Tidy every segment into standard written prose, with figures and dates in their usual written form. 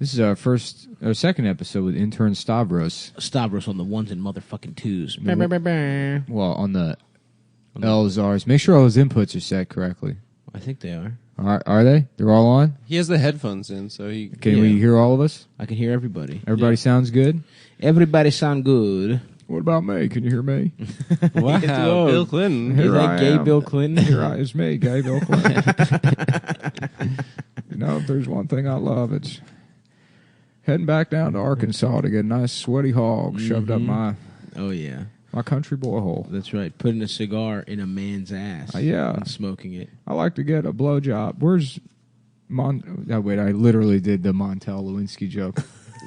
This is our second episode with intern Stavros. Stavros on the ones and motherfucking twos. Well, on the L's, R's. Make sure all those inputs are set correctly. I think they are. Are they? They're all on? He has the headphones in, so he... Can we hear all of us? I can hear everybody. Everybody sounds good? Everybody sound good. What about me? Can you hear me? Wow, Bill Clinton. Is that gay Bill Clinton? It's me, gay Bill Clinton. You know, if there's one thing I love, it's heading back down to Arkansas to get a nice sweaty hog shoved up my country boy hole. That's right. Putting a cigar in a man's ass. And smoking it. I like to get a blowjob. Where's I literally did the Montel Lewinsky joke.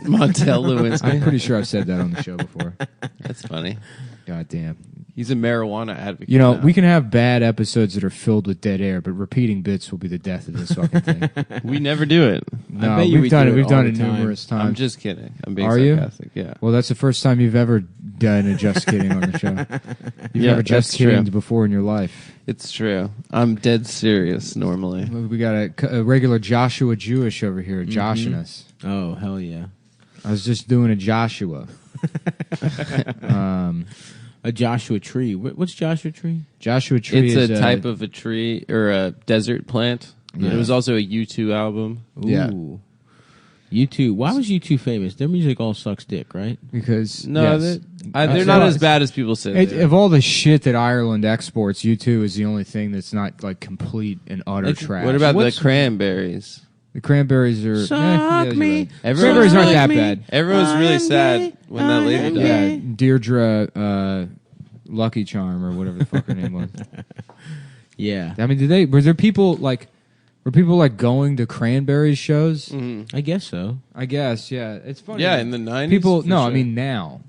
Montel Lewinsky. I'm pretty sure I've said that on the show before. That's funny. God damn. He's a marijuana advocate. You know, we can have bad episodes that are filled with dead air, but repeating bits will be the death of this fucking thing. We never do it. No, we've done it. We've done it numerous times. I'm just kidding. I'm being sarcastic. Yeah. Well, that's the first time you've ever done a just kidding on the show. You've never just kidding before in your life. It's true. I'm dead serious normally. We got a regular Joshua Jewish over here, joshing us. Oh, hell yeah. I was just doing a Joshua. A Joshua tree. What's Joshua tree? Joshua tree is a type of a tree or a desert plant. Yeah. It was also a U2 album. Ooh. Yeah. U2. Why was U2 famous? Their music all sucks dick, right? Because they're not as bad as people say. Of all the shit that Ireland exports, U2 is the only thing that's not like complete and utter trash. What about the Cranberries? The Cranberries are... Suck me. Cranberries aren't that bad. Everyone was really sad when that lady died. Yeah, Deirdre Lucky Charm or whatever the fuck her name was. Yeah. I mean, were people going to Cranberries shows? Mm-hmm. I guess so. I guess, yeah. It's funny. Yeah, in the 90s? I mean now.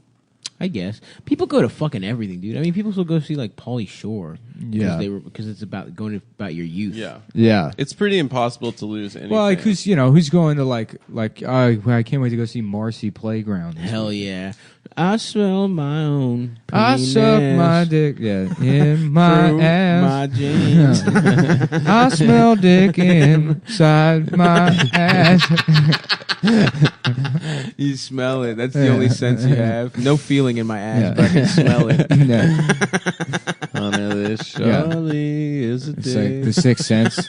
I guess people go to fucking everything, dude. I mean, people still go see like Pauly Shore, because it's about about your youth. Yeah. It's pretty impossible to lose anything. Well, like who's going to like I can't wait to go see Marcy Playground. Hell yeah! I smell my own. I suck my dick, in my ass. My jeans. I smell dick inside my ass. You smell it. That's the only sense you have. No feeling in my ass, but I can smell it. Oh no, this surely is a dick. It's like The Sixth Sense.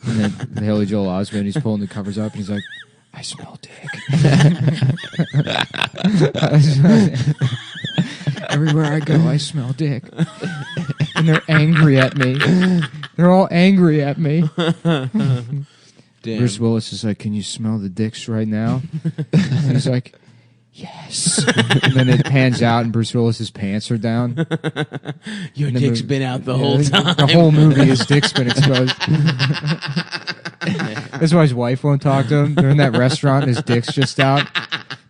And then Haley Joel Osment, he's pulling the covers up, and he's like, I smell dick. Everywhere I go, I smell dick. And they're angry at me. They're all angry at me. Damn. Bruce Willis is like, can you smell the dicks right now? And he's like, yes. And then it pans out and Bruce Willis's pants are down. Your dick's been out the whole time. The whole movie, his dick's been exposed. That's why his wife won't talk to him. They're in that restaurant and his dick's just out.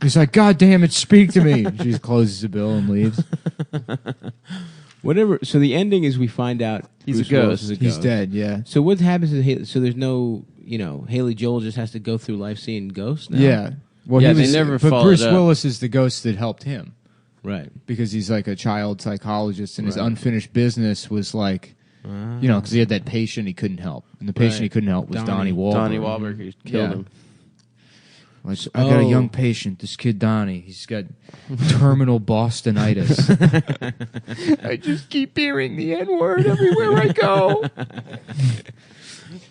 He's like, God damn it, speak to me. She just closes the bill and leaves. Whatever. So the ending is we find out he's Bruce a ghost. Willis is a He's ghost. dead, yeah. So what happens is so there's no, Haley Joel just has to go through life seeing ghosts now? Yeah. Well, they never but followed Bruce up. Willis is the ghost that helped him. Right. Because he's like a child psychologist and his unfinished business was like, because he had that patient he couldn't help. And the patient he couldn't help was Donnie Wahlberg. Donnie Wahlberg, who killed him. Like, I got a young patient, this kid Donnie. He's got terminal Bostonitis. I just keep hearing the N-word everywhere I go.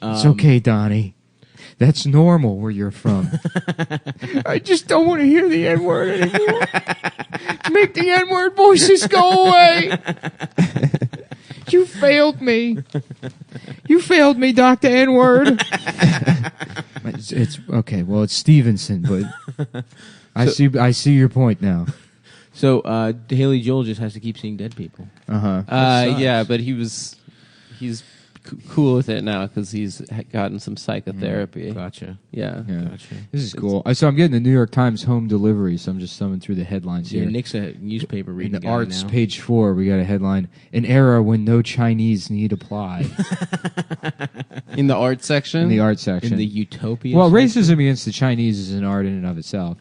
It's okay, Donnie. That's normal where you're from. I just don't want to hear the N-word anymore. Make the N-word voices go away. You failed me. You failed me, Dr. N-word. It's okay. Well, it's Stevenson, but I see your point now. So Haley Joel just has to keep seeing dead people. Yeah, but he's cool with it now because he's gotten some psychotherapy. Gotcha. Yeah. Gotcha. This is cool. So I'm getting the New York Times home delivery, so I'm just thumbing through the headlines here. Nick's a newspaper reading In the guy arts, now. page 4, we got a headline, An Era When No Chinese Need Apply. In the art section? In the art section. In the utopia Well, section? racism against the Chinese is an art in and of itself.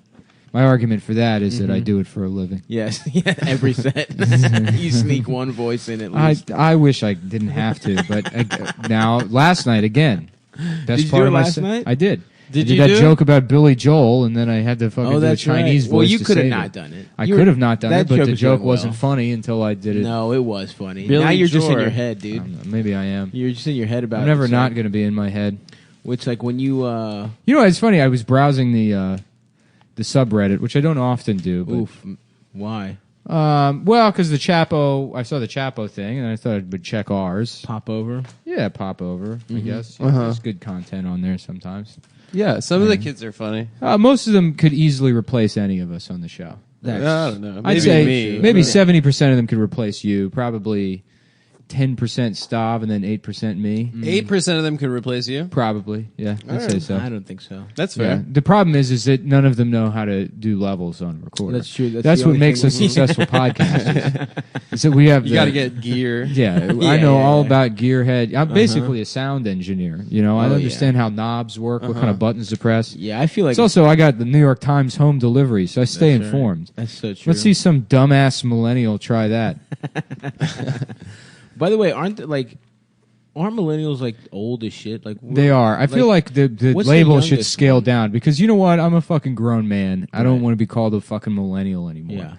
My argument for that is that I do it for a living. Yes, every set. You sneak one voice in at least. I wish I didn't have to, but now, last night, again. Best Did you part do it of my last night? I did. Did I did you that do joke about Billy Joel, and then I had to fucking do a that's Chinese right. voice. Well, you to could have save not it. done it. I could have not done that it, but the was joke going wasn't well. funny until I did it. No, it was funny. Billy now you're just in Joel. your head, dude. Maybe I am. You're just in your head about I'm it. never so- not going to be in my head. Which, like, when you... You know, it's funny. I was browsing the subreddit, which I don't often do. But, Oof. Why? well, because I saw the Chapo thing, and I thought I would check ours. Pop over? Yeah, pop over, I guess. Yeah, There's good content on there sometimes. Yeah, some of the kids are funny. Most of them could easily replace any of us on the show. I don't know. Maybe I'd say me. maybe 70% of them could replace you. Probably 10% Stav and then 8% me. 8% of them could replace you. Probably, yeah. I'd say so. I don't think so. That's Yeah. fair. The problem is that none of them know how to do levels on recorder. That's true. That's the what only makes thing us we- successful podcasters. So we have You got to get gear. Yeah, Yeah, I know yeah, all yeah. about gearhead. I'm basically a sound engineer. You know, I Oh, understand how knobs work, what kind of buttons to press. Yeah, I feel like... It's also I got the New York Times home delivery, so I stay That's right. informed. That's so true. Let's see some dumbass millennial try that. By the way, aren't millennials, like, old as shit? Like They are. I feel like the what's the label should youngest scale one? down because you know what? I'm a fucking grown man. I don't Right. want to be called a fucking millennial anymore. Yeah.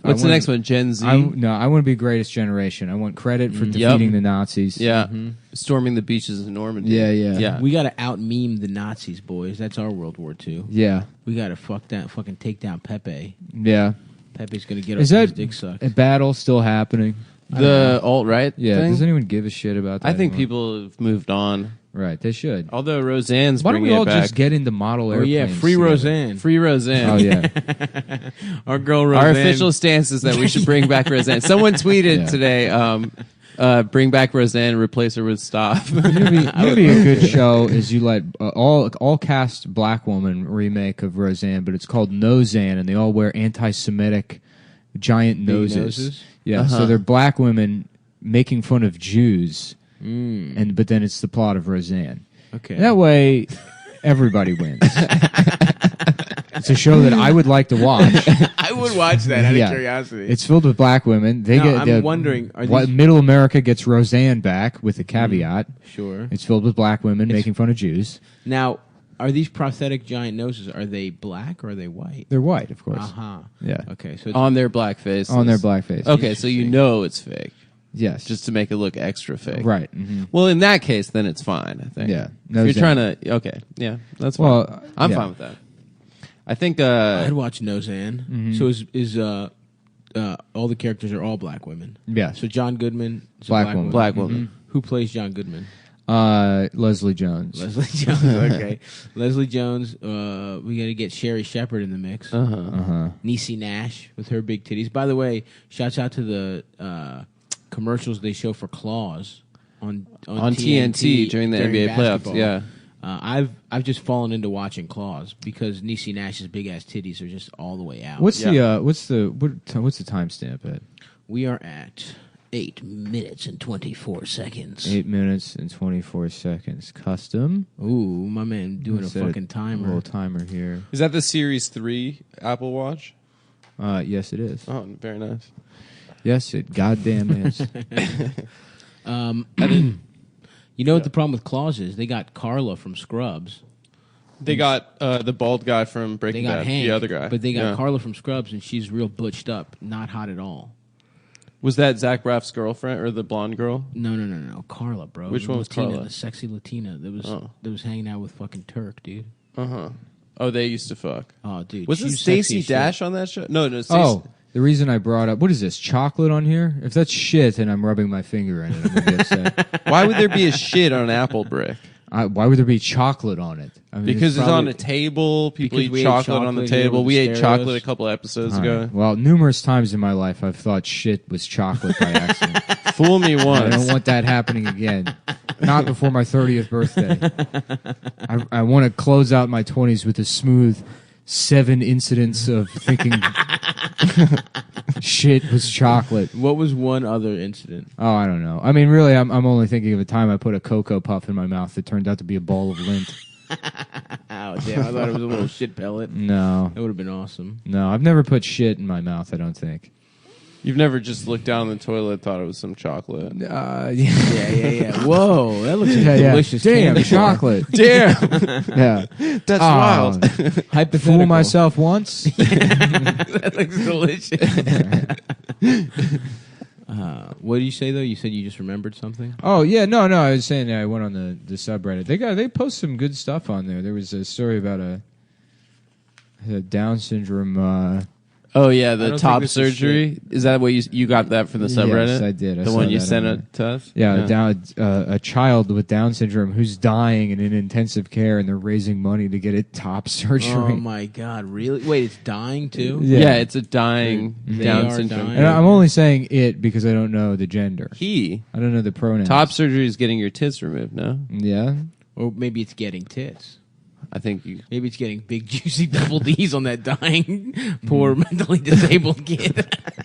What's the next one? Gen Z? I want to be greatest generation. I want credit for defeating the Nazis. Yeah. Storming the beaches of Normandy. Yeah. We got to out-meme the Nazis, boys. That's our World War II. Yeah. We got to fucking take down Pepe. Yeah. Pepe's going to get Is his that dick sucked. a battle still happening? The alt-right Yeah. thing? Does anyone give a shit about that? I think anymore? people have moved on. Right. They should. Although Roseanne's Why don't we bringing all it back. just get into model Oh, airplanes? yeah, free together? Roseanne. Free Roseanne. Oh yeah. Our girl Roseanne. Our official stance is that we should bring back Roseanne. Someone tweeted Yeah. today, bring back Roseanne, replace her with Staff. Maybe a good show is you let all cast black woman remake of Roseanne, but it's called Nozanne, and they all wear anti-Semitic giant noses. Yeah, so they're black women making fun of Jews, but then it's the plot of Roseanne. Okay. That way, everybody wins. It's a show that I would like to watch. I would watch that out Yeah. of curiosity. It's filled with black women. They No, get. I'm wondering, are what these- Middle America gets Roseanne back with a caveat. Sure. It's filled with black women making fun of Jews. Now, are these prosthetic giant noses, are they black or are they white? They're white, of course. Uh-huh. Yeah, Okay, so it's on their black faces. on their blackface. Okay, so you know it's fake. Yes, Just to make it look extra fake. right. Mhm. Well, in that case, then it's fine, I think. Yeah. If you're Nozanne. trying to... Okay, yeah, that's fine. Well, I'm yeah. fine with that. I think... I'd watch Nozanne. Mm-hmm. So is all the characters are all black women. Yeah. So John Goodman is Black a black woman. woman. Black woman. Who plays John Goodman? Leslie Jones. Leslie Jones. Okay. Leslie Jones. We got to get Sherry Shepherd in the mix. Niecy Nash with her big titties. By the way, shouts out to the commercials they show for Claws on TNT during the NBA basketball. playoffs, yeah. I've just fallen into watching Claws because Niecy Nash's big ass titties are just all the way out. What's the timestamp at? We are at 8 minutes and 24 seconds. 8 minutes and 24 seconds. Custom. Ooh, my man doing What's a that? fucking A timer. little timer here. Is that the Series 3 Apple Watch? Yes, it is. Oh, very nice. Yes, it goddamn is. You know what the problem with Claws is? They got Carla from Scrubs. They got the bald guy from They Breaking got Bad, Hank, the other guy. but they got Yeah. Carla from Scrubs, and she's real butched up, not hot at all. Was that Zach Braff's girlfriend or the blonde girl? No, Carla, bro. Which one was Latina, Carla? The sexy Latina that was hanging out with fucking Turk, dude. Oh, they used to fuck. Oh, dude, Was it she's sexy Stacey as shit. Dash on that show? No, Stacey. Oh, the reason I brought up what is this chocolate on here? If that's shit and I'm rubbing my finger in it, I'm gonna be upset. Why would there be a shit on an apple brick? Why would there be chocolate on it? I mean, Because it's probably- on a table. People because we eat ate chocolate on the chocolate here table. with We the ate stereos. chocolate a couple episodes all ago. right. Well, numerous times in my life I've thought shit was chocolate by accident. Fool me I once. don't want that happening again. Not before my 30th birthday. I want to close out my 20s with a smooth 7 incidents of thinking shit was chocolate. What was one other incident? Oh, I don't know. I mean, really, I'm only thinking of a time I put a Cocoa Puff in my mouth that turned out to be a ball of lint. Oh, damn, I thought it was a little shit pellet. No. That would have been awesome. No, I've never put shit in my mouth, I don't think. You've never just looked down the toilet and thought it was some chocolate. Yeah. Whoa, that looks delicious. Damn, candy chocolate. Damn. Yeah. That's wild. Hypothetical. Fool myself once. That looks delicious. What did you say, though? You said you just remembered something? Oh, yeah. No. I was saying I went on the subreddit. They post some good stuff on there. There was a story about a Down syndrome... Oh yeah, I the don't top think this is surgery. Is that what you got that from the subreddit? Yes, I did. I the saw one you that sent on it to us. Yeah, a child with Down syndrome who's dying and in intensive care, and they're raising money to get it top surgery. Oh my god, really? Wait, it's dying too? Yeah, it's a dying They Down are syndrome. dying. And I'm only saying it because I don't know the gender. I don't know the pronouns. top surgery is getting your tits removed. No, Yeah. Or maybe it's getting tits. I think you. Maybe it's getting big, juicy double D's on that dying, poor, mentally disabled kid.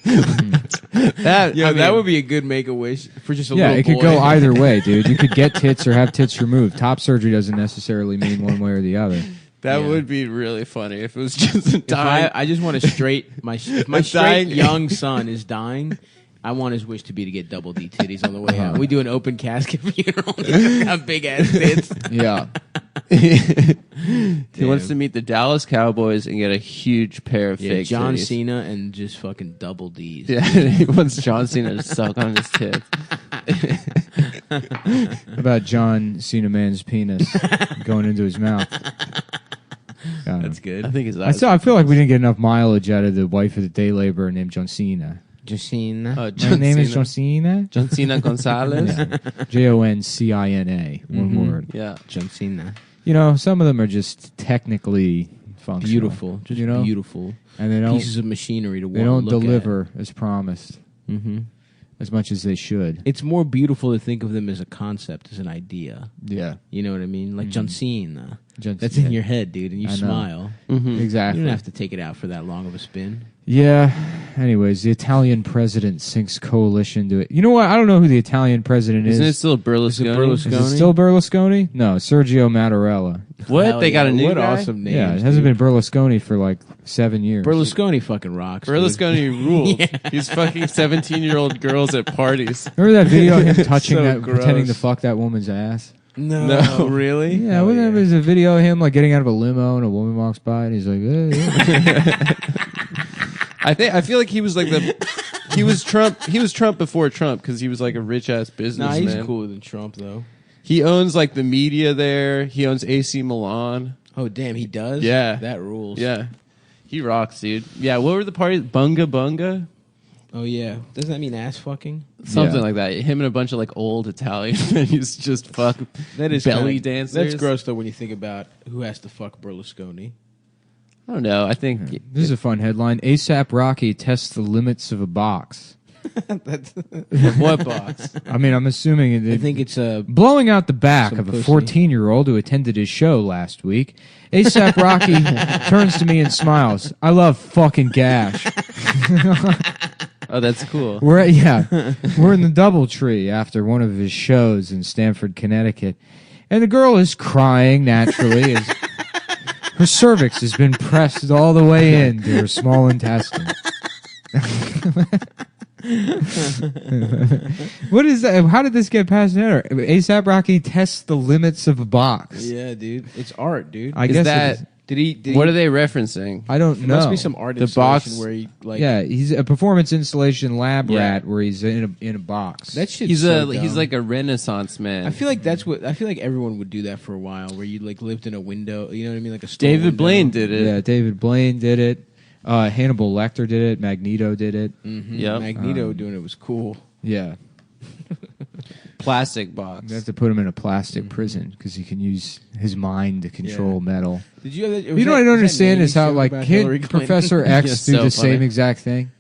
That would be a good Make-A-Wish for just a little boy. Yeah, it could go either way, dude. You could get tits or have tits removed. Top surgery doesn't necessarily mean one way or the other. That Yeah. would be really funny if it was just a If dying. I just want to straight, if my straight dying- young son is dying, I want his wish to be to get double D titties on the way out. We do an open casket funeral. Have big ass tits. Yeah. He wants to meet the Dallas Cowboys and get a huge pair of fake John titties. Cena and just fucking double D's. Yeah, he wants John Cena to suck on his tits. About John Cena man's penis going into his mouth. That's good. I think it's. I feel like we didn't get enough mileage out of the wife of the day laborer named John Cena. Jacina. My name is John Cena. John Cena Gonzalez. Joncina. One word. Yeah. John Cena. You know, some of them are just technically functional. Beautiful. Just you know? beautiful. And they don't, pieces of machinery to they don't look deliver as promised. Mm-hmm. As much as they should. It's more beautiful to think of them as a concept, as an idea. Yeah. You know what I mean? Like John Cena. John That's Cena. in your head, dude, and you I know. smile. Mm-hmm. Exactly. You don't have to take it out for that long of a spin. Yeah. Anyways, the Italian president sinks coalition to it. You know what? I don't know who the Italian president Isn't it is. still Berlusconi? Is it Is it still Berlusconi? No, Sergio Mattarella. What? Hell They got yeah. a new What guy? awesome names. Yeah, it hasn't been Berlusconi for like 7 years. Berlusconi fucking rocks. dude. Berlusconi rules. He's fucking 17-year-old girls at parties. Remember that video of him touching So that, gross. pretending to fuck that woman's ass? No, really? Yeah, wasn't there was a video of him like getting out of a limo and a woman walks by and he's like, I feel like he was like he was Trump. He was Trump before Trump because he was like a rich ass Nah, businessman. he's cooler than Trump, though. He owns like the media there. He owns AC Milan. Oh, damn, he does? Yeah. That rules. Yeah, he rocks, dude. Yeah, what were the parties? Bunga Bunga, Oh, yeah. Doesn't that mean ass fucking? something Yeah. like that. Him and a bunch of like old Italian menus just fuck That is belly kinda, dancers. That's gross, though, when you think about who has to fuck Berlusconi. I don't know. I think this is a fun headline. ASAP Rocky tests the limits of a box. what box? I mean, I'm assuming I think it's a... blowing out the back Some of a pussy. 14-year-old who attended his show last week. ASAP Rocky turns to me and smiles. I love fucking gash. Oh, that's cool. We're in the DoubleTree after one of his shows in Stamford, Connecticut, and the girl is crying naturally as her cervix has been pressed all the way into her small intestine. What is that? How did this get past her? ASAP Rocky tests the limits of a box. Yeah, dude. It's art, dude. I Is guess that- it is. Did he... What are they referencing? I don't There know. must be some art The installation box- where he, like... Yeah, he's a performance installation lab Yeah. rat where he's in a box. That shit's He's so he's dumb. like a Renaissance man. I feel like everyone would do that for a while, where you like lived in a window. You know what I mean, like a store David window. Blaine did it. Yeah, David Blaine did it. Hannibal Lecter did it. Magneto did it. Mm-hmm. Yep. Magneto doing it was cool. Yeah. Plastic box. You have to put him in a plastic prison because he can use his mind to control metal. Did you? Have that, You know what I don't understand is how like Hillary can Clinton? Professor X Yes, do so the funny. same exact thing?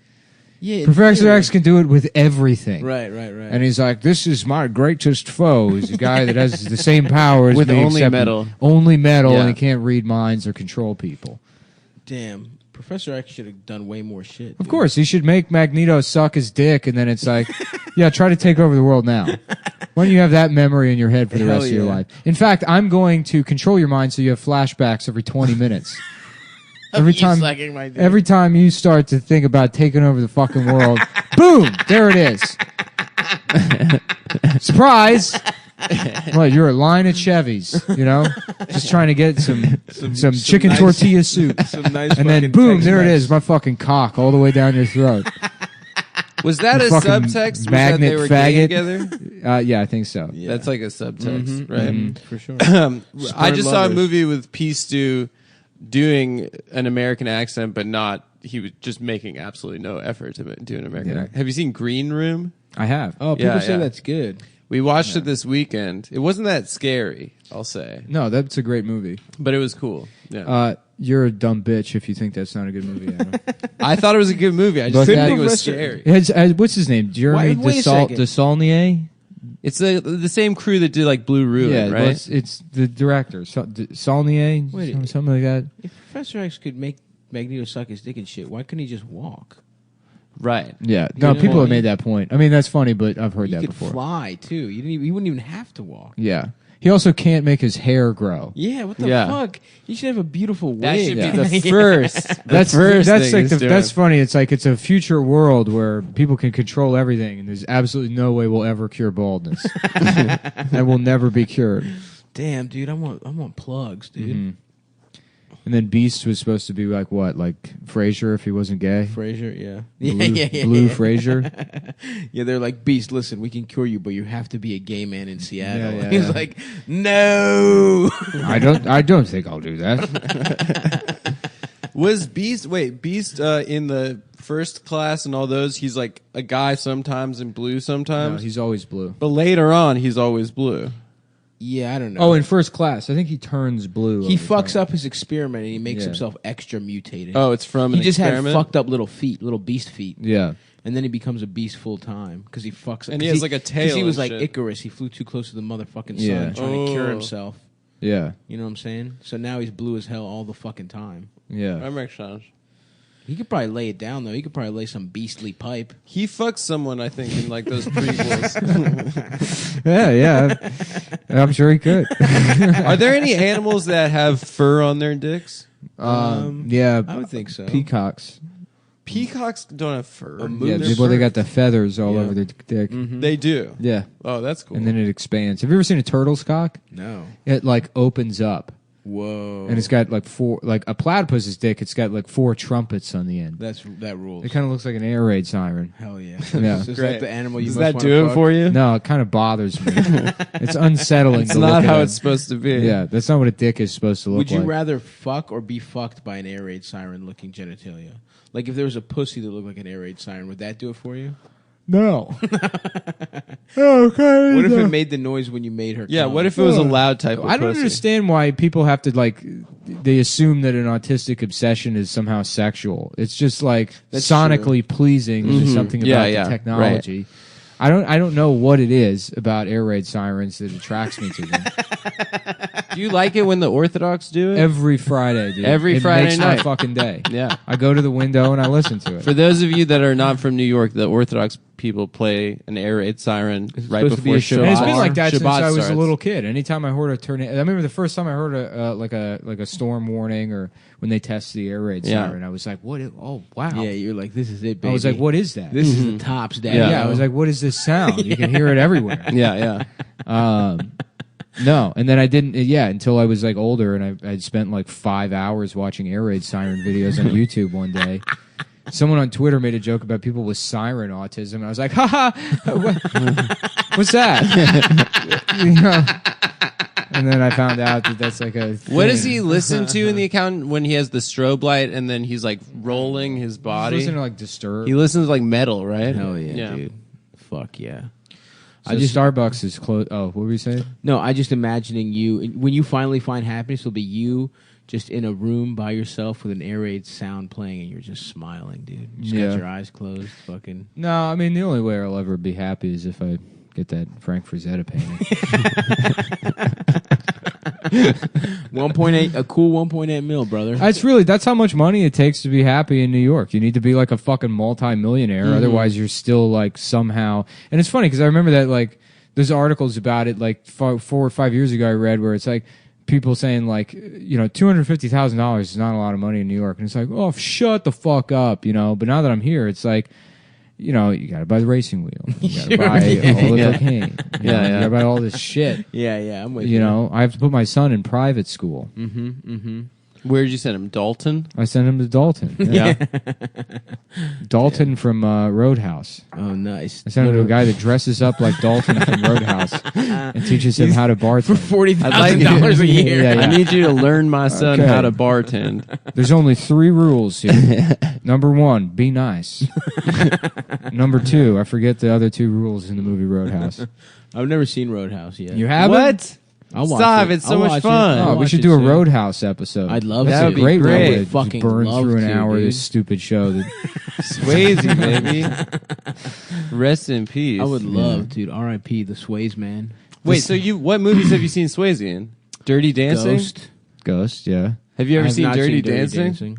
Yeah, Professor X can do it with everything. Right. And he's like, "This is my greatest foe." He's a guy that has the same power as With me, only except metal. only metal, Yeah. and he can't read minds or control people. Damn, Professor X should have done way more shit. Of dude. course, he should make Magneto suck his dick, and then it's like, yeah, try to take over the world now. Why don't you have that memory in your head for the Hell rest of your yeah. life? In fact, I'm going to control your mind so you have flashbacks every 20 minutes. Every You time, sucking my dick. every time you start to think about taking over the fucking world, Boom! There it is. Surprise! What, you're a line of Chevys, you know? Just trying to get some chicken nice, tortilla soup. Some nice And then fucking boom, Tex-Mex. there it is, my fucking cock all the way down your throat. Was that You a fucking subtext? Was that magnet they were gay faggot. together? Yeah, I think so. Yeah. That's like a subtext, right? For sure. I just saw a lovers. movie with P. Stu doing an American accent, but not. He was just making absolutely no effort to do an American accent. Have you seen Green Room? I have. Oh, people Yeah, say yeah. that's good. We watched it this weekend. It wasn't that scary, I'll say, No, that's a great movie. but it was cool. Yeah, You're a dumb bitch if you think that's not a good movie, Adam. I thought it was a good movie. I just Look didn't at think it was Professor- scary. What's his name? Jeremy Wait a second. Desaulnier? It's the same crew that did like Blue Ruin, Yeah, right? well, it's the director. Saulnier? Wait. Something like that. If Professor X could make Magneto suck his dick and shit, why couldn't he just walk? Right. Yeah. You No, know people what? have made that point. I mean, that's funny, but I've heard He that could before. fly too. He wouldn't even have to walk. Yeah. He also can't make his hair grow. Yeah, what the Yeah. fuck? He should have a beautiful wig. That should Yeah. be the first. That's first that's thing like he's doing. that's funny. It's like it's a future world where people can control everything, and there's absolutely no way we'll ever cure baldness. That will never be cured. Damn, dude, I want plugs, dude. Mhm. And then Beast was supposed to be like what, like Frasier if he wasn't gay. Frasier, yeah. Blue Frasier. Yeah, they're like, Beast, listen, we can cure you, but you have to be a gay man in Seattle. Yeah, yeah, He's yeah. like, no. I don't think I'll do that. Was Beast in the First Class and all those? He's like a guy sometimes and blue No, sometimes, he's always blue. but later on he's always blue. Yeah, I don't know. Oh, in First Class, I think he turns blue. he over fucks time. up his experiment and he makes Yeah. himself extra mutated. Oh, it's from he an just experiment? had fucked up little feet, little beast feet. Yeah. And then he becomes a beast full time because he fucks. And he has like a tail. Because he was and like shit. Icarus. He flew too close to the motherfucking sun, Yeah. trying to cure Oh. himself. Yeah. You know what I'm saying? So now he's blue as hell all the fucking time. Yeah. That makes sense. He could probably lay it down though. He could probably lay some beastly pipe. He fucks someone, I think, in like those prequels. Yeah. I'm sure he could. Are there any animals that have fur on their dicks? Yeah. I would think so. Peacocks. Peacocks don't have fur. A Yeah, moose. well, they got the feathers all Yeah. over their dick. They do. Yeah. Oh, that's cool. And then it expands. Have you ever seen a turtle's cock? No. It like opens up. Whoa. And it's got like four, like a platypus's dick. It's got like four trumpets on the end. that rules. It kind of looks like an air raid siren. Hell yeah. Yeah. Is Great. that the animal you Does most that wanna do it fuck? for you? No, it kind of bothers me. It's unsettling. It's to not look how at. it's supposed to be. Yeah, that's not what a dick is supposed to look Would you like. rather fuck or be fucked by an air raid siren looking genitalia? Like if there was a pussy that looked like an air raid siren, would that do it for you? No. Okay. What if it made the noise when you made her? Yeah, come? what if it was a loud type of I don't pussy? understand why people have to like. They assume that an autistic obsession is somehow sexual. It's just like That's sonically pleasing. There's something Yeah, about yeah, the technology. I don't know what it is about air raid sirens that attracts me to them. Do you like it when the Orthodox do it? Every Friday, dude. Every it Friday makes night. my fucking day. Yeah. I go to the window and I listen to it. For those of you that are not from New York, the Orthodox people play an air raid siren right supposed to be before a Shabbat. And it's been like that since Shabbat I was starts. a little kid. Anytime I heard a tornado, I remember the first time I heard a storm warning or when they test the air raid Yeah. siren, I was like, "What? Oh, wow!" Yeah, you're like, this is it, baby. I was like, "What is that?" This is the tops, daddy. yeah, I was like, "What is this sound?" You can hear it everywhere. Yeah, yeah. No, and then I didn't. Yeah, until I was like older, and I'd spent like 5 hours watching air raid siren videos on YouTube one day. Someone on Twitter made a joke about people with siren autism. And I was like, "Ha ha! What's that?" You know? And then I found out that that's like a. What thing. does he listen to in the account when he has the strobe light and then he's like rolling his body? Listen to like Disturbed. He listens to like metal, right? hell yeah, dude. Fuck yeah. So Starbucks is closed. Oh, what were you saying? No, I just imagining you when you finally find happiness. It'll be you just in a room by yourself with an air raid sound playing, and you're just smiling, dude. You just Yeah. got your eyes closed, fucking. No, I mean the only way I'll ever be happy is if I get that Frank Frazetta painting. 1.8, a cool 1.8 mil, brother. That's how much money it takes to be happy in New York. You need to be like a fucking multi-millionaire, otherwise you're still like somehow. And it's funny because I remember that like there's articles about it like 4 or 5 years ago I read where it's like people saying like $250,000 is not a lot of money in New York, and it's like, oh, shut the fuck up, But now that I'm here, it's like you know, you got to buy the racing wheel. You got to buy all the cocaine. You got to buy all this shit. Yeah, I'm with you. You know, I have to put my son in private school. Where'd you send him? Dalton? I sent him to Dalton. Yeah. Dalton from Roadhouse. Oh, nice. I sent him to a guy that dresses up like Dalton from Roadhouse and teaches him how to bartend. For $40,000 a year. Yeah. I need you to learn my son how to bartend. There's only 3 rules here. Number 1, be nice. Number 2, I forget the other 2 rules in the movie Roadhouse. I've never seen Roadhouse yet. You haven't? What? I'll watch Stop! it. It's so I'll much watch it. fun. I'll Oh, we watch should it do a soon. Roadhouse episode. I'd love That to. would be Great great. way to I'd fucking just burn love through an to, hour of dude. this stupid show. That Swayze, baby. Rest in peace. I would love, dude. R.I.P. the Sways, man. Wait, so what movies have you seen Swayze in? Dirty Dancing? Ghost, yeah. Have you I ever have seen not Dirty seen Dancing?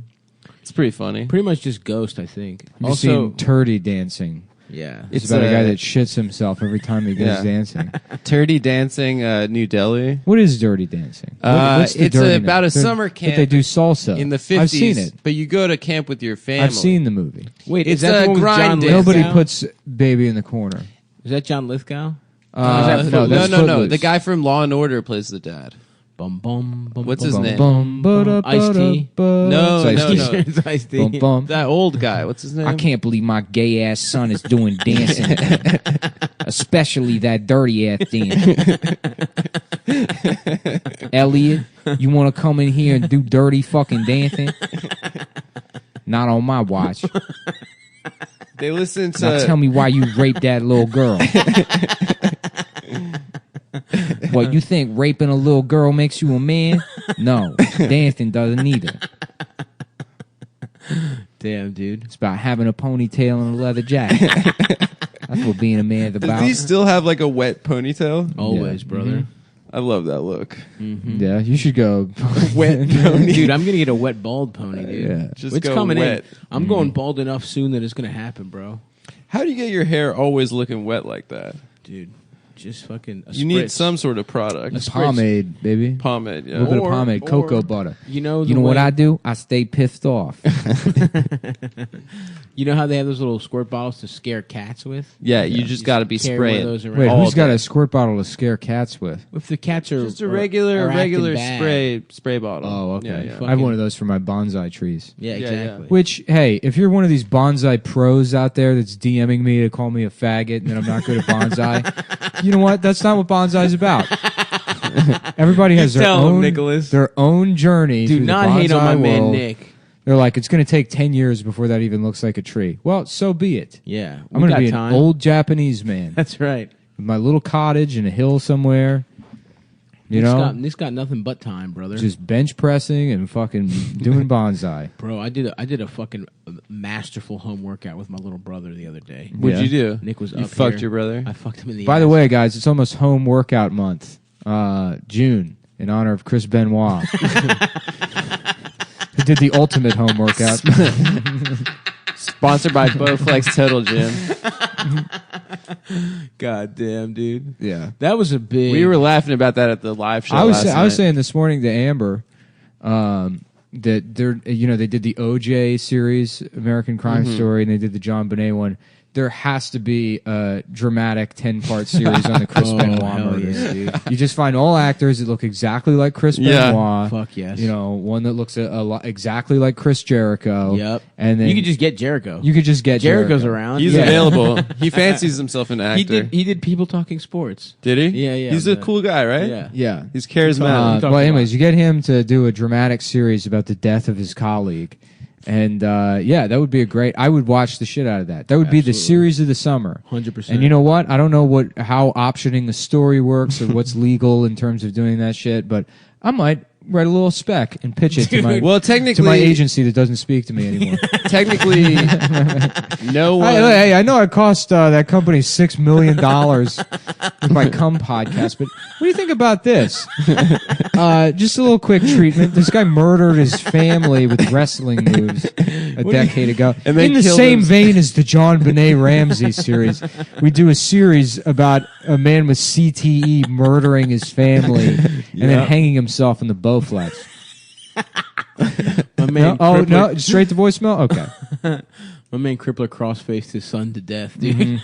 It's pretty funny. Pretty much just Ghost, I think. You've Also, seen Turdy Dancing. yeah. It's about a guy that shits himself every time he goes Yeah. dancing. Dirty Dancing, New Delhi. What is Dirty Dancing? What's the It's dirtiness? about a They're- summer that camp they do salsa. in the 50s. I've seen it. But you go to camp with your family. I've seen the movie. Wait, It's is that a the one with grind John dance. Lithgow? Nobody puts baby in the corner. Is that John Lithgow? No, that's no. Footloose. The guy from Law and Order plays the dad. Bum, bum, bum, What's bum, his bum, name? Bum, ba-da, Ice-T? ba-da, No, It's no, Ice-T. no. It's Ice-T. Bum, bum. That old guy. What's his name? I can't believe my gay ass son is doing dancing, especially that dirty ass dance. Elliot, you want to come in here and do dirty fucking dancing? Not on my watch. They listen Now to. tell me why you raped that little girl. What, you think raping a little girl makes you a man? No, dancing doesn't either. Damn, dude. It's about having a ponytail and a leather jacket. That's what being a man's Does about. he still have like a wet ponytail? Always, Yeah. brother. I love that look. Yeah, you should go. Wet pony. Dude, I'm gonna get a wet bald pony, dude. Yeah. Just It's go coming wet. in. I'm going bald enough soon that it's gonna happen, bro. How do you get your hair always looking wet like that? Dude, just fucking. A You need spritz. some sort of product. A spritz. Pomade, baby. Pomade, A yeah. little bit of Or- pomade, cocoa butter. You know, You know what I do? I stay pissed off. You know how they have those little squirt bottles to scare cats with? Yeah, you just got to be Carry one of spraying. those around. Wait, all who's got day. a squirt bottle to scare cats with? If the cats are Just a are regular acting bad. spray bottle. Oh, okay. Yeah, yeah. I have one of those for my bonsai trees. Yeah, Yeah, exactly. Which, hey, if you're one of these bonsai pros out there that's DMing me to call me a faggot and that I'm not good at bonsai, you know what? That's not what bonsai's about. Everybody has their tell 'em, own Nicholas. their own journey. Do through not the hate on my bonsai man world. Nick. They're like, it's going to take 10 years before that even looks like a tree. Well, so be it. Yeah, I'm going to be an old Japanese man That's right. with my little cottage in a hill somewhere. You know, Nick's got nothing but time, brother. just bench pressing and fucking doing bonsai. Bro, I did a fucking masterful home workout with my little brother the other day. What'd Yeah. you do? Nick was You up fucked here. your brother? I fucked him in the By ass. the way, guys, it's almost home workout month, June, in honor of Chris Benoit. He did the ultimate home workout. Sponsored by Bowflex Total Gym. God damn, dude. Yeah. That was a big... We were laughing about that at the live show. I was last saying this morning to Amber that they're they did the OJ series, American Crime Story, and they did the John Bonet one. There has to be a dramatic 10-part series on the Chris Benoit hell murders. yeah, dude. You just find all actors that look exactly like Chris Yeah. Benoit. Fuck yes. You know, one that looks a lot exactly like Chris Jericho. Yep. And then you could just get Jericho. you could just get Jericho's Jericho. around. He's Yeah. available. He fancies himself an actor. He did People Talking Sports. Did he? Yeah, yeah, He's a but- cool guy, right? Yeah. Yeah. He's charismatic. Well, anyways, you get him to do a dramatic series about the death of his colleague. And, that would be a great... I would watch the shit out of that. That would be the series of the summer. 100%. And you know what? I don't know how optioning a story works or what's legal in terms of doing that shit, but I might write a little spec and pitch it to my, Well, to my technically, agency that doesn't speak to me anymore. technically, no one. Hey, I know I cost that company $6 million with my cum podcast, but what do you think about this? Just a little quick treatment. This guy murdered his family with wrestling moves a decade ago. And they in the killed same him. vein as the John Benet Ramsey series, we do a series about a man with CTE murdering his family and then hanging himself in the Bowflex. My man, No, straight to voicemail? Okay. My man Crippler cross-faced his son to death, dude.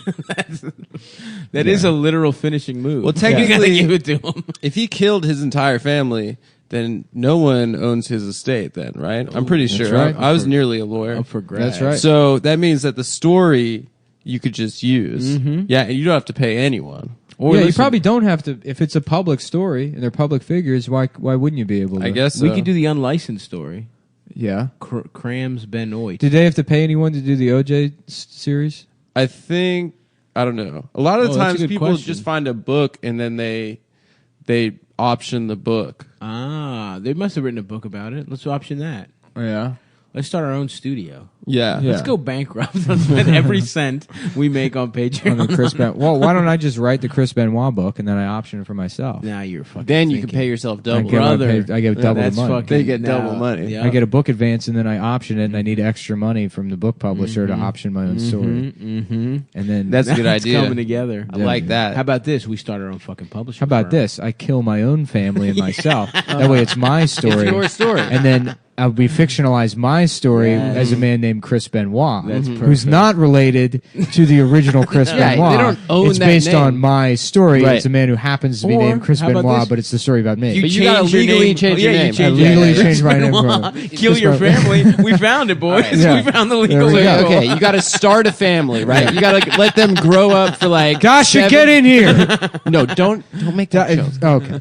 That is a literal finishing move. Well, technically, you gotta give it to him. if he killed his entire family, then no one owns his estate then, right? I'm pretty sure. right. I was nearly a lawyer. Up for grabs. That's right. So that means that the story you could just use. Yeah, and you don't have to pay anyone. Or you listen, probably don't have to. If it's a public story and they're public figures, why wouldn't you be able to? I guess we so. could do the unlicensed story. Yeah. Crams Benoit. Did they have to pay anyone to do the OJ series? I think I don't know. A lot of the Oh, that's a times good people question. just find a book and then they option the book. They must have written a book about it. Let's option that. Yeah. Let's start our own studio. Yeah. Let's go bankrupt. Let's spend every cent we make on Patreon. On the Chris Well, why don't I just write the Chris Benoit book and then I option it for myself? Now you're fucking. Then you can thinking. pay yourself I double. get, Brother. I get double the That's money. fucking. They get double money. Yeah. I get a book advance and then I option it and I need extra money from the book publisher to option my own story. And then That's a good It's idea. coming together. I like that. How about this? We start our own fucking publishing. how about firm. this? I kill my own family and myself. That way it's my story. It's your story. And then I'll be fictionalize my story Yes. as a man named Chris Benoit, That's who's perfect. not related to the original Chris Yeah, Benoit. they don't own it's that based name. on my story. Right. It's a man who happens to be Or, named Chris how about Benoit, this? but it's the story about me. But you gotta change your legally name. change your Yeah, you name. change I your legally name. changed my name Benoit. from- Kill your family. We found it, boys. Yeah. We found the There legal we way. go. Okay, you got to start a family, right? You got to let them grow up for like. Dasha, get in here. No, don't make that joke. Okay.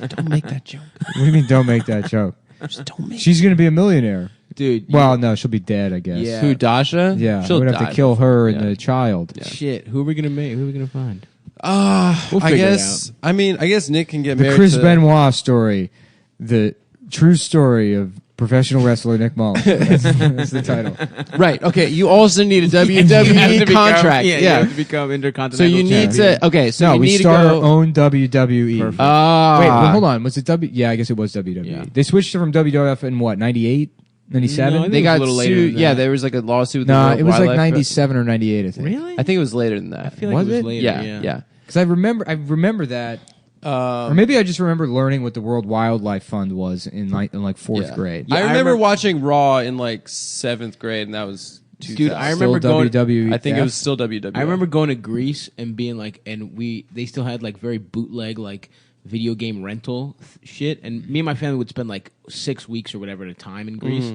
Don't make that joke. What do you mean? Don't make that joke. Just don't make. She's gonna be a millionaire. Dude. Well, no, she'll be dead, I guess. Yeah. Who, Dasha? Yeah, she'll we'd have die. to kill her and Yeah. the child. Shit. Who are we gonna make? Who are we gonna find? We'll I figure it guess. I mean, I guess Nick can get The married Chris to Benoit story, the true story of professional wrestler Nick Mullen. That's the title. Right. Okay. You also need a You have WWE to become- contract. Yeah, you have to become intercontinental. So you need champion. to. Okay. So No, you we need start to our go. own WWE. Perfect. Wait, well, hold on. Was it W? Yeah, I guess it was WWE. Yeah. They switched it from WWF in what, 98, 97? No, I think They it was got a little later sued. than Yeah, that. there was like a lawsuit. With No, the it was like Wildlife- 97 or 98, I think. Really? I think it was later than that. I feel like Was it was it? later. Yeah. Because I remember that. Or maybe I just remember learning what the World Wildlife Fund was in like fourth Yeah. grade. Yeah, I I remember remember- watching Raw in like 7th grade, and that was 2000. Dude, I Still remember going. WWE. I think it was still WWE. I remember going to Greece and being like, and they still had like very bootleg like video game rental shit, and me and my family would spend like 6 weeks or whatever at a time in Greece.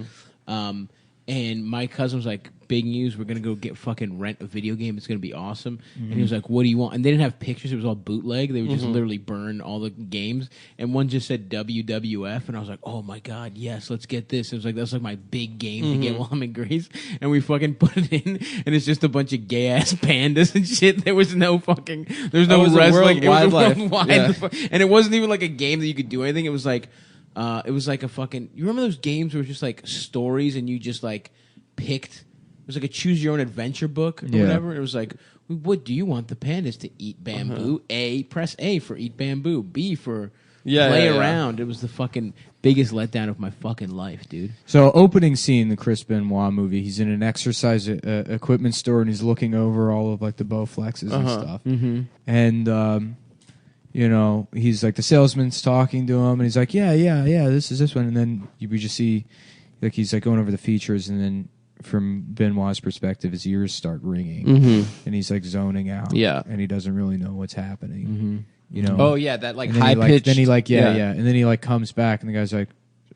And my cousin was like, "Big news! We're gonna go fucking rent a video game. It's gonna be awesome." And he was like, "What do you want?" And they didn't have pictures; it was all bootleg. They would just literally burn all the games, and one just said WWF, and I was like, "Oh my god, yes, let's get this." It was like that's like my big game to get while I'm in Greece, and we fucking put it in, and it's just a bunch of gay ass pandas and shit. There was no wrestling. it was a It was a wildlife. worldwide, Yeah. and it wasn't even like a game that you could do anything. It was like a fucking. You remember those games where it was just like stories and you just like picked. It was like a choose your own adventure book or Yeah. whatever. It was like, what do you want the pandas to eat? Bamboo. Press A for eat bamboo. B for play around. It was the fucking biggest letdown of my fucking life, dude. So, opening scene, the Chris Benoit movie. He's in an exercise equipment store and he's looking over all of like the Bowflexes and stuff. And you know, he's like the salesman's talking to him, and he's like, "Yeah, this is this one." And then we just see like he's like going over the features, and then from Benoit's perspective, his ears start ringing, and he's like zoning out. Yeah. and he doesn't really know what's happening. You know. Oh yeah, that like And then high he, like, pitched. Then he like yeah, and then he like comes back, and the guy's like,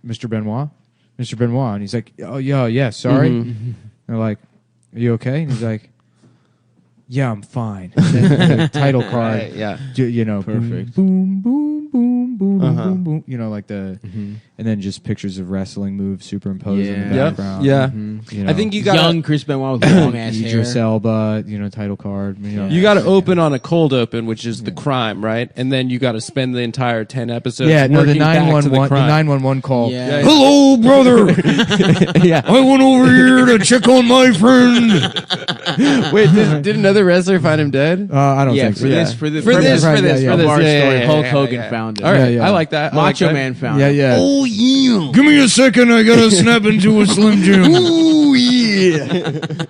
"Mr. Benoit, Mr. Benoit," and he's like, "Oh yeah, sorry." And they're like, "Are you okay?" And he's like, "Yeah, I'm fine." And then the title card, Right, yeah. you know, Perfect. boom, boom, boom, boom, boom, boom, boom, you know, like the, and then just pictures of wrestling moves superimposed in the Yeah. background. Yeah. You know, I think you got Young Chris Benoit with long ass hair. Idris Elba, you know, title card. You know, You got to open on a cold open, which is the crime, right? And then you got to spend the entire 10 episodes. yeah, no, the working back to 911, the crime. 911 call. Yeah. Hello, brother. Yeah. I went over here to check on my friend. Wait, did another wrestler find him dead? I don't Yeah, think for so. this, for this, For this, right, for this, yeah, for yeah. this. Our Yeah, story, yeah, Hulk yeah, Hogan yeah. found it. All right, Yeah. I like that. I like Macho that. Man found Yeah, it. yeah. Oh yeah. Give me a second. I gotta snap into a Slim Jim. Oh yeah.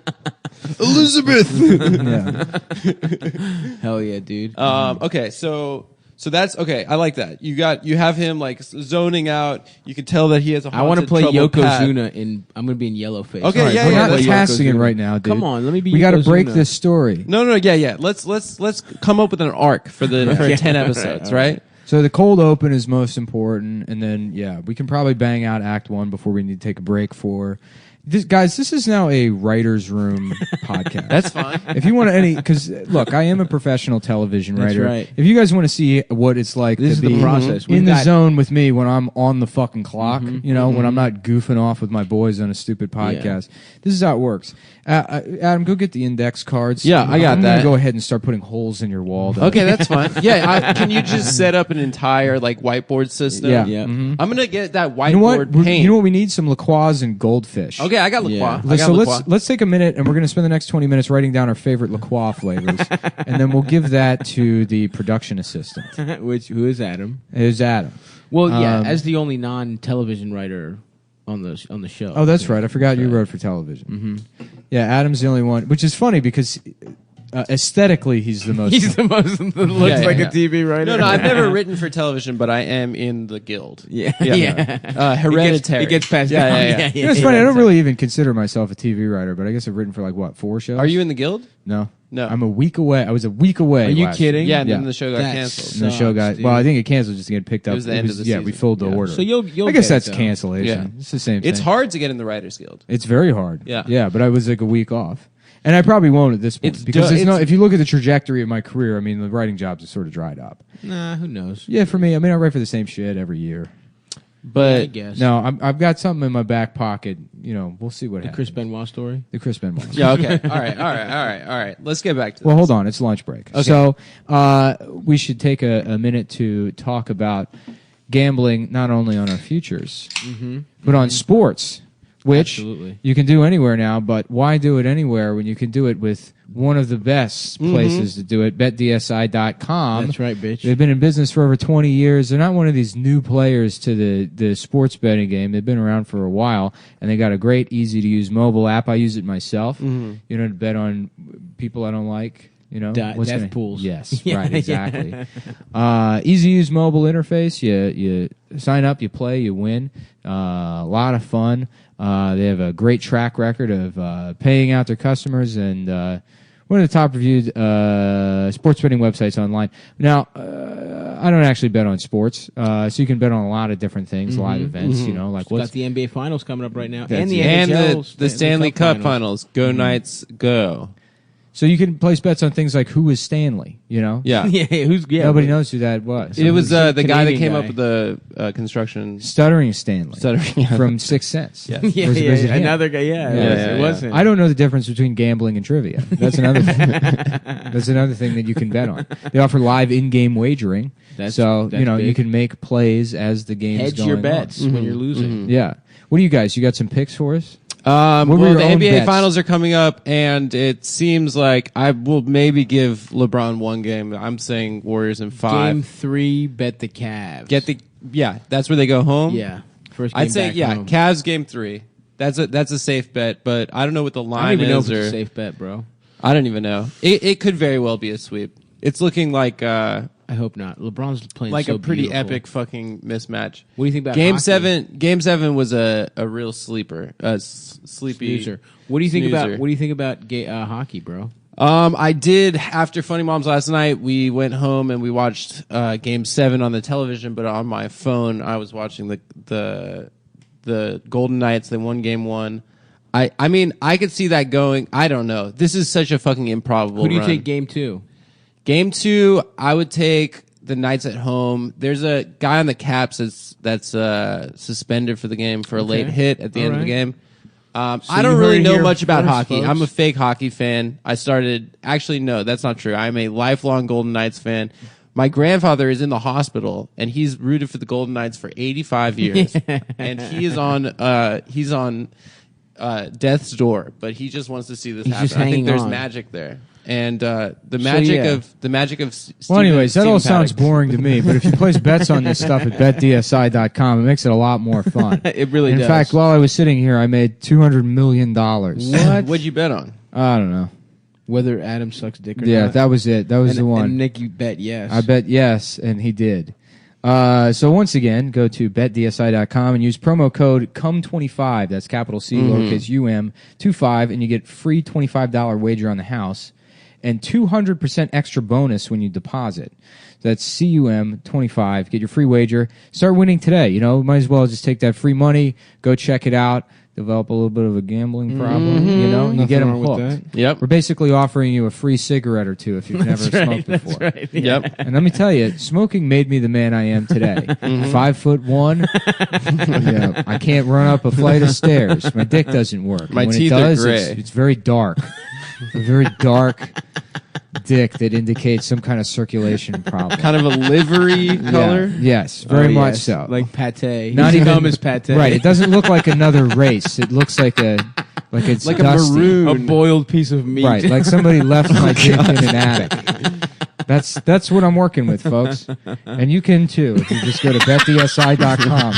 Elizabeth. Yeah. Hell yeah, dude. Okay, so So that's okay. I like that. You have him like zoning out. You can tell that he has a. I want to play troubled path. Yokozuna in. I'm going to be in Yellowface. Okay, All right, yeah, we're yeah. not let's- casting it Yokozuna. right now, dude. Come on, let me be. We got to break Yokozuna. this story. No, yeah. Let's come up with an arc for 10 episodes, right? So the cold open is most important, and then we can probably bang out Act 1 before we need to take a break for. Guys, this is now a writer's room podcast. That's fine. If you want to because look, I am a professional television That's writer. right. If you guys want to see what it's like This to is the be process. in We've the got- zone with me when I'm on the fucking clock, when I'm not goofing off with my boys on a stupid podcast, this is how it works. Adam, go get the index cards. Yeah, I got I'm that. gonna go ahead and start putting holes in your wall. though. Okay, that's fine. Yeah, can you just set up an entire like whiteboard system? Yeah. Yeah. Mhm. I'm gonna get that You know what? whiteboard paint. You know what? We need some LaCroix and goldfish. Okay, I got LaCroix. Yeah. I got So LaCroix. let's take a minute, and we're going to spend the next 20 minutes writing down our favorite LaCroix flavors, and then we'll give that to the production assistant. Who is Adam? It's Adam. Well, yeah, Um, as the only non-television writer on the show. Oh, that's right. I forgot you wrote for television. Mm-hmm. Yeah, Adam's the only one, which is funny because aesthetically he's the most. He's the most that looks Yeah, like yeah. a TV writer. No, I've never written for television, but I am in the guild. Yeah, Yeah. Hereditary. It gets passed Yeah, down. yeah, yeah. You know, it's funny. I don't really even consider myself a TV writer, but I guess I've written for 4 shows. Are you in the guild? No. No. I'm a week away. I was a week away. Are you last year. kidding? Yeah, and Yeah. then the show got That canceled. And the show got. Dude. Well, I think it canceled just to get picked up. It was the end of the Yeah, we season. filled the Yeah. order. So you'll. I guess get that's it, though. cancellation. Yeah. It's the same thing. It's hard to get in the Writers Guild. It's very hard. Yeah. Yeah, but I was like a week off. And I probably won't at this point. It's because du- it's not, it's- if you look at the trajectory of my career, I mean, the writing jobs have sort of dried up. Nah, who knows? Yeah, for me, I mean, I write for the same shit every year. I But guess. No, I've got something in my back pocket. You know, we'll see what The happens. Chris Benoit story. The Chris Benoit. yeah, okay. All right. Let's get back to Well, this. hold on. It's lunch break. Okay. So we should take a minute to talk about gambling, not only on our futures, but on sports, which Absolutely. you can do anywhere now. But why do it anywhere when you can do it with one of the best places to do it, BetDSI.com. That's right, bitch. They've been in business for over 20 years. They're not one of these new players to the sports betting game. They've been around for a while, and they got a great, easy-to-use mobile app. I use it myself. You know, to bet on people I don't like. You know, Death gonna- pools. Yes, Yeah, right, yeah. exactly. Easy to use mobile interface. You sign up, you play, you win. A lot of fun. They have a great track record of paying out their customers and one of the top reviewed sports betting websites online. Now, I don't actually bet on sports, so you can bet on a lot of different things, live events. You know, like Got what's the NBA Finals coming up right now, That's and the it. And NHL, the Stanley Cup Finals. Go Knights, go. so you can place bets on things like who is Stanley. You know, Yeah. nobody knows who that was. It was Some the guy that Canadian came guy. up with the construction Stuttering Stanley stuttering. from Sixth Sense. Yeah. Yeah, Was it him? another guy. Yeah, Yeah, it was him. I don't know the difference between gambling and trivia. That's another thing. That's another thing that you can bet on. They offer live in-game wagering. That's you big. you can make plays as the game's Hedge going your on. bets when you're losing. Yeah. What do you guys? You got some picks for us? Well, were your the own NBA bets? Finals are coming up, and it seems like I will maybe give LeBron one game. I'm saying Warriors in 5. Game 3, bet the Cavs. That's where they go home. yeah. First game I'd say back home. Cavs game 3. That's a safe bet, but I don't know what the I line don't even know is. if it's Or a safe bet, bro. I don't even know. It could very well be a sweep. It's looking like I hope not. LeBron's playing like so a pretty beautiful. epic fucking mismatch. What do you think about Game hockey? 7? Game 7 was a real sleeper. Sleepy Snoozer. What do you think about snoozer. hockey, bro? I did after Funny Moms last night. We went home and we watched Game 7 on the television, but on my phone I was watching the Golden Knights. They won Game 1. I mean I could see that going. I don't know. This is such a fucking improbable. Who do you run. take Game 2? Game 2, I would take the Knights at home. There's a guy on the Caps that's suspended for the game for a late hit at the end of the game. I you don't heard really it know here much about first, hockey. folks. I'm a fake hockey fan. Actually, no, that's not true. I'm a lifelong Golden Knights fan. My grandfather is in the hospital, and he's rooted for the Golden Knights for 85 years. And he's on death's door, but he just wants to see this He's happen. just I think hanging there's on. magic there. And the magic of Well, anyways, that Steven all sounds Paddock. boring to me. But if you place bets on this stuff at BetDSI.com, it makes it a lot more fun. It really In does. fact, while I was sitting here, I made $200 million. What'd you bet on? I don't know. Whether Adam sucks dick or Yeah, not. that was it. That was the one. And Nick, you bet yes. I bet yes, and he did. So once again, go to betdsi.com and use promo code CUM25. That's capital C, lowercase UM, 25, and you get free $25 wager on the house and 200% extra bonus when you deposit. That's CUM25. Get your free wager. Start winning today. You know, might as well just take that free money, go check it out, develop a little bit of a gambling problem, you know, and you get them hooked. Yep. We're basically offering you a free cigarette or two if you've never smoked before. That's right. Yep. And let me tell you, smoking made me the man I am today. 5'1". Yeah, I can't run up a flight of stairs. My dick doesn't work. My And when teeth it does, are gray. It's very dark. A very dark dick that indicates some kind of circulation problem. Kind of a livery color. Yeah. Yes, very Oh, much yes. so. Like pate. Not He's even dumb as pate. Right. It doesn't look like another race. It looks like it's Like a dusty. maroon. A boiled piece of meat. Right, like somebody left my dick in an attic. That's what I'm working with, folks. And you can too if you just go to betdsi.com.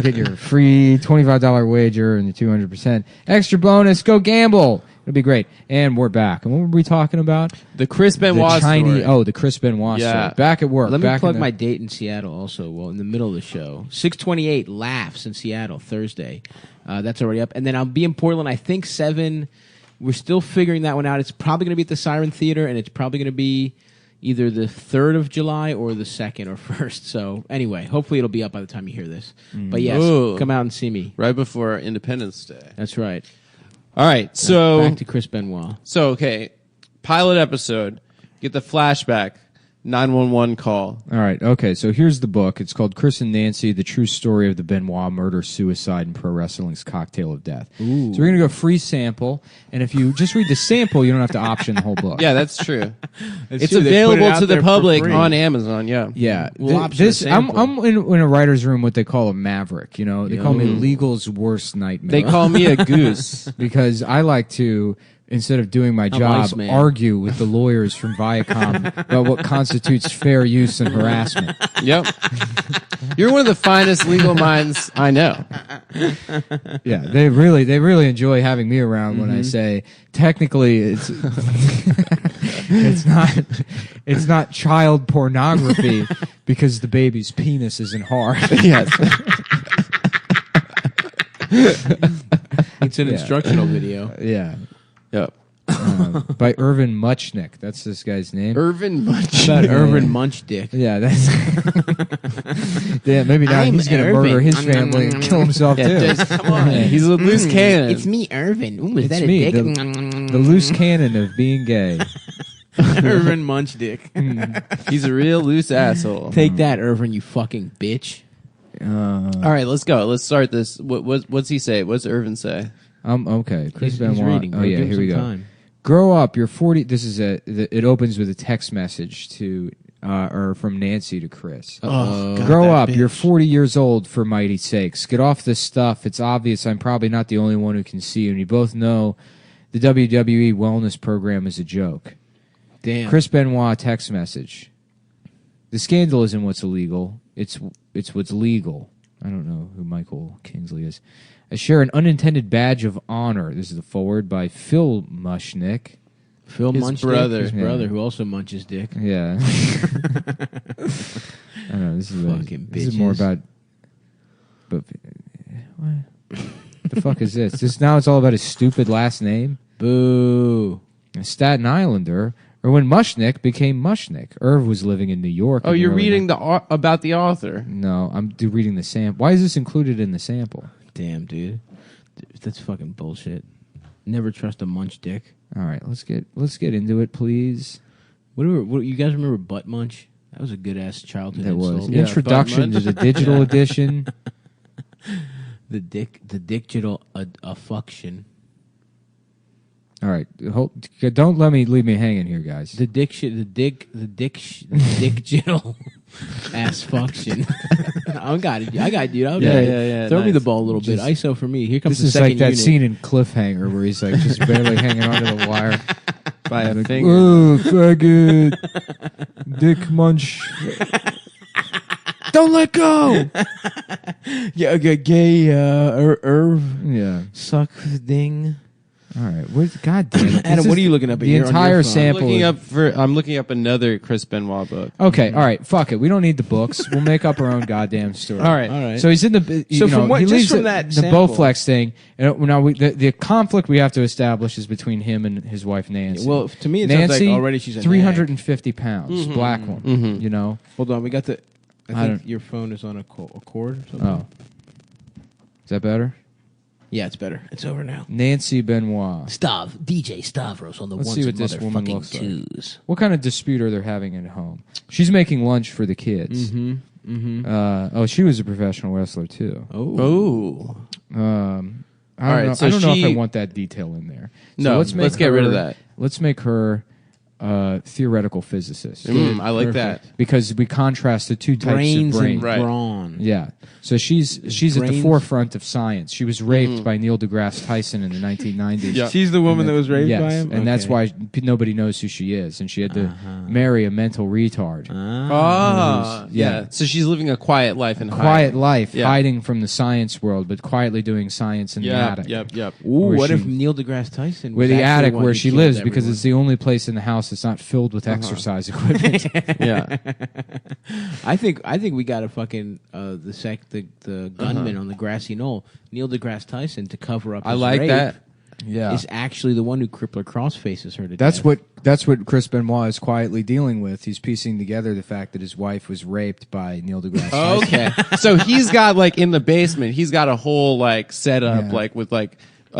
Get your free $25 wager and the 200% extra bonus. Go gamble. It'll be great. And we're back. And what were we talking about? The Chris Benoit story. The Chris Benoit Yeah. story. Back at work. Let me back plug in my date in Seattle also. Well, in the middle of the show. 628 Laughs in Seattle, Thursday. That's already up. And then I'll be in Portland, I think 7. We're still figuring that one out. It's probably going to be at the Siren Theater, and it's probably going to be either the 3rd of July or the 2nd or 1st. So anyway, hopefully it'll be up by the time you hear this. But yes, Ooh. come out and see me. Right before Independence Day. That's right. All right, so Back to Chris Benoit. okay, pilot episode. Get the flashback. 911 call. All right. Okay. So here's the book. It's called Chris and Nancy: The True Story of the Benoit Murder, Suicide, and Pro Wrestling's Cocktail of Death. Ooh. So we're gonna go free sample, and if you just read the sample, you don't have to option the whole book. Yeah, that's true. true. They It's put it available out to the there for public free. on Amazon. Yeah. Yeah. We'll option a sample. I'm in a writer's room what they call a maverick. You know, they call me legal's worst nightmare. They call me a goose. because I like to, instead of doing my job, Iceman. argue with the lawyers from Viacom about what constitutes fair use and harassment. Yep. You're one of the finest legal minds I know. Yeah, they really enjoy having me around when I say technically it's it's not child pornography because the baby's penis isn't hard. Yes. It's an instructional video. Yeah. Yep. By Irvin Muchnick. That's this guy's name. Irvin Munch. About Irvin Munch Dick. Yeah, that's. Yeah, maybe now I'm he's going to Irvin. murder his family and kill himself too. Come on. He's a loose cannon. It's me, Irvin. Ooh, is It's that a me, dick? the loose cannon of being gay. Irvin Munch Dick. He's a real loose asshole. Take that, Irvin, you fucking bitch. All right, let's go. Let's start this. What's he say? What's Irvin say? Okay. Chris He's Benoit. reading. Oh yeah, Give him here we go. some time. Grow up. You're 40. This is it opens with a text message to or from Nancy to Chris. Oh, God, Grow that up. bitch. You're 40 years old, for mighty sakes. Get off this stuff. It's obvious I'm probably not the only one who can see you. And you both know the WWE wellness program is a joke. Damn. Chris Benoit text message. The scandal isn't what's illegal. It's what's legal. I don't know who Michael Kingsley is. I share an unintended badge of honor. This is the forward by Phil Mushnick. Phil His Munch brother. Dick, his brother, who also munches dick. Yeah. I don't know. This is Fucking this is more bitches. about. But what the fuck is this? Now it's all about his stupid last name. Boo. A Staten Islander. Or when Mushnick became Mushnick. Irv was living in New York. Oh, in the you're early reading about the author. No, I'm reading the sample. Why is this included in the sample? Damn, dude. That's fucking bullshit. Never trust a munch dick. All right, let's get into it, please. What you guys remember Butt Munch? That was a good ass childhood That was insult. Yeah, introduction to Butt the digital edition. The digital affection. All right, don't leave me hanging here, guys. The digital ass function. I got it. I'll Yeah, get it. yeah, Throw me nice. the ball a little bit. Just- ISO for me. Here comes This the is second like that unit. scene in Cliffhanger where he's like just barely hanging onto the wire. By a Like, finger. oh, faggot, dick munch. Don't let go. Yeah, gay Irv Yeah. suck ding. All right. God damn it. Adam, what are you looking up? The entire sample. I'm looking up another Chris Benoit book. Okay, all right. Fuck it. We don't need the books. We'll make up our own goddamn story. All right. All right. So he's in the. So from what? He Just leaves from the, that the sample. Bowflex thing. And now the conflict we have to establish is between him and his wife Nancy. Well, to me, it Nancy, sounds like already she's a 350 pounds, black one. You know. Hold on, we got the. I I don't- think your phone is on a cord or something. Oh, is that better? Yeah, it's better. It's over now. Nancy Benoit. DJ Stavros on the Let's ones see what and this woman motherfucking looks like. twos. What kind of dispute are they having at home? She's making lunch for the kids. She was a professional wrestler too. Oh. I don't right, know. so I don't know if I she- want that detail in there. No, let's get rid of that. Let's make her theoretical physicist. I like that. Because we contrast the two types Brains of brain. and Right. brawn. Yeah. So she's at the brains- forefront of science. She was raped by Neil deGrasse Tyson in the 1990s. Yeah. She's the woman that was raped Yes, by him? and that's Okay. why nobody knows who she is, and she had to marry a mental retard. Yeah. So she's living a quiet life in Quiet life, Yeah. hiding from the science world, but quietly doing science in the attic. Yep. Ooh, Where what she- if Neil deGrasse Tyson Where was the actually attic the one where who she killed lives, because everyone? it's the only place in the house that's not filled with exercise equipment. Yeah. I think we got a fucking the gunman on the grassy knoll, Neil deGrasse Tyson, to cover up. I his like rape, that. Yeah, Is actually the one who crippler cross faces her to that's death. what Chris Benoit is quietly dealing with. He's piecing together the fact that his wife was raped by Neil deGrasse Tyson. Okay. So he's got like in the basement, he's got a whole like setup Yeah. like with like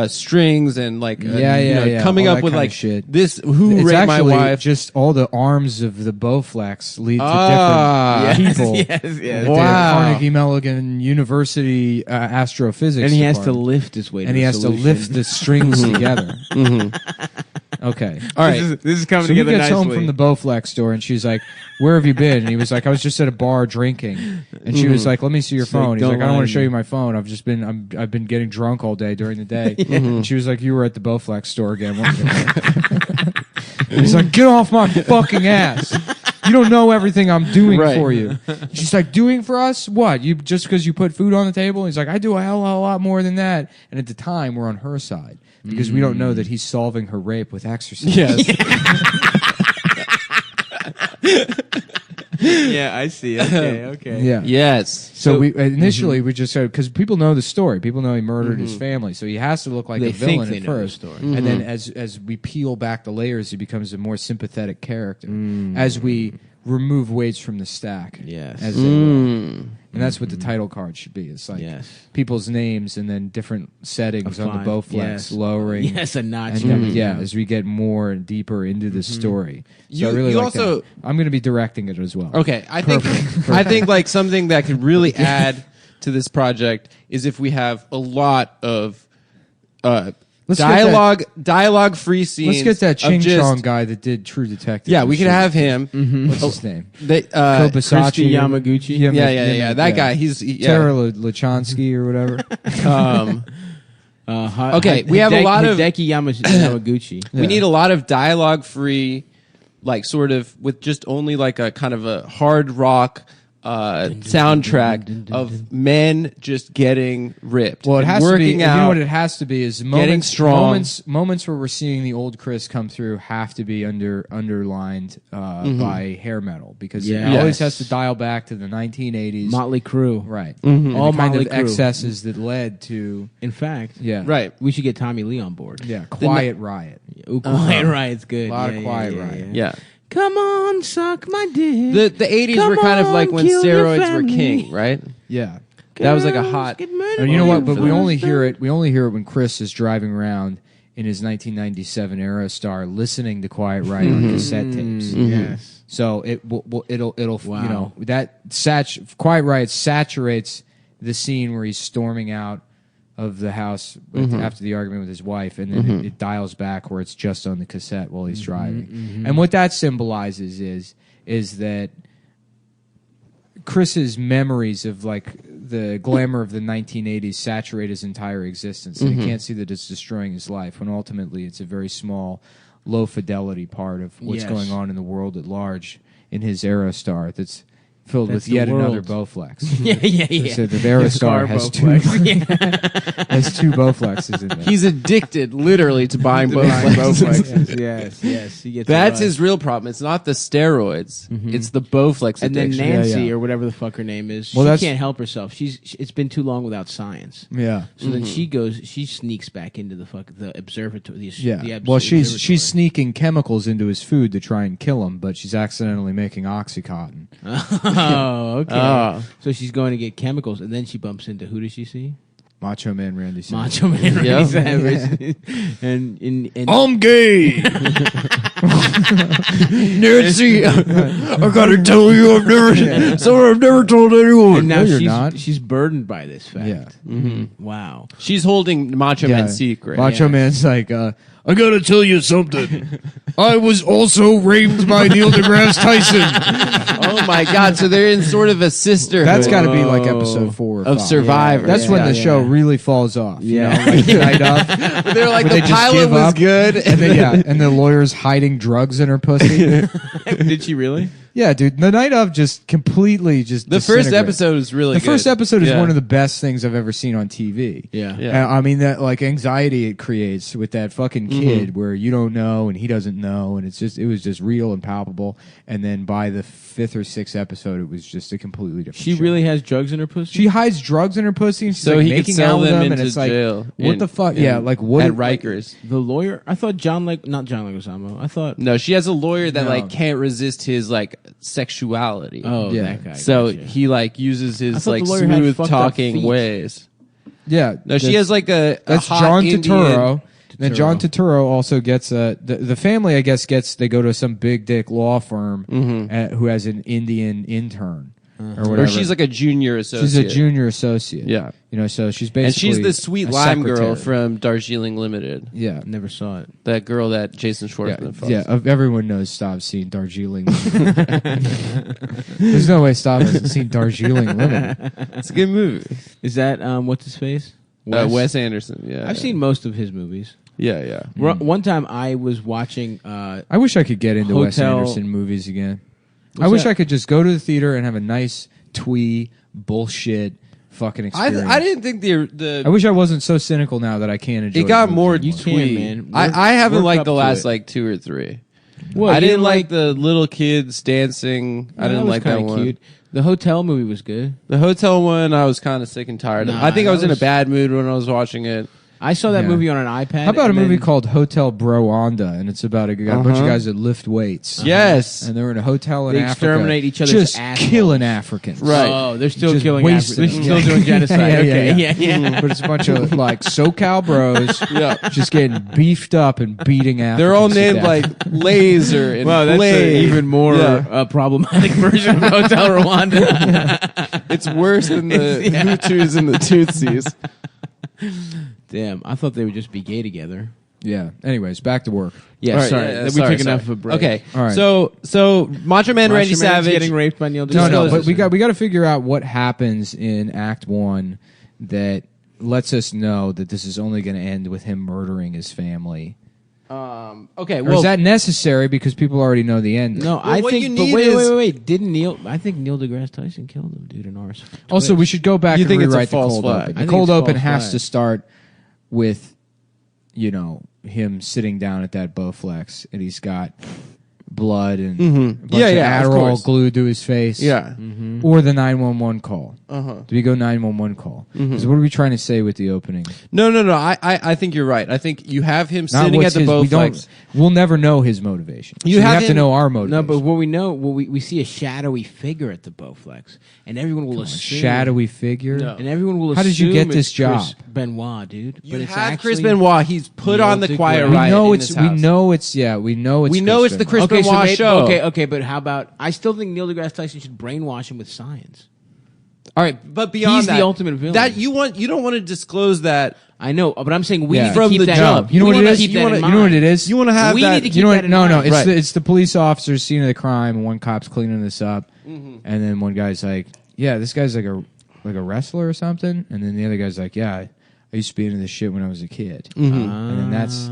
strings and like Yeah, coming all up that with kind of like shit. this who It's raped my actually wife. just all the arms of the Bowflex lead to Ah. different people. yes. At the Wow. Carnegie Mellon University astrophysics, And he has to department. lift his way. and to he a has to solution. lift the strings together. Okay. All right. This is coming So he together gets nicely. home from the Bowflex store, and she's like, "Where have you been?" And he was like, "I was just at a bar drinking." And she was like, "Let me see your She's like, phone." He's "Don't like, "I don't lie want to to show me." you my phone. I've been getting drunk all day during the day." And she was like, "You were at the Bowflex store again." And he's like, "Get off my fucking ass! You don't know everything I'm doing Right. for you." She's like, "Doing for us? What? You just because you put food on the table?" He's like, "I do a hell of a lot more than that." And at the time, we're on her side because we don't know that he's solving her rape with exercise. Yes. Yeah, I see. Okay. Yeah. Yes. So we initially we just said because people know the story, people know he murdered his family, so he has to look like They a think villain they at know the first, story. and then as we peel back the layers, he becomes a more sympathetic character. As we remove weights from the stack, Yes. as it were. And that's what the title card should be. It's like Yes. people's names and then different settings on the Fine. Bowflex, Yes. lowering. Yes, a notch. And then, as we get more and deeper into the story, so You- I really you like also- that. I'm going to be directing it as well. Okay, I think like something that could really add to this project is if we have a lot of Let's get dialogue free scenes. Let's get that of Ching just- Chong guy that did True Detective. Yeah, we could have him. What's his name? They, Christy Yamaguchi. yeah. That guy. He's Tara Lachonsky or whatever. Okay, we have a lot of- Hideki Yamaguchi. We need a lot of dialogue free, like sort of with just only like a kind of a hard rock soundtrack of men just getting ripped. Well, it and has to be. working You out. know what it has to be is moments. strong. Moments where we're seeing the old Chris come through have to be underlined by hair metal because it Yes. always has to dial back to the 1980s. Motley Crue. Right. All And the kind Motley of Crue. excesses that led to In fact, yeah Right. we should get Tommy Lee on board. yeah Quiet Riot. Ooh, Quiet Riot's good. A lot of Quiet Riot. Yeah. Come on, suck my dick. The 80s Come were kind of like on, when kill your steroids were family. king, right? Yeah. That was like a Girls hot. get murdered And you know by what? But we your only hear husband. it. We only hear it when Chris is driving around in his 1997 Aerostar, listening to Quiet Riot on cassette tapes. Yes. So it'll Wow. you know that Quiet Riot saturates the scene where he's storming out of the house after the argument with his wife, and then it dials back where it's just on the cassette while he's driving. And what that symbolizes is that Chris's memories of like the glamour of the 1980s saturate his entire existence, and he can't see that it's destroying his life. When ultimately it's a very small, low fidelity part of what's Yes. going on in the world at large in his Aerostar that's filled That's with the yet world. another Bowflex. yeah. So the Veristar has two Bowflexes in there. He's addicted, literally, to buying Bowflexes. yes. He gets That's a rush. his real problem. It's not the steroids. It's the Bowflex And then addiction. Nancy, Yeah. or whatever the fuck her name is, Well, she can't help herself. It's been too long without science. Yeah. So then she sneaks back into the observatory. Yeah. Well, she's sneaking chemicals into his food to try and kill him, but she's accidentally making OxyContin. Oh, okay. Oh. So she's going to get chemicals, and then she bumps into who does she see? Macho Man Randy Savage. Macho Man Randy Yep. Savage. and I'm gay. Nancy, I gotta tell you, I've never told anyone. and now No, you're not. she's burdened by this fact. Yeah. Wow. She's holding Macho Man's secret. Macho Yeah. Man's like, I gotta tell you something. I was also raped by Neil deGrasse Tyson. Oh my God! So they're in sort of a sisterhood. That's got to be like episode 4 or of 5. Survivor. That's when the Yeah. show really falls off. Yeah. You know, like the night of. They're like Where the they just pilot give was up. good, And then, and the lawyer's hiding drugs in her pussy. Did she really? Yeah, dude. The night of just completely just the first disintegrated. episode is really The good. first episode is Yeah. one of the best things I've ever seen on TV. Yeah. Yeah. I mean that like anxiety it creates with that fucking kid where you don't know and he doesn't know and it was just real and palpable. And then by the 5th or 6th episode, it was just a completely different. She show. really has drugs in her pussy? She hides drugs in her pussy and she's So like he could making sell out with them them and into it's like jail. what the fuck? Yeah, like what at Rikers? The lawyer? I thought not John Leguizamo. I thought. No, she has a lawyer that No. like can't resist his like sexuality. Oh, Yeah. that guy. So gotcha. he like uses I his thought like the lawyer had smooth fucked up talking feet. ways. Yeah, No, she has like a that's hot John Indian- Turturro. Then Turturro. John Turturro also gets the family. I guess they go to some big dick law firm who has an Indian intern or whatever. Or she's like a junior associate. she's a junior associate. Yeah. you know, so she's And basically she's the sweet a lime girl secretary. from Darjeeling Limited. Yeah. Never saw it. That girl that Jason Schwartzman fucks. Yeah, everyone knows Stav's seen Darjeeling. There's no way Stav hasn't seen Darjeeling Limited. It's a good movie. Is that what's his face? Wes Anderson. Yeah. I've seen most of his movies. Yeah, yeah. One time I was watching. I wish I could get into Wes Hotel- Anderson movies again. I What's wish that? I could just go to the theater and have a nice twee bullshit fucking experience. I didn't think the I wish I wasn't so cynical now that I can't enjoy it got movies more anymore. can, twee. man. I haven't Work liked up the to last it. like 2 or 3. What, I you didn't like the little kids dancing. I didn't was like that kinda one. Cute. The hotel movie was good. The hotel one, I was kind of sick and tired of. Nah, I think I was that in a was- bad mood when I was watching it. I saw that Yeah. movie on an iPad. How about a and movie then- called Hotel Broanda, and it's about a bunch of guys that lift weights. Yes. And they're in a hotel in They Africa. exterminate each other's just assholes. killing Africans. Right. Oh, they're still Just killing wasting Africans. They're them. still doing genocide. Yeah, Okay, yeah. yeah. But it's a bunch of like SoCal bros just getting beefed up and beating Africans. They're all to named death. like Laser and Well, that's Blade. an even more Yeah. problematic version of Hotel Rwanda. It's worse than the Hutus and the Tutsis. Damn, I thought they would just be gay together. Yeah. Anyways, back to work. Yeah, All right, sorry. yeah, we sorry, took enough of a break. Okay, All right. So Macho Man Randy Macho Man's Savage. getting raped by Neil No, deGrasse no, Tyson. but we got to figure out what happens in Act 1 that lets us know that this is only going to end with him murdering his family. Okay, Or well, is that necessary because people already know the ending? No, I what think. you But need wait, is- wait. Didn't Neil? I think Neil deGrasse Tyson killed him, dude. In ours. Also, we should go back You and think it's a rewrite the false cold flag? open. I The think cold it's open false has flag. to start with, you know, him sitting down at that Bowflex, and he's got blood and a bunch Yeah, of of Adderall course. glued to his face. yeah. Or the 911 call. Uh-huh. Do we go 911 call? Because what are we trying to say with the opening? No. I think you're right. I think you have him Not sitting at what's the his- we Bowflex. don't- We'll never know his motivation. You So we have have to him- know our No, motivation. but what we know, we see a shadowy figure at the Bowflex, and everyone will assume shadowy figure. No. and everyone will. How did you assume get this it's Chris job? Benoit, dude. You but it's have actually Chris Benoit. He's put Neil on the Quiet deGrasse. We Riot. know in it's. this We house. know it's. Yeah, we know it's. We know it's the Chris Okay, Benoit so show. Okay, but how about? I still think Neil deGrasse Tyson should brainwash him with science. All right, but beyond He's that, the ultimate villain. That you don't want to disclose that. I know, but I'm saying we Yeah. need From to keep the that. jump. You know we what it wanna is? keep You that know in what it mind. is? You want to have We that. need to keep You know that what? in No, no. mind. It's Right. the police officer's scene of the crime, and one cop's cleaning this up, and then one guy's like, "Yeah, this guy's like a wrestler or something," and then the other guy's like, "Yeah, I used to be into this shit when I was a kid," and then that's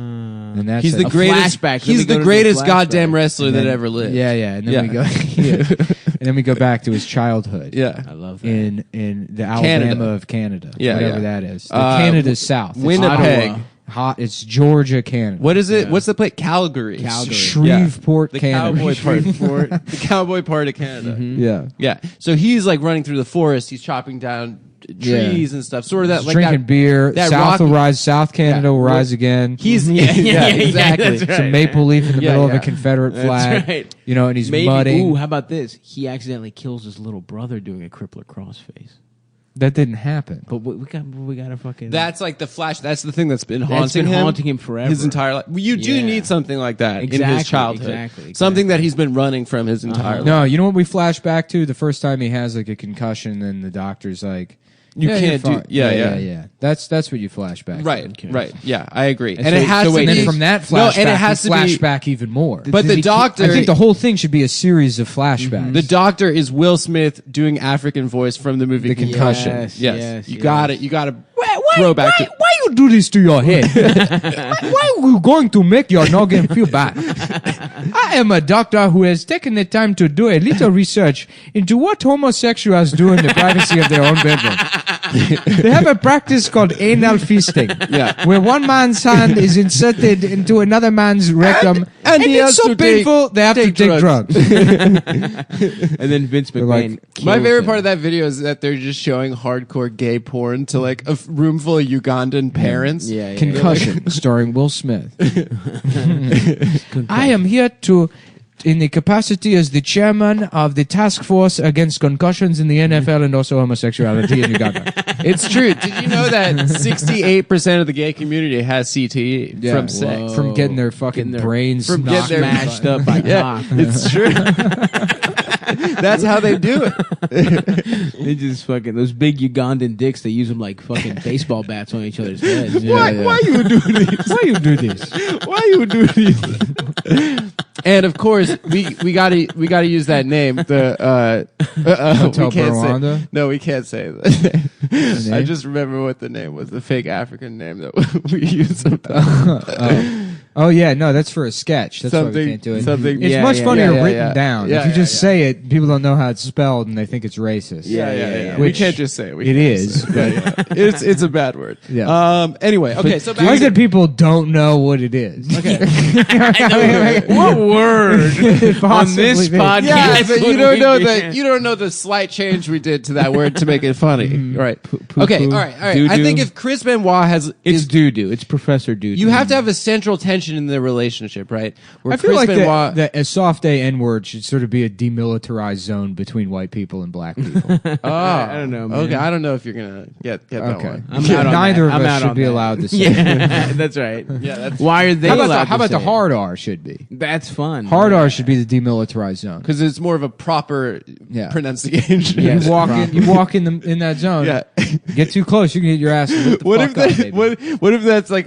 And that's He's the a greatest. flashback. Then we He's go the to greatest flashback. goddamn wrestler And that then- ever lived. Yeah, and then Yeah. we go, and then we go back to his childhood. Yeah. I love that. in the Alabama Canada. of Canada, Yeah, whatever yeah. that is. Canada's south. It's Winnipeg. hot. It's Georgia, Canada. What is it? Yeah. What's the place? Calgary. Shreveport, The Canada. cowboy part. The cowboy part of Canada. Yeah, Yeah. So he's like running through the forest. He's chopping down trees and stuff. Sort of that, He's like drinking that, beer. that South will Rocky- rise. South Canada will rise again. He's exactly. that's right. Some maple leaf in the Yeah, middle of yeah. a Confederate flag. right. You know, and he's Maybe. mudding. Ooh, how about this? He accidentally kills his little brother doing a crippler crossface. That didn't happen. But we got to fucking. That's like the flash. That's the thing that's been That's haunting been haunting him forever. his entire life. You do Yeah. need something like that in Exactly, his childhood. exactly. Something that he's been running from his entire life. No, you know what we flash back to? The first time he has like a concussion, and the doctor's like, You "Yeah, can't you're do- fine." yeah. That's what you flash back. Right, to. Okay. right. Yeah, I agree. And so- it has so to wait, And be then from that flashback, No, and it has we to flash be. back even more. But the doctor, I think the whole thing should be a series of flashbacks. the doctor is Will Smith doing African voice from the movie The Concussion. Concussion. Yes, you got it. You got to why, throw back to. why you do this to your head? why are you going to make your noggin feel bad? I am a doctor who has taken the time to do a little research into what homosexuals do in the privacy of their own bedroom. They have a practice called anal fisting, where one man's hand is inserted into another man's rectum, and he has it's so to take- painful they have to take take drugs. And then Vince McMahon. like, My kills favorite him. part of that video is that they're just showing hardcore gay porn to like a room full of Ugandan parents. Yeah, yeah. Concussion, starring Will Smith. I am here to, in the capacity as the chairman of the task force against concussions in the NFL and also homosexuality in Uganda. It's true. Did you know that 68% of the gay community has CTE Yeah. from sex? From getting their fucking brains from getting knocked their- Smashed up by Yeah, cock. it's true. That's how they do it. They just fucking those big Ugandan dicks. They use them like fucking baseball bats on each other's heads. Why you do this? Why you do this? Why you do this? And of course, we gotta use that name. The Hotel we can't Rwanda? say. No, we can't say that. The I name? just remember what the name was. The fake African name that we use sometimes. Oh yeah, no, that's for a sketch. That's why we Something- can't do it. something- It's yeah, much yeah, funnier yeah, written yeah. down. Yeah, if you yeah, just yeah. say it, people don't know how it's spelled and they think it's racist. We Which can't just say it. We it can't is, say it. Yeah. It's a bad word. Yeah. Anyway, okay. So I like that people don't know what it is. Okay. What word on this Possibly. podcast? Yeah, but you would don't we know be- that. You don't know the slight change we did to that word to make it funny. Right. Poo-poo. Okay. All right. I Doo-doo. think if Chris Benoit has, It's doo-doo. It's Professor Doo-doo. you have to have a central tension in the relationship, right? Where I feel Chris like Benoit, that a soft A N word should sort of be a demilitarized zone between white people and black people. I don't know, man. Okay, I don't know if you're gonna get that Okay. one. I'm out on Neither that. of I'm us out should on be that. allowed to say. Yeah, that's right. Yeah, that's Why are they How allowed about to the say hard R should be? it? That's fun. Hard R should be the demilitarized zone. because it's more of a proper Yeah. pronunciation. Yes. You walk in that zone. Yeah. Get too close, you can get your ass lit the What fuck if up, that, baby. what if that's like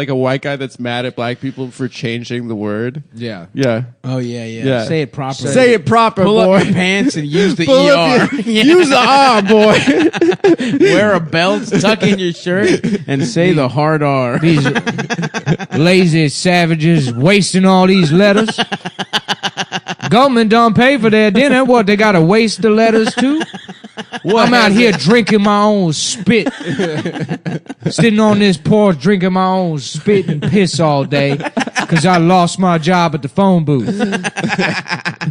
a white guy that's mad at black people for changing the word? Yeah. Yeah. Oh yeah. Yeah. Say it properly. Say it proper, Pull boy. up your pants and use the Pull ER. up your- Use the R, boy. Wear a belt, tuck in your shirt, and say the hard R. These lazy savages wasting all these letters. Government don't pay for their dinner. What, they gotta waste the letters too? I'm out here drinking my own spit. Sitting on this porch drinking my own spit and piss all day because I lost my job at the phone booth.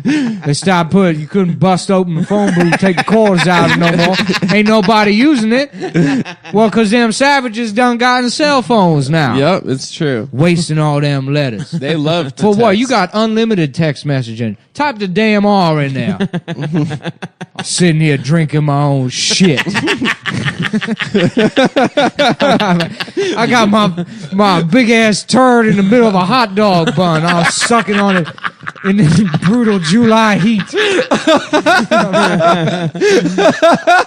They stopped you couldn't bust open the phone booth, take the cords out no more. Ain't nobody using it. Well, because them savages done gotten cell phones now. Yep, it's true. Wasting all them letters. They love to For what? text. You got unlimited text messaging. Type the damn R in there. I'm sitting here drinking my own shit. I got my big ass turd in the middle of a hot dog bun. I'm sucking on it in this brutal July heat.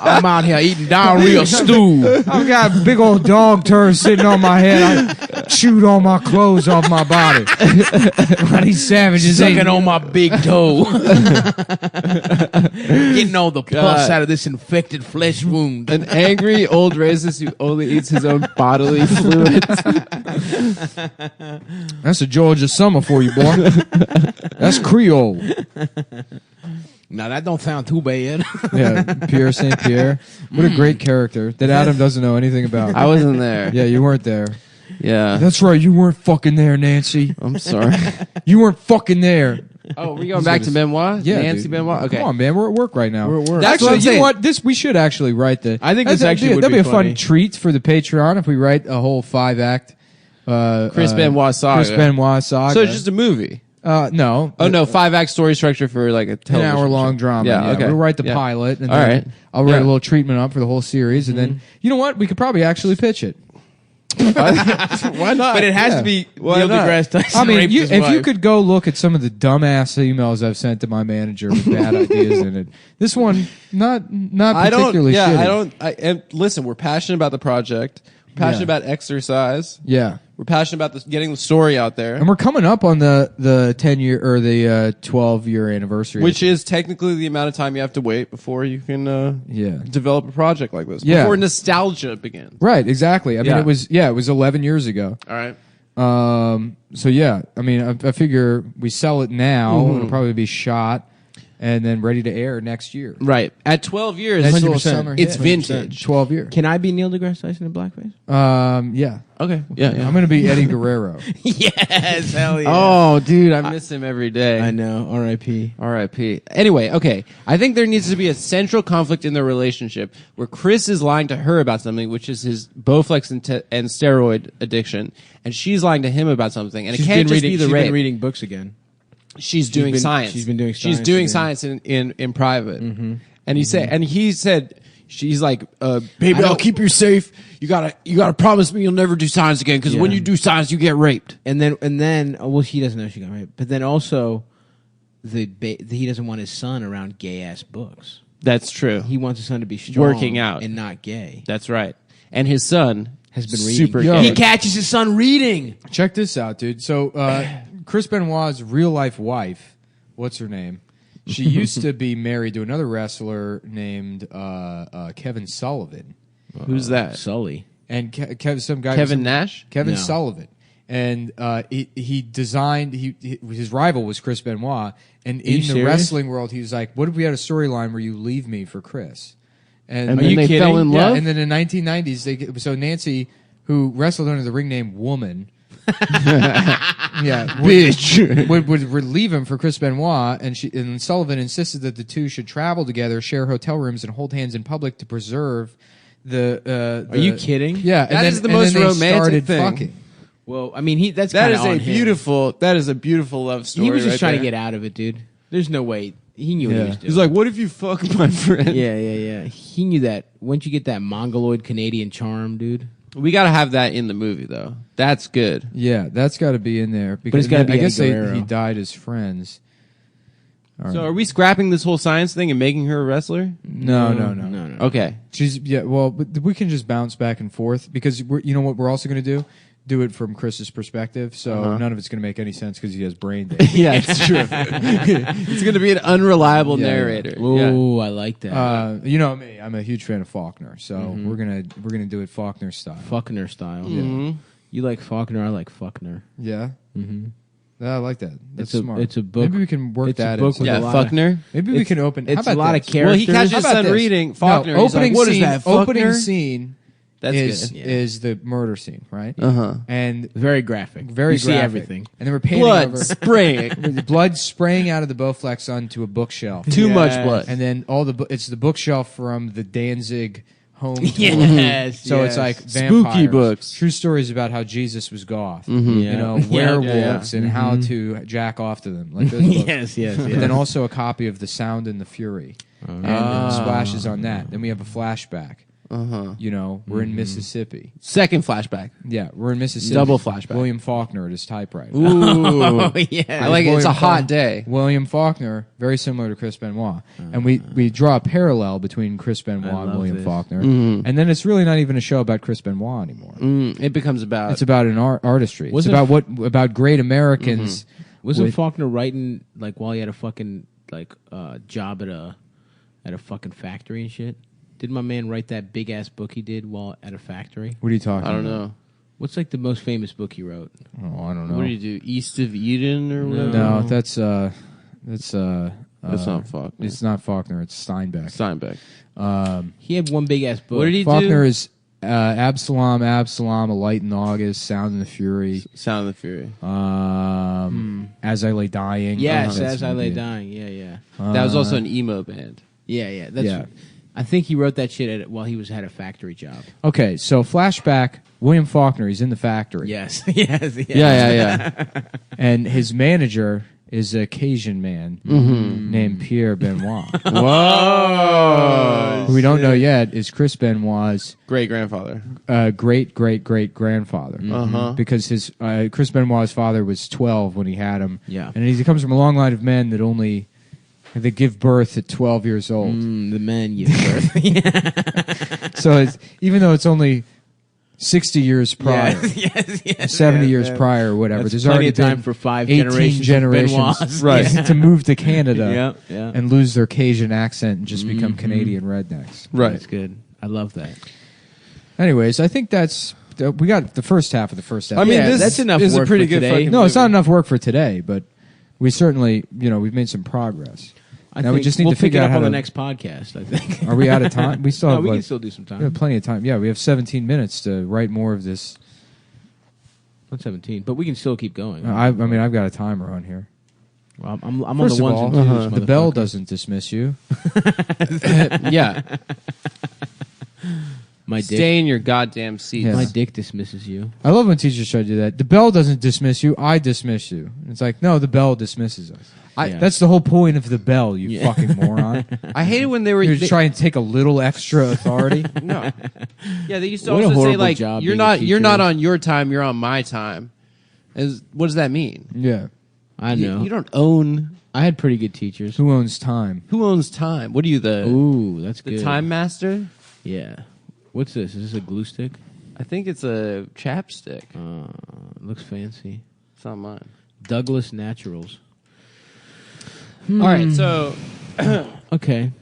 I'm out here eating diarrhea stew. I've got big old dog turd sitting on my head. I chewed all my clothes off my body. While these savages ain't. Sucking on my big toe. Getting all the pus out of this infected flesh wound. An angry old racist who only eats his own bodily fluids. That's a Georgia summer for you, boy. That's Creole. Now that don't sound too bad. Yeah, Pierre St. Pierre. What a great character that Adam doesn't know anything about. I wasn't there. Yeah, you weren't there. Yeah. That's right, you weren't fucking there, Nancy. I'm sorry. You weren't fucking there. Oh, we going back to Benoit? Yeah, Nancy dude. Benoit? Okay. Come on, man. We're at work right now. We're at work. That's Actually, what I'm you saying. know what? We should actually write the. I think this actually would that'd be be a funny. fun treat for the Patreon if we write a whole 5-act. Chris Benoit saga. Chris Benoit saga. So it's just a movie. No. Oh, no, 5-act story structure for like a An television hour-long show. drama. Yeah, okay. We'll write the Yeah. pilot, and All then right. I'll write Yeah. a little treatment up for the whole series, and then you know what? We could probably actually pitch it. Why not? But it has Yeah. to be Why Neil not? deGrasse Tyson I mean, raped his if you wife. could go look at some of the dumbass emails I've sent to my manager with bad ideas in it, this one not I don't. particularly. Yeah, shitty. I don't. And listen, we're passionate about the project. We're passionate Yeah. about exercise. Yeah. We're passionate about getting the story out there, And we're coming up on the 10-year or the 12-year anniversary, which is technically the amount of time you have to wait before you can yeah, develop a project like this. Yeah. Before nostalgia begins. right, exactly. I mean, Yeah. it was 11 years ago. All right. So yeah, I mean, I figure we sell it now, Mm-hmm. it'll probably be shot and then ready to air next year. Right. At 12 years, Nice little 100%. summer it's hit. vintage. 12 year. Can I be Neil deGrasse Tyson in blackface? Yeah. Okay. Yeah. I'm going to be Eddie Guerrero. Yes, hell yeah. Oh, dude, I miss him every day. I know. R.I.P. R.I.P. Anyway, okay. I think there needs to be a central conflict in their relationship where Chris is lying to her about something, which is his Bowflex and steroid addiction, and she's lying to him about something, and it can't just be the she's rape. been reading books again. She's doing been- science. she's been doing She's science doing again. science in private. Mm-hmm. And he said, she's like, baby, I'll keep you safe. You gotta promise me you'll never do science again, because when Yeah. you do science, you get raped. And then, well, she doesn't know she got raped. But then also, he doesn't want his son around gay ass books. That's true. He wants his son to be strong, Working out. and not gay. That's right. And his son Has been reading. super Yo. gay. He catches his son reading. Check this out, dude. So, Chris Benoit's real life wife, what's her name? She used to be married to another wrestler named Kevin Sullivan, Who's that? Sully. and some guy Kevin Nash? Kevin No. Sullivan, and he designed. His rival was Chris Benoit, and in you the serious? wrestling world, he was like, "What if we had a storyline where you leave me for Chris?" And Are then you they kidding? fell in Yeah, love? and then in the 1990s, so Nancy, who wrestled under the ring name Woman, Bitch. would relieve him for Chris Benoit, and Sullivan insisted that the two should travel together, share hotel rooms, and hold hands in public to preserve the. Are you kidding? Yeah, That is the most then they romantic started thing. fucking. Well, I mean, that's That kinda is on a him. beautiful. That is a beautiful love story. He was just right trying there. to get out of it, dude. There's no way he knew what he Yeah. was doing. He's like, "What if you fuck my friend?" yeah. He knew that. Once you get that mongoloid Canadian charm, dude. We got to have that in the movie, though. That's good. Yeah, that's got to be in there because it's gotta be I guess Eddie Guerrero. he died as friends. All So, right. are we scrapping this whole science thing and making her a wrestler? No. No. Okay. She's well, but we can just bounce back and forth because you know what we're also going to do it from Chris's perspective. So none of it's going to make any sense because he has brain damage. Yeah, it's true. It's going to be an unreliable Yeah, yeah. narrator. Oh, I like that. You know me, I'm a huge fan of Faulkner, so we're gonna do it Faulkner style. Faulkner style. Mm-hmm. You like Faulkner, I like Faulkner. Yeah, Yeah, I like that. That's It's a- smart. it's a book- Maybe we can work it's a that. book into with Yeah, a lot of- Faulkner. Maybe we can open. It's how a about lot this? of characters. Well, he catches How his about son this? reading Faulkner. No, He's like, opening "What is scene, that, Opening Faulkner?" scene That's is good. Yeah. is the murder scene, right? Uh-huh. And Very graphic. very you graphic. see everything. And then we're painting Blood over spraying. the blood spraying out of the Bowflex onto a bookshelf. Too much Yes. blood. And then it's the bookshelf from the Danzig home. tour. Yes. So yes. it's like Spooky vampires, books. true stories about how Jesus was goth, Yeah. you know, Yeah, werewolves, yeah. and how to jack off to them, like those books. yes. But then also a copy of The Sound and the Fury, and splashes on that. Then we have a flashback. You know, we're in Mississippi. Second flashback. Yeah, we're in Mississippi. Double flashback. William Faulkner at his typewriter. Ooh. Oh, yeah. I like it. It's a William hot Faulkner- day. William Faulkner, very similar to Chris Benoit, and we draw a parallel between Chris Benoit and love William this. Faulkner, and then it's really not even a show about Chris Benoit anymore. It becomes about. It's about an artistry. It's Wasn't about about great Americans. Wasn't with- Faulkner writing like while he had a fucking job at a fucking factory and shit? Did my man write that big ass book he did while at a factory? What are you talking? I don't about? know. What's like the most famous book he wrote? Oh, I don't know. What do you do? East of Eden or whatever? No, that's not Faulkner. It's not Faulkner. It's Steinbeck. He had one big ass book. What did he Faulkner do? is Absalom, A Light in August, Sound and the Fury. Sound of the Fury. As I Lay Dying. Yes, That's As I what Lay he did. Dying. Yeah. That was also an emo band. Yeah. That's. Yeah. I think he wrote that shit while he had a factory job. Okay, so flashback. William Faulkner. He's in the factory. Yes. Yeah. And his manager is a Cajun man named Pierre Benoit. Whoa! Who we don't know yet is Chris Benoit's Great-grandfather. great-great-great-grandfather. Because his Chris Benoit's father was 12 when he had him. Yeah. And he comes from a long line of men that give birth at 12 years old. The men give birth. So even though it's only 60 years prior, yes. 70 years prior or whatever, That's there's plenty already of time been for 5 18 generations of right, to move to Canada Yeah. and lose their Cajun accent and just become Canadian rednecks. Right. That's good. I love that. Anyways, I think we got the first half of the first episode. I mean, this that's enough is work a pretty for good today. fucking no, it's not movie. enough work for today, but we certainly, we've made some progress. Now we just need we'll to figure pick it out up how on to. the next podcast. I think. Are we out of time? We still No, have. we like, can still do some we have time. plenty of time. Yeah, we have 17 minutes to write more of this. Not 17, but we can still keep going. I mean, I've got a timer on here. Well, I'm on First the of ones all, and twos. the bell motherfucker. doesn't dismiss you. Yeah. My dick. Stay in your goddamn seats. Yeah. My dick dismisses you. I love when teachers try to do that. The bell doesn't dismiss you. I dismiss you. It's like, no, the bell dismisses us. Yeah. That's the whole point of the bell, you fucking moron. I hated when they were... You're they- trying to take a little extra authority. No. Yeah, they used to What a also say, horrible like, job you're being a not teacher. on your time, you're on my time. What does that mean? Yeah. I know. You don't own... I had pretty good teachers. Who owns time? Who owns time? What are you, the Ooh, that's good. time master? Yeah. What's this? Is this a glue stick? I think it's a chapstick. Looks fancy. It's not mine. Douglas Naturals. All right, so... Okay.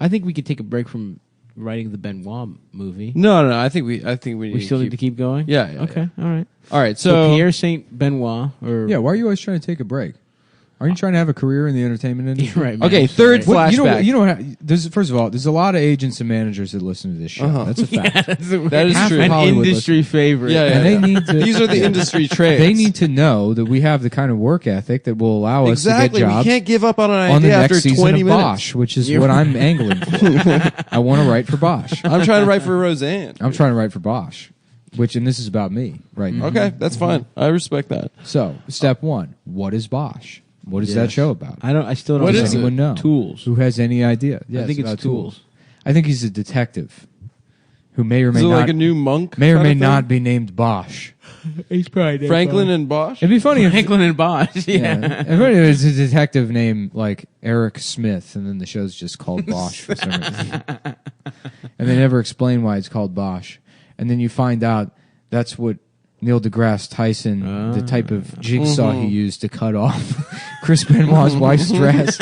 I think we could take a break from writing the Benoit movie. No, I think we We still need to keep going? Yeah, yeah, Okay, all right. All right, So so... Pierre Saint Benoit, or Yeah, why are you always trying to take a break? Aren't you trying to have a career in the entertainment industry? You're right, man. Okay, third Sorry. flashback. You know, first of all, there's a lot of agents and managers that listen to this show. That's a fact. That is Half true. of An Hollywood industry favorite. Yeah, And they need to. These are the industry trades. They need to know that we have the kind of work ethic that will allow us exactly. to get We jobs can't give up on an on the idea next after season 20 of minutes. Bosch, which is what I'm angling for. I want to write for Bosch. I'm trying to write for Roseanne. I'm trying to write for Bosch, and this is about me right now. Okay, that's fine. I respect that. So, step one: what is Bosch? What is that show about? I still don't What know. is Does anyone know? Tools. Who has any idea? Yeah, I think it's about tools. I think he's a detective who may or may Is it not like a new monk? may or kind may of thing? not be named Bosch. He's probably Franklin and Bosch? It'd be funny if Franklin and Bosch. yeah, Yeah. if it was a detective named like Eric Smith, and then the show's just called Bosch for some reason, and they never explain why it's called Bosch, and then you find out that's what Neil deGrasse Tyson, the type of jigsaw he used to cut off Chris Benoit's wife's dress.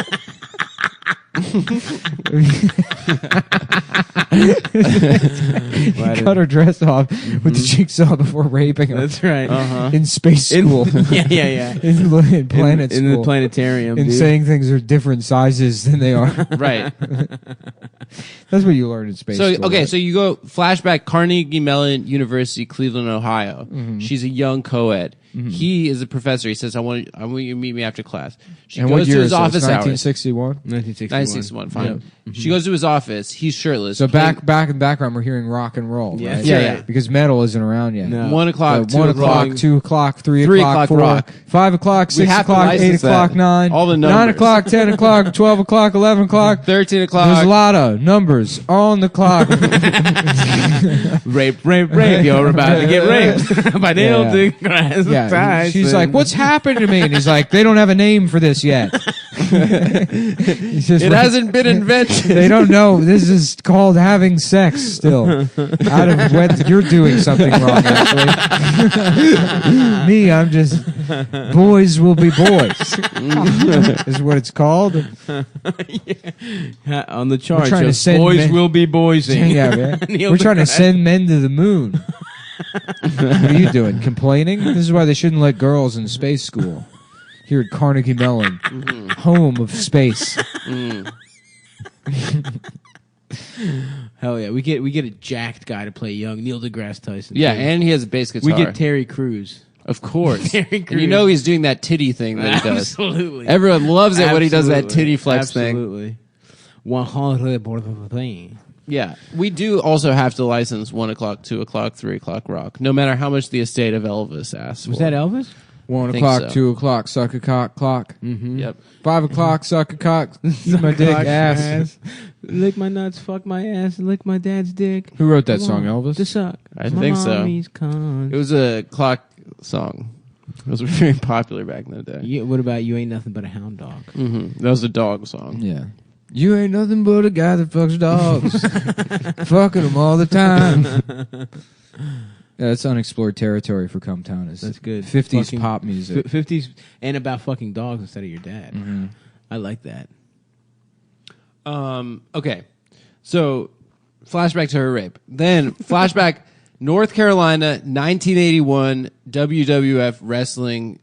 He cut her dress off with the jigsaw before raping her. That's right. In space school. Yeah. in planet in school. the planetarium. and dude. saying things are different sizes than they are. Right. That's what you learn in space So, school. okay, right? so you go flashback Carnegie Mellon University, Cleveland, Ohio. Mm-hmm. She's a young co-ed. He is a professor. He says, I want you to meet me after class. She and goes what year to his is this? office hours. 1961? 1961. 1961, fine. She goes to his office. He's shirtless. So back in the background, we're hearing rock and roll, Yeah, right? yeah. Because metal isn't around yet. No. 1 o'clock, 2 1 o'clock. o'clock, 2 o'clock, 3 3 o'clock, o'clock 4, rock. 5 o'clock, 6 have to o'clock, 8 license o'clock, that. 9, All the 9 numbers. o'clock, 10 o'clock, 12 o'clock, 11 o'clock. 13 There's o'clock. a lot of numbers on the clock. Rape. You're about to get raped by Neil Yeah. deGrasse Yeah, Tyson. she's like, "What's happened to me?" And he's like, "They don't have a name for this yet." He says, It hasn't been invented. They don't know. This is called having sex still. Out of what you're doing something wrong, actually. Me, I'm just boys will be boys. Is what it's called. On the charge trying to of send boys men- will be boys. Yeah, man. Neil We're trying to deGrasse. send men to the moon. What are you doing? Complaining? This is why they shouldn't let girls in space school. Here at Carnegie Mellon, home of space. Hell yeah, we get a jacked guy to play young Neil deGrasse Tyson. Yeah, too. and he has a bass guitar. we get Terry Crews. Of course. Terry And Crews. you know he's doing that titty thing that he does. Absolutely. Everyone loves it when he does that titty flex thing. Absolutely. 100%. Yeah. We do also have to license 1 o'clock, 2 o'clock, 3 o'clock rock, no matter how much the estate of Elvis asks Was for. that Elvis? 1 think o'clock, so. 2 o'clock, suck a cock, clock. Yep. 5 o'clock, suck a cock, eat my dick, ass. Lick my nuts, fuck my ass, lick my dad's dick. Who wrote that song, Elvis? To suck. I my think so. mommy's cunt. It was a clock song. It was very popular back in the day. Yeah, what about You Ain't Nothing But a Hound Dog? That was a dog song. Yeah. You ain't nothing but a guy that fucks dogs. Fucking them all the time. Yeah, that's unexplored territory for Cumtown. That's good. 50s Fucking pop music. 50s and about fucking dogs instead of your dad. Mm-hmm. I like that. Okay. So, flashback to her rape. Then, flashback North Carolina, 1981, WWF Wrestling,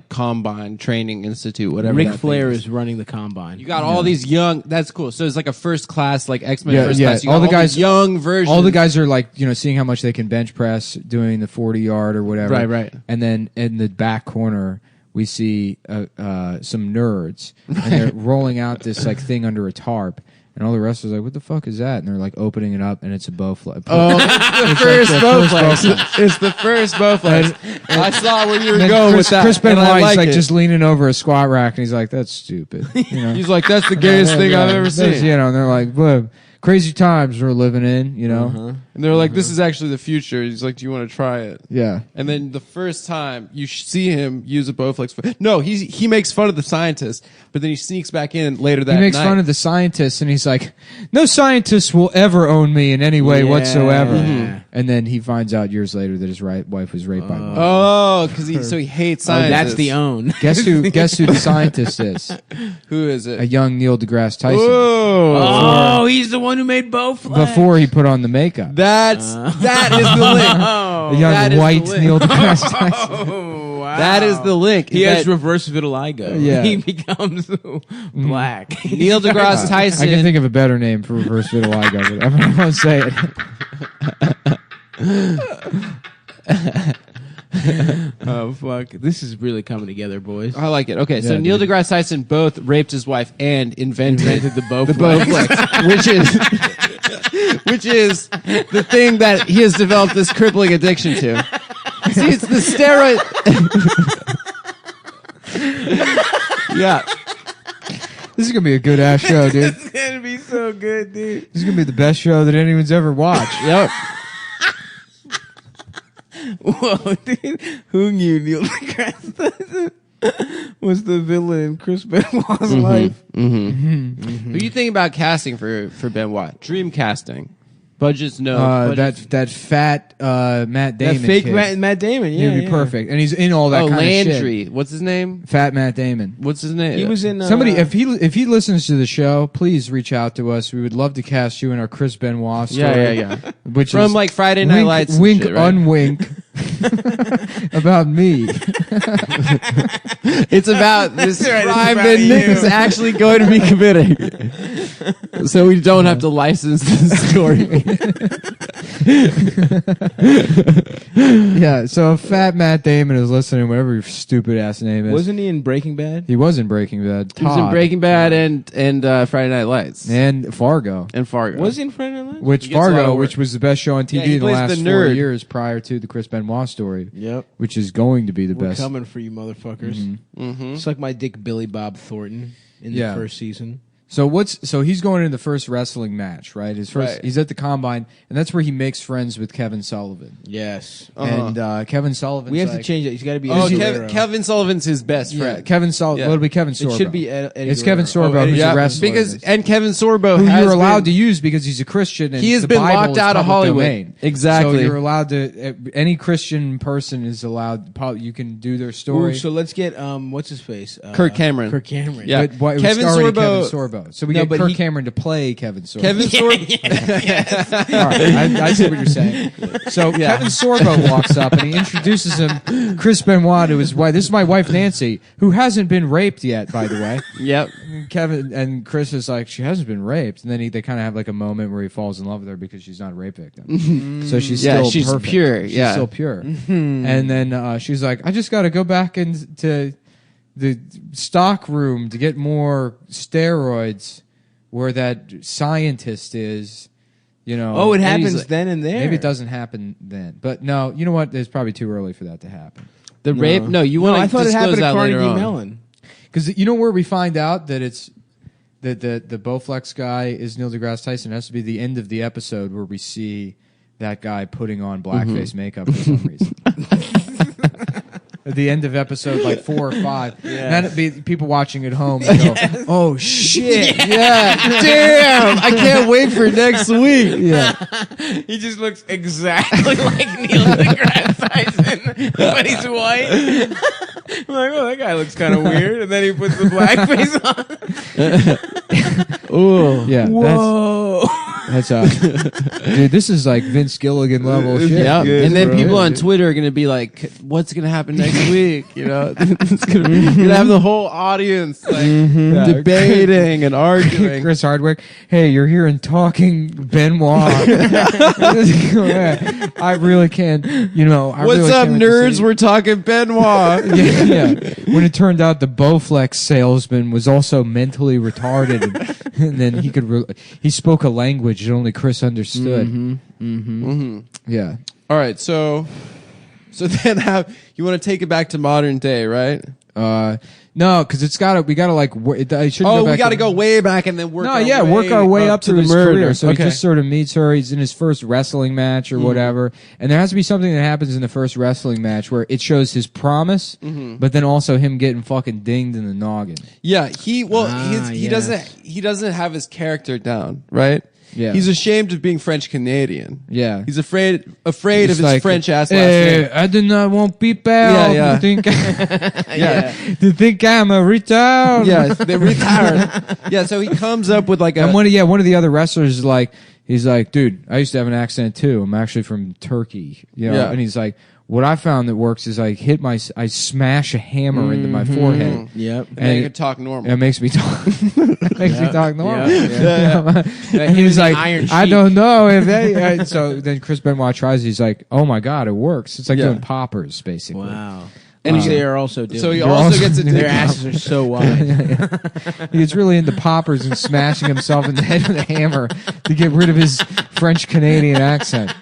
Combine Training Institute, whatever. Ric that Flair thing is running the combine. You got all these young. That's cool. So it's like a first class, like X-Men Yeah, first yeah. class. You All got the guys- these young versions. All the guys are like, seeing how much they can bench press, doing the 40-yard or whatever. Right. And then in the back corner, we see some nerds, and they're rolling out this like thing under a tarp. And all the wrestlers are like, what the fuck is that? And they're like opening it up, and it's a Bowflex. Oh, it's the first Bowflex. It's the first Bowflex. I saw where you were going with that. Chris and I Benoit is like it. just leaning over a squat rack, and he's like, that's stupid. He's like, that's the gayest thing I've ever seen. And they're like, well, crazy times we're living in, And they're like, this is actually the future. He's like, do you want to try it? Yeah. And then the first time you see him use a Bowflex. No, he makes fun of the scientist, but then he sneaks back in later that night. He makes fun of the scientists, and he's like, no scientist will ever own me in any way Yeah. whatsoever. Mhm. And then he finds out years later that his wife was raped by one. Oh, because he hates Oh, scientists. that's the own. Guess who the scientist is? Who is A it? young Neil deGrasse Tyson. Whoa. Oh, he's the one who made Bowflex. Before he put on the makeup. That is the link. A young that is white the link. Neil deGrasse Tyson. Oh, wow. That is the link. He That- has reverse vitiligo. Yeah. He becomes black. Neil deGrasse Tyson. I can think of a better name for reverse vitiligo, but I'm not going to say it. Oh, fuck. This is really coming together, boys. I like it. Okay, so Yeah, Neil dude. deGrasse Tyson both raped his wife and invented The Bowflex. which is the thing that he has developed this crippling addiction to. See, it's the steroid. Yeah. This is going to be a good ass show, dude. It's going to be so good, dude. This is going to be the best show that anyone's ever watched. Yep. Whoa, dude. Who knew Neil deGrasse Tyson was the villain in Chris Benoit's life? What do you think about casting for Benoit? Dream casting. Budgets no. Budgets- That fat Matt Damon That fake kid. Matt Damon, yeah. He'd be perfect. And he's in all that oh, kind of Landry. shit. What's his name? Fat Matt Damon. What's his name? He was in... Somebody, if he listens to the show, please reach out to us. We would love to cast you in our Chris Benoit story. Yeah. Which From is like Friday Night wink, Lights. and wink, shit, right? unwink about me. It's about this Right, it's crime about that Nick you. is actually going to be committing. So we don't have to license the story. Yeah, so if Fat Matt Damon is listening, whatever your stupid ass name is. Wasn't he in Breaking Bad? He was in Breaking Bad. He was in Todd. Breaking Bad and Friday Night Lights. And Fargo. And Fargo. Was he in Friday Night Lights? Which He gets a lot of Fargo, work. which was the best show on TV Yeah, he in the plays last the 4 nerd. years prior to the Chris Benoit story, Yep. which is going to be the We're best. coming for you, motherfuckers. Suck my dick, Billy Bob Thornton, in Yeah. the first season. So he's going into the first wrestling match, right? His first. Right. He's at the combine, and that's where he makes friends with Kevin Sullivan. Yes. And Kevin Sullivan. We have to change it. He's got to be Oh, Eddie Kevin, Guerrero. Kevin Sullivan's his best Yeah, friend. Kevin Sullivan. Yeah. Well, it'll be Kevin Sorbo. It should be Eddie It's Guerrero. Kevin Sorbo, Eddie who's Yeah, a wrestler. because and Kevin Sorbo who has you're allowed been, to use because he's a Christian. And He has the been Bible locked is out of public Hollywood. domain. Exactly. So you're allowed to. Any Christian person is allowed. You can do their story. Ooh, so let's get what's his face? Kirk Cameron. Kirk Cameron. Yeah. But it was Kevin already Sorbo- Kevin Sorbo. Sorbo. So we get but Kirk Cameron to play Kevin Sorbo. Kevin Sorbo. All right, I see what you're saying. So Kevin Sorbo walks up and he introduces him, Chris Benoit, to his wife. This is my wife Nancy, who hasn't been raped yet, by the way. Yep. Kevin and Chris is like, she hasn't been raped, and then they kind of have like a moment where he falls in love with her because she's not a rape victim. So she's still she's perfect. pure. She's still pure. And then she's like, I just got to go back into the stock room to get more steroids where that scientist is. You know, Oh, it and happens he's like, then and there. Maybe it doesn't happen then, but no. You know what? It's probably too early for that to happen. The rape? No, you want to I thought it happened disclose at that later Carnegie on. Mellon. Because you know where we find out that it's that the Bowflex guy is Neil deGrasse Tyson. It has to be the end of the episode where we see that guy putting on blackface makeup for some reason. At the end of episode like 4 or 5, and then it'd be people watching at home and go, "Oh shit, yeah, Damn! I can't wait for next week. yeah." He just looks exactly like Neil deGrasse Tyson, but he's white. I'm like, oh, that guy looks kind of weird. And then he puts the blackface on. Ooh. Yeah, Whoa. that's dude. This is like Vince Gilligan level shit. Yeah, good, and then bro. people on Twitter are going to be like, "What's going to happen next week?" You know, it's going to have the whole audience like debating and arguing. Chris Hardwick, hey, you're hearing talking Benoit. I really can't, you know. I What's really up, can't wait to nerds? see- We're talking Benoit. yeah. When it turned out the Bowflex salesman was also mentally retarded, and then he spoke a language that only Chris understood. Yeah. All right, so then you want to take it back to modern day, right? No, because we gotta like. I shouldn't Oh, go back we got to to- go way back and then work. work our way up to through the his murder. career. So Okay. he just sort of meets her. He's in his first wrestling match or whatever, and there has to be something that happens in the first wrestling match where it shows his promise, but then also him getting fucking dinged in the noggin. Yeah, he yes. he doesn't have his character down, right? Yeah. He's ashamed of being French Canadian. Yeah. He's afraid of It's his like, French ass last Hey, name. I do not want people. Yeah. To think, Yeah. to think I'm a retard. Yes, they're retired. Yeah, so he comes up with like a And one of the other wrestlers is like, he's like, dude, I used to have an accent too. I'm actually from Turkey. You know? Yeah. And he's like, what I found that works is I smash a hammer into my forehead. Yep. and then he could talk normal. It makes me talk. It makes me talk normal. Yeah. And he was like, Iron I Sheik. don't know if they. So then Chris Benoit tries. He's like, oh my god, it works. It's like Yeah. doing poppers, basically. Wow. And And he- they are also doing. So he They're also also gets a doing their dick. asses are so wide. He gets really into poppers and smashing himself in the head with a hammer to get rid of his French Canadian accent.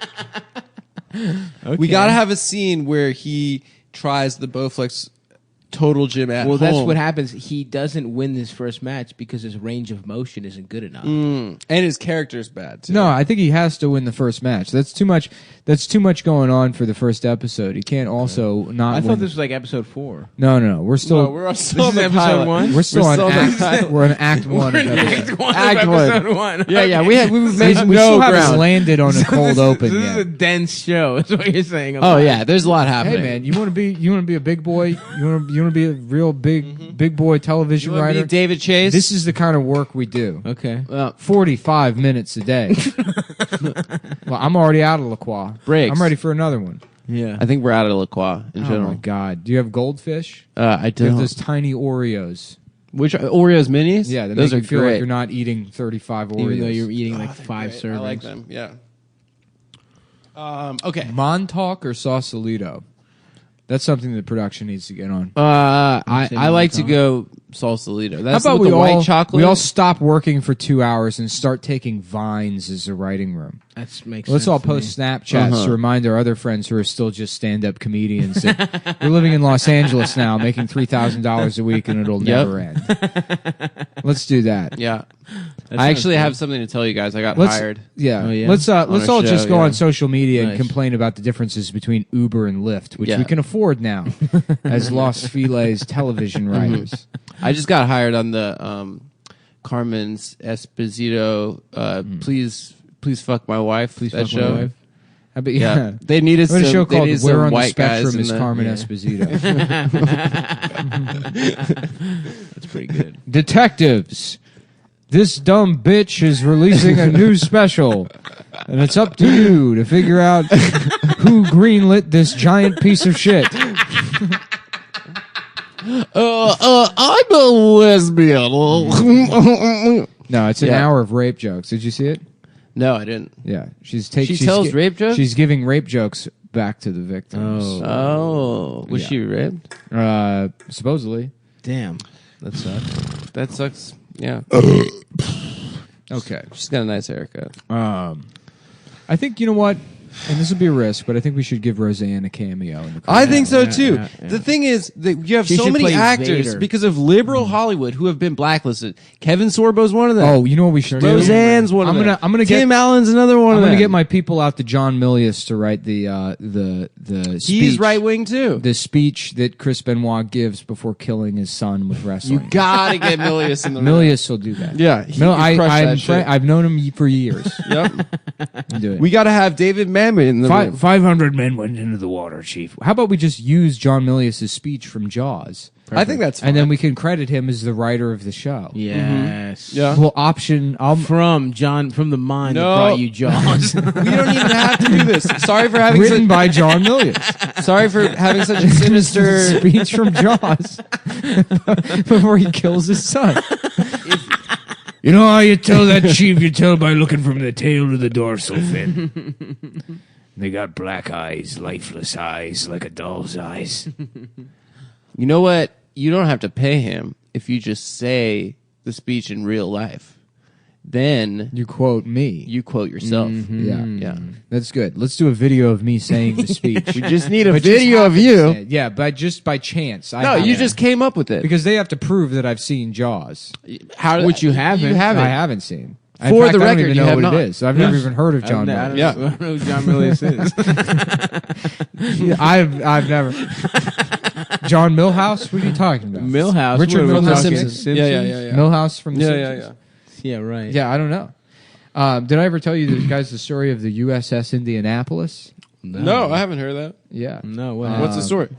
We gotta have a scene where he tries the Bowflex Total Gym at Well, home. that's what happens. He doesn't win this first match because his range of motion isn't good enough. And his character's bad too. No, I think he has to win the first match. That's too much. That's too much going on for the first episode. He can't also not. I win. thought this was like episode 4. No. We're still. No, we're still on This the is episode pilot. 1? We're still We're on still on act. act- We're on act 1. of episode. Act one. episode 1. Yeah, we've We made still no haven't ground. landed on a cold open This is a yet. dense show. Is what you're saying. Oh yeah, there's a lot happening. Hey man, you want to be a big boy? You want to be a real big boy television You wanna writer? be David Chase? This is the kind of work we do. Okay. 45 minutes a day. Well, I'm already out of La Croix. Breaks. I'm ready for another one. Yeah. I think we're out of La Croix in Oh general. my god! Do you have goldfish? I Do you have don't. those tiny Oreos? Which Oreos minis? Yeah, that those make are you feel great. like you're not eating 35 Oreos. Even though you're eating like 5 servings. I like them. Yeah. Okay. Montauk or Sausalito? That's something that production needs to get on. I like to go Sausalito. That's How about with we the all white chocolate. we all stop working for 2 hours and start taking vines as a writing room? That makes Let's sense. all to me. post Snapchats to remind our other friends who are still just stand-up comedians that we're living in Los Angeles now, making $3,000 a week, and it'll Yep. never end. Let's do that. Yeah. That I sounds actually good. have something to tell you guys. I got Let's, hired. Yeah. Oh, yeah? Let's our all just show, go yeah. on social media and Nice. complain about the differences between Uber and Lyft, which Yeah. we can afford now as Los Feliz television writers. I just got hired on the Carmen's Esposito. Please fuck my wife. Please that fuck my show. wife. I bet, Yeah. They needed What a some. show they called needed Where some on the white guys Spectrum in is the- Carmen yeah. Esposito. That's pretty good. Detectives. This dumb bitch is releasing a new special, and it's up to you to figure out who greenlit this giant piece of shit. I'm a lesbian. No, it's an hour of rape jokes. Did you see it? No, I didn't. Yeah, she tells rape jokes? She's giving rape jokes back to the victims. Oh, was she raped? Supposedly. Damn, that sucks. That sucks. Yeah. Okay. She's got a nice haircut. I think, you know what? And this would be a risk, but I think we should give Roseanne a cameo. In the I think so too. yeah. The thing is that you have She so should many play actors Vader. because of liberal Hollywood who have been blacklisted. Kevin Sorbo's one of them. Oh, you know what we should do? Roseanne's one of them. I'm gonna Tim get Allen's another one I'm of them. gonna get my people out to John Milius to write the speech. He's right wing too. The speech that Chris Benoit gives before killing his son with You wrestling. gotta get Milius in the room. Milius will do that. Yeah, he No, could crush that shit. I've known him for years. Yep. Do it. We gotta have David Mamet in the room. 500 men went into the water, Chief. How about we just use John Milius' speech from Jaws? I think that's fine. And then we can credit him as the writer of the show. Yes. Yeah. We'll option. From the mind No. that brought you Jaws. We don't even have to do this. Sorry for having Written by John Milius. Sorry for having such a sinister. Speech from Jaws before he kills his son. You know how you tell that chief? You tell by looking from the tail to the dorsal fin. They got black eyes, lifeless eyes, like a doll's eyes. You know what? You don't have to pay him if you just say the speech in real life. Then You quote me. you quote yourself. Yeah, Yeah. that's good. Let's do a video of me saying the speech. We just need a But just video of happen to say you. it. Yeah, but just by chance. No, you just came up with it. because they have to prove that I've seen Jaws. How, Which you haven't. You haven't. I haven't seen. For In fact, the I don't record, even you know have what not. it is. I've never even heard of John I Milius. don't know who John Milius is. I've never. John Milhouse? What are you talking about? Millhouse. Richard What are we Milhouse. talking? Simpsons. Simpsons? Yeah. Milhouse from The Yeah, Simpsons. yeah. Yeah, right. Yeah, I don't know. Did I ever tell you guys the story of the USS Indianapolis? No, I haven't heard that. Yeah. No, what? What's the story?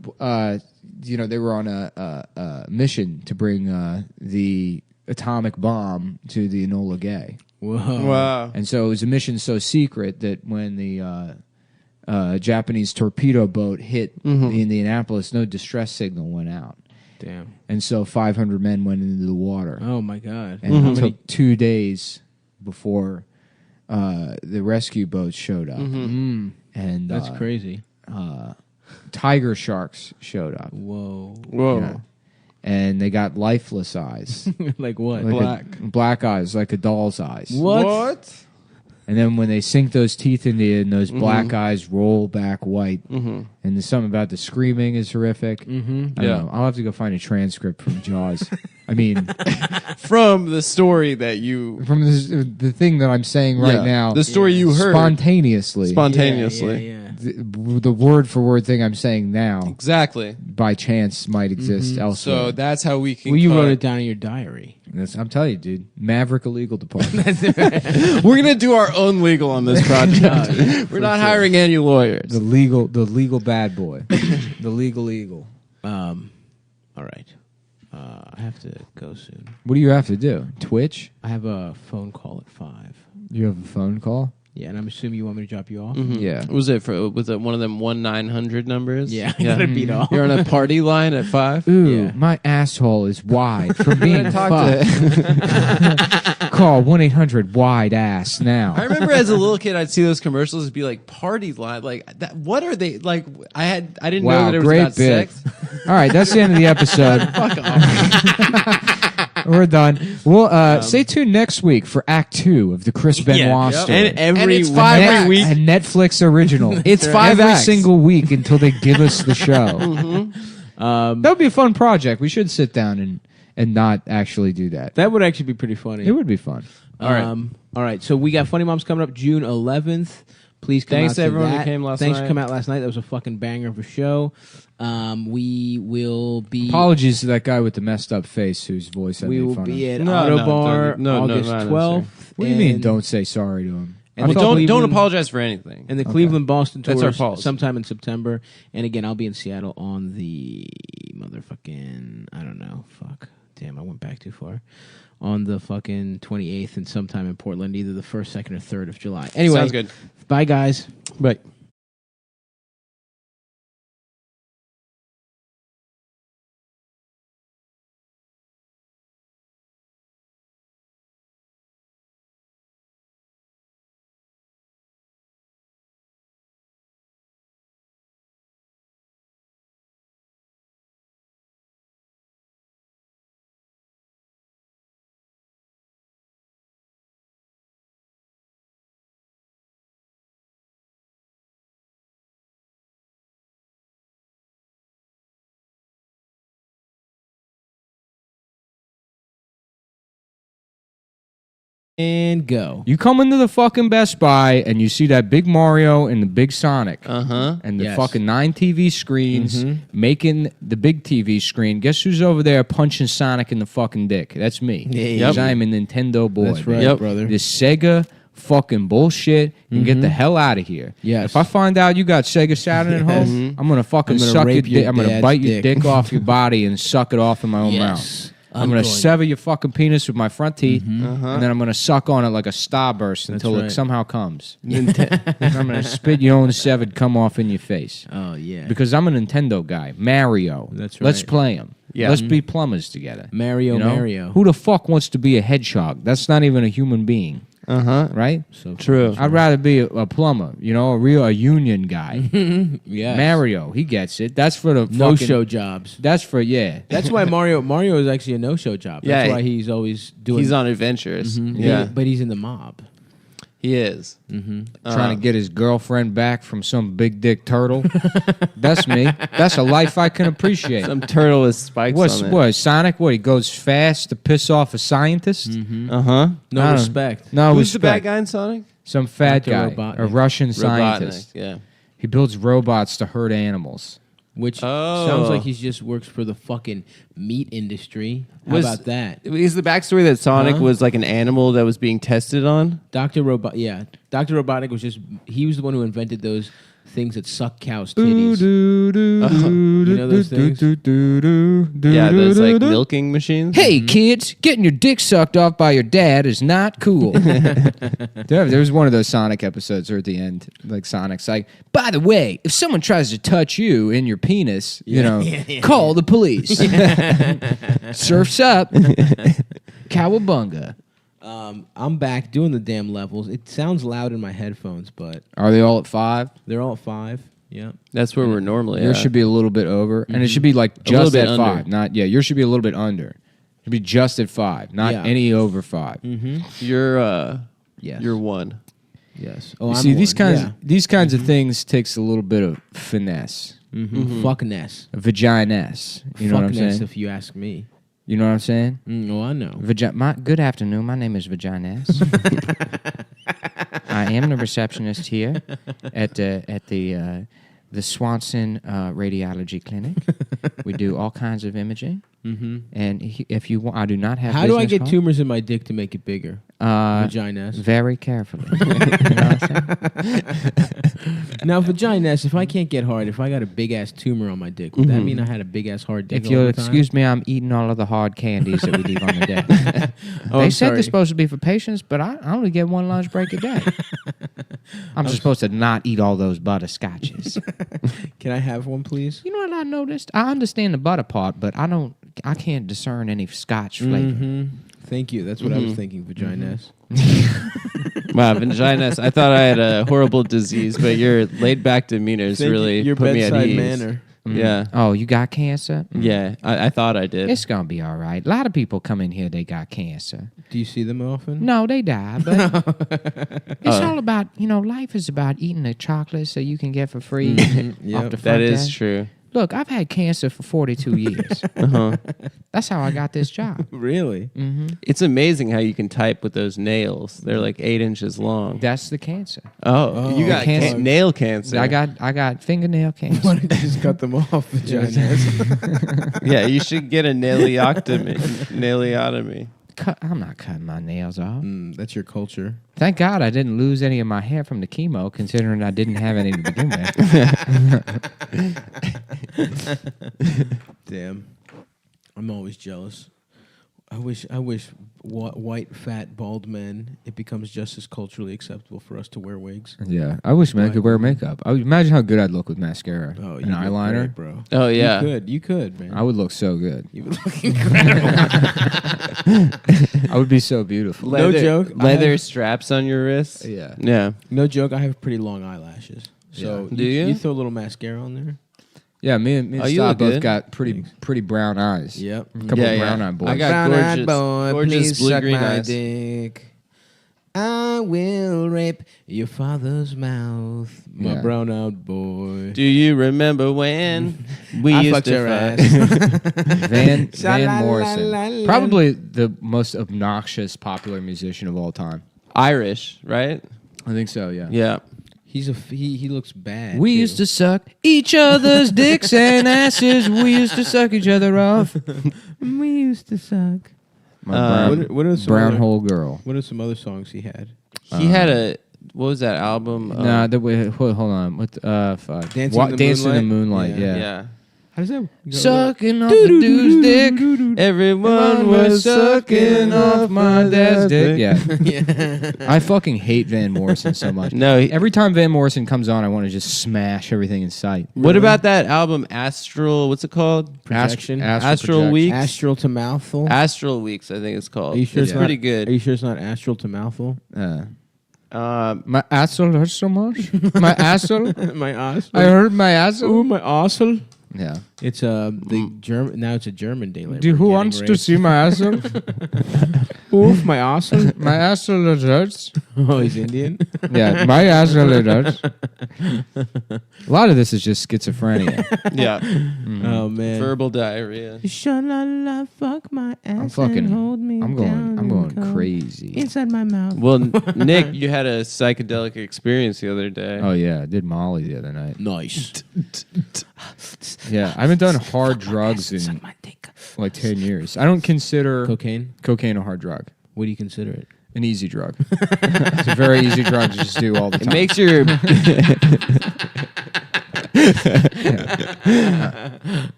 They were on a mission to bring the atomic bomb to the Enola Gay. Whoa. Wow. And so it was a mission so secret that when the Japanese torpedo boat hit the Indianapolis, no distress signal went out. Damn. And so 500 men went into the water. Oh my God. And it took 2 days before the rescue boats showed up. And That's crazy. tiger sharks showed up. Whoa. Whoa. Yeah. And they got lifeless eyes. Like what? Like black eyes, like a doll's eyes. What? And then when they sink those teeth into you, and those black eyes roll back white, and there's something about the screaming is horrific. I don't know. I'll have to go find a transcript from Jaws. I mean, From the story that you from the thing that I'm saying right now, the story you heard spontaneously, Yeah. the word for word thing I'm saying now, exactly. by chance, might exist elsewhere. So that's how we can. Well, you cut. wrote it down in your diary. I'm telling you, dude, Maverick Illegal Department, We're gonna do our own legal on this project. We're not hiring any lawyers. the legal bad boy, the legal eagle. All right. I have to go soon. What do you have to do? Twitch? I have a phone call at 5. You have a phone call? Yeah, and I'm assuming you want me to drop you off? Yeah. Was it one of them 1-900 numbers? Yeah, I gotta beat off. You're on a party line at 5. Ooh, Yeah. my asshole is wide from being Talk fucked. to- Call 1-800-WIDE-ASS now. I remember as a little kid, I'd see those commercials. It'd be like party line, like that. What are they like? I didn't know that it was great about bit. sex. All right, that's the end of the episode. Fuck off. We're done. We'll stay tuned next week for Act 2 of the Chris Benoit Yep. story. And every And it's week- 5 Net- week. a Netflix original. It's 5 every acts. single week until they give us the show. That would be a fun project. We should sit down and not actually do that. That would actually be pretty funny. It would be fun. All right. So we got Funny Moms coming up June 11th. Please come Thanks out to everyone who that. came last Thanks night. for coming out last night. That was a fucking banger of a show. We will be. Apologies to that guy with the messed up face whose voice I We made will fun be of. at No, Autobar no, August not 12th. What do you mean? Don't say sorry to him. And the Don't Cleveland- apologize for anything. And the Cleveland Boston That's tours our policy. sometime in September. And again, I'll be in Seattle on the motherfucking Damn, I went back too far. On the fucking 28th and sometime in Portland, either the 1st, 2nd, or 3rd of July. Anyway. Sounds good. Bye, guys. Bye. And go. You come into the fucking Best Buy and you see that big Mario and the big Sonic. And the Yes. fucking 9 TV screens making the big TV screen. Guess who's over there punching Sonic in the fucking dick? That's me. Because I am a Nintendo boy. That's right, brother. This Sega fucking bullshit and get the hell out of here. Yes. If I find out you got Sega Saturn at home, I'm gonna fucking I'm gonna suck your rape your dick. I'm gonna dad's bite your dick. dick off your body and suck it off in my own mouth. Yes. I'm gonna sever your fucking penis with my front teeth, and then I'm gonna suck on it like a starburst until right. it somehow comes. I'm gonna spit your own severed cum off in your face. Oh, yeah. Because I'm a Nintendo guy. Mario. That's Let's right. play him. Yeah. Let's be plumbers together. Mario, You know? Mario. Who the fuck wants to be a hedgehog? That's not even a human being. Right? So True. I'd rather be a plumber, a union guy. Yes. Mario, he gets it. That's for the No-show jobs. That's for, That's why Mario is actually a no-show job. That's Yeah. why he's always doing... He's on adventures. Yeah, But he's in the mob. he is. trying to get his girlfriend back from some big dick turtle. That's me. That's a life I can appreciate. Some turtle with spikes What's on it. what? Sonic? What? He goes fast to piss off a scientist? No don't- respect. No Who's the bad respect. guy in Sonic? Some fat Dr. guy, Robotnik. a Russian scientist. Robotnik, yeah. He builds robots to hurt animals. Which Oh. sounds like he just works for the fucking meat industry. How Was- about that? Is the backstory that Sonic Huh? was like an animal that was being tested on? Dr. Robotnik he was the one who invented those things that suck cows' titties. You know those things? Yeah, those like milking machines. Hey kids, getting your dick sucked off by your dad is not cool. There was one of those Sonic episodes where at the end, like Sonic's like, by the way, if someone tries to touch you in your penis, call the police. Surf's up. Cowabunga. I'm back doing the damn levels. It sounds loud in my headphones, but Are they all at 5? they're all at 5. Yeah. That's where we're normally Yours at. should be a little bit over, and it should be like little just bit at under. 5. Not yours should be a little bit under. It should be just at 5, not Yeah. any over 5. You're Yes. you're one. Yes. Oh, You I'm see, these one. kinds of things takes a little bit of finesse, Fuckness. a vaginess. You know what I'm Fuckness, saying? if you ask me. You know what I'm saying? Oh, I know. Good afternoon. My name is Vaginas. I am the receptionist here at the Swanson Radiology Clinic. We do all kinds of imaging. And if you want, I do not have. How do I business get card. tumors in my dick to make it bigger? Vaginas. Very carefully. You know what I'm saying? Now, vaginas, if I can't get hard, if I got a big-ass tumor on my dick, would that mean I had a big-ass hard dick If all you'll the time? excuse me, I'm eating all of the hard candies that we leave on the deck. Oh, They I'm said sorry. they're supposed to be for patients, but I only get one lunch break a day. I'm just supposed to not eat all those butterscotches. Can I have one, please? You know what I noticed? I understand the butter part, but I can't discern any scotch flavor. Thank you. That's what I was thinking, vaginas. Wow, vaginas. I thought I had a horrible disease, but your laid back demeanors really Your put me at bedside ease. manner. Yeah. Oh, you got cancer? Yeah, I thought I did. It's going to be all right. A lot of people come in here, they got cancer. Do you see them often? No, they die, but it's all about, life is about eating the chocolate so you can get for free off the front That is desk. true. Look, I've had cancer for 42 years. That's how I got this job. Really? It's amazing how you can type with those nails. They're like 8 inches long. That's the cancer. Oh, you got cancer. nail cancer. I got fingernail cancer. Why don't you just cut them off, vaginas? Yeah, you should get a nailiotomy. Nailiotomy. I'm not cutting my nails off. That's your culture. Thank God I didn't lose any of my hair from the chemo, considering I didn't have any to begin with. Damn. I'm always jealous. I wish white, fat, bald men, it becomes just as culturally acceptable for us to wear wigs. Yeah, I wish men could wear makeup. I would imagine how good I'd look with mascara and eyeliner, great, bro. Oh yeah, You could, man. I would look so good. You would look incredible. I would be so beautiful. No joke. Leather straps on your wrists. Yeah. Yeah. No joke. I have pretty long eyelashes. So Do you? You throw a little mascara on there. Yeah, me and you Scott look both good. got pretty brown eyes. Yep. A couple of brown-eyed boys. I got Brown-eyed gorgeous blue-green eyes. dick. I will rape your father's mouth, my Yeah. brown-eyed boy. Do you remember when we I used fucked to your fuck? ass. Van Sha-la-la-la-la. Morrison, probably the most obnoxious popular musician of all time. Irish, right? I think so. Yeah. Yeah. He looks bad. We used to suck each other's dicks and asses. We used to suck each other off. We used to suck. My What are some brown other, hole girl. What are some other songs he had? He had a what was that album? Nah, hold on. What? Fuck. Dancing in the Dancing in the Moonlight? Moonlight. Yeah. yeah. How does that? Sucking off the dude's dick. Everyone was sucking off my dad's dick. Yeah. I fucking hate Van Morrison so much. No, Every time Van Morrison comes on, I want to just smash everything in sight. what about that album Astral? What's it called? Projection? Astral Projection. Weeks? Astral to mouthful. Astral Weeks, I think it's called. Are you sure it's it's pretty not, good. Are you sure it's not astral to mouthful? My asshole hurts so much. My asshole. My ass. I hurt my asshole. Oh, my asshole. Yeah. It's the German. Now it's a German day. Who wants to see my asshole? Oof, my asshole. My asshole hurts. Oh, he's Indian. Yeah, my asshole hurts. A lot of this is just schizophrenia. Yeah. Oh man. Verbal diarrhea. Sha-la-la, fuck my ass I'm and hold me I'm down going and crazy. inside my mouth. Well, Nick, you had a psychedelic experience the other day. Oh yeah, I did Molly the other night. Nice. Yeah, I haven't done hard drugs in like 10 years. I don't consider Cocaine. a hard drug. What do you consider it? An easy drug. It's a very easy drug to just do all the It time. makes your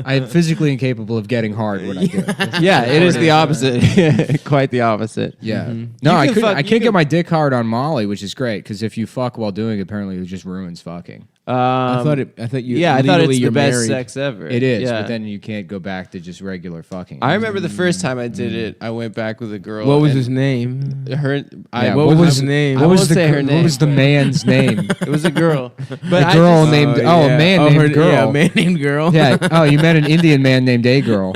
I'm physically incapable of getting hard when I do it. yeah, it is the opposite. Quite the opposite. Yeah. Mm-hmm. No, You I can couldn't. fuck- I you can't can- get my dick hard on Molly, which is great because if you fuck while doing it, apparently it just ruins fucking. I thought you. Yeah, I thought legally it's the you're best married. sex ever. It is, Yeah. but then you can't go back to just regular fucking. I remember the first time I did it. I went back with a girl. What was and his name? Her. Yeah, what was his name? I What won't was the say her name. What was the man's name? It was a girl. But A I girl just- named. Oh, a man named girl. Yeah, a man named girl. Yeah. Oh, you met an Indian man named A girl.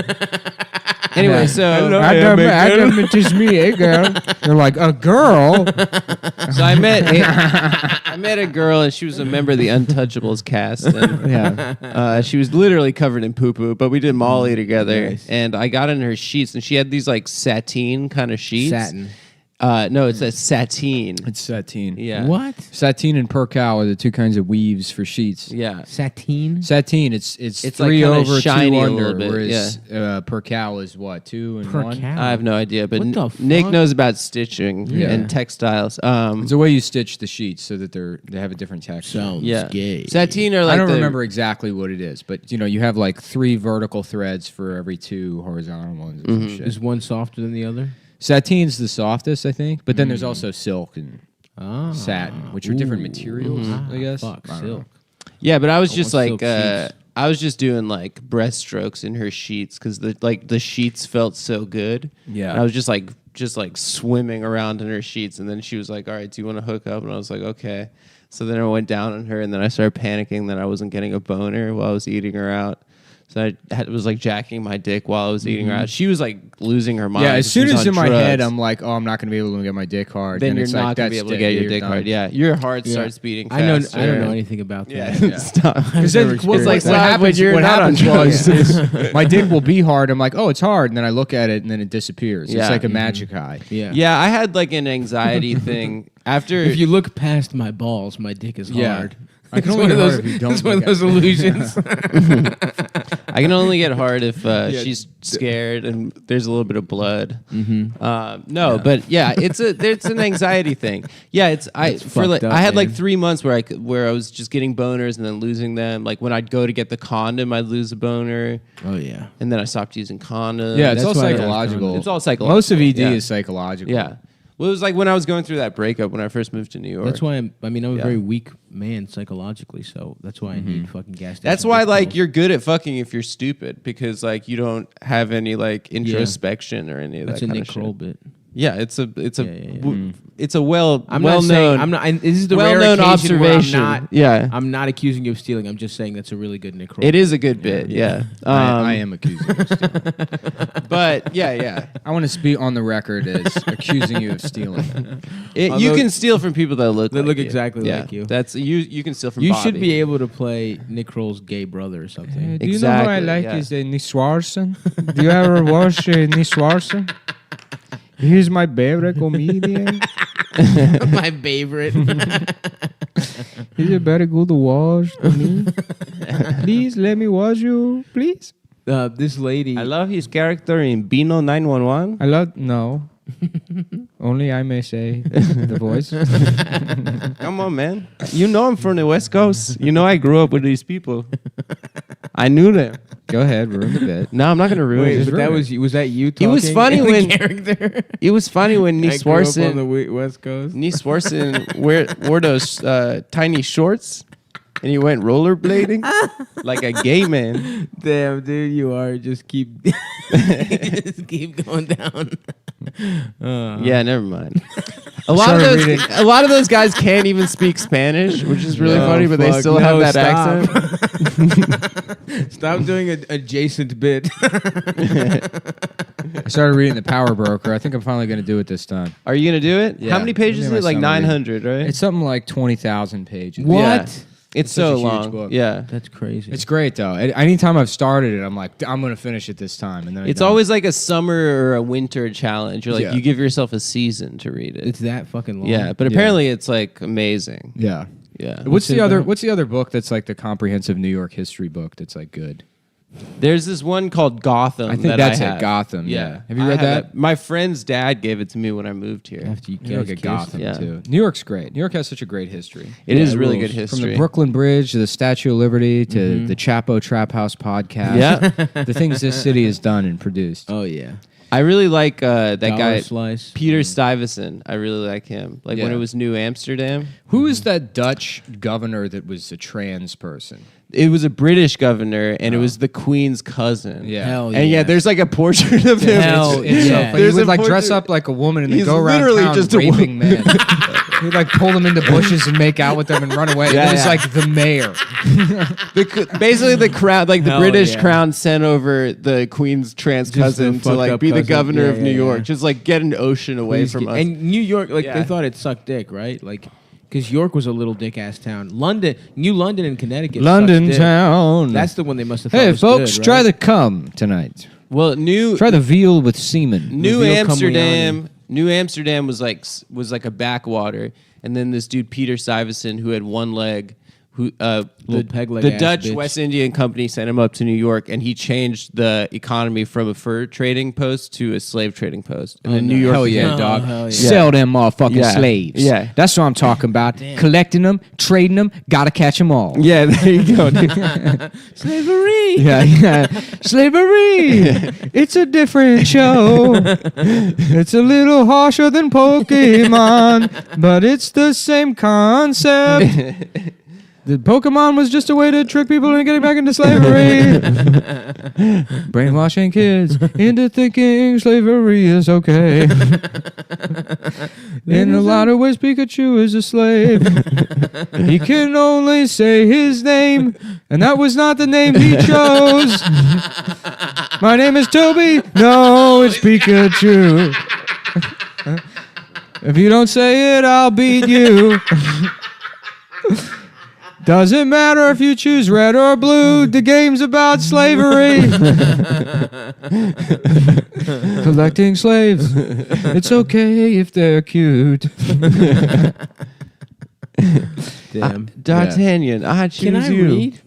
Anyway, Yeah. so Adam, it is me, A girl. They're like a girl. so I met a girl and she was a member of the Untouchables cast. And, Yeah. she was literally covered in poo poo, but we did Molly together. Nice. And I got in her sheets, and she had these like sateen kind of sheets. Satin. No, it's a sateen. It's sateen. Yeah. What? Sateen and percal are the two kinds of weaves for sheets. Yeah. Sateen. Sateen, it's It's three like kinda over, shiny two a under, little bit, whereas percal is what, 2 and 1? I have no idea, but What the Nick fuck? knows about stitching Yeah. and textiles. It's the way you stitch the sheets so that they have a different texture. Sounds yeah. gay. Sateen are like I don't the- remember exactly what it is, but you have like 3 vertical threads for every 2 horizontal ones. Or some shit. Is one softer than the other? Sateen's the softest, I think, but then there's also silk and Ah. satin, which are different materials, I guess. Fuck, I don't know. silk. Yeah, but I was I just want like silk sheets. I was just doing like breaststrokes in her sheets because the sheets felt so good. Yeah. And I was just like swimming around in her sheets, and then she was like, "All right, do you want to hook up?" And I was like, "Okay." So then I went down on her, and then I started panicking that I wasn't getting a boner while I was eating her out. So I was like jacking my dick while I was eating her out. She was like losing her mind. Yeah, as She soon was as on in my drugs. head I'm like, oh, I'm not going to be able to get my dick hard. then you're it's not like, gonna be that's able to get your you're dick done. hard. Yeah, your heart Yeah. starts beating. I don't faster. know anything about that. Yeah, stop. Because then Never what experienced that. happens, when you're what not on happens drugs. is my dick will be hard. I'm like, oh, it's hard. And then I look at it and then it disappears. Yeah. It's like a magic eye. Yeah. Yeah, I had like an anxiety thing after. If you look past my balls, my dick is Yeah. hard. I can only get hard if you don't. It's one of look those at it. illusions. I can only get hard if she's scared and there's a little bit of blood. But yeah, it's an anxiety thing. Yeah, I had like 3 months where I was just getting boners and then losing them. Like when I'd go to get the condom, I'd lose a boner. Oh yeah. And then I stopped using condoms. Yeah, it's all That's why I psychological. It's all psychological. Most of ED Yeah. is psychological. Yeah. Well, it was like when I was going through that breakup when I first moved to New York. That's why I'm a Yeah. very weak man psychologically, so that's why I need fucking gas. That's why like you're good at fucking if you're stupid because like you don't have any like introspection or any of That's that a kind Nick of Kroll shit. bit. Yeah, it's a yeah. it's a well I'm well not saying known. I'm not. This is the rare well-known occasion where observation. Yeah. I'm not accusing you of stealing. I'm just saying that's a really good Nick Kroll. It is a good bit. Yeah. I am accusing you of stealing. But yeah. I want to be on the record as accusing you of stealing. You can steal from people that look They like look you. exactly Yeah. like you. That's you can steal from You Bobby. should be able to play Nick Kroll's gay brother or something. Do you know who I Exactly, like yeah. is Niswarsen? Do you ever watch Niswarsen? He's my favorite comedian. My favorite. He's a very good watch to me. Please let me watch you, please. This lady. I love his character in Bino 911. I love no. Only I may say the voice. Come on, man. You know I'm from the West Coast. You know I grew up with these people. I knew them. Go ahead, ruin the bit. No, I'm not gonna ruin Wait, it. but that was that you talking? It was funny in the when- character. It was funny when I Nice grew up on Swarson the West Coast. wore those tiny shorts and he went rollerblading like a gay man. Damn, dude, you are just keep going down. Yeah, never mind. A lot of those guys can't even speak Spanish, which is really funny, but they still have that accent. Stop doing an adjacent bit. I started reading The Power Broker. I think I'm finally going to do it this time. Are you gonna do it? Yeah. How many pages is Maybe it? Like my son will 900, right? It's something like 20,000 pages. Yeah. It's such a so huge long. book. Yeah. That's crazy. It's great though. Anytime I've started it, I'm like, I'm going to finish it this time, and then It's always like a summer or a winter challenge. You're like, Yeah. you give yourself a season to read it. It's that fucking long. Yeah, but apparently it's like amazing. yeah. Yeah. What's the it other? about? What's the other book that's like the comprehensive New York history book that's like good? There's this one called Gotham. I think that that's I it. have. Gotham. Yeah. Have you read I that? My friend's dad gave it to me when I moved here. After you New York guys at Gotham Yeah. too. New York's great. New York has such a great history. It is it really rules. good history. From the Brooklyn Bridge to the Statue of Liberty to the Chapo Trap House podcast. Yeah. The things this city has done and produced. Oh yeah. I really like that Dollar guy, Slice. Peter Stuyvesant. I really like him. Like when Yeah. it was New Amsterdam. Who is that Dutch governor that was a trans person? It was a British governor, and it was the Queen's cousin. Yeah. Hell And yeah, there's like a portrait of him. Hell It's so yeah. funny. He There's would a like dress portrait- up like a woman and then He's go around literally town just a raping men. He'd like pull them into bushes and make out with them and run away. Yeah, it was yeah. like the mayor. Basically, the crown, like the Hell British yeah. crown, sent over the Queen's trans cousin to fucked like up be the cousin. governor Yeah, of New yeah, York. yeah. Just like get an ocean away Please from get- us. And New York, like Yeah. they thought it sucked dick, right? Like, because York was a little dick ass town. New London and Connecticut. London sucks dick. town. That's the one they must have. thought Hey, was folks, good, try right? the cum tonight. well, Try the veal with semen. New Reveal Amsterdam. New Amsterdam was like a backwater, and then this dude Peter Stuyvesant, who had one leg, who Little peg leg the ass Dutch bitch. West Indian Company sent him up to New York, and he changed the economy from a fur trading post to a slave trading post. And then New York, Hell yeah, Oh, dog. hell yeah. Sell them motherfucking Yeah. slaves. Yeah. That's what I'm talking about. Collecting them, trading them, gotta catch them all. Yeah, there you go. dude. slavery. Yeah. Slavery. It's a different show. It's a little harsher than Pokemon, but it's the same concept. The Pokemon was just a way to trick people into getting back into slavery. Brainwashing kids into thinking slavery is okay. In a lot of ways, Pikachu is a slave. He can only say his name, and that was not the name he chose. My name is Toby. No, it's Pikachu. If you don't say it, I'll beat you. Doesn't matter if you choose red or blue. The game's about slavery. Collecting slaves. It's okay if they're cute. Damn. D'Artagnan, I choose Can I you. read?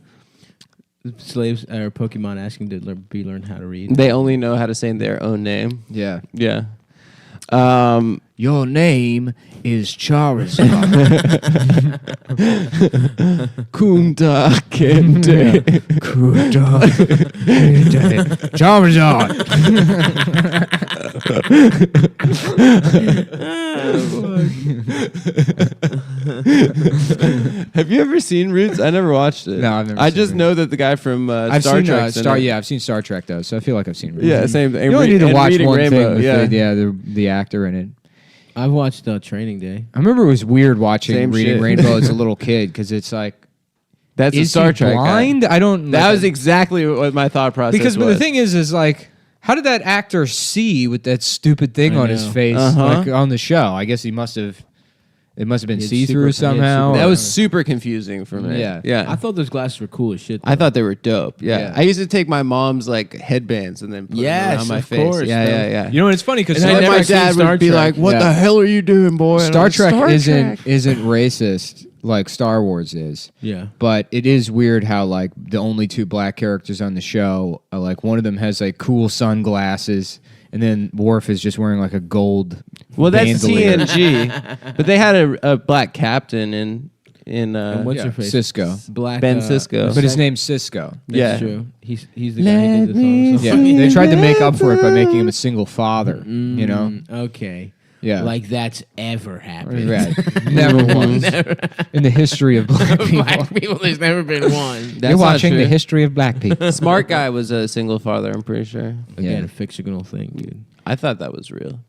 Slaves or Pokemon asking to learn how to read. They only know how to say their own name. Yeah. Yeah. Your name is Charizard. Kunta Kente. Charizard. Have you ever seen Roots? I never watched it. No, I've never I seen just Roots. know that the guy from I've Star seen Trek. Yeah, I've seen Star Trek though, so I feel like I've seen. Roots. Yeah, same thing. You only need to And watch Reading one Rainbow, thing. yeah. The actor in it. I've watched Training Day. I remember it was weird watching Same Reading shit. Rainbow as a little kid because it's like, That's a is Star he Trek guy. blind? I don't. That was exactly what my thought process because was. but the thing is like, how did that actor see with that stupid thing I on his know. face like on the show? I guess he must have. It must have been He had see through super- he had somehow. super- that was super confusing for me. Yeah. Yeah. I thought those glasses were cool as shit. I thought they were dope. Yeah. Yeah. I used to take my mom's like headbands and then put them Yes, around my of face. course, Yeah, though. yeah, yeah. You know, it's funny because And then my dad would be like, "What Yeah. the hell are you doing, boy?" And I'm Star like, Trek "Star isn't Trek." isn't racist like Star Wars is. Yeah. But it is weird how like the only two black characters on the show, like one of them has like cool sunglasses, and then Worf is just wearing like a gold. Well, that's bandolier. TNG, but they had a black captain in And what's Yeah, her face? Cisco. Black Ben Cisco. But his name's Cisco. That's Yeah. true. He's the guy who did the song. Yeah, they tried to make up for it by making him a single father. You know, Okay. yeah, Like that's ever happened. right. Never once in the history of black people. Black people, there's never been one. That's You're not watching true. the history of black people. Smart Guy was a single father. I'm pretty sure. Again, Yeah. a fictional thing, dude. I thought that was real.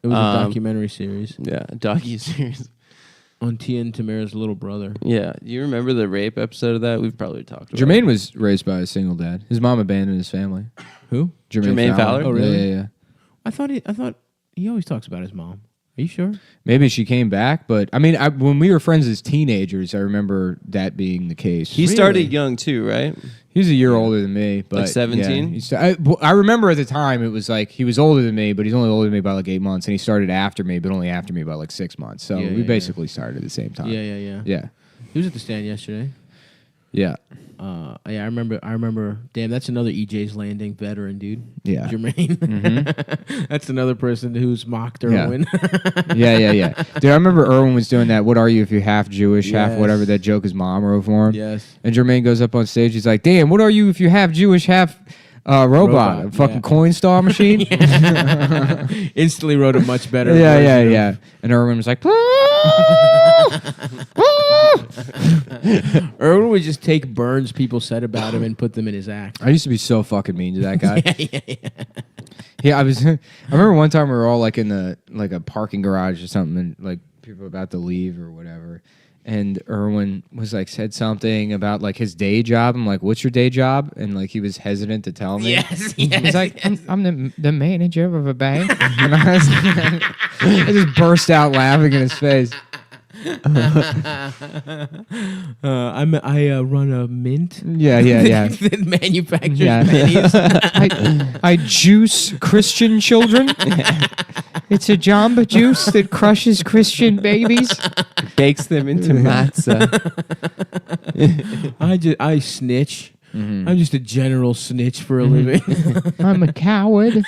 It was a documentary series Yeah, docu-series. on Tien Tamara's little brother. Yeah, you remember the rape episode of that? We've probably talked about. Jermaine was raised by a single dad. His mom abandoned his family. Who? Jermaine Fowler? Oh, really? Yeah. I thought he always talks about his mom. Are you sure? Maybe she came back, but I mean, when we were friends as teenagers, I remember that being the case. He started young too, right? He's a year older than me, but 17? Yeah, I remember at the time it was like he was older than me, but he's only older than me by like 8 months, and he started after me, but only after me by like 6 months. So Yeah, we yeah, basically started at the same time. Yeah. Yeah. He was at the stand yesterday. Yeah. Yeah, I remember. Damn, that's another EJ's Landing veteran, dude. Yeah. Jermaine. That's another person who's mocked Erwin. Yeah. Dude, I remember Erwin was doing that. What are you if you're half Jewish, half Yes. whatever? That joke his mom wrote for him. Yes. And Jermaine goes up on stage. He's like, "Damn, what are you if you're half Jewish, half robot? A fucking yeah. coin star machine?" Instantly wrote a much better. Yeah. version of- And Erwin was like, Erwin would just take burns people said about him and put them in his act. I used to be so fucking mean to that guy. Yeah, I was. I remember one time we were all like in a parking garage or something, and like people were about to leave or whatever. And Erwin was like said something about like his day job. I'm like, "What's your day job?" And like he was hesitant to tell me. Yes. He's like, "I'm the manager of a bank." And I just burst out laughing in his face. I run a mint. Yeah. that manufactures Yeah. pennies. I juice Christian children. It's a Jamba juice that crushes Christian babies. Bakes them into matzah. I snitch. I'm just a general snitch for a living. I'm a coward.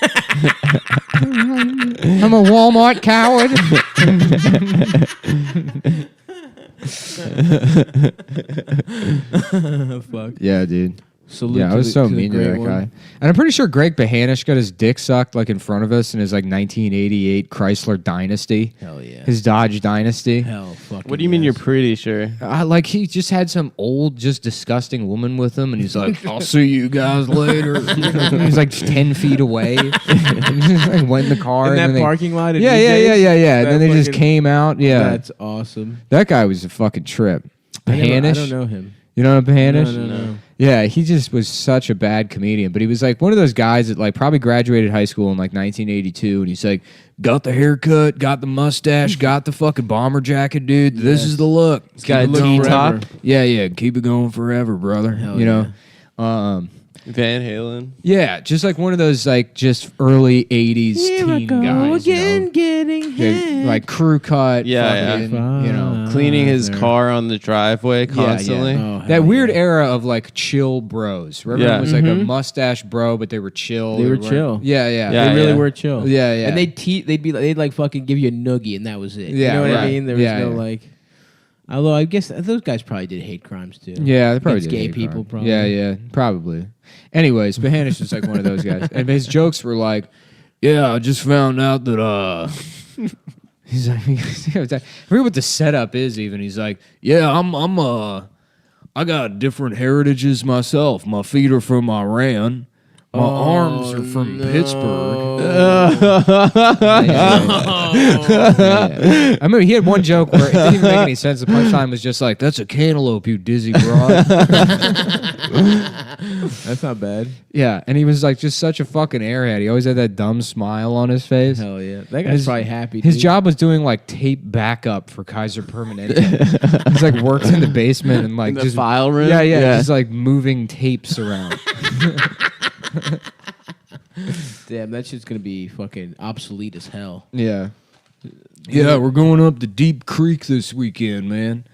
I'm a Walmart coward. Fuck. Yeah, dude. Salute Yeah, I to was the- so to the mean to great that one. guy. And I'm pretty sure Greg Behanish got his dick sucked like in front of us in his like 1988 Chrysler Dynasty. Hell yeah. His Dodge Dynasty. Hell fucking What do you mean yes. you're pretty sure? Like he just had some old, just disgusting woman with him, and he's like, "I'll see you guys later." He's like 10 feet away. And he just, like, went in the car in and that then they- parking lot? At Yeah. DJ's? And then they just fucking- came out. Yeah, That's awesome. that guy was a fucking trip. I Behanish. don't know him. You know Behanish? No. Yeah, he just was such a bad comedian. But he was like one of those guys that like probably graduated high school in like 1982, and he's like, got the haircut, got the mustache, got the fucking bomber jacket, dude. This is the look. He's got a Keep it T going top. forever. Yeah, keep it going forever, brother. Hell you know. Van Halen. Yeah, just like one of those like just early '80s teen guys. Again, getting Yeah, like crew cut. Yeah, fucking, you know, Cleaning his car on the driveway constantly. Oh, that weird era of like chill bros. Where everyone was like a mustache bro, but they were chill. They were chill. Yeah, yeah, Yeah. They really were chill. Yeah, yeah. And they'd like fucking give you a noogie, and that was it. Yeah, you know what I right. mean? There was Yeah, no yeah. like. Although I guess those guys probably did hate crimes too. Yeah, they probably Against did gay hate people. crime. Probably. Yeah, yeah, probably. Anyways, Bahanish was like one of those guys, and his jokes were like, "Yeah, I just found out that he's like, I forget what the setup is. Even he's like, "Yeah, I got different heritages myself. My feet are from Iran." My arms are from Pittsburgh. I remember he had one joke where it didn't even make any sense. The punchline was just like, "That's a cantaloupe, you dizzy broad." That's not bad. Yeah, and he was like just such a fucking airhead. He always had that dumb smile on his face. Hell yeah, that guy's probably happy. His dude. job was doing like tape backup for Kaiser Permanente. He's like worked in the basement and like The just file room? Yeah, yeah, Yeah. just like moving tapes around. Damn, that shit's gonna be fucking obsolete as hell. Yeah. Yeah, we're going up to Deep Creek this weekend, man.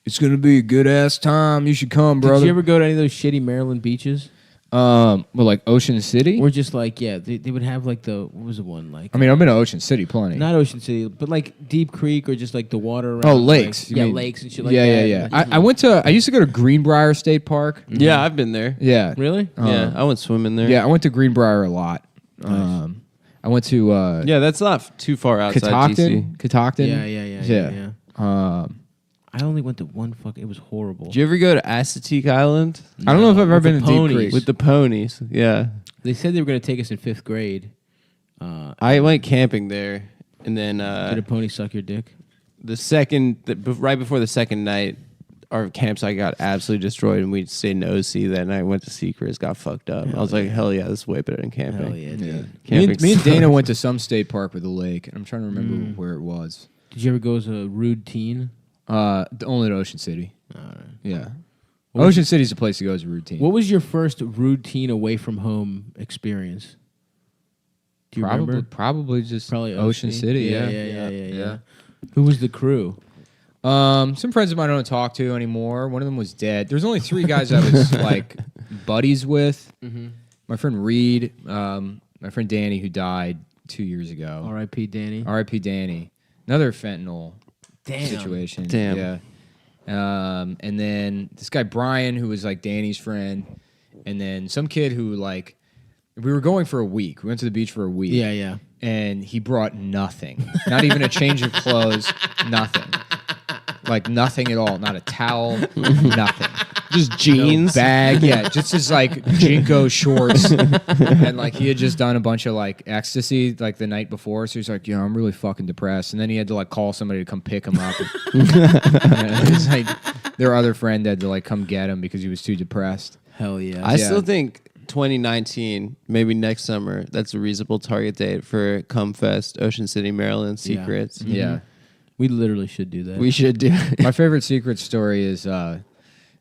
It's gonna be a good ass time. You should come, brother. Did you ever go to any of those shitty Maryland beaches? Well, like Ocean City? Or just like, yeah, they would have like what was the one like? I mean, I've been to Ocean City plenty. Not Ocean City, but like Deep Creek or just like the water around. Oh, lakes. Like, You mean- lakes and shit like yeah, that. yeah, yeah. I used to go to Greenbrier State Park. Yeah, I've been there. Yeah. Really? Yeah, I went swimming there. Yeah, I went to Greenbrier a lot. I went to Yeah, that's not too far outside DC. Catoctin. Yeah. I only went to one it was horrible. Did you ever go to Assateague Island? I don't know if I've ever With been the to Deep ponies. Creek. With the ponies, yeah. They said they were going to take us in 5th grade. I went camping there, and then Did a pony suck your dick? right before the second night, our campsite got absolutely destroyed, and we stayed in OC that night. Went to Secrets, got fucked up. I was like, hell yeah, this is way better than camping. Hell yeah, dude. Camping Me and sucks. Dana went to some state park with a lake, and I'm trying to remember where it was. Did you ever go as a rude teen? Only at Ocean City. All right. Yeah. Ocean City's the place to go as a routine. What was your first rude teen away from home experience? Do you remember? Probably just Probably Ocean OC? City. Yeah. Who was the crew? Some friends of mine I don't talk to anymore. One of them was dead. There's only 3 guys I was like buddies with. My friend Reed, my friend Danny, who died 2 years ago. R.I.P. Danny. R.I.P. Danny. Another fentanyl Damn. situation. Damn. Yeah. And then this guy Brian, who was like Danny's friend, and then some kid who like we were going for a week. We went to the beach for a week. Yeah. And he brought nothing. Not even a change of clothes. Nothing. Like nothing at all. Not a towel. Nothing. Just jeans. No bag. Yeah. Just his like Jinko shorts. And like he had just done a bunch of like ecstasy like the night before. So he's like, yeah, I'm really fucking depressed. And then he had to like call somebody to come pick him up. And it's like their other friend had to like come get him because he was too depressed. Hell yeah. I still think 2019, maybe next summer, that's a reasonable target date for Cumfest, Ocean City, Maryland, Secrets. Yeah. We literally should do that. We should do it. My favorite secret story is there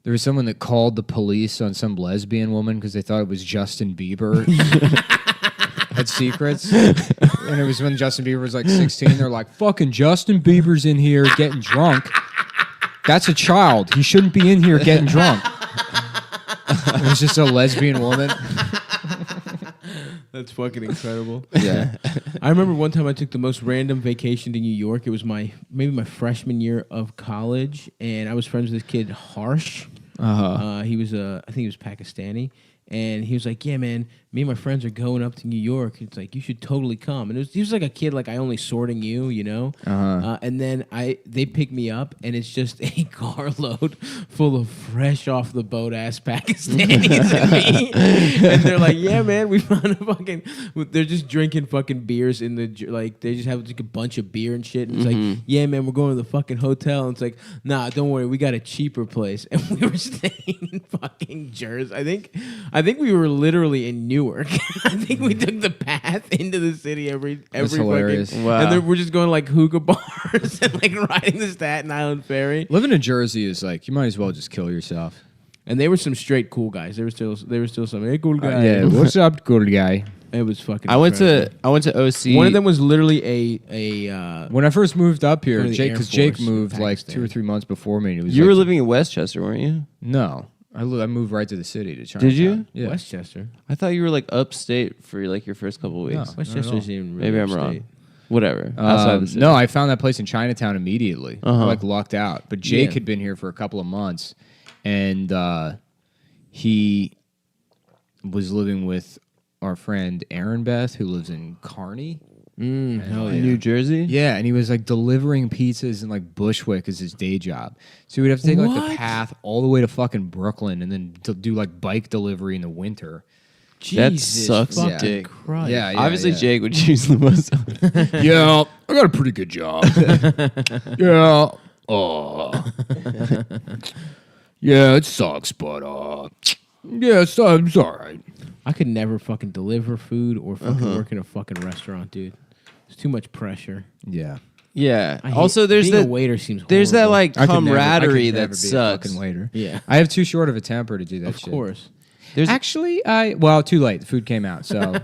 was someone that called the police on some lesbian woman because they thought it was Justin Bieber at Secrets. And it was when Justin Bieber was like 16. They're like, fucking Justin Bieber's in here getting drunk. That's a child. He shouldn't be in here getting drunk. It was just a lesbian woman. That's fucking incredible. Yeah. I remember one time I took the most random vacation to New York. It was maybe my freshman year of college, and I was friends with this kid, Harsh. He was I think he was Pakistani, and he was like, "Yeah, man, me and my friends are going up to New York. It's like you should totally come." And he was like a kid, like I only sorting you know. And then they pick me up, and it's just a carload full of fresh off the boat ass Pakistanis and me. And they're like, "Yeah, man, we found a fucking." They're just drinking fucking beers in the like. They just have like a bunch of beer and shit. And it's like, "Yeah, man, we're going to the fucking hotel." And it's like, "Nah, don't worry, we got a cheaper place." And we were staying in fucking Jersey. I think we were literally in Newark. I think we took the path into the city every hilarious. fucking. Wow. And then we're just going like hookah bars and like riding the Staten Island ferry. Living in Jersey is like, you might as well just kill yourself. And they were some straight cool guys. They were still some hey cool guy. Yeah, what's up, cool guy? It was fucking. I went to OC. One of them was literally a. When I first moved up here, Go to the Jake, Air because Jake Force in moved like Pakistan. 2 or 3 months before me. And it was You like, were living in Westchester, weren't you? No, I moved right to the city to Chinatown. Did you? Yeah. Westchester. I thought you were like upstate for like your first couple weeks. No. Not at Westchester's all. even really Maybe I'm upstate. wrong. Whatever. Outside the city. No, I found that place in Chinatown immediately. I like lucked out. But Jake Yeah. had been here for a couple of months, and he was living with our friend Aaron Beth, who lives in Kearney. Hell yeah. New Jersey? Yeah, and he was like delivering pizzas in like Bushwick as his day job. So we'd have to take like the What? path all the way to fucking Brooklyn and then do like bike delivery in the winter. That Jesus sucks fucking dick. Christ. Yeah, Obviously, yeah. Jake would choose the most. Yeah, I got a pretty good job. Yeah. Oh. Yeah, it sucks, but yeah, it's all right. I could never fucking deliver food or fucking work in a fucking restaurant, dude. It's too much pressure. Yeah. Yeah. I hate- Also, there's being a that. waiter seems. There's that horrible. like I could never camaraderie be that a sucks. fucking waiter. Yeah. I have too short of a temper to do that Of shit. course. There's Actually, too late. The food came out, so well,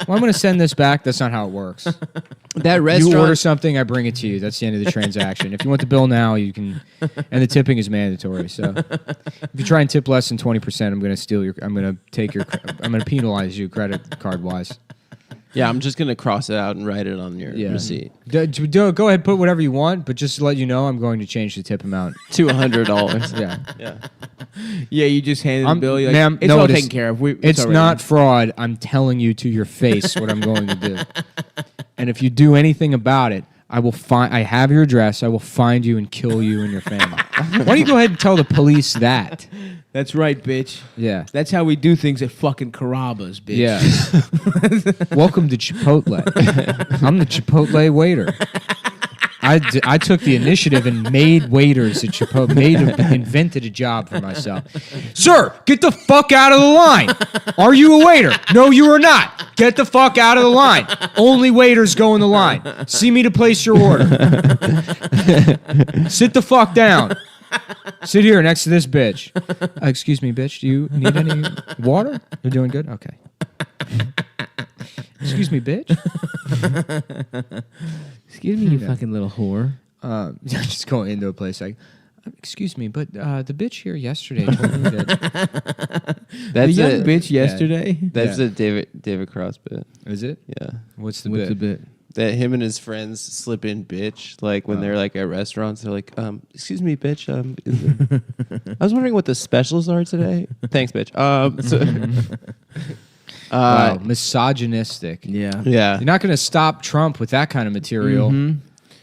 I'm going to send this back. That's not how it works. that You restaurant. order something, I bring it to you. That's the end of the transaction. If you want the bill now, you can, and the tipping is mandatory. So, if you try and tip less than 20%, I'm going to steal your. I'm going to penalize you credit card wise. Yeah, I'm just gonna cross it out and write it on your Yeah. receipt Go ahead, put whatever you want, but just to let you know, I'm going to change the tip amount. to $100. Yeah, Yeah. Yeah, you just handed the bill. You're like, ma'am, it's no, all it is- taken care of. it's all right. not fraud. I'm telling you to your face what I'm going to do. And if you do anything about it, I have your address. I will find you and kill you and your family. Why don't you go ahead and tell the police that? That's right, bitch. Yeah. That's how we do things at fucking Carrabba's, bitch. Yeah. Welcome to Chipotle. I'm the Chipotle waiter. I took the initiative and made waiters at Chipotle, invented a job for myself. Sir, get the fuck out of the line. Are you a waiter? No, you are not. Get the fuck out of the line. Only waiters go in the line. See me to place your order. Sit the fuck down. Sit here next to this bitch. Excuse me, bitch. Do you need any water? You're doing good? Okay. Excuse me, bitch. Excuse me, you fucking little whore. Just going into a place like, excuse me, but the bitch here yesterday told me that. The young it. bitch yesterday. That's Yeah. a David Cross bit. Is it? Yeah. What's the What's bit? the bit? That him and his friends slip in bitch, like when they're like at restaurants, they're like, excuse me, bitch. I was wondering what the specials are today. Thanks, bitch. Wow, misogynistic. Yeah. Yeah. You're not going to stop Trump with that kind of material.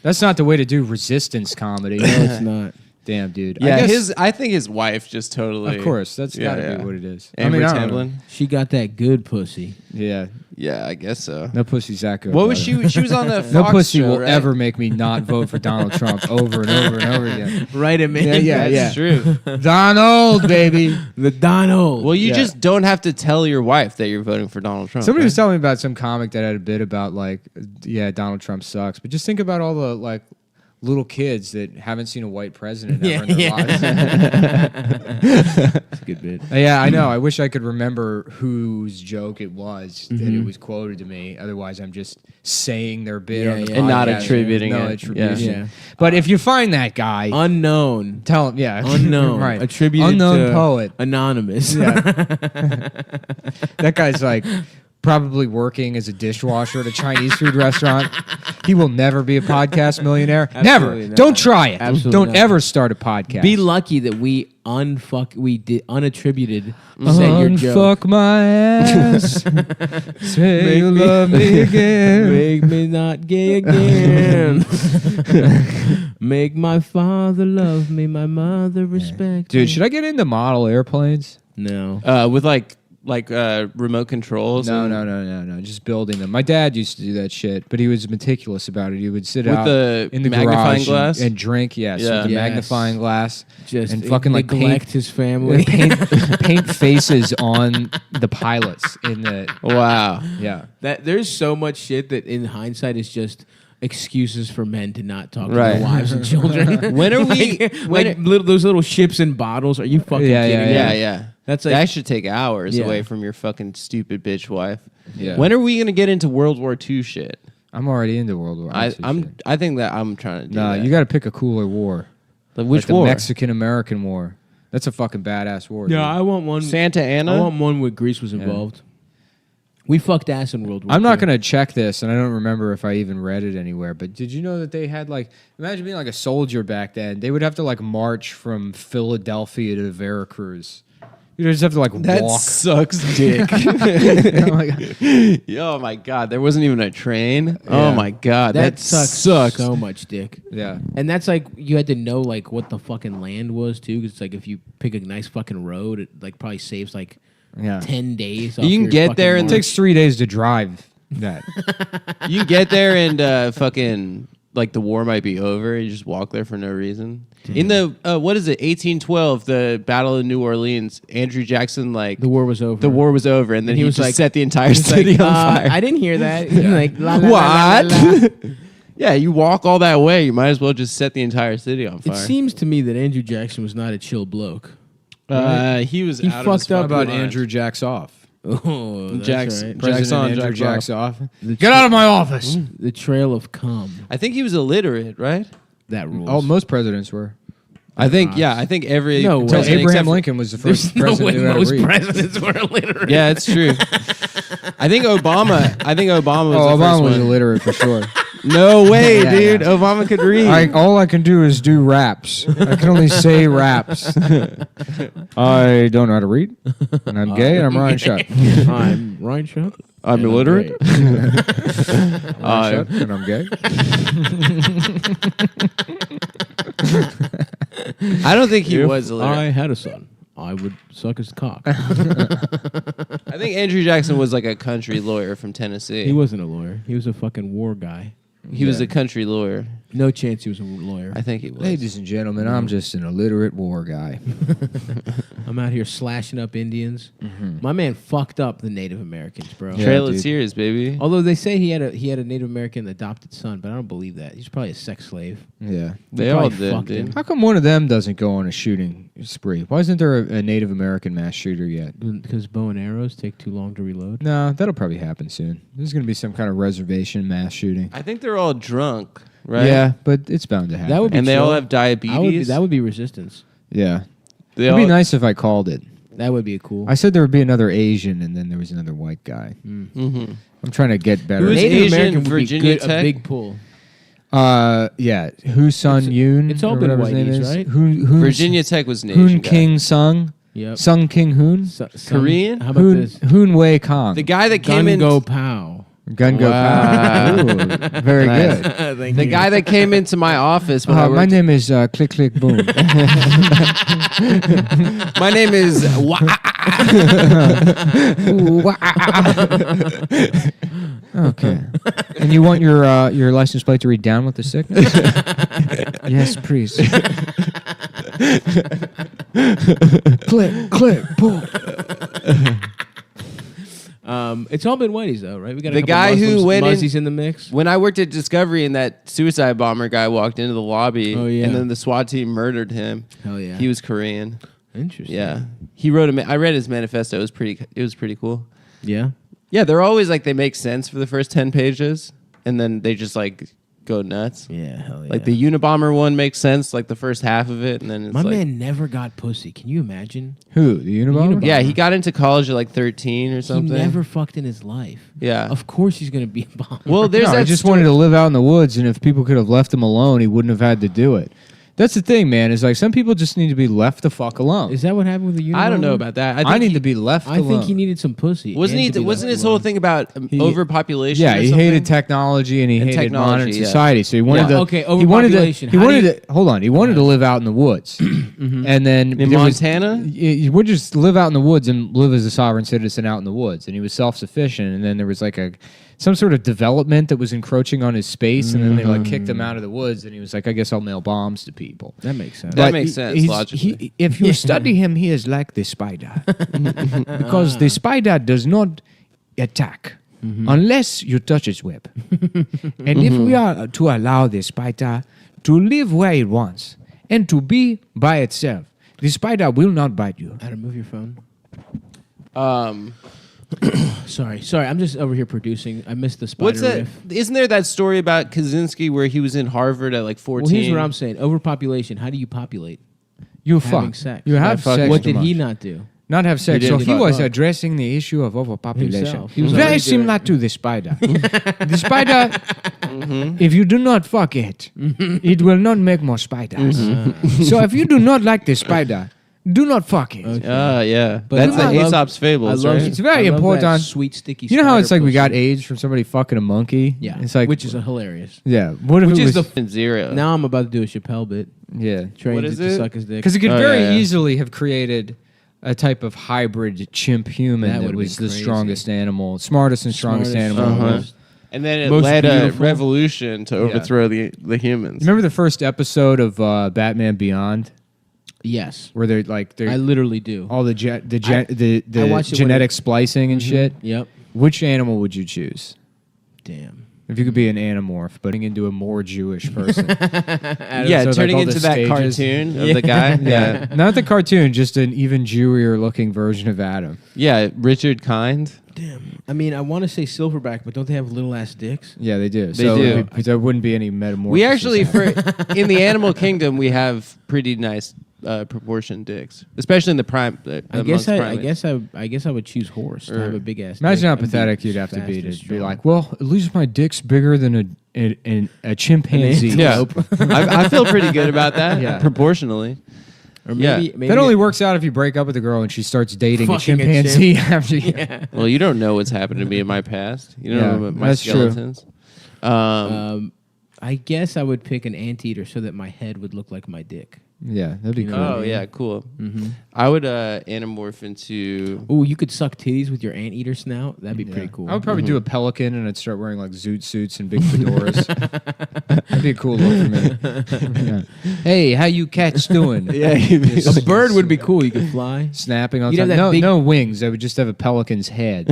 That's not the way to do resistance comedy. No, it's not. Damn, dude. Yeah, I guess, I think his wife just totally. of course, that's Yeah, got to yeah. be what it is. Amber I don't know. Tamblyn. She got that good pussy. Yeah, Yeah, I guess so. no pussy's that good. What was brother. she? She was on the Fox No pussy show, will right? ever make me not vote for Donald Trump over and over and over again. Right, man. Yeah, That's true. Donald, baby. The Donald. Well, you Yeah. just don't have to tell your wife that you're voting for Donald Trump. Somebody right? was telling me about some comic that had a bit about like, yeah, Donald Trump sucks, but just think about all the like little kids that haven't seen a white president ever in their lives. That's a good bit. Yeah, I know. I wish I could remember whose joke it was that it was quoted to me. Otherwise, I'm just saying their bit Yeah, on the yeah. And not podcast. attributing no it. attribution. Yeah. But if you find that guy, Unknown. tell him. Yeah, Unknown. right? Attributed Unknown to poet. Anonymous. Yeah. That guy's like probably working as a dishwasher at a Chinese food restaurant. He will never be a podcast millionaire. Absolutely Never. not. Don't try it. Absolutely Don't not. ever start a podcast. Be lucky that we unattributed said your joke. Unfuck my ass. Say you love me again. Make me not gay again. Make my father love me, my mother respect Dude, me. should I get into model airplanes? No. With like remote controls. No, and- no. Just building them. My dad used to do that shit, but he was meticulous about it. He would sit With out the in the magnifying garage glass? and drink. Yes, Yeah. with the Yes. magnifying glass. Just and fucking like neglect his family. paint faces on the pilots in the Wow. yeah. That there's so much shit that in hindsight is just excuses for men to not talk to Right. their wives and children. When are we? Those little ships and bottles? Are you fucking kidding me? Yeah. That's like that should take hours Yeah. away from your fucking stupid bitch wife. Yeah. When are we gonna get into World War II shit? I'm already into World War. I think that I'm trying to do Nah, that. you got to pick a cooler war. Like, which like the war? Mexican-American War. That's a fucking badass war. dude. Yeah, I want one. Santa Anna? I want one where Greece was involved. We fucked ass in World War I'm not II. going to check this, and I don't remember if I even read it anywhere, but did you know that they had, like, imagine being like a soldier back then. They would have to, like, march from Philadelphia to Veracruz. You just have to, like, That walk. sucks, dick. Oh, my God. Oh my god, there wasn't even a train. Yeah. Oh my god, That that sucks so much, dick. Yeah. And that's like you had to know like what the fucking land was too, because it's like if you pick a nice fucking road, it like probably saves like Yeah. 10 days. You can get there and It takes 3 days to drive that. You can get there and fucking like the war might be over. You just walk there for no reason. Damn. In the what is it? 1812, the Battle of New Orleans. Andrew Jackson the war was over. the war was over, and then he was just like- set the entire city on fire. I didn't hear that. Like la, la, la, what? la, la, la. Yeah, you walk all that way, you might as well just set the entire city on fire. It seems to me that Andrew Jackson was not a chill bloke. He was He out of his fucked up How about fucking mind. Andrew Jacks off? Oh, that's Jackson. right. President Jacks on, Andrew Jacks Jacks off. The Get out of my office. The trail of cum. I think he was illiterate, right? That rules. Oh, most presidents were. I think every No way. Until president Abraham except for- Lincoln was the first There's no president way who had to most read. presidents were illiterate. Yeah, it's true. I think Obama was Oh, the Obama first was one. illiterate for sure. No way, Yeah, dude. yeah. Obama could read. All I can do is do raps. I can only say raps. I don't know how to read, and I'm gay, and I'm Ryan Shutt. I'm Ryan Shutt. I'm illiterate. Ryan Shutt, and I'm gay. I don't think he If was illiterate. I had a son, I would suck his cock. I think Andrew Jackson was like a country lawyer from Tennessee. He wasn't a lawyer. He was a fucking war guy. He was a country lawyer. No chance he was a lawyer. I think he was. Ladies and gentlemen, I'm just an illiterate war guy. I'm out here slashing up Indians. My man fucked up the Native Americans, bro. Yeah, Trail of dude. Tears, baby. Although they say he had a Native American adopted son, but I don't believe that. He's probably a sex slave. Yeah. They He all probably did, fucked him. dude. How come one of them doesn't go on a shooting spree? Why isn't there a Native American mass shooter yet? Because bow and arrows take too long to reload. No, that'll probably happen soon. There's going to be some kind of reservation mass shooting. I think they're all drunk, right? Yeah, but it's bound to happen. That would be And they chill. all have diabetes. That would be resistance. Yeah. They It'd all, be nice if I called it. That would be cool. I said there would be another Asian, and then there was another white guy. Mhm. I'm trying to get better. Who's Native Asian, American would Virginia be good, a Tech? big pull. Yeah. Hu Sun Yoon. it's all or been whatever his name whiteys, is. right? Hoon, Virginia Tech was an Asian Hoon guy. King Sung. Yep. Sung King Hoon. Korean? How about Hoon, this? Hoon Wei Kong. The guy that came in. Gun Go Pow. Gun Go Wow. Pow. Ooh, very Nice. good. The guy that came into my office when I My worked. name is Click Click Boom. My name is. Okay. And you want your license plate to read down with the sickness? Yes, please. Click, click, boom. It's all been whiteys though, right? We got a The couple guy who Muslims, went in- Muzzies in the mix. When I worked at Discovery and that suicide bomber guy walked into the lobby, Oh, yeah. and then the SWAT team murdered him. Hell yeah. He was Korean. Interesting. Yeah, he wrote I read his manifesto. It was pretty cool. Yeah. Yeah, they're always like they make sense for the first 10 pages, and then they just like go nuts. Yeah. Hell yeah. Like the Unabomber one makes sense, like the first half of it, and then it's My like, man never got pussy. Can you imagine? Who? The Unabomber? Unabomber. yeah, he got into college at like 13 or something. He never fucked in his life. Yeah. Of course he's gonna be a bomber. Well, there's No, that he just story- wanted to live out in the woods, and if people could have left him alone, he wouldn't have had to do it. That's the thing, man. Is like some people just need to be left the fuck alone. Is that what happened with the Unabomber? I don't know about that. I need to be left I alone. think he needed some pussy. Wasn't and to be Wasn't left his whole alone. thing about He- overpopulation? Yeah, or he something? hated technology and he And hated modern technology, yeah. society. So he wanted Yeah, to. okay, he wanted to. overpopulation. He How do wanted you- to. Hold on. He wanted to live out in the woods, and then In there was- Montana? you would just live out in the woods and live as a sovereign citizen out in the woods, and he was self-sufficient. And then there was like some sort of development that was encroaching on his space, and then they like kicked him out of the woods, and he was like, "I guess I'll mail bombs to people." That makes sense. That But makes sense, he's- logically. if you study him, he is like the spider, because the spider does not attack. unless you touch its web. And if we are to allow the spider to live where it wants and to be by itself, the spider will not bite you. Adam, move your phone. Um, Sorry. I'm just over here producing. I missed the spider what's that? riff. Isn't there that story about Kaczynski where he was in Harvard at like 14? Well, here's what I'm saying. Overpopulation. How do you populate? You Having fuck. sex. You have fuck. sex. What too did he much. not do? Not have sex. He So didn't he fuck. was addressing the issue of overpopulation. Himself. He was Very already similar to the spider. The spider, if you do not fuck it, it will not make more spiders. So if you do not like the spider, do not fuck it. Okay. Yeah. But That's I the love- Aesop's fables, I love, right? It's very I love important. That sweet, sticky. You know how it's spider like we got pussy. AIDS from somebody fucking a monkey? Yeah, It's like, which is hilarious. yeah. What if Which it is was, the zero. Now I'm about to do a Chappelle bit. yeah. Trains What it is to it? suck his dick. Because it could Oh, very yeah, yeah. easily have created a type of hybrid chimp human That that, would've was been the crazy. strongest animal, smartest and strongest animal. strongest. And then it Most led a beautiful. revolution to overthrow the humans. Remember the first episode of Batman Beyond, Yes, where they're like I literally do. all the I watched it when genetic it- splicing and shit. Yep. Which animal would you choose Damn. if you could be an anamorph, but into a more Jewish person? Yeah, So, like, turning all the into that stages. cartoon of the guy. Yeah. Not the cartoon, just an even Jewier looking version of Adam. Yeah, Richard Kind. Damn. I mean, I want to say silverback, but don't they have little ass dicks? Yeah, they do. They so do. There wouldn't be any metamorphosis. We actually, happening. in the animal kingdom, we have pretty nice proportioned dicks, especially in the prime. I guess primates. I guess I would choose horse to Or- have a big ass. Imagine dick how and be pathetic you'd have to fast be and to be strong. like, well, at least my dick's bigger than a chimpanzee. Yeah, I feel pretty good about that. Yeah. Proportionally. Or Yeah. maybe That only works out if you break up with a girl and she starts dating a Fucking a chimpanzee after you. Yeah. Well, you don't know what's happened to me in my past. You don't Yeah, know my that's true. skeletons. I guess I would pick an anteater so that my head would look like my dick. Yeah, that'd be You cool. know? Oh yeah, cool. Mm-hmm. I would anamorph into. Ooh, you could suck titties with your anteater snout. That'd be pretty cool. I would probably do a pelican and I'd start wearing like zoot suits and big fedoras. That'd be a cool look for me. Yeah. Hey, how you cats doing? a bird would be cool. You could fly. Snapping on You'd have top. that big- No wings. I would just have a pelican's head.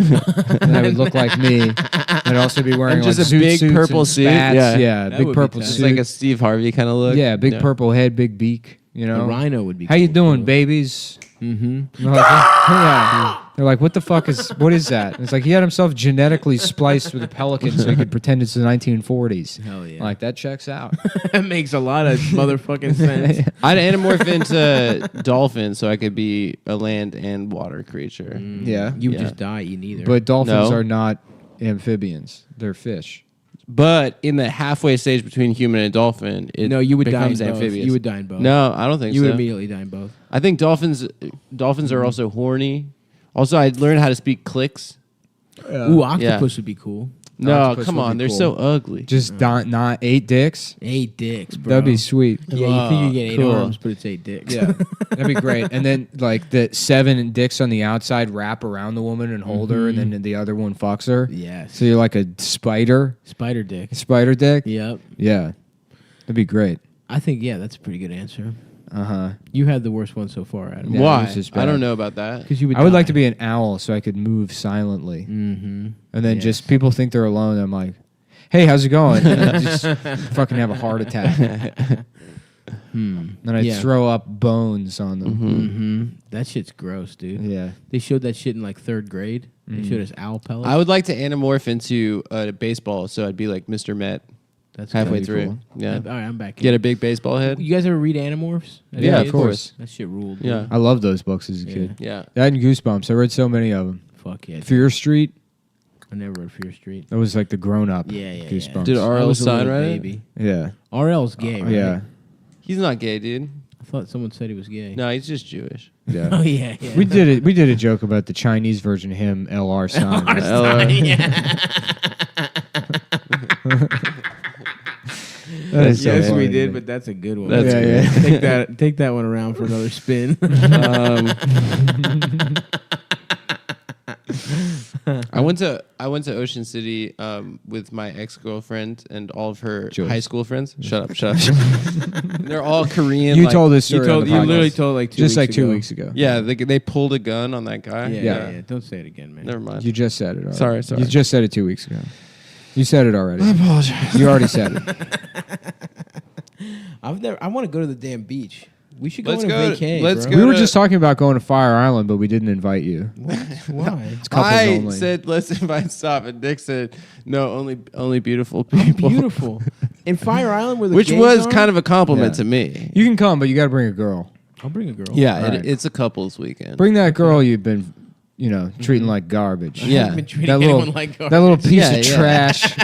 And I would look like me. I'd also be wearing And just like a zoot big suits purple and suit? spats. Yeah. Yeah, That big would be purple tight. Just suit. like a Steve Harvey kind of look. Yeah, big purple head, big beak. You know, A rhino would be. How you cool, doing, too. babies? Mm-hmm. They're like, yeah. They're like, what the fuck is? What is that? And it's like he had himself genetically spliced with a pelican so he could pretend it's the 1940s. Hell yeah. Like that checks out. That makes a lot of motherfucking sense. I'd anamorph into dolphin so I could be a land and water creature. Yeah, You would Yeah. just die eating either. but dolphins No. are not amphibians; they're fish. But in the halfway stage between human and dolphin, it no, you would die in becomes both. amphibious. You would die in both. No, I don't think you so. would immediately die in both. I think dolphins are also horny. Also, I'd learn how to speak clicks. Ooh, octopus would be cool. No, Octopus come would on, be they're cool. so ugly. Just not 8 dicks. 8 dicks, bro. That'd be sweet. Yeah, you think you get 8 Cool. arms, but it's 8 dicks. Yeah, that'd be great. And then like the 7 dicks on the outside wrap around the woman and hold her, and then the other one fucks her. Yes. So you're like a spider Spider dick. dick. Yep. Yeah, that'd be great. I think, yeah, that's a pretty good answer. Uh-huh. You had the worst one so far, Adam. Yeah, Why? it was just I bad. don't know about that. Because you would I would die. like to be an owl so I could move silently. Mm-hmm. And then Yes. just people think they're alone. And I'm like, hey, how's it going? And I just fucking have a heart attack. Then I'd Yeah. throw up bones on them. Mm-hmm. That shit's gross, dude. Yeah. They showed that shit in like 3rd grade. They showed us owl pellets. I would like to anamorph into a baseball, so I'd be like Mr. Met That's halfway gotta be through. cool. Yeah, All right, I'm back. get a big baseball head. You guys ever read Animorphs? as Yeah, of kids? course. That shit ruled. dude. Yeah. I love those books as a Yeah. kid. Yeah, That and Goosebumps. I read so many of them. Fuck yeah. dude. Fear Street. I never read Fear Street. That was like the grown-up Yeah, yeah, Goosebumps. yeah. Did I R.L. was a Stein little write it? baby. Yeah. RL's gay, right? Yeah. he's not gay, dude. I thought someone said he was gay. No, he's just Jewish. Yeah. Oh yeah, yeah. We did a joke about the Chinese version of him, L.R. Stein. That is so yes, funny we to did, me. but that's a good one. That's Yeah, good. Take that one around for another spin. I I went to Ocean City with my ex-girlfriend and all of her Joyce. high school friends. Shut up. They're all Korean. You like- told this story. on the You podcast. literally told like 2 just weeks like 2 ago. weeks ago. Yeah, they pulled a gun on that guy. Yeah. Don't say it again, man. Never mind. You just said it. Already. Sorry. You just said it 2 weeks ago. You said it already. I apologize. You already said it. I want to go to the damn beach. We should go Let's on a go- vacay. let's bro. go. We were to- just talking about going to Fire Island, but we didn't invite you. What? Why? It's couples I only. said let's invite stop, and Nick said no, only beautiful people. Beautiful. In Fire Island, where the Which gays was are? kind of a compliment Yeah. to me. You can come, but you got to bring a girl. I'll bring a girl. Yeah, Right. it's a couples weekend. Bring that girl you've been, treating like garbage. I Yeah. haven't been treating That anyone little, like that little piece Yeah, of yeah. trash.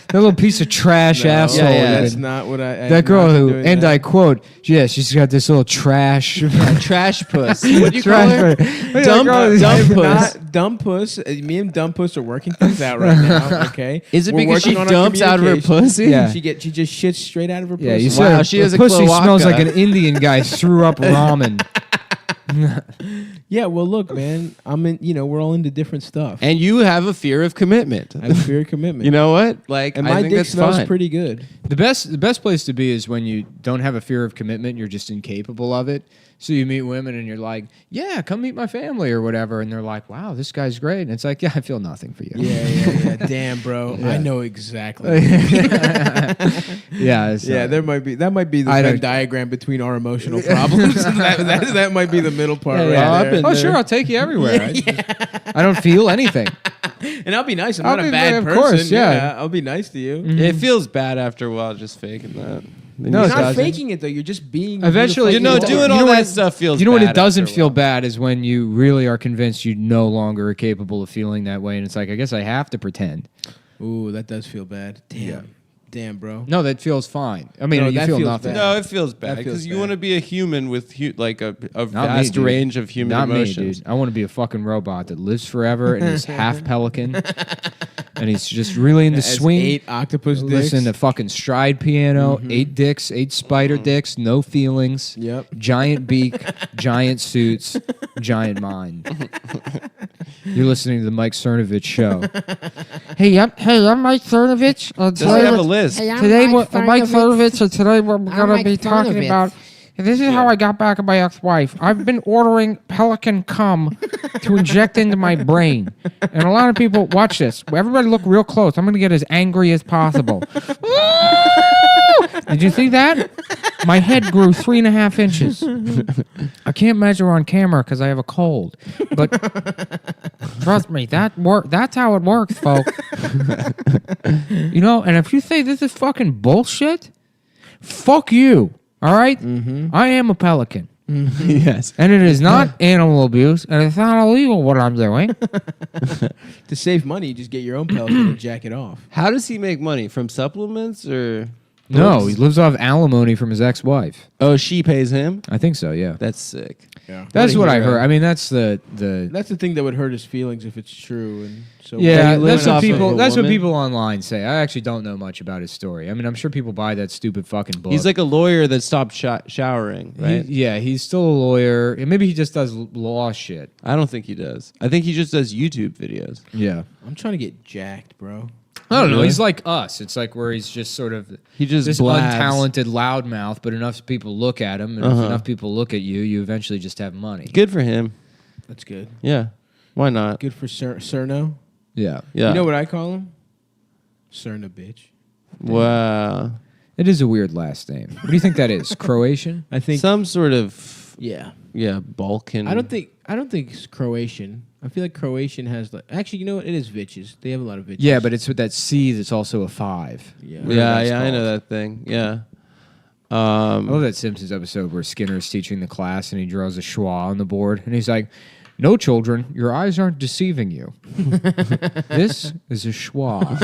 That little piece of trash No, asshole. yeah, That's you've been- not what I. that girl who, and I quote, yeah, she's got this little trash. Trash puss. What do you call trash. her? Dumb puss. Dumb puss. Me and dumb puss are working things out right now. Okay. Is it We're because she working on our dumps out of her communication. pussy? Yeah. She just shits straight out of her pussy. Yeah, you Wow, said she her has a pussy smells cloaca. like an Indian guy threw up ramen. Yeah, well, look, man. We're all into different stuff. And you have a fear of commitment. I have a fear of commitment. You know what? Like, and I my think dick that's smells fine. pretty good. The best place to be is when you don't have a fear of commitment. You're just incapable of it. So you meet women and you're like, yeah, come meet my family or whatever. And they're like, wow, this guy's great. And it's like, yeah, I feel nothing for you. Yeah. Damn, bro. Yeah. I know exactly. Yeah. That might be the I Venn don't- diagram between our emotional problems. that might be the middle part Yeah, right yeah. there. I've been Oh, there. sure, I'll take you everywhere. I don't feel anything. And I'll be nice. I'm I'll not be- a bad of person. course, yeah. I'll be nice to you. It feels bad after a while just faking that. Then No, you it You're not doesn't. faking it though. You're just being. Eventually, You know, You know doing what all that it- stuff feels. You know what bad it doesn't after a feel while. bad is when you really are convinced you no longer are capable of feeling that way. And it's like, I guess I have to pretend. Ooh, that does feel bad. Damn. Yeah. Damn, bro. No, that feels fine. I mean, No, you that feel feels nothing. bad. No, it feels bad That feels because you bad. want to be a human with like a Not vast me, dude. range of human Not emotions. me, dude. I want to be a fucking robot that lives forever and is half pelican, and he's just really into As swing. 8 octopus dicks. Listen to fucking stride piano, 8 dicks, 8 spider dicks, no feelings. Yep. Giant beak, giant suits, giant mind. You're listening to the Mike Cernovich show. Hey, I'm Mike Cernovich. Does he have a list? Today, Mike Cernovich, and today we're going to be talking about. This is how I got back at my ex-wife. I've been ordering Pelican cum to inject into my brain. And a lot of people, watch this. Everybody look real close. I'm going to get as angry as possible. Did you see that? My head grew 3.5 inches. I can't measure on camera because I have a cold. But trust me, that's how it works, folks. And if you say this is fucking bullshit, fuck you. All right? I am a pelican. Yes. And it is not animal abuse, and it's not illegal what I'm doing. To save money, you just get your own pelican and jack it off. How does he make money? From supplements or? No, he lives off alimony from his ex-wife. Oh, she pays him? I think so, yeah. That's sick. Yeah. That's What what a I hero. heard. I mean, that's the That's the thing that would hurt his feelings if it's true. And so yeah, he lives that's what off of people. a That's what woman? people online say. I actually don't know much about his story. I mean, I'm sure people buy that stupid fucking book. He's like a lawyer that stopped showering, right? He's still a lawyer. And maybe he just does law shit. I don't think he does. I think he just does YouTube videos. Yeah, I'm trying to get jacked, bro. I don't know. Really? He's like us. It's like where he's just sort of He just this blabs. untalented loudmouth, but enough people look at him, and if enough people look at you, you eventually just have money. Good for him. That's good. Yeah. Why not? Good for Cerno. Yeah, Yeah. You know what I call him? Cerna bitch. Wow. it is a weird last name. What do you think that is? Croatian? I think. Some sort of Yeah. Balkan. I don't think it's Croatian. I feel like Croatian has like. Actually, you know what? It is bitches. They have a lot of bitches. Yeah, but it's with that C that's also a 5. Yeah. Whatever Yeah, that's I called. know that thing. Yeah. I love that Simpsons episode where Skinner's teaching the class and he draws a schwa on the board and he's like, "No, children, your eyes aren't deceiving you. This is a schwa."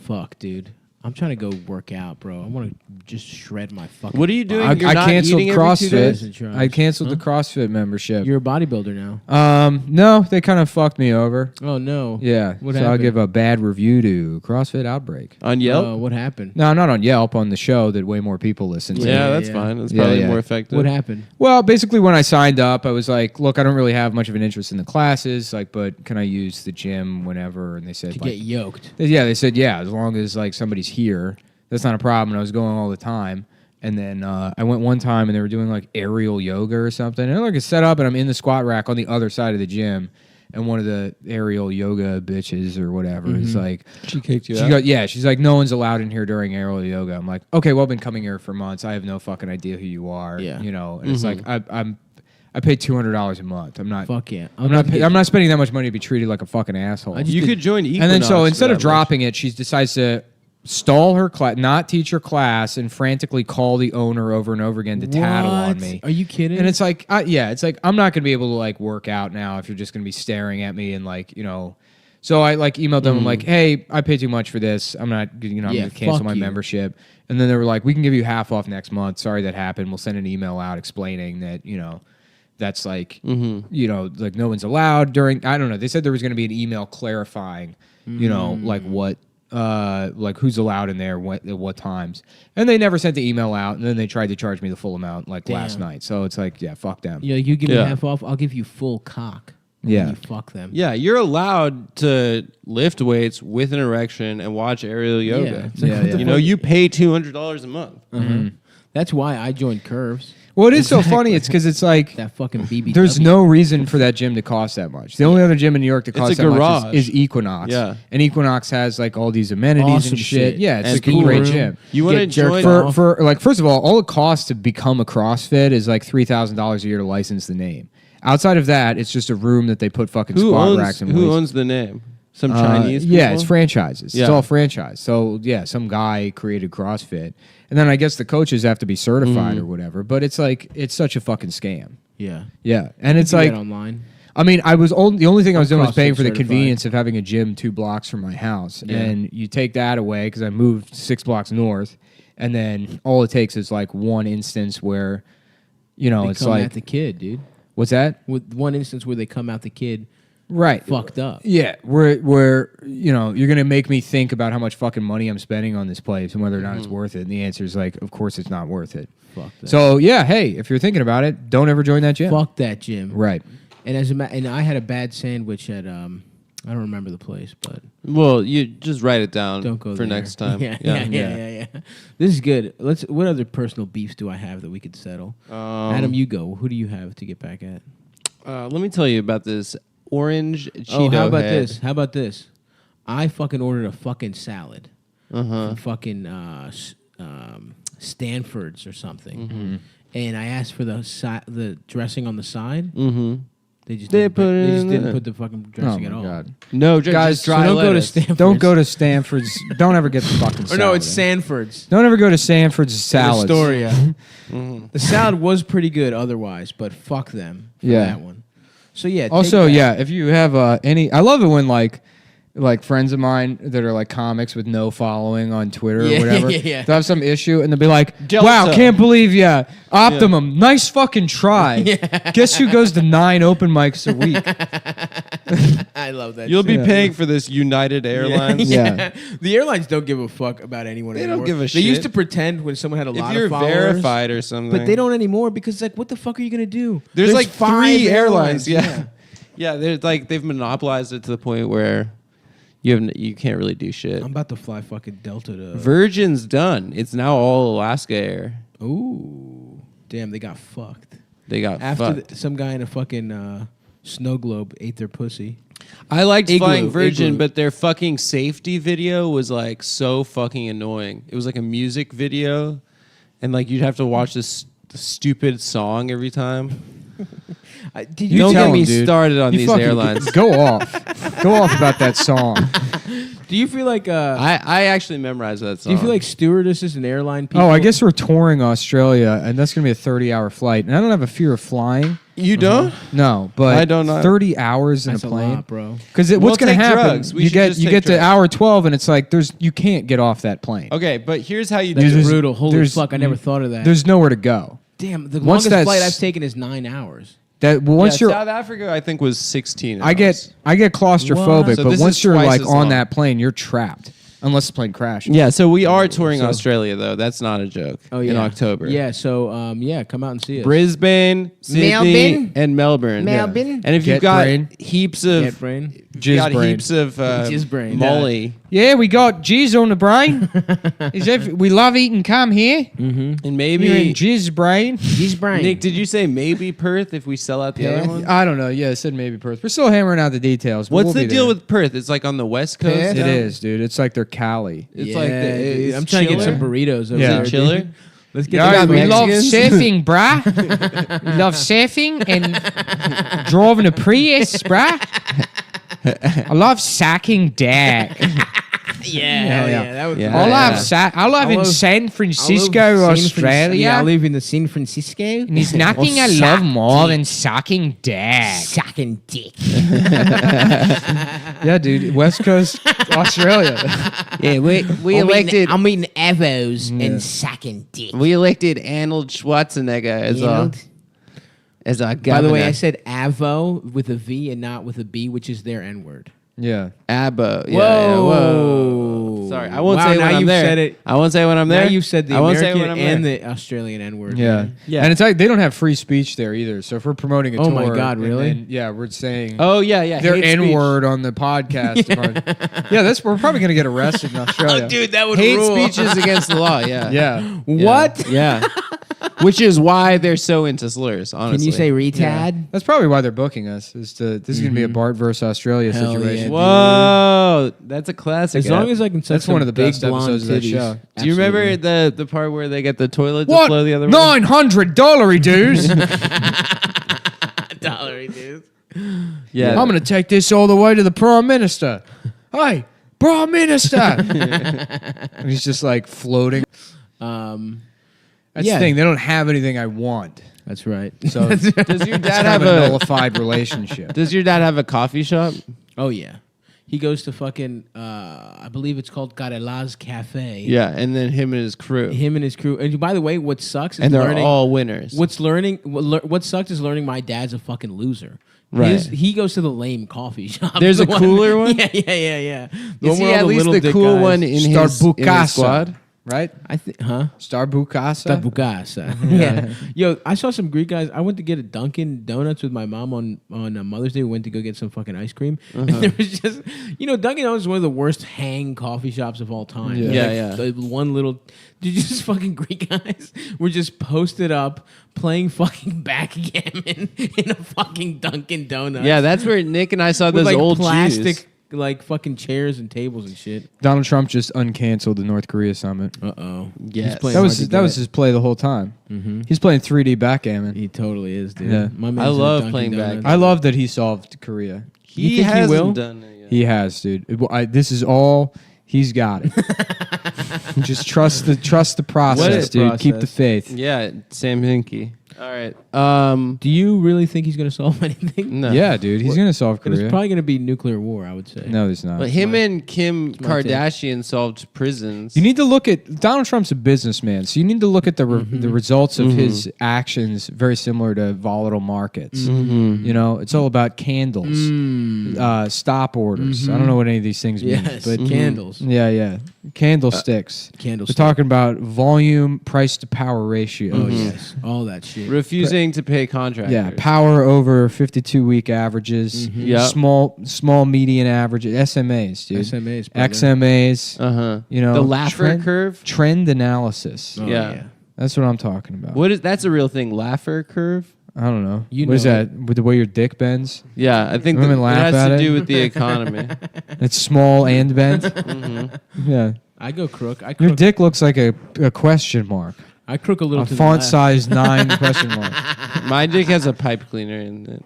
Fuck, dude. I'm trying to go work out, bro. I want to just shred my fucking. What are you doing? I You're not canceled eating every 2 days? CrossFit. I canceled the CrossFit membership. You're a bodybuilder now. No, they kind of fucked me over. Oh no. Yeah, What so happened? I'll give a bad review to CrossFit Outbreak. On Yelp? What happened? No, not on Yelp, on the show that way more people listen to. Yeah, Yeah, that's yeah. fine. That's Yeah, probably yeah. more effective. What happened? Well, basically, when I signed up, I was like, "Look, I don't really have much of an interest in the classes, like, but can I use the gym whenever?" And they said, To like, get yoked. they said, yeah, as long as like somebody's here, that's not a problem. And I was going all the time. And then I went one time, and they were doing like aerial yoga or something. And like it's set up, and I'm in the squat rack on the other side of the gym. And one of the aerial yoga bitches or whatever is like, She kicked you she out? goes, yeah, she's like, no one's allowed in here during aerial yoga. I'm like, okay, well, I've been coming here for months. I have no fucking idea who you are. Yeah. You know, and it's like I pay $200 a month. I'm not. Fuck yeah. I'm not spending that much money to be treated like a fucking asshole. You could join Equinox. And then so for instead that of dropping it, she decides to stall her class, not teach her class, and frantically call the owner over and over again to tattle on What? me. Are you kidding? And it's like, it's like I'm not gonna be able to like work out now if you're just gonna be staring at me and like So I like emailed them. I'm like, hey, I pay too much for this. I'm not, I'm Yeah, gonna cancel fuck my you. membership. And then they were like, we can give you half off next month. Sorry that happened. We'll send an email out explaining that that's like like no one's allowed during. I don't know. They said there was going to be an email clarifying, like what. Like who's allowed in there, at what times, and they never sent the email out, and then they tried to charge me the full amount like last night. So it's like, yeah, fuck them. you give me Yeah. half off. I'll give you full cock. Yeah. You fuck them. Yeah, you're allowed to lift weights with an erection and watch aerial yoga. It's like, Yeah, what the yeah. You know, you pay $200 a month. That's why I joined Curves. Well, it is so funny. It's because it's like That fucking BBW. there's no reason for that gym to cost that much. The only other gym in New York that It's costs a that much garage. is Equinox. Yeah. And Equinox has like all these amenities Awesome and shit. shit. Yeah, it's And like a cool great room. gym. You want to Get jerked join? off. For like, first of all it costs to become a CrossFit is like $3,000 a year to license the name. Outside of that, it's just a room that they put fucking squat racks and Who weights. owns the name? Some Chinese people? Yeah, it's franchises. It's Yeah. all franchise. So yeah, some guy created CrossFit, and then I guess the coaches have to be certified or whatever. But it's like it's such a fucking scam. Yeah. Yeah, and it's You like get online. I mean, the only thing I was doing was CrossFit paying for the certified. convenience of having a gym 2 blocks from my house, Yeah. and you take that away because I moved 6 blocks north, and then all it takes is like one instance where, They it's come like at the kid, dude. what's that? With one instance where they come out the kid Right. fucked up. Yeah, where you're gonna make me think about how much fucking money I'm spending on this place and whether or not it's worth it. And the answer is like, of course it's not worth it. Fuck that. So yeah, hey, if you're thinking about it, don't ever join that gym. Fuck that gym. Right. And and I had a bad sandwich at I don't remember the place, but Well, you just write it down don't go for there. next time. Yeah. This is good. What other personal beefs do I have that we could settle? Adam, you go. Who do you have to get back at? Let me tell you about this orange Cheeto how about head. this? How about this? I fucking ordered a fucking salad from fucking Stanford's or something, and I asked for the dressing on the side. They just They didn't put it they just in didn't there. put the fucking Oh dressing my at all. god. No, Guys, just dry so don't go to lettuce. Stanford's. Don't go to Stanford's. Don't ever get the fucking salad. Or no, it's in. Sanford's. Don't ever go to Stanford's salads. Astoria. The salad was pretty good otherwise, but fuck them for Yeah. that one. So yeah. take Also, that. yeah, if you have any, I love it when like friends of mine that are like comics with no following on Twitter Yeah, or whatever, yeah. they'll have some issue and they'll be like, Delta. "Wow, can't believe ya, Optimum, nice fucking try." Guess who goes to 9 open mics a week? I love that. You'll be Yeah. paying for this United Airlines. Yeah. The airlines don't give a fuck about anyone They anymore. don't give a They shit. used to pretend when someone had a If lot you're of followers. verified or something. But they don't anymore because like, what the fuck are you gonna do? There's like 5 3 airlines. Yeah. Yeah, there's like they've monopolized it to the point where you can't really do shit. I'm about to fly fucking Delta to. Virgin's done. It's now all Alaska Air. Ooh, damn! They got fucked. They got After fucked. some guy in a fucking snow globe ate their pussy. I liked Igloo, flying Virgin, Igloo. but their fucking safety video was like so fucking annoying. It was like a music video, and like you'd have to watch this stupid song every time. Did Don't tell get me 'em, dude. started on You these fucking airlines. Go off. Go off about that song. Do you feel like I actually memorized that song. do you feel like stewardesses and airline people? Oh, I guess we're touring Australia, and that's going to be a 30-hour flight. And I don't have a fear of flying. You don't? No, but I don't know. 30 hours in That's a a plane, lot, bro. Because We'll what's going to take happen? drugs. We You should get just you take get to drugs. hour 12, and it's like you can't get off that plane. Okay, but here's how you do That's it. brutal. Holy there's- fuck! I never thought of that. There's nowhere to go. Damn, the Once longest that's- flight I've taken is 9 hours. Once you're, South Africa, I think was 16 I get claustrophobic, What? So but this once is you're twice like as on long. that plane, you're trapped unless the plane crashes. Yeah, so we are touring Australia, though. That's not a joke. Oh yeah, In October. Yeah, so come out and see us. Brisbane, Sydney, Melbourne? and Melbourne. Melbourne? And if you've Get got brain. heaps of Get brain. you got Jizz brain. heaps of Jizz brain. molly, Yeah, we got jizz on the brain. We love eating cum here. and You're in maybe jizz brain. Jizz brain. Nick, did you say maybe Perth if we sell out the other one? I don't know. Yeah, I said maybe Perth. We're still hammering out the details. But What's we'll the be deal there. with Perth? It's like on the west coast. Perth? It is, dude. It's like they're Cali. It's Yeah, like dude, it's I'm trying to get chiller? some burritos over Yeah. there. Is it chiller? dude. Let's get Yeah, the we love Mexicans? surfing, bruh. We love surfing and driving a Prius, bruh. I love sacking dick. Yeah, that would Yeah. I love Yeah. I live in San Francisco, Australia. Yeah, I live in the San Francisco. And there's nothing I love more than sucking dick. Sucking dick. Yeah, dude. West Coast, Australia. Yeah, we elected I'm eating avos and sucking dick. we elected Arnold Schwarzenegger as our governor. By the way, I said Avo with a V and not with a B, which is their N word. Yeah. Abba. Yeah, Whoa. whoa. Sorry, I won't Wow, say now when I'm you've there. said it. I won't say when I'm there. Now you've said the I won't say American when I'm and there. the Australian N word. Yeah. Yeah. And it's like they don't have free speech there either. So if we're promoting a Oh tour. my God, and really? then, yeah, we're saying Oh yeah, yeah. their hate N speech. word on the podcast. Yeah, that's we're probably gonna get arrested in Australia. Dude, that would Hate rule. speech is against the law. Yeah. Yeah. What? Yeah. Which is why they're so into slurs. Honestly. Can you say Yeah. retard? That's probably why they're booking us. This is gonna be a Bart versus Australia Hell situation. yeah. Whoa, that's a classic. As long as I can suck That's one of the some big best blonde episodes of that titties. show. Do you remember Absolutely. the part where they get the toilet to What? flow the other way? $900 dues. Dollar dude. Yeah. I'm gonna take this all the way to the Prime Minister. Hey, Prime Minister. And he's just like floating. That's Yeah. the thing. They don't have anything I want. That's right. So Does your it's dad kind have of a a nullified relationship. Does your dad have a coffee shop? Oh yeah, he goes to fucking I believe it's called Garela's Cafe. Yeah, and then him and his crew. Him and his crew. And by the way, what sucks is And they're learning. all winners. What sucks is learning my dad's a fucking loser. Right. He goes to the lame coffee shop. There's The a cooler one? Yeah. The Is one he where all at the least little the dick cool guys- one in his squad? Right? I think, huh? Starbukasa. Bugasa. Yeah. Yo, I saw some Greek guys. I went to get a Dunkin' Donuts with my mom on Mother's Day. We went to go get some fucking ice cream. And there was just, Dunkin' Donuts is one of the worst hang coffee shops of all time. Yeah. There's Yeah, like the one little, just fucking Greek guys were just posted up playing fucking backgammon in a fucking Dunkin' Donuts. Yeah, that's where Nick and I saw With those like old plastic, Jews. like fucking chairs and tables and shit. Donald Trump just uncanceled the North Korea summit. Uh-oh. Yes. He's playing That hard was to that was get. his play the whole time. Mhm. He's playing 3D backgammon. He totally is, dude. Yeah. My I man's in love Dunkin' playing Donuts. back. I love that he solved Korea. You He think he hasn't will? done it yet. He has, dude. This is all he's got it. Just trust the What process, is dude. Keep the process? faith. Yeah, Sam Hinkie. All right. Do you really think he's going to solve anything? No. Yeah, dude. He's gonna solve But it's Korea. probably going to be nuclear war, I would say. No, he's not. But him and Kim my take. Kardashian solved prisons. You need to look at Donald Trump's a businessman, so you need to look at the results of his actions. Very similar to volatile markets. You know, it's all about candles, stop orders. I don't know what any of these things mean, Yes, but candles. yeah, candlesticks. Candlestick. We're talking about volume, price to power ratio. Oh, yes. All that shit. refusing to pay contractors. Yeah, power over 52-week averages. Yep. Small median averages. SMAs, dude. SMAs. brother. XMAs. Uh-huh. You know, The Laffer curve? Trend analysis. Oh, Yeah. That's what I'm talking about. What is that's a real thing, Laffer curve? I don't know. You What is know that? With the way your dick bends? Yeah, I think Women it laugh has at to it. do with the economy. It's small and bent. Yeah. I go crook. I Your crook, dick looks like a question mark. I crook a little A to font the left. size 9 question mark. My dick has a pipe cleaner in it.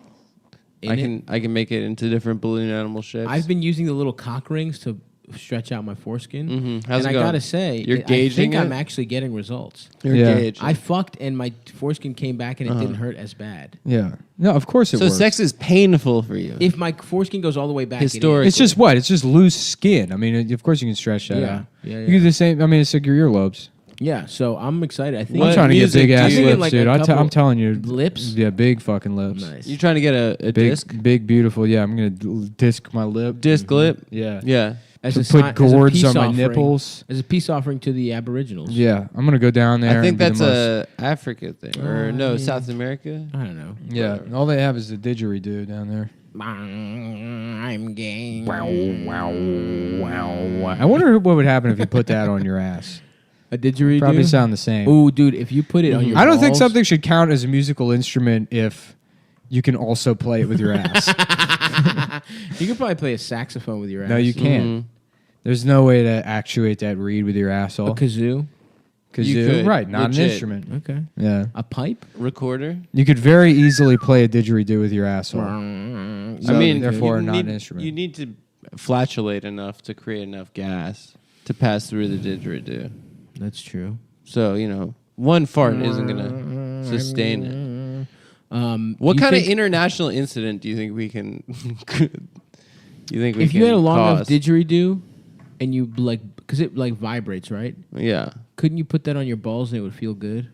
In it? I can make it into different balloon animal shapes. I've been using the little cock rings to stretch out my foreskin. Mm-hmm. How's and it I going? gotta say, You're I think gauging I'm it? actually getting results. You're Yeah. gauging. I fucked and my foreskin came back and it didn't hurt as bad. Yeah. No, of course it so works. sex is painful for you. If my foreskin goes all the way back, Historically. It's just what? It's just loose skin. I mean, of course you can stretch that Yeah. out. Yeah, You do the same. I mean, it's like your earlobes. Yeah, so I'm excited. I think What I'm trying to get music big do ass you- I'm lips, thinking like dude. a couple I'm telling you, lips? Yeah, big fucking lips. Nice. You trying to get a Big, disc? big, beautiful. Yeah, I'm gonna disc my lip. Disc lip? Yeah. Yeah. As To a put si- as a gourds peace on my offering- nipples. As a peace offering to the Aboriginals. Yeah, I'm gonna go down there. I think and be that's the a Africa thing. Or no, yeah. South America. I don't know. most, yeah. All they have is the didgeridoo down there. I'm gay. Wow, wow, wow. I wonder what would happen if you put that on your ass. A didgeridoo? Probably sound the same. Ooh, dude, if you put it on your I don't think balls- something should count as a musical instrument if you can also play it with your ass. You could probably play a saxophone with your ass. No, you can't. Mhm. There's no way to actuate that reed with your A asshole. kazoo? You Kazoo, could, right? Not legit. an instrument. Okay. Yeah, A pipe? Recorder. you could very easily play a didgeridoo with your asshole. I So, mean, therefore, you not need, an instrument. You need to flatulate enough to create enough gas to pass through the didgeridoo. That's true. So, one fart isn't going to sustain it. What you kind of think- international incident do you think we can... you think we If can you had a long enough cause? didgeridoo and you because it like vibrates, right? Yeah. Couldn't you put that on your balls and it would feel good?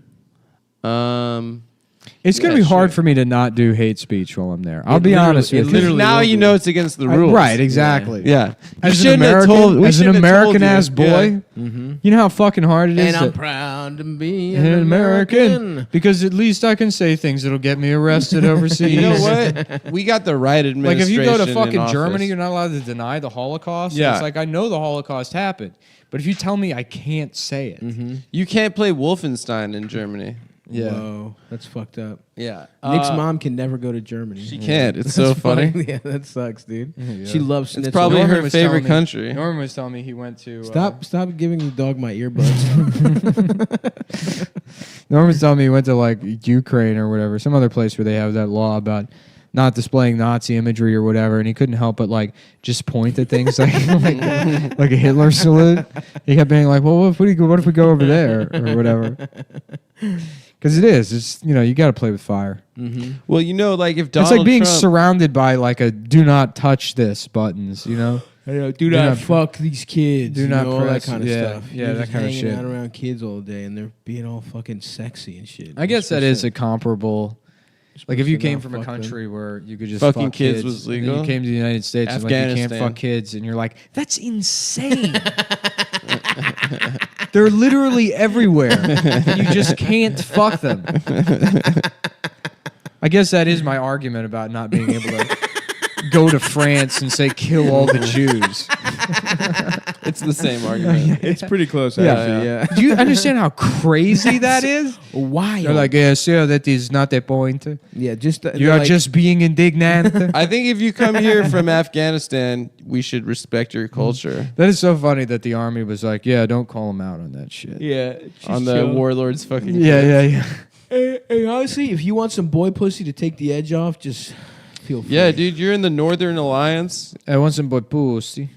It's going to Yeah, be hard sure. for me to not do hate speech while I'm there. I'll It be literally- honest it with you. literally Now will you be. know it's against the rules. Right, exactly. Yeah. As You an shouldn't have American, told- we as an shouldn't have told American you. ass boy, Mm-hmm. you know how fucking hard it is And I'm to- proud to be an an American, American. because at least I can say things that'll get me arrested overseas. You know what? We got the right Like administration if you go to in fucking office. Germany, you're not allowed to deny the Holocaust. Yeah. It's like I know the Holocaust happened, but if you tell me I can't say it, You can't play Wolfenstein in Germany. yeah, Whoa, that's fucked up. Yeah. Nick's mom can never go to Germany. She can't. It's so funny. Yeah, that sucks, dude. Yeah. She loves It's schnitzel. probably Norman her was favorite telling me- country. Norman was telling me he went to Stop giving the dog my earbuds. Norman was telling me he went to like Ukraine or whatever, some other place where they have that law about not displaying Nazi imagery or whatever, and he couldn't help but like just point at things like like a Hitler salute. He kept being like, "Well, what if we go over there or whatever?" Because it's you got to play with fire. Well, like if Donald It's like being Trump, surrounded by like a "Do not touch this" buttons. do Do not not fuck these kids. do not all that press- kind of yeah, stuff. yeah, You're that just kind of hanging shit. out around kids all day, and they're being all fucking sexy and shit. I guess that is a 100%. comparable. Like if you Supposed to came not from a fuck them. country where you could just Fucking fuck kids was and then legal. you came to the United States and like you can't Afghanistan. fuck kids, and you're like, that's insane. They're literally everywhere. And you just can't fuck them. I guess that is my argument about not being able to go to France and say kill all the Jews. it's the same argument. It's pretty close, Yeah, actually. Yeah. Do you understand how crazy that is? Why? They're like, yes, yeah, that is not the point. yeah, just You are just being indignant. I think if you come here from Afghanistan, we should respect your culture. That is so funny that the army was like, yeah, don't call them out on that shit. yeah On the warlords fucking Yeah. Hey, honestly, if you want some boy pussy to take the edge off, just feel free. Yeah, dude, you're in the Northern Alliance. I want some boy pussy.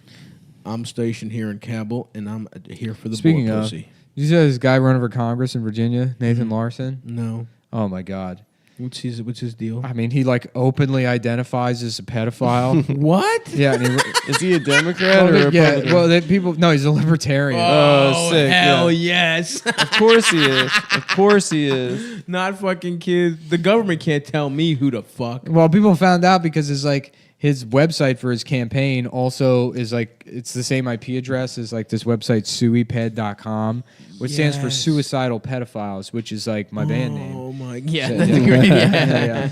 I'm stationed here in Kabul, and I'm here for the Speaking boy of, pussy. you see this guy running for Congress in Virginia, Nathan Larson? No, Oh my God. what's his deal? I mean, he like openly identifies as a pedophile. What? Yeah, and he, Is he a Democrat or a Republican? yeah. Well, no, he's a libertarian. Oh, sick, hell yeah. yes! Of course he is. Of course he is. Not fucking kids. The government can't tell me who to fuck. Well, people found out because it's like his website for his campaign also is like it's the same IP address as like this website suiped.com, which stands for Yes. suicidal pedophiles, which is like my band name. Oh my, yeah, So- that's yeah. great. Yeah.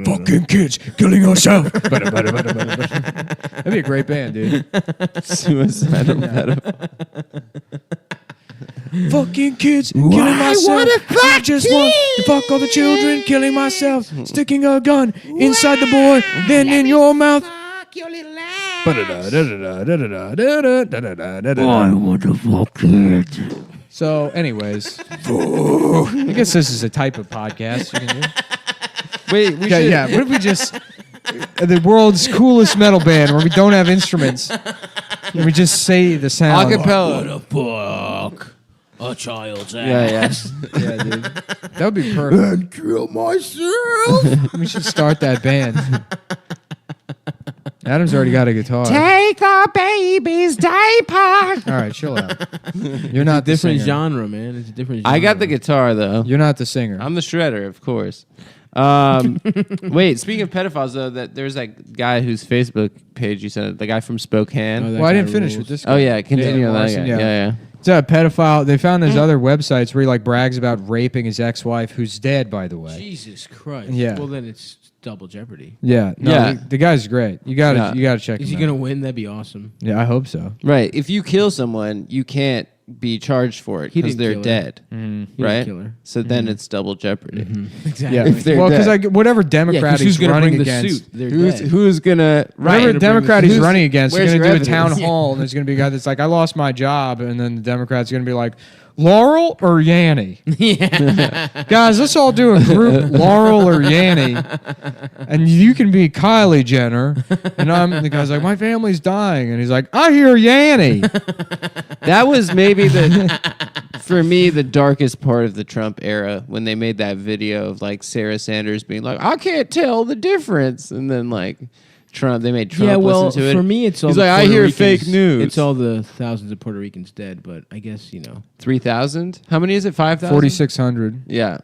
Fucking kids killing yourself. That'd be a great band, dude. Suicidal pedophile. Fucking kids killing myself. I just want to fuck all the children, killing myself, sticking a gun inside the boy, then in your mouth. Fuck your little ass. I want to fuck it. So, anyways, I guess this is a type of podcast. You can do. Wait, we Yeah, should. yeah. What if we just the world's coolest metal band where we don't have instruments. And we just say the sound. Acapella. Fuck a child's ass. Yeah, Yeah, dude. That would be perfect. Kill myself. We should start that band. Adam's already got a guitar. Take the baby's diaper. All right, chill out. You're not the Different singer. genre, man. It's a different genre. I got the guitar though. You're not the singer. I'm the shredder, of course. Wait, speaking of pedophiles, though, that there's that guy whose Facebook page you sent, the guy from Spokane. Oh, that Well, I guy didn't finish rules. with this guy. Oh yeah, continue on that Larson, guy. Yeah. It's a pedophile. They found his other websites where he like brags about raping his ex-wife, who's dead, by the way. Jesus Christ. Yeah. Well, then it's double jeopardy. Yeah, no, Yeah. the guy's great. You gotta check Is him he out. gonna win? That'd be awesome. Yeah, I hope so. Right. If you kill someone, you can't be charged for it He because didn't they're kill her. dead. He didn't Right. kill her. So then it's double jeopardy. Exactly. Yeah, If they're well, because dead. whatever Yeah, Democrat 'cause who's he's gonna running bring the against, suit? They're Who's dead. who's gonna whatever bring Democrat the he's suit. running against, Where's they're gonna your do a town evidence? hall, and there's gonna be a guy that's like, "I lost my job," and then the Democrat's gonna be like, "Laurel or Yanny?" Guys, let's all do a group, Laurel or Yanny, and you can be Kylie Jenner, and the guy's like, "My family's dying," and he's like, "I hear Yanny." That was maybe for me, the darkest part of the Trump era when they made that video of like Sarah Sanders being like, I can't tell the difference. And then like they made Trump Yeah, well, listen to it. for me, it's all He's the like, I Puerto hear Ricans- fake news. It's all the thousands of Puerto Ricans dead, but I guess, 3,000? How many is it? 5,000? 4,600. Yeah.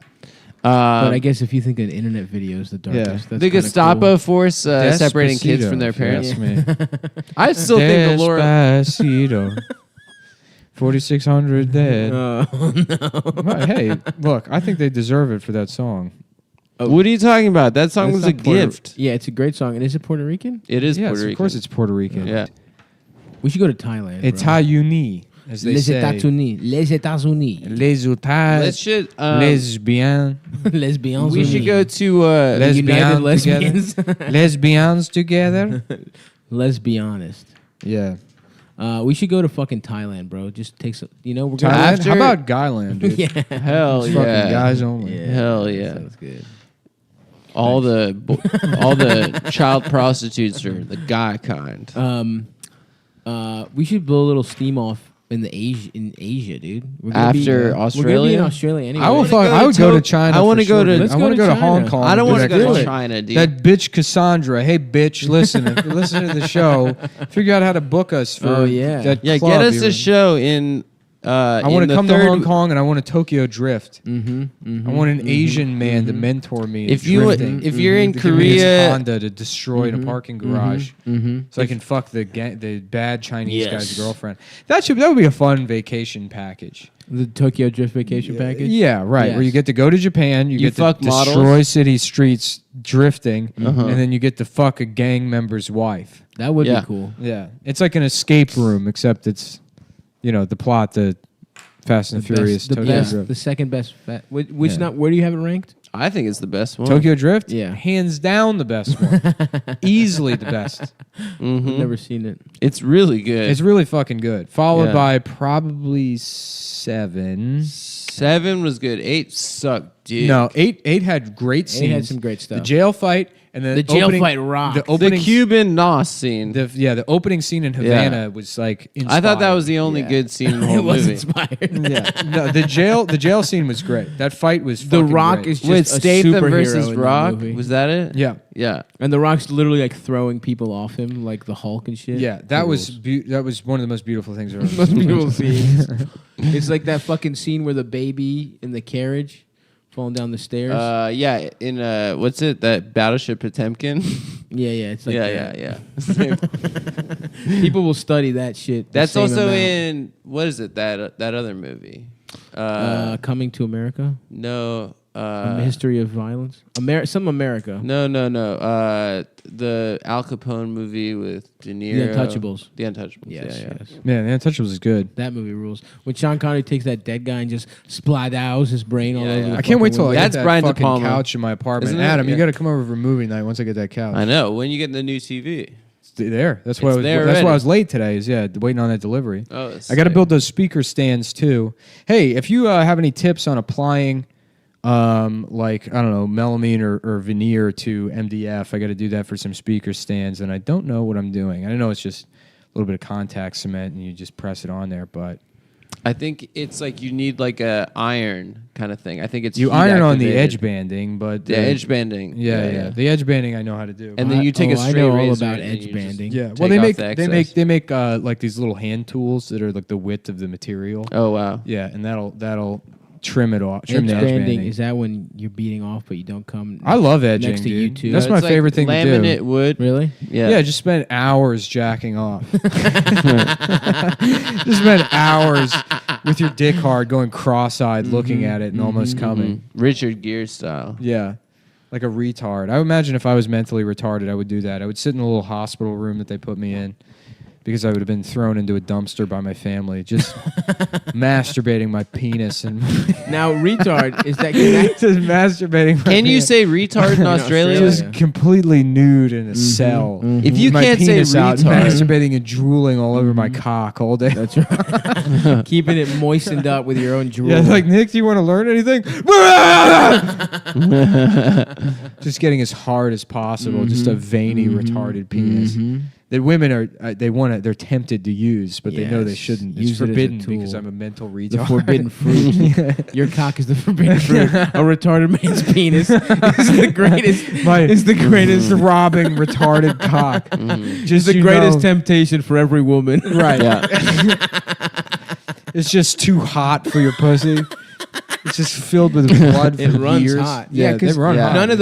But I guess if you think an internet video is the darkest, Yeah. that's the kinda Gestapo cool. force separating kids Despacito, from their if you parents. ask me. I still think the Laura. Despacito. 4,600 dead. Oh, Well, hey, look, I think they deserve it for that song. What are you talking about? That song That's was a not Puerto- gift. Yeah, it's a great song. And is it Puerto Rican? It is Yes, Puerto Rican. of course it's Puerto Rican. Yeah. We should go to Thailand. bro. États-Unis, as they Les say. États-Unis. Les États-Unis. Les États. Let's shit. Lesbians. Lesbians. We should go to. United Lesbians Lesbians. Lesbians together. Let's be honest. Yeah. We should go to fucking Thailand, bro. Just take some. We're Thailand? gonna. After- How about Guyland, dude? Yeah. Hell It's yeah. fucking guys only. Hell yeah. Sounds good. All the child prostitutes are the guy kind. We should blow a little steam off in Asia, dude. We're gonna After We're gonna be Australia? in Australia anyway. I would go to China. I wanna for go sure, to- dude. Let's I go want to to go to China. Hong Kong. I don't do want to that go to shit. China, dude. That bitch Cassandra. Hey, bitch, listen. If you're listening to the show, figure out how to book us for Oh, yeah. that yeah, club get us you're a in. show in. I want to come to Hong Kong and I want to Tokyo drift. I want an Asian man to mentor me. If in you drifting. if you're in To give me his Korea, Honda to destroy in a parking garage, so I can fuck the bad Chinese guy's girlfriend. That would be a fun vacation package. The Tokyo Drift vacation package. Yeah, right. Where Yes. you get to go to Japan, you get to fuck models. destroy city streets drifting, and then you get to fuck a gang member's wife. That would Yeah. be cool. Yeah, it's like an escape room, except it's the plot to Fast and Furious. the Tokyo best, Drift. the second best. Which Yeah. not? Where do you have it ranked? I think it's the best one. Tokyo Drift, Yeah. hands down the best one, easily the best. I've never seen it. It's really good. It's really fucking good. Followed Yeah. by probably 7. 7 was good. 8 sucked, dude. No, 8 had great scenes. 8 had some great stuff. The jail fight and then The jail fight rocked. The The opening, the Cuban Nos scene. the opening scene in Havana was like. I thought that inspired. was the only Yeah. good scene in the It whole was movie. inspired. Yeah, no, the jail scene was great. That fight was The fucking Rock great. is just With a Statham superhero versus in that Rock, movie. was that it? Yeah, Yeah. And The Rock's literally like throwing people off him, like the Hulk and shit. yeah. That was that was one of the most beautiful things I've ever Most seen. beautiful scenes. It's like that fucking scene where the baby in the carriage falling down the stairs. Yeah, in what's it? That Battleship Potemkin? yeah, it's like that. yeah. People will study that shit. the That's same also amount. in what is it? That other movie? Coming to America. No. A history of violence. Some America. No. The Al Capone movie with De Niro. Untouchables. The Untouchables. Yes, yeah. yes. Man, The Untouchables is good. That movie rules. When Sean Connery takes that dead guy and just spladows his brain all Yeah, over. yeah. the I can't wait till I fucking get That's that Brian De fucking Palma. couch in my apartment. Isn't it? Adam, you Yeah. got to come over for movie night once I get that couch. I know. When you get the new TV. It's there. That's why It's I was. there That's why I already. was late today. Is waiting on that delivery. Oh, I got to build those speaker stands too. Hey, if you have any tips on applying like, I don't know, melamine or veneer to MDF. I got to do that for some speaker stands, and I don't know what I'm doing. I know it's just a little bit of contact cement, and you just press it on there, but... I think it's like you need like a iron kind of thing. I think it's you heat iron on the activated. edge banding, but... The edge banding. Yeah. The edge banding I know how to do. And then you take a I straight know all razor about and edge you just banding. Yeah, take well, they off make the they excess. make like these little hand tools that are like the width of the material. Oh, wow. Yeah, and that'll trim it off. Edge Trim the edge banding, banding. is that when you're beating off but you don't come? I love edging, next to dude. you two. That's my It's like favorite thing to laminate do. wood. Really? Yeah. Yeah, just spend hours jacking off. Just spend hours with your dick hard, going cross-eyed, looking at it, and almost coming. Richard Gere style. Yeah, like a retard. I would imagine if I was mentally retarded, I would do that. I would sit in a little hospital room that they put me in because I would have been thrown into a dumpster by my family, just masturbating my penis and Now, retard, is that just masturbating. My Can you penis. say retard in Australia? Just completely nude in a cell. If you My can't say penis out, retard, masturbating and drooling all over my cock all day. That's right. Keeping it moistened up with your own drool. Yeah, like, Nick, do you want to learn anything? Just getting as hard as possible, just a veiny, retarded penis. That women are, they're tempted to use, but they know they Yes. shouldn't. Use It's it as a forbidden tool. because I'm a mental retard. The forbidden fruit. Your cock is the forbidden fruit. A retarded man's penis is the greatest. Is the greatest throbbing, retarded cock. Just the you greatest know- temptation for every woman. Right. yeah. It's just too hot for your pussy. It's just filled with blood It from runs years. hot. Yeah, they run hot. None of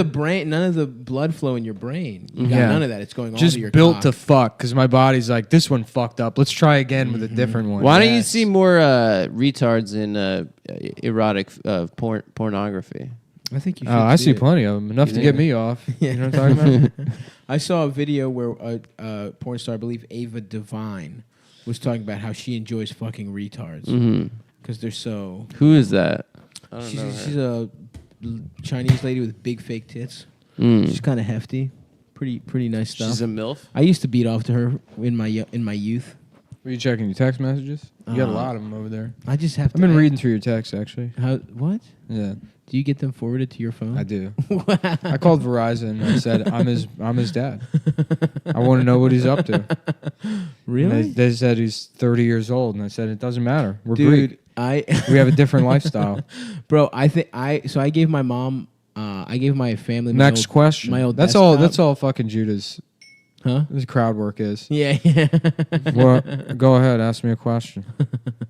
the blood flow in your brain. You got Yeah. none of that. It's going all Just to your built cock. to fuck because my body's like, this one fucked up. Let's try again with a different one. Why don't you Yes. see more retards in erotic pornography? I think you should. Oh, I see it. plenty of them. Enough to You get think? me off. You know what I'm talking about? I saw a video where a porn star, I believe Ava Devine, was talking about how she enjoys fucking retards because they're so. Who is that? I don't know. She's a Chinese lady with big fake tits. Mm. She's kind of hefty, pretty nice stuff. She's a MILF? I used to beat off to her in my youth. Were you checking your text messages? You got a lot of them over there. I just have to. I've been reading through your texts, actually. How what? Yeah, Do you get them forwarded to your phone? I do. I called Verizon and I said, I'm his dad. I want to know what he's up to. Really? And they said he's 30 years old, and I said, it doesn't matter. We're Dude, Greek. I We have a different lifestyle. bro, I gave my mom, I gave my family. My Next old, question. My old That's desktop. all. That's all. Fucking Judas. Huh? This crowd work is. Yeah. Well, go ahead. Ask me a question.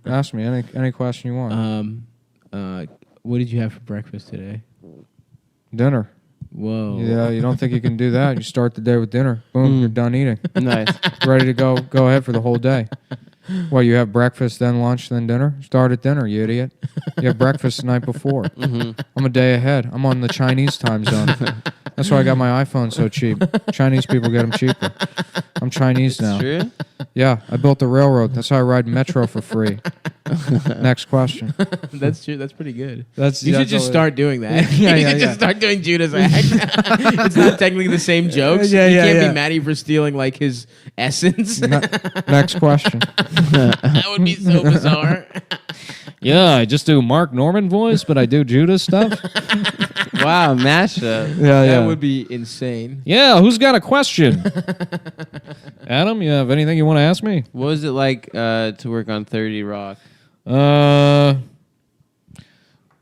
Ask me any question you want. What did you have for breakfast today? Dinner. Whoa. Yeah, you don't think you can do that? You start the day with dinner. Boom, you're done eating. Nice. Ready to go. Go ahead for the whole day. Well, you have breakfast, then lunch, then dinner. Start at dinner, you idiot. You have breakfast the night before. I'm a day ahead. I'm on the Chinese time zone. That's why I got my iPhone so cheap. Chinese people get them cheaper. I'm Chinese now. True? Yeah, I built the railroad. That's how I ride metro for free. Next question. That's true. That's pretty good. That's You should just start doing that. Yeah, you yeah, should yeah. just start doing Judas act. It's not technically the same jokes. Yeah, you yeah, can't yeah. be mad at you for stealing like his essence. Next question. That would be so bizarre. Yeah, I just do Mark Norman voice, but I do Judas stuff. Wow, mashup. Yeah, That would be insane. Yeah, who's got a question? Adam, you have anything you want to ask me? What was it like to work on 30 Rock?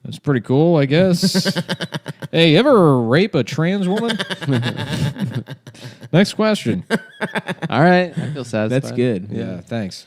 That's pretty cool, I guess. Hey, you ever rape a trans woman? Next question. All right, I feel satisfied. That's good. Yeah, thanks.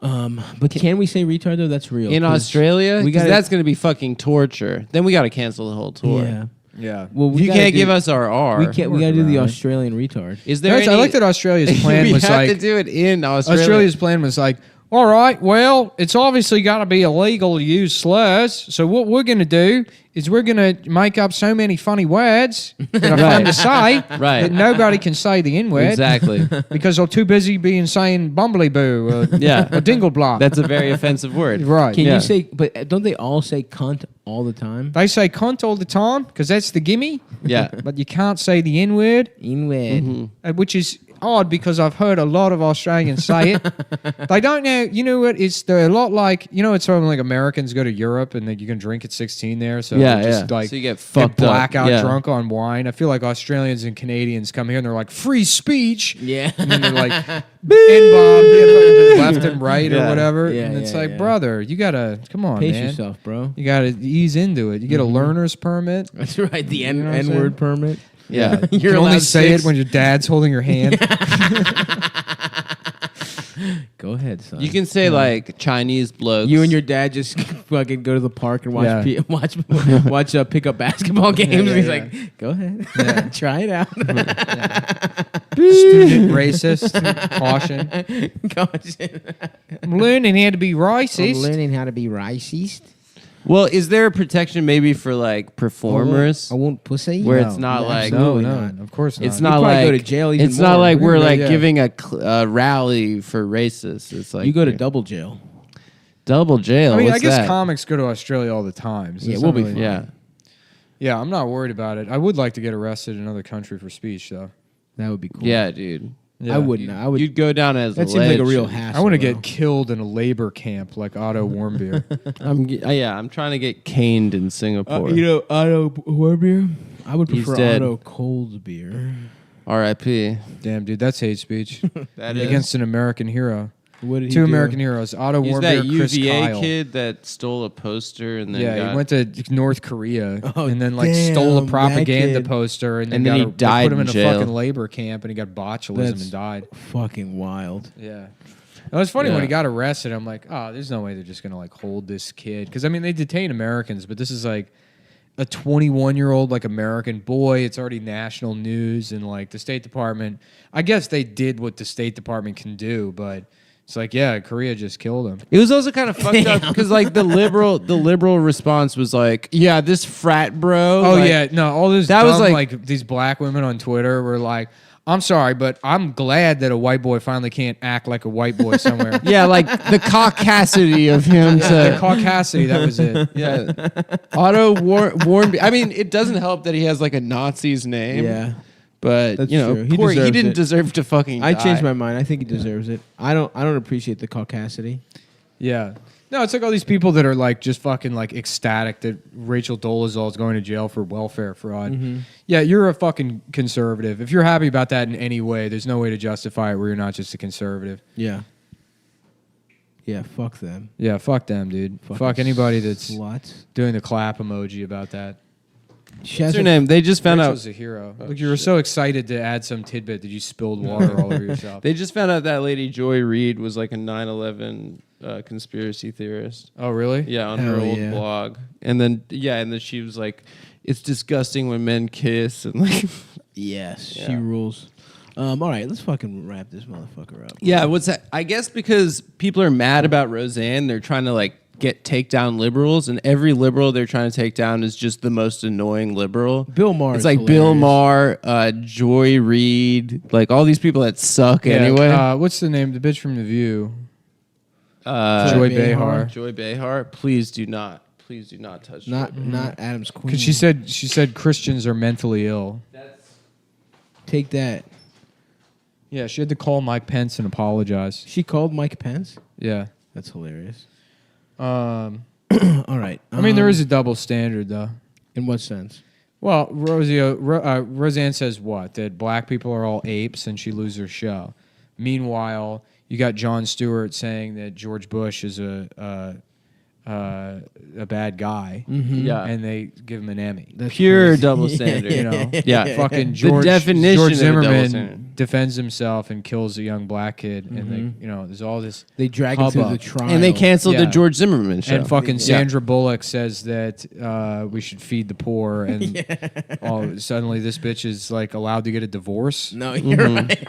But can we say retard though? That's real. In 'Cause Australia? we 'Cause gotta- that's going to be fucking torture. Then we got to cancel the whole tour. Yeah. Yeah. Well, You can't give us our R. We can't. We got to do the around it. Australian retard. Is there I like that Australia's plan we was have like to do it in Australia. Australia's plan was like, all right, well, it's obviously got to be illegal to use slurs. So what we're going to do is we're going to make up so many funny words that are fun to say Right. that nobody can say the N word Exactly. because they're too busy being saying bumbly boo or, Yeah. or dingle block. That's a very offensive word. right. Can Yeah. you say? But don't they all say cunt all the time? They say cunt all the time because that's the gimme, Yeah. but you can't say the N word, Inward. which is odd because I've heard a lot of Australians say it. They don't know. You know what? They're a lot like, it's sort of like Americans go to Europe and you can drink at 16 there. So Yeah, they're just yeah. like So you get fucked up. blackout Yeah. drunk on wine. I feel like Australians and Canadians come here and they're like free speech. Yeah. And then they're like N-bomb left and right or Yeah. whatever. Yeah, and it's yeah, like, yeah. brother, you gotta come on, Pace man. yourself, bro. You gotta ease into it. You get a learner's permit. That's right. The know what I'm N-word permit. Yeah. You You're can only allowed say 6. it when your dad's holding your hand. Go ahead, son. You can say like Chinese blokes. You and your dad just fucking go to the park and watch Yeah. watch pickup basketball games. yeah, and he's yeah. like, "Go ahead, Yeah. try it out." Student racist. Caution. I'm learning how to be racist. learning how to be racist. Well, is there a protection maybe for like performers I want pussy. where No. it's not like No, Absolutely no, not. of course not. it's not probably like go to jail even it's not more. like we're like Yeah. giving a rally for racists. It's like You go to double jail. double jail. I mean, What's I guess that? comics go to Australia all the time. So Yeah, it's we'll not be really- fine. Yeah. Yeah, I'm not worried about it. I would like to get arrested in another country for speech, though. That would be cool. Yeah, dude. Yeah. I wouldn't. I would. You'd go down as That a seems like a legend. real hassle. I want to bro. get killed in a labor camp like Otto Warmbier. I'm trying to get caned in Singapore. Otto Warbeer. I would He's prefer dead. Otto Cold Beer. R.I.P. Damn, dude, that's hate speech That is. against an American hero. What did he Two do? American heroes, Otto He's Warmbier, that Chris UVA Kyle. kid that stole a poster and then Yeah, he went to North Korea Oh, and then like damn, stole a that propaganda kid. poster and then, And then he they died put him in in a jail. fucking labor camp and he got botulism That's- and died. Fucking wild. Yeah. It was funny Yeah. when he got arrested. I'm like, oh, there's no way they're just gonna like hold this kid because I mean they detain Americans, but this is like a 21-year-old like American boy. It's already national news and like the State Department. I guess they did what the State Department can do, but it's like yeah, Korea just killed him. It was also kind of fucked up because like the liberal response was like, yeah, this frat bro. Oh like- yeah, no, all this that dumb, was like these black women on Twitter were like, I'm sorry, but I'm glad that a white boy finally can't act like a white boy somewhere. yeah, like the caucasity of him The to. caucasity, that was it. Yeah, Otto Warmbier. I mean, it doesn't help that he has like a Nazi's name. Yeah. but That's you know, true. He poor, he deserves didn't it. deserve to fucking. I die. changed my mind. I think he deserves it. I don't appreciate the caucasity. Yeah. No, it's like all these people that are like just fucking like ecstatic that Rachel Dolezal is going to jail for welfare fraud. Yeah, you're a fucking conservative. If you're happy about that in any way, there's no way to justify it where you're not just a conservative. Yeah. Yeah, fuck them. Yeah, fuck them, dude. Fucking Fuck anybody that's Sluts. doing the clap emoji about that. What's her name? They just found Rachel's out. a hero. Look, you were so excited to add some tidbit that you spilled water all over yourself. They just found out that lady Joy Reid was like a 9/11 conspiracy theorist. Oh, really? Yeah, on Hell her old yeah. blog, and then she was like, "It's disgusting when men kiss," and like, Yes, she Yeah. rules. All right, let's fucking wrap this motherfucker up. yeah. What's that? I guess because people are mad about Roseanne, they're trying to like take down liberals, and every liberal they're trying to take down is just the most annoying liberal. Bill Maher. It's is like hilarious. Bill Maher, Joy Reid, like all these people that suck Yeah, anyway. what's the name? The bitch from The View. Joy Joy Behar. Behar. Joy Behar. Please do not touch. Not Joy Behar. not Adam's queen. Because she said Christians are mentally ill. Take that. Yeah, she had to call Mike Pence and apologize. She called Mike Pence. Yeah. That's hilarious. I All right. mean, there is a double standard, though. In what sense? Well, Roseanne says what? That black people are all apes and she loses her show. Meanwhile, you got Jon Stewart saying that George Bush is a bad guy, Yeah. and they give him an Emmy. That's Pure crazy. double standard. You know, Yeah. fucking The George definition George of a double Zimmerman standard. defends himself and kills a young black kid, and they, there's all this. They drag him through Hubbub. the trial. And they canceled the Yeah. George Zimmerman show. And fucking Yeah. Sandra Bullock says that we should feed the poor, and suddenly this bitch is like allowed to get a divorce. No, you're right.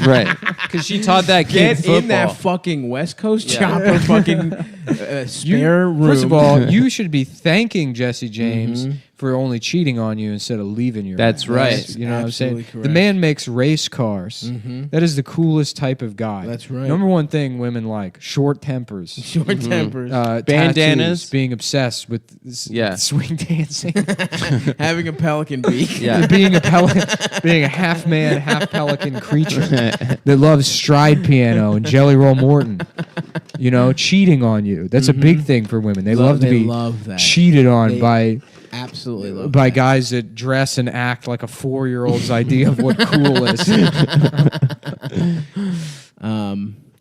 Right. Because she taught that kid Get football. in that fucking West Coast Yeah. chopper fucking spare room. First of all, you should be thanking Jesse James for only cheating on you instead of leaving your That's ass. right. You know what I'm saying? Absolutely The correct. man makes race cars. That is the coolest type of guy. That's right. Number one thing women like, short tempers. Short tempers. Bandanas. Tattoos, being obsessed with swing dancing. Having a pelican beak. Yeah. being a half man, half pelican creature that loves stride piano and Jelly Roll Morton. You know, cheating on you. That's a big thing for women. They love to be that. cheated on They absolutely love by that. guys that dress and act like a 4-year-old's idea of what cool is.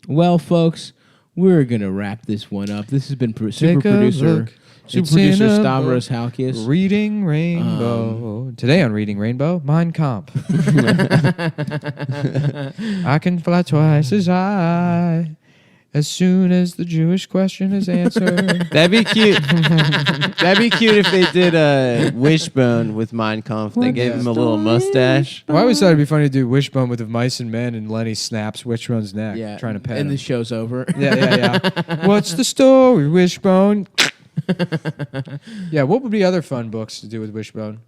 Well, folks, we're gonna wrap this one up. This has been super Take a producer look. It's Producer in a Stavros book. Halkias. Reading Rainbow. Today on Reading Rainbow, Mein Kampf. I can fly twice as high as soon as the Jewish question is answered. That'd be cute. That'd be cute if they did a Wishbone with Mein Kampf. They gave him a little mustache. Well, I always thought it'd be funny to do Wishbone with the Mice and Men, and Lenny snaps Wishbone's neck, trying to pet and him. the show's over. Yeah. What's the story, Wishbone? Yeah, what would be other fun books to do with Wishbone?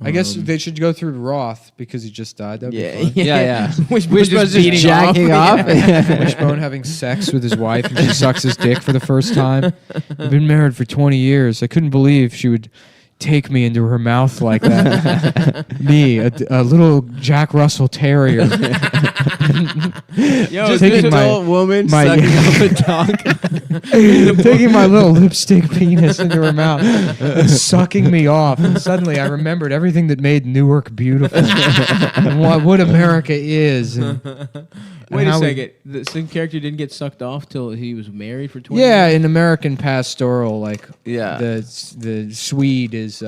I guess they should go through Roth because he just died. That'd be fun. Yeah. Wishbone's Wishbone's just jacking off. Wishbone having sex with his wife and she sucks his dick for the first time. I've been married for 20 years. I couldn't believe she would take me into her mouth like that. Me, a little Jack Russell Terrier. Yo, Just this taking adult woman my- sucking up a dog. Taking my little lipstick penis into her mouth and sucking me off. And suddenly I remembered everything that made Newark beautiful and what America is. And Wait a how we- second. The same character didn't get sucked off till he was married for 20 Yeah, years? in American Pastoral, like Yeah. the Swede is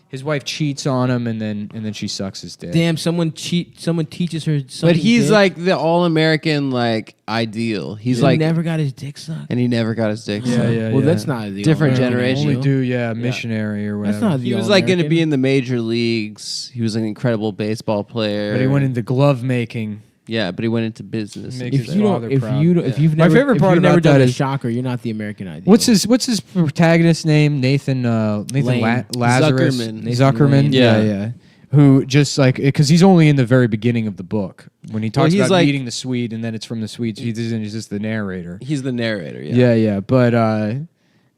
his wife cheats on him and then she sucks his dick. Damn, someone teaches her But something. he's like the all-American like ideal. He's like never got his dick sucked. and he never got his dick. sucked. Yeah. Well, that's not the Different all-American generation. Only ideal. do missionary or whatever. That's not the He was like going to be all-American. in the major leagues. He was an incredible baseball player. But he went into glove making. Yeah, but he went into business. Makes If his you don't, father if proud. you don't, if you've My never, favorite if part you've never about done that a is- shocker, you're not the American ideal. What's his protagonist name? Nathan Lane. Lazarus Zuckerman. Zuckerman. Lane. Yeah. Who just like because he's only in the very beginning of the book when he talks he's about like- meeting the Swede and then it's from the Swedes. He's just the narrator. He's the narrator. Yeah. Yeah. But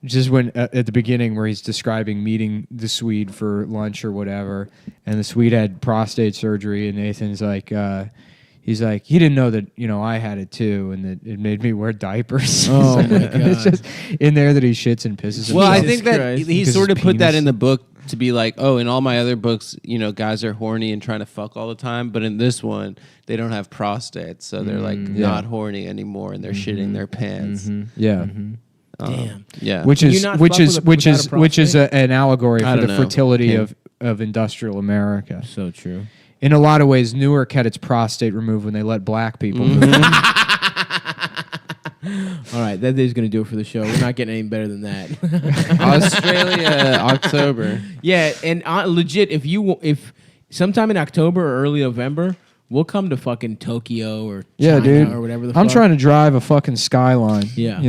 just when at the beginning where he's describing meeting the Swede for lunch or whatever, and the Swede had prostate surgery, and Nathan's like. He's like, he didn't know that, I had it too, and that it made me wear diapers. Oh, my It's God. just in there that he shits and pisses Well, I himself. think that Christ. he Because sort of his put that penis. in the book to be like, oh, in all my other books, guys are horny and trying to fuck all the time, but in this one, they don't have prostates, so they're like not horny anymore, and they're shitting their pants. Yeah. Damn. Yeah, Which Can you is not which fuck is with a- which is without a which is prostate? an allegory I for the don't know. fertility Yeah. of industrial America. So true. In a lot of ways, Newark had its prostate removed when they let black people Mm-hmm. move. All right, that is going to do it for the show. We're not getting any better than that. Australia, October. Yeah, and legit, if sometime in October or early November, we'll come to fucking Tokyo or Yeah, China dude. or whatever the I'm fuck. trying to drive a fucking Skyline. Yeah.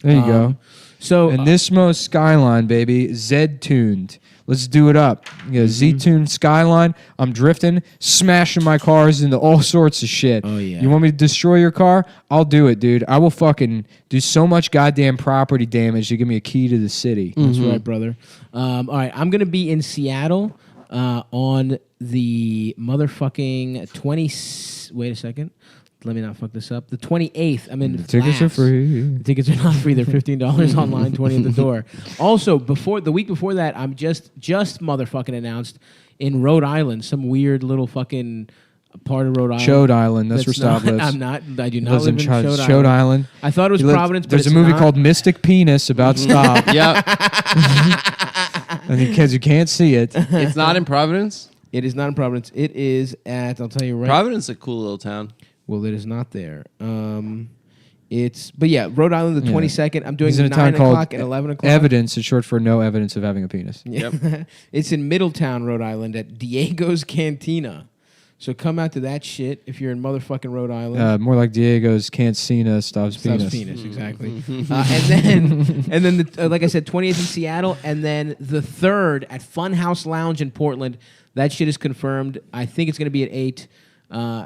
There you go. So And Nismo Skyline, baby, Z-tuned. Let's do it up. You got a Z-tuned Skyline. I'm drifting, smashing my cars into all sorts of shit. Oh, yeah. You want me to destroy your car? I'll do it, dude. I will fucking do so much goddamn property damage to give me a key to the city. That's right, brother. All right, I'm going to be in Seattle on the motherfucking 20... Wait a second. Let me not fuck this up. The 28th. I'm in Tickets are Flaps. free. The tickets are not free. They're $15 online, 20 at the door. Also, the week before that, I'm just motherfucking announced in Rhode Island, some weird little fucking part of Rhode Island. Chode Island. That's where not- Stav lives. I'm not. I do not Lives live in Chode Chode Island. I thought it was He lives- Providence, but There's a it's movie not. called Mystic Penis about Stav. Yep, I think kids you can't see it. it's not in Providence. It is not in Providence. It is at. I'll tell you right. Providence is a cool little town. Well, it is not there. But yeah, Rhode Island, the Yeah. 22nd. I'm doing He's in a 9 town called o'clock and 11 o'clock. Evidence is short for no evidence of having a penis. Yeah. It's in Middletown, Rhode Island at Diego's Cantina. So come out to that shit if you're in motherfucking Rhode Island. More like Diego's can't Cena stops penis. Exactly. and then like I said, 20th in Seattle, and then the 3rd at Funhouse Lounge in Portland. That shit is confirmed. I think it's going to be at 8.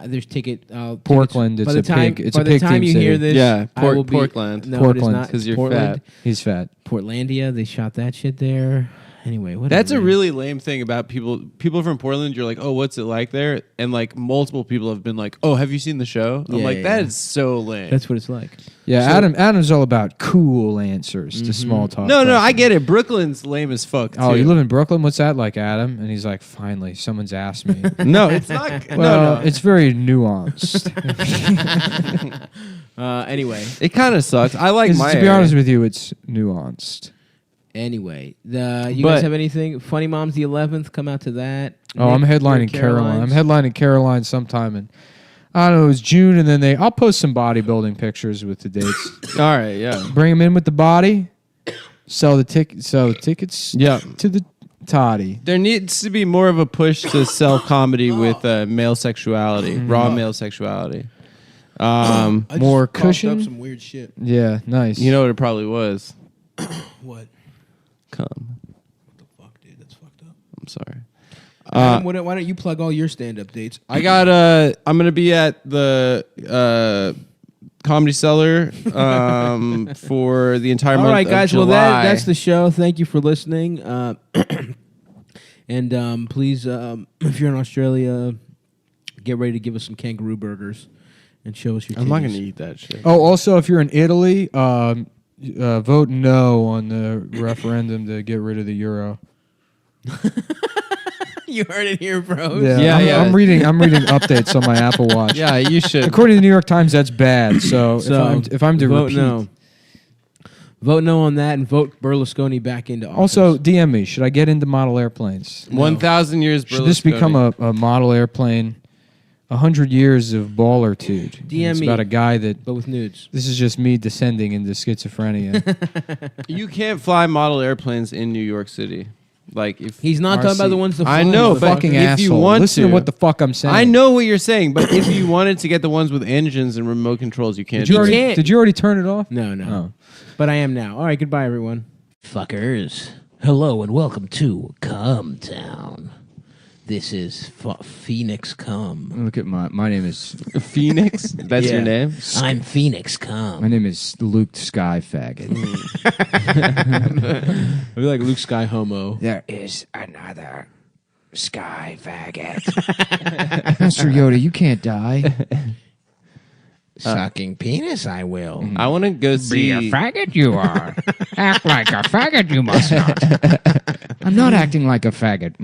There's ticket. Portland. Tickets. It's a pig. It's a by the pig time team you city. hear this, Yeah, I will be, Portland. No, Portland, it is not 'cause you're Portland. fat. He's fat. Portlandia. They shot that shit there. Anyway, whatever. That's a really lame thing about people from Portland. You're like, oh, what's it like there? And like multiple people have been like, oh, have you seen the show? I'm Yeah, like, yeah, that yeah. is so lame. That's what it's like. Yeah, So- Adam's all about cool answers to small talk. no, I questions. get it. Brooklyn's lame as fuck. Oh, too. you live in Brooklyn? What's that like, Adam? And he's like, finally, someone's asked me. No, it's not. Well, no. it's very nuanced. Anyway, It kind of sucks. I like my to be area. honest with you, it's nuanced. you guys But- have anything? Funny Moms the 11th. Come out to that. Oh, I'm Nick, headlining you're Caroline. I'm Caroline's? headlining Caroline sometime in, I don't know, it was June, and then I'll post some bodybuilding pictures with the dates. All right, yeah. Bring them in with the body, sell the tickets Yeah. to the toddy. There needs to be more of a push to sell comedy with male sexuality, raw male sexuality. I just more coughed up cushion? some weird shit. Yeah, nice. You know what it probably was? What? Cum. What the fuck, dude? That's fucked up. I'm sorry. Adam, why don't you plug all your stand-up dates? I got I'm gonna be at the Comedy Cellar for the entire month. All right, guys. Of Well, July. that's the show. Thank you for listening. And please, if you're in Australia, get ready to give us some kangaroo burgers and show us your. I'm not titties. gonna eat that shit. Oh, also, if you're in Italy, vote no on the referendum to get rid of the euro. You heard it here, bro. Yeah, I'm reading updates on my Apple Watch. Yeah, you should. According to the New York Times, that's bad. So, if I'm to vote repeat, vote no on that, and vote Berlusconi back into office. also DM me. Should I get into model airplanes? 1,000 years. Should this become a model airplane? 100 years of ballertude. DM It's me. about a guy that. but with nudes. This is just me descending into schizophrenia. You can't fly model airplanes in New York City. Like if He's not talking about the ones that fly. I know, motherfucker. but Fucking if asshole. you want Listen to what the fuck I'm saying. I know what you're saying, but if you wanted to get the ones with engines and remote controls, you can't. Did you, do already, it. can't. did you already turn it off? No, no. Oh. But I am now. All right, goodbye, everyone. Fuckers. Hello and welcome to Cumtown. This is Phoenix Cum. Look at my name is Phoenix? That's your name? I'm Phoenix my Cum. name is Luke Sky Faggot. I feel like Luke Sky Homo. There is another sky faggot. Master Yoda, you can't die. Sucking penis, I will. I want to go see. Be a faggot you are. Act like a faggot you must not. I'm not acting like a faggot.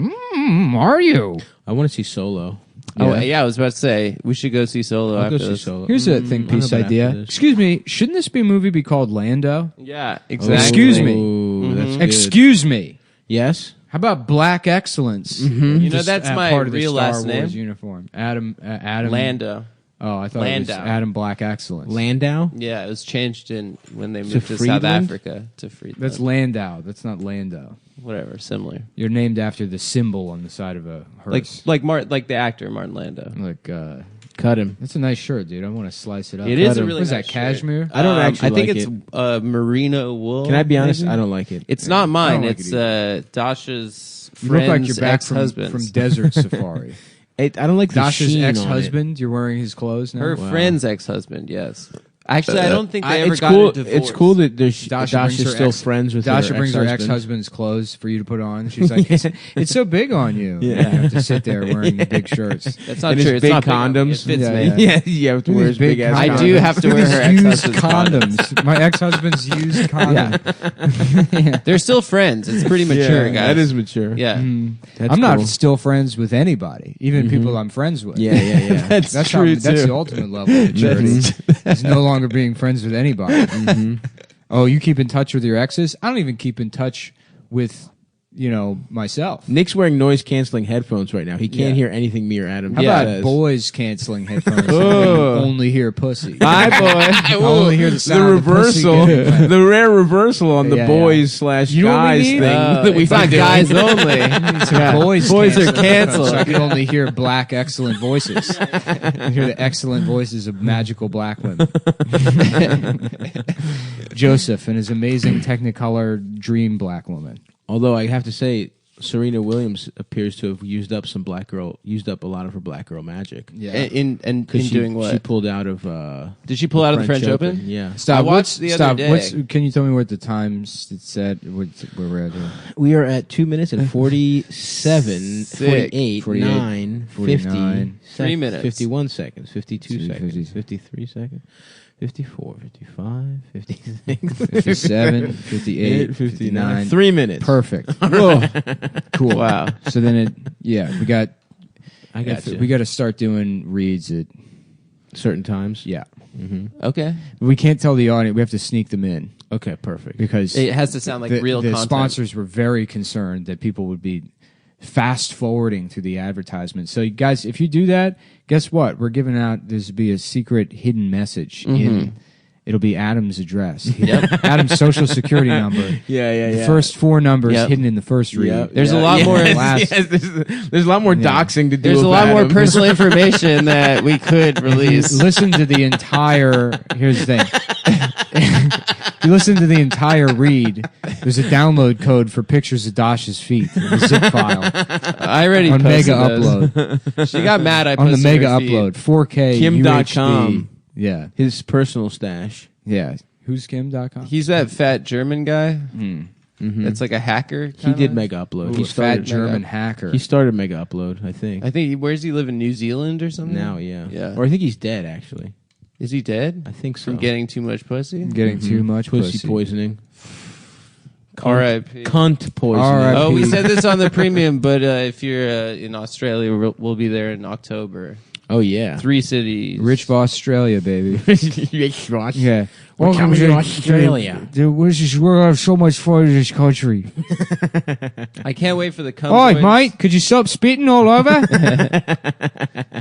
Are you? I want to see Solo. Oh yeah, I was about to say we should go see Solo I'll go after see this. Solo. Here's a think I don't piece know about idea. after this. Excuse me, shouldn't this movie be called Lando? Yeah, Oh, exactly. Excuse me. Ooh, that's good. Excuse me. Yes. How about Black Excellence? You know Just that's my part of the real Star last Wars name. uniform. Adam. Lando. Oh, I thought Landau. it was Adam Black Excellence. Landau. Yeah, it was changed in when they moved to South Friedland? Africa to Friedland. That's Landau. That's not Landau. Whatever, similar. You're named after the symbol on the side of a hearse. Like the actor Martin Landau. Cut him. That's a nice shirt, dude. I want to slice it up. It is a him. really What is that, nice shirt. cashmere? I don't actually I think like it's it. merino wool. Can I be honest? maybe? I don't like it. It's not mine. like It's it Dasha's You look like friend's you're back from ex-husband's. Desert Safari. I don't like the Dasha's sheen on it. ex-husband. You're wearing his clothes now. Her Wow. friend's ex-husband. Yes. Actually, I don't think they ever It's got cool. a divorce. It's cool that there's Dasha brings Dasha's her still ex- friends with Dasha her brings her ex-husband. ex-husband's clothes for you to put on. She's like, it's so big on you. Yeah. You have to sit there wearing the big shirts. That's not And true. his It's big not big on me. condoms. It fits Yeah, me. yeah. Yeah, you have to wear his big ass. I condoms. do have to wear her used ex-husband's condoms. My ex-husband's used condoms. They're still friends. It's pretty mature, Yeah, guys. that is mature. Yeah. That's I'm not cool. still friends with anybody, even people I'm friends with. Yeah, yeah, yeah. That's That's true, That's too. the ultimate level of maturity. It's no longer being friends with anybody. Oh, you keep in touch with your exes? I don't even keep in touch with myself. Nick's wearing noise canceling headphones right now. He can't hear anything me or Adam How says. about boys canceling headphones? So they only hear pussy. Bye, boy. I only hear the The sound reversal, of the pussy. the rare reversal on the Yeah, boys slash You know what we guys need? thing that we It's not guys only. Boys are canceling headphones, canceled. So I can only hear black excellent voices. I hear the excellent voices of magical black women. Joseph and his amazing Technicolor dream black woman. Although I have to say, Serena Williams appears to have used up a lot of her black girl magic. Yeah. In She, doing what? She pulled out of. Did she pull out of the French Open? Yeah. Stop. I watched the other day. Can you tell me what the times it said? Where we're at here? We are at 2 minutes and 47, 48, 48, 9, 49, 50, 3 minutes. 51 seconds, 52 seconds, 50. 53 seconds, 54, 55, 56, 57, 58, 59. 3 minutes. Perfect. Whoa. Cool. Wow. So then we got I got you. we got to start doing reads at certain times. yeah. Okay. We can't tell the audience. We have to sneak them in Okay, perfect. because It has to sound like real the content. sponsors were very concerned that people would be fast forwarding through the advertisement. So, you guys, if you do that, guess what? We're giving out. There's be a secret hidden message in. It'll be Adam's address. Yep. Adam's social security number. Yeah. The first 4 numbers Yep. hidden in the first read. Yep. There's a lot more. Last- there's a lot more doxing to do. There's a of lot more Adam. personal information that we could release. Listen to the entire. Here's the thing. If you listen to the entire read, there's a download code for pictures of Dash's feet, the zip file I already on posted Mega those. Upload. She got mad. I On the posted Mega her feed. Upload, 4K Kim.com. UHD. Yeah, His personal stash. yeah. Who's Kim.com? He's that fat German guy. That's like a hacker. He kinda. did Mega Upload. Ooh, He a fat started German hacker. He started Mega Upload, I think. I think. Where's he live in New Zealand or something? Now, yeah. Yeah. Or I think he's dead, actually. Is he dead? I think so. From getting too much pussy? Getting too much pussy poisoning. R.I.P. Cunt poisoning. R.I.P. Oh, we said this on the premium, but if you're in Australia, we'll be there in October. Oh, yeah. 3 cities. Rich of Australia, baby. Rich Ross. Yeah. We're coming to Australia. We're have so much fun in this country. I can't wait for the Oi, mate, could you stop spitting all over?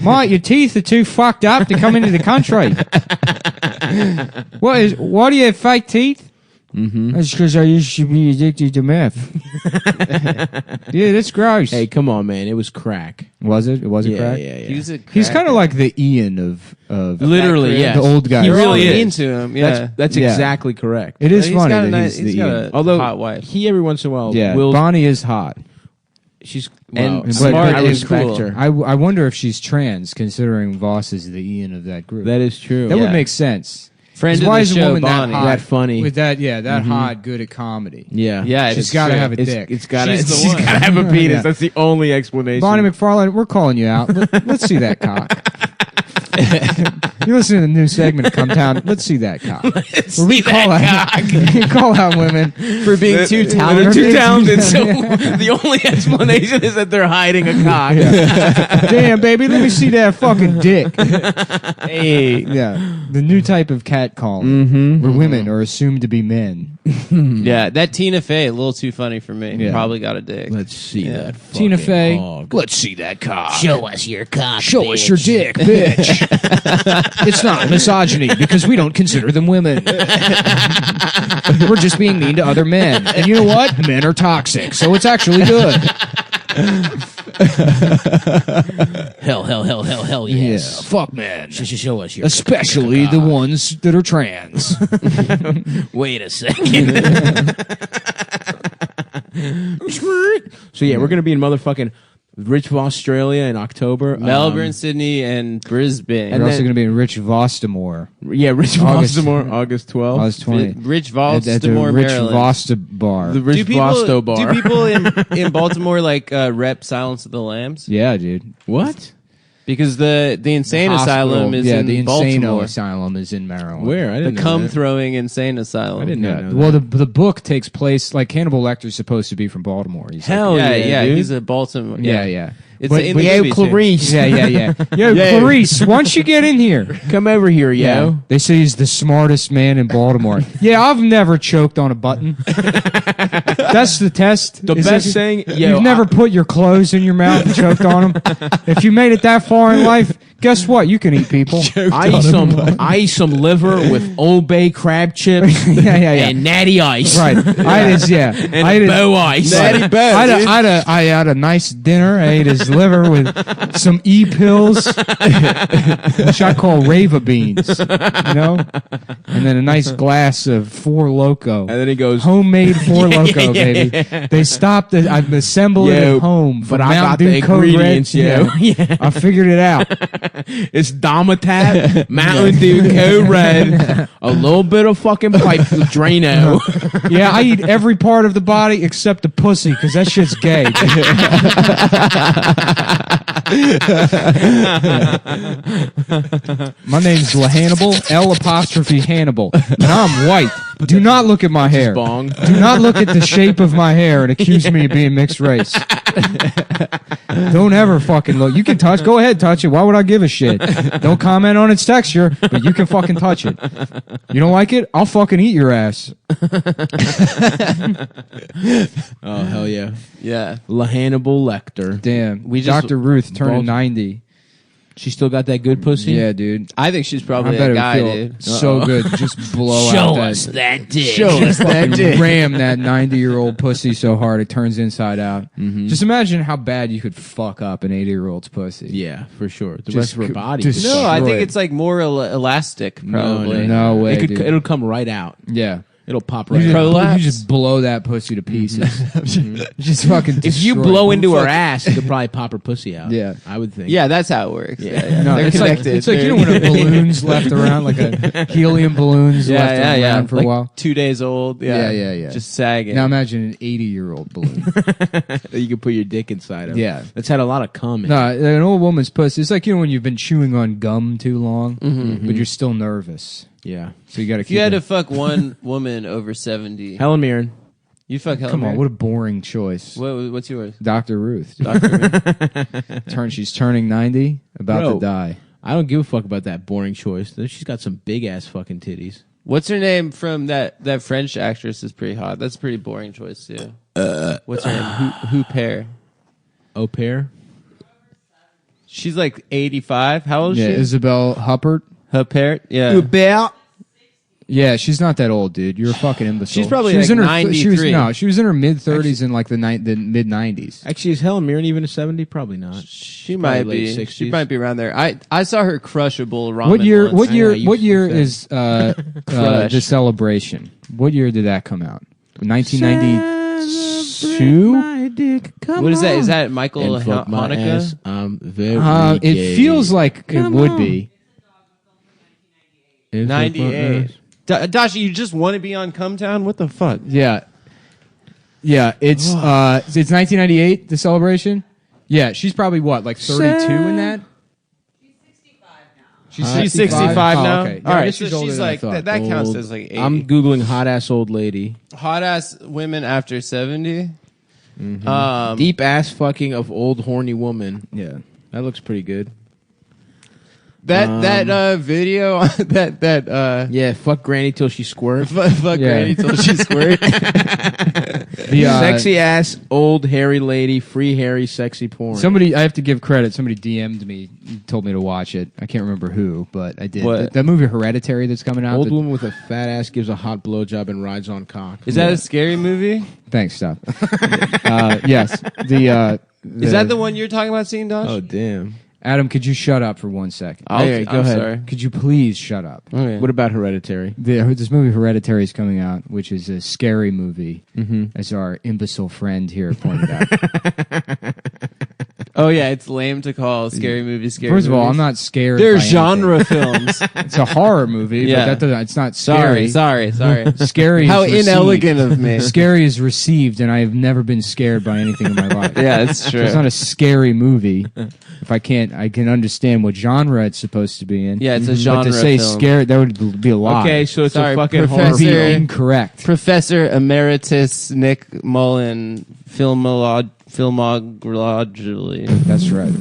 Mate, your teeth are too fucked up to come into the country. Why do you have fake teeth? Mm-hmm. That's because I used to be addicted to meth. Yeah, that's gross. Hey, come on, man. It was crack. Was it? It wasn't Yeah, crack? yeah, yeah. He's kind of like the Ian of Literally, yeah. yes. the old guy. He You're all really mean is. to him. Yeah. That's Yeah. exactly correct. It is He's funny got a that nice- he's the got Ian. a Although hot wife. he every once in a while Yeah, will. Bonnie is hot. She's And well, smart I and respect cool. her. I wonder if she's trans, considering Voss is the Ian of that group. That is true. That Yeah. would make sense. Friend Why of is the a show, woman Bonnie. that hot, That funny. with that? Yeah, that hot, good at comedy. Yeah. Yeah, She's it's got to true. have a dick. It's got She's the one. to have a penis. Yeah. That's the only explanation. Bonnie McFarlane, we're calling you out. Let's see that cock. You listen to the new segment of Cumtown. Let's see that cock. Where we call out, call out women For being too They're talented. too talented, so the only explanation is that they're hiding a cock. Damn, baby, let me see that fucking dick. Hey. Yeah, the new type of cat calling, where women are assumed to be men. Yeah, that Tina Fey, a little too funny for me. Yeah. Probably got a dick. Let's see Yeah. that. Tina fucking Fey. hog. Let's see that cock. Show us your cock. Show us your dick, bitch. It's not misogyny because we don't consider them women. We're just being mean to other men. And you know what? Men are toxic, so it's actually good. Hell, yes. Fuck men. Show us your Especially the ones that are trans. Wait a second. So yeah, we're gonna be in motherfucking Rich Australia in October. Melbourne, Sydney, and Brisbane. We're And also then- going to be in Rich Vostamore, Yeah, Rich August- Vostamore, August 12th. August 20th. Rich At Baltimore, the Rich Maryland. Vosta bar. The Rich Vosto bar. Do people in Baltimore like rep Silence of the Lambs? Yeah, dude. What? Because the insane asylum is yeah, in the Insano Baltimore. Asylum is in Maryland. Where? I The didn't know cum that. throwing insane asylum. I didn't know. Yeah. that. Well, the book takes place like Hannibal Lecter's supposed to be from Baltimore. He's Hell yeah, yeah, dude. he's a Baltimore. yeah. It's in the Yo, movie, too. Clarice. Yeah. Yo, Clarice, why don't you get in here? Come over here, yo. They say he's the smartest man in Baltimore. Yeah, I've never choked on a button. That's the test. The best thing, You've never put your clothes in your mouth and choked on them. If you made it that far in life, guess what? You can eat people. I eat some liver with Old Bay crab chips yeah. and natty ice. Right. And bow ice. Natty Bow, I had a nice dinner. I ate his liver with some E-pills, which I call Rava beans, you know? And then a nice glass of Four Loko. And then he goes, Homemade Four Loko, baby. They stopped it. I've assembled it at home. but I Mountain got the Dew Code Red. ingredients, yo. Yeah. I figured it out. It's Domitat, Mountain Dew, Code Red, a little bit of fucking pipe Drano. Yeah, I eat every part of the body except the pussy because that shit's gay. My name's LaHannibal, L' Hannibal, and I'm white. Do not look at my hair. Bong. Do not look at the shape of my hair and accuse me of being mixed race. Don't ever fucking look. You can touch. Go ahead, touch it. Why would I give a shit? Don't comment on its texture, but you can fucking touch it. You don't like it? I'll fucking eat your ass. Oh, hell yeah. Yeah. LaHannibal Lecter. Damn. We just- Dr. Ruth turning 90. She still got that good pussy? Yeah, dude. I think she's probably I bet that it guy, would dude. feel so good. Just blow out that. that dick. Show us that dick. Ram that 90-year-old pussy so hard it turns inside out. Just imagine how bad you could fuck up an 80-year-old's pussy. Yeah, for sure. The Just rest of her co- body. just- No, I think Destroyed. it's like more elastic, probably. No way, dude. It'll come right out. Yeah. It'll pop You right just, out. Prolapse. you just blow that pussy to pieces. Just fucking If you destroy blow it. into her ass, you could probably pop her pussy out. Yeah. I would think. Yeah, that's how it works. Yeah. No, They're it's connected. Like, it's like, you know when a balloon's left around, like a helium balloon's left around for like a while? 2 days old. Yeah. Yeah. Just sagging. Now imagine an 80-year-old balloon. That you could put your dick inside of. Yeah. That's had a lot of cum in No, it. an old woman's pussy. It's like, you know, when you've been chewing on gum too long, but you're still nervous. Yeah. So you got to if keep you had it. to fuck one woman over 70, Helen Mirren. you fuck Helen Come on, Mirren? what a boring choice. What's yours? Dr. Ruth. Dr. She's turning 90, about Bro. to die. I don't give a fuck about that boring choice. She's got some big ass fucking titties. What's her name from that French actress is pretty hot. That's a pretty boring choice, too. What's her name? Who pair? Au pair? She's like 85. How old is Yeah, she? Isabel Huppert. Her pair? Yeah. pair? Yeah, she's not that old, dude. You're a fucking imbecile. She's probably she was like in her, 93. She was in her mid-30s in like the mid 90s. Actually, is Helen Mirren even a 70? Probably not. She Probably might late be. 60s. She might be around there. I saw her crush a bowl of ramen. What year? once. What year? I know, you What year said. is Crush. the celebration? What year did that come out? 1992. What is that? Is that Michael And fuck my ass. Hanukkah? I'm very It gay. feels like it would be. And fuck my 98. ass. Dasha, you just want to be on Cumtown? What the fuck? Yeah. It's 1998. The celebration. Yeah, she's probably what, like 32 in that. She's 65 now. Oh, okay. Yeah, All I right, guess so she's older she's than I like thought. that counts Old. as like 80. I'm Googling hot ass old lady. hot ass women after 70. Deep ass fucking of old horny woman. Yeah. That looks pretty good. That video that Yeah, fuck Granny till she squirts. fuck Yeah. Granny till she squirt. The, Sexy ass old hairy lady, free hairy sexy porn. Somebody, I have to give credit. Somebody DM'd me, told me to watch it. I can't remember who, but I did. What? That movie Hereditary that's coming out. old woman with a fat ass gives a hot blowjob and rides on cock. Is that a scary movie? Thanks, stop. Yes. Is that the one you're talking about, seeing, Dosh? Oh damn. Adam, could you shut up for 1 second? Hey, go I'm ahead. sorry. Could you please shut up? Okay. What about Hereditary? This movie Hereditary is coming out, which is a scary movie, as our imbecile friend here pointed out. Oh yeah, it's lame to call scary movies scary. First of all, movies. I'm not scared. They're by genre films. anything. It's a horror movie, Yeah. but that doesn't, it's not scary. Sorry. Scary. How is received. inelegant of me. Scary is received, and I have never been scared by anything in my life. Yeah, it's So true. it's not a scary movie. If I can understand what genre it's supposed to be in. Yeah, it's a But genre to say film. scary, that would be a lie. Okay, so it's Sorry, a fucking Professor- horror That'd be Professor- incorrect. Professor Emeritus Nick Mullen filmologically. That's right.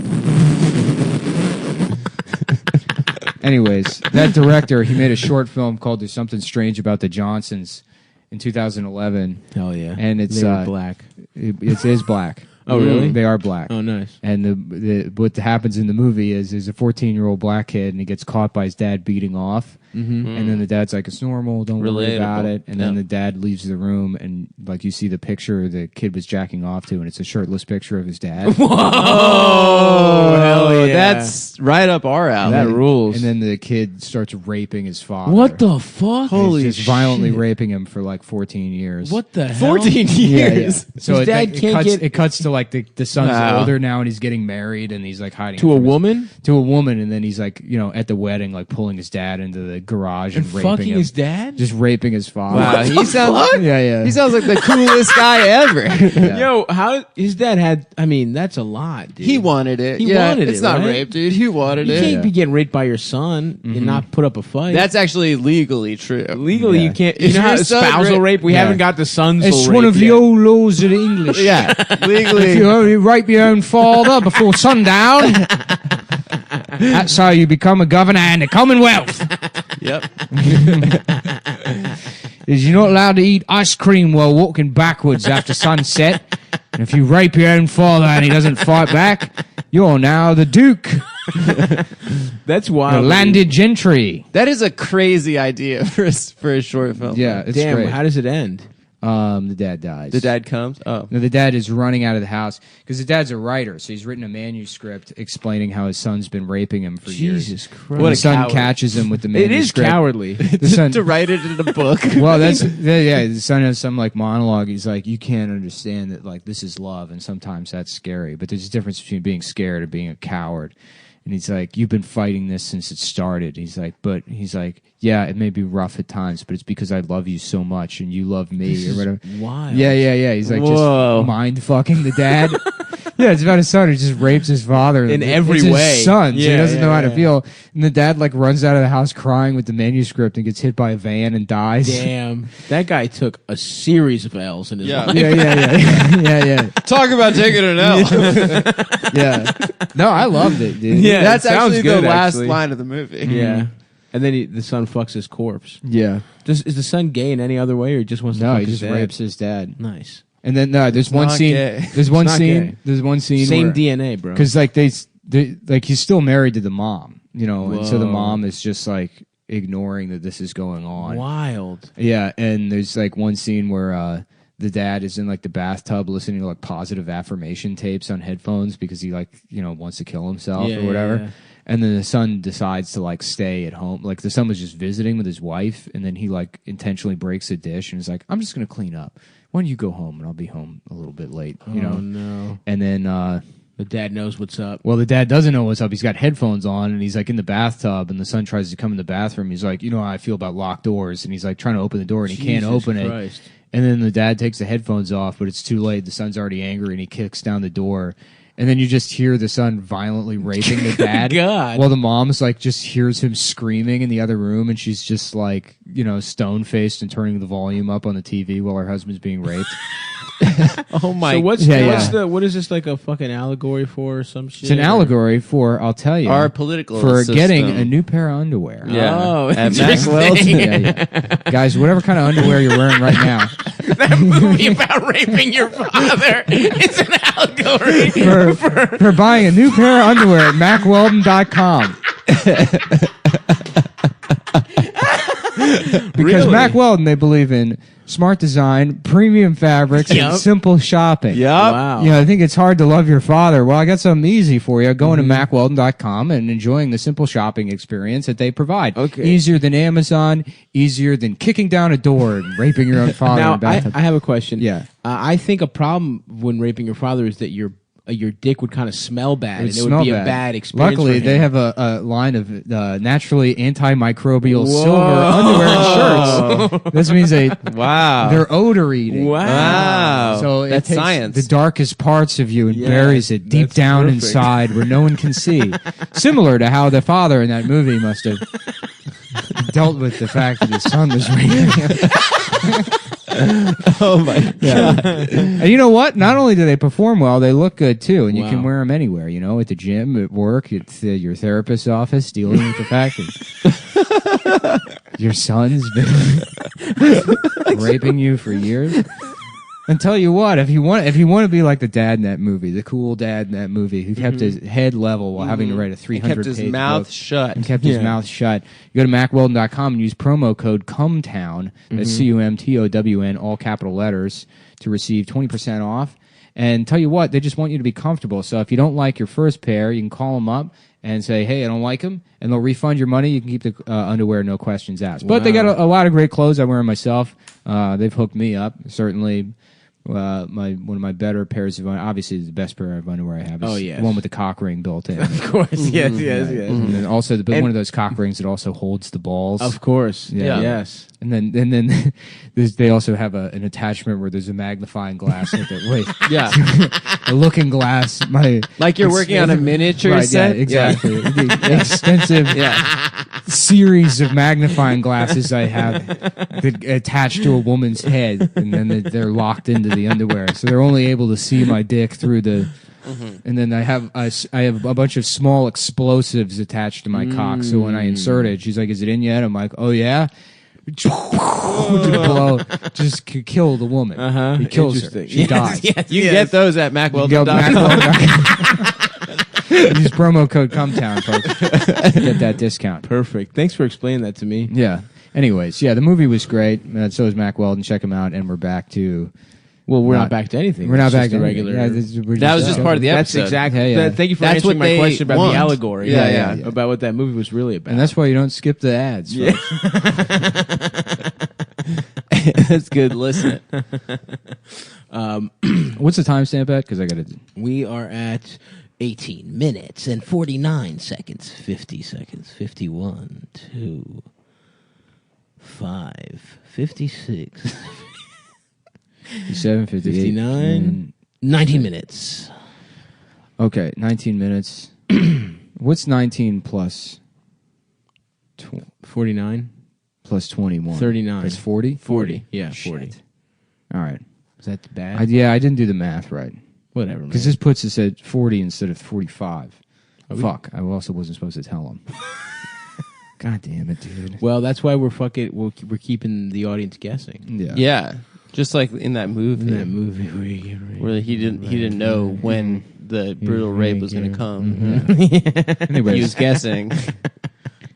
Anyways, that director, he made a short film called There's Something Strange About the Johnsons in 2011. Hell yeah. And it's They were black. It is black. Oh, really? They are black. Oh, nice. And what happens in the movie is there's a 14-year-old black kid, and he gets caught by his dad beating off. Mm-hmm. And then the dad's like, it's normal, don't worry about it. And then the dad leaves the room, and like you see the picture the kid was jacking off to, and it's a shirtless picture of his dad. Whoa! Hell yeah. That's right up our alley. That rules. And then the kid starts raping his father. What the fuck? Holy shit. Just violently raping him for like 14 years. What the hell? 14 years. Yeah. So His dad can't get... It cuts to like the son's older now, and he's getting married, and he's like hiding to a woman? To a woman, and then he's like, at the wedding, like pulling his dad into the garage and raping fucking him. His dad? Just raping his father. Wow, he sounds He sounds like the coolest guy ever. Yo, how his dad had? I mean, that's a lot, dude. He wanted it. He wanted it. It's not right? rape, dude. He wanted You it. can't be getting raped by your son and not put up a fight. That's actually legally true. legally you can't. You If know how your son spousal rape? We haven't got the sons. It's one of the old laws of the English. Yeah, legally. If you only rape your own father before sundown, that's how you become a governor in the Commonwealth. Yep. Is you're not allowed to eat ice cream while walking backwards after sunset. And if you rape your own father and he doesn't fight back, you're now the Duke. That's The wild. landed gentry. That is a crazy idea for a short film. Yeah, it's Damn. great. How does it end? The dad dies. The dad comes. Oh. No, the dad is running out of the house because the dad's a writer, so he's written a manuscript explaining how his son's been raping him for years. Jesus Christ! When the son catches him with the It is manuscript. cowardly. The son, To write it in a book. well, the son has some like monologue. He's like, you can't understand that like this is love, and sometimes that's scary. But there's a difference between being scared and being a coward. And he's like, you've been fighting this since it started. He's like, yeah, it may be rough at times, but it's because I love you so much and you love me or whatever. Wild. Yeah. He's like, Whoa. just mind fucking the dad. Yeah, it's about his son who just rapes his father In It's every his way. son, so he Yeah, doesn't know how to yeah. feel. And the dad like runs out of the house crying with the manuscript and gets hit by a van and dies. Damn. That guy took a series of L's in his life. Yeah. Talk about taking an L. Yeah. No, I loved it, dude. Yeah, That's it sounds actually good, the last actually. line of the movie. Yeah. And then the son fucks his corpse. Yeah. Is the son gay in any other way, or just wants to No, fuck he his just dad? rapes his dad. Nice. And then there's one not scene. gay. There's one It's not scene. gay. There's one scene. Same where, DNA, bro. because like they like he's still married to the mom, and so the Whoa. mom is just like ignoring that this is going on. Wild. Yeah, and there's like one scene where the dad is in like the bathtub listening to like positive affirmation tapes on headphones because he like wants to kill himself Yeah, or whatever. yeah. And then the son decides to like stay at home. Like the son was just visiting with his wife, and then he like intentionally breaks a dish and is like, "I'm just gonna clean up. Why don't you go home and I'll be home a little bit late?" Oh, no. And then The dad knows what's up. well, the dad doesn't know what's up. He's got headphones on, and he's like in the bathtub, and the son tries to come in the bathroom. He's like, how I feel about locked doors, and he's like trying to open the door, and he can't Jesus open Christ. it. And then the dad takes the headphones off, but it's too late. The son's already angry, and he kicks down the door. And then you just hear the son violently raping the dad. God. While the mom's like just hears him screaming in the other room, and she's just like, stone faced and turning the volume up on the TV while her husband's being raped. Oh my. So what is this like a fucking allegory for or some shit? It's an allegory for, I'll tell you, Our political for system. getting a new pair of underwear. Yeah. Oh, At interesting. Maxwell's. Yeah. Guys, whatever kind of underwear you're wearing right now, That movie about raping your father. It's an allegory. for buying a new pair of underwear at MacWeldon.com. Because Really? Mack Weldon, they believe in smart design, premium fabrics, Yup. and simple shopping. Yep. Wow. I think it's hard to love your father. Well, I got something easy for you. Going to MacWeldon.com and enjoying the simple shopping experience that they provide. Okay. Easier than Amazon, easier than kicking down a door and raping your own father. Now, in a bathtub. I have a question. Yeah. I think a problem when raping your father is that your dick would kind of smell bad, and it would smell be a bad experience. Luckily, for they him. have a line of naturally antimicrobial silver underwear and shirts. This means Wow. they're odor eating. Wow. So it That's takes science. the darkest parts of you and Yeah, buries it deep that's down perfect. inside where no one can see. Similar to how the father in that movie must have dealt with the fact that his son was raping him. Oh my god! And you know what? Not only do they perform well, they look good too, and you can wear them anywhere. You know, at the gym, at work, at your therapist's office, dealing with the fact that your son's been raping you for years. And tell you what, if you want to be like the dad in that movie, the cool dad in that movie, who kept his head level while having to write a 300-page book. Kept his mouth shut. And kept his mouth shut. You go to MacWeldon.com and use promo code Cumtown, that's CUMTOWN, all capital letters, to receive 20% off. And tell you what, they just want you to be comfortable. So if you don't like your first pair, you can call them up and say, hey, I don't like them, and they'll refund your money. You can keep the underwear, no questions asked. But they got a lot of great clothes. I wear them myself. They've hooked me up, certainly. One of my better pairs of obviously the best pair of underwear I have is the one with the cock ring built in. Of course, yes. And then also one of those cock rings that also holds the balls. Of course, yes. And then they also have an attachment where there's a magnifying glass with it. Wait, a looking glass. Like you're working on a miniature right, set. Yeah, exactly. The extensive series of magnifying glasses I have that attached to a woman's head, and then they're locked into the underwear, so they're only able to see my dick through the. And then I have a bunch of small explosives attached to my cock, so when I insert it, she's like, "Is it in yet?" I'm like, "Oh yeah." Just kill the woman. He kills her. She dies. You can get those at MacWeldon.com. Use promo code Cumtown, folks. Get that discount. Perfect. Thanks for explaining that to me. Yeah. Anyways, the movie was great. So is Mac Weldon. Check him out. And we're back to... Well, we're not back to anything. We're not back to to regular. Yeah, that was just part of the episode. That's exactly. Thank you for answering my question about the allegory. Yeah. About what that movie was really about. And that's why you don't skip the ads. Yeah. That's good. Listen. What's the timestamp at? Because I got to... We are at 18 minutes and 49 seconds. 50 seconds. 51, 2, 5, 56... 57, 58, 59, 90 minutes. Okay, 19 minutes. What's 19 plus 49? Plus 21. 39. That's 40? 40. Yeah, Shit. 40. All right. Is that bad? I didn't do the math right. Whatever, because this puts us at 40 instead of 45. Fuck, I also wasn't supposed to tell him. God damn it, dude. Well, that's why we're keeping the audience guessing. Yeah. Just like in that movie. Where he didn't know when the brutal rape was going to come. Anyways. He was guessing.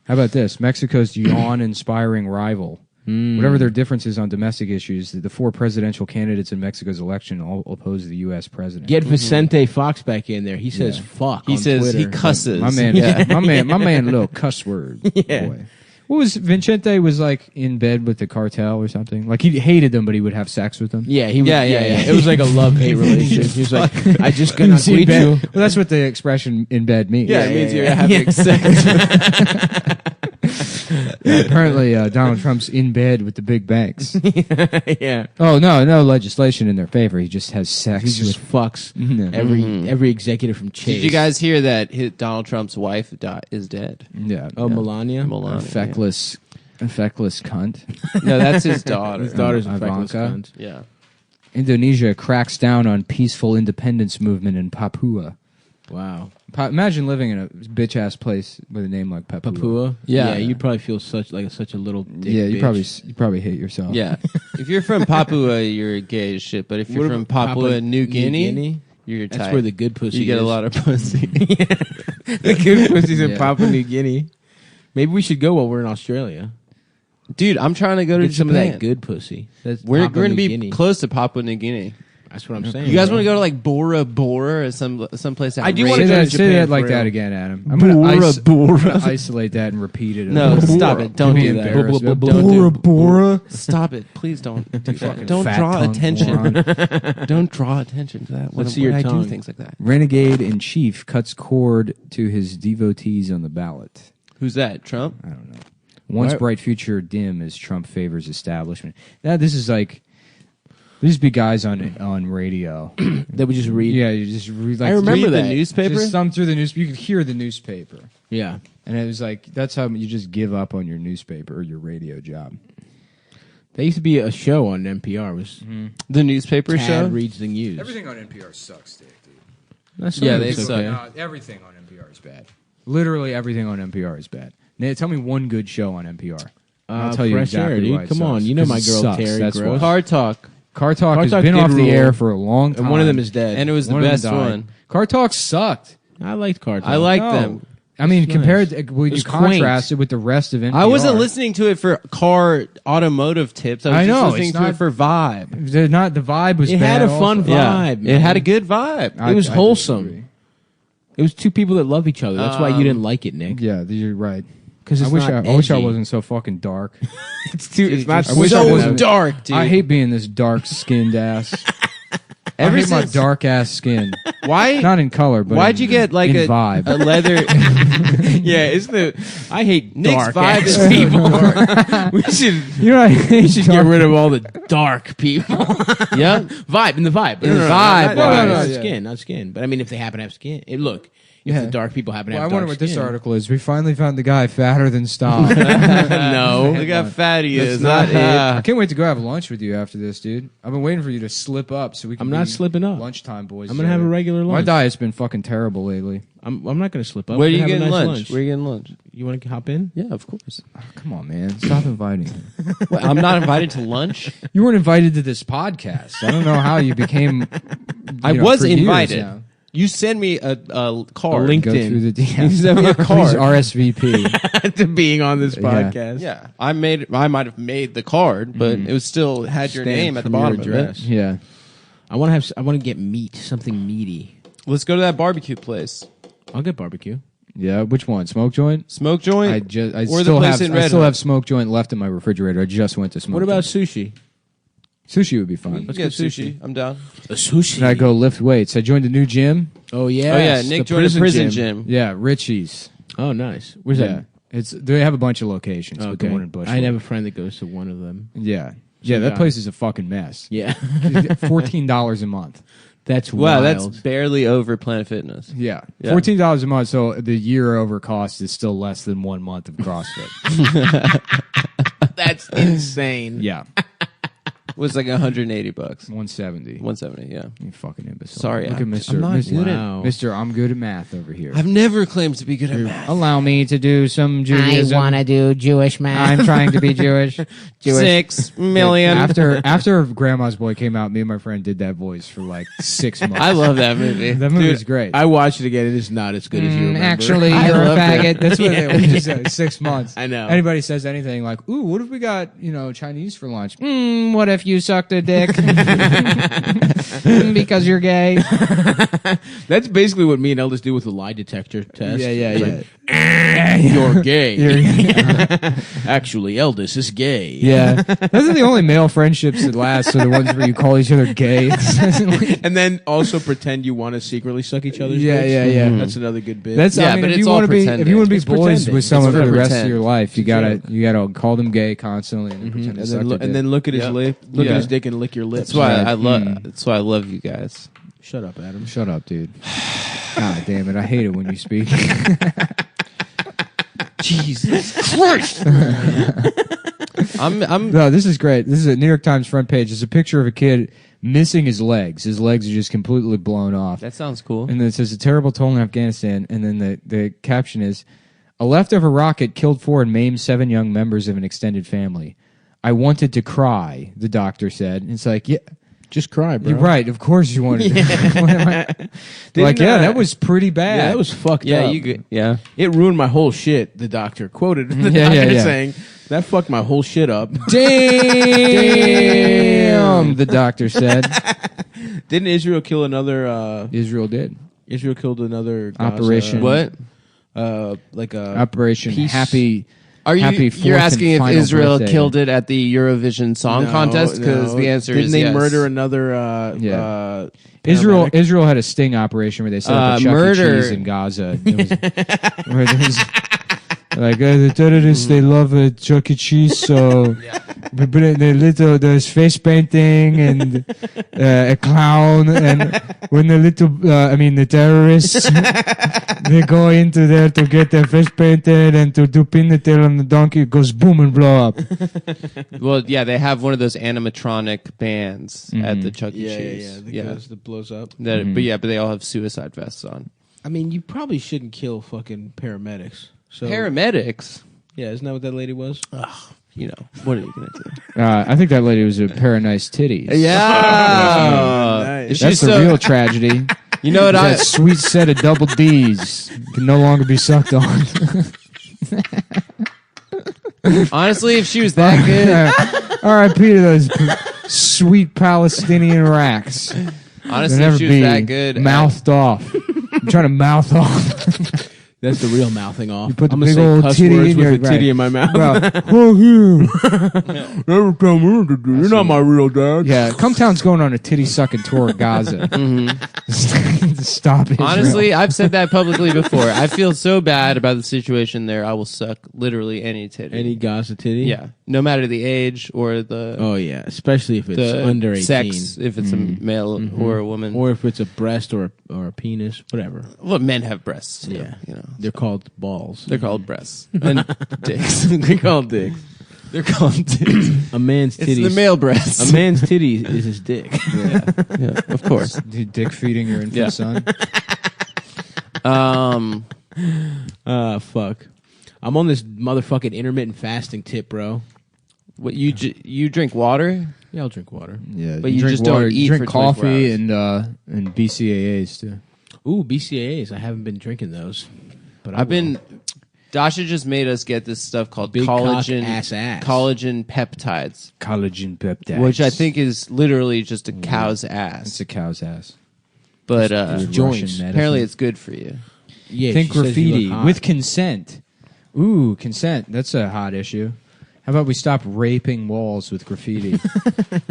How about this? Mexico's yawn-inspiring rival. Whatever their differences on domestic issues, the four presidential candidates in Mexico's election all oppose the U.S. president. Get Vicente Fox back in there. He says fuck. He says Twitter. he cusses. My man, my man, little cuss word. Boy. What was Vicente was like in bed with the cartel or something? Like he hated them, but he would have sex with them. Yeah, he was, yeah. It was like a love-hate relationship. He was like, I just gonna quit you. Well, that's what the expression in bed means. Yeah, it means you're having sex. Apparently, Donald Trump's in bed with the big banks. Yeah. Oh no legislation in their favor. He just has sex. He just fucks every executive from Chase. Did you guys hear that Donald Trump's wife is dead? Yeah. Oh, Melania. Feckless cunt. No, that's his daughter. His daughter's a feckless Ivanka. cunt. Yeah. Indonesia cracks down on peaceful independence movement in Papua. Wow. Imagine living in a bitch ass place with a name like Papua. Papua. Yeah. You'd probably feel such a little dick Yeah, you bitch. probably hate yourself. Yeah. If you're from Papua, you're gay as shit. But if you're from Papua New Guinea, you're tight. That's where the good pussy You get is. a lot of pussy. The good pussy's in Papua New Guinea. Maybe we should go while we're in Australia. Dude, I'm trying to go to Get some Japan. of that good pussy. That's We're Papua going to New be Guinea. close to Papua New Guinea. That's what I'm saying. You guys want to go to like Bora Bora or some place? I do wanna Say go to that, say Japan that for like real. that again, Adam. I'm gonna isolate that and repeat it. No, stop it. Don't Be do that. embarrassed. Don't Bora do- Bora. Stop it. Please don't do that. Don't fat draw punk attention. moron. Don't draw attention to that. Let's see your I tongue. do things like that. Renegade in chief cuts cord to his devotees on the ballot. Who's that? Trump? I don't know. Once What? bright future dim as Trump favors establishment. Now this is like these be guys on radio. That would just read. Yeah, you just read like I remember Read that. the newspaper? Just thumb through the news. You could hear the newspaper, Yeah. and it was like that's how you just give up on your newspaper or your radio job. There used to be a show on NPR. It was The newspaper Tad show. Reads the News. Everything on NPR sucks, Dick, dude. That's Yeah, not- they it's suck. okay. Everything on NPR is bad. Literally everything on NPR is bad. Nate, tell me one good show on NPR. I'll tell you Fresh exactly Air, dude. why it Come on, sucks. you know 'Cause my it girl sucks, Terry that's Gross. why. Car Talk, Car Talk has Talk been did off the rule. air for a long time. And one of them is dead. and it was the One of them best died. one. Car Talk sucked. I liked Car Talk. I liked No. them. I mean, It's compared nice. to, when It you was contrast quaint. it with the rest of NPR. I wasn't listening to it for car automotive tips. I was I know, just listening it's to not- it for vibe. The vibe was It bad had a fun also. vibe. It had a man. good vibe. I- It was I wholesome. disagree. It was two people that love each other. That's why you didn't like it, Nick. Yeah, you're right. Because I it's wish not I wish I edgy. wasn't so fucking dark. It's too. It's not I wish I so wasn't- dark, dude. I hate being this dark skinned ass. Ever I hate my since- dark ass skin. Why? Not in color, but Why'd you get like in a vibe? a leather? Yeah, it's the. I hate Nick's dark vibe ass is people. we should. You know, I hate We should get rid of all the dark people. Yeah. Vibe in the vibe. In the vibe, Not, no, not yeah. skin, not skin. But I mean, if they happen to have skin, look. If Yeah. the dark people happen to Well, I have wonder dark what this skin. article is. We finally found the guy fatter than Stom. No, Look how fat he is. not it. I can't wait to go have lunch with you after this, dude. I've been waiting for you to slip up so we can. I'm not be slipping up. Lunchtime, boys. I'm gonna have a regular My lunch. diet's been fucking terrible lately. I'm not gonna slip up. Where are We're you gonna have getting a nice lunch? Where are you getting lunch? You want to hop in? Yeah, of course. Come on, man. Stop inviting me. What, I'm not invited to lunch. You weren't invited to this podcast. I don't know how you became. I you know, was for years invited. now. You send me a card. link. Go LinkedIn. through the You DMs. sent me a Please card. RSVP. to being on this Yeah. podcast. Yeah, I might have made the card, but it was still had your Stamped name at the from your bottom of address. it. Yeah. I want to get meat, something meaty. Let's go to that barbecue place. I'll get barbecue. Yeah. Which one? Smoke joint? Smoke joint. I or the still place have in I Red still Hook. have smoke joint left in my refrigerator. I just went to smoke. What about joint. sushi? Sushi? Would be fun. Let's go get sushi. sushi. I'm down. A sushi. And I go lift weights. I joined a new gym. Oh yeah. Oh yeah, Nick joined a prison gym. Yeah, Richie's. Oh nice. Where's Yeah. that? They have a bunch of locations, but Okay. the one in Bushwick. I have a friend that goes to one of them. Yeah. Yeah, that Yeah. place is a fucking mess. Yeah. $14 a month. That's Wow, wild. that's barely over Planet Fitness. Yeah. Yeah. $14 a month, so the year over cost is still less than 1 month of CrossFit. That's insane. Yeah. Was like $180. 170. 170. Yeah. You fucking imbecile. Sorry, Look at I'm Mr. not good at- Wow. Mr. I'm good at math over here. I've never claimed to be good at math. Allow me to do some I Judaism. want to do Jewish math. I'm trying to be Jewish. 6 million. After Grandma's Boy came out, me and my friend did that voice for like 6 months. I love that movie. that movie's great. I watched it again. It is not as good as you remember. Actually, I you're a love faggot. That's what they said. 6 months. I know. Anybody says anything like, "Ooh, what if we got Chinese for lunch?" What if you sucked a dick because you're gay? That's basically what me and Eldest do with the lie detector test. Yeah. You're gay. Actually, Eldest is gay. Yeah, those are the only male friendships that last. Are the ones where you call each other gay. And then also pretend you want to secretly suck each other's Yeah, dicks. yeah, yeah. That's another good bit. That's Yeah, I mean, but if it's you all want to be pretending. if you want to be It's boys pretending. with someone It's for the for rest of pretend. your life, you gotta call them gay constantly and pretend to and suck then, their and then dick. look at his Yeah. lip, look Yeah. at his dick, and lick your lips. That's why I love. Mm. That's why I love you guys. Shut up, Adam. Shut up, dude. God damn it! I hate it when you speak. Jesus Christ! I'm. No, this is great. This is a New York Times front page. It's a picture of a kid missing his legs. His legs are just completely blown off. That sounds cool. And then it says a terrible toll in Afghanistan. And then the caption is, a leftover rocket killed 4 and maimed 7 young members of an extended family. I wanted to cry, the doctor said. And it's like, yeah, Just cry, bro. you're right. Of course you wanted to. Like, yeah, that was pretty bad. Yeah, that was fucked Yeah, up. you good? Yeah. It ruined my whole shit. The doctor quoted the Yeah, doctor yeah. saying that fucked my whole shit up. Damn, the doctor said. Didn't Israel kill another? Israel did. Israel killed another Gaza, Operation- What? like a Operation peace- Happy. Are you? Happy You're fourth asking and if final Israel birthday. killed it at the Eurovision Song Contest? Because the answer Didn't is they yes. murder another? Yeah. paramedic? Israel had a sting operation where they set up a Chuck E. Murder. Cheese in Gaza. It was, where there was Like the terrorists, they love Chuck E. Cheese, so we put in there's face painting and a clown, and when the terrorists they go into there to get their face painted and to do pin the tail on the donkey, it goes boom and blow up. Well, yeah, they have one of those animatronic bands at the Chuck E. Cheese. The ghost that blows up. But they all have suicide vests on. I mean, you probably shouldn't kill fucking paramedics. So Paramedics? yeah, isn't that what that lady was? You know, what are you going to do? I think that lady was a pair of nice titties. Yeah. Nice. That's the real tragedy. You know what That sweet set of double D's can no longer be sucked on. honestly, if she was that good, R.I.P. to those sweet Palestinian racks. honestly, They'll if never she was be that good, mouthed off. I'm trying to mouth off. That's the real mouthing off. You put the I'm big gonna say old cuss titty words in with your a titty in my mouth. Well, oh, you. Never tell me what to do. You're not my real dad. Yeah, Cumtown's going on a titty sucking tour of Gaza. Stop it. honestly, I've said that publicly before. I feel so bad about the situation there. I will suck literally any titty. Any Gaza titty? Yeah, no matter the age or the Oh yeah, especially if it's the under 18. sex, if it's a male or a woman. Or if it's a breast or a penis, whatever. Well, men have breasts. Too, Yeah. you know, They're called balls. they're called breasts and dicks. They're called dicks. They're called dicks. A man's It's titties. the male breast. A man's titty is his dick. yeah, of course. Dude, dick feeding your infant Yeah. son. Fuck. I'm on this motherfucking intermittent fasting tip, bro. What you drink water? Yeah, I'll drink water. Yeah, But you just don't you eat drink for 24 coffee and BCAAs too. Ooh, BCAAs. I haven't been drinking those. But I've been. Dasha just made us get this stuff called Big cock, collagen ass. collagen peptides, Collagen peptides, which I think is literally just a cow's ass. it's a cow's ass. But Russian joints. medicine. apparently it's good for you. Yeah, Think she says you graffiti look hot. with consent. Ooh, consent. That's a hot issue. How about we stop raping walls with graffiti?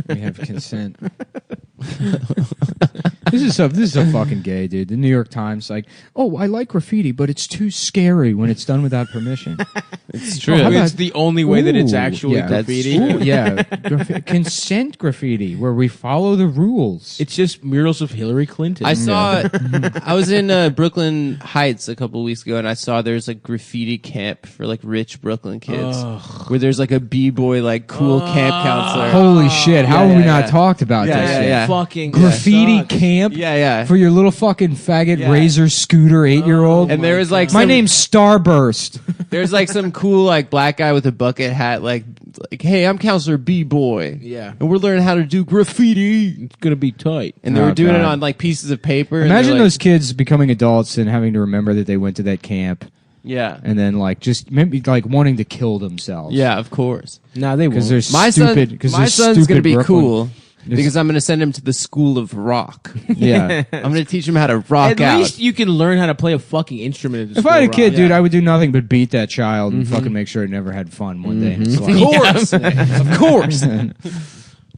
We have consent. This is so fucking gay, dude. The New York Times, like, oh, I like graffiti, but it's too scary when it's done without permission. It's true. how about- It's the only way that it's Ooh, actually yeah. graffiti. Ooh, yeah, consent graffiti, where we follow the rules. It's just murals of Hillary Clinton. I saw. I was in Brooklyn Heights a couple weeks ago, and I saw there's like graffiti camp for like rich Brooklyn kids, where there's like a b-boy like cool camp counselor. Holy shit! How Yeah, have we yeah, not yeah. talked about Yeah, this yeah, yet? yeah. fucking Graffiti sucks. camp Yeah. for your little fucking faggot Yeah. Razor scooter 8-year-old. And there was like My some- name's Starburst. There's like some cool like black guy with a bucket hat, like hey, I'm Counselor B-boy. Yeah. And we're learning how to do graffiti. It's gonna be tight. And they were Oh, doing it God. on like pieces of paper. and Imagine they're, like, those kids becoming adults and having to remember that they went to that camp, Yeah. and then like just maybe like wanting to kill themselves. Yeah, of course. Nah, they because won't. they're My stupid. son, Because my son's going to be cool because I'm going to send him to the School of Rock. Yeah. I'm going to teach him how to rock At out. least you can learn how to play a fucking instrument. At the If I had a school, kid, right? dude, I would do nothing but beat that child and fucking make sure it never had fun one day in its life. Of course.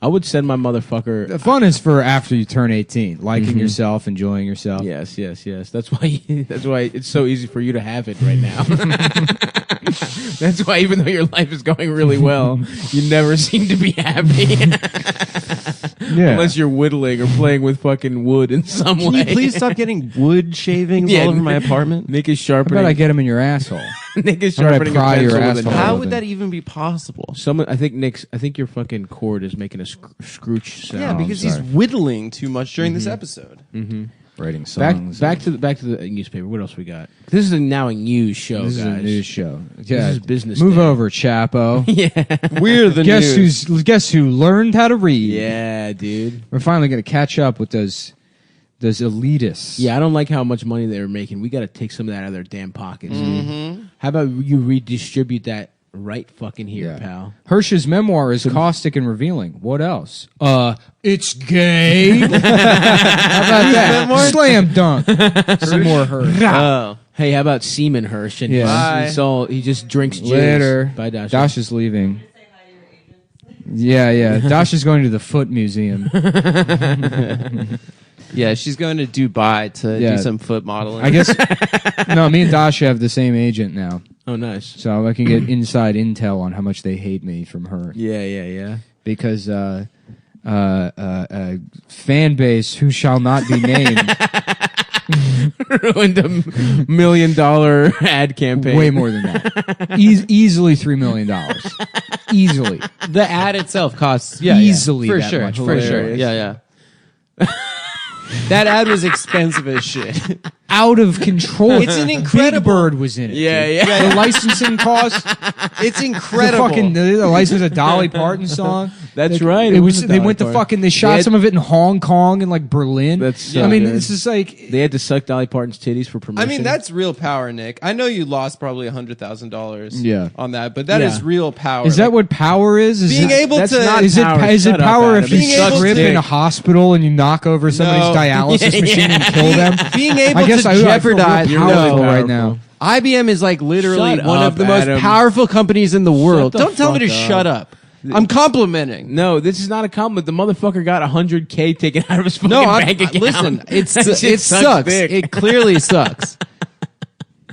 I would send my motherfucker. The fun is for after you turn 18, liking yourself, enjoying yourself. Yes. That's why. That's why it's so easy for you to have it right now. That's why, even though your life is going really well, you never seem to be happy. Yeah. Unless you're whittling or playing with fucking wood in some Can way. you please stop getting wood shavings Yeah. all over my apartment? Nick is How about sharpening. I get him in your asshole? Nick is How about I sharpening a pry your pencil with a asshole? knife. How with would it. that even be possible? Someone, I think your fucking cord is making a scrooch sound. Yeah, because he's sorry. whittling too much during this episode. Writing Back, songs. back to the newspaper. What else we got? This is now a news show, This is guys. a news show. Yeah. is business Move day. over, Chapo. We're the Guess who learned how to read? Yeah, dude. We're finally going to catch up with those elitists. Yeah, I don't like how much money they were making. We got to take some of that out of their damn pockets. Dude. How about you redistribute that right fucking here, pal? Hirsch's memoir is caustic and revealing. What else? It's gay. How about that? Slam dunk. Some more Hirsch. Oh. Hey, how about Seaman Hirsch? And Yeah. he just drinks jizz. Later. Bye, Dasha. Dasha's leaving. Yeah. Dasha's going to the Foot Museum. Yeah, she's going to Dubai to Yeah. do some foot modeling. I guess. No, me and Dasha have the same agent now. Oh, nice. So I can get inside intel on how much they hate me from her. Yeah. Because fan base who shall not be named Ruined a $1 million ad campaign. way more than that. Easily $3 million. Easily. The ad itself costs Easily for that sure, much. for sure. Hilarious. Yeah. That ad was expensive as shit. Out of control. It's an incredible- Big Bird was in it. Yeah, dude. yeah. The licensing cost. It's incredible. The license of Dolly Parton song. That's right. It was. a They Dolly went to Parton. fucking. They shot had- some of it in Hong Kong and like Berlin. That's so I mean, good. it's just like. They had to suck Dolly Parton's titties for permission. I mean, that's real power, Nick. I know you lost probably $100,000 Yeah. on that, but that is Yeah. real power. Is that what power is? being able that's to not Is it power. is it Shut up, power Adam. if you Being able strip to- in a hospital and you knock over somebody's No. dialysis machine and kill them? being able I guess to I feel real jeopardize powerful No. right now. IBM is like literally Shut one up, of the most Adam. powerful companies in the world. the Don't tell me to fuck up. shut up. I'm complimenting. No, this is not a compliment. The motherfucker got $100K taken out of his fucking No, bank account. listen, That shit it sucks. dick. It clearly sucks.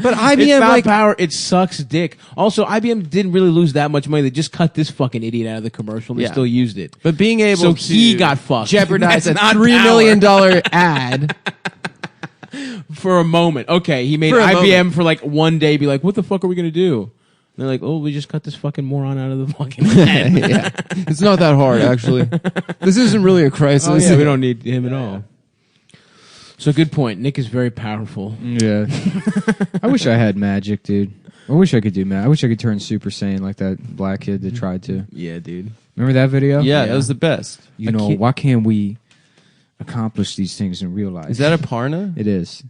But It's IBM, not like, power. It sucks dick. Also, IBM didn't really lose that much money. They just cut this fucking idiot out of the commercial. And Yeah. They still used it. but being able So to he got fucked. jeopardize a That's not $3 power. million ad. For a moment. Okay, he made For a IBM moment. for like one day be like, what the fuck are we going to do? And they're like, oh, we just cut this fucking moron out of the fucking ad. Yeah. It's not that hard, actually. This isn't really a crisis. Oh, yeah, we don't need him at all. So good point. Nick is very powerful. Yeah. I wish I had magic, dude. I wish I could do magic. I wish I could turn Super Saiyan like that black kid that tried to. Yeah, dude. Remember that video? Yeah, that was the best. You know, why can't we accomplish these things in real life? Is that Aparna? It is.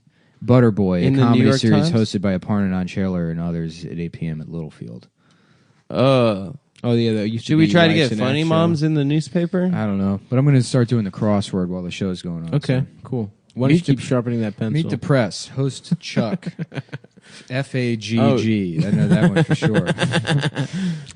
Butterboy, In a the New comedy York series Times? hosted by Aparna Nancherla and others at 8 p.m. at Littlefield. Oh, yeah. That used to Should we be try to Rice get and Funny Act Moms show. in the newspaper? I don't know, but I'm going to start doing the crossword while the show's going on. Okay, so. cool. Why don't you Meet keep the- sharpening that pencil? Meet the press. Host Chuck. F-A-G-G. I know that one for sure.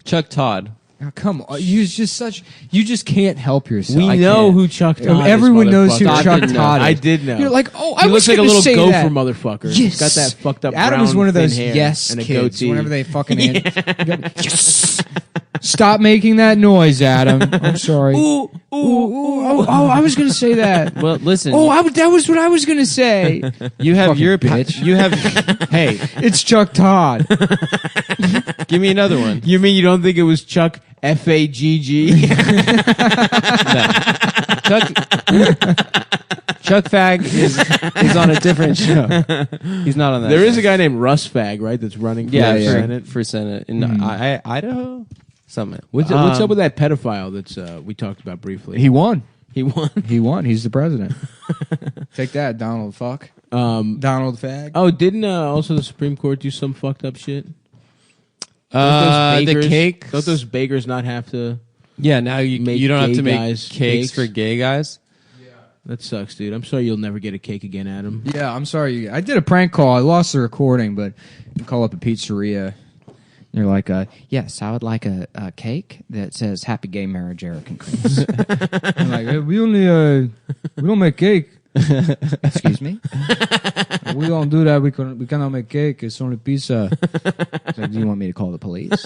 Chuck Todd. Oh, come on. You just can't help yourself. We I know can't. who Chuck Todd is. Everyone knows who motherfucker. Chuck didn't know. Todd is. I did know. You're like, oh, I He was looks like a gonna little say gopher that. motherfucker. Yes. He's got that fucked up Adam brown, is one of those thin hair yes and a kids. goatee. Whenever they fucking yes. Stop making that noise, Adam. I'm sorry. Ooh, Oh, I was gonna say that. Well, listen. That was what I was gonna say. you have fucking your bitch. You have. Hey, It's Chuck Todd. give me another one. You mean you don't think it was Chuck F-A-G-G? Chuck Fag is on a different show. He's not on that. There show. is a guy named Russ Fag, right? That's running for Yeah, Senate. for Senate in Idaho. Something. What's up with that pedophile that's we talked about briefly? He won. He won. He won. He's the president. Take that, Donald. Fuck. Donald Fag. Oh, didn't also the Supreme Court do some fucked up shit? The cake. Don't those bakers not have to? Yeah, now Make you don't have gay to make guys cakes cakes? for gay guys. That sucks, dude. I'm sorry you'll never get a cake again, Adam. Yeah, I'm sorry. I did a prank call. I lost the recording, but you call up a pizzeria. They're like, yes, I would like a cake that says "Happy Gay Marriage, Eric and Chris." I'm like, we don't make cake. Excuse me. We don't do that. We cannot make cake. It's only pizza. It's like, do you want me to call the police?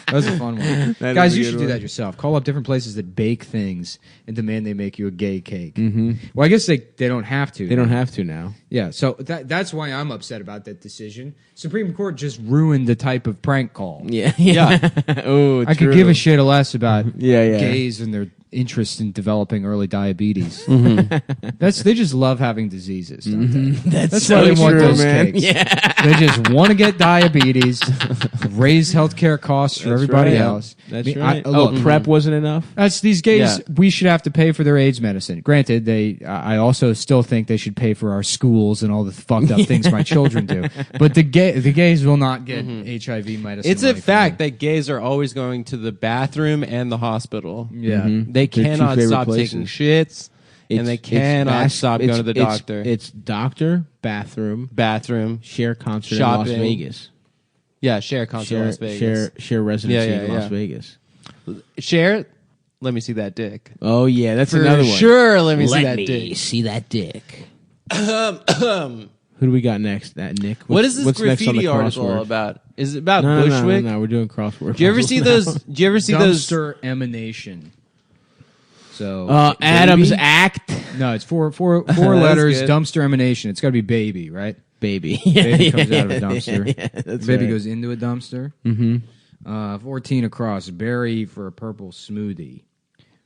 That was a fun one. That Guys, is a you good should do one. that yourself. Call up different places that bake things and demand they make you a gay cake. Mm-hmm. Well, I guess they don't have to. They don't have to now. Yeah, so that's why I'm upset about that decision. Supreme Court just ruined the type of prank call. Yeah. Oh, I could give a shit less about Yeah. gays and their interest in developing early diabetes. Mm-hmm. They just love having diseases, don't they? That's so why they want true, those man. cakes. Yeah. They just want to get diabetes, raise healthcare costs for That's everybody right. else. That's I mean, right. look, prep wasn't enough. that's these gays. Yeah. We should have to pay for their AIDS medicine. Granted, I also still think they should pay for our schools and all the fucked up things my children do. But the gays will not get HIV medicine. It's a money from fact them. that gays are always going to the bathroom and the hospital. Yeah. Mhm. They Their two cannot favorite stop places. taking shits, and they cannot stop going to the doctor. It's doctor, bathroom, bathroom. share concert in Shopping. Las Vegas. Yeah, share concert in Las Vegas. Share residency Yeah, in Las yeah. Vegas. Share. Let me see that dick. Oh yeah, that's For another one. sure, let me see that dick. see that dick. Who do we got next? Nick. What is this what's next on the graffiti article crossword? about? Is it about No, Bushwick? no, we're doing crossword. Do you ever see those? Do you ever see those? Dumpster emanation. So Adam's baby? Act. No, it's four letters. good. Dumpster emanation. It's got to be baby, right? Baby. Baby comes out of a dumpster. That's Baby right. goes into a dumpster. Mm-hmm. 14 across. Berry for a purple smoothie.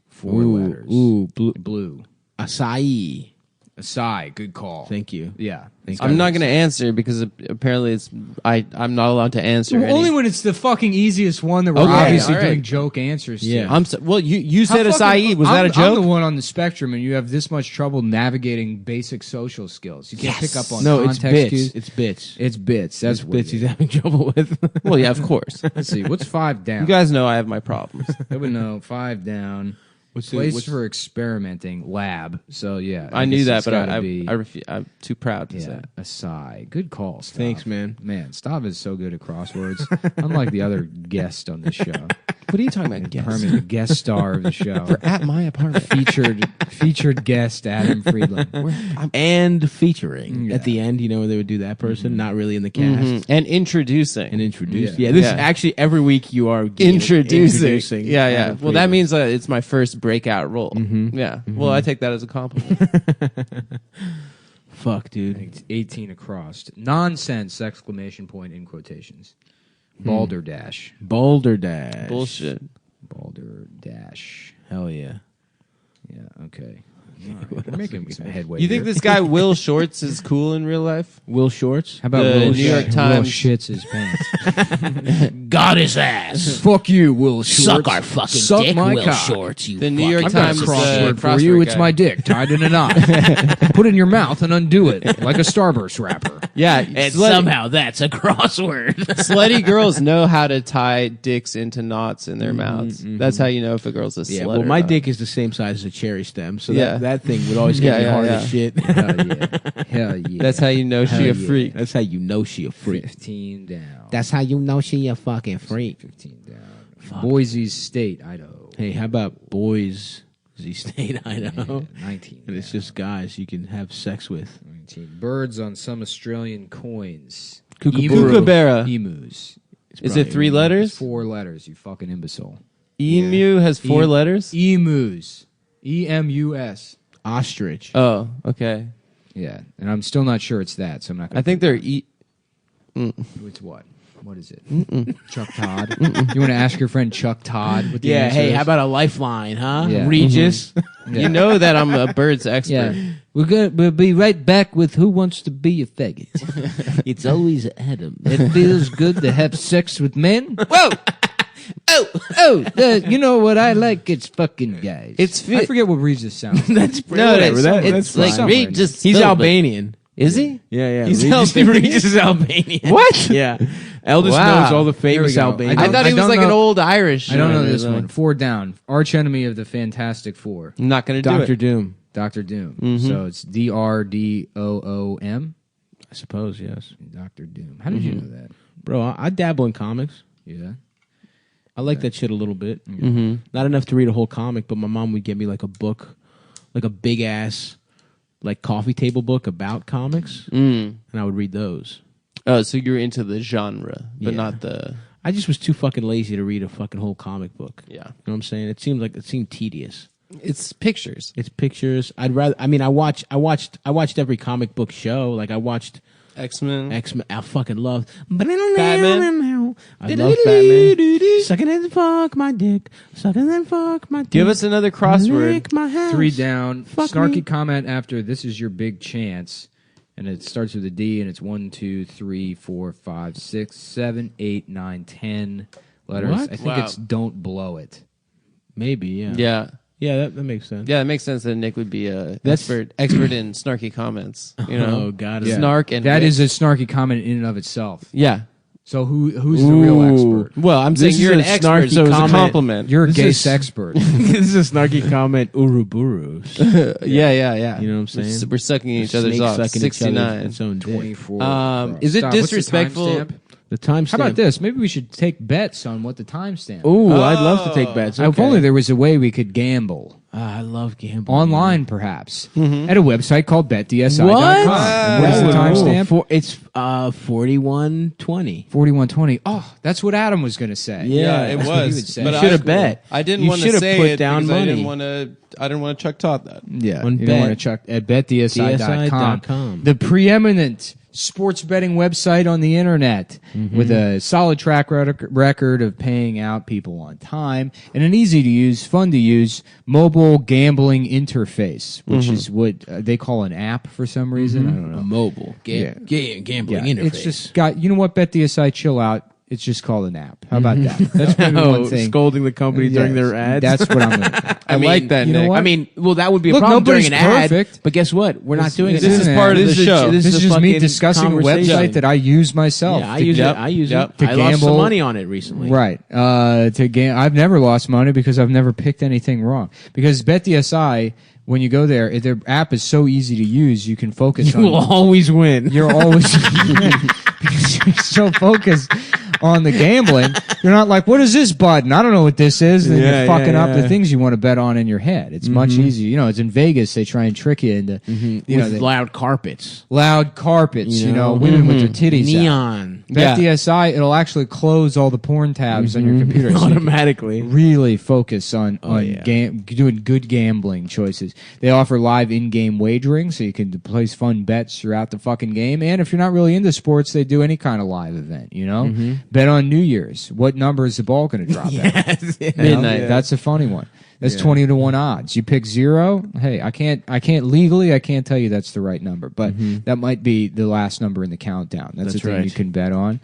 4 letters. Ooh, Blue. Acai. Acai. Good call. Thank you. Yeah. I'm not going to answer because apparently I'm not allowed to answer. Only when it's the fucking easiest one that we're Okay, obviously all right. doing joke answers to. Yeah. Well, you said How acai. fucking- Was that a I'm joke? the one on the spectrum, and you have this much trouble navigating basic social skills. You can't pick up on No, it's context bits. cues. It's bits. It's bits. That's It's what bits it he's is. having trouble with. Well, yeah, of course. Let's see. What's 5 down? You guys know I have my problems. I would know 5 down. Place for experimenting, lab. So yeah, I knew guess that, it's but gotta be, I'm too proud to say. Acai. Good call, Stav. Thanks, man. Man, Stav is so good at crosswords. Unlike the other guest on the show, What are you talking about? permanent guest star of the show, At my apartment. featured guest Adam Friedland. And featuring. Yeah. At the end, where they would do that person, not really in the cast. And introducing. And introduce. Yeah. Yeah, this Yeah. is actually every week you are Introducing. Yeah, yeah. Adam Well, that Friedland. means it's my first breakout role. Yeah. Well, I take that as a compliment. Fuck, dude. It's 18 across. Nonsense! Exclamation point in quotations. Balderdash. Boulder Dash. Bullshit. Balderdash. Hell yeah. Yeah. Okay. We're making some headway. You think here. this guy Will Shorts is cool in real life? Will Shorts? How about the Will New York Will Times- shits his pants? Got his ass. Fuck you, Will Shorts. Suck our fucking Suck dick, my Will cock. Shorts. You The New York I've got a Times crossword for crossword you. It's guy. my dick tied in a knot. Put it in your mouth and undo it like a Starburst wrapper. Yeah. And slutty, somehow that's a crossword. slutty girls know how to tie dicks into knots in their mouths. That's how you know if a girl's a slut. Yeah, well, or my not. dick is the same size as a cherry stem, so Yeah. that thing would always get Yeah, me yeah, hard yeah. as shit. Hell yeah. Hell yeah. That's how you know she Hell a yeah. freak. That's how you know she a freak. 15 down. That's how you know she a fucking freak. 15 down. Boise State, Idaho. Hey, how about Boise State, Idaho? 19. And it's just guys you can have sex with. 19. Birds on some Australian coins. Kookaburra. Kookaburra. Emus. Is it 3 It's letters? 4 letters, you fucking imbecile. Emu has 4 letters? Emus. EMUS. Ostrich. Oh, okay. Yeah, and I'm still not sure it's that, so I'm not I going think they're It's what? What is it? Chuck Todd? You want to ask your friend Chuck Todd what the Yeah, answer hey, is? how about a lifeline, huh? Yeah. Regis. Yeah. You know that I'm a birds expert. Yeah. We'll be right back with Who Wants to Be a Faggot. It's always Adam. It feels good to have sex with men. Whoa! You know what I like? It's fucking guys. It's I forget what Regis sounds like. That's No, whatever. it's That's like fine. Regis. He's spelled it. Albanian. Is he? Yeah. He's Regis, Albanian? Regis is Albanian. What? Yeah. Eldest Wow. knows all the Here we famous go. Albanians. I thought he was don't like an know- old Irish. I don't know or this something. one. 4 down. Arch enemy of the Fantastic Four. I'm not going to do Dr. it. Doom. Dr. Doom. So it's DRDOOM. I suppose, yes. Dr. Doom. How did you know that? Bro, I dabble in comics. Yeah. I like that shit a little bit. Not enough to read a whole comic, but my mom would get me like a book, like a big ass, like coffee table book about comics, and I would read those. Oh, so you're into the genre, but Yeah. not the... I just was too fucking lazy to read a fucking whole comic book. Yeah. You know what I'm saying? It seemed tedious. It's pictures. It's pictures. I watched every comic book show. Like I watched X-Men. X-Men. I fucking loved Batman. I love Batman. Sucking and fuck my dick. Sucking and fuck my dick. Give us another crossword. Lick my house. 3 down. Fuck Snarky me. comment after this is your big chance. And it starts with a D and it's 1, 2, 3, 4, 5, 6, 7, 8, 9, 10 letters. What? I think Wow. it's don't blow it. Maybe, yeah. Yeah. Yeah, that makes sense. Yeah, it makes sense that Nick would be a That's- expert in snarky comments. You know? Oh, God. Yeah. Snark and That wit. is a snarky comment in and of itself. Yeah. So who's the real expert? Well, I'm This saying is you're a an expert, snarky so it's a comment. compliment. You're a This gay is- expert. This is a snarky comment. Uruburus. yeah. You know what I'm saying? We're sucking each other's Snake off. sucking each 69. other's own dick. 24. Is it Stop. What's the disrespectful- timestamp? The timestamp. How about this? Maybe we should take bets on what the timestamp. Ooh, I'd love to take bets. If Okay. only there was a way we could gamble. I love gambling. Online, perhaps, at a website called BetDSI.com. What? What is the timestamp? It's 4120. 4120. Oh, that's what Adam was going to say. Yeah, it That's what he would was. say. But You should have bet. I didn't You want to should have say put it down because money. I didn't want to Chuck Todd that. Yeah, On you don't want to check at BetDSI.com. DSI.com. The preeminent sports betting website on the internet with a solid track record of paying out people on time and an easy to use, fun to use mobile gambling interface, which is what they call an app for some reason. I don't know. A mobile gambling interface. It's just got, you know what, BetDSI, chill out. It's just called an app. How about that? That's maybe one thing. Scolding the company during Yes, their ads. That's what I'm going to I like that, you know Nick. what? I mean, well, that would be a Look, problem during nobody's an ad. perfect. But guess what? We're not doing This it. This is part of the show. This is a just me fucking discussing a conversation. website that I use myself. Yeah, I to use Yep. it. I use Yep. it. To I lost some gamble. money on it recently. Right. I've never lost money because I've never picked anything wrong. Because BetDSI, when you go there, their app is so easy to use, you can focus You will on. always win. You're always because you're so focused on the gambling. You're not like, what is this button? I don't know what this is. And Yeah, you're fucking yeah, up the yeah. things you want to bet on in your head. It's much easier. You know, it's in Vegas. They try and trick you into you know, With they- loud carpets. loud carpets. You know, know? women with their titties out. Neon. BetDSI, it'll actually close all the porn tabs on your computer. So you can Automatically. really focus on yeah. doing good gambling choices. They offer live in-game wagering, so you can place fun bets throughout the fucking game. And if you're not really into sports, they do any kind of live event. You know, bet on New Year's. What number is the ball going to drop at? You know? Midnight. That's a funny one. That's 20-1 odds. You pick 0. Hey, I can't legally. I can't tell you that's the right number, but that might be the last number in the countdown. That's the thing right. you can bet on.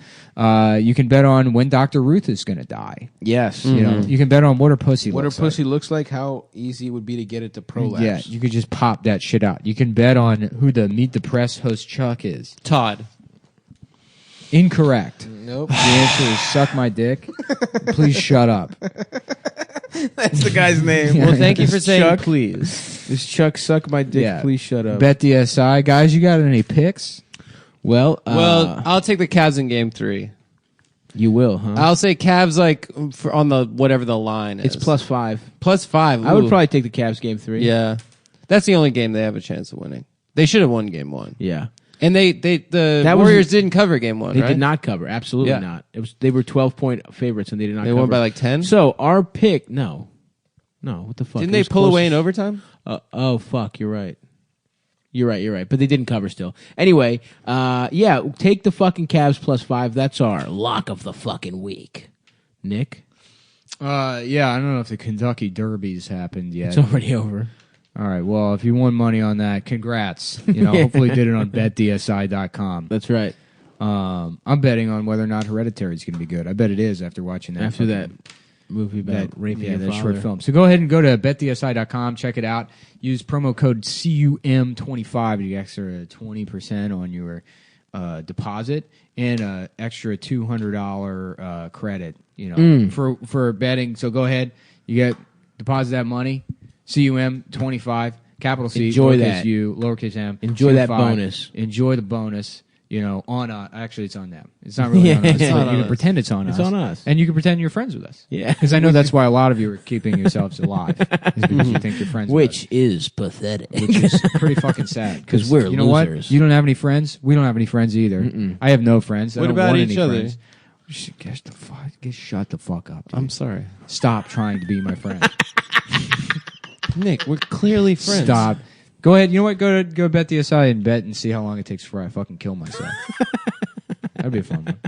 You can bet on when Dr. Ruth is going to die. Yes. You know, you can bet on what her pussy What her looks like. pussy looks like, how easy it would be to get it to prolapse. Yeah, you could just pop that shit out. You can bet on who the Meet the Press host Chuck is. Todd. Incorrect. Nope. The answer is suck my dick. Please shut up. That's the guy's name. Yeah. Well, thank you for saying Chuck. please. This Chuck suck my dick. Yeah. Please shut up. BetDSI. Guys, you got any picks? Well, Well, I'll take the Cavs in Game 3. you will, huh? I'll say Cavs on the whatever the line is. It's +5. +5. I would Ooh. probably take the Cavs game 3. Yeah, that's the only game they have a chance of winning. They should have won Game 1. Yeah. And the That was- Warriors didn't cover Game 1. They right? did not cover. Absolutely Yeah. not. They were 12-point favorites and they did not They cover. won by like 10. So our pick, no, what the fuck? Didn't It they was pull close. away in overtime? Oh fuck, you're right. You're right. But they didn't cover still. Anyway, yeah, take the fucking Cavs +5. That's our lock of the fucking week. Nick, Yeah, I don't know if the Kentucky Derby's happened yet. it's already over. All right, well, if you won money on that, congrats. You know, hopefully you did it on BetDSI.com. That's right. I'm betting on whether or not Hereditary is going to be good. I bet it is after watching that. After that fucking- movie about raping your that father. short film. So go ahead and go to BetDSI.com, check it out. Use promo code CUM25 to get extra 20% on your deposit and an extra $200 credit. You know, for betting. So go ahead, you get deposit that money. CUM25, capital C, Enjoy lowercase that. U, lowercase m. Enjoy that 25. bonus. Enjoy the bonus. You know, on actually, it's on them. It's not really on us. It's but on you can us. pretend it's on us. It's on us. And you can pretend you're friends with us. Yeah. Because I know that's why a lot of you are keeping yourselves alive. Is because you think you're friends with us. Which is pathetic. Which is pretty fucking sad. 'Cause we're you know losers. what? You don't have any friends. We don't have any friends either. I have no friends. I What don't about want each any other? friends. Shut the fuck up. Dude. I'm sorry. Stop trying to be my friend. Nick, we're clearly friends. Stop. Go ahead. You know what? Go to BetDSI and bet and see how long it takes before I fucking kill myself. That'd be a fun one.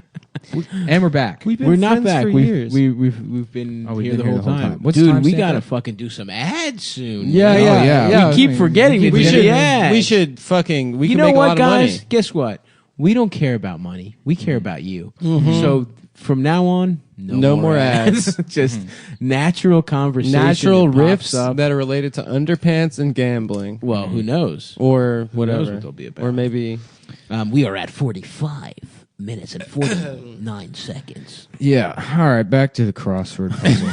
And we're back. We're not friends back. for We've, years. we've been Oh, we've here been the here whole time. What's Dude, time we stamp gotta at? fucking do some ads soon. Yeah, you know? yeah, yeah. yeah. We keep forgetting to we do should. the ads. We should fucking. We You can know make a what, lot guys? of money. Guess what? We don't care about money. We care about you. So from now on, No more ads. Just natural conversation. Natural that pops riffs up. that are related to underpants and gambling, Well, who knows? or whatever, knows what they'll be about. or maybe. We are at 45 minutes and 49 seconds. Yeah. All right. Back to the crossword puzzle.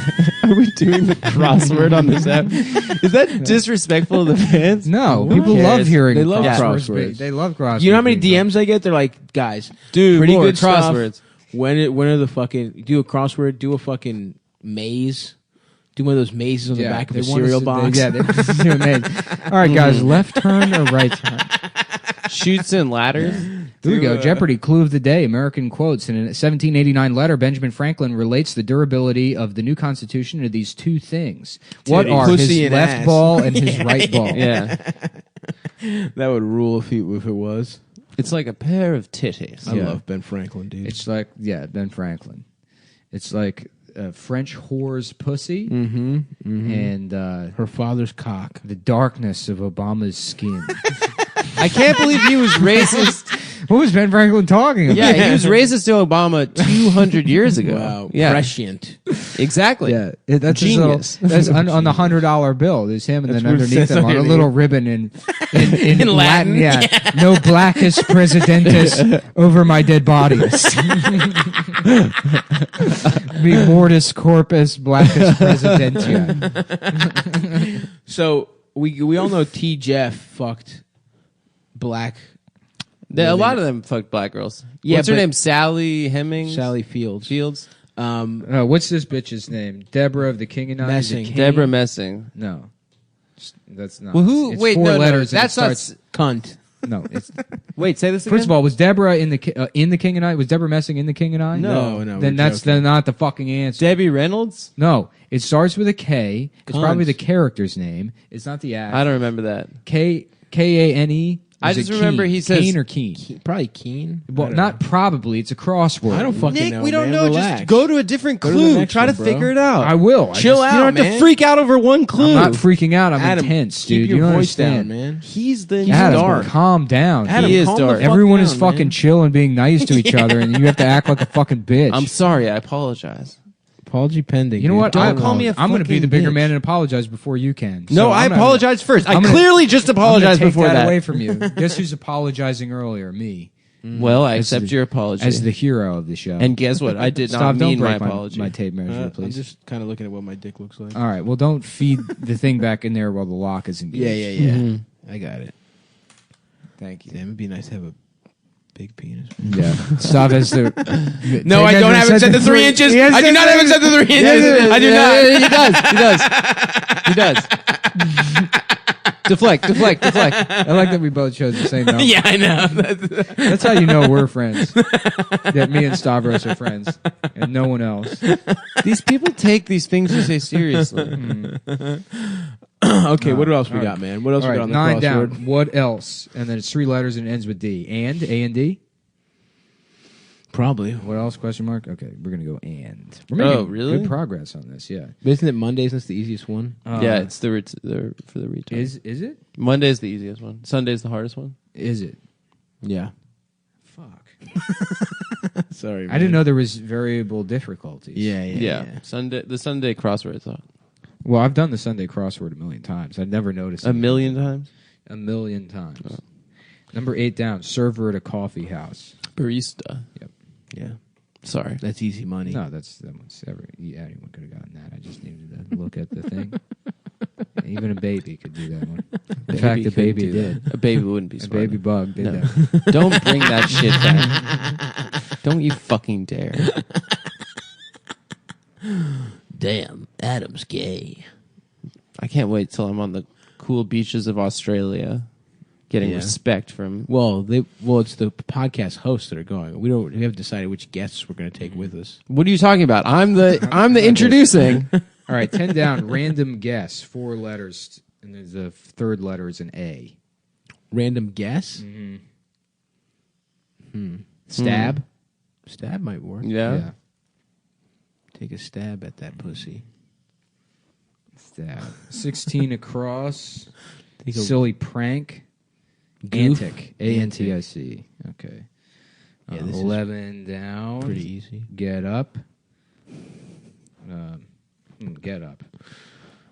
Are we doing the crossword on this app? Is that disrespectful to the fans? No, Who people cares? love hearing They love crosswords. crosswords. They love crosswords. You know how many DMs I get? They're like, guys, Dude, pretty more good crosswords. stuff. When are the fucking do a crossword? Do a fucking maze. Do one of those mazes on the back of they a want us cereal to- box. Yeah, they do a maze. All right, guys, left turn or right turn? Shoots and ladders. Here we go. Jeopardy clue of the day. American quotes. In a 1789 letter, Benjamin Franklin relates the durability of the new Constitution to these two things. What Titties. are Pussy his and left ass. ball and his right ball? Yeah. That would rule if it was. It's like a pair of titties. I Yeah. love Ben Franklin, dude. It's like, Ben Franklin. It's like a French whore's pussy and her father's cock. the darkness of Obama's skin. I can't believe he was racist. What was Ben Franklin talking about? Yeah, he was racist to Obama 200 years ago. Wow. Yeah, Prescient. exactly. Yeah, that's his little, Genius. that's on the $100 bill. There's him, and That's then what it underneath says him on a underneath. little ribbon in Latin. Yeah. No blackest presidentus over my dead bodies. Me mortis corpus blackest presidentia. So we all know T. Jeff fucked black A lot of them fucked black girls. Yeah, What's her but- name? Sally Hemmings? Sally Fields. Fields? What's this bitch's name? Deborah of the Canaanite. Messing. Deborah Messing. No, that's not. Well, who? It's Wait, four no, letters. no. and it That's not. starts- Cunt. No, it's. Wait, say this again. First of all, was Deborah in the Canaanite? Was Deborah Messing in the Canaanite? No. Then we're that's joking. not the fucking answer. Debbie Reynolds? No, it starts with a K. It's Cunt. probably the character's name. It's not the actor. I don't remember that. Kane. I Is just it remember Keen? he says- Kane or Keen. Probably Keen. Well, not probably. It's a crossword. I don't fucking Nick, know. we don't man. know. Relax. Just go to a different Go to the clue. next Try one, to bro. figure it out. I will. Chill You out, don't have man. to freak out over one clue. I'm not freaking out. I'm Adam, intense, keep dude. your You don't voice understand, down, man. He's the Adam, dark. calm down. Adam, He is calm the dark. fuck Everyone down, is fucking man. chill and being nice to each other, and you have to act like a fucking bitch. I'm sorry. I apologize. Apology pending. You know dude. what? Don't call me a I'm going to be the fucking bigger bitch. man and apologize before you can. No, So I I'm not- apologize first. I I'm gonna- clearly just I'm gonna apologized take before that that. away from you. Guess who's apologizing earlier? Me, Well, I As accept the- your apology. as the hero of the show. and guess what? I did Stop! not Don't mean my break my apology. my tape measure, I'm please. just kind of looking at what my dick looks like. All right. Well, don't feed the thing back in there while the lock is engaged. Yeah. I got it. Thank you. Damn, it'd be nice to have a big penis. Yeah. Stop as the. No, I don't have it set to 3 inches. I do not have it set to 3 inches. I do not. He does. Deflect. I like that we both chose the same number. Yeah, I know. That's how you know we're friends. That me and Stavros are friends, and no one else. These people take these things you say seriously. Okay, what else we got, man? What else All we right, got on the 9 crossword? down. What else? And then it's 3 letters and it ends with D. And A and D. Probably. What else? Question mark. Okay, we're gonna go and. We're making really? good progress on this. Yeah. Isn't it Mondays? That's the easiest one. Yeah, it's the for the retard. Is it? Monday's the easiest one. Sunday's the hardest one. Is it? Yeah. Fuck. Sorry, I didn't know there was variable difficulties. Yeah. The Sunday crossword. I thought Well, I've done the Sunday crossword a million times. I've never noticed a it. million times. A million times. Number 8 down. Server at a coffee house. Barista. Yep. Yeah. Sorry. That's easy money. No, that one's anyone could have gotten that. I just needed to look at the thing. Even a baby could do that one. In fact, the baby did. A baby wouldn't be A smart. baby bug did No. that. Don't bring that shit back. Don't you fucking dare. Damn, Adam's gay. I can't wait till I'm on the cool beaches of Australia getting Yeah. respect from. Well, it's the podcast hosts that are going. We haven't decided which guests we're going to take with us. What are you talking about? I'm the introducing. All right, 10 down. Random guess. 4 letters, and there's the third letter is an A. Random guess? Stab. Stab might work. Yeah. Take a stab at that pussy. Stab. 16 across. Take a Silly prank. Goof. Antic. A-N-T-I-C. Okay. Yeah, this is 11 down. pretty easy. Get up. Get up.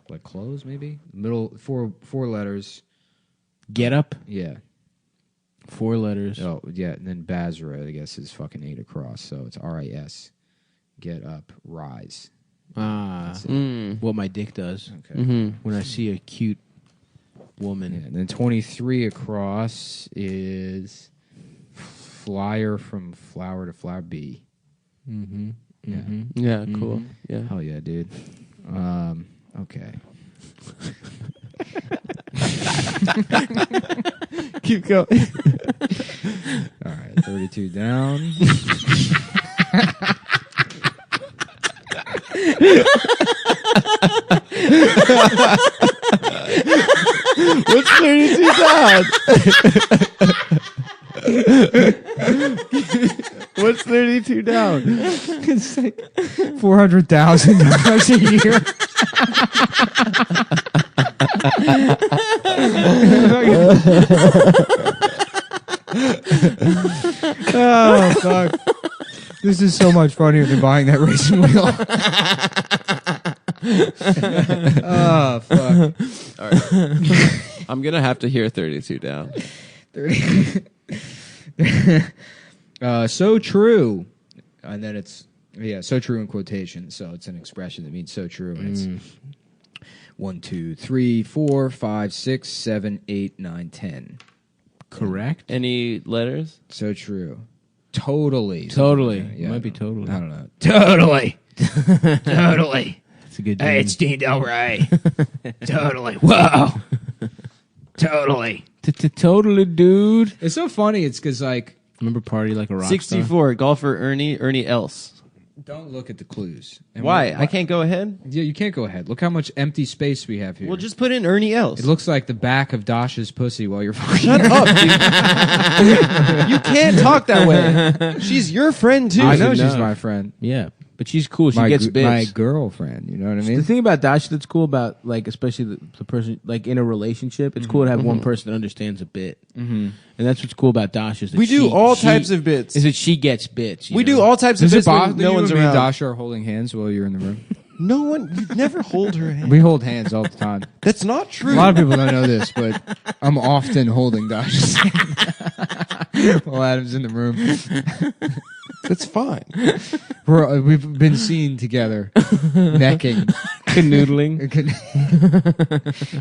Like clothes, maybe? Middle, four letters. Get up. Yeah. 4 letters. Oh, yeah. And then Basra, I guess, is fucking 8 across. So it's R-I-S. Get up. Rise. What my dick does. Okay. When I see a cute woman. Yeah, and then 23 across is flyer from flower to flower. B. Yeah. Yeah, cool. Yeah. Hell yeah, dude. Okay. Keep going. All right, 32 down. What's 32 down? What's 32 down? It's like $400,000 a year. Oh, fuck. This is so much funnier than buying that racing wheel. Oh, fuck. All right. I'm going to have to hear 32 down. So true. And then it's, so true in quotation. So it's an expression that means so true. And it's 1, 2, 3, 4, 5, 6, 7, 8, 9, 10. Correct. Any letters? So true. Totally. Totally. Yeah, Might be totally. I don't know. Totally. Totally. It's a good. Hey, it's Dean Del Rey. Totally. Whoa. Totally. Totally, dude. It's so funny. It's because, like, Remember Party Like a Rock 64, golfer Ernie Else. don't look at the clues. And Why? I can't go ahead? Yeah, you can't go ahead. Look how much empty space we have here. Well, just put in Ernie Else. It looks like the back of Dasha's pussy while you're fucking. Shut up, dude. You can't talk that way. She's your friend, too. I know should she's know. my friend. Yeah, but she's cool. She my gets bits. my girlfriend. You know what I mean? The thing about Dasha that's cool about, like, especially the person, like, in a relationship, it's cool to have one person that understands a bit. Mm-hmm. And that's what's cool about Dasha. Is that We do all types of bits. Is that she gets bits. We do all types of Does it bits when bother no you one's when me and around. Dasha are holding hands while you're in the room? No one, you never hold her hand. We hold hands all the time. That's not true. A lot of people don't know this, but I'm often holding Dasha's hand while Adam's in the room. That's fine. We've been seen together, necking, canoodling.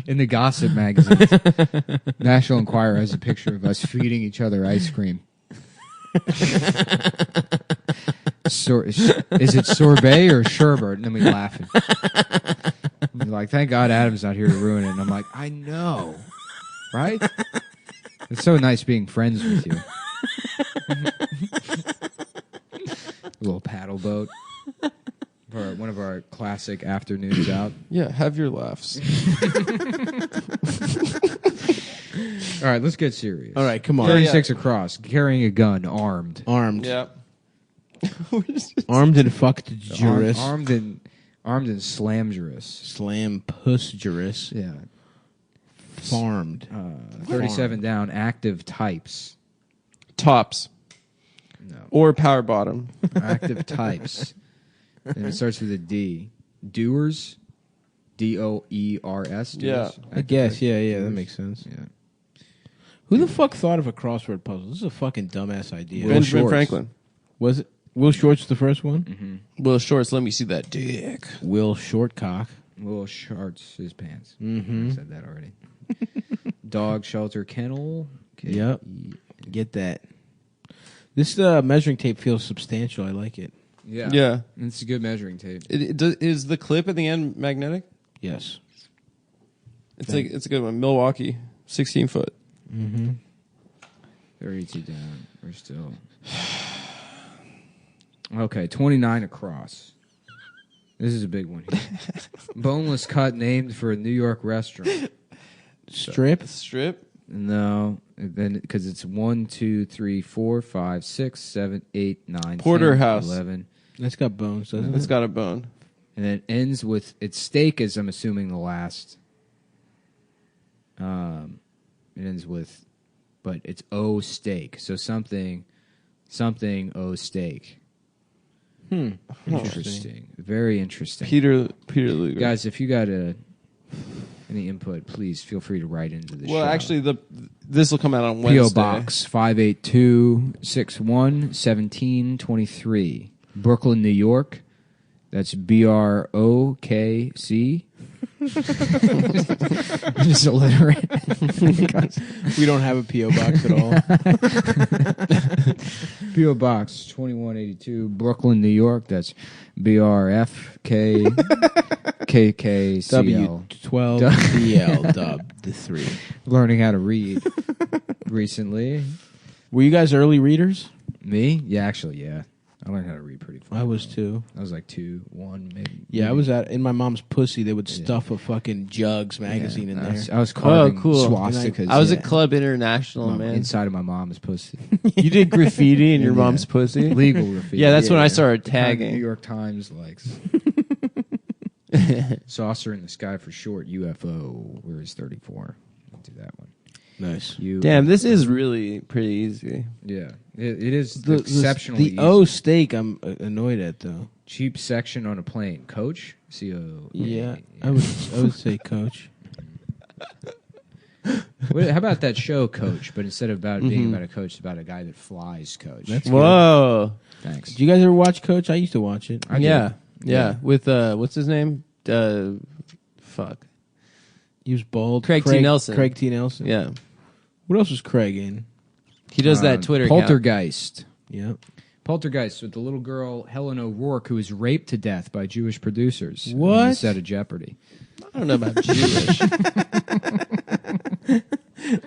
in the gossip magazine. National Enquirer has a picture of us feeding each other ice cream. Is it sorbet or sherbet? And then we laugh. We're like, thank God Adam's not here to ruin it. And I'm like, I know, right? It's so nice being friends with you. A little paddle boat for one of our classic afternoons out. Yeah, have your laughs. All right, let's get serious. All right, come on. 36 across, carrying a gun, armed. Armed. Yep. Armed and fucked jurist. Armed and slamgerous. Slam pusgerous. Yeah. Farmed. 37 down, active types. Tops. No. Or power bottom. Active types. And it starts with a D. Doers. DOERS. Yeah. I guess, yeah, that makes sense. Yeah. Who the fuck thought of a crossword puzzle? This is a fucking dumbass idea. Benjamin Shorts. Franklin. Was it? Will Short's the first one? Will Shorts, let me see that dick. Will Shortcock. Will Shorts his pants. Mm-hmm. I said that already. Dog shelter kennel. Yep. Get that. This measuring tape feels substantial. I like it. Yeah. Yeah. It's a good measuring tape. Is the clip at the end magnetic? Yes. It's a good one. Milwaukee, 16 foot. Mm-hmm. 32 down. We're still. Okay, 29 across. This is a big one here. Boneless cut named for a New York restaurant. Strip. Strip. No, then because it's 1, 2, 3, 4, 5, 6, 7, 8, 9, Porterhouse. 10, 11. That's got bones, doesn't It's it? got a bone. And it ends with its steak is, I'm assuming, the last. It ends with, but it's O steak. So something O steak. Interesting. Very interesting. Peter Luger. Guys, if you got any input, please feel free to write into the show. Well, actually, this will come out on Wednesday. P.O. Box 58261 1723, Brooklyn, New York. That's BROKC Just illiterate. We don't have a P.O. box at all. P.O. Box 2182, Brooklyn, New York. That's BRFKKCL. W12BL dub the 3. Learning how to read recently. Were you guys early readers? Me? Yeah, actually, yeah. I learned how to read pretty fast. I was too. I was like 2, 1, maybe. Yeah, I was in my mom's pussy. They would stuff a fucking Jugs magazine in there. I was carving cool. swastikas. I was at Club International, man. Inside of my mom's pussy. You did graffiti in your mom's pussy? Legal graffiti. Yeah, that's when I started The kind tagging. New York Times likes. Saucer in the sky for short, UFO. Where is 34? I'll do that one. Nice. Damn, this is really pretty easy. Yeah, it is exceptionally The O steak I'm annoyed at, though. cheap section on a plane. Coach? C-O. Yeah, I would say Coach. How about that show, Coach? But instead of being about a coach, it's about a guy that flies, Coach. That's Whoa. Thanks. Did you guys ever watch Coach? I used to watch it. Yeah. With, what's his name? Fuck. He was bald. Craig T. Nelson. Craig T. Nelson. Yeah. What else was Craig in? He does that Twitter account. Poltergeist. Yeah. Poltergeist with the little girl Helen O'Rourke who was raped to death by Jewish producers. What? On the set of Jeopardy. I don't know about Jewish.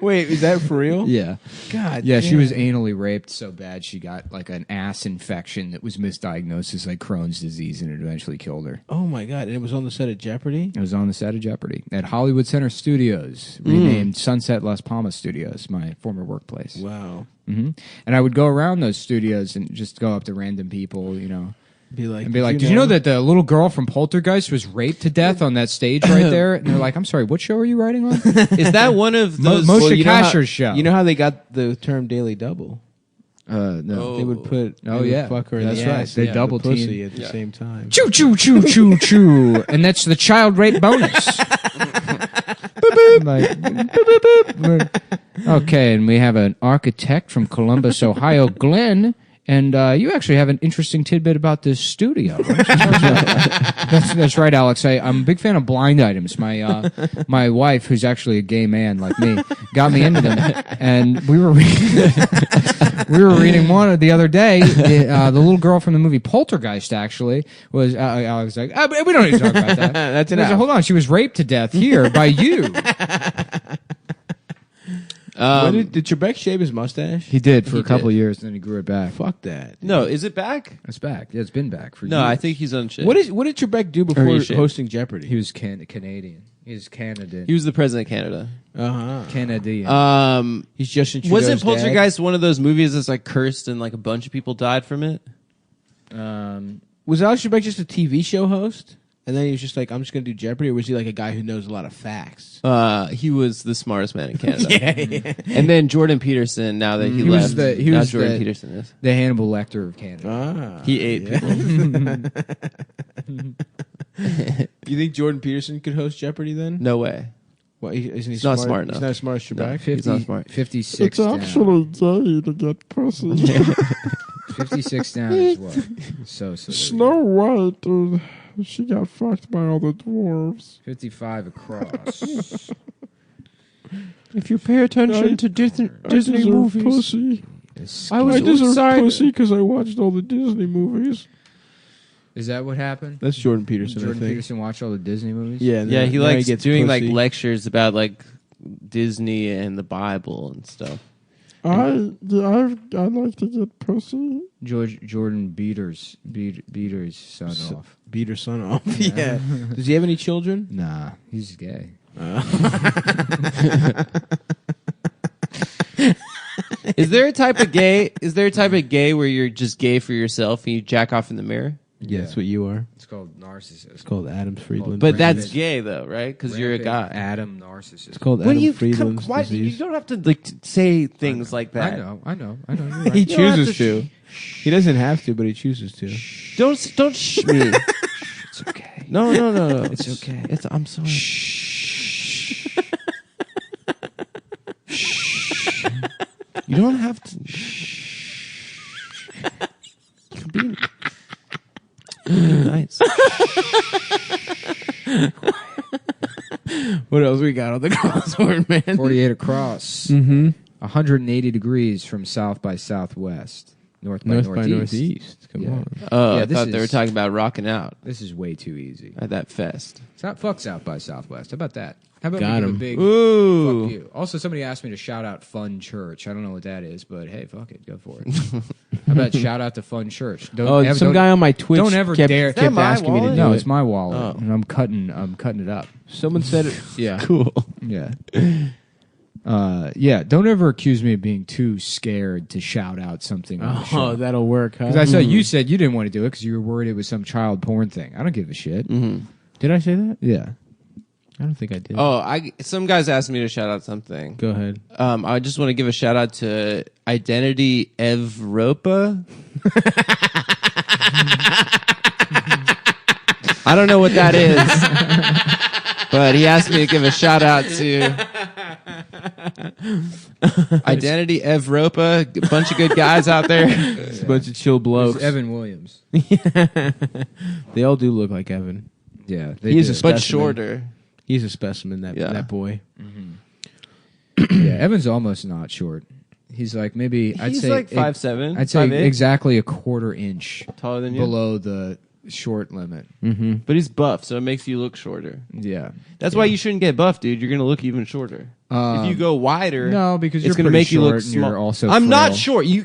Wait, is that for real? Yeah. God. Yeah, she damn. was anally raped so bad she got like an ass infection that was misdiagnosed as like Crohn's disease and it eventually killed her. Oh my God! And it was on the set of Jeopardy. It was on the set of Jeopardy at Hollywood Center Studios, renamed Sunset Las Palmas Studios, my former workplace. Wow. And I would go around those studios and just go up to random people, you know, Be like, did you know that the little girl from Poltergeist was raped to death on that stage right there? And they're like, I'm sorry, what show are you writing on? Is that one of those? Moshe Kasher's show. You know how they got the term daily double? No. They would put. Oh, they would yeah. fuck her in That's the right. ass. They and double the pussy team. at the same time. Choo, choo, choo, choo, choo. And that's the child rape bonus. Like, boop, boop, boop. Okay, and we have an architect from Columbus, Ohio, Glenn. And you actually have an interesting tidbit about this studio. That's right, Alex. I'm a big fan of blind items. My wife, who's actually a gay man like me, got me into them. And we were reading one the other day. The little girl from the movie Poltergeist actually was. I was like, we don't need to talk about that. That's I enough. said, hold on, she was raped to death here by you. Did Trebek shave his mustache? He did for He a couple did. of years, and then he grew it back. Fuck that. No, is it back? It's back. Yeah, it's been back for No, years. I think he's on shit. What did Trebek do before he shaved. hosting Jeopardy? He was Canadian. He's Canada. He was the president of Canada. Canadian. He's Justin Trudeau's Wasn't dad. Poltergeist one of those movies that's like cursed and like a bunch of people died from it? Was Alex Trebek just a TV show host? And then he was just like, I'm just going to do Jeopardy? Or was he like a guy who knows a lot of facts? He was the smartest man in Canada. Yeah. And then Jordan Peterson, now that he was left, he now was Jordan the- Peterson is. The Hannibal Lecter of Canada. He ate people. You think Jordan Peterson could host Jeopardy then? No way. Well, isn't he He's not smart He's enough. not as smart as Trebek? He's not smart. 56 down. gay to get pussy. 56 down is what? So. Snow White, dude. She got fucked by all the dwarves. 55 across. If you pay attention to Disney I deserve pussy. I deserve pussy because I watched all the Disney movies. Is that what happened? That's Jordan Peterson, Jordan I think. Peterson watched all the Disney movies? Yeah, Yeah, he now likes gets doing like pussy. lectures about like Disney and the Bible and stuff. I'd like to get pussy. Jordan Beater's son off. Beat her son off. Yeah. Does he have any children? Nah, he's gay. Is there a type of gay? Is there a type of gay where you're just gay for yourself and you jack off in the mirror? Yeah, that's what you are. It's called narcissist. It's called Adam Friedland. But that's Rampant- gay though, right? Because you're a guy. Adam narcissist. It's called What do Adam you? Friedland's Why, disease. you don't have to like say things like that. I know. You're right. He You don't have chooses to to. He doesn't have to, but he chooses to. Don't shh me. It's okay. No. It's okay. I'm sorry. You don't have to. Be nice. What else we got on the crossword, man? 48 across. Mm-hmm. 180 degrees from south by southwest. North by northeast. Come Yeah. on. Oh, Yeah, I this thought they were is- talking about rocking out This is way too easy. at that fest. It's not fuck south by southwest. How about that? How about Got we give him. a big Ooh. fuck you? Also, somebody asked me to shout out Fun Church. I don't know what that is, but hey, fuck it. Go for it. How about shout out to Fun Church? Some guy on my Twitch don't ever kept, dare- Is that kept my asking me to wallet? do No, it. it's my wallet, Oh. and I'm cutting it up. Someone said it. Yeah. Cool. Yeah. Yeah, don't ever accuse me of being too scared to shout out something on the show. Oh, that'll work, huh? Because I saw you said you didn't want to do it because you were worried it was some child porn thing. I don't give a shit. Did I say that? Yeah. I don't think I did. Oh, some guys asked me to shout out something. Go ahead. I just want to give a shout out to Identity Evropa. I don't know what that is, but he asked me to give a shout out to Identity Evropa. A bunch of good guys out there. It's a bunch of chill blokes. It's Evan Williams. They all do look like Evan. Yeah. He's a But specimen. shorter. He's a specimen, that boy. Yeah, Evan's almost not short. He's like maybe I'd He's say like 5'7". I'd say 5'8". exactly a quarter inch Taller than you. below the short limit. Mm-hmm. But he's buff, so it makes you look shorter. Yeah. That's why you shouldn't get buff, dude. You're gonna look even shorter. If you go wider, No, because it's you're gonna pretty make you look short and small. you're also I'm not frail. short. You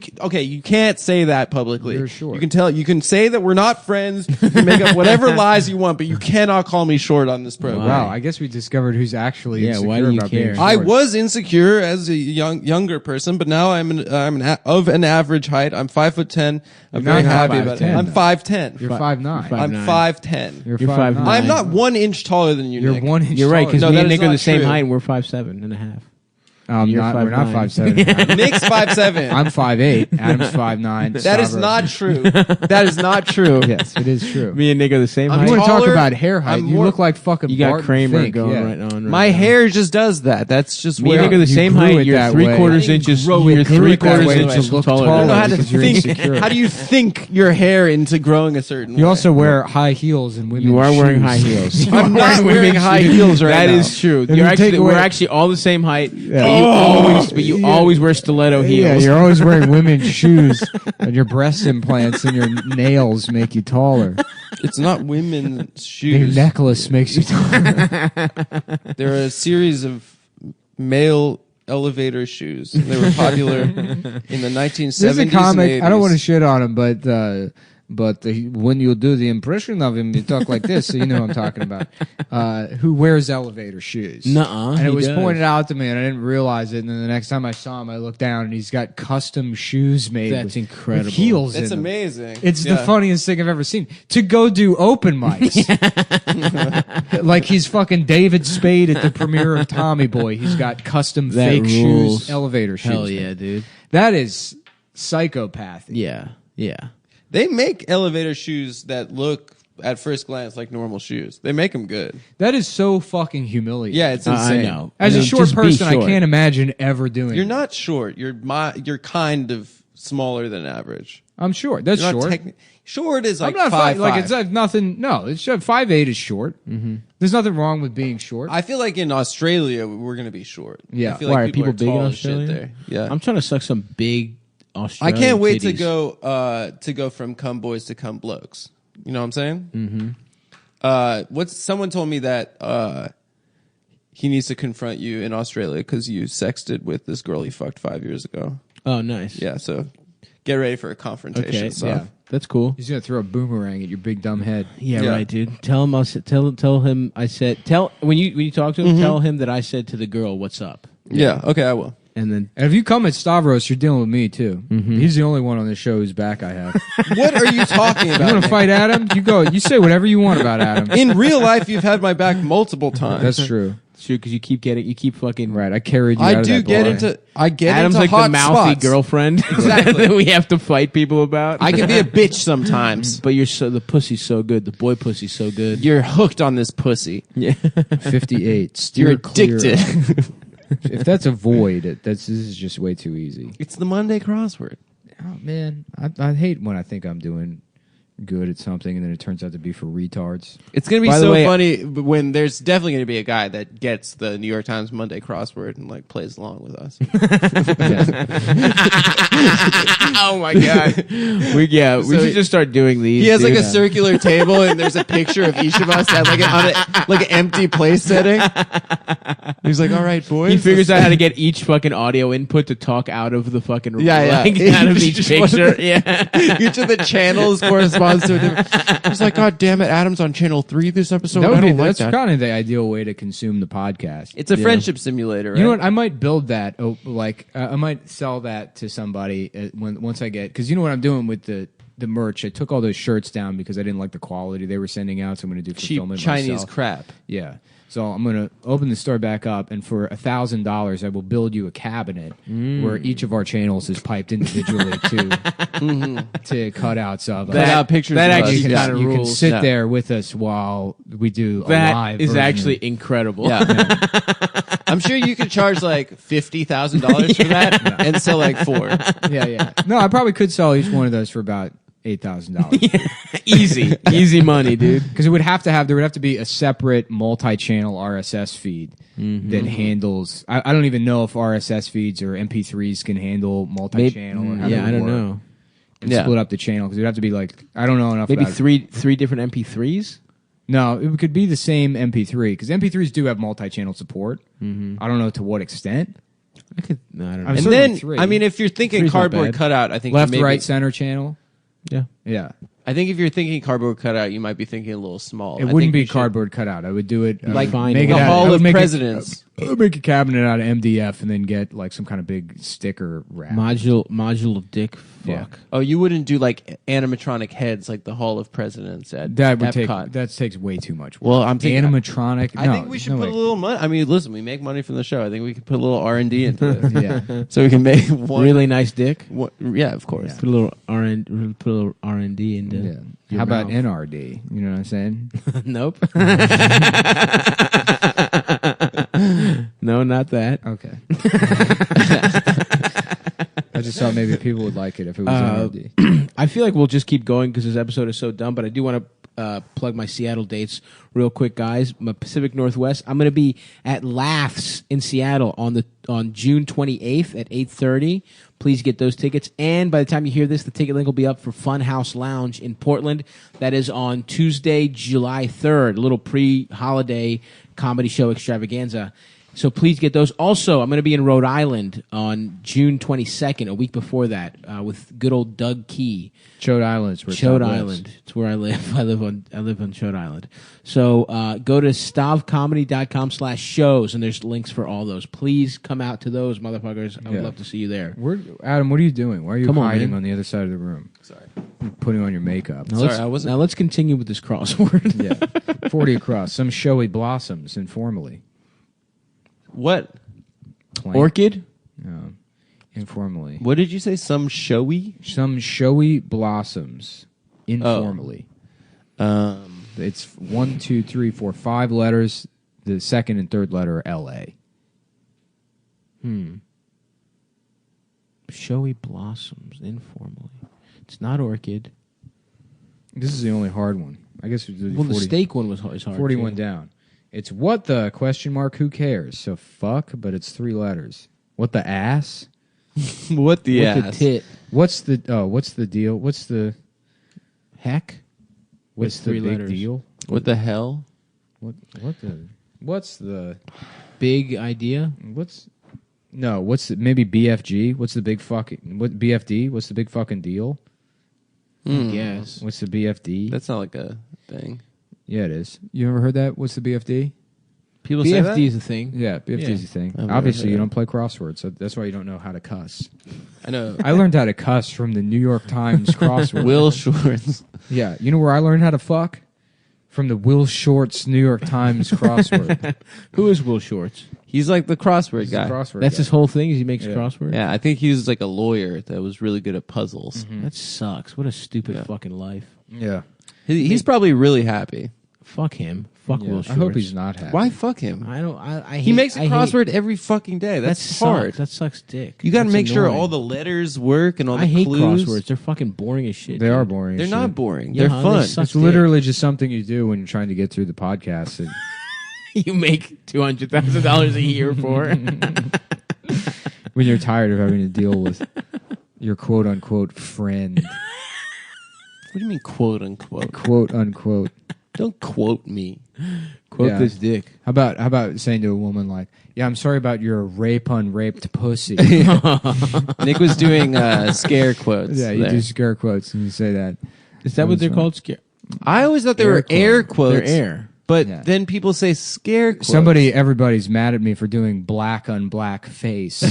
can't say that publicly. You're short. You can tell. You can say that we're not friends. You can make up whatever lies you want, but you cannot call me short on this program. Wow, I guess we discovered who's actually Yeah, insecure why do you about care? being I short. was insecure as a younger person, but now I'm of an average height. I'm 5'10". I'm You're very not happy about it. 5'10", I'm though. 5'10". You're 5'9". I'm 5'10". You're You're 5'9". 5'9". I'm not 1 inch taller than you, You're Nick. 1 inch You're right, because No, me that and is Nick are not the same true. height, and we're 5'7" and a half. You're We're not 5'9". 5'7". Nick's 5'7". I'm 5'8". Adam's 5'9". That is Sabra- not true. That is not true. Yes, it is true. Me and Nick are the same I'm You height. want to talk taller, about hair height? I'm You more- look like fucking You got Barton Kramer Fink, going yeah. right on. Right My now. hair just does that. That's just Me where and Nick are the You same grew height. it You're that 3/4 way. inches. You grew You're it that way 3/4 to inches look taller. I don't know how than to me. because you're think. insecure. How do you think your hair into growing a certain way? You also wear high heels and women's You are wearing shoes. high heels. I'm not wearing high heels right That now. is true. you You're take actually, away- we're actually all the same height. Yeah. But you always wear stiletto heels. Yeah, you're always wearing women's shoes, and your breast implants and your nails make you taller. It's not women's Your shoes. necklace makes you taller. They're a series of male elevator shoes. They were popular in the 1970s. There's a comic. and 80s. I don't want to shit on him, but when you do the impression of him, you talk like this, so you know what I'm talking about. Who wears elevator shoes? Nuh-uh, And it he was does. pointed out to me, and I didn't realize it. And then the next time I saw him, I looked down, and he's got custom shoes made. That's with, incredible. With heels That's in them. amazing. It's the Yeah. funniest thing I've ever seen. To go do open mics. Like he's fucking David Spade at the premiere of Tommy Boy. He's got custom That fake rules. shoes, elevator shoes. Hell yeah, dude. That is psychopathy. Yeah, yeah. They make elevator shoes that look at first glance like normal shoes. They make them good. That is so fucking humiliating. Yeah, it's I insane. know. As I a mean, short just be person, I short. can't imagine ever doing You're it. not short. You're kind of smaller than average. I'm short. That's You're not short. short is like I'm not 5'5". like it's nothing. No, it's 5'8" is short. Mm-hmm. There's nothing wrong with being short. I feel like in Australia we're gonna be short. Yeah. I feel Why, like are people big in tall as shit Australia? there. Yeah, I'm trying to suck some big I Australian can't wait titties. to go from cum boys to cum blokes. You know what I'm saying? Mm-hmm. Someone told me that he needs to confront you in Australia because you sexted with this girl he fucked 5 years ago. Oh, nice. Yeah, so get ready for a confrontation. Okay. So. Yeah, that's cool. He's gonna throw a boomerang at your big dumb head. Yeah, Yeah. right, dude. Tell him. Tell him. I said. When you talk to him, tell him that I said to the girl, "What's up?" Yeah, okay, I will. And then And if you come at Stavros, you're dealing with me too. He's the only one on this show whose back I have. What are you talking You about? want to fight Adam? You go. You say whatever you want about Adam. In real life, you've had my back multiple times. That's true. shoot, because you keep fucking Right, I carried you. I out of do that get bar. into. I get Adam's into like hot the mouthy spots. girlfriend Exactly. that we have to fight people about. I can be a bitch sometimes. but the pussy's so good. The boy pussy's so good. You're hooked on this pussy. Yeah. 58. Steer You're clear. addicted. If that's a void, this is just way too easy. It's the Monday crossword. Oh man, I hate when I think I'm doing good at something and then it turns out to be for retards. It's going to be By the so way- funny when there's definitely going to be a guy that gets the New York Times Monday crossword and like plays along with us. Oh my god. We should just start doing these. He has like dude. a circular table and there's a picture of each of us at like an empty place setting. He's like, all right, boys. He figures out how to get each fucking audio input to talk out of the fucking Yeah. like, out of each picture. Yeah. Each of the channels corresponds to a different. He's like, God damn it, Adam's on channel 3 this episode. That's kind of the ideal way to consume the podcast. It's a friendship simulator, right? You know what? I might build that. I might sell that to somebody once I get, because you know what I'm doing with the merch. I took all those shirts down because I didn't like the quality they were sending out. So I'm going to do cheap fulfillment Chinese myself. crap. Yeah. So I'm going to open the store back up, and for $1,000, I will build you a cabinet where each of our channels is piped individually to cut out some. Cut out pictures. that of actually us. kinda Yeah. You can rules. sit Yeah. there with us while we do a That live is version. actually incredible. Yeah. I'm sure you could charge like $50,000 for that and sell like 4. Yeah. No, I probably could sell each one of those for about $8,000. Easy money, dude. Because there would have to be a separate multi-channel RSS feed that handles. I don't even know if RSS feeds or MP3s can handle multi-channel. Or how Yeah, that I don't would work. know. And Yeah. split up the channel because it would have to be like, I don't know enough Maybe about three different MP3s. No, it could be the same MP3 because MP3s do have multi-channel support. I don't know to what extent. I don't know. I'm And certainly then, 3. I mean, if you're thinking 3's not cardboard bad. cutout, I think Left, maybe, right, center channel. Yeah. Yeah. I think if you're thinking cardboard cutout, you might be thinking a little small. It I wouldn't think be we should- cardboard cutout. I would do it Like make the it out- Hall I would of make it- Presidents. I would make a cabinet out of MDF and then get like some kind of big sticker wrap. Module dick Yeah. fuck. Oh, you wouldn't do like animatronic heads like the Hall of Presidents at That would Epcot. takes way too much work. Well, I'm thinking animatronic. I no, think we should no put way. a little money. I mean, listen, we make money from the show. I think we could put a little R&D into it, Yeah. so we can make one. Really nice dick. Yeah, of course. Put a little R&D into. Yeah. your How about mouth. NRD? You know what I'm saying? Nope. No, not that. Okay. I just thought maybe people would like it if it was NRD. I feel like we'll just keep going because this episode is so dumb, but I do want to plug my Seattle dates real quick, guys. My Pacific Northwest. I'm going to be at Laughs in Seattle on June 28th at 8:30. Please get those tickets. And by the time you hear this, the ticket link will be up for Funhouse Lounge in Portland. That is on Tuesday, July 3rd, a little pre-holiday comedy show extravaganza. So please get those. Also, I'm going to be in Rhode Island on June 22nd, a week before that, with good old Doug Key. Chode Island's where Chode Doug lives. Island. It's where I live. I live on Chode Island. So go to stavcomedy.com/shows, and there's links for all those. Please come out to those, motherfuckers. I would Yeah. love to see you there. Adam, what are you doing? Why are you Come on, hiding man. on the other side of the room? Sorry. Putting on your makeup. Now, Sorry, I wasn't- now let's continue with this crossword. Yeah. 40 across. Some showy blossoms informally. What? Plant. Orchid? Informally. What did you say? Some showy? Some showy blossoms informally. It's 1, 2, 3, 4, 5 letters. The second and third letter are L.A. Showy blossoms informally. It's not orchid. This is the only hard one. I guess we do Well, 40, the steak one is hard. 41 too. down. It's what the question mark, who cares? So fuck, but it's 3 letters. What the ass? What the With the ass? tit. What's the deal? What's the Heck? what's With the 3 big letters. deal? What the hell? What's the Big idea? maybe BFG? What's the big fucking what BFD? What's the big fucking deal? Yes. What's the BFD? That's not like a thing. Yeah, it is. You ever heard that? What's the BFD? People say that? BFD is a thing. Yeah, BFD is a thing. I've never Obviously, heard you that. don't play crosswords, so that's why you don't know how to cuss. I know. I learned how to cuss from the New York Times crossword. Will Shorts. Yeah, you know where I learned how to fuck? From the Will Shorts New York Times crossword. Who is Will Shorts? He's like the crossword He's the guy. crossword That's guy. his whole thing. Is he makes Yeah. crosswords. Yeah, I think he was like a lawyer that was really good at puzzles. That sucks. What a stupid Yeah. fucking life. Yeah. He's probably really happy. Fuck him. Fuck Will Shortz. I hope he's not happy. Why fuck him? I don't. I hate, He makes a I hate- crossword every fucking day. That's hard. That sucks dick. You got to That's make sure annoying. all the letters work and all the I hate clues. crosswords. They're fucking boring as shit. They dude. are boring. They're as not shit. boring. Yeah, They're they fun. suck. It's literally just something you do when you're trying to get through the podcast. And You make $200,000 a year for. when you're tired of having to deal with your quote unquote friend, What do you mean, quote unquote? quote unquote. Don't quote me. Quote Yeah. this dick. How about saying to a woman like, "Yeah, I'm sorry about your rape on raped pussy." Nick was doing scare quotes. Yeah, you there. do scare quotes and you say that. Is that what they're called? Scare. I always thought they were air quotes. They're air. But Yeah. then people say scare quotes. Everybody's mad at me for doing black on black face.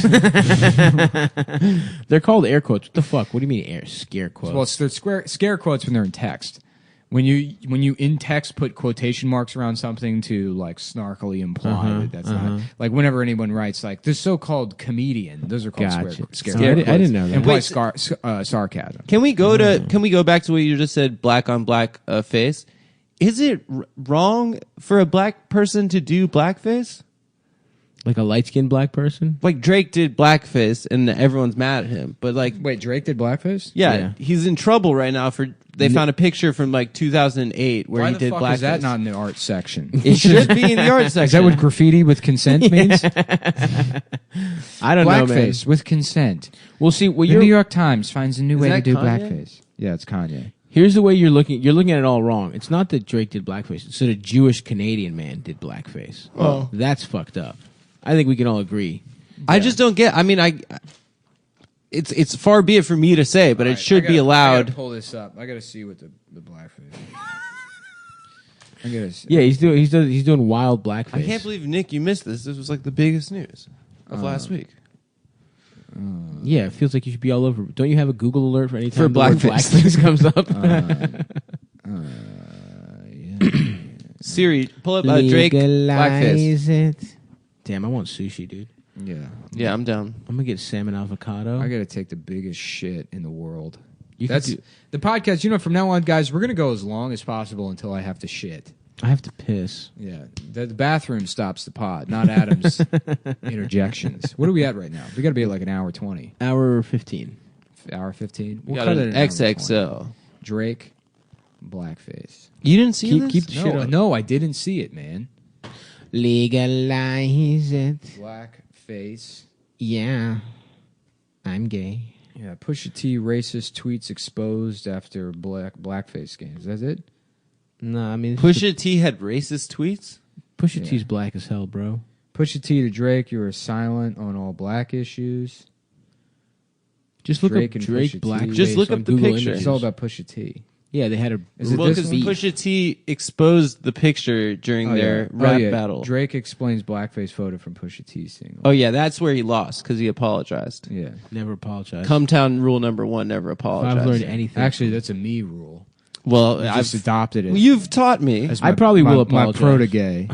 They're called air quotes. What the fuck? What do you mean air? Scare quotes. Well, they're scare quotes when they're in text. When you in text put quotation marks around something to like snarkily imply that that's not like whenever anyone writes like the so-called comedian, those are called Gotcha. scare I quotes. didn't know that. Imply Wait, sarcasm. Can we go back to what you just said? Black on black face. Is it wrong for a black person to do blackface? Like a light-skinned black person? Like Drake did blackface, and everyone's mad at him. But like, Wait, Drake did blackface? yeah, he's in trouble right now for. They found a picture from like 2008 where Why he the did fuck blackface. is that not in the art section? It should be in the art section. Is that what graffiti with consent means? I don't know, man. Blackface with consent. We'll see. Well, The you're, New York Times finds a new way to that do Kanye? blackface. Yeah, it's Kanye. here's the way you're looking. You're looking at it all wrong. It's not that Drake did blackface. It's that a Jewish Canadian man did blackface. Oh. That's fucked up. I think we can all agree. I just don't get. I mean, it's far be it for me to say, but it should be I allowed. gotta pull this up. I gotta see what the blackface is. I gotta see. Yeah, he's doing wild blackface. I can't believe Nick, you missed this. This was like the biggest news of last week. Yeah, it feels like you should be all over. Don't you have a Google alert for any time For the word blackface. blackface comes up? Siri, pull up Drake blackface. Legalize it. Damn, I want sushi, dude. Yeah. Yeah, I'm down. I'm gonna get salmon avocado. I gotta take the biggest shit in the world. You That's could do- the podcast. You know, from now on, guys, we're gonna go as long as possible until I have to shit. I have to piss. Yeah, the bathroom stops the pod, not Adam's interjections. What are we at right now? We got to be at like an hour 20, Hour 15. hour 15. We We'll got cut an it at an hour 20. XXL. Drake, blackface. You didn't see this? Keep the shit up. No, I didn't see it, man. Legalize it. Blackface. Yeah. I'm gay. Yeah, Pusha T racist tweets exposed after blackface games. That's it. No, I mean Pusha T had racist tweets? Pusha T's black as hell, bro. Pusha T to Drake, you are silent on all black issues. Just look Drake up and Drake Pusha black. T. Just look up the picture. It's all about Pusha T. Yeah, they had a. Is it Well, this because one? Pusha T exposed the picture during their rap battle. Drake explains blackface photo from Pusha T single. Oh, yeah, that's where he lost because he apologized. Yeah. Never apologize. Cumtown rule number 1, never If apologize. I've learned anything. Actually, that's a me rule. Well, I just adopted it. you've taught me. as I probably will apologize. My protege.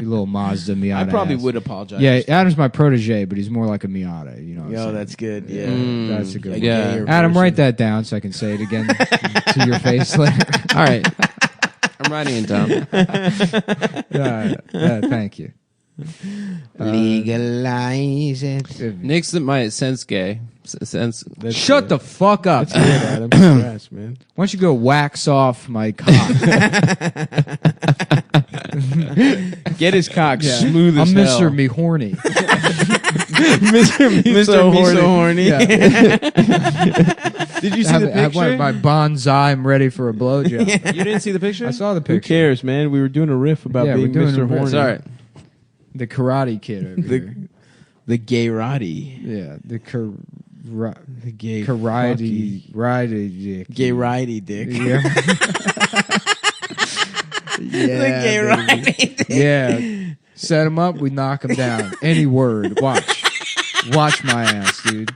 You little Mazda Miata. I probably ass. would apologize. Yeah, Adam's my protege, but he's more like a Miata. You know what I'm Yo, saying? that's good. Yeah. That's a good one. Yeah. gayer Adam, version. write that down so I can say it again to your face later. All right. I'm writing it down. Thank you. Legalize it. Nick's my sense gay. Sense. Shut the fuck up. Good, Adam. Congrats, man. Why don't you go wax off my cock? Get his cock smooth as I'm hell. Mr. Me Horny. Mr. Me so horny. Did you see the picture? My bonsai. I'm ready for a blowjob. You didn't see the picture? I saw the Who picture. cares, man? We were doing a riff about Yeah, being we're doing Mr. a riff. Horny. Sorry. The Karate Kid over here. The gay Roddy. Yeah, the The gay karate fucky- Gay ridey dick. Yeah. The gay ridey dick. Yeah. Set him up, we knock him down. Any word. Watch my ass, dude.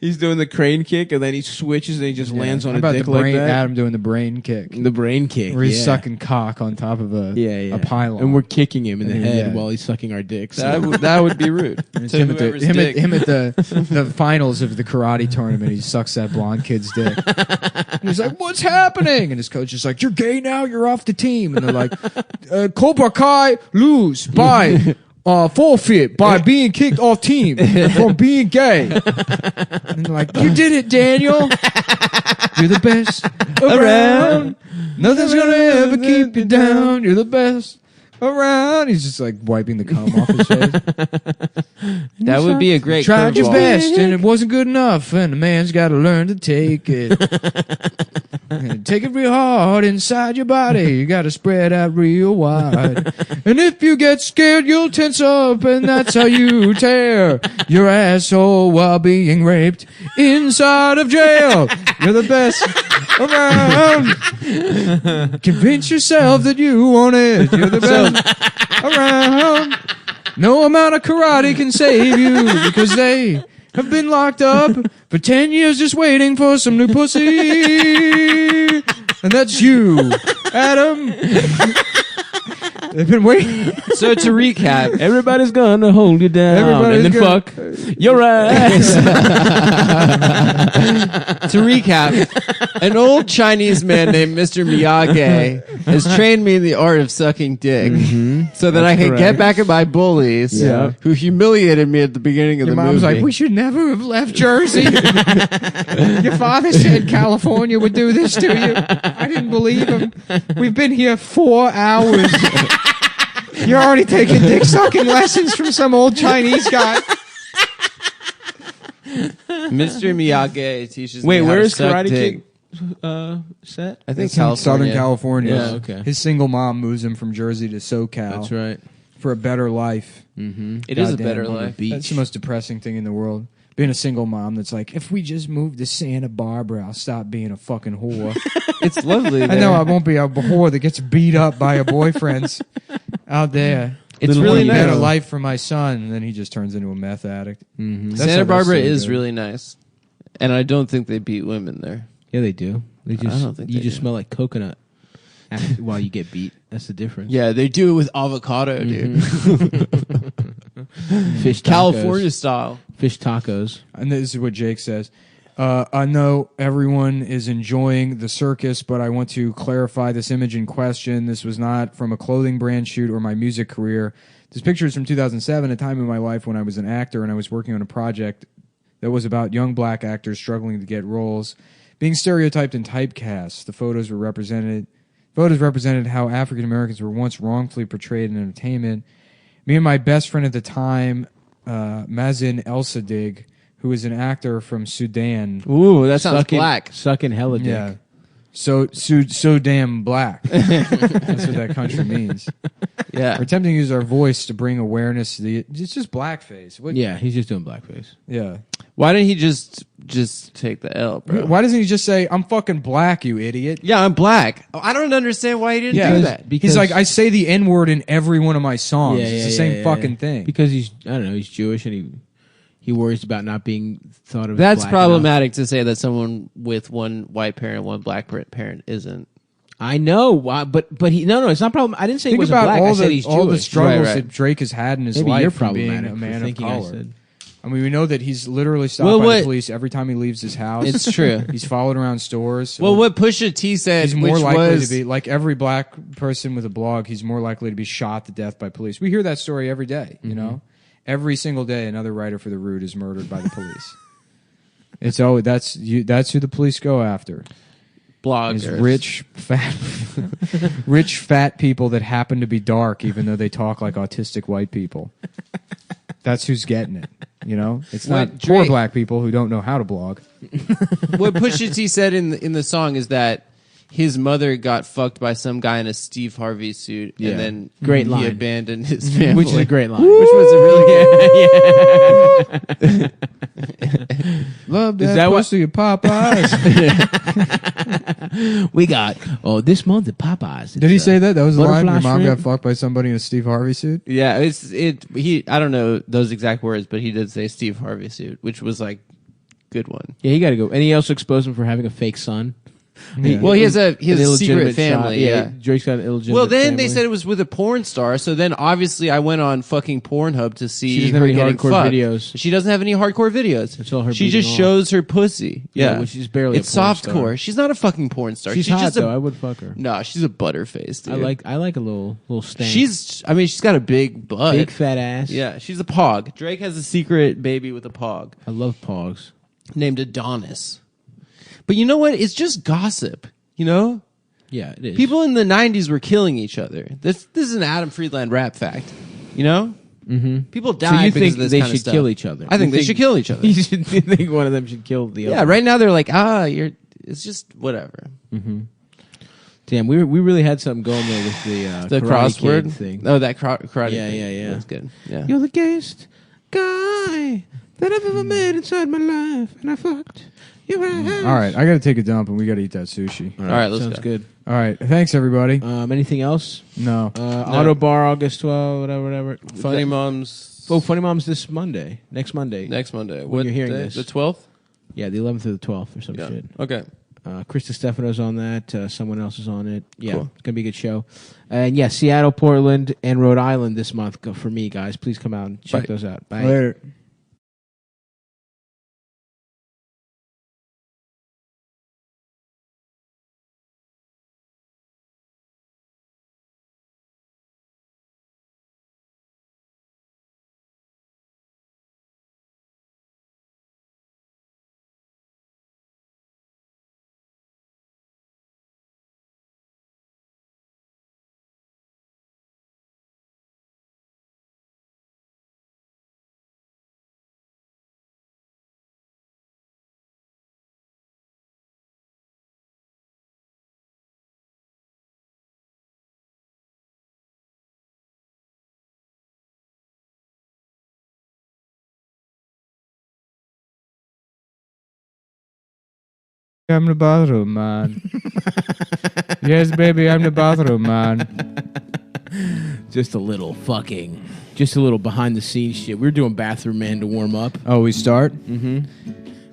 He's doing the crane kick, and then he switches, and he just lands on How a about dick the like brain, that. Adam doing the brain kick. The brain kick, Where he's yeah. sucking cock on top of a pylon. and we're kicking him in the head Yeah. while he's sucking our dicks. That would be rude. It's to him at the, whoever's him dick. at, him at the finals of the karate tournament. He sucks that blonde kid's dick. And he's like, "What's happening?" And his coach is like, "You're gay now. You're off the team." And they're like, "Cobra Kai lose by forfeit by being kicked off team from being gay." And they're like, "You did it, Daniel. You're the best around. Nothing's gonna ever keep you down. You're the best around." He's just like wiping the cum off his face. That would be a great Tried your curveball. best and it wasn't good enough, and a man's got to learn to take it. And take it real hard inside your body. You got to spread out real wide. And if you get scared, you'll tense up, and that's how you tear your asshole while being raped inside of jail. You're the best around. Convince yourself that you want it. You're the best around. No amount of karate can save you, because they have been locked up for 10 years just waiting for some new pussy. And that's you, Adam. They've been waiting. So to recap, Everybody's gonna hold you down, Everybody's and then gonna- fuck your ass. to recap, an old Chinese man named Mr. Miyagi has trained me in the art of sucking dick, so that I can get back at my bullies Yeah. who humiliated me at the beginning of Your the mom's movie. like, "We should never have left Jersey. Your father said California would do this to you." I didn't believe him. We've been here 4 hours. You're already taking dick sucking lessons from some old Chinese guy. Mr. Miyagi teaches Wait, me how where to is suck Karate dick. Kick set? I think It's in California. Southern California. Yeah, okay. His single mom moves him from Jersey to SoCal That's right. for a better life. It is a Goddamn, better on the life. That's the most depressing thing in the world. Being a single mom that's like, if we just move to Santa Barbara, I'll stop being a fucking whore. It's lovely. I there. know I won't be a whore that gets beat up by her boyfriends out there. It's Little really one, nice. better life for my son, and then he just turns into a meth addict. That's Santa how Barbara they're so is good. really nice, and I don't think they beat women there. Yeah, they do. They just don't think you they just do. smell like coconut while you get beat. That's the difference. Yeah, they do it with avocado, dude. Fish tacos. California style. Fish tacos. And this is what Jake says. I know everyone is enjoying the circus, but I want to clarify this image in question. This was not from a clothing brand shoot or my music career. This picture is from 2007, a time in my life when I was an actor and I was working on a project that was about young black actors struggling to get roles, being stereotyped and typecast. The photos represented how African Americans were once wrongfully portrayed in entertainment. Me and my best friend at the time, Mazin El-Sadig, who is an actor from Sudan. Ooh, that sounds black. Sucking hella dick. Yeah. So damn black. That's what that country means. Yeah. We're attempting to use our voice to bring awareness to the... It's just blackface. What, Yeah, he's just doing blackface. Yeah. Why didn't he just take the L, bro? Why doesn't he just say, "I'm fucking black, you idiot"? Yeah, I'm black. I don't understand why he didn't do that. He's like, I say the N-word in every one of my songs. Yeah, it's the yeah, same yeah, fucking yeah. thing. Because he's Jewish and he worries about not being thought of. That's as black problematic to say that someone with one white parent, one black parent isn't. I know, but he no, it's not problem. I didn't say he Think wasn't about black. all I said the he's all the Jewish. struggles Right. that Drake has had in his Maybe life you're from being problematic a for man of thinking I color. said. I mean, we know that he's literally stopped Well, by what- the police every time he leaves his house. It's true. He's followed around stores. Well, what Pusha T said, he's more which likely was to be like every black person with a blog. He's more likely to be shot to death by police. We hear that story every day. You know, every single day, another writer for the Root is murdered by the police. It's always that's who the police go after. Is bloggers. rich fat people that happen to be dark, even though they talk like autistic white people. That's who's getting it. You know, it's What not poor Drake- black people who don't know how to blog. What Pusha T said in the song is that his mother got fucked by some guy in a Steve Harvey suit, Yeah. and then Great he line. abandoned his family, Which is a great line. which was a really Love that, Is that what- pussy at Popeyes. We got this month at Popeyes. Did he say that? That was the line. butterfly Your mom got shrimp? fucked by somebody in a Steve Harvey suit. yeah. He I don't know those exact words, but he did say Steve Harvey suit, which was like good one. Yeah, he got to go. And he also exposed him for having a fake son. Well, he has a secret illegitimate family. child. Yeah, Drake's got an illegitimate. Well, then family. they said it was with a porn star. So then, obviously, I went on fucking Pornhub to She see doesn't have her any getting hardcore fucked. videos. She doesn't have any hardcore videos. It's all her She beating just off. shows her pussy. Yeah, which is barely. It's a porn softcore. star. She's not a fucking porn star. She's hot just though. I would fuck her. No, she's a butterface. Dude. I like a little stank. She's got a big butt. big fat ass. Yeah, she's a pog. Drake has a secret baby with a pog I love pogs. named Adonis. But you know what? It's just gossip. You know, Yeah, it is. people in the '90s were killing each other. This is an Adam Friedland rap fact. You know, people So died you because think of this they kind of should stuff. kill each other? I think You they should kill each other. You think one of them should kill the other? Yeah, right now they're like, it's just whatever. Damn, we really had something going there with the The Karate crossword Kid thing. Oh, that karate. Yeah, thing. yeah, yeah. That's good. Yeah. You're the gayest guy that I've ever met inside my life, and I fucked your ass. All right, I got to take a dump and we got to eat that sushi. All right, let's Sounds go. good. All right, thanks everybody. Anything else? No. Auto Bar, August 12, whatever. Funny Moms. Oh, Funny Moms this Monday. Next Monday. Next Monday. When you're hearing day? this. The 12th? Yeah, the 11th or the 12th or some shit. Okay. Chris Stefano's on that. Someone else is on it. Yeah, Cool. it's going to be a good show. And yeah, Seattle, Portland, and Rhode Island this month for me, guys. Please come out and check Bye. those out. Bye. Later. I'm the bathroom man. Yes, baby, I'm the bathroom man. Just a little behind the scenes shit. We were doing Bathroom Man to warm up. Oh, we start?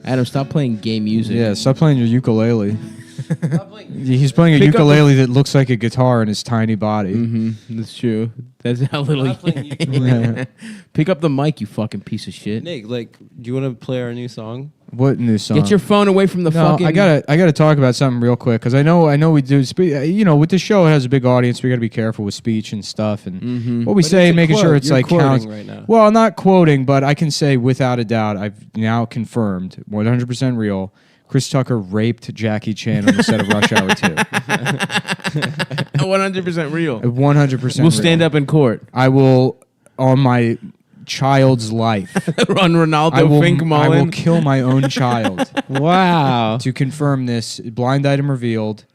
Adam, stop playing gay music. Yeah, stop playing your ukulele. He's playing a ukulele that looks like a guitar in his tiny body. That's true. That's how little. Pick up the mic, you fucking piece of shit. Nick, do you want to play our new song? What new song? Get your phone away from the No, fucking. I gotta talk about something real quick because I know we do. You know, with the show, it has a big audience. We gotta be careful with speech and stuff and what we say, making sure it's You're like quoting counts. right now. Well, I'm not quoting, but I can say without a doubt, I've now confirmed, 100% real. Chris Tucker raped Jackie Chan on the set of Rush Hour 2. 100% real. 100%. We'll stand up in court. I will, on my child's life, Run Ronaldo I will Fink-Mullen. kill my own child. Wow. To confirm this, blind item revealed,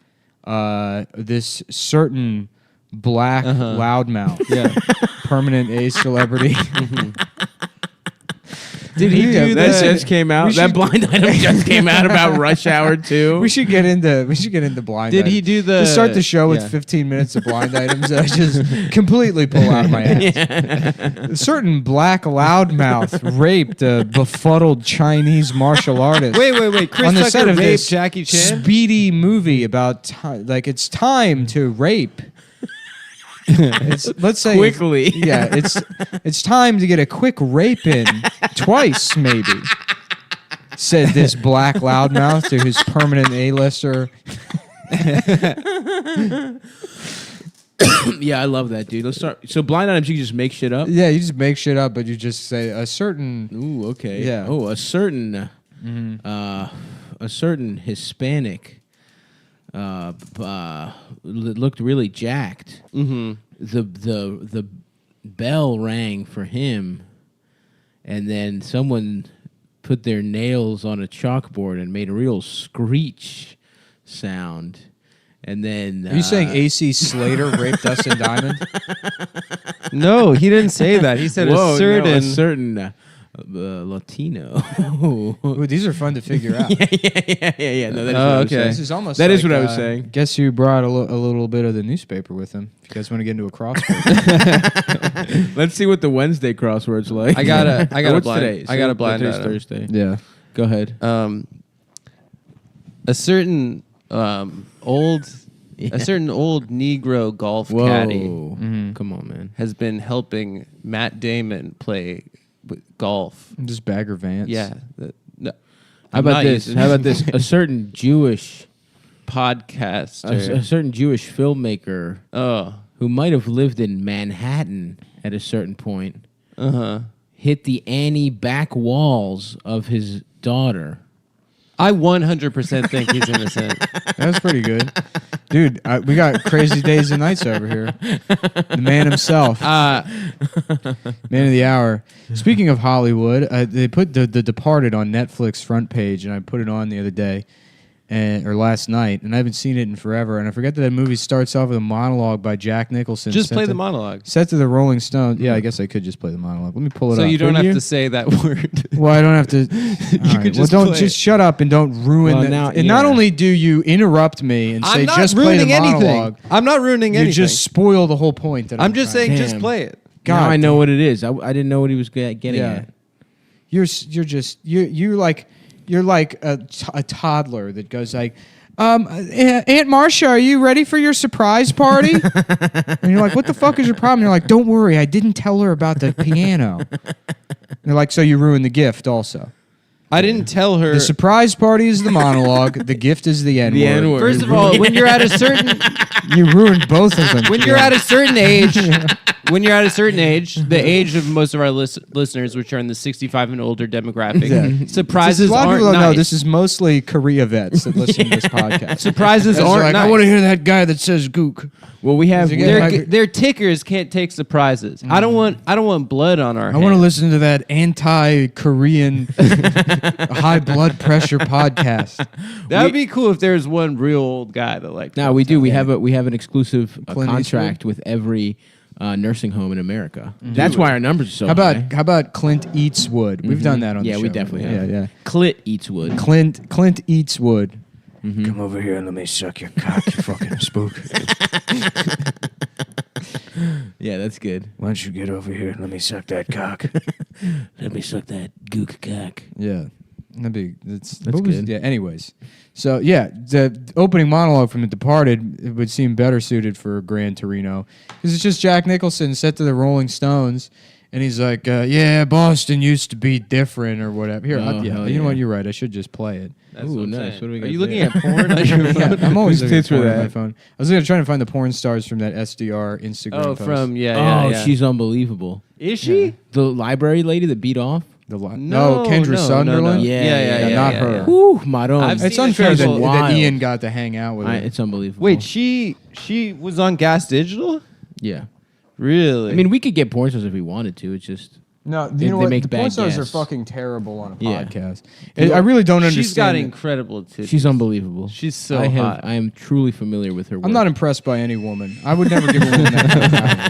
this certain black loudmouth, permanent A celebrity. Did he do that? that? Just came out. We That should- blind item just came out about Rush Hour 2. We should get into blind. Did items. he do the- Just start the show with yeah. 15 minutes of blind items that I just completely pull out of my ass. A certain black loudmouth raped a befuddled Chinese martial artist. Wait. Chris on the Tucker set of raped this Jackie Chan? speedy movie about it's time to rape. Let's say Quickly. it's time to get a quick rape in twice, maybe. Said this black loudmouth to his permanent A-lister. Yeah, I love that, dude. Let's start. So blind items, you can just make shit up. Yeah, you just make shit up, but you just say a certain. Ooh, okay. Yeah. Oh, a certain Hispanic looked really jacked. Mm-hmm. The bell rang for him, and then someone put their nails on a chalkboard and made a real screech sound. And then Are you saying AC Slater raped Dustin Diamond? No, he didn't say that. He said whoa, a certain. no, a certain Latino. Ooh, these are fun to figure out. Yeah. No, that is what I was okay. This is almost. That like, is what I was saying. Guess who brought a little bit of the newspaper with him? If you guys want to get into a crossword. Let's see what the Wednesday crossword's like. I got a What's blind. today? I got a blind Today's item. Thursday. Yeah. Go ahead. A certain old Negro golf caddy Come on, man. has been helping Matt Damon play golf. Just Bagger Vance. Yeah. How about this? A certain Jewish podcaster, a certain Jewish filmmaker who might have lived in Manhattan at a certain point hit the Annie back walls of his daughter. I 100% think he's innocent. That's pretty good. Dude, we got crazy days and nights over here. The man himself. Man of the hour. Speaking of Hollywood, they put The Departed on Netflix front page, and I put it on the other day, or last night, and I haven't seen it in forever. And I forget that movie starts off with a monologue by Jack Nicholson. Just play the monologue. Set to the Rolling Stones. Yeah, I guess I could just play the monologue. Let me pull it up. So you don't have to say that word. Well, I don't have to. You could just don't play just it. shut up and don't ruin Well, it. now- And yeah. not only do you interrupt me and say I'm not just play the ruining monologue, anything. I'm not ruining you anything. just spoil the whole point. That I'm just trying- saying, just Damn. play it. Now God I know what it is. I didn't know what he was getting at. You're like a toddler that goes like, Aunt Marcia, are you ready for your surprise party? And you're like, what the fuck is your problem? And you're like, don't worry, I didn't tell her about the piano. And they're like, so you ruined the gift also. I didn't tell her. The surprise party is the monologue. The gift is the N-word. The N-word. First of all, when you're at a certain You ruined both of them. when you're at a certain age, the age of most of our listeners, which are in the 65 and older demographic, surprises a lot of aren't people don't know nice. this is mostly Korea vets that listen to this podcast. Surprises It's aren't like, nice. I want to hear that guy that says gook. Well, we have. Their tickers can't take surprises. I don't want blood on our I want to hands. listen to that anti-Korean high blood pressure podcast. That would be cool if there was one real old guy that like. No, we do. We have an exclusive Clint contract with every nursing home in America. That's why our numbers are so How high. about Clint Eats Wood? We've done that on the show. Yeah, we definitely have. Yeah. Clit eats wood. Clint Eats Wood. Come over here and let me suck your cock, you fucking spook. Yeah, that's good. Why don't you get over here and let me suck that cock? Let me suck that gook cock. Yeah. That's good. Yeah, anyways. So, yeah, the opening monologue from The Departed, it would seem better suited for Gran Torino. Because it's just Jack Nicholson set to the Rolling Stones, and he's like, yeah, Boston used to be different or whatever. Here, Oh, you hell know yeah. what? You're right. I should just play it. That's Ooh, what I'm nice. saying. What do we Are got you looking there? at porn on your Yeah, phone? I'm always Who's looking tits for were porn on that? my phone. I was trying to find the porn stars from that SDR Instagram Oh, post. from yeah. She's unbelievable. Is she? The library lady that beat off. No, Kendra Sunderland. No. Yeah, not her. Whew, Madonna. I've It's seen unfair it. that, She's that Ian got to hang out with her. It's unbelievable. Wait, she was on Gas Digital? Yeah. Really? I mean, we could get porn stars if we wanted to. It's just No, They- you know they what? make The bad porn stars are gas. fucking terrible on a Yeah. podcast. I really don't understand. she's got it. incredible titties. she's unbelievable. She's so I hot. am truly familiar with her work. I'm not impressed by any woman. I would never give a woman that kind of power.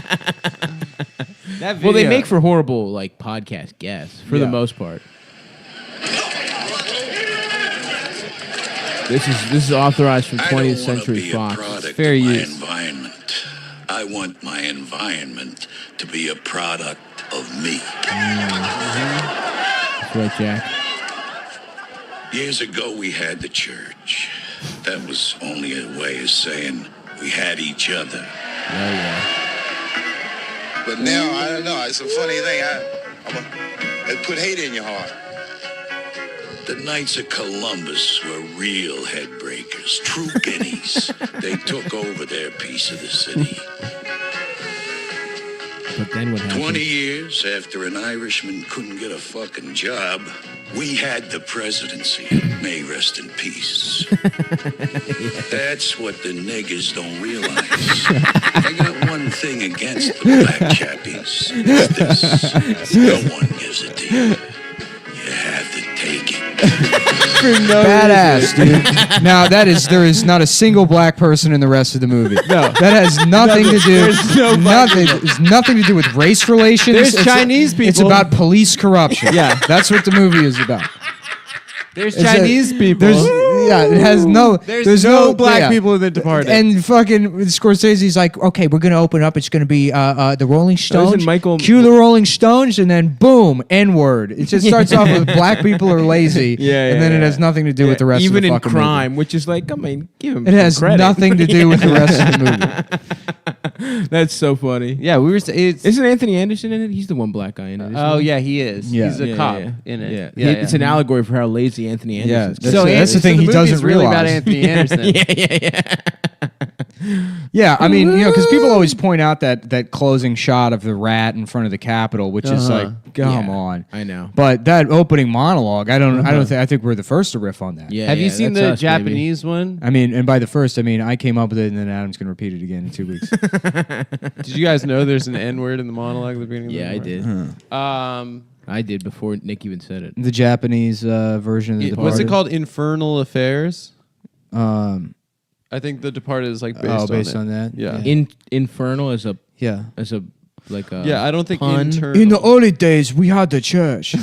That Well, they video- make for horrible like podcast guests for the Yeah. most part. This is authorized from 20th Century Fox. Fair of my use. environment. I want my environment to be a product of me. That's right, Jack. Years ago, we had the church. That was only a way of saying we had each other. Yeah. But now, I don't know. It's a funny thing. It put hate in your heart. The Knights of Columbus were real headbreakers, true guineas. They took over their piece of the city. But then what happened? 20 years after an Irishman couldn't get a fucking job, we had the presidency. May rest in peace. That's what the niggers don't realize. I got one thing against the black chappies. It's this. No one gives it to you. You have to take it. Badass, dude. Now there is not a single black person in the rest of the movie. No, that has nothing to do. It's nothing to do with race relations. There's Chinese people. It's about police corruption. Yeah. that's what the movie is about. There's Chinese people. Yeah, it has no. There's no black people in The Departed. And fucking Scorsese's like, okay, we're gonna open up. It's gonna be the Rolling Stones. Cue the Rolling Stones, and then boom, N-word. It just starts off with black people are lazy, and then it has nothing to do with the rest of the fucking movie. Even in crime, which is like, I mean, give him. It has credit. nothing to do with the rest of the movie. That's so funny. Yeah, we were. Isn't Anthony Anderson in it? He's the one black guy in it. Oh yeah, he is. Yeah. He's a cop in it. Yeah. It's an allegory for how lazy Anthony Anderson is. That's the thing he doesn't really realize. about Anthony Anderson. Yeah, I mean, because people always point out that closing shot of the rat in front of the Capitol, which is like, come on. I know. But that opening monologue, I think we're the first to riff on that. Yeah. Have you seen the us, Japanese one? I mean, and by the first, I mean I came up with it, and then Adam's going to repeat it again in 2 weeks. Did you guys know there's an N-word in the monologue at the beginning? Yeah, I did. I did before Nick even said it. The Japanese version of The Departed. What's it called? Infernal Affairs. I think The Departed is like based on that. Yeah. Infernal as a Yeah. like a Yeah, I don't think pun. internal. In the early days, we had the church.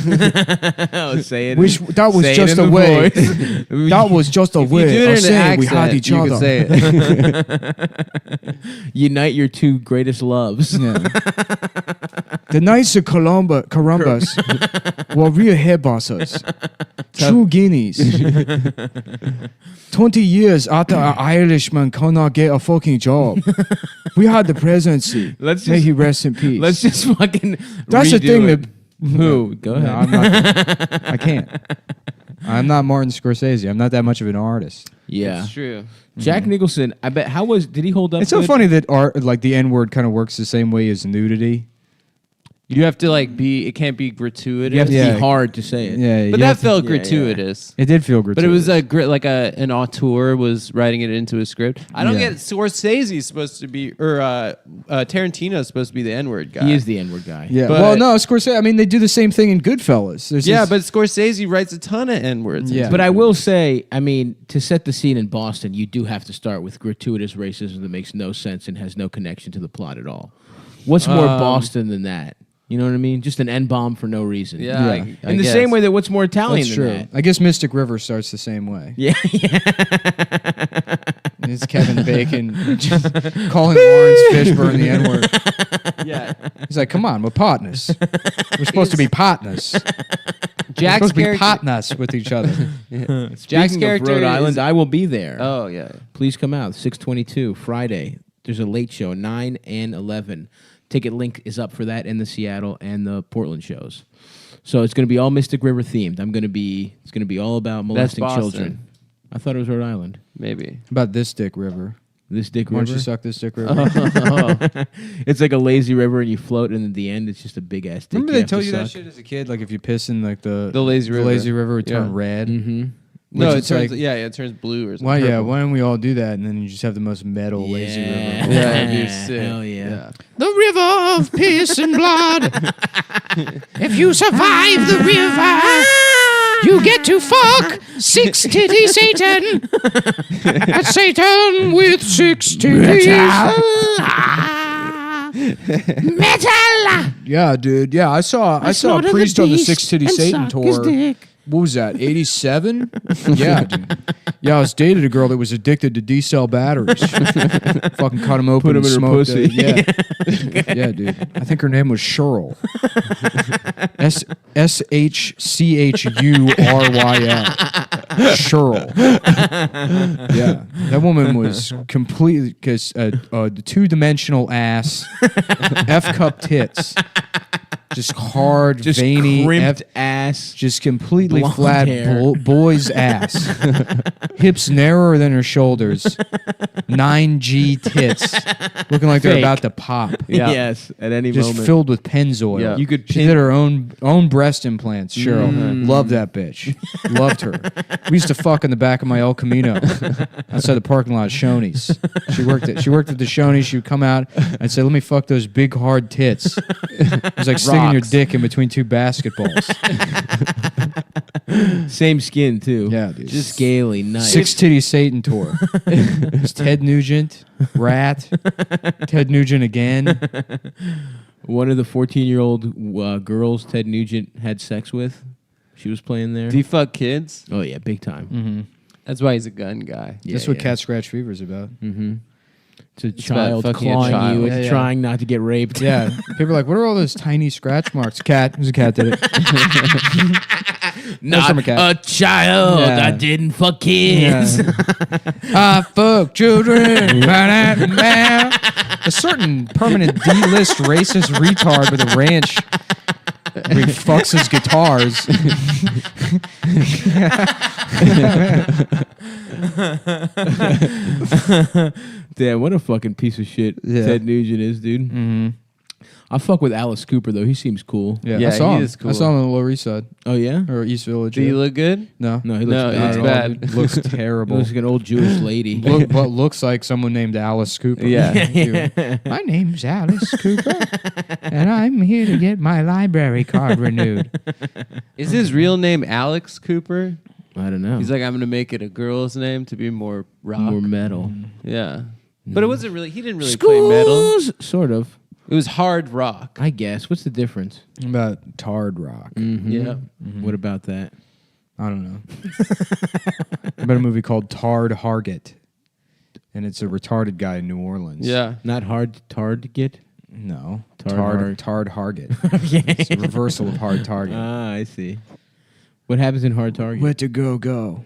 Oh, say it. That was Say it just in a the way. voice. That was just a If you way do it of in an saying we accent, had each you other. can say it. Unite your two greatest loves. Yeah. The Knights of Columbus were real head bosses. True guineas. 20 years after an Irishman cannot get a fucking job, we had the presidency. May he rest in peace. Let's just fucking. That's the redo thing it. that. Who? Go ahead. No, I'm not. I can't. I'm not Martin Scorsese. I'm not that much of an artist. Yeah. It's true. Jack Nicholson. I bet. Did he hold up? It's so good? funny that art, like the N word, kind of works the same way as nudity. You have to it can't be gratuitous. You have to Yeah. be hard to say it. Yeah, but you that have to- felt yeah, gratuitous. It did feel gratuitous. But it was an auteur was writing it into a script. I don't Yeah. get Scorsese's supposed to be, or Tarantino's supposed to be the N-word guy. He is the N-word guy. Yeah. But- Well, no, Scorsese. I mean, they do the same thing in Goodfellas. There's Yeah, this- but Scorsese writes a ton of N-words. Yeah. into But it. I will say, I mean, to set the scene in Boston, you do have to start with gratuitous racism that makes no sense and has no connection to the plot at all. What's more Boston than that? You know what I mean? Just an N-bomb for no reason. Yeah. Yeah. I In the guess. same way that what's more Italian that's than true. that? I guess Mystic River starts the same way. Yeah. It's Kevin Bacon just calling Lawrence Fishburne the N word. Yeah. He's like, come on, we're partners. We're supposed to be partners. We're Jack's supposed to be character. partners with each other. Jack's Speaking character of Rhode Island, is- I will be there. Oh yeah. Please come out, 6/22, Friday. There's a late show, 9 and 11. Ticket link is up for that in the Seattle and the Portland shows. So it's going to be all Mystic River themed. It's going to be all about molesting Boston. children. I thought it was Rhode Island. Maybe. How about this Dick River? This Dick Why don't River. you suck this Dick River? It's like a lazy river and you float, and at the end it's just a big ass dick. Remember they have to told you that suck. shit as a kid? Like if you piss in like the lazy river. lazy river would turn Yeah. red. Mm-hmm. No, Which it it's turns. like- It turns blue or something. Why? Yeah. purple. Why don't we all do that? And then you just have the most metal lazy river. Yeah, that'd be sick. Hell yeah. The river of piss and blood. If you survive the river, you get to fuck 6 titty Satan. A Satan with 6 titties. Metal. Yeah, dude. Yeah, I saw a slaughtered the priest on the beast 6 Titty and Satan sucked his tour. dick. What was that? 87? Yeah, dude. Yeah, I was dated a girl that was addicted to D-cell batteries. Fucking cut him open Put 'em and in her smoked pussy. it. Yeah. Yeah, dude. I think her name was Cheryl. SHCHURYL. Cheryl. Yeah. That woman was completely, because the two-dimensional ass, F-cup tits, just hard, Just veiny, crimped ass. just completely Blonde flat hair. boy's ass. Hips narrower than her shoulders. 9G tits. Looking like they're Fake. about to pop. Yeah. Yes, at any Just moment. filled with Pennzoil. Yeah. You could She pin- did her own breast implants, Cheryl. Loved that bitch. Loved her. We used to fuck in the back of my El Camino outside the parking lot of Shoney's. She worked at the Shoney's. She would come out and say, "Let me fuck those big hard tits." It was like sticking your Rocks. dick in between two basketballs. Same skin too. Yeah, dude. Just scaly, nice. 6 Titty Satan tour. It's Ted Nugent, Rat, Ted Nugent again. One of the 14-year-old girls Ted Nugent had sex with. She was playing there. Do you fuck kids? Oh yeah, big time. Mm-hmm. That's why he's a gun guy. That's what cat scratch fever is about. It's a about child fucking a clawing child. you and Yeah, yeah. trying not to get raped. Yeah. People are like, what are all those tiny scratch marks? Cat. It was a cat did it. Not from a cat. a child. Yeah. I didn't fuck kids. I fuck children. A certain permanent D-list racist retard with a ranch where he fucks his guitars. Damn, what a fucking piece of shit Ted Nugent is, dude. Mm-hmm. I fuck with Alice Cooper though. He seems cool. Yeah, Yeah, I saw he him. is cool. I saw him on the Lower East Side Oh yeah. or East Village. Do you look good? No, No, he looks No, bad. it's Not at all. bad. Looks He terrible. looks like an old Jewish lady. What looks like someone named Alice Cooper. Yeah. My name's Alice Cooper, and I'm here to get my library card renewed. Is his real name Alex Cooper? I don't know. He's like, I'm gonna make it a girl's name to be more rock. more metal. Yeah. But it wasn't really. He didn't really play metal. Sort of. It was hard rock. I guess. What's the difference? About Tard Rock. Yeah. What about that? I don't know. About a movie called Tard Hargett, and it's a retarded guy in New Orleans. Yeah. Not hard to get. No. Tard Tard Hargett. It's a reversal of Hard Target. Ah, I see. What happens in Hard Target? Where to go?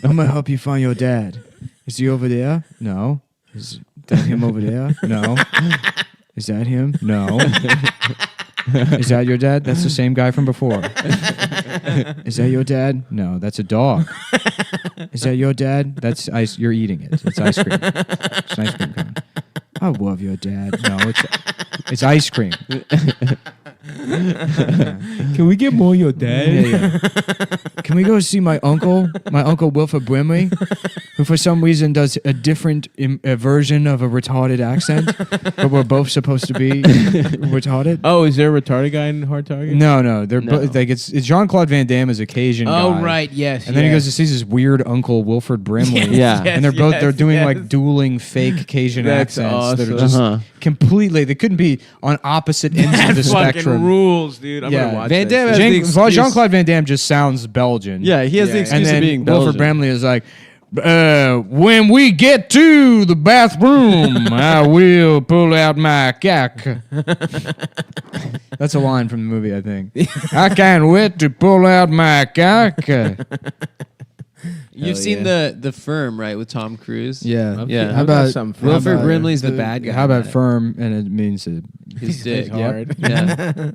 I'm gonna help you find your dad. Is he over there? No. Is that him over there? No. Is that him? No. Is that your dad? That's the same guy from before. Is that your dad? No, that's a dog. Is that your dad? That's ice. You're eating it. It's ice cream. It's an ice cream cone. I love your dad. No, it's ice cream. Can we get more of your dad? Yeah. Can we go see my uncle Wilford Brimley, who for some reason does a different version of a retarded accent, but we're both supposed to be retarded? Oh, is there a retarded guy in Hard Target? No, they're No. like it's Jean-Claude Van Damme is a Cajun Oh, guy. right. Yes. And then he goes to see his weird uncle Wilford Brimley. Yeah. And they're doing like dueling fake Cajun That's accents that are awesome. just Uh-huh. completely. They couldn't be on opposite ends of the spectrum. rules, dude. I'm gonna watch Van that Damme shit. has the excuse- Jean-Claude Van Damme just sounds Belgian. Yeah, he has the Yeah. excuse And of then being Wilford Belgian. Brimley is like, when we get to the bathroom, I will pull out my cock. That's a line from the movie, I think. I can't wait to pull out my cock. You've seen the Firm, right, with Tom Cruise? Yeah. Yeah. How about something for Wilford how about Brimley's the bad guy How in about that. firm? And it means His dick. hard. Yeah.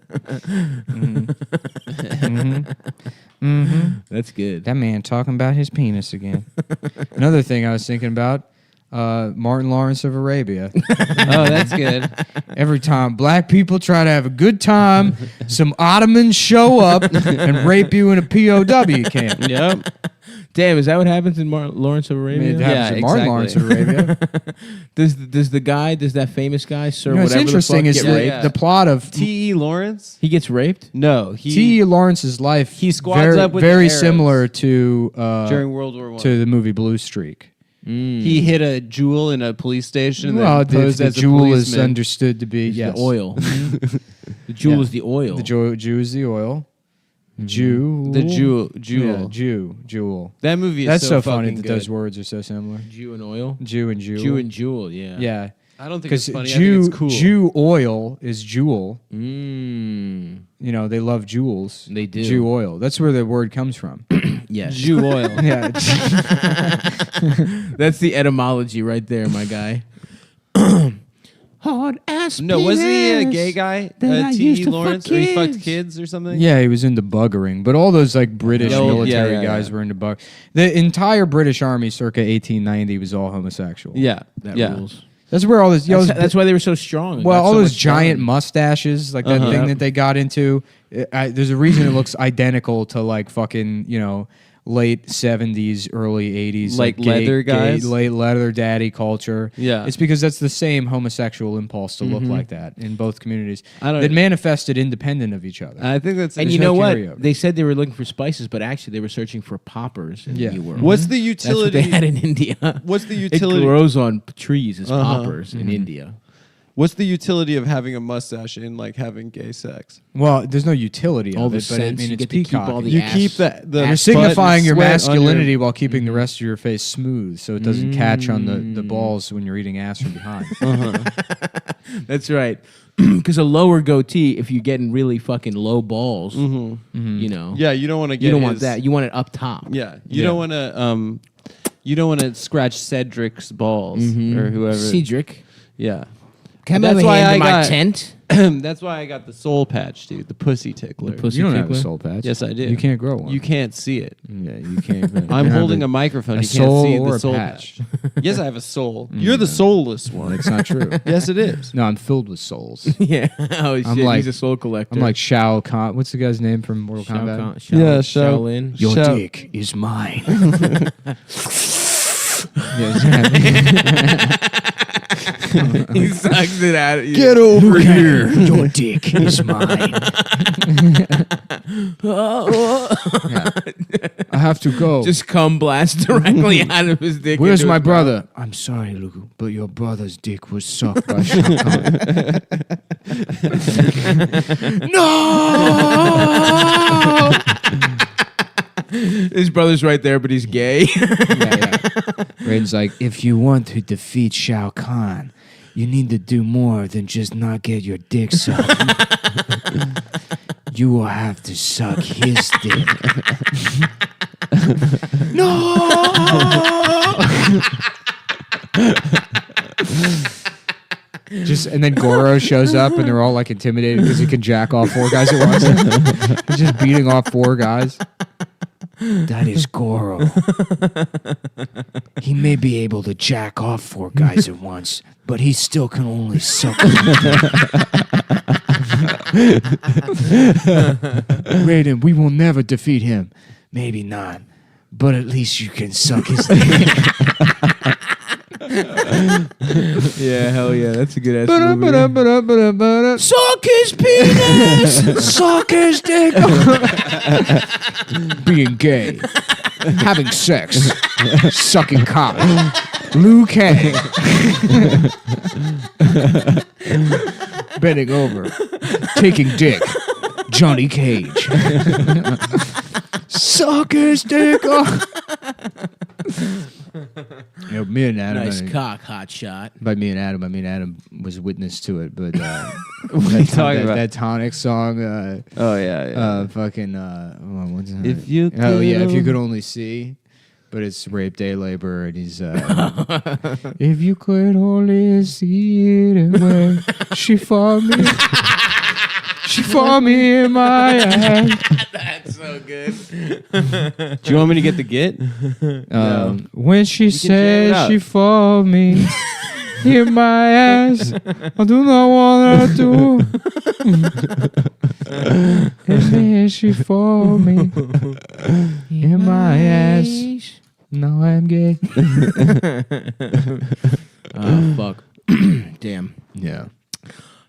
That's good. that man talking about his penis again. Another thing I was thinking about, Martin Lawrence of Arabia. Oh, that's good. Every time black people try to have a good time, some Ottomans show up and rape you in a POW camp. Yep. Damn, is that what happens in Lawrence of I mean, Arabia? it Yeah, happens in Martin Lawrence of Arabia. Does that famous guy serve What's whatever interesting the fuck is get Yeah, raped? yeah. the plot of T.E. Lawrence? He gets raped? No. T. Lawrence's life. He squads very, up with very the Arabs similar to during World War I. to the movie Blue Streak. He hit a jewel in a police station and Well, then posed the as a jewel is policeman. understood to be The oil. The jewel Yeah. is the oil. The Jew is the oil. Jew. The jewel. Yeah, jewel. That movie is That's so fucking funny that good. those words are so similar. Jew and oil. Jew and jewel. Jew and jewel. Yeah. Yeah. I don't think it's Because funny. I think it's cool. Jew oil is jewel. Mm. You know, they love jewels. They do. Jew oil. That's where the word comes from. Yes. Jew oil. Yeah. That's the etymology right there, my guy. Hard ass. No, wasn't he a penis gay guy? that I used T.E. to Lawrence? fuck Or he fucked kids. kids or something? Yeah, he was into buggering, but all those like British Oh, military yeah, guys yeah. were into bug. The entire British army, circa 1890, was all homosexual. Yeah. That yeah. rules. That's where all this. That's why they were so strong. and well, got all so those much giant done. mustaches, like that Uh-huh. thing that they got into. There's a reason it looks identical to like fucking late 70s, early 80s, Like leather guys? late leather daddy culture. Yeah. It's because that's the same homosexual impulse to look like that in both communities I don't- that manifested independent of each other. I think that's... And There's you no know what? carryover. They said they were looking for spices, but actually they were searching for poppers in Yeah. the New World. What's the That's what utility... they had in India. What's the It utility... grows on trees as Uh-huh. poppers in India. What's the utility of having a mustache in like having gay sex? Well, there's no utility All of the it, but I sense, mean, you it's get to keep peacock. all the You ass. keep the You're signifying your sweat on masculinity while keeping the rest of your face smooth, so it doesn't catch on the balls when you're eating ass from behind. That's right. Because a lower goatee, if you're getting really fucking low balls, you know. Yeah, you don't want to get. You don't want that. You want it up top. Yeah, you don't want to. You don't want to scratch Cedric's balls or whoever. Cedric. Yeah. Come That's over why here I into my got- tent. That's why I got the soul patch, dude. The pussy tickler. pussy You don't have a tickler? soul patch. Yes, I do. You can't grow one. You can't see it. Yeah, you can't. I'm holding a microphone. You can't soul see or the a soul patch. patch. Yes, I have a soul. You're the soulless one. That's not true. Yes, it is. No, I'm filled with souls. Yeah. Oh shit. like- He's a soul collector. I'm like Shao Kahn. What's the guy's name from Mortal Shao Kombat? Kahn- Yeah, Shaolin. Your Shao- dick is mine. He sucks it out. Get over here. Your dick is mine. I have to go. Just cum blast directly out of his dick. Where's into my his brother? I'm sorry, Luke, but your brother's dick was sucked by Shao Kahn. No! His brother's right there, but he's gay. Raiden's like, if you want to defeat Shao Kahn, you need to do more than just not get your dick sucked. You will have to suck his dick. No! And then Goro shows up and they're all like intimidated because he can jack off 4 guys at once. He's just beating off 4 guys. That is Goro. He may be able to jack off 4 guys at once, but he still can only suck them. Raiden, we will never defeat him. Maybe not, but at least you can suck his dick. Yeah, hell yeah. That's a good ass movie. Suck his penis! Suck his dick! Being gay. Having sex. Sucking cock. Liu Kang. Bending over. Taking dick. Johnny Cage. Suck his dick off. Me and Adam. Nice cock, hot shot. By me and Adam, I mean Adam was witness to it. But What are you talking about? that tonic song. Oh yeah. Fucking. What's that? If you Oh yeah, if you could- could only see. But it's rape day labor, and he's. If you could only see the way she fought me. She fought me in my ass. That's so good. Do you want me to get the git? When she jam it said out. she fought me in my ass, I do not want her to. And then she fought me in my ass. Now I'm gay. Oh fuck. Damn. Yeah.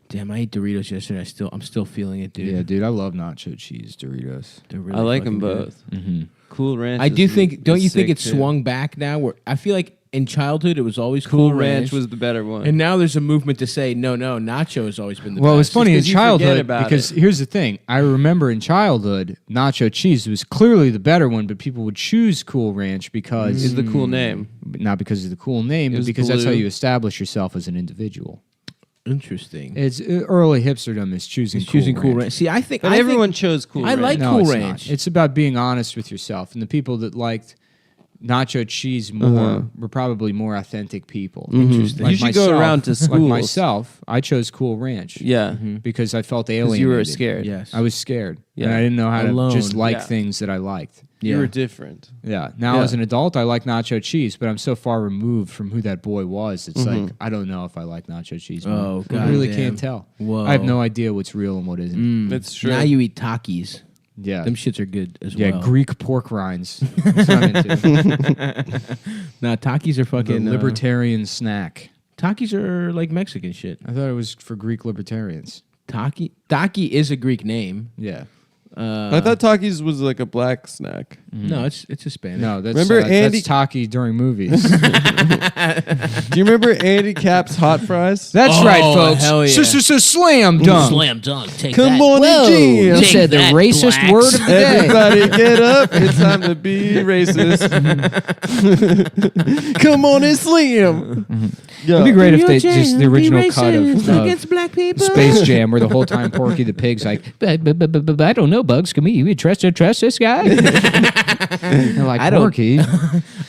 Damn, I ate Doritos yesterday. I'm still feeling it, dude. Yeah, dude, I love nacho cheese Doritos. They're really I like fucking them good. both. Mm-hmm. Cool Ranch. I do is- think. Don't is you think sick, it's too. swung back now? Where I feel like in childhood it was always Cool Cool Ranch was the better one. and now there's a movement to say no, Nacho has always been the Well, best. it's funny in 'cause you forget childhood about because it. here's the thing. I remember in childhood, nacho cheese was clearly the better one, but people would choose Cool Ranch because is the cool name. not because of the cool name, It but was because that's how blue. you establish yourself as an individual. Interesting. It's early hipsterdom is choosing It's choosing Cool Ranch. See, I think But I everyone think, chose Cool I Ranch. like No, Cool it's Ranch. not. It's about being honest with yourself, and the people that liked nacho cheese more were probably more authentic people. Interesting. You should go around to Like schools. myself, I chose Cool Ranch. Yeah. Because I felt Because alienated. you were scared. Yes. I was scared. Yeah. And I didn't know how Alone. to just like Yeah. things that I liked. You were different. Yeah. Now Yeah. as an adult, I like nacho cheese, but I'm so far removed from who that boy was. It's like I don't know if I like nacho cheese. More. Oh, I really goddamn. can't tell. Whoa. I have no idea what's real and what isn't. That's true. Now you eat Takis. Yeah. Them shits are good as Yeah, well. Greek pork rinds. That's what I'm into. Nah, Takis are The fucking libertarian snack. Takis are like Mexican shit. I thought it was for Greek libertarians. Taki is a Greek name. Yeah. I thought Takis was like a black snack. No, it's Hispanic. No, that's Remember Andy- that's Taki during movies. Do you remember Andy Cap's hot fries? That's Oh, right, folks. hell yeah. Slam dunk. Slam dunk. Take Come that. on Whoa, and you jam. said the that, racist blacks. word of the day. Everybody get up. It's time to be racist. Come on and slam. It'd be great if they just the original cut of against black people. Space Jam, where the whole time Porky the Pig's like, I don't know, Bugs. Can you trust this guy? They're like, I don't- Porky.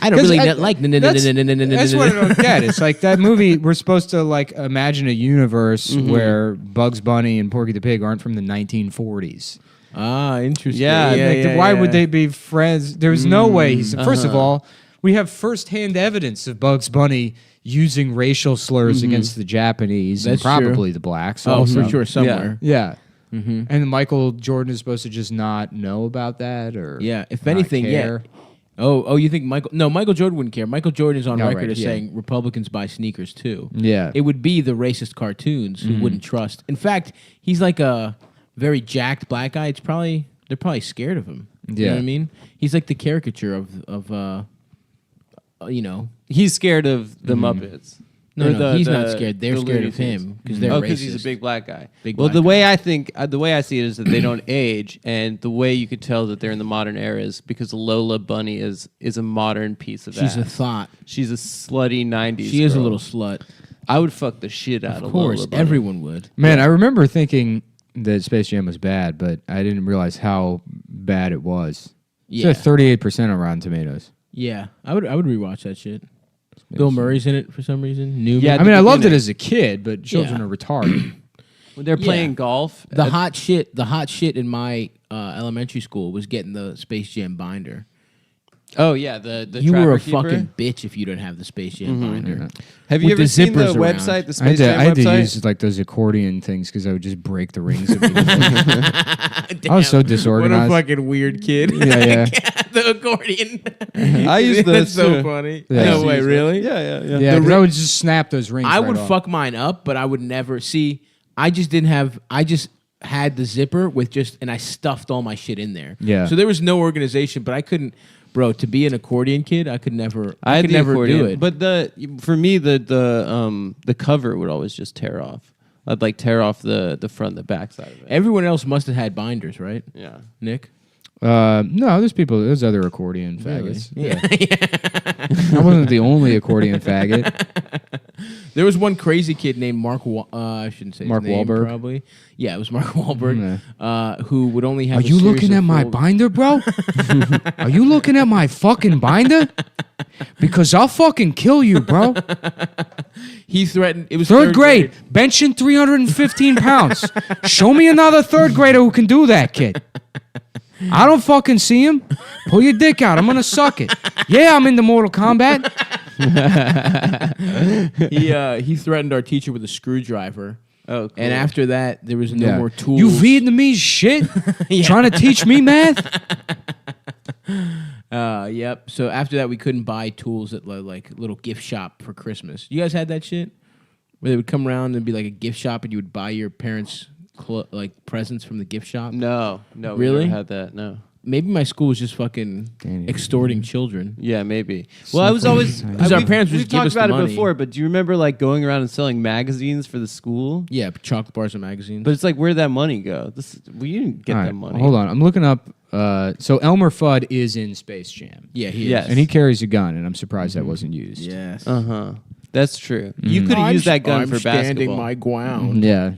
I don't really like. That's what I don't get. It's like that movie. We're supposed to like imagine a universe where Bugs Bunny and Porky the Pig aren't from the 1940s. Ah, interesting. Like, why would they be friends? There's no way. First of all, we have firsthand evidence of Bugs Bunny using racial slurs against the Japanese That's and probably the blacks. Oh, also. for sure, somewhere. Yeah. And Michael Jordan is supposed to just not know about that, or Yeah, if not anything, care. yeah. Oh, you think Michael? No, Michael Jordan wouldn't care. Michael Jordan is on Oh, record right, as yeah. saying Republicans buy sneakers too. Yeah. It would be the racist cartoons who wouldn't trust. In fact, he's like a very jacked black guy. They're probably scared of him. You know Yeah. what I mean? He's like the caricature of He's scared of the Muppets. No, Or no, he's not scared. They're the scared Looney of him Tunes. because they're Oh, racist. because he's a big black guy. Big well, black the guy. way I think, the way I see it is that they don't age, and the way you could tell that they're in the modern era is because Lola Bunny is a modern piece of She's a ass. thought. She's a slutty '90s. She is a girl. little slut. I would fuck the shit out of Of course, Lola Bunny. everyone would. Man, I remember thinking that Space Jam was bad, but I didn't realize how bad it was. Yeah, It's at 38% on Rotten Tomatoes. yeah. I would rewatch that shit. Bill Murray's in it for some reason. Newman. Yeah, I mean, I loved it beginning. as a kid, but children Yeah. are retarded. When they're Yeah. playing golf. The hot shit in my elementary school was getting the Space Jam binder. Oh yeah, the You were a Trapper Keeper. fucking bitch if you didn't have the Space Jam binder. Have you with ever the seen the zippers around. website? The I Space had Jam to website. use like those accordion things because I would just break the rings. I was so disorganized. fucking weird kid. Yeah. The accordion. I use That's those so too. funny. Yeah. No way, really? Yeah. Yeah, because I would just snap those rings. I right would off. fuck mine up, but I would never see. I just had the zipper with and I stuffed all my shit in there. Yeah. So there was no organization, but I couldn't, bro. To be an accordion kid, I could never. I could had the never accordion, do it. but for me the cover would always just tear off. I'd like tear off the front and the back side of it. Everyone else must have had binders, right? Yeah. Nick. No, there's other accordion faggots. Yeah. I wasn't the only accordion faggot. There was one crazy kid named Mark. I shouldn't say his Mark name, Wahlberg? Probably. Yeah, it was Mark Wahlberg. Who would only have. Are a you series looking of at my full- binder, bro? Are you looking at my fucking binder? Because I'll fucking kill you, bro. He threatened. It was Third grade, benching 315 pounds. Show me another third grader who can do that, kid. I don't fucking see him. Pull your dick out. I'm gonna suck it. Yeah, I'm into Mortal Kombat. He threatened our teacher with a screwdriver. Oh, cool. And after that, there was no more tools. You Vietnamese shit. Trying to teach me math. Yep. So after that, we couldn't buy tools at like little gift shop for Christmas. You guys had that shit where they would come around and be like a gift shop, and you would buy your parents like presents from the gift shop. No, we Really? never had that. No. Maybe my school was just fucking extorting children. Yeah, maybe. Well, I was always Because our parents would we've just give talked us the about it money. before, but do you remember like going around and selling magazines for the school? Yeah, chocolate bars and magazines. But it's like, where'd that money go? You didn't get All right, that money. hold on. I'm looking up. So Elmer Fudd is in Space Jam. yeah, he Yes. is. And he carries a gun, and I'm surprised that wasn't used. Yes. That's true. You could have used that gun for standing basketball. my ground. Yeah.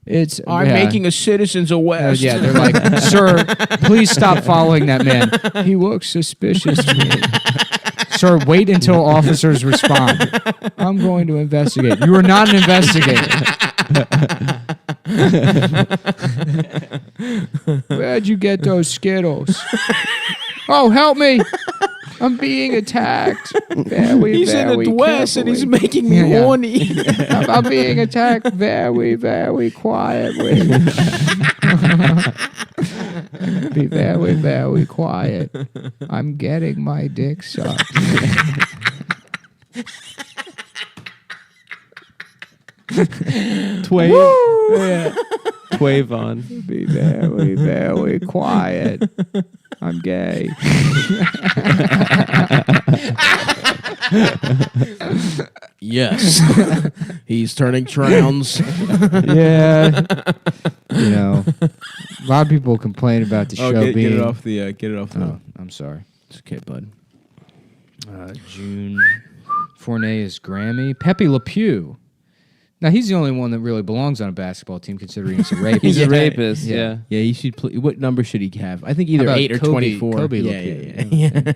It's I'm yeah. making a citizens arrest. Yeah, they're like, sir, please stop following that man. He looks suspicious to me. Sir, wait until officers respond. I'm going to investigate. You are not an investigator. Where'd you get those Skittles? Oh, help me. I'm being attacked. Very, He's in very the West and he's carefully. making me Yeah. horny. I'm being attacked very, very quietly. Be very, very quiet. I'm getting my dick sucked. Twain. Quavon. Be very, very quiet. I'm gay. Yes. He's turning trans. Yeah. You know, a lot of people complain about the show being. Get it off the. Oh, I'm sorry. It's okay, bud. June. Fournier is Grammy. Pepe Le Pew. Now, he's the only one that really belongs on a basketball team, concidering he's a rapist. He's a rapist, yeah. Yeah, he should play. What number should he have? I think either 8 or Kobe, 24. Kobe yeah, Le Pew. yeah.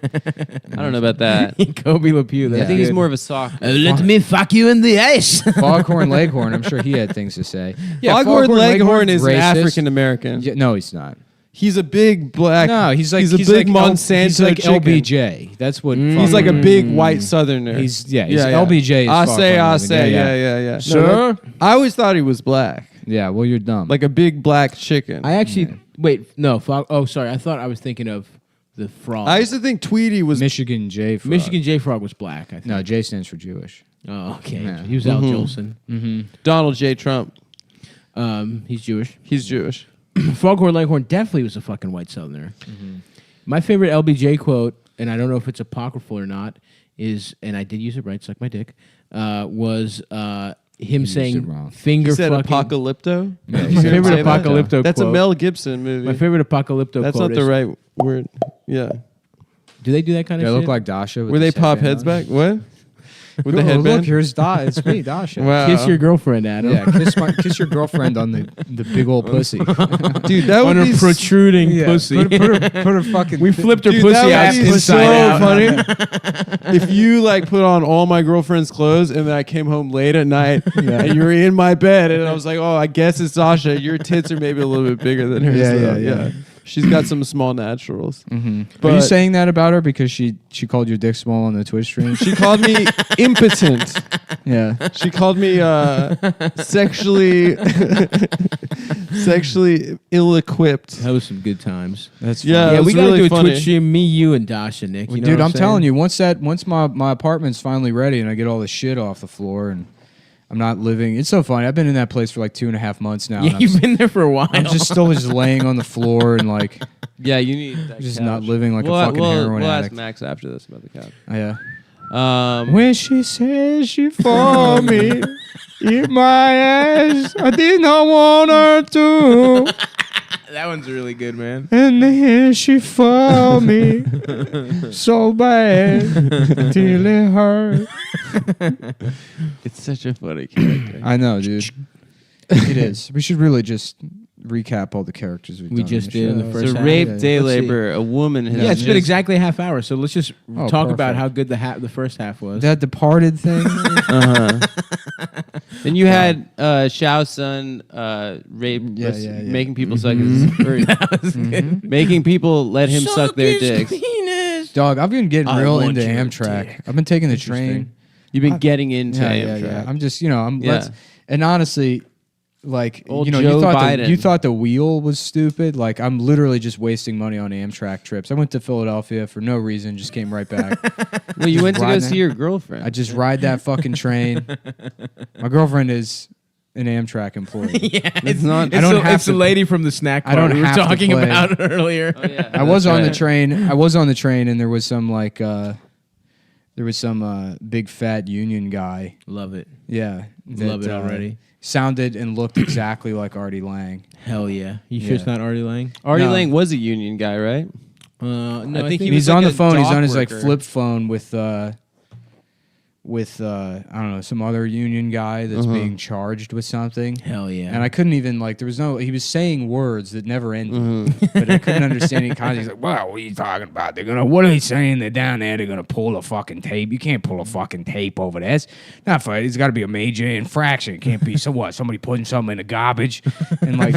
I don't know about that. Kobe Le Pew. I think he's more of a sock. Let me fuck you in the ass. Foghorn Leghorn, I'm sure he had things to say. Yeah, Foghorn Leghorn is an racist. African American. Yeah, no, he's not. He's a big black. No, he's a big like Monsanto. He's like chicken. LBJ. That's what. He's like a big white Southerner. He's LBJ. Is I say, Foghorn. yeah. Sir? No, I always thought he was black, Yeah, well, you're dumb. like a big black chicken. I actually wait. No, sorry. I thought I was thinking of the frog. I used to think Tweety was. Michigan J. Frog. Michigan J Frog was black. I think. No, J stands for Jewish. Oh, okay. Yeah. He was Al Jolson. Donald J. Trump. He's Jewish. He's Jewish. Foghorn Leghorn definitely was a fucking white Southerner. My favorite LBJ quote, and I don't know if it's apocryphal or not, is, and I did use it right, suck my dick, was him it saying wrong. finger He said fucking. apocalypto. My favorite apocalypto That's quote. a Mel Gibson movie. My favorite apocalypto That's quote not the is, right word. Yeah. do they do that kind They of shit? look like Dasha. With Where they the pop headband heads on. back? What? With the Oh, headband? look, here's It's me, Dasha. Wow. Kiss your girlfriend, Adam. Yeah, kiss your girlfriend on the big old pussy. Dude, that On would her be protruding pussy. Put her fucking. We flipped her Dude, pussy that out would be inside so out. funny. If you like put on all my girlfriend's clothes and then I came home late at night and you were in my bed and I was like, oh, I guess it's Sasha. Your tits are maybe a little bit bigger than hers. Yeah. She's got some small naturals. Are you saying that about her because she called your dick small on the Twitch stream? She called me impotent. Yeah. She called me sexually ill-equipped. That was some good times. That's Yeah, Yeah, it we was gotta really do a funny. Twitch stream. Me, you, and Dasha, Nick. You know Dude, what I'm saying? telling you, once my apartment's finally ready and I get all the shit off the floor and I'm not living. It's so funny. I've been in that place for like 2.5 months now. Yeah, and you've been there for a while. I'm just still just laying on the floor and like Yeah, you need that just couch. not living like a fucking heroin We'll addict. ask Max after this about the couch. Yeah. When she says she for me, eat my ass. I did not want her to. that one's really good, man. And then she for me so bad till it hurt. It's such a funny character. I know, dude. It is. We should really just recap all the characters we just did in the first So half. rape, Yeah, day let's see. labor, a woman has Yeah, it's been just- exactly a half hour, so let's just Oh, talk about perfect. how good the first half was. That Departed thing. Then you had Shao Sun rape, Yeah, yeah, yeah. making people suck his, making people let him suck their dicks. Dog, I've been getting I real want into your Amtrak. dick. I've been taking the train. You've been getting into Yeah. Amtrak. I'm just, Yeah. and honestly, like, Old you Joe thought Biden. you thought the wheel was stupid. Like, I'm literally just wasting money on Amtrak trips. I went to Philadelphia for no reason, just came right back. Well, you went to go riding see it. your girlfriend. I just ride that fucking train. My girlfriend is an Amtrak employee. yeah, It's not. I don't have it's the to- lady from the snack bar I don't we were have to talking play. about earlier. Oh, yeah, I was that's on the right. train. And there was some like big fat union guy. Love it. Yeah, Love it already. Sounded and looked exactly like Artie Lang. Hell yeah. You sure it's Yeah. not Artie Lang? Artie No. Lang was a union guy, right? No, I think he He's was on like the a phone. He's dock on his like worker. flip phone with I don't know, some other union guy that's being charged with something. Hell yeah. And I couldn't even like he was saying words that never ended, but I couldn't understand any context. He's like, "Well, what are you talking about? What are they saying? They're down there. They're gonna pull a fucking tape. You can't pull a fucking tape over there. It's not for. It's got to be a major infraction. It can't be so what? Somebody putting something in the garbage." And like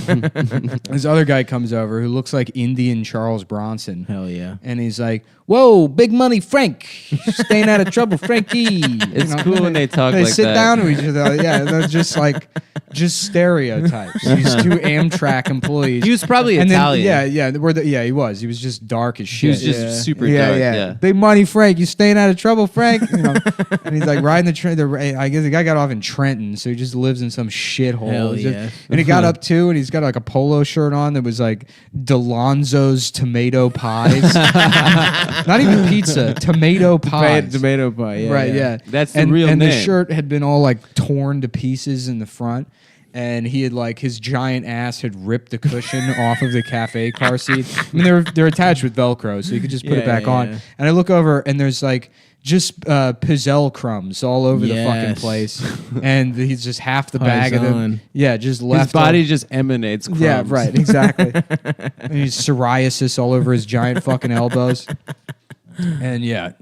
this other guy comes over who looks like Indian Charles Bronson. Hell yeah. And he's like, "Whoa, big money, Frank, staying out of trouble, Frankie." It's cool when they talk They like sit that. down to each other. Yeah, they're just stereotypes. These two Amtrak employees. He was probably and Italian. Then, yeah, he was. He was just dark as shit. He was just super dark. Yeah. Big money, Frank. You staying out of trouble, Frank? And he's like riding the train. I guess the guy got off in Trenton, so he just lives in some shithole. Hell He's just- yes. And he got up too, and he's got like a polo shirt on that was like DeLonzo's tomato pies. Not even pizza, tomato pies. Tomato pie. Yeah, Right, yeah. That's the and, real and the name. shirt had been all like torn to pieces in the front. And he had like his giant ass had ripped the cushion off of the cafe car seat. I mean, they're attached with Velcro, so you could just put it back on. Yeah. And I look over, and there's like just pizzelle crumbs all over the fucking Yes. place. And he's just half the bag of them. Parmesan. Yeah, just left. His body on- just emanates crumbs. Yeah, right, exactly. And he's psoriasis all over his giant fucking elbows. And yeah,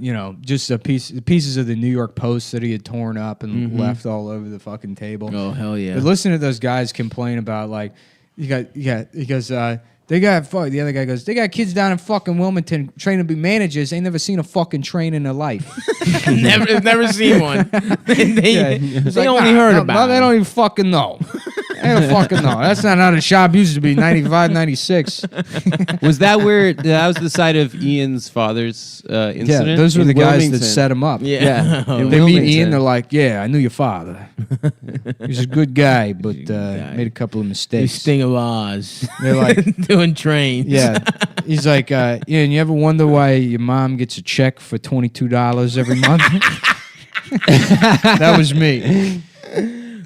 just pieces of the New York Post that he had torn up and left all over the fucking table. Oh hell yeah. But listen to those guys complain about like, he goes, they got the other guy goes, they got kids down in fucking Wilmington training to be managers. They never seen a fucking train in their life. never seen one. they It's only heard about They it. don't even fucking know. They don't fucking know. That's not how the shop used to be. 95, 96. Was that where that was the site of Ian's father's incident? Yeah, those were in the guys Wilmington? that set him up. Yeah. In They meet Wilmington. Ian, they're like, yeah, I knew your father. He's a good guy, but made a couple of The mistakes. Sting of Oz. They're like, doing trains. yeah. He's like, and you ever wonder why your mom gets a check for $22 every month? That was me.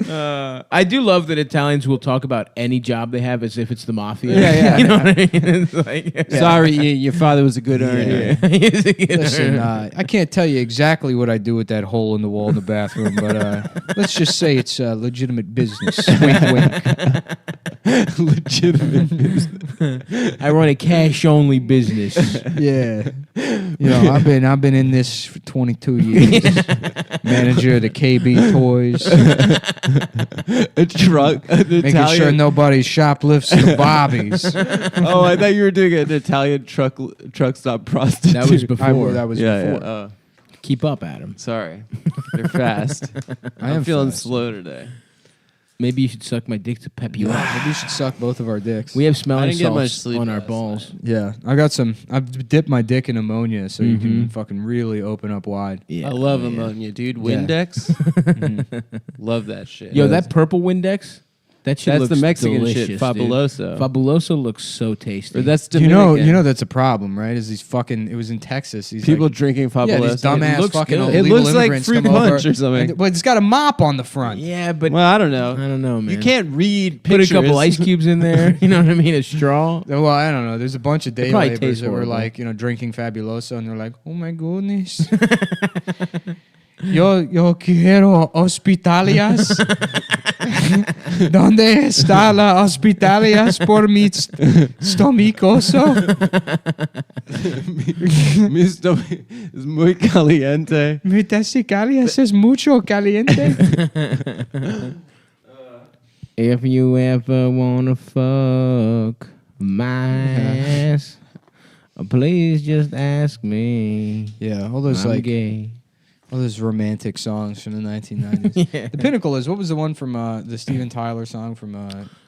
I do love that Italians will talk about any job they have as if it's the mafia. Yeah. You know what I mean? It's like, Sorry, Ian, your father was a good earner. Listen, I can't tell you exactly what I do with that hole in the wall in the bathroom, but let's just say it's legitimate business. Wink, wink. Legitimate business. I run a cash only business. Yeah. I've been in this for 22 years. Manager of the KB Toys. A truck. An Making Italian. sure nobody shoplifts the bobbies. Oh, I thought you were doing an Italian truck stop prostitute. That was before. That was yeah, before. yeah. Oh, Keep up, Adam. sorry. They're fast. I'm am feeling fast. slow today. Maybe you should suck my dick to pep you up. Maybe you should suck both of our dicks. We have I smelling didn't get much salts sleep on our last balls. Yeah, I got some. I've dipped my dick in ammonia, so you can fucking really open up wide. Yeah. I love yeah. ammonia, dude. Yeah. Windex. Love that shit. Yo, that purple Windex, that shit That's looks the Mexican delicious, shit, dude. Fabuloso. Fabuloso looks so tasty. Or that's You Dominican. know that's a problem, right? Is these fucking? It was in Texas. These people like, drinking Fabuloso. yeah, these dumbass looks fucking good. It illegal looks like immigrants Fruit come over, Punch or something. but it's got a mop on the front. yeah, but Well, I don't know. I don't know, man. You can't read put pictures. a couple ice cubes in there. You know what I mean? A straw. Well, I don't know. There's a bunch of day probably laborers taste that were horrible. like, drinking Fabuloso, and they're like, "Oh my goodness, yo quiero hospitalias. ¿Dónde está la hospitalias por mi stomicoso? Mi stomach is muy caliente. Mi testicalias es mucho caliente." If you ever wanna fuck my ass, please just ask me. Yeah, all those I'm gay. all those romantic songs from the 1990s. Yeah. The pinnacle is, what was the one from the Steven Tyler song from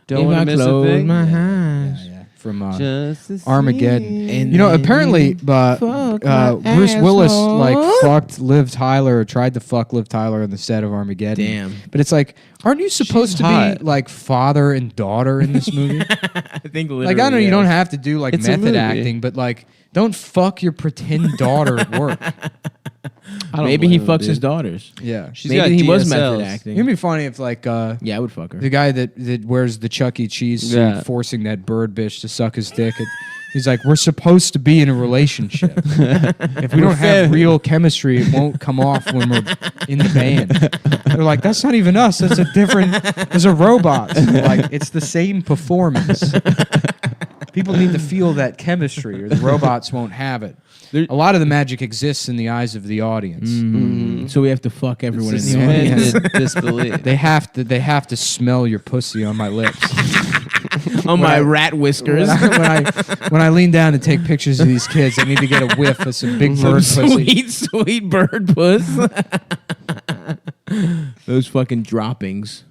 Don't If want I to miss a close thing. my eyes. from Just to Armageddon. see. And Apparently, but fuck my Bruce Willis asshole. like fucked Liv Tyler, or tried to fuck Liv Tyler on the set of Armageddon. Damn. But it's like, aren't you supposed She's to hot. be like father and daughter in this movie? I think literally. Like, I know you don't have to do like It's a method movie. acting, but like, don't fuck your pretend daughter at work. Maybe he fucks his daughters. Yeah. She's got Maybe he was DSLs. method acting. It'd be funny if like Yeah, I would fuck her. the guy that wears the Chuck E. Cheese suit Yeah. forcing that bird bitch to suck his dick. He's like, we're supposed to be in a relationship. If we don't have real chemistry, it won't come off when we're in the band. They're like, that's not even us. That's a different. There's a robot. And they're like, it's the same performance. People need to feel that chemistry, or the robots won't have it. A lot of the magic exists in the eyes of the audience. So we have to fuck everyone in the Suspended audience. disbelief. They have to smell your pussy on my lips. On my rat whiskers. when I lean down to take pictures of these kids, I need to get a whiff of some big bird pussy. Sweet bird puss. those fucking droppings.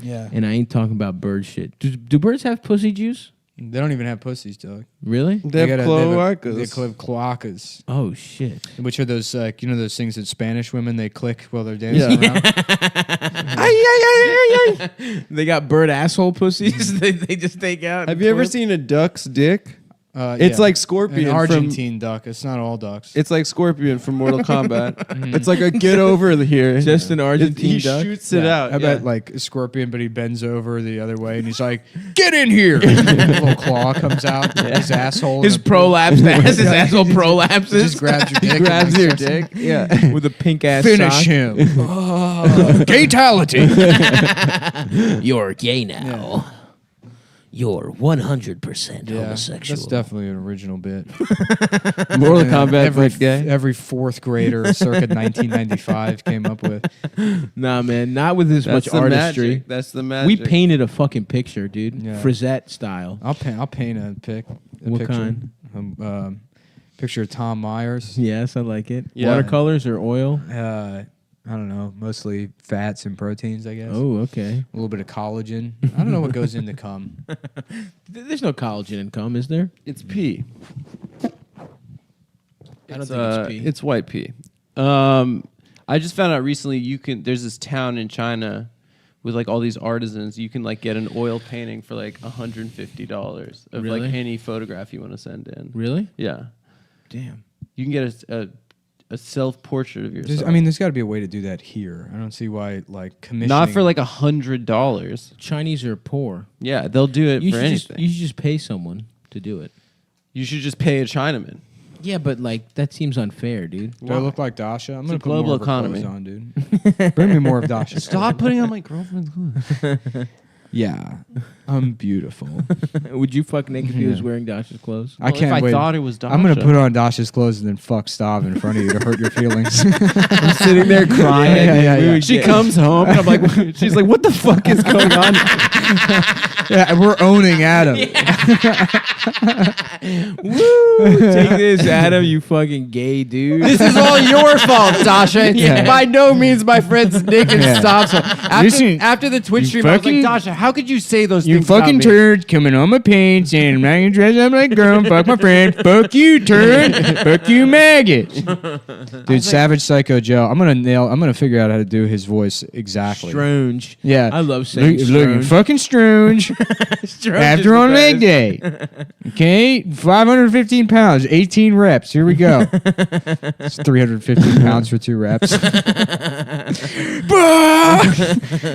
Yeah. And I ain't talking about bird shit. Do birds have pussy juice? They don't even have pussies, Doug. Really? They have cloacas. They have cloacas. Oh shit! Which are those, those things that Spanish women they click while they're dancing around. They got bird asshole pussies. they just take out. Have you ever seen a duck's dick? It's like Scorpion. An Argentine duck. It's not all ducks. It's like Scorpion from Mortal Kombat. It's like a get over here. Just an Argentine He duck? shoots it out. I bet like a scorpion, but he bends over the other way and he's like, "Get in here!" And a little claw comes out. His asshole. His prolapse. His asshole prolapses. Just grabs your dick. Grabs your dick. Yeah. with a pink ass. Finish sock. him. Gatality. You're gay now. You're 100% homosexual. That's definitely an original bit. Mortal Kombat like gay. Every fourth grader circa 1995 came up with. Nah, man, not with as That's much the artistry. magic. That's the magic. We painted a fucking picture, dude. Yeah. Frisette style. I'll paint a What picture. kind? Picture of Tom Myers. Yes, I like it. Yeah. Watercolors or oil? I don't know, mostly fats and proteins, I guess. Oh, okay. A little bit of collagen. I don't know what goes into cum. There's no collagen in cum, is there? It's pee. I don't think it's pee. It's white pea. I just found out recently there's this town in China with like all these artisans. You can like get an oil painting for like $150 of Really? like any photograph you want to send in. Really? Yeah. Damn. You can get a self-portrait of yourself. There's got to be a way to do that here. I don't see why, like, commissioning. Not for like $100. Chinese are poor. Yeah, they'll do it for anything. You should just pay someone to do it. You should just pay a Chinaman. Yeah, but like that seems unfair, dude. Do I look like Dasha? I'm It's gonna a put more global of her economy. clothes on, dude. Bring me more of Dasha. Stop putting on my girlfriend's clothes. Yeah, I'm beautiful. Would you fuck Nick if he was wearing Dasha's clothes? I can't if wait. I thought it was Dasha. I'm gonna put on Dasha's clothes and then fuck Stav in front of you to hurt your feelings. I'm sitting there crying. Yeah. She comes home and I'm like, she's like, what the fuck is going on? Yeah, we're owning Adam. Woo! Take this, Adam, you fucking gay dude. This is all your fault, Dasha. It's by no means my friends Nick and Stav's fault. Listen, After the Twitch you stream, I was like, fucking- Dasha, how could you say those You things fucking about me? turd coming on my pants saying I'm not gonna dress up like a girl and fuck my friend. Fuck you, turd. Fuck you, maggot. Dude, Savage Psycho Joe. I'm gonna figure out how to do his voice exactly. Strange. Yeah. I love saying Looking strange. fucking strange. After on leg day. Okay, 515 pounds, 18 reps. Here we go. It's 315 pounds for 2 reps.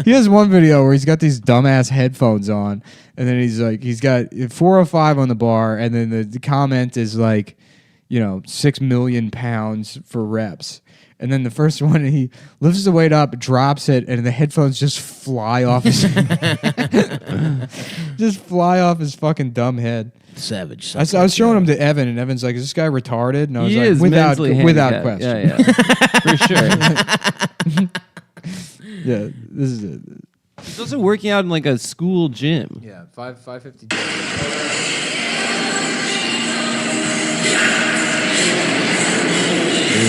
He has one video where he's got these dumbass headphones on, and then he's got 405 on the bar, and then the comment is like, 6 million pounds for reps. And then the first one, he lifts the weight up, drops it, and the headphones just fly off his fucking dumb head. Savage. I was showing him to Evan, and Evan's like, "Is this guy retarded?" And I was He like, is mentally without handicapped. question. Yeah, for sure. Yeah, this is it. It's also working out in like a school gym. Yeah, 550.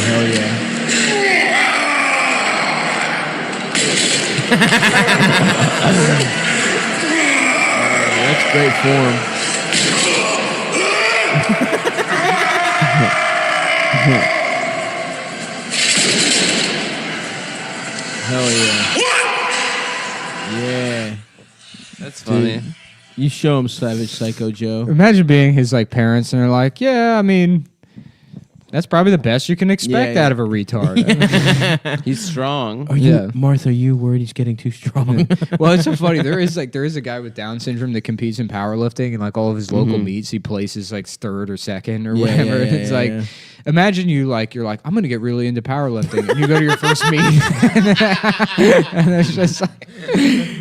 Hell yeah. That's great form. Hell yeah. Yeah. That's funny. You show him Savage Psycho Joe. Imagine being his parents, and they're like, "Yeah, I mean, that's probably the best you can expect Yeah. out of a retard." He's strong. Are you, Martha, are you worried he's getting too strong? Well, it's so funny. There is a guy with Down syndrome that competes in powerlifting, and all of his local meets, he places third or second or whatever. yeah, It's yeah. imagine you're like, I'm gonna get really into powerlifting, and you go to your first meet, and it's just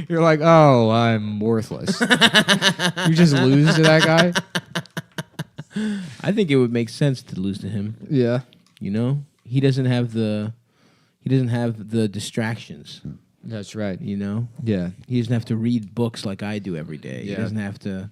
you're like, oh, I'm worthless. You just lose to that guy. I think it would make sense to lose to him. Yeah. He doesn't have the distractions. That's right. He Yeah. doesn't have to read books like I do every day. Yeah. He doesn't have to,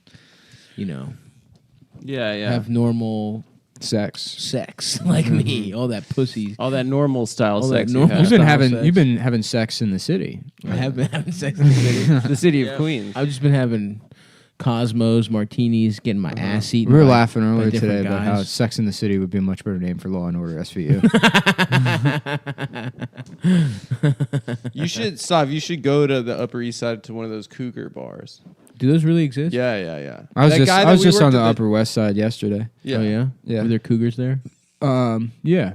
Yeah. have normal Sex, like me. All that pussy. All that normal style All sex. that normal you have. You've been having sex in the city. I have been having sex in the city. The city of Queens. I've just been having Cosmos, martinis, getting my ass eaten. We were by- laughing by earlier different today about how guys. Sex in the City would be a much better name for Law and Order SVU. You should stop. You should go to the Upper East Side to one of those cougar bars. Do those really exist? Yeah. I was That just guy I that was we just on worked the at Upper West Side yesterday. Yeah. Oh yeah. Yeah. Were there cougars there? Yeah.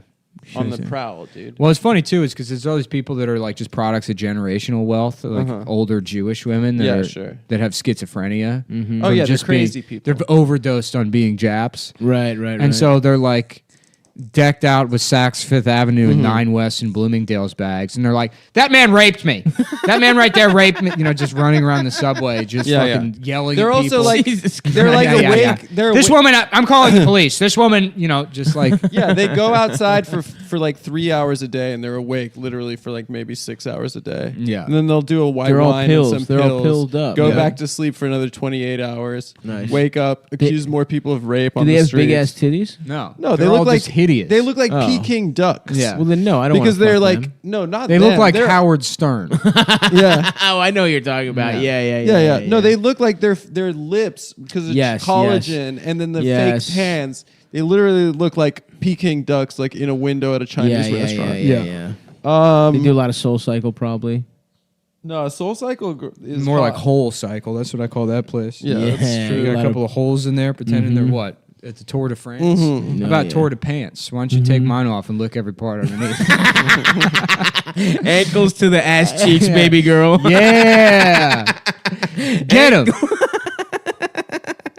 On the prowl, dude. Well, it's funny too, is because there's all these people that are like just products of generational wealth, like older Jewish women that Yeah, are, sure. that have schizophrenia. Oh, yeah, they're just crazy people. They're overdosed on being Japs, Right. and so they're like decked out with Saks Fifth Avenue and 9 West and Bloomingdale's bags, and they're like, "That man raped me. That man right there raped me." You know, just running around the subway, just fucking yelling. They're at also people. like they're like awake. They're This awake. woman, I'm calling the police. This woman, you know, just like Yeah, they go outside for like 3 hours a day, and they're awake literally for like maybe 6 hours a day. Yeah. and then they'll do a white They're all wine pills. and some They're all pills. pilled up. Go Yeah. back to sleep for another 28 hours. Nice. Wake up, accuse more people of rape Do on they the have streets. big ass titties? no, No, they they're look all like just hideous. They look like Oh. Peking ducks. Yeah. Well, then no, I don't. because wanna they're fuck like them. no, not They them. look like They're- Howard Stern. Yeah. Oh, I know what you're talking about. Yeah. Yeah. No, they look like their lips because of Yes, collagen, and then the Yes. fake hands. They literally look like Peking ducks, like in a window at a Chinese restaurant. Yeah. They do a lot of Soul Cycle, probably. No, Soul Cycle is More like hot. Whole Cycle. That's what I call that place. Yeah, Yeah. that's true. You got lot a couple of holes in there, pretending they're what? At the Tour de France. Mhm. How about yeah. Tour de Pants? Why don't you take mine off and lick every part underneath? Ankles to the ass cheeks, baby girl. Yeah, get him,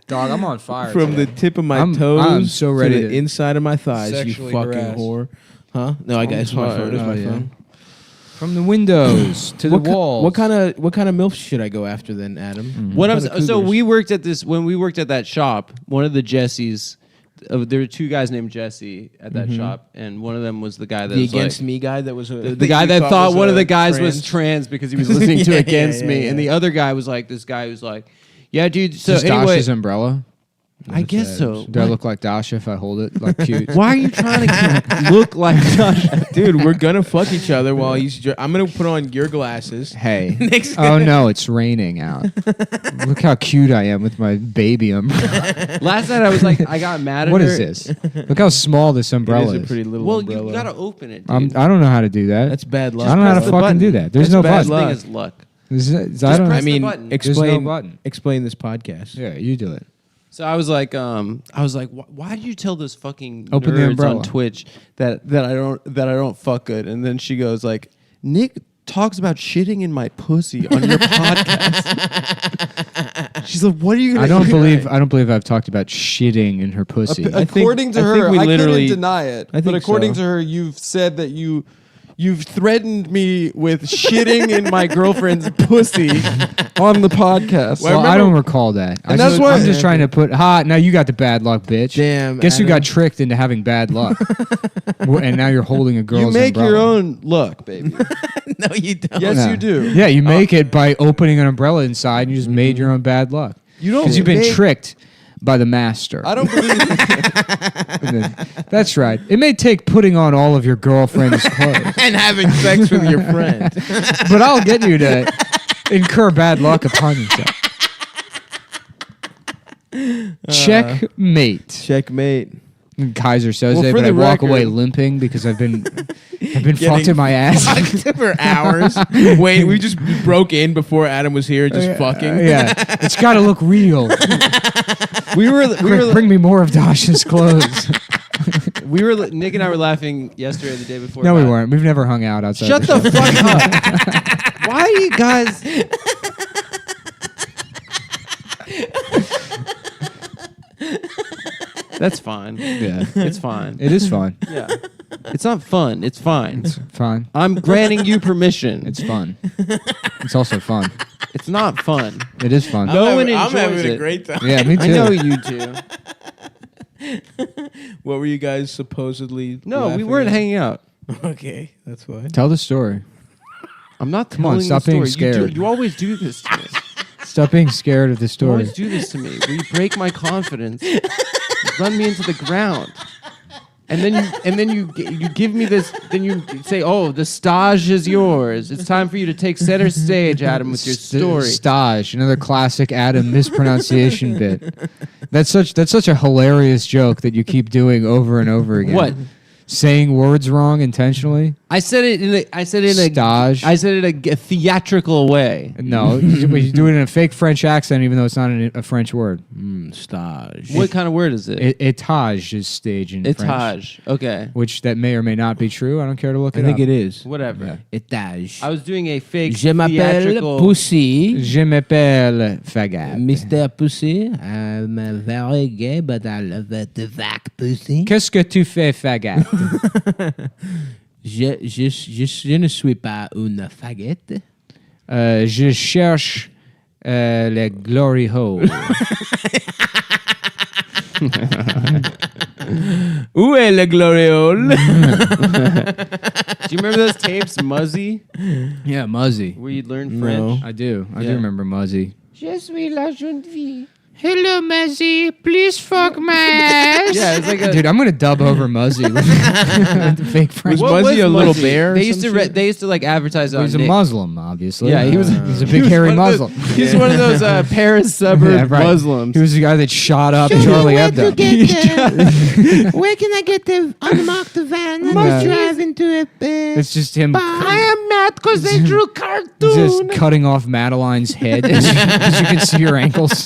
dog. I'm on fire From the today. tip of my I'm toes so ready to the to inside of my thighs, you sexually fucking harass. whore. Huh? No, I got it's my phone. It's Oh, my yeah. phone. From the windows to the walls. What kind of MILF should I go after then, Adam? What I'm What kind of so cougars? we worked at this when we worked at that shop. One of the Jessies, there were two guys named Jesse at that shop, and one of them was the guy that The was Against like, Me guy that was the guy that thought one of the guys was trans because he was listening to Yeah, Against yeah, Me, yeah. and the other guy was like this guy who's like, yeah, dude. So Is this anyway, Dasha's umbrella? I guess so. Do I look like Dasha if I hold it like cute? Why are you trying to look like Josh? Dude, we're gonna fuck each other while I'm gonna put on your glasses. Hey. Next- Oh no, it's raining out. Look how cute I am with my baby umbrella. Last night I was like, I got mad at What her. is this? Look how small this It umbrella is is. a pretty little Well, umbrella. you gotta open it. I Dude. don't know how to do that. That's bad luck. I don't know how to Press the fucking button. do that. There's That's no bad button. luck. Thing is luck. I don't. press I the mean, button. There's no explain button. explain this podcast. Yeah, you do it. So I was like, why did you tell those fucking Open the nerds umbrella. on Twitch that I don't fuck good? And then she goes like, Nick talks about shitting in my pussy on your podcast. She's like, what are you gonna I don't do? believe I've talked about shitting in her pussy. According to I her, think we I literally- couldn't deny it. I But think according so. to her, you've said that you've threatened me with shitting in my girlfriend's pussy on the podcast. Well, I don't recall that. And that's why- I'm just trying to put now you got the bad luck, bitch. Damn, Guess who Adam. got tricked into having bad luck? And now you're holding a girl's you make umbrella. your own luck, baby. No, you don't. Yes, Yeah. you do. Yeah, you make it by opening an umbrella inside and you just made your own bad luck. You don't Because you've been make- tricked by the master. I don't believe. That's right. It may take putting on all of your girlfriend's clothes, And having sex with your friend. but I'll get you to incur bad luck upon yourself. Checkmate. Checkmate. And Kaiser says Well, it, for but I the walk away record- limping because I've been fucked in my ass. For hours. Wait, we just broke in before Adam was here, just fucking. Yeah, it's got to look real. we were Bring me more of Dasha's clothes. Nick and I were laughing yesterday, or the day before. No, we about- weren't. We've never hung out outside. Shut the the show. fuck up. Why are you guys? That's fine. Yeah, It's fine. it is fun. Yeah. It's not fun. It's fine. It's fun. I'm granting you permission. It's fun. It's also fun. It's not fun. It is fun. No one I'm enjoys having it. a great time. Yeah, me too. I know you do. What were you guys supposedly? No, we laughing weren't at? hanging out. Okay, that's why. Tell the story. I'm not Come on, telling stop the being story. scared. You always do this to me. Stop being scared of the You story. always do this to me. Where you break my confidence run me into the ground. And then you give me this. Then you say, "Oh, the stage is yours. It's time for you to take center stage, Adam, with your story." Stage, another classic Adam mispronunciation bit. That's such a hilarious joke that you keep doing over and over again. What? Saying words wrong intentionally? I said it in a Stage. I said it a theatrical way. No, you do it in a fake French accent, even though it's not a French word. Stage. What kind of word is it? Etage is stage in French. Etage. Okay. Which that may or may not be true. I don't care to look I it think up. it is. Whatever. Etage. I was doing a fake Je m'appelle theatrical... Pussy. Je m'appelle Fagat. Mr. Pussy. I'm very gay, but I love the vac pussy. Qu'est-ce que tu fais, Fagat? Je ne suis pas une fagette. Je cherche le glory hole. Où est le gloriole? Do you remember those tapes, Muzzy, Yeah, Muzzy. where you'd learn French? I do. I do Yeah. remember Muzzy. Je suis la jeune fille. Hello, Mazzy. Please fuck my ass. Yeah, it's like a... Dude, I'm gonna dub over Muzzy with the fake French. What Muzzy was a little Muzzy? bear or They used some to shit? they used to like advertise on He's a Nick. Muslim, obviously. Yeah, he was. He's a big hairy Muslim. He's one of those Paris suburb Yeah, right. Muslims. He was the guy that shot up Charlie Hebdo. Where can I get the unmarked van? Let Yeah. me drive into a It's just him I am mad because they drew cartoon. just cutting off Madeline's head as you can see her ankles.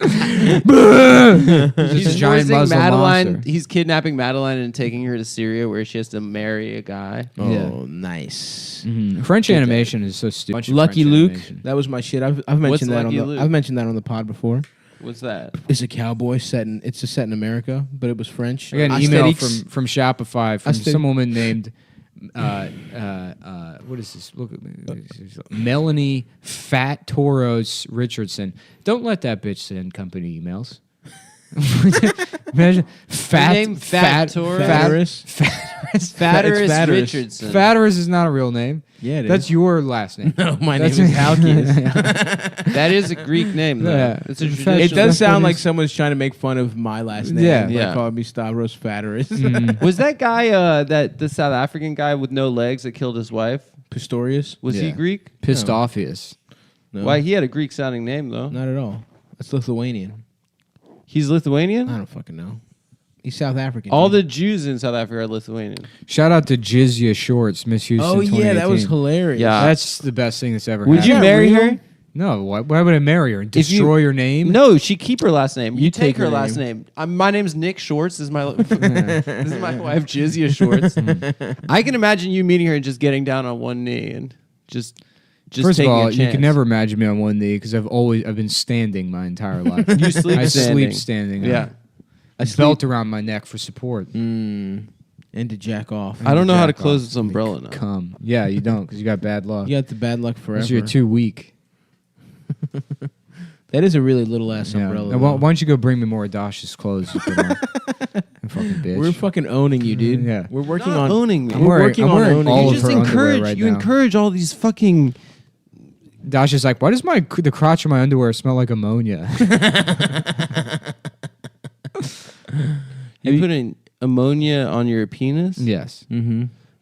He's a giant forcing Muslim Madeline. monster. He's kidnapping Madeline and taking her to Syria, where she has to marry a guy. Oh, Yeah. nice. French animation is so stupid. Lucky Luke. That was my shit. I've What's mentioned that Lucky on the Luke? I've mentioned that on the pod before. What's that? It's a cowboy set in America, but it was French. I got an email Asterix. from Shopify from Asterix. some woman named what is this? Look at me. Melanie Fat Toros Richardson. Don't let that bitch send company emails. Imagine Fat Toros? Fatteris Richardson. Fatteris is not a real name. Yeah, it That's is. your last name. No, my name That's is Halkias. That is a Greek name, though. Yeah. It's a It traditional. It does sound like Fatteris. someone's trying to make fun of my last name. Yeah. Like Yeah. calling me Stavros Fatteris. Was that guy the South African guy with no legs that killed his wife? Pistorius? Was he Yeah. Greek? Pissed offious. No, Why, he had a Greek sounding name though. not at all. That's Lithuanian. He's Lithuanian. I don't fucking know. He's South African. All dude. the Jews in South Africa are Lithuanian. Shout out to Jizya Shorts, Miss Houston. Oh yeah, that was 2018. hilarious. Yeah. That's the best thing that's ever Would happened. you that marry real? her? No, why would I marry her and If you- destroy your name? No, she keep her last name. You take her her last name. My name's Nick Shorts. This is my this is my wife Jizya Shorts. I can imagine you meeting her and just getting down on one knee and just First of taking all, a you chance. can never imagine me on one knee because I've been standing my entire life. You sleep I standing. sleep standing. Yeah. I belt around my neck for support. And to jack off. I don't know how to Jack close off. this umbrella now. Come. Yeah, you don't because you got bad luck. You got the bad luck forever. Because you're too weak. That is a really little ass Yeah. umbrella. Now, why though. don't you go bring me more Adash's clothes? You put on? You fucking bitch. We're fucking owning you, dude. Yeah. We're working Not on owning me. I'm We're wearing, working I'm on wearing owning all you. of just her underwear encourage right you now. encourage all these fucking Dasha's like, why does the crotch of my underwear smell like ammonia? you putting ammonia on your penis? Yes.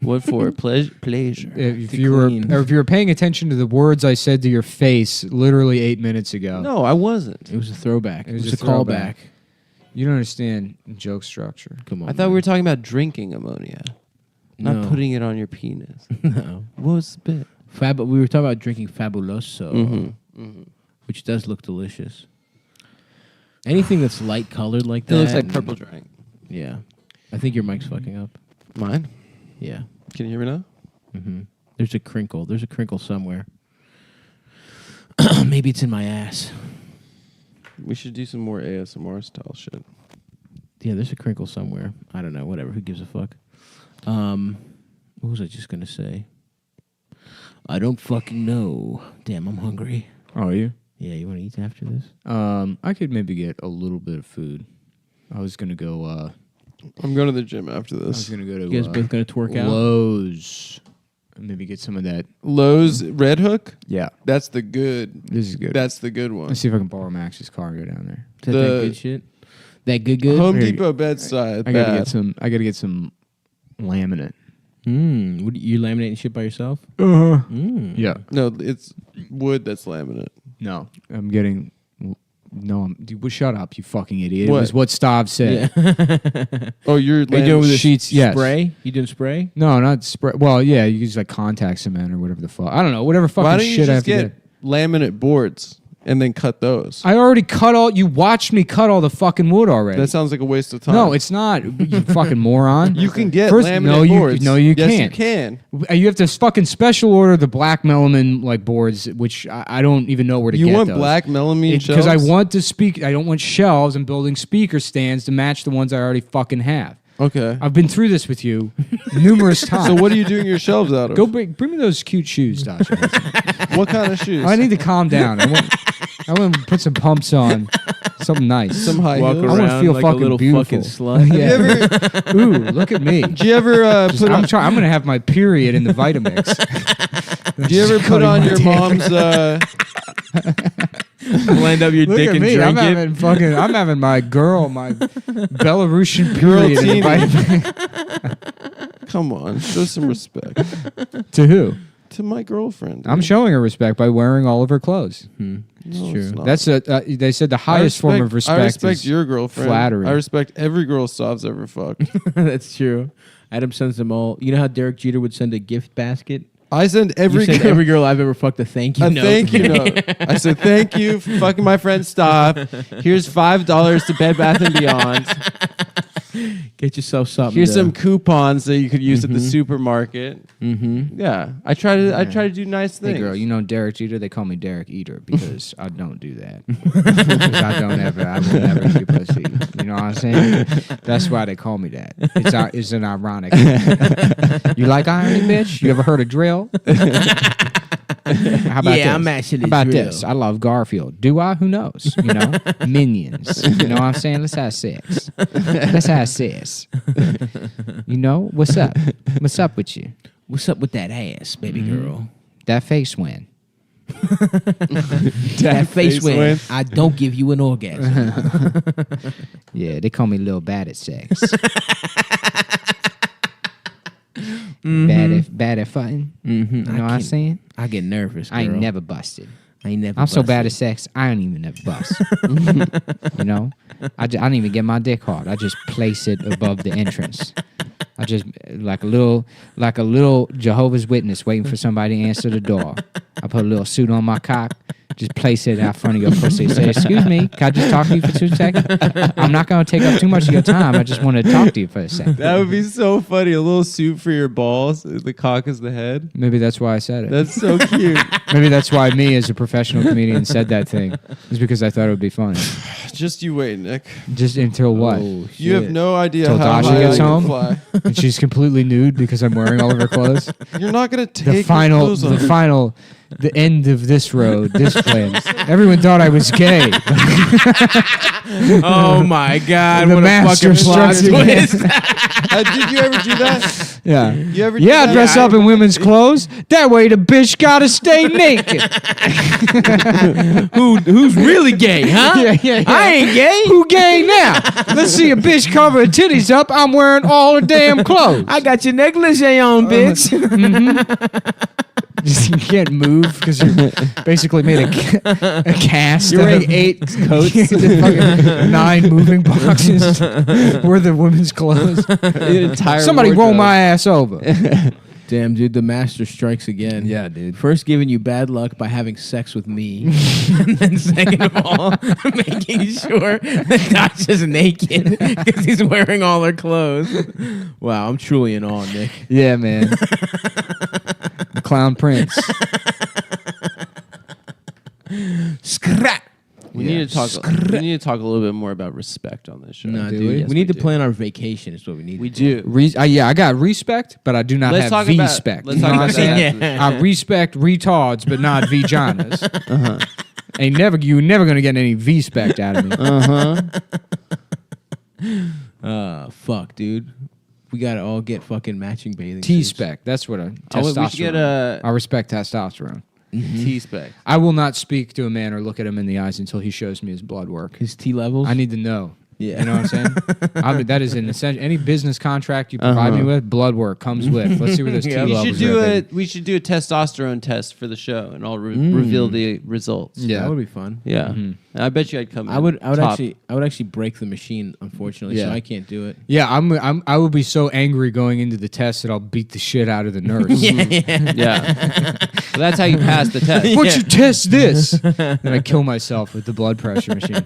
What for? Pleasure. If To you clean. were paying attention to the words I said to your face literally 8 minutes ago, No, I wasn't. It was a throwback. It was a throwback. callback. You don't understand joke structure. Come on. I thought we were talking about drinking ammonia, not No. putting it on your penis. No. What was the bit? We were talking about drinking Fabuloso, Mm-hmm. which does look delicious. Anything that's light colored like It that. looks like purple drink. Yeah. I think your mic's fucking up. Mine? Yeah. Can you hear me now? There's a crinkle. There's a crinkle somewhere. Maybe it's in my ass. We should do some more ASMR style shit. Yeah, there's a crinkle somewhere. I don't know. Whatever. Who gives a fuck? What was I just gonna say? I don't fucking know. Damn, I'm hungry. Oh, are you? Yeah, you want to eat after this? I could maybe get a little bit of food. I was gonna go. I'm going to the gym after I was this. gonna go to. You guys both gonna twerk out? Lowe's. And maybe get some of that. Lowe's Red Hook? Yeah, That's the good. this is good. That's the good one. Let's see if I can borrow Max's car and go down there. Is that The- good shit? That good. Home Depot bedside. I gotta get some laminate. What, you laminating shit by yourself? Yeah. No, it's wood that's laminate. No, I'm getting. No, dude, well, shut up, you fucking idiot. What? It was what Stav said. Oh, you're Are you doing with sheets, sheets? yes. Spray? You doing spray? No, not spray. Well, yeah, you use like contact cement or whatever the fuck. I don't know, whatever fucking Why don't you shit I have just to get. get laminate boards and then cut those? I already cut all. You watched me cut all the fucking wood already. That sounds like a waste of time. No, it's not. You fucking moron. You can get First, laminate boards. No, you yes, can't. you can. You have to fucking special order the black melamine like boards, which I don't even know where to You get want those. black melamine Because I shelves? want to speak. I don't want shelves and building speaker stands to match the ones I already fucking have. Okay. I've been through this with you numerous times. So what are you doing your shelves out of? Go bring me those cute shoes, Dasha. What kind of shoes? I need to calm down. I want to put some pumps on, something nice. Some high Walk heels. I want to around feel like fucking a little beautiful. fucking slut. Yeah. Ooh, look at me. Do you ever put I'm on? trying. I'm gonna have my period in the Vitamix. Do you ever put on your mom's? Blend up your Look dick at and me. drink I'm having my Belarusian period in the teeny. Vitamix. Come on, show some respect To who? to my girlfriend. I'm showing her respect by wearing all of her clothes. It's true. That's they said the highest form of respect. I respect is your girlfriend. flattery. I respect every girl Stav's ever fucked. That's true. Adam sends them all. You know how Derek Jeter would send a gift basket? I send every You send girl every girl I've ever fucked a thank you a note. thank you note. I said thank you for fucking my friend Stav. Here's $5 to Bed Bath and Beyond. Get yourself something. Here's to- some coupons that you could use at the supermarket. Mm-hmm. Yeah, I try to do nice things. Hey girl, you know Derek Jeter? They call me Derek Eater because I don't do that. Because I will never eat pussy. You know what I'm saying? That's why they call me that. It's an ironic. You like ironing, bitch? You ever heard of drill? How about Yeah, this? I'm actually How about drill. this? I love Garfield. Do I? Who knows? You know, Minions. You know what I'm saying? Let's have sex. Let's have sex. You know what's up? What's up with you? What's up with that ass, baby girl? That face win. That face when I don't give you an orgasm. Yeah, they call me Lil Bad at sex. Bad at fighting. Mm-hmm. You know what I'm saying? I get nervous, girl. I ain't never busted. I ain't never I'm so bad at busted. sex, I don't even never bust. You know? I don't even get my dick hard. I just place it above the entrance. I just like a little Jehovah's Witness waiting for somebody to answer the door. I put a little suit on my cock, just place it out front of your pussy. Say, excuse me, can I just talk to you for 2 seconds? I'm not going to take up too much of your time. I just want to talk to you for a second. That would be so funny. A little suit for your balls. The cock is the head. Maybe that's why I said it. That's so cute. Maybe that's why me, as a professional comedian, said that thing. It's because I thought it would be funny. Just you wait, Nick. Just until what? Oh, You have shit. no idea Till how Dasha high gets I can home? fly. And she's completely nude because I'm wearing all of her clothes. You're not gonna take The end of this road, this plan. Everyone thought I was gay. Oh my god! The What a master fucking plot strikes again. twist! Did you ever do that? Yeah. You ever? do Yeah, that? dress up in women's clothes. That way the bitch gotta stay naked. Who's really gay, huh? Yeah. I ain't gay. Who gay now? Let's see a bitch cover her titties up. I'm wearing all her damn clothes. I got your negligee on, bitch. You can't move because you basically made a cast. You're out wearing of 8 coats. fucking 9 moving boxes were the women's clothes. An entire Somebody roll wardrobe. my ass over. Damn, dude, the master strikes again. Yeah, dude. First giving you bad luck by having sex with me. And then second of all, making sure that Dasha's naked because he's wearing all her clothes. Wow, I'm truly in awe, Nick. Yeah, man. The Clown Prince. Scrap. We need to talk. We need to talk a little bit more about respect on this show. No, do dude. we? We, Yes, need to do. plan our vacation. Is what we need. We to do. Yeah, I got respect, but I do not Let's have talk about- V-spect. let's You know talk what I'm about saying? that. Yeah. I respect retards, but not vaginas. You're never gonna get any V-spect out of me. Fuck, dude. We gotta all get fucking matching bathing suits. T-spec. That's what testosterone. We should get a I respect testosterone. T-spec. I will not speak to a man or look at him in the eyes until he shows me his blood work. His T levels. I need to know. Yeah. You know what I'm saying? That is an essential. Any business contract you provide me with, blood work comes with. Let's see where those T levels We should do a testosterone test for the show, and I'll reveal the results. Yeah. That would be fun. Yeah. And I bet you I'd come. I would top. actually break the machine, unfortunately, so I can't do it. Yeah, I would be so angry going into the test that I'll beat the shit out of the nurse. Yeah. Well, that's how you pass the test. Why don't you test this? Then I kill myself with the blood pressure machine.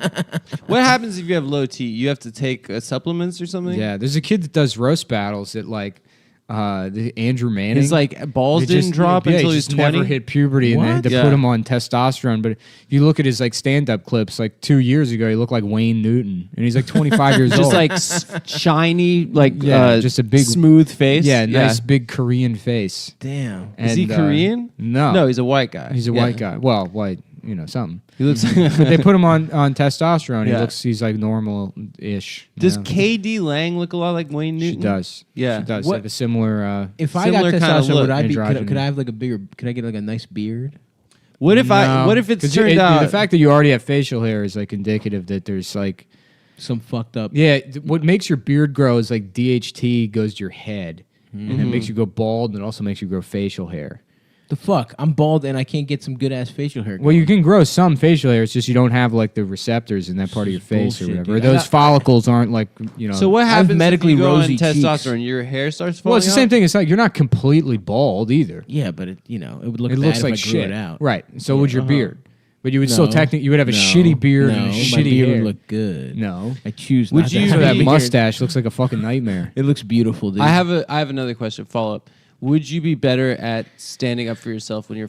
What happens if you have low T? You have to take supplements or something? Yeah, there's a kid that does roast battles at like the Andrew Manning. His like balls They didn't drop until he was 20. Never hit puberty, and they had to put him on testosterone. But if you look at his like stand-up clips, like 2 years ago, he looked like Wayne Newton, and he's like 25 years old. Just like shiny, like just a big smooth face. Yeah, nice big Korean face. Damn. Is he Korean? No, he's a white guy. He's a white guy. Well, white, something. He looks. But they put him on testosterone. He's like normal-ish. Does KD Lang look a lot like Wayne Newton? She does. Yeah. She does. What- Have a similar. If I got Similar kind of testosterone, look. would I be? Androgyny. Could I have like a bigger? Could I get like a nice beard? What if What if it's 'Cause turned out the fact that you already have facial hair is like indicative that there's like Some fucked up. Yeah, what makes your beard grow is like DHT goes to your head, and it makes you go bald, and it also makes you grow facial hair. The fuck? I'm bald and I can't get some good ass facial hair. Well, you can grow some facial hair. It's just you don't have like the receptors in that part of your face bullshit, or whatever. dude. Those follicles aren't like So what happens medically if you go on rosy cheeks. testosterone? Your hair starts falling Well, it's the out? same thing. It's like you're not completely bald either. Yeah, but it would look. It bad looks if like I grew shit. it out. Right. So would your beard, but you would No. still technically you would have a shitty beard and a my shitty beard hair. would look good. No. I choose. Would not you to So have that a beard. mustache looks like a fucking nightmare. It looks beautiful, dude. I have another question. Follow up. Would you be better at standing up for yourself when your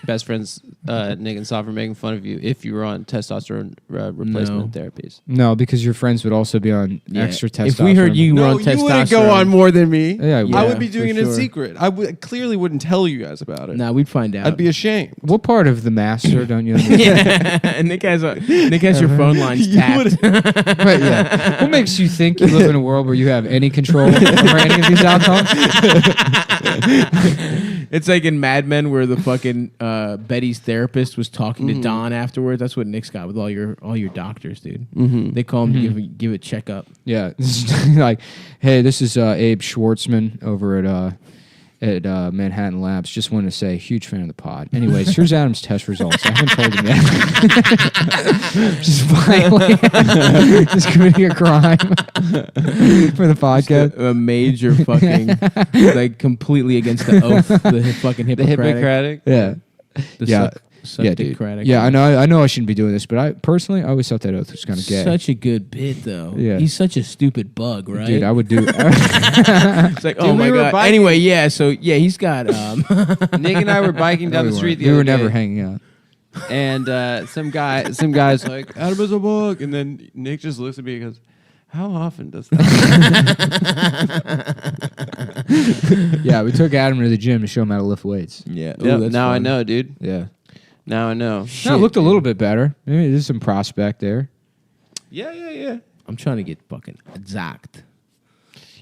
best friends Nick and Saf are making fun of you if you were on testosterone replacement therapies? No, because your friends would also be on extra testosterone. If we heard you were on testosterone, you wouldn't go on more than me. Yeah, I would be doing it for in sure. secret. I clearly wouldn't tell you guys about it. Nah, we'd find out. I'd be ashamed. What part of the master don't you understand? yeah. Nick has your phone lines tapped. Right, yeah. What makes you think you live in a world where you have any control over any of these outcomes? It's like in Mad Men where the fucking Betty's therapist was talking to Don afterwards. That's what Nick's got with all your doctors, dude. They call him to give a checkup. Yeah. Like, hey, this is Abe Schwartzman over at Manhattan Labs. Just want to say, huge fan of the pod. Anyways, here's Adam's test results. I haven't told him yet. Just violently, just committing a crime for the podcast. A major fucking like completely against the oath, the fucking The Hippocratic. Yeah. The Yeah. Yeah, dude. Yeah, I know I shouldn't be doing this, but I personally always thought that oath was kind of gay. Such a good bit, though. Yeah. He's such a stupid bug, right? Dude, I would do. It's like, oh my we were god. biking- Anyway, yeah. So yeah, he's got. Nick and I were biking down the street the we other were never day, hanging out. and some guy's like, Adam is a bug, and then Nick just looks at me and goes, how often does that happen? Yeah, we took Adam to the gym to show him how to lift weights. Yeah. Yep, that's now I fun. know, dude. Yeah. Now I know. No, it looked a little bit better. Maybe there's some prospect there. Yeah. I'm trying to get fucking exact.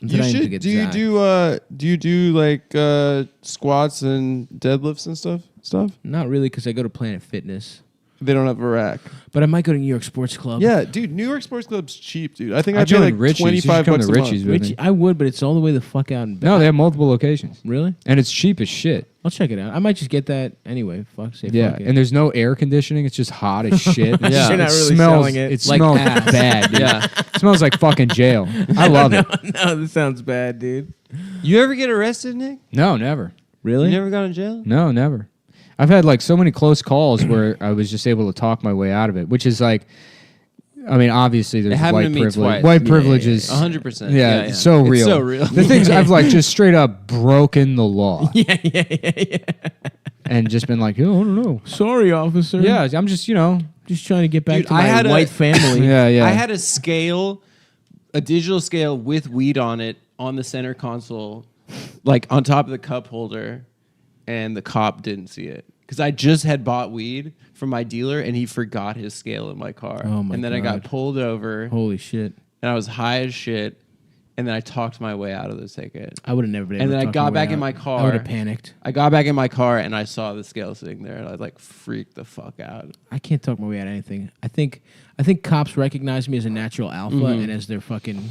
I'm You trying to should. get Do you zacked. do like squats and deadlifts and stuff? Not really, because I go to Planet Fitness, They don't have a rack. but I might go to New York Sports Club. Yeah, dude. New York Sports Club's cheap, dude. I think I I pay joined like Richie's. You should $25 come a to month. Richie's with me. Richie, I would, but it's all the way the fuck out in back. No, they have multiple locations, Really? and it's cheap as shit. I'll check it out. I might just get that anyway. Fuck it. And there's no air conditioning. It's just hot as shit. Yeah. You're not It really smells, selling it. It Like smells ass. bad. Dude. Yeah. It smells like fucking jail. I love it. no, this sounds bad, dude. You ever get arrested, Nick? No, never. Really? You never got in jail? No, never. I've had like so many close calls where I was just able to talk my way out of it, which is like, I mean, obviously there's happened white to me privilege. twice. White Yeah, privilege is 100%. Yeah, it's so It's real. so real. The things I've like just straight up broken the law yeah. and just been like, oh, I don't know. Sorry, officer. Yeah, I'm just, Just trying to get back Dude, to I my had a- white family. yeah. I had a scale, a digital scale with weed on it on the center console, like on top of the cup holder, and the cop didn't see it. Because I just had bought weed from my dealer, and he forgot his scale in my car. Oh, my And then I got God. pulled over, Holy shit. and I was high as shit. and then I talked my way out of the ticket. I would have never been able And to then I talk got my way back in out. my car. I would have panicked. I got back in my car and I saw the scale sitting there, and I like freaked the fuck out. I can't talk my way out of anything. I think cops recognize me as a natural alpha, and as their fucking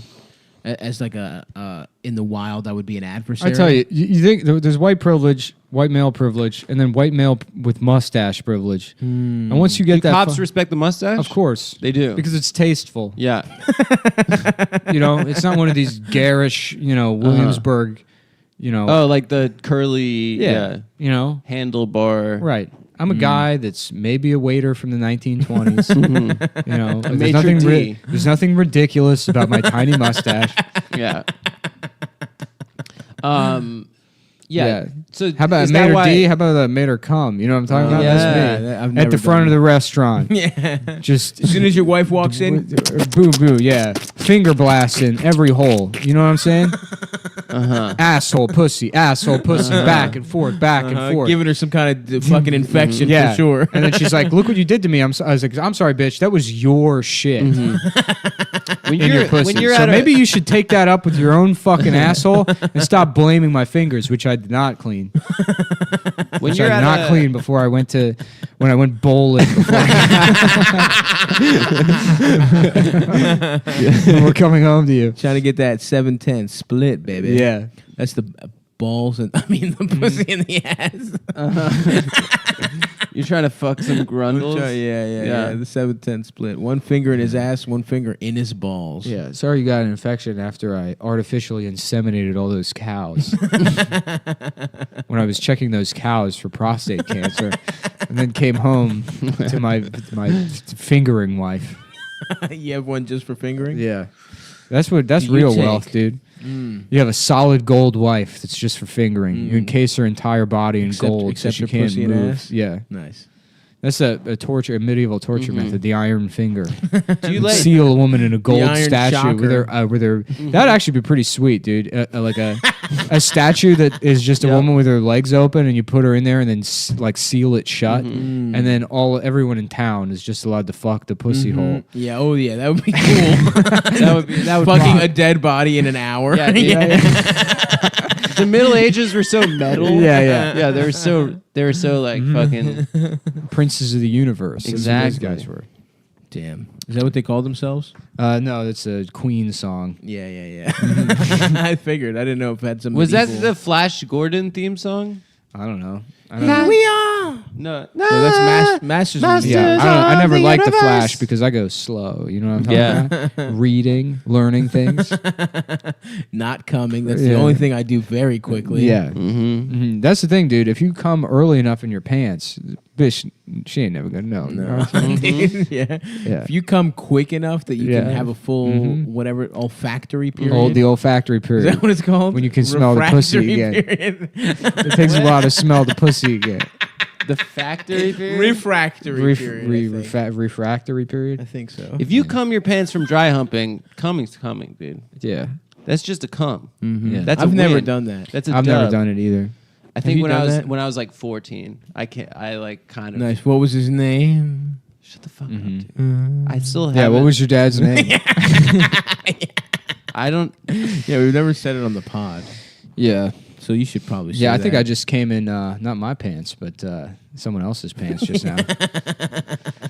as like a in the wild, I would be an adversary. I tell you, you think there's white privilege, white male privilege, and then white male with mustache privilege. And once you get Do that, cops respect the mustache? of course They do. because it's tasteful. Yeah. You know, it's not one of these garish, Williamsburg, Oh, like the curly you know, handlebar. right. I'm a guy that's maybe a waiter from the 1920s. You know, maitre d'. there's nothing ridiculous about my tiny mustache. Yeah. Yeah. So How about is a that maitre why- d'? How about a maitre cum? You know what I'm talking about? yeah. That's me. I've At never the front done of the restaurant. Yeah. Just As soon as your wife walks in, boo boo, yeah. Finger blast in every hole. You know what I'm saying? Asshole pussy, back and forth, back and forth. giving her some kind of fucking infection yeah, for sure. And then she's like, "Look what you did to me." I was like, "I'm sorry, bitch. That was your shit when in your pussy." So maybe you should take that up with your own fucking asshole and stop blaming my fingers, which I did not clean. when Which you're I did not clean before I went bowling. We're coming home to you. Trying to get that 7-10 split, baby. Yeah. That's the balls and the pussy in the ass. You're trying to fuck some grundles. Yeah. The 7-10 split. One finger in his ass, one finger in his balls. Yeah, sorry you got an infection after I artificially inseminated all those cows. When I was checking those cows for prostate cancer, and then came home to my fingering wife. You have one just for fingering? Yeah, that's Do you real take- wealth, dude. You have a solid gold wife that's just for fingering. You encase her entire body in gold so except she her can't pussy and move. ass? Yeah, Nice. that's a medieval torture method. The iron finger. Do you like? Seal a woman in a gold iron statue shocker. with her. That'd actually be pretty sweet, dude. Like a statue that is just a woman with her legs open, and you put her in there, and then seal it shut, and then everyone in town is just allowed to fuck the pussy hole. Yeah. Oh, yeah. That would be cool. that would fucking rock. a dead body in an hour. Yeah, dude. The Middle Ages were so metal. Yeah. They were so like fucking. Princes of the universe. That's what Exactly. those guys were. Damn. Is that what they call themselves? No, that's a Queen song. Yeah. I figured. I didn't know if it had some. Was that medieval- the Flash Gordon theme song? I don't know. We are. No. No, that's Masters. of the Yeah, Universe. I never the liked the universe. Flash because I go slow. You know what I'm talking about? Reading, learning things. Not coming. That's Yeah. the only thing I do very quickly. Yeah. That's the thing, dude. If you come early enough in your pants, bitch, she ain't never gonna know. You know what I'm saying? Yeah. Yeah. If you come quick enough that you can Yeah. have a full whatever olfactory period. The olfactory Is period. that what it's called? When you can smell the pussy Refractory again. period. It takes a while to smell the pussy again. The factory period? Refractory period. I think. Refractory I period. think so. If you cum your pants from dry humping, cumming's coming, dude. Yeah. That's just a cum. Yeah. That's I've a never win. done that. That's a I've dub. never done it either. I think you when I done was that? when I was like 14, I like kind of Nice. What was his name? shut the fuck up, dude. I still have. Yeah, what was your dad's name? I don't. Yeah, we've never said it on the pod, Yeah. so you should probably. Say Yeah, I think that. I just came in, not my pants, but someone else's pants just now.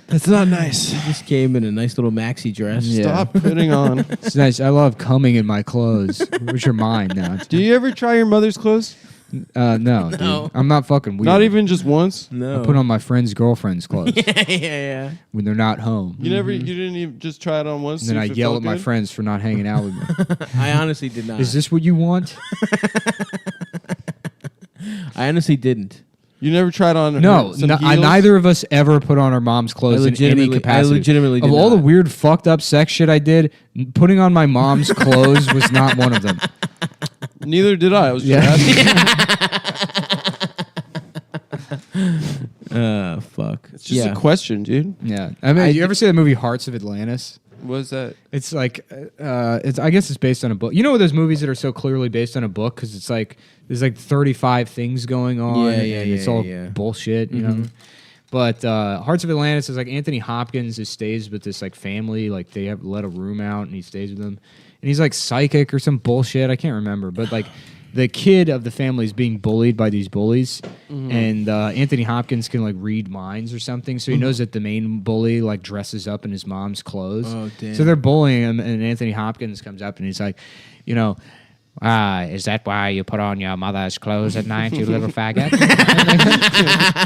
That's not nice. just came in a nice little maxi dress. Yeah. Stop putting on. It's nice. I love coming in my clothes, which are mine now. Do you ever try your mother's clothes? No, dude. I'm not fucking weird. Not even just once. No. I put on my friend's girlfriend's clothes yeah. when they're not home. You never. You didn't even just try it on once. And then I yell at my friends for not hanging out with me. I honestly did not. Is this what you want? I honestly didn't. You never tried on. No, some heels? neither of us ever put on our mom's clothes in any capacity. I legitimately did Of all not. the weird fucked up sex shit I did, putting on my mom's clothes was not one of them. Neither did I. I was just asking. Fuck. It's just a question, dude. Yeah, I mean, you ever see the movie Hearts of Atlantis? What is that? It's like, I guess it's based on a book. You know those movies that are so clearly based on a book because it's like there's like 35 things going on. Yeah, and yeah, it's yeah, all yeah. bullshit. You know, But Hearts of Atlantis is like Anthony Hopkins who stays with this like family. Like they have let a room out and he stays with them. And he's like psychic or some bullshit. I can't remember. But like the kid of the family is being bullied by these bullies. And Anthony Hopkins can like read minds or something. So he knows that the main bully like dresses up in his mom's clothes. Oh, damn. So they're bullying him. And Anthony Hopkins comes up and he's like, you know, is that why you put on your mother's clothes at night, you little faggot?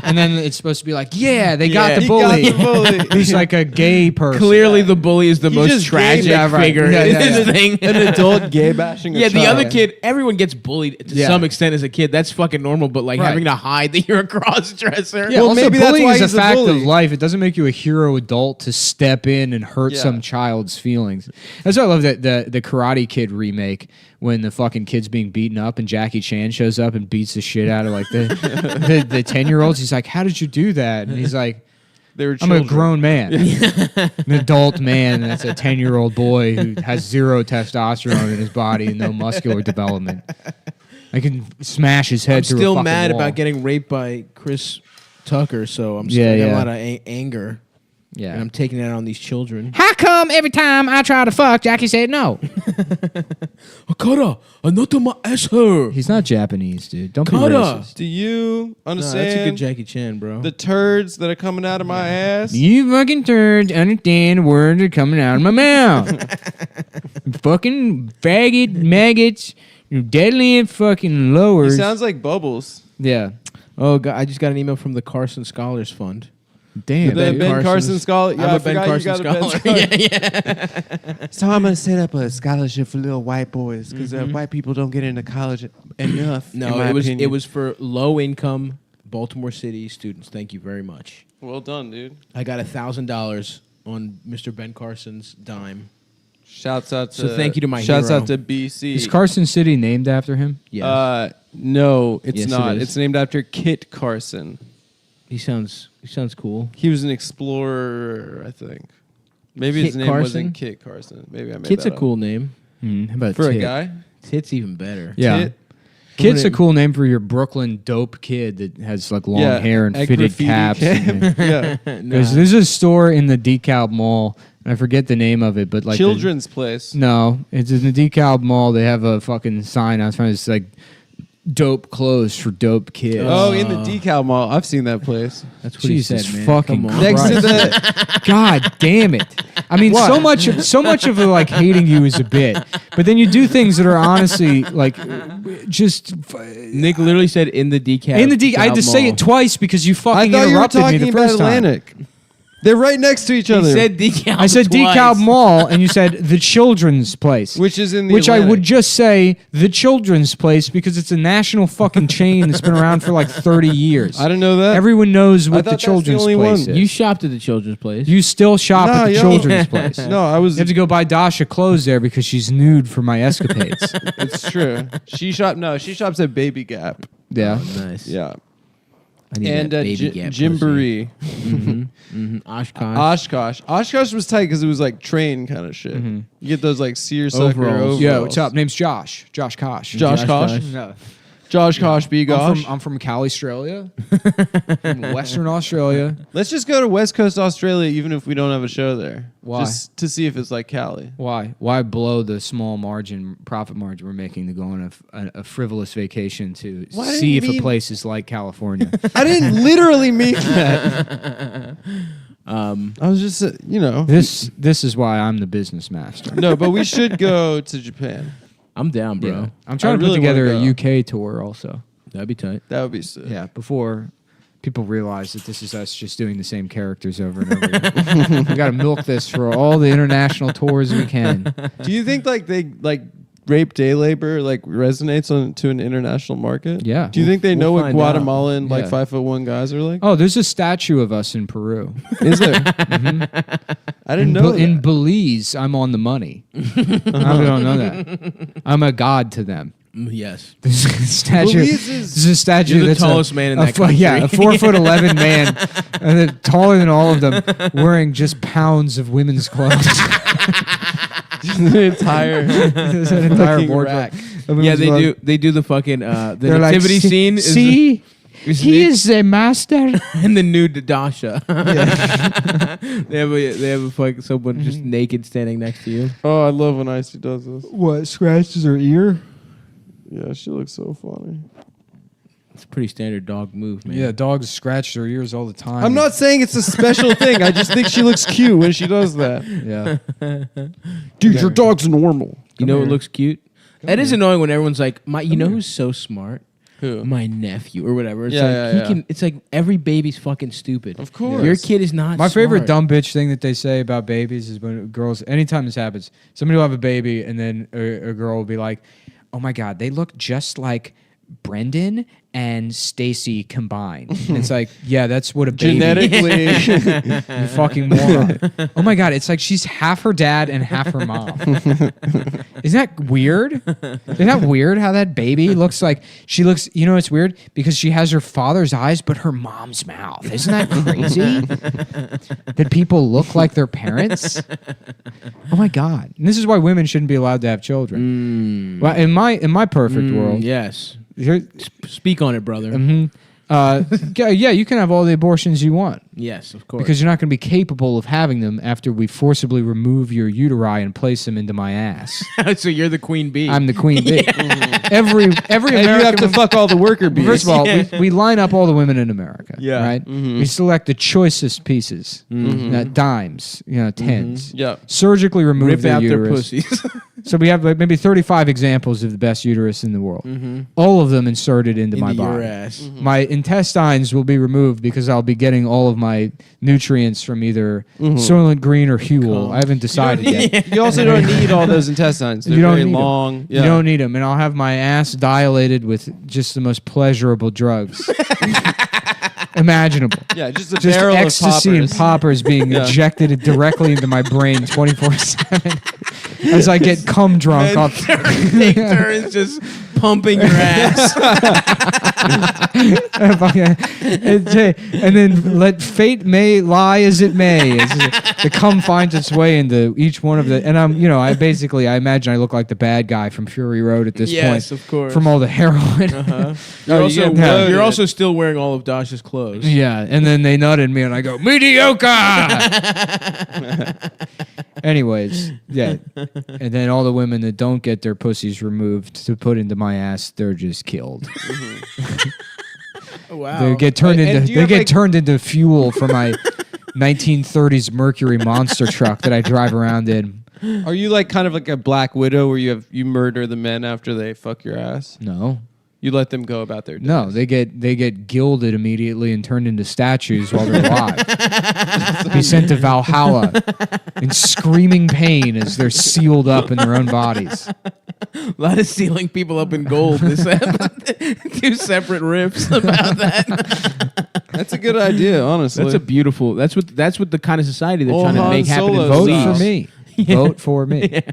And then it's supposed to be like, yeah, they got the bully. He's like a gay person. Clearly, the bully is the most just tragic gay, figure in this thing. An adult gay bashing. Yeah, the other kid, everyone gets bullied to some extent as a kid. That's fucking normal, but like having to hide that you're a cross-dresser. Yeah, Well, also, maybe that's bullying why is a he's a fact bully. of life. It doesn't make you a hero adult to step in and hurt some child's feelings. That's why I love that the Karate Kid remake when the fucking kid's being beaten up and Jackie Chan shows up and beats the shit out of like the 10-year-olds. He's like, how did you do that? And he's like, They were I'm a children. grown man, an adult man. That's a 10-year-old boy who has zero testosterone in his body and no muscular development. I can smash his head I'm through a still fucking mad wall. about getting raped by Chris Tucker, so I'm still got a lot of anger. Yeah. And I'm taking it out on these children. How come every time I try to fuck, Jackie said no? Akara, another my asshole. He's not Japanese, dude. Don't be Kata. racist. Do you No, understand that's a good Jackie Chan, bro. the turds that are coming out of my ass? You fucking turds understand the words are coming out of my mouth. Fucking faggot, maggots, you deadly and fucking He lowers. sounds like Bubbles. Yeah. Oh, God, I just got an email from the Carson Scholars Fund. Damn. The Ben Ben Carson Carson's- scholar. Yeah, I'm I a Ben forgot Carson you got a scholar. Ben Carson. So I'm gonna set up a scholarship for little white boys because white people don't get into college enough. in No, my opinion. it was for low income Baltimore City students. Thank you very much. Well done, dude. I got $1,000 on Mr. Ben Carson's dime. Shouts out to. So thank you to my Shouts hero. out to BC. Is Carson City named after him? Yes. No, it's Yes, it not. is. It's named after Kit Carson. He sounds cool. He was an explorer, I think. Maybe his Kit name Carson? wasn't Kit Carson. Maybe I made Kit's that a up. cool name. How about For a Tit? guy. Tit's even better. Yeah. Tit. Kit's a cool name for your Brooklyn dope kid that has like long Yeah, hair and a fitted graffiti caps. cap. Yeah. There's a store in the DeKalb Mall, and I forget the name of it, but like Children's place. No, it's in the DeKalb Mall. They have a fucking sign outside. It's like dope clothes for dope kids. Oh, in the decal mall. I've seen that place. That's what Jesus he said, man. fucking Come on. Next to Christ. the God damn it! I mean, so much of like hating you is a bit, but then you do things that are honestly like just Nick literally said in the decal. in the D. I had to say it twice because you I fucking thought you were interrupted me talking the about first time. Atlantic. They're right next to each He other. said decal. I said twice. DeKalb Mall, and you said the children's place. which is in the Which I Atlantic. would just say the children's place because it's a national fucking chain that's been around for like 30 years. I didn't know that. Everyone knows I what thought the that's the children's only place one. is. You shopped at the children's place. You still shop at the yo. children's place. No, I was. You have to go buy Dasha clothes there because she's nude for my escapades. It's true. She shops at Baby Gap. Yeah. nice. Yeah. I need And that baby gap pussy. Gymboree. Oshkosh. Oshkosh was tight because it was like train kind of shit. You get those like seersucker Overalls. overalls. Yo, what's up? Name's Josh. Josh Kosh. Josh Kosh? No. Josh Kosh, B. Gosh. I'm from Cali, Australia. From Western Australia. Let's just go to West Coast Australia even if we don't have a show there. Why? Just to see if it's like Cali. Why? Why blow the small profit margin we're making to go on a frivolous vacation to Why see if didn't a we- place is like California? I didn't literally mean that. I was just, This is why I'm the business master. No, but we should go to Japan. I'm down, bro. Yeah. I'm trying to really put together wanna a UK tour also. That'd be tight. That would be sick. Yeah, before people realize that this is us just doing the same characters over and over again. We got to milk this for all the international tours we can. Do you think like they like rape day labor like resonates to an international market? Yeah. Do you think they know we'll what find out. Guatemalan like Yeah. 5'1" guys are like? Oh, there's a statue of us in Peru. Is there? I didn't know. In that. Belize, I'm on the money. I don't know that. I'm a god to them. Yes. There's a statue. Belize is- There's a statue You're the that's tallest man in that country. Yeah, a 4'11" man, and then taller than all of them, wearing just pounds of women's clothes. the entire There's an entire fucking wardrobe. rack. of Yeah, women's clothes. They do the fucking the They're like, nativity scene. Is See, He is a master. And the nude to Dasha. they have like someone just naked standing next to you. Oh, I love when Icy does this. What, scratches her ear? Yeah, she looks so funny. It's a pretty standard dog move, man. Yeah, dogs scratch their ears all the time. I'm not saying it's a special thing. I just think she looks cute when she does that. Yeah. Dude, your dog's normal. You know what looks cute? That is annoying when everyone's like, you know who's so smart? Who? My nephew or whatever. It's Yeah, like it's like every baby's fucking stupid. Of course. Your kid is not My favorite smart. dumb bitch thing that they say about babies is when girls, anytime this happens, somebody will have a baby and then a girl will be like, oh my God, they look just like Brendan and Stacy combined. And it's like, yeah, that's what a baby Genetically. you fucking moron. Oh my God, it's like she's half her dad and half her mom. Isn't that weird? Isn't that weird how that baby looks like she looks, you know, it's weird because she has her father's eyes but her mom's mouth. Isn't that crazy? That people look like their parents? Oh my God. And this is why women shouldn't be allowed to have children. Well, in my perfect world. Yes. Here, Speak on it, brother. yeah, you can have all the abortions you want. Yes, of course. Because you're not going to be capable of having them after we forcibly remove your uteri and place them into my ass. So you're the queen bee. I'm the queen bee. Every And American you have to fuck all the worker bees. First of all, we line up all the women in America. Yeah. Right. We select the choicest pieces, dimes, tens. Yeah. Surgically remove Rip their out their uterus. pussies. So we have like maybe 35 examples of the best uterus in the world. All of them inserted into my Into your body. ass. My intestines will be removed because I'll be getting all of my nutrients from either Soylent Green or Huel. I haven't decided yet. You also don't need all those intestines. They're You don't very need 'em. long. You don't need them, and I'll have my ass dilated with just the most pleasurable drugs imaginable. Yeah, just a Just barrel ecstasy of and poppers being injected directly into my brain 24/7 as I get cum drunk off. Take turns just pumping your ass. And then let fate may lie as it may. The cum finds its way into each one of the. And I imagine I look like the bad guy from Fury Road at this point. Yes, of course. From all the heroin. You're also still wearing all of Dasha's clothes. Yeah, and then they nutted me, and I go mediocre. Anyways, yeah, and then all the women that don't get their pussies removed to put into my ass, they're just killed. Wow. They get turned turned into fuel for my 1930s Mercury monster truck that I drive around in. Are you like kind of like a Black Widow where you murder the men after they fuck your ass? No. You let them go about their days. No, they get gilded immediately and turned into statues while they're alive. Be sent to Valhalla in screaming pain as they're sealed up in their own bodies. A lot of sealing people up in gold. Two separate riffs about that. That's a good idea, honestly. That's a beautiful. That's what the kind of society they're trying to Han make happen. Solo In Vote Belize. for me. Vote for me.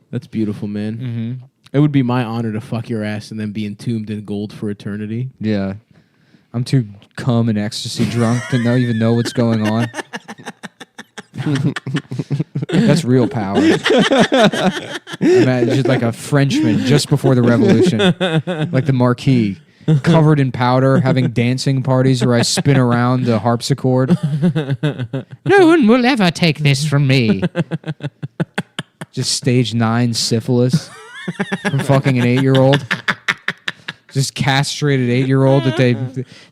That's beautiful, man. It would be my honor to fuck your ass and then be entombed in gold for eternity. Yeah. I'm too cum and ecstasy drunk to even know what's going on. That's real power. I'm just like a Frenchman just before the revolution. Like the Marquis. Covered in powder, having dancing parties where I spin around the harpsichord. No one will ever take this from me. Just stage 9 syphilis from fucking an 8-year-old. Just castrated 8-year-old that they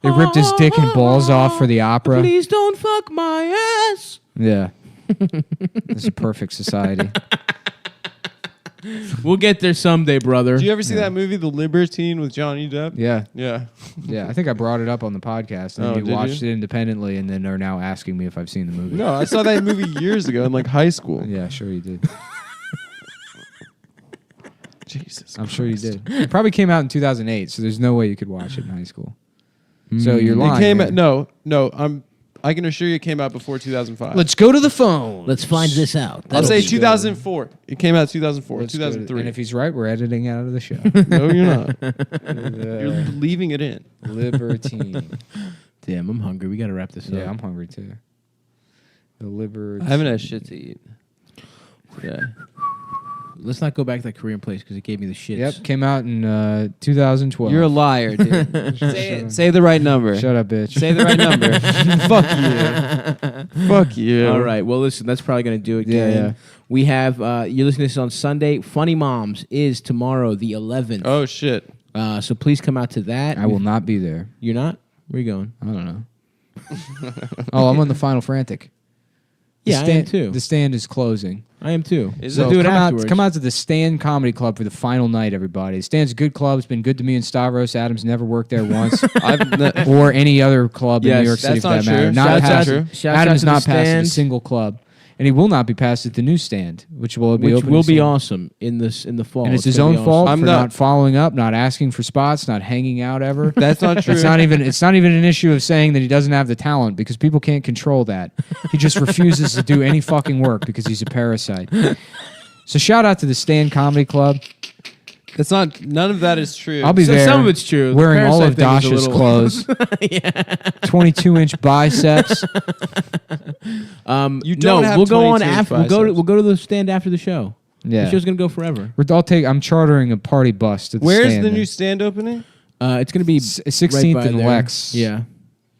ripped his dick and balls off for the opera. Please don't fuck my ass. Yeah. This is a perfect society. We'll get there someday, brother. Did you ever see that movie, The Libertine, with Johnny Depp? Yeah. Yeah. Yeah. I think I brought it up on the podcast and Oh, you did watched you? it independently and then are now asking me if I've seen the movie. No, I saw that movie years ago in like high school. Yeah, sure you did. Jesus. I'm sure you did. It probably came out in 2008, so there's no way you could watch it in high school. So you're lying. It came man. out, no, I can assure you it came out before 2005. Let's go to the phone. Let's find this out. I'll say 2004. It came out 2004, Let's go to- 2003. And if he's right, we're editing out of the show. No, you're not. You're leaving it in. Libertine. Damn, I'm hungry. We got to wrap this up. Yeah, I'm hungry too. The Libertine. I haven't had shit to eat. Yeah. Let's not go back to that Korean place because it gave me the shits. Yep, came out in 2012. You're a liar, dude. Say the right number. Shut up, bitch. Say the right number. Fuck you. Fuck you. All right. Well, listen, that's probably going to do it. Yeah. We have, you're listening to this on Sunday. Funny Moms is tomorrow, the 11th. Oh, shit. So please come out to that. I will not be there. You're not? Where are you going? I don't know. Oh, I'm on the Final Frantic. Yeah, I am too. The stand is closing. I am too. So do it come afterwards. out to the Stand Comedy Club for the final night, everybody. The Stand's a good club. It's been good to me and Stavros. Adam's never worked there once. Or any other club in New York City, for that matter. Adam's not passed at a single club. And he will not be passed at the new Stand, which will be open. Will be soon. awesome in the fall. And it's his own fault for not following up, not asking for spots, not hanging out ever. That's not true. It's not even an issue of saying that he doesn't have the talent, because people can't control that. He just refuses to do any fucking work because he's a parasite. So shout out to the Stand Comedy Club. That's not. None of that is true. I'll be there. Some of it's true. Wearing all of Dasha's clothes. 22-inch biceps. You don't have we'll go on 22 after. biceps. We'll go to the Stand after the show. Yeah. The show's gonna go forever. I'm chartering a party bus to the Where's Stand. the new Stand opening? It's gonna be 16th right by and there. Lex. Yeah,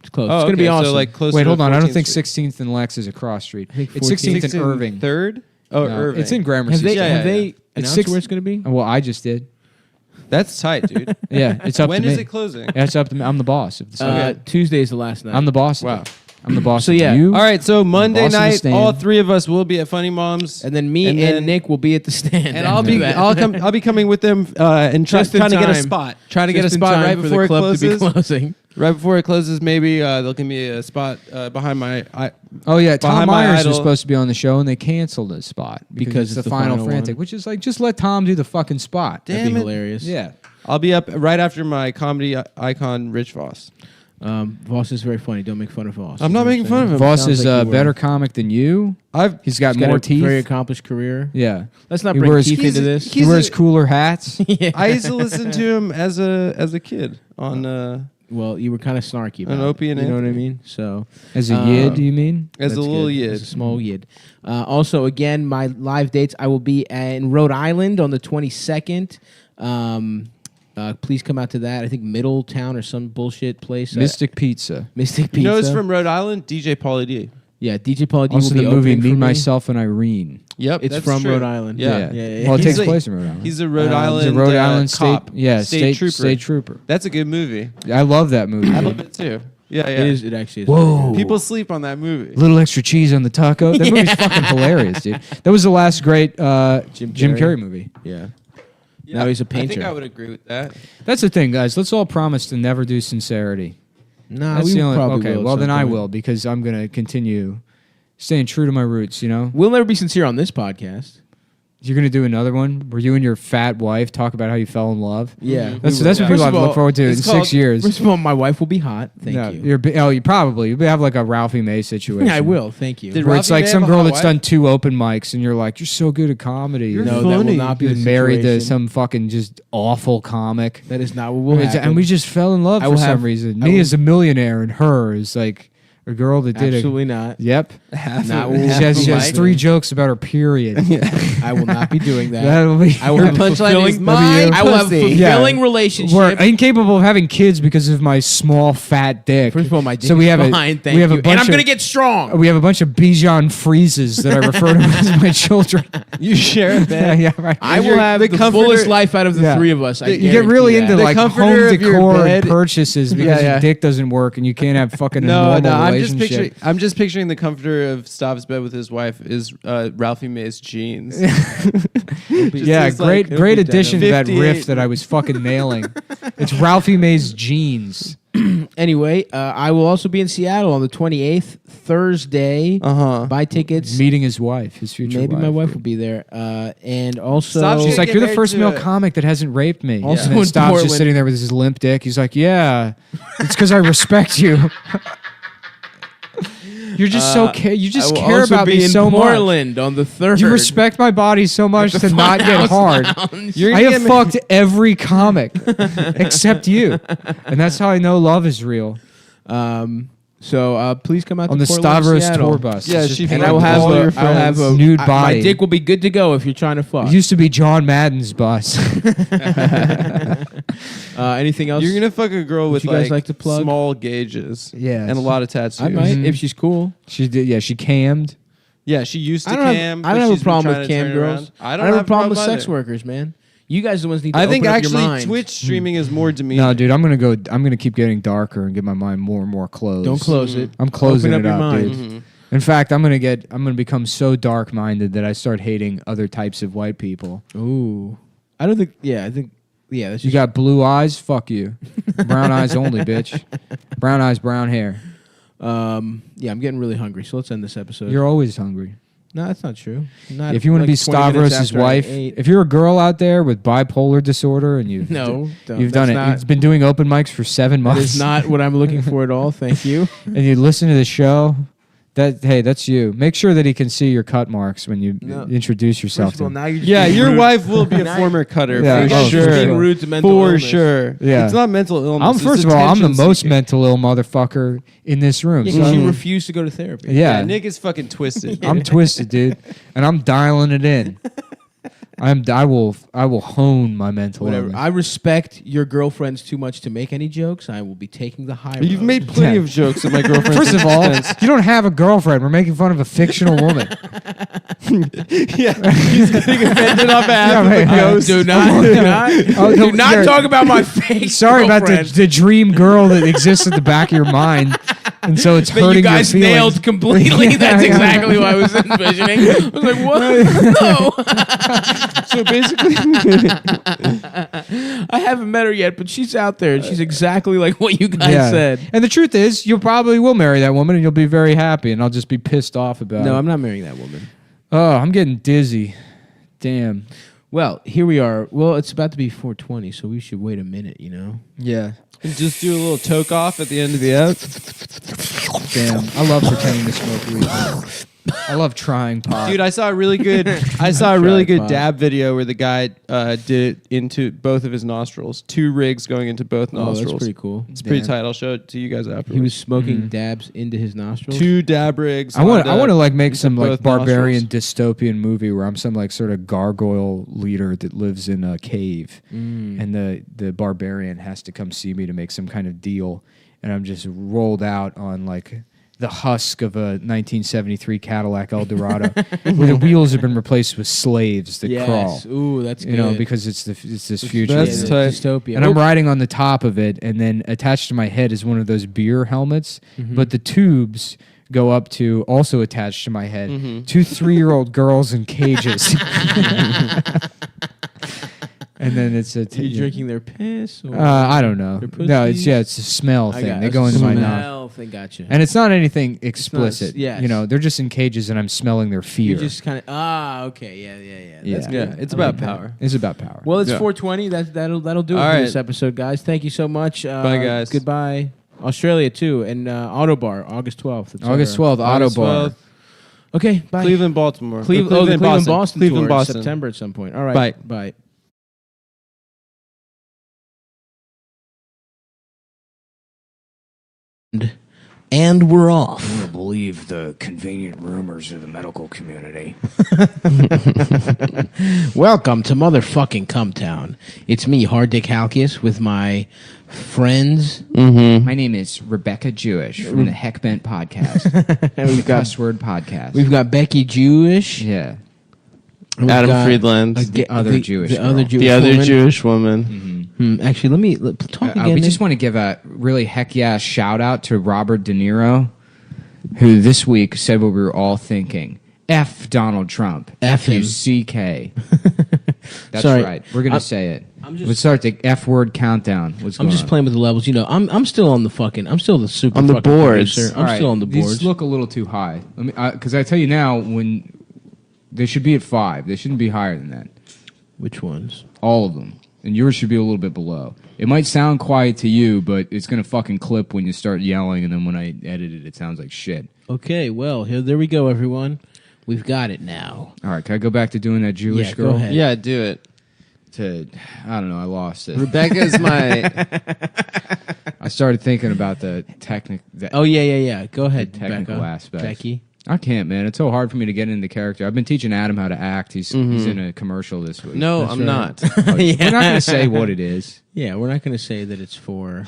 it's close. Oh, it's gonna be awesome. So like close. Wait, to hold on. I don't 14th think Street. 16th and Lex is a cross street. think It's 16th and 16th Irving. 3rd? Oh, No, Irving. It's in Gramercy. have they, Street. have they It's announced 6 where it's gonna be? Well, I just did. That's tight, dude. Yeah, it's up When to me. is it closing? It's up to me. I'm the boss of the Stand. Tuesday is the last night. I'm the boss. Wow. Of it. I'm the boss. So, of yeah. you. All right, so Monday boss of the night, Stand. all three of us will be at Funny Moms, and then me and Nick will be at the Stand. and after I'll be coming with them and Just in trying to get a time. spot. Trying to get a Just in spot time right for before the it club closes. to be closing. Right before it closes, maybe they'll give me a spot behind my. Oh yeah, Tom behind my Myers idol. was supposed to be on the show, and they canceled his spot because Because it's the it's the Final final Frantic, one. which is like, just let Tom do the fucking spot. That'd Damn be it. hilarious. Yeah. I'll be up right after my comedy icon, Rich Voss. Voss is very funny. Don't make fun of Voss. I'm not making fun of him. Voss Sounds is like a you were. better comic than you. He's got He's got more a teeth. very accomplished career. Yeah. Let's not He bring wears- Keith into this. He wears cooler hats. I used to listen to him as a kid on Well, you were kind of snarky about An Opie and it. You know what I Anthony. mean? So As a yid, you mean? as a that's little good. yid. As a small yid. Also, again, my live dates. I will be in Rhode Island on the 22nd. Please come out to that. I think Middletown or some bullshit place. Mystic Pizza. Mystic Pizza. You know, it's from Rhode Island. DJ Pauly D. Yeah, DJ Pauly D Also will the be movie opening Me, for me. Myself, and Irene. Yep, It's that's from true. Rhode Island. Yeah. Well, it He's takes a- place in Rhode Island. He's a Rhode He's Island. a Rhode Island cop. state trooper. State trooper. That's a good movie. I love that movie. I love it too. Yeah, yeah. It is. It actually is. Whoa. People sleep on that movie. Little extra cheese on the taco. That movie's fucking hilarious, dude. That was the last great Jim Carrey movie. Yeah. Now he's a I think painter. I would agree with that. That's the thing, guys. Let's all promise to never do sincerity. Nah, That's we the only. probably Okay, will at well some then I point. will, because I'm gonna continue staying true to my roots. You know, We'll never be sincere on this podcast. you're gonna do another one where you and your fat wife talk about how you fell in love. Yeah. That's we that's will. what people First have of to look all, forward to in it's 6 called- years. First of all, my wife will be hot. Thank No, you. you have like a Ralphie May situation. Yeah, I will. Thank you. Did Where it's Ralphie like May some have a girl hot that's wife? done 2 open mics, and you're like, you're so good at comedy. You're no, that will funny. not be You're the married to situation. some fucking just awful comic. That is not what will happen. And we just fell in love I for will some have- reason. I Me will- as a millionaire, and her is like a girl that did Absolutely not. Yep. Not what She will has, she has happen. 3 jokes about her period. I will not be doing that. That'll be. I will have a punchline fulfilling. is my I will have a pussy. fulfilling Yeah. relationship. We're incapable of having kids because of my small fat dick. First of all, my dick so we is have fine. a Thank we have you. a bunch And I'm of, gonna get strong. we have a bunch of Bijan freezes that I refer to as my children. You share a yeah, bed. yeah, right. I will have the comforter- fullest life out of the Yeah. 3 of us. I You get guarantee really that. into The like comforter home of your decor bed- purchases because Yeah, yeah. your dick doesn't work and you can't have fucking a No, normal I'm relationship. just picturing the comforter of Stav's bed with his wife is Ralphie May's jeans. Yeah, Just like- great addition to that 58. riff that I was fucking nailing. It's Ralphie May's jeans. Anyway, I will also be in Seattle on the 28th, Thursday. Buy tickets. Meeting his wife, his future Maybe wife. my wife will be there. And also, Stop She's Get like, you're the married first to male it. comic that hasn't raped me. Also and then in Stav's just Portland. sitting there with his limp dick. He's like, yeah, it's because I respect you. You're just you just I will care also about be me in so much. Portland on the 3rd. You respect my body so much to not get hard. You're I gonna have get fucked every comic except you, and that's how I know love is real. So please come out on to the Portland, Stavros Seattle. tour bus. Yeah, It's just she And Like, I will have all your I'll have a nude my body. dick will be good to go if you're trying to fuck. It used to be John Madden's bus. Anything else? You're gonna fuck a girl with you guys like to plug? small gauges. Yeah. and a lot of tattoos. I might if she's cool. She did. Yeah, she cammed. Yeah, she used to I don't cam. have, I but don't have she's a been problem trying with to cam turn girls. around. I don't have a problem with either. sex workers, man. You guys are the ones need to I open think up your actually minds. Twitch streaming is more demeaning. No, dude, I'm gonna keep getting darker and get my mind more and more closed. Don't close it. I'm closing Open it up your up, mind. dude. Mm-hmm. In fact, I'm gonna become so dark minded that I start hating other types of white people. Ooh. I don't think I think that's You just got blue eyes? Fuck you. Brown eyes only, bitch. Brown eyes, brown hair. I'm getting really hungry, so let's end this episode. You're always hungry. No, that's not true. Not If you want to like be 20 minutes Stavros' after I wife, ate. if you're a girl out there with bipolar disorder and you've No, you've done it, you've been doing open mics for 7 That months, is not what I'm looking for at all. Thank you. and you listen to the show, that's you. Make sure that he can see your cut marks when you No. introduce yourself First of all, to him. now you're just Yeah, being your rude. wife will be a former cutter Yeah, for oh, sure. for being rude to mental For illness. sure. Yeah. It's not mental illness. First of all, I'm the most mental ill motherfucker in this room. Yeah, so 'cause you refuse to go to therapy. yeah, Nick is fucking twisted. I'm twisted, dude, and I'm dialing it in. I will hone my mental Whatever. illness. I respect your girlfriends too much to make any jokes. I will be taking the high You've road. made plenty Yeah. of jokes at my girlfriend's First of all, expense. you don't have a girlfriend. We're making fun of a fictional woman. Yeah, he's getting offended on behalf Yeah, of a right. ghost. Do not Oh, do not yeah. talk about my fake Sorry about girlfriend the dream girl that exists at the back of your mind, and so it's that hurting you guys your feelings. nailed completely. Yeah, That's yeah. exactly what I was envisioning. I was like, what? No. So basically, I haven't met her yet, but she's out there, and she's exactly like what you guys Yeah. said. And the truth is, you probably will marry that woman, and you'll be very happy, and I'll just be pissed off about it. No, I'm not marrying that woman. Oh, I'm getting dizzy. Damn. Well, here we are. Well, it's about to be 4:20, so we should wait a minute, you know? Yeah. and just do a little toke off at the end of the app. Damn. I love pretending to smoke weed. I love trying pot. Dude, I saw a really good Tripod. dab video where the guy did it into both of his nostrils. 2 rigs going into both Oh, nostrils. that's pretty cool. It's pretty Damn. tight. I'll show it to you guys afterwards. He was smoking dabs into his nostrils. 2 dab rigs. I want lined to up like make into some like both barbarian nostrils. dystopian movie where I'm some like sort of gargoyle leader that lives in a cave, and the barbarian has to come see me to make some kind of deal, and I'm just rolled out on like the husk of a 1973 Cadillac Eldorado, where the wheels have been replaced with slaves that crawl. Ooh, that's good. You know, because it's this future. That's you know. tight. dystopia. And I'm riding on the top of it, and then attached to my head is one of those beer helmets, but the tubes go up to, also attached to my head, 2 3-year-old girls in cages. And then it's a... Are you drinking their piss? Or I don't know. Their No, it's pussies? it's a smell I thing. got They it. go into my Smell mouth. thing, gotcha. And it's not anything explicit. yes. You know, they're just in cages, and I'm smelling their fear. You just kind of okay, yeah. Yeah. That's Yeah, good. it's I about like that. power. It's about power. Well, it's Yeah. 4:20. That'll do it All for right. this episode, guys. Thank you so much. Bye, guys. Goodbye, Australia too, and Autobar, August 12th. That's August our- 12th, Auto Bar. 12th, Okay, bye. Cleveland, Baltimore. Cleveland, the Cleveland Boston Cleveland, tour Boston. in September at some point. All right, bye. And we're off. I don't believe the convenient rumors of the medical community. Welcome to motherfucking Cumtown. It's me, Hard Dick Halkias, with my friends. My name is Rebecca Jewish from the Heck Bent podcast. And we've got Cuss Word podcast. we've got Becky Jewish. yeah. and we've Adam got Friedland. The other Jewish the girl. other Jewish The other woman. Jewish woman. Actually, talk again. We just want to give a really heck yeah shout out to Robert De Niro, who this week said what we were all thinking. F Donald Trump. F him. F-U-C-K. That's Sorry. right. We're going to say it. I'm just- Let's start the F word countdown. What's I'm going just on? playing with the levels. You know, I'm still on the fucking. I'm still the super On the fucking boards. producer. I'm All right, still on the boards. These look a little too high. Because I tell you now, when they should be at 5. They shouldn't be higher than that. Which ones? All of them. And yours should be a little bit below. It might sound quiet to you, but it's going to fucking clip when you start yelling, and then when I edit it, it sounds like shit. Okay, well, there we go, everyone. We've got it now. All right, can I go back to doing that Jewish Yeah, girl? go ahead. Yeah, do it. I don't know, I lost it. Rebecca's my. I started thinking about the Oh yeah. Go ahead, technical Becca. aspects. Becky. I can't, man. It's so hard for me to get into character. I've been teaching Adam how to act. He's in a commercial this week. No, I'm not. We're not going to say what it is. Yeah, we're not going to say that it's for.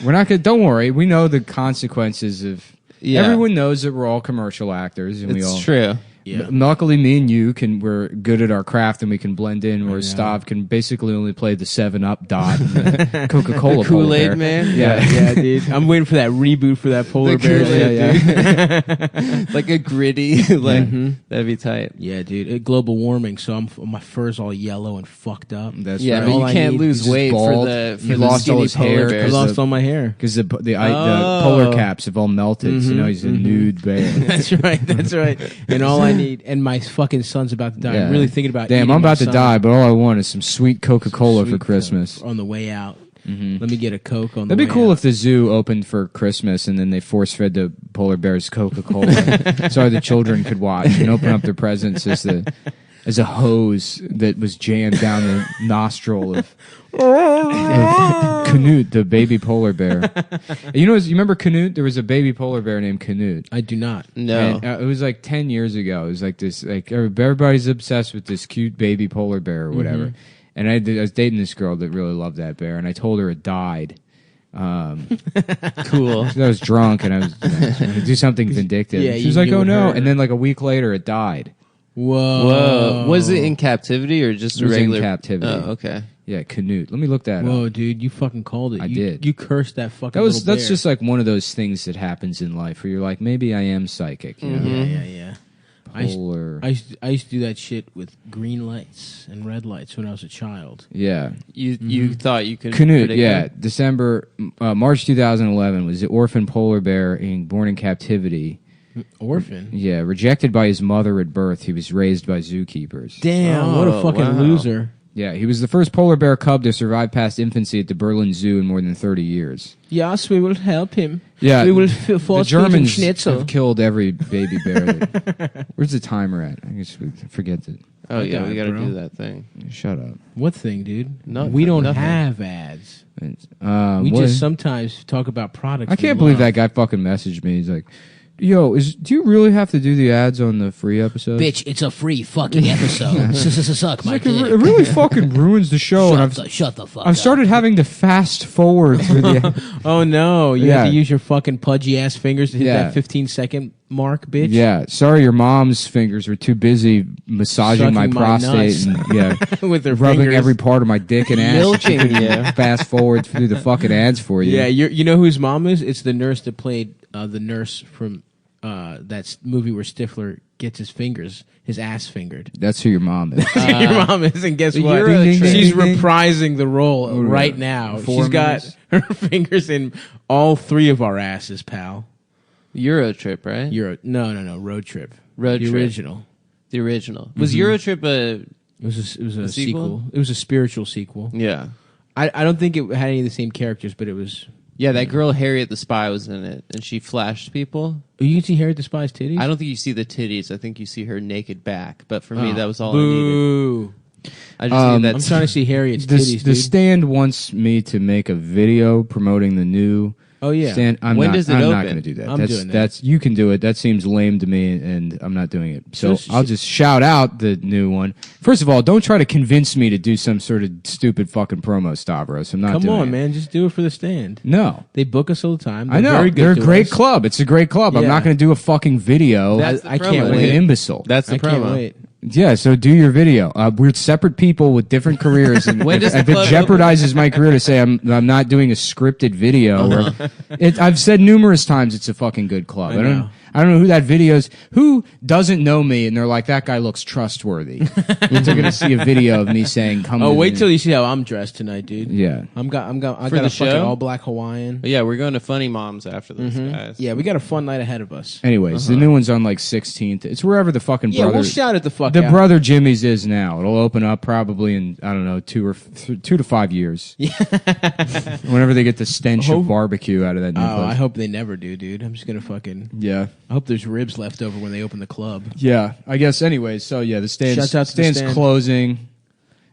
We're not going. Don't worry. We know the consequences of. Yeah. Everyone knows that we're all commercial actors, and we all. It's true. Yeah. Luckily, me and you we're good at our craft, and we can blend in. Whereas Stav can basically only play the 7-Up dot, and the Coca-Cola Kool-Aid man. Yeah, dude. I'm waiting for that reboot for that polar bear. Dude. Like a gritty, that'd be tight. Yeah, dude. Global warming, so my fur's all yellow and fucked up. That's Yeah, right. but All you I can't need lose is just weight bald. for He the lost all skinny his polar hair. bears. I lost all my hair. Because the polar caps have all melted, so now he's a nude bear. That's right. And all I need, and my fucking son's about to die. Yeah. I'm really thinking about. Damn, eating I'm my about to son die, but all I want is some sweet Coca-Cola for sweet Christmas. on the way out. Let me get a Coke on the That'd way be cool out. if the zoo opened for Christmas and then they force-fed the polar bears Coca-Cola so the children could watch and open up their presents as a hose that was jammed down the nostril of Canute, the baby polar bear. You remember Canute? There was a baby polar bear named Canute. I do not. No. And, it was like 10 years ago. It was like this, like everybody's obsessed with this cute baby polar bear or whatever. And I was dating this girl that really loved that bear, and I told her it died. Cool. I was drunk, and I was going to do something vindictive. Yeah, she you was like, knew "Oh no!" her. And then, like a week later, it died. Whoa. Was it in captivity or just It was in regular captivity. Oh, okay. Yeah, Canute. Let me look that Whoa, up. dude, you fucking called it. I You did. You cursed that fucking. That's little bear. just like one of those things that happens in life where you're like, maybe I am psychic. You know? Yeah. Polar. I used to do that shit with green lights and red lights when I was a child. Yeah. You thought you could Canute, predict yeah. it? March 2011 was the orphan polar bear born in captivity. Orphan. Yeah, rejected by his mother at birth. He was raised by zookeepers. Damn, what a fucking loser. Yeah, he was the first polar bear cub to survive past infancy at the Berlin Zoo in more than 30 years. Yes, we will help him. Yeah, we will the force Germans schnitzel. have killed every baby bear. Where's the timer at? I guess we forget it. Oh, yeah, we got to bro. do that thing. Shut up. What thing, dude? Nothing. We don't Nothing. have ads. We What- just sometimes talk about products. I can't believe that guy fucking messaged me. He's like, "Yo, do you really have to do the ads on the free episode?" Bitch, it's a free fucking episode. Suck my Like, dick. it really fucking ruins the show. And Shut the fuck I've started having to fast forward through the. Oh no, you Yeah. have to use your fucking pudgy ass fingers to hit Yeah. that 15-second mark, bitch. Yeah, sorry, your mom's fingers were too busy massaging my Sucking my prostate nuts. and yeah, With their rubbing fingers. every part of my dick and ass. Milking you. Fast forward through the fucking ads for you. Yeah, you know who his mom is? It's the nurse that played the nurse from that movie where Stifler gets his ass fingered. That's who your mom is. Your mom is, and guess what? Euro trip. She's Ding, ding, ding. reprising the role right now. 4 She's got minutes. her fingers in all 3 of our asses, pal. Euro trip, right? No, Road Trip. Road the Trip. original. The original. Was Euro trip a... It was a sequel? sequel. It was a spiritual sequel. Yeah. I don't think it had any of the same characters, but it was. Yeah, that girl Harriet the Spy was in it, and she flashed people. Oh, you can see Harriet the Spy's titties. I don't think you see the titties. I think you see her naked back. But for me, that was all Boo. I needed. I just need that. I'm trying to see Harriet's The titties, the dude. stand wants me to make a video promoting the new. Oh yeah. Stand. I'm When not, does it I'm not open? going to do that. I'm that's, doing that. That's you can do it. That seems lame to me, and I'm not doing it. So So I'll just shout out the new one. First of all, don't try to convince me to do some sort of stupid fucking promo, Stavros. I'm not. Come doing on, it. man. Just do it for the stand. No. They book us all the time. I They're know. Very good They're a to great us. club. It's a great club. I'm Yeah. not going to do a fucking video That's the I can't promo. like wait. an imbecile. That's the I promo. can't wait. Yeah, so do your video. We're separate people with different careers, and When does if the it club jeopardizes my career to say I'm not doing a scripted video, I've said numerous times it's a fucking good club. I don't know who that video is. Who doesn't know me and they're like, that guy looks trustworthy. They're going to see a video of me saying, "Come." Oh, to wait me. till you see how I'm dressed tonight, dude. Yeah. I got For a the fucking show? all black Hawaiian. But yeah, we're going to Funny Moms after this, guys. Yeah, we got a fun night ahead of us. Anyways, the new one's on like 16th. It's wherever the fucking Yeah, brother. we'll shout it the fuck The out. brother Jimmy's is now. It'll open up probably in, I don't know, 2 to 5 years. Yeah. Whenever they get the stench of barbecue out of that new Oh, place. I hope they never do, dude. I'm just gonna fucking. Yeah. I hope there's ribs left over when they open the club. Yeah. I guess anyways, so yeah, the Shouts out to the stand's stand. closing.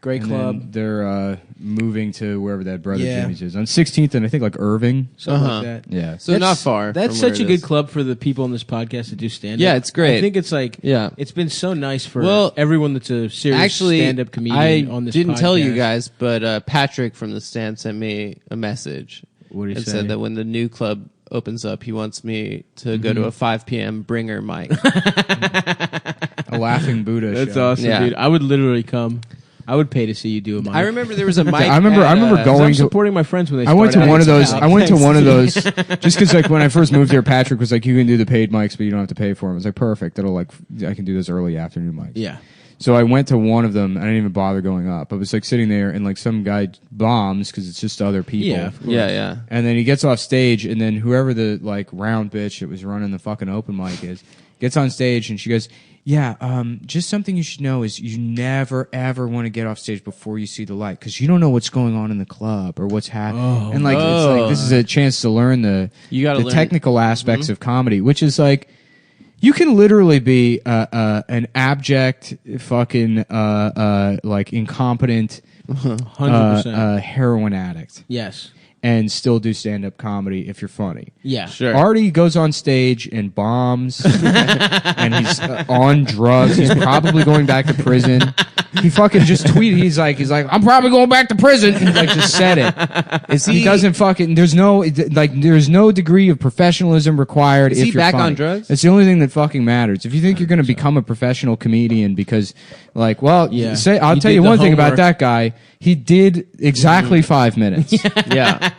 Great And club. then they're moving to wherever that brother Yeah. Jimmy's is on 16th, and I think like Irving. Something like that. Yeah. So not far. That's from such where a it good is. club for the people on this podcast that do stand-up. Yeah, it's great. I think it's like, Yeah. it's been so nice for everyone that's a serious Actually, stand-up comedian I on this didn't podcast. tell you guys, but Patrick from the stand sent me a message. What did he and say? said that when the new club opens up, he wants me to go to a 5 p.m. bringer mic. A laughing Buddha. That's show. awesome, Yeah. dude. I would literally come. I would pay to see you do a mic. I remember there was a mic. I remember at, going I'm to. supporting my friends when they I went to start out. one of those. Wow, I went to thanks. one of those just because, like, when I first moved here, Patrick was like, "You can do the paid mics, but you don't have to pay for them." I was like, "Perfect. That'll like, I can do those early afternoon mics." Yeah. So I went to one of them. I didn't even bother going up. I was like sitting there, and like some guy bombs because it's just other people. Yeah, of course. Yeah. And then he gets off stage, and then whoever the like round bitch that was running the fucking open mic is gets on stage, and she goes, "Yeah, just something you should know is you never ever want to get off stage before you see the light because you don't know what's going on in the club or what's happening." And like, it's like this is a chance to learn the learn- technical aspects of comedy, which is like. You can literally be an abject, fucking, like incompetent 100%. heroin addict, Yes. and still do stand-up comedy if you're funny. Yeah. Sure. Artie goes on stage and bombs, and he's on drugs. He's probably going back to prison. He fucking just tweeted. He's like, I'm probably going back to prison. He like just said it. He doesn't fucking. There's no degree of professionalism required. Is if he you're back funny. on drugs? It's the only thing that fucking matters. If you think you're going to become a professional comedian because, like, well, Yeah. I'll You tell did you the one thing about homework. that guy. He did exactly 5 minutes. Yeah.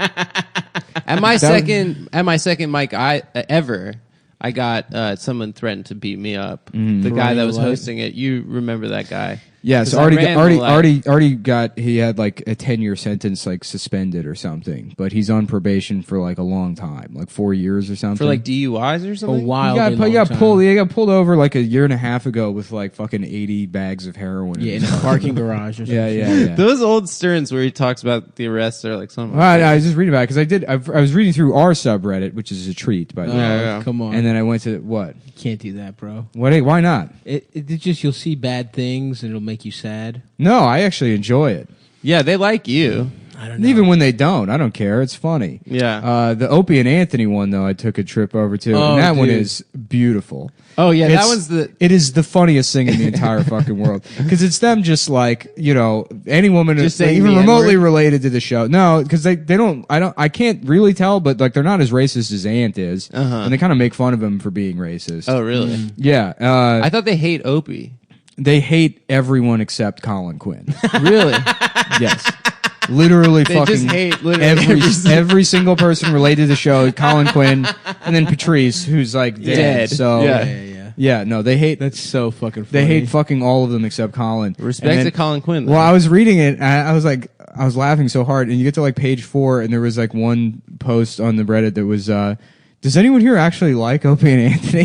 At my second mic I got someone threatened to beat me up. The guy that was Right. hosting it, you remember that guy? Yeah, 'Cause so I Artie ran the light. he had like a 10-year sentence, like suspended or something, but he's on probation for like a long time, like 4 years or something. For like DUIs or A something? while. he got pulled over like a year and a half ago with like fucking 80 bags of heroin. Yeah, in a parking garage or something. yeah. Those old Stearns where he talks about the arrests are like something. Well, I was just reading about it because I was reading through our subreddit, which is a treat, by the way. Yeah. Come on. And then I went to what? You can't do that, bro. Why not? It's just you'll see bad things and it'll make you sad. No, I actually enjoy it. Yeah, they like you. I don't know. Even when they don't, I don't care. It's funny. Yeah. The Opie and Anthony one, though, I took a trip over to, Oh, and that one dude. is beautiful. Oh yeah, that It's- one's the. It is the funniest thing in the entire fucking world because it's them just like any woman Just like, saying even the remotely N-word? related to the show. No, because they don't. I can't really tell, but like they're not as racist as Ant is, and they kind of make fun of him for being racist. Oh really? Yeah, I thought they hate Opie. they hate everyone except Colin Quinn. Really? Yes. Literally They fucking just hate literally every single person related to the show, Colin Quinn, and then Patrice, who's like dead. Dead. So Yeah. yeah, no, they hate That's so fucking funny. they hate fucking all of them except Colin. Respect And then- to Colin Quinn. Though. Well, I was reading it, and I was like, I was laughing so hard, and you get to like page 4, and there was like one post on the Reddit that was, does anyone here actually like Opie and Anthony?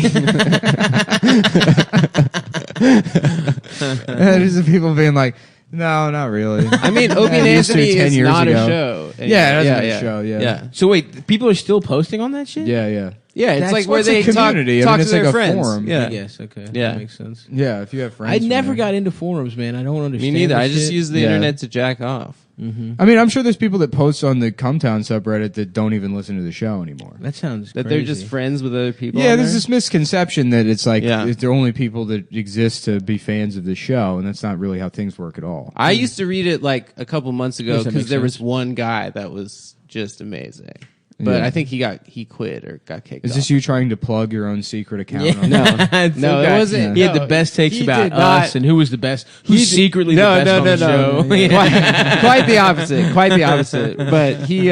And there's the people being like, no, not really. I mean, Opie and I used to Anthony 10 is years not ago. a show. Yeah, it hasn't been a show, yeah. So wait, people are still posting on that shit? Yeah, yeah. Yeah, it's That's like where what's a they talk, community. I talk mean, to it's their like a friends. forum. Yeah. I guess. Okay. Yeah. That makes sense. Yeah, if you have friends. I from never there. got into forums, man. I don't Me understand. neither. this I just shit. use the Yeah. internet to jack off. I mean, I'm sure there's people that post on the Cumtown subreddit that don't even listen to the show anymore. That sounds That crazy. they're just friends with other people. Yeah, on there's there. this misconception that it's like Yeah. they're only people that exist to be fans of the show, and that's not really how things work at all. I used to read it like a couple months ago Yes, that because makes there was sense. one guy that was just amazing. But Yeah. I think he quit or got kicked Is off. this you trying to plug your own secret account? Yeah. On No, It's no, okay. it wasn't. He had no, the best takes he about did not- us and who was the best. Who's He did- secretly no, the best no, on no, the no. show? Yeah. Quite the opposite. Quite the opposite. But he.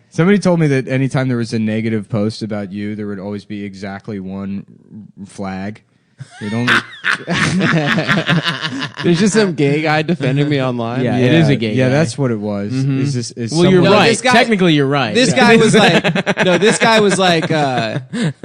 Somebody told me that anytime there was a negative post about you, there would always be exactly one flag. It only There's just some gay guy defending me online. Yeah. It is a gay Yeah, guy. that's what it was. Is this? Is Well, you're someone- No, right. this guy- Technically, you're right. This Yeah. guy was like, no, this guy was like,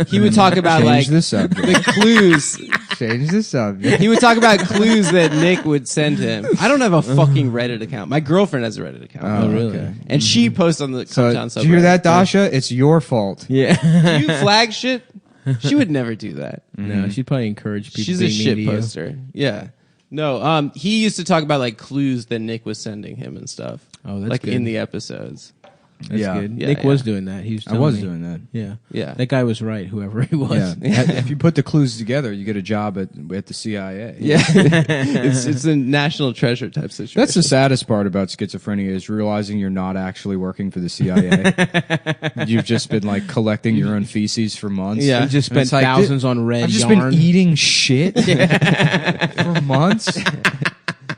he would talk about Change like the subject. the clues. Change the subject. He would talk about clues that Nick would send him. I don't have a fucking Reddit account. My girlfriend has a Reddit account. Oh, really? okay. And she posts on the So, Cumtown did you hear that, subreddit. Dasha? It's your fault. Yeah. Do you flag shit? She would never do that. No, she'd probably encourage people. She's a being mean shit to you. poster. Yeah. No, he used to talk about like clues that Nick was sending him and stuff. Oh, that's like good. in the episodes. That's good. Yeah, Nick was doing that. He was. I was me. doing that. Yeah, Yeah. That guy was right. Whoever he was. Yeah. If you put the clues together, you get a job at the CIA. Yeah, it's a national treasure type situation. That's the saddest part about schizophrenia is realizing you're not actually working for the CIA. You've just been like collecting your own feces for months. Yeah. He just And spent it's like, thousands on red I've just yarn. been eating shit for months,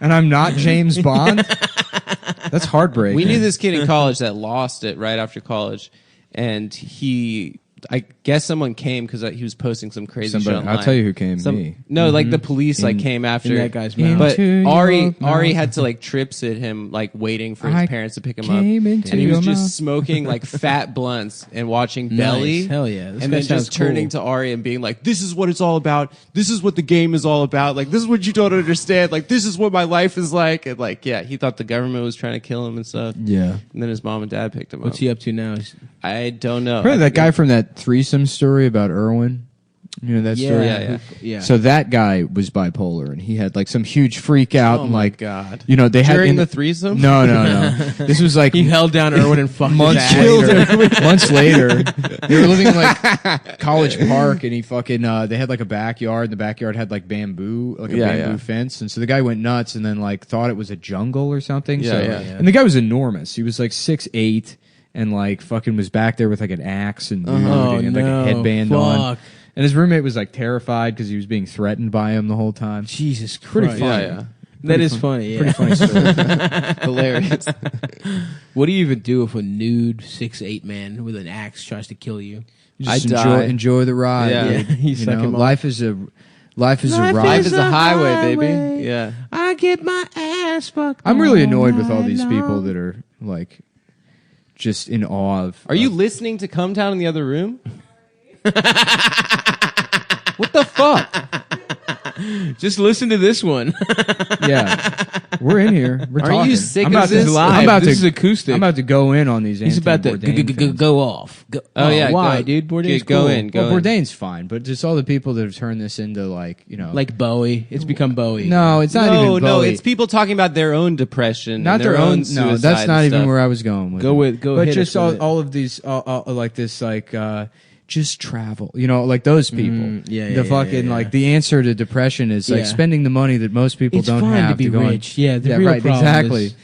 and I'm not James Bond. That's heartbreaking. We knew this kid in college that lost it right after college, and I guess someone came because he was posting some crazy shit online. I'll tell you who came. Me. No, like the police came after in that guy's mouth. But Into Ari your mouth. had to like trip sit him like waiting for his I parents to pick him up, came and into he was your just mouth. smoking like fat blunts and watching Nice. Belly. Hell yeah. This And guy then sounds just turning cool. to Ari and being like, "This is what it's all about. This is what the game is all about. Like this is what you don't understand. Like this is what my life is like." And like he thought the government was trying to kill him and stuff. Yeah. And then his mom and dad picked him What's up. he up to now? I don't know. Remember that guy from that threesome story about Irwin? You know that story? Yeah. So that guy was bipolar, and he had like some huge freak out, Oh and my like, God. you know, they had During in the threesome? No. This was like He held down Irwin and fucked months his ass. later. Months later, they were living in like College Park, and he fucking they had like a backyard. And the backyard had like bamboo, like a bamboo fence, and so the guy went nuts, and then like thought it was a jungle or something. Yeah, so, yeah. And the guy was enormous. He was like 6'8", and like fucking was back there with like an axe and looting and like a headband on. And his roommate was like terrified because he was being threatened by him the whole time. Jesus Christ. Pretty funny. Yeah. That is funny. Yeah. Pretty funny story. Hilarious. What do you even do if a nude 6'8" man with an axe tries to kill you? You just I die. enjoy the ride. Yeah. dude. You You suck know, him off. life is a Life ride. is a highway, baby. Yeah. I get my ass fucked. I'm really annoyed with all these people that are like just in awe of. Are you listening to Cumtown in the other room? What the fuck? Just listen to this one. Yeah, we're in here. We're Aren't talking. you sick I'm of about this? To, Live. I'm about This to is acoustic. I'm about to go in on these. He's about to Anthony Bourdain fans. go off. Go, Oh, yeah, why, go- dude? Bourdain's go cool. in, go Well, in. Bourdain's fine, but just all the people that have turned this into like Like Bowie. It's become Bowie. no, it's not No, even no, Bowie. it's people talking about their own depression, Not and their own. No, suicide that's not and even stuff. where I was going with. Go it. with- go But hit just us with it. all of these, like this, like just travel. You know, like those people. The fucking like the answer to depression is like Yeah. spending the money that most people It's don't fine have to be go on- rich. Yeah, the real right. problem Exactly. is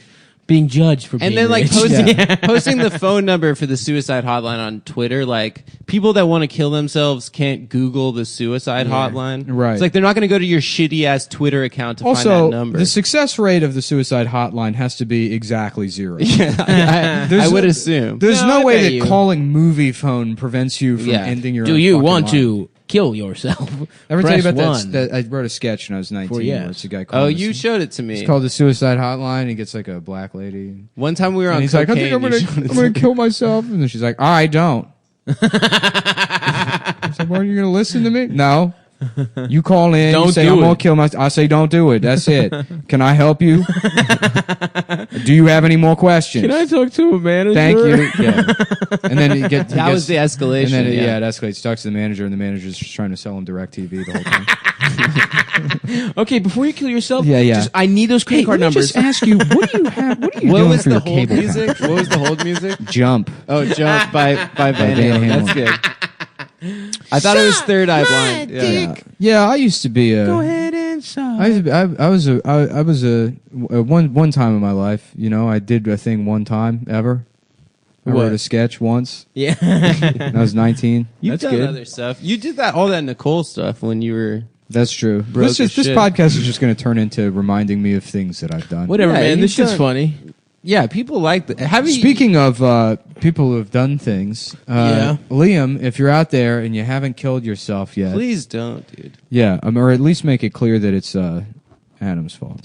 being judged for being And then like rich. posting the phone number for the suicide hotline on Twitter, like people that want to kill themselves can't Google the suicide hotline. Right. It's like they're not going to go to your shitty ass Twitter account to find Also, that number. the success rate of the suicide hotline has to be exactly zero. I would assume. There's No, no I way bet that you. calling movie phone prevents you from Yeah. ending your Do own you fucking want life. to kill yourself? Ever tell you Press about one. that? I wrote a sketch when I was 19. For yes. Where it's a guy called Oh, you showed it to me. It's called the suicide hotline. He gets like a black lady. One time we were on And he's cocaine. like, I think I'm gonna kill myself. And then she's like, all right, don't. I said, well, are you gonna listen to me? No. You call in. Don't you say do I'm it. gonna kill myself. I say don't do it. That's it. Can I help you? Do you have any more questions? Can I talk to a manager? Thank you. Yeah. And then he gets. That was the escalation. And then yeah. it escalates. He talks to the manager, and the manager's just trying to sell him DirecTV the whole time. Okay, before you kill yourself, Yeah. just, I need those credit card let me numbers. just ask you, what do you have? What are you What doing was for the your hold cable music? What was the hold music? Jump. Oh, Jump by Van Van Halen. Halen. That's good. I thought it was Third Eye Blind. Yeah. Yeah, I used to be a. Go ahead and suck. I was a one time in my life. You know, I did a thing one time ever. I What? wrote a sketch once. Yeah. When I was 19. You've That's done good. other stuff. You did that all that Nicole stuff when you were. That's true. Broke This as shit. podcast is just going to turn into reminding me of things that I've done. Whatever, Yeah, man. you've This shit's done- funny. Yeah, people like that. Have you? Speaking of people who have done things, Yeah. Liam, if you're out there and you haven't killed yourself yet, Please don't, dude. yeah, or at least make it clear that it's Adam's fault.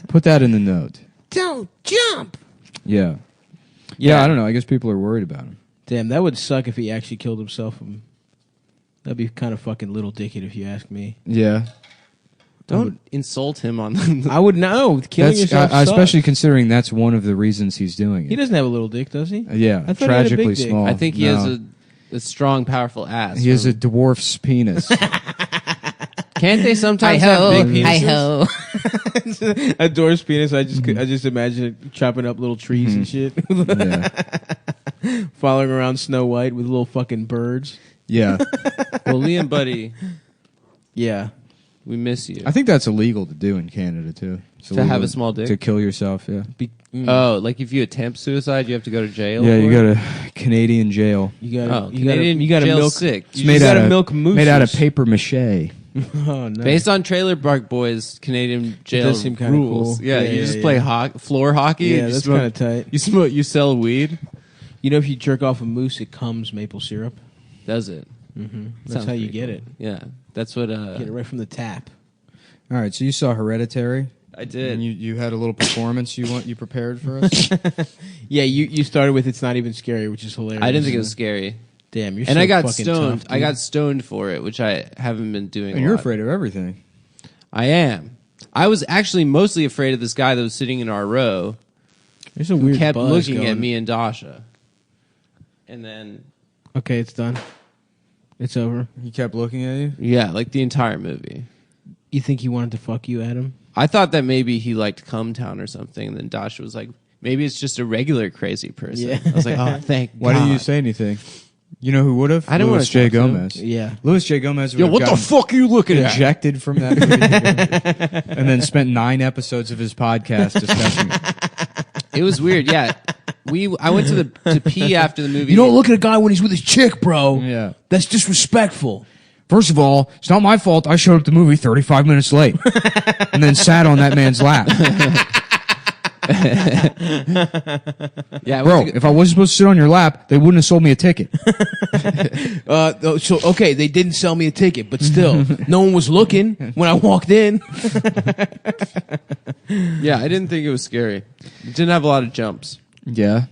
Put that in the note. Don't jump. Yeah. Yeah, I don't know. I guess people are worried about him. Damn, that would suck if he actually killed himself. That'd be kind of fucking little dickhead if you ask me. Yeah. Don't insult him on the. I would know. Killing yourself sucks. especially considering that's one of the reasons he's doing it. He doesn't have a little dick, does he? Yeah, I thought he had a tragically big dick. small. I think he No. has a strong, powerful ass. He has a dwarf's penis. Can't they sometimes have big penises? Hi-ho. A dwarf's penis. I just imagine it chopping up little trees and shit. Following around Snow White with little fucking birds. Yeah. Well, Liam, buddy, Yeah. we miss you. I think that's illegal to do in Canada, too. It's To have illegal a small dick? To kill yourself, yeah. Oh, like if you attempt suicide, you have to go to jail? Yeah, you for go it? to Canadian jail. You got Canadian you got to jail's milk. sick. It's You made just out gotta of milk mooses. made out of paper mache. Oh, no. Based on Trailer Park Boys, Canadian jail does seem kinda rules. cool. Yeah, Yeah, you yeah, just yeah. play floor hockey. Yeah, and you that's smoke- kind of tight. You smoke. You sell weed. You know, if you jerk off a moose, it comes maple syrup. Does it? Mm-hmm. That's Sounds how you pretty get cool. it. Yeah, that's what. Get it right from the tap. All right, so you saw Hereditary. I did. And you had a little performance you prepared for us. Yeah, you started with "It's not even scary," which is hilarious. I didn't think it was scary, Damn, you're and so I got fucking stoned. tough, I dude. got stoned for it, which I haven't been doing. And a you're lot. afraid of everything. I am. I was actually mostly afraid of this guy that was sitting in our row. There's a Who weird kept buzz looking going. at me and Dasha, and then Okay, it's done. It's over. He kept looking at you. yeah, like the entire movie. You think he wanted to fuck you, Adam? I thought that maybe he liked Cumtown or something, and then Dasha was like, maybe it's just a regular crazy person. Yeah. I was like, oh, thank Why God. didn't you say anything? You know who would have? I didn't Louis wanna J. talk to him. Gomez. Yeah. Louis J. Gomez would Yo, have what the gotten fuck are you looking at? ejected from that movie and then spent 9 episodes of his podcast discussing it. It was weird, yeah. I went to pee after the movie. You don't look at a guy when he's with his chick, bro. Yeah. That's disrespectful. First of all, it's not my fault I showed up to the movie 35 minutes late and then sat on that man's lap. Yeah, I Bro, went to if I wasn't supposed to sit on your lap, they wouldn't have sold me a ticket. So okay, they didn't sell me a ticket, but still, no one was looking when I walked in. yeah, I didn't think it was scary. It didn't have a lot of jumps. Yeah.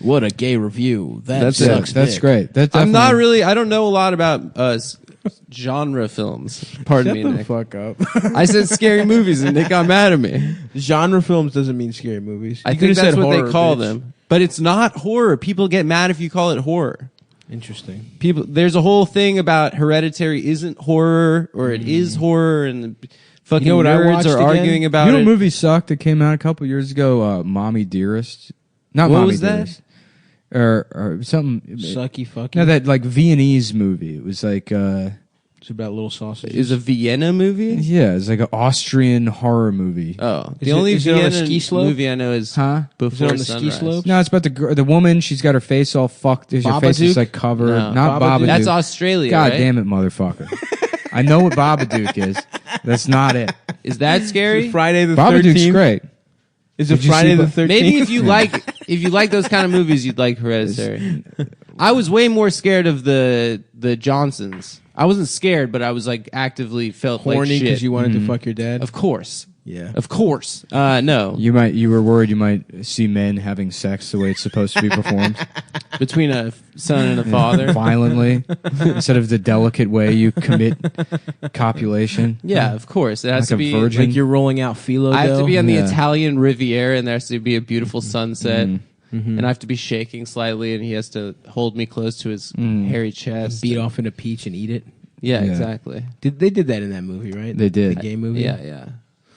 What a gay review. That That's sucks. That's dick. great. That's I'm not definitely- really. I don't know a lot about genre films. Pardon me, Shut the Nick. fuck up. I said scary movies, and Nick got mad at me. Genre films doesn't mean scary movies. I You think could've that's said what they horror, call bitch. them, but it's not horror. People get mad if you call it horror. Interesting. There's a whole thing about Hereditary isn't horror or it is horror, and the fucking You know what I nerds watched are again? arguing about You know it. a movie sucked that came out a couple years ago? Mommy Dearest. Not What Mommy was that? Dearest. Or something. Sucky fucky. No, that like Viennese movie. It was like It's about little sausages. Is a Vienna movie? yeah, it's like an Austrian horror movie. Oh, Is the it- only is it on a Vienna ski slope? movie I know is Huh? Before on the Sunrise. ski slope? No, it's about the woman. She's got her face all fucked. Her face is Babadook? like covered. No. Not Babadook? Babadook. That's Australia, God right? damn it, motherfucker! I know what Babadook is. That's not it. Is that scary? Friday the Babadook's 13th? great. Is it Did you Friday see the Ba- 13th? Maybe if you like those kind of movies, you'd like Hereditary. I was way more scared of the Johnsons. I wasn't scared, but I was like actively felt like horny shit. because you wanted to fuck your dad. Of course, Yeah. of course. No, You were worried you might see men having sex the way it's supposed to be performed. between a son and a father. Violently instead of the delicate way you commit copulation. Yeah, of course. It has Like to a be. virgin. Like you're rolling out phyllo I have to dough? be on the Yeah. Italian Riviera, and there has to be a beautiful sunset. Mm-hmm. And I have to be shaking slightly, and he has to hold me close to his hairy chest. beat off in a peach and eat it. Yeah, Yeah. exactly. They did that in that movie, right? They did. The gay movie. Yeah, yeah.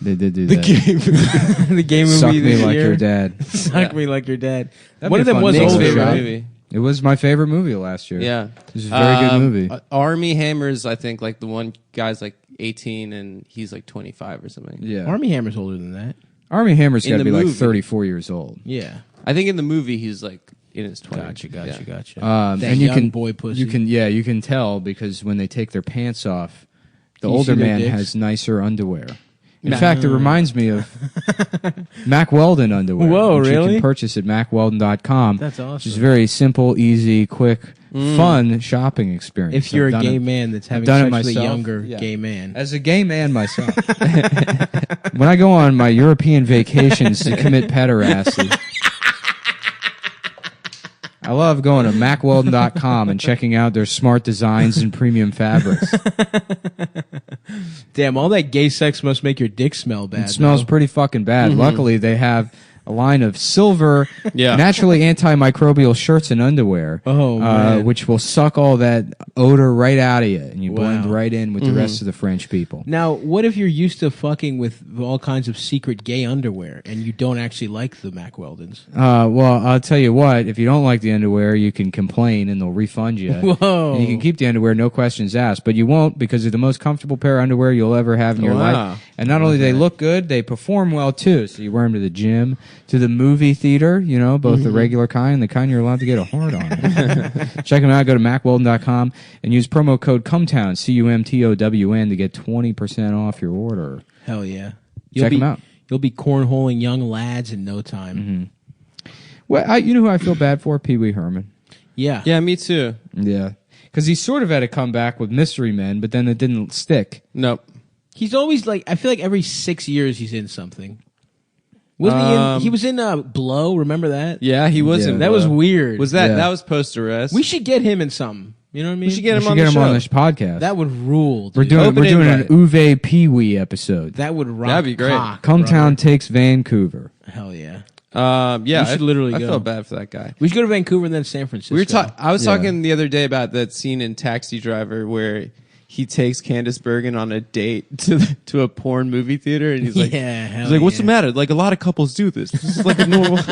They did do The that. gay, the gay movie. Suck me this like year. your dad. Suck me like your dad. That'd One be of them fun. was Nick's older, favorite right? movie. It was my favorite movie last year. Yeah. It was a very good movie. Army Hammer's, I think, like the one guy's like 18 and he's like 25 or something. Yeah. Army Hammer's older than that. Army Hammer's In got to the be like movie. 34 years old. Yeah. I think in the movie he's like in his 20s. Gotcha. And That you young can boy pussy. you can tell because when they take their pants off, the Can you older see their man dicks? has nicer underwear. In fact, it reminds me of Mack Weldon underwear. Whoa, which You really? can purchase at MackWeldon.com. That's awesome. Which is very simple, easy, quick, fun shopping experience. If you're I've a done gay it- man that's having done it sex with a myself. younger Yeah. gay man. As a gay man myself, when I go on my European vacations to commit pederasty, I love going to MackWeldon.com and checking out their smart designs and premium fabrics. Damn, all that gay sex must make your dick smell bad. It smells though. pretty fucking bad. Luckily, they have a line of silver, Yeah. naturally antimicrobial shirts and underwear. Oh, man. Which will suck all that odor right out of you, and you blend Wow. right in with the rest of the French people. Now, what if you're used to fucking with all kinds of secret gay underwear and you don't actually like the Mack Weldons? Well, I'll tell you what. If you don't like the underwear, you can complain, and they'll refund you. Whoa. And you can keep the underwear, no questions asked. But you won't, because they're the most comfortable pair of underwear you'll ever have in your Wow. life. And not only they look good, they perform well too. So you wear them to the gym, to the movie theater, both the regular kind and the kind you're allowed to get a hard on. Check them out. Go to MackWeldon.com and use promo code Cumtown, CUMTOWN, to get 20% off your order. Hell yeah. Check them out. You'll be cornholing young lads in no time. Well, you know who I feel bad for? Pee Wee Herman. Yeah. Yeah, me too. Yeah. Because he sort of had a comeback with Mystery Men, but then it didn't stick. Nope. He's always like, I feel like every 6 years he's in something. Wasn't he was in Blow, remember that? Yeah, he was in. That was weird. Was that was post arrest? We should get him in something. You know what I mean? We should get We him should on get the him show. on this podcast. That would rule, dude. We're doing Open an invite. Uwe Pee Wee episode. That would rock. That'd be great. cock, Cumtown brother. takes Vancouver. Hell yeah. Yeah, We should literally I go. felt bad for that guy. We should go to Vancouver and then San Francisco. I was talking the other day about that scene in Taxi Driver where he takes Candace Bergen on a date to a porn movie theater, and he's like, Yeah, hell he's like, what's yeah. the matter? Like, a lot of couples do this. This is like a normal. One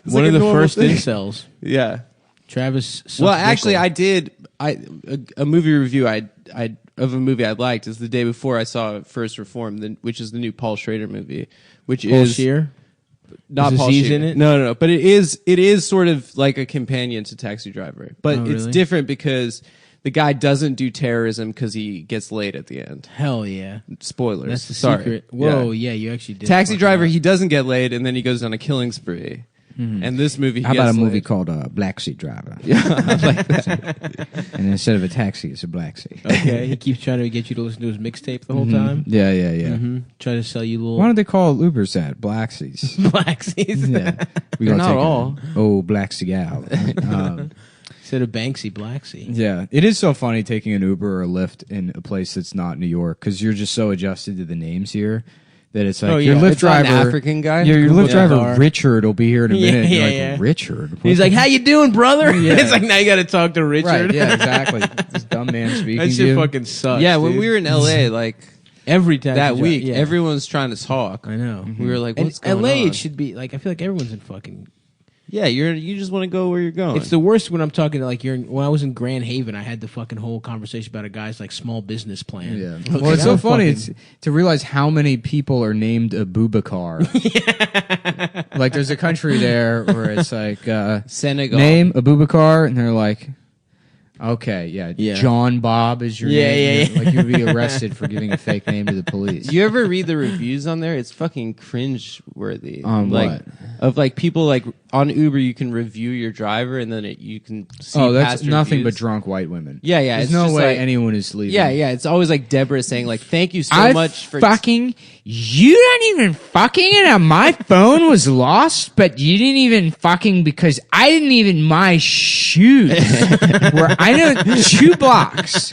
like of a the normal first thing. incels. Yeah. Travis. Well, sucks actually, nickel. I did. A movie review of a movie I liked is the day before I saw First Reform, which is the new Paul Schrader movie, which Paul is Scheer? not Is Paul Aziz Scheer. in it? No, but it is sort of like a companion to Taxi Driver, but Oh, it's really? different because the guy doesn't do terrorism because he gets laid at the end. Hell yeah. Spoilers. That's the Sorry. secret. Whoa, yeah, you actually did. Taxi fuck Driver, it up. he doesn't get laid, and then he goes on a killing spree. And this movie, he How about a gets movie laid. called Black Sea Driver? Yeah, I like that. And instead of a taxi, it's a black sea. Okay, he keeps trying to get you to listen to his mixtape the whole time. Yeah. Try to sell you little Why don't they call Ubers that? Black seas. black seas. Yeah. We They're gotta not take all. Black sea out. Instead of Banksy, Black Sea. Yeah. It is so funny taking an Uber or a Lyft in a place that's not New York because you're just so adjusted to the names here that it's like your Lyft It's not driver. an African guy. Your Lyft Yeah. driver, Car. Richard, will be here in a Yeah, minute. And you're yeah, like, yeah. Richard? What He's the like, "How you doing, brother?" Yeah. It's like now you got to talk to Richard. Right, yeah, exactly. This dumb man speaking That to shit you. fucking sucks. Yeah, when dude. we were in LA, like every time that week, yeah. everyone's trying to talk. I know. We were like, And what's going LA, on? it should be like I feel like everyone's in fucking. Yeah, you just want to go where you're going. It's the worst when I'm talking to like when I was in Grand Haven, I had the fucking whole conversation about a guy's like small business plan. Yeah. Okay, Well, it's so I'm funny fucking- it's to realize how many people are named Abubakar. Like, there's a country there where it's like Senegal. name Abubakar, and they're like, okay, yeah, Yeah. John Bob is your Yeah, name. yeah. Like, you'd be arrested for giving a fake name to the police. You ever read the reviews on there? It's fucking cringe worthy. On like, what? Of like people like on Uber, you can review your driver and then you can see. Oh, that's past nothing but reviews. drunk white women. Yeah, yeah. There's it's no just way like, anyone is leaving. Yeah. It's always like Deborah saying like, "Thank you so I much for fucking. You don't even fucking it. And my phone was lost, but you didn't even fucking because I didn't even my shoes were I know 2 blocks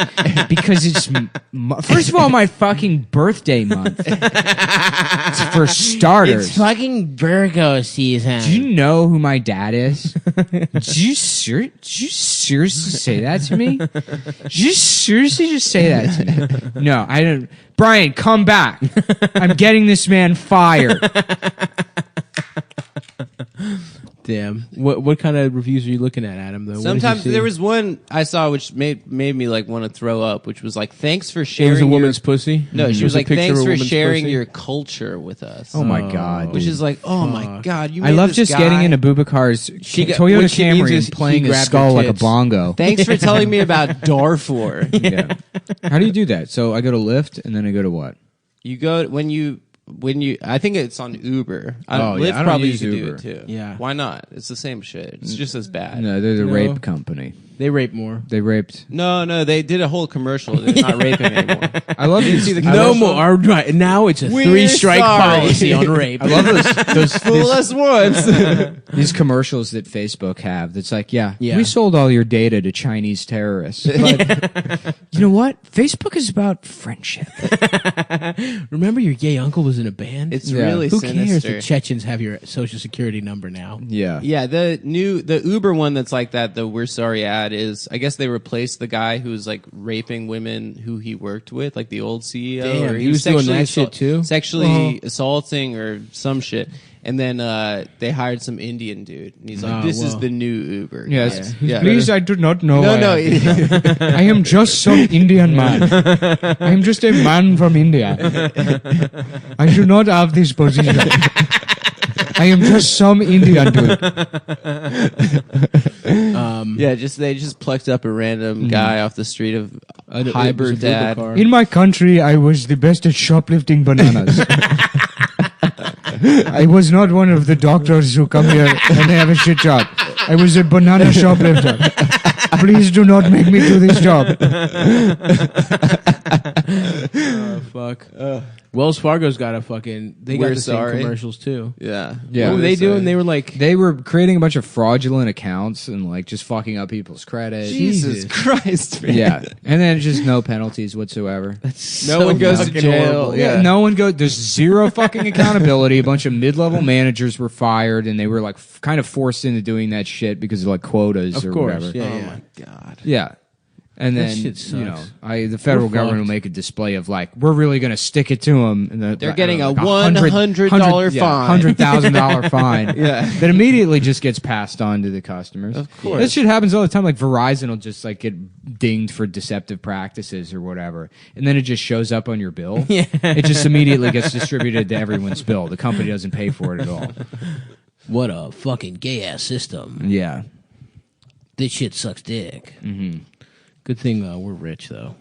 because it's first of all my fucking birthday month. For starters, It's fucking Virgo season. do you know who my dad is? Did you seriously say that to me? Did you seriously just say that to me? No, I don't. Brian, come back. I'm getting this man fired. Damn. What kind of reviews are you looking at, Adam? Though. What did you Sometimes see? there was one I saw which made me like want to throw up, which was like, "Thanks for It sharing." was a your-" woman's pussy. No, she It was a like, picture of "Thanks a for woman's sharing pussy? your culture with us." Oh my god, Which dude. is like, oh my god, you. I made love this just guy- getting into Bubakar's got- Toyota what she means Camry is and playing he his grabbed skull her like a tits. bongo. Thanks for telling me about Darfur. Yeah. How do you do that? So I go to Lyft and then I go to what? You go when you. I think it's on Uber. Oh, yeah, I don't probably use you could Uber. do it too. Yeah. Why not? It's the same shit. It's just as bad. No, they're the No. rape company. They rape more. They raped. No, they did a whole commercial. They're not raping anymore. I love these. No more. Right. Now it's a We're 3-strike sorry. policy on rape. I love those Fool us once. these commercials that Facebook have. That's like, Yeah. we sold all your data to Chinese terrorists. But you know what? Facebook is about friendship. Remember your gay uncle was in a band? It's Yeah. really Who cares sinister. that Chechens have your social security number now? Yeah. Yeah, the Uber one that's like that, the We're Sorry ad is, I guess they replaced the guy who was like raping women who he worked with, like the old CEO. Damn, or he was doing sexually that shit too? Sexually assaulting or some shit. And then they hired some Indian dude. And he's like, this is the new Uber. Yes. Yeah. Please, I do not know. No. I am just some Indian man. I am just a man from India. I do not have this position. I am just some Indian dude. Yeah, they just plucked up a random guy off the street of Hyper-Dad. In my country, I was the best at shoplifting bananas. I was not one of the doctors who come here and they have a shit job. I was a banana shoplifter. Please do not make me do this job. Fuck. Wells Fargo's got a fucking. They got We're the sorry. same commercials too. Yeah. Yeah. What were they doing? They were like. They were creating a bunch of fraudulent accounts and like just fucking up people's credit. Jesus Christ, man. Yeah, and then just no penalties whatsoever. No one goes to jail. Yeah, no one goes. There's zero fucking accountability. A bunch of mid-level managers were fired, and they were like kind of forced into doing that shit because of like quotas Of or course, whatever. yeah, Oh yeah. my God. Yeah. And That then shit sucks. you know, the federal We're government fucked. will make a display of like we're really going to stick it to them. And They're getting a $100 fine. $100,000 fine. Yeah. that immediately just gets passed on to the customers. Of course. That shit happens all the time. Like Verizon will just like get dinged for deceptive practices or whatever, and then it just shows up on your bill. Yeah. It just immediately gets distributed to everyone's bill. The company doesn't pay for it at all. What a fucking gay ass system. Yeah. This shit sucks dick. Mm-hmm. Good thing we're rich though.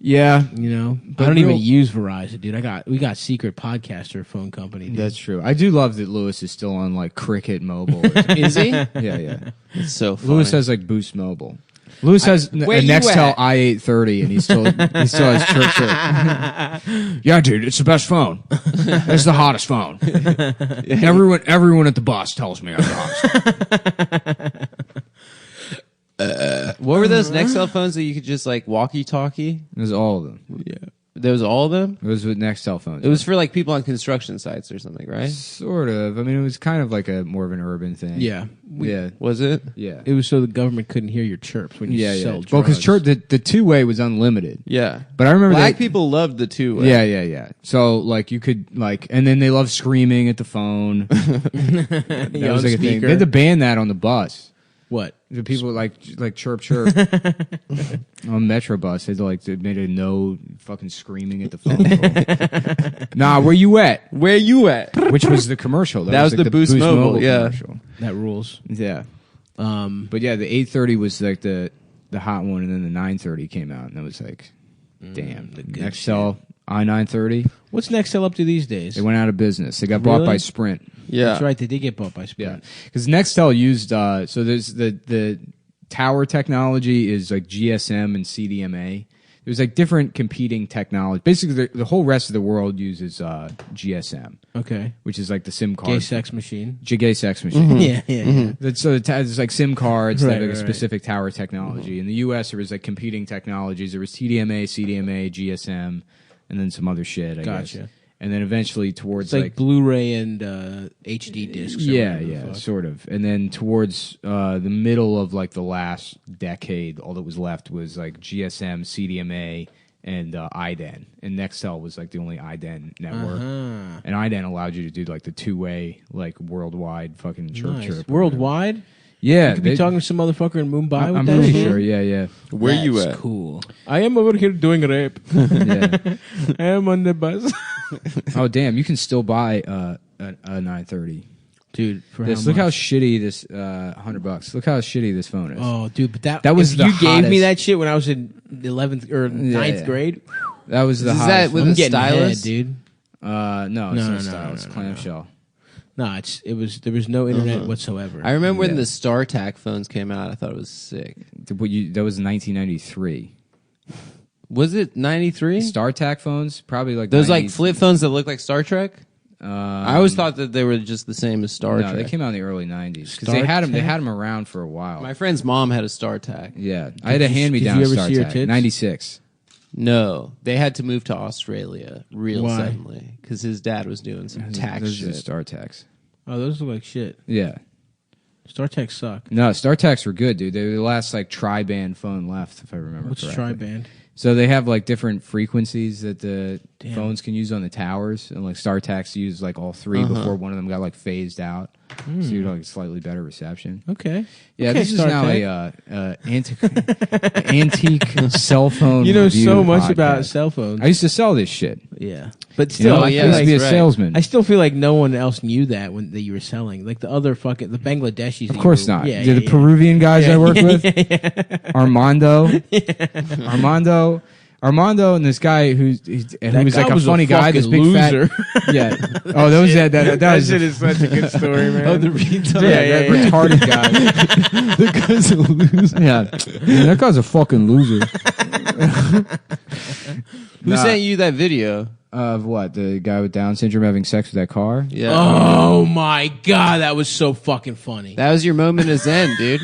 Yeah. You know, But I don't real- even use Verizon, dude. We got secret podcaster phone company. Dude. That's true. I do love that Lewis is still on like Cricket Mobile. Is he? Yeah. It's so funny. Lewis has like Boost Mobile. Lewis has a where you Nextel at? i830, and he still has chirp. Yeah, dude, it's the best phone. It's the hottest phone. Everyone at the bus tells me I'm the hottest. What were those Nextel phones that you could just like walkie-talkie? It was all of them. Yeah. There was all of them? It was with Nextel phones. It was for like people on construction sites or something, right? sort of. I mean, it was kind of like a more of an urban thing. Yeah. Yeah. Was it? Yeah. It was so the government couldn't hear your chirps when you Yeah. sell Well, drugs. because the two-way was unlimited. Yeah. But I remember Black people loved the two-way. Yeah. So like you could like, and then they love screaming at the phone. That was like a thing. speaker. They had to ban that on the bus. What? The people like chirp on Metro bus. They made a no fucking screaming at the phone. Nah, where you at? Where you at? Which was the commercial. That was like the Boost Mobile, yeah. commercial. That rules. Yeah. But yeah, the 830 was like the hot one, and then the 930 came out, and it was like, damn, the Nextel i930. What's Nextel up to these days? They went out of business. They got bought Really? by Sprint. Yeah. That's right. They did get bought by Yeah, Sprint. because Nextel used so there's the tower technology is like GSM and CDMA. There's like different competing technology. Basically, the whole rest of the world uses GSM, Okay. which is like the SIM card. Gay sex machine. Gay sex machine. Yeah. So there's like SIM cards that Right, have like a right. specific tower technology. In the U.S., there was like competing technologies. There was TDMA, CDMA, GSM, and then some other shit. I guess. Gotcha. And then eventually towards It's like Blu-ray and HD discs. or yeah, whatever the yeah, fuck. sort of. And then towards the middle of like the last decade, all that was left was like GSM, CDMA, and IDEN. And Nextel was like the only IDEN network. Uh-huh. And IDEN allowed you to do like the two-way, like worldwide fucking chirp Nice. chirp. Worldwide? Yeah, You could be talking to some motherfucker in Mumbai with I'm that pretty shit? sure. Yeah. Where you That's at? cool. I am over here doing rape. Yeah. I am on the bus. Oh damn! You can still buy a 930. Dude, for This, how look much? how shitty this $100. Look how shitty this phone is. Oh, dude, but That was if the you gave me hottest- that shit when I was in 11th or 9th yeah. grade. That was the Is hottest that with phone. a I'm getting stylus? head, dude. No, it's No, not no, stylus. no, Clamshell. No, there was no internet whatsoever. I remember when the StarTAC phones came out. I thought it was sick. That was 1993. Was it 93? StarTAC phones, probably like Those 90s. like flip phones that look like Star Trek. I always thought that they were just the same as Star Trek. No, they came out in the early 90s because they had them around for a while. My friend's mom had a StarTAC. Yeah, I had a hand-me-down did you ever see her StarTAC. tits? 96. No, they had to move to Australia suddenly because his dad was doing some tax Those shit. are StarTACs. Oh, those look like shit. Yeah. StarTAC suck. No, StarTACs were good, dude. They were the last like tri-band phone left, if I remember What's correctly. tri-band? So they have like different frequencies that the phones can use on the towers, and like StarTACs use like all three before one of them got like phased out, so you had like slightly better reception. Okay. Yeah, Okay, this is now a antique cell phone. You know review so much podcast. about cell phones. I used to sell this shit. Yeah, but You know, still, I I used to be a salesman. I still feel like no one else knew that that you were selling. Like the other the Bangladeshis. Of course not. Yeah, the Peruvian guys I work with, Armando, and this guy who was like a funny guy, this big loser. fat. Yeah. Oh, that was that shit is such a good story, man. Oh, the retard. that retarded guy. That guy's a loser. Yeah, that guy's a fucking loser. Who sent you that video? Of what? The guy with Down syndrome having sex with that car? Yeah. Oh my god, that was so fucking funny. That was your moment of zen, dude.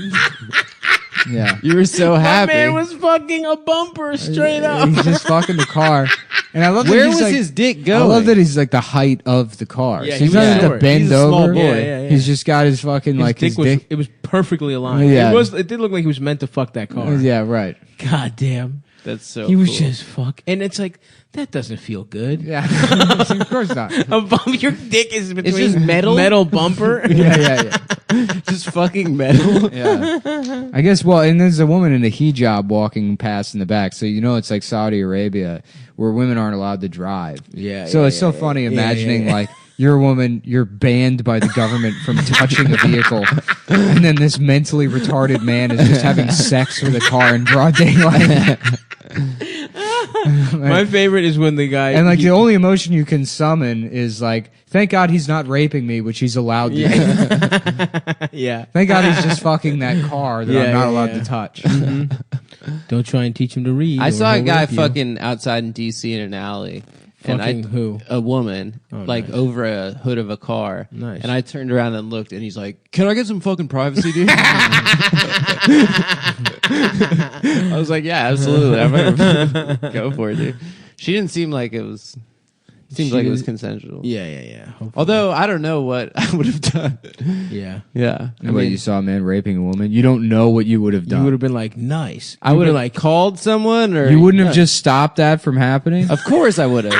Yeah. You were so happy. That man was fucking a bumper straight up. He's just fucking the car. And I love that Where he's was like, his dick going? I love that he's like the height of the car. Yeah, So he he's was not short. to bend He's a small over. boy. Yeah. He's just got his fucking his dick. It was perfectly aligned. Yeah. It did look like he was meant to fuck that car. Yeah, right. God damn. That's so He was cool. just fuck. And it's like, that doesn't feel good. Yeah. Of course not. A bump, your dick is between just metal? metal bumper. Yeah. Just fucking metal. Yeah. I guess, well, and there's a woman in a hijab walking past in the back. So, it's like Saudi Arabia where women aren't allowed to drive. Yeah, So yeah, it's so yeah, funny yeah. imagining Yeah. like you're a woman, you're banned by the government from touching a vehicle. And then this mentally retarded man is just having sex with a car in broad daylight. My favorite is when the guy And like the only emotion you can summon is like, thank God he's not raping me, which he's allowed to do. yeah. Thank God he's just fucking that car that I'm not allowed to touch. Don't try and teach him to read. I or saw a he'll guy rape you. fucking outside in D.C. in an alley. Fucking who? A woman, nice. over a hood of a car. Nice. And I turned around and looked, and he's like, "Can I get some fucking privacy, dude?" I was like, "Yeah, absolutely. I'm gonna go for it, dude." She didn't seem like it was. Seemed like it was consensual. Yeah. Hopefully. Although I don't know what I would have done. Yeah. Yeah. You saw a man raping a woman. You don't know what you would have done. You would have been like, nice. I would have like called someone, or You wouldn't have just stopped that from happening? Of course, I would have.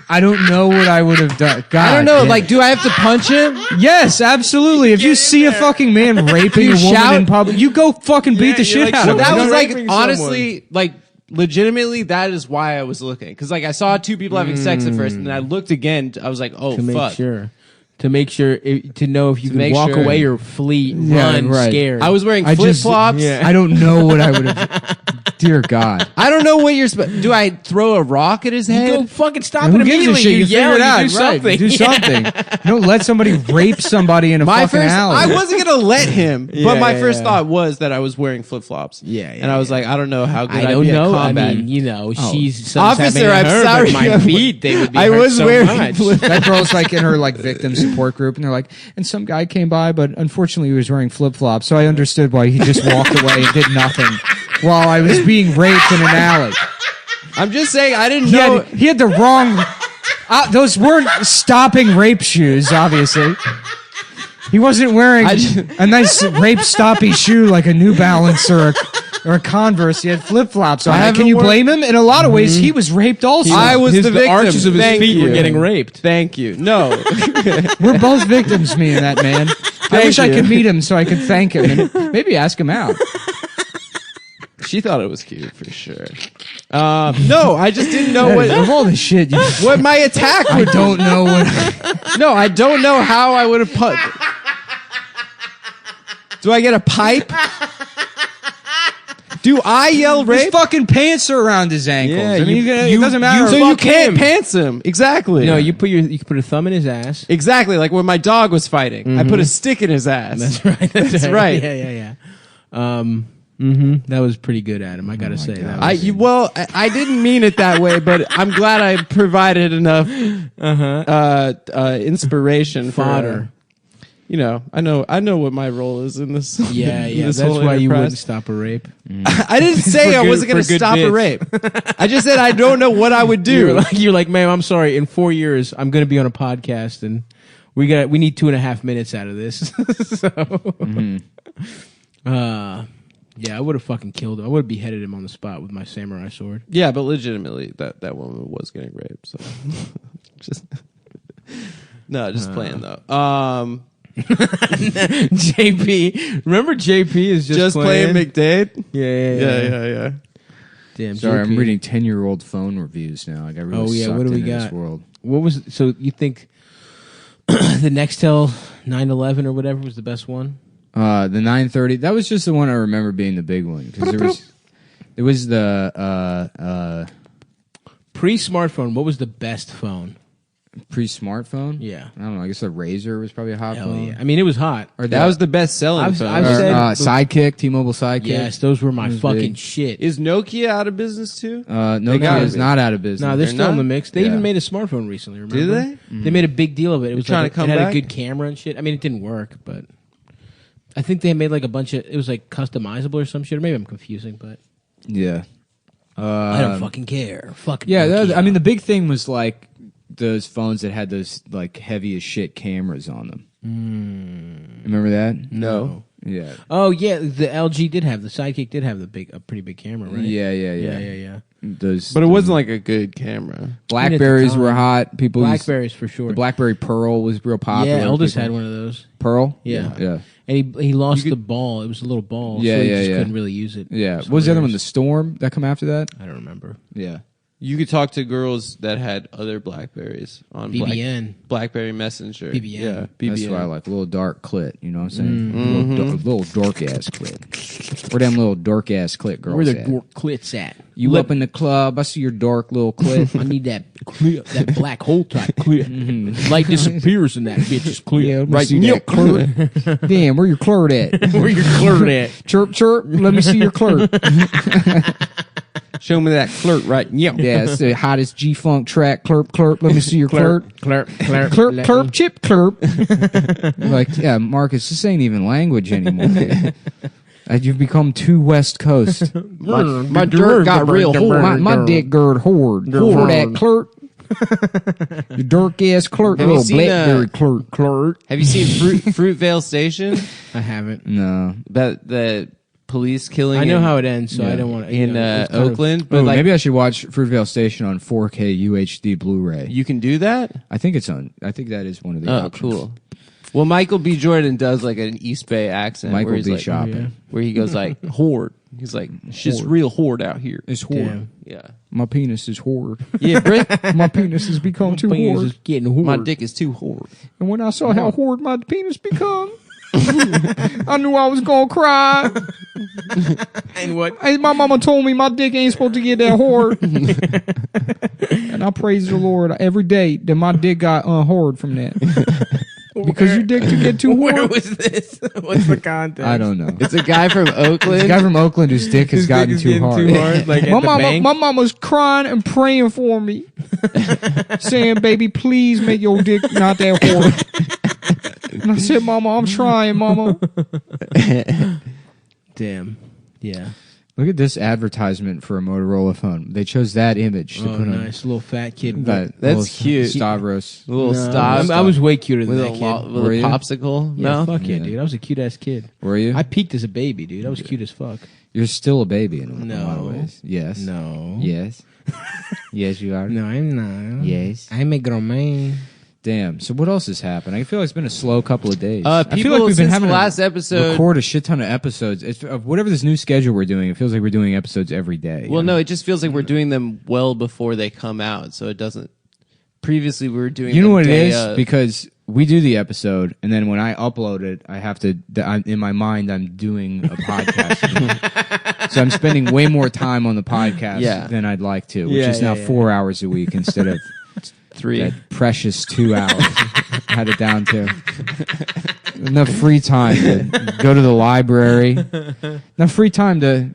I don't know what I would have done. God, I don't know. damn. Like, do I have to punch him? Yes, absolutely. If you see a fucking man raping a woman shout? in public, you go fucking beat the shit out of him. That was like raping honestly, like legitimately, that is why I was looking, because like I saw two people having sex at first, and then I looked again. I was like, oh to make fuck. sure. To make sure, to know if you can make walk sure. away or flee, Yeah, run, right. scared. I was wearing I flip just- flops. Yeah. I don't know what I would have. Dear God. I don't know what you're supposed. Do I throw a rock at his head? Go fucking stop Who it gives a immediately. shit? You You figure yell, it out. you do Right. something. Do something. You don't let somebody rape somebody in a My fucking first, alley. I wasn't gonna let him, Yeah, but my yeah, first yeah. thought was that I was wearing flip flops. Yeah, and I was like, I don't know how good I I'd don't be know. At I combat. mean, she's Officer, I'm her, sorry. But my feet, they would be I hurt was so wearing much. That girl's like in her like victim support group, and they're like, and some guy came by, but unfortunately he was wearing flip flops, so I understood why he just walked away and did nothing while I was being raped in an alley. I'm just saying, I didn't know. He had the wrong. Those weren't stopping rape shoes, obviously. He wasn't wearing a nice rape stoppy shoe like a New Balance or a Converse. He had flip flops on. haven't Can you worn- blame him? In a lot of ways, he was raped also. I was the victim. arches of his Thank feet were you. getting raped. Thank you. No, We're both victims, me and that man. I wish I you. could meet him so I could thank him and maybe ask him out. she thought it was cute for sure. No, I just didn't know Of all the shit, what my attack I would. don't know what. No, I don't know how I would have put. Do I get a pipe? Do I yell His rape? fucking pants are around his ankles. Yeah, I mean, it doesn't matter. So you fuck can't him. pants him. Exactly. No, you can put a thumb in his ass. Exactly. Like when my dog was fighting, I put a stick in his ass. That's right. That's right. Yeah. That was pretty good, Adam. I gotta say that. I didn't mean it that way, but I'm glad I provided enough inspiration Fodder. I know what my role is in this. Yeah. in this That's whole why you enterprise. wouldn't stop a rape. I didn't say I wasn't going to for good stop a bits. rape. I just said I don't know what I would do. You're like, ma'am, I'm sorry. In 4 years, I'm gonna be on a podcast, and we need 2.5 minutes out of this. Yeah, I would have fucking killed him. I would have beheaded him on the spot with my samurai sword. Yeah, but legitimately, that woman was getting raped. So, just playing though. JP, remember JP is just playing McDade. Yeah. Yeah. Damn. Sorry, JP. I'm reading 10-year-old phone reviews now. I got really sucked what do we into got? this world. What was so you think the Nextel 911 or whatever was the best one? The 930. That was just the one I remember being the big one because there was the Pre-smartphone. What was the best phone? pre-smartphone. Yeah. I don't know. I guess the Razor was probably a hot Hell phone. yeah. I mean, it was hot. Or That was the best selling phone. I've Or, said Sidekick, T-Mobile Sidekick. yes, those were my was fucking big. shit. Is Nokia out of business too? Nokia gotta is be. not out of business. No, they're They're still in not? the mix. They Yeah. even made a smartphone recently. Remember? Do they? They made a big deal of it. It was trying like to come it had back? a good camera and shit. I mean, it didn't work, but I think they made like a bunch of. It was like customizable or some shit. Or maybe I'm confusing, but Yeah. I don't fucking care. Fucking Yeah, Nokia. I mean, the big thing was like those phones that had those like heavy as shit cameras on them. Remember that? No. Yeah. Oh yeah, the LG did have the Sidekick did have a pretty big camera, right? Yeah. Those, But it wasn't like a good camera. Blackberries time. were hot. People used- Blackberries for sure. the BlackBerry Pearl was real popular. yeah, Eldest People- had one of those. Pearl. Yeah. Yeah. And he lost the ball. It was a little ball, Yeah, so he yeah, just yeah. couldn't really use it. Yeah. It What was the other one? The hilarious. Storm that come after that? I don't remember. Yeah. You could talk to girls that had other Blackberries on BBN. Blackberry Messenger. BBN. Yeah, BBN. That's what I like. A little dark clit. You know what I'm saying? Little dark ass clit. Where them little dark ass clit girls Where the at? dork clits at? You up in the club? I see your dark little clit. I need that clear, that black hole type clear. Light disappears in that bitch's clear. Let me see that clit. Damn, where your clit at? Where your clear at? Chirp, chirp. Let me see your clit. Show me that clerk right. Yeah. Yeah, it's the hottest G-Funk track. Clerp, clerp. Let me see your clerp. Clerp. Clerp, clerp, chip, clerp. Like, yeah, Marcus, this ain't even language anymore. You've become too West Coast. My dirt got real hard. My dick gird hoard. Hoard that clerp. Your dark ass clerk. Have you Little seen, Blackberry clerk. Have you seen Fruitvale Station? I haven't. No. That the police killing. I know in- how it ends, so I don't want to. in Oakland, but Ooh, like maybe I should watch Fruitvale Station on 4K UHD Blu-ray. you can do that. I think it's on. I think that is one of the Oh, options. cool. Well, Michael B. Jordan does like an East Bay accent. Michael where he's B. like, Shopping. where he goes like horde. He's like, it's just real horde out here. It's horde. Damn. Yeah, My penis is horde. yeah. Britt, My penis has become too Penis horde. is getting horde. my dick is too horde. And when I saw how horde my penis become, I knew I was gonna cry. And what? Hey, my mama told me my dick ain't supposed to get that horde. And I praise the Lord every day that my dick got horde from that. Because your dick to get too Where horde. was this? What's the context? I don't know. It's a guy from Oakland. It's a guy from Oakland whose dick has gotten too hard. Like at My the mama, bank? my mama's crying and praying for me, saying, "Baby, please make your dick not that hard." And I said, "Mama, I'm trying, Mama." Damn. Yeah. Look at this advertisement for a Motorola phone. They chose that image to Oh, put on. nice little fat kid. That That's little cute. Stavros. A little No, stop. I was way cuter than with that a, kid. with Were a you? popsicle. Yeah, No, fuck yeah, Yeah. dude. I was a cute ass kid. Were you? I peaked as a baby, dude. I was cute as fuck. You're still a baby in a lot of No. ways. Yes. No. Yes. Yes, you are. No, I'm not. Yes. I'm a grown man. Damn. So what else has happened? I feel like it's been a slow couple of days. I feel people like we've been since having the to last episode. record a shit ton of episodes. It's, of whatever this new schedule we're doing, it feels like we're doing episodes every day. Well, no, it just feels like we're doing them well before they come out, so it doesn't. Previously, we were doing. You know them what it day is? of. Because we do the episode, and then when I upload it, I have to. In my mind, I'm doing a podcast, so I'm spending way more time on the podcast than I'd like to, which is now 4 hours a week instead of 3. that precious 2 hours. Had it down to enough free time to go to the library. Enough free time to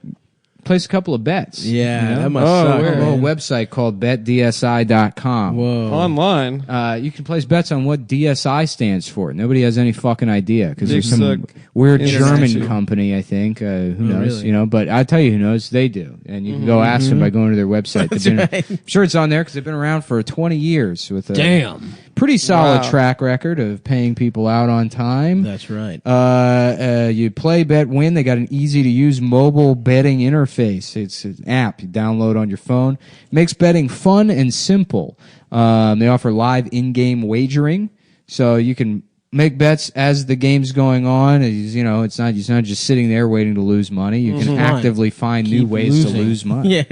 place a couple of bets. Yeah, that must suck. We're on a website called BetDSI.com. Whoa. Online. You can place bets on what DSI stands for. Nobody has any fucking idea because Big there's some suck. weird International. German company, I think. Who knows? really? You know, but I tell you who knows. They do, and you can go ask them by going to their website. I'm sure it's on there because they've been around for 20 years with a pretty solid track record of paying people out on time. That's right. You play, bet, win. They got an easy to use mobile betting interface. It's an app you download on your phone. Makes betting fun and simple. They offer live in-game wagering, so you can make bets as the game's going on. You know, it's not just sitting there waiting to lose money. You can actively find new ways to lose money.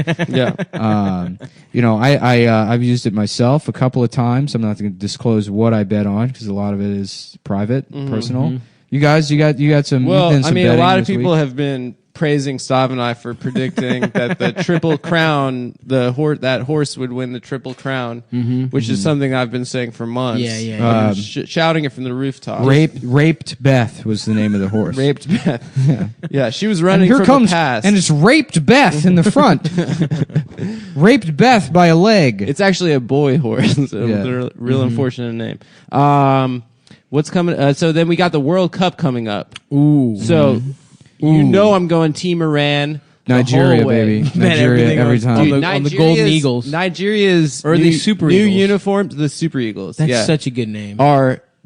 You know, I've used it myself a couple of times. I'm not going to disclose what I bet on because a lot of it is private, personal. You guys, you got some. Well, some I mean, a betting lot of this people week? have been praising Stav and I for predicting that the Triple Crown, that horse would win the Triple Crown, which is something I've been saying for months. Yeah. Shouting it from the rooftop. Raped Beth was the name of the horse. Raped Beth. Yeah, she was running Here from comes, the past. and it's Raped Beth in the front. Raped Beth by a leg. It's actually a boy horse. A real unfortunate name. What's coming? So then we got the World Cup coming up. Ooh. So you know I'm going Team Iran. Nigeria, baby. Nigeria every time. On the Golden Eagles. Nigeria's Or the Super new Eagles. uniforms, the Super Eagles. That's such a good name.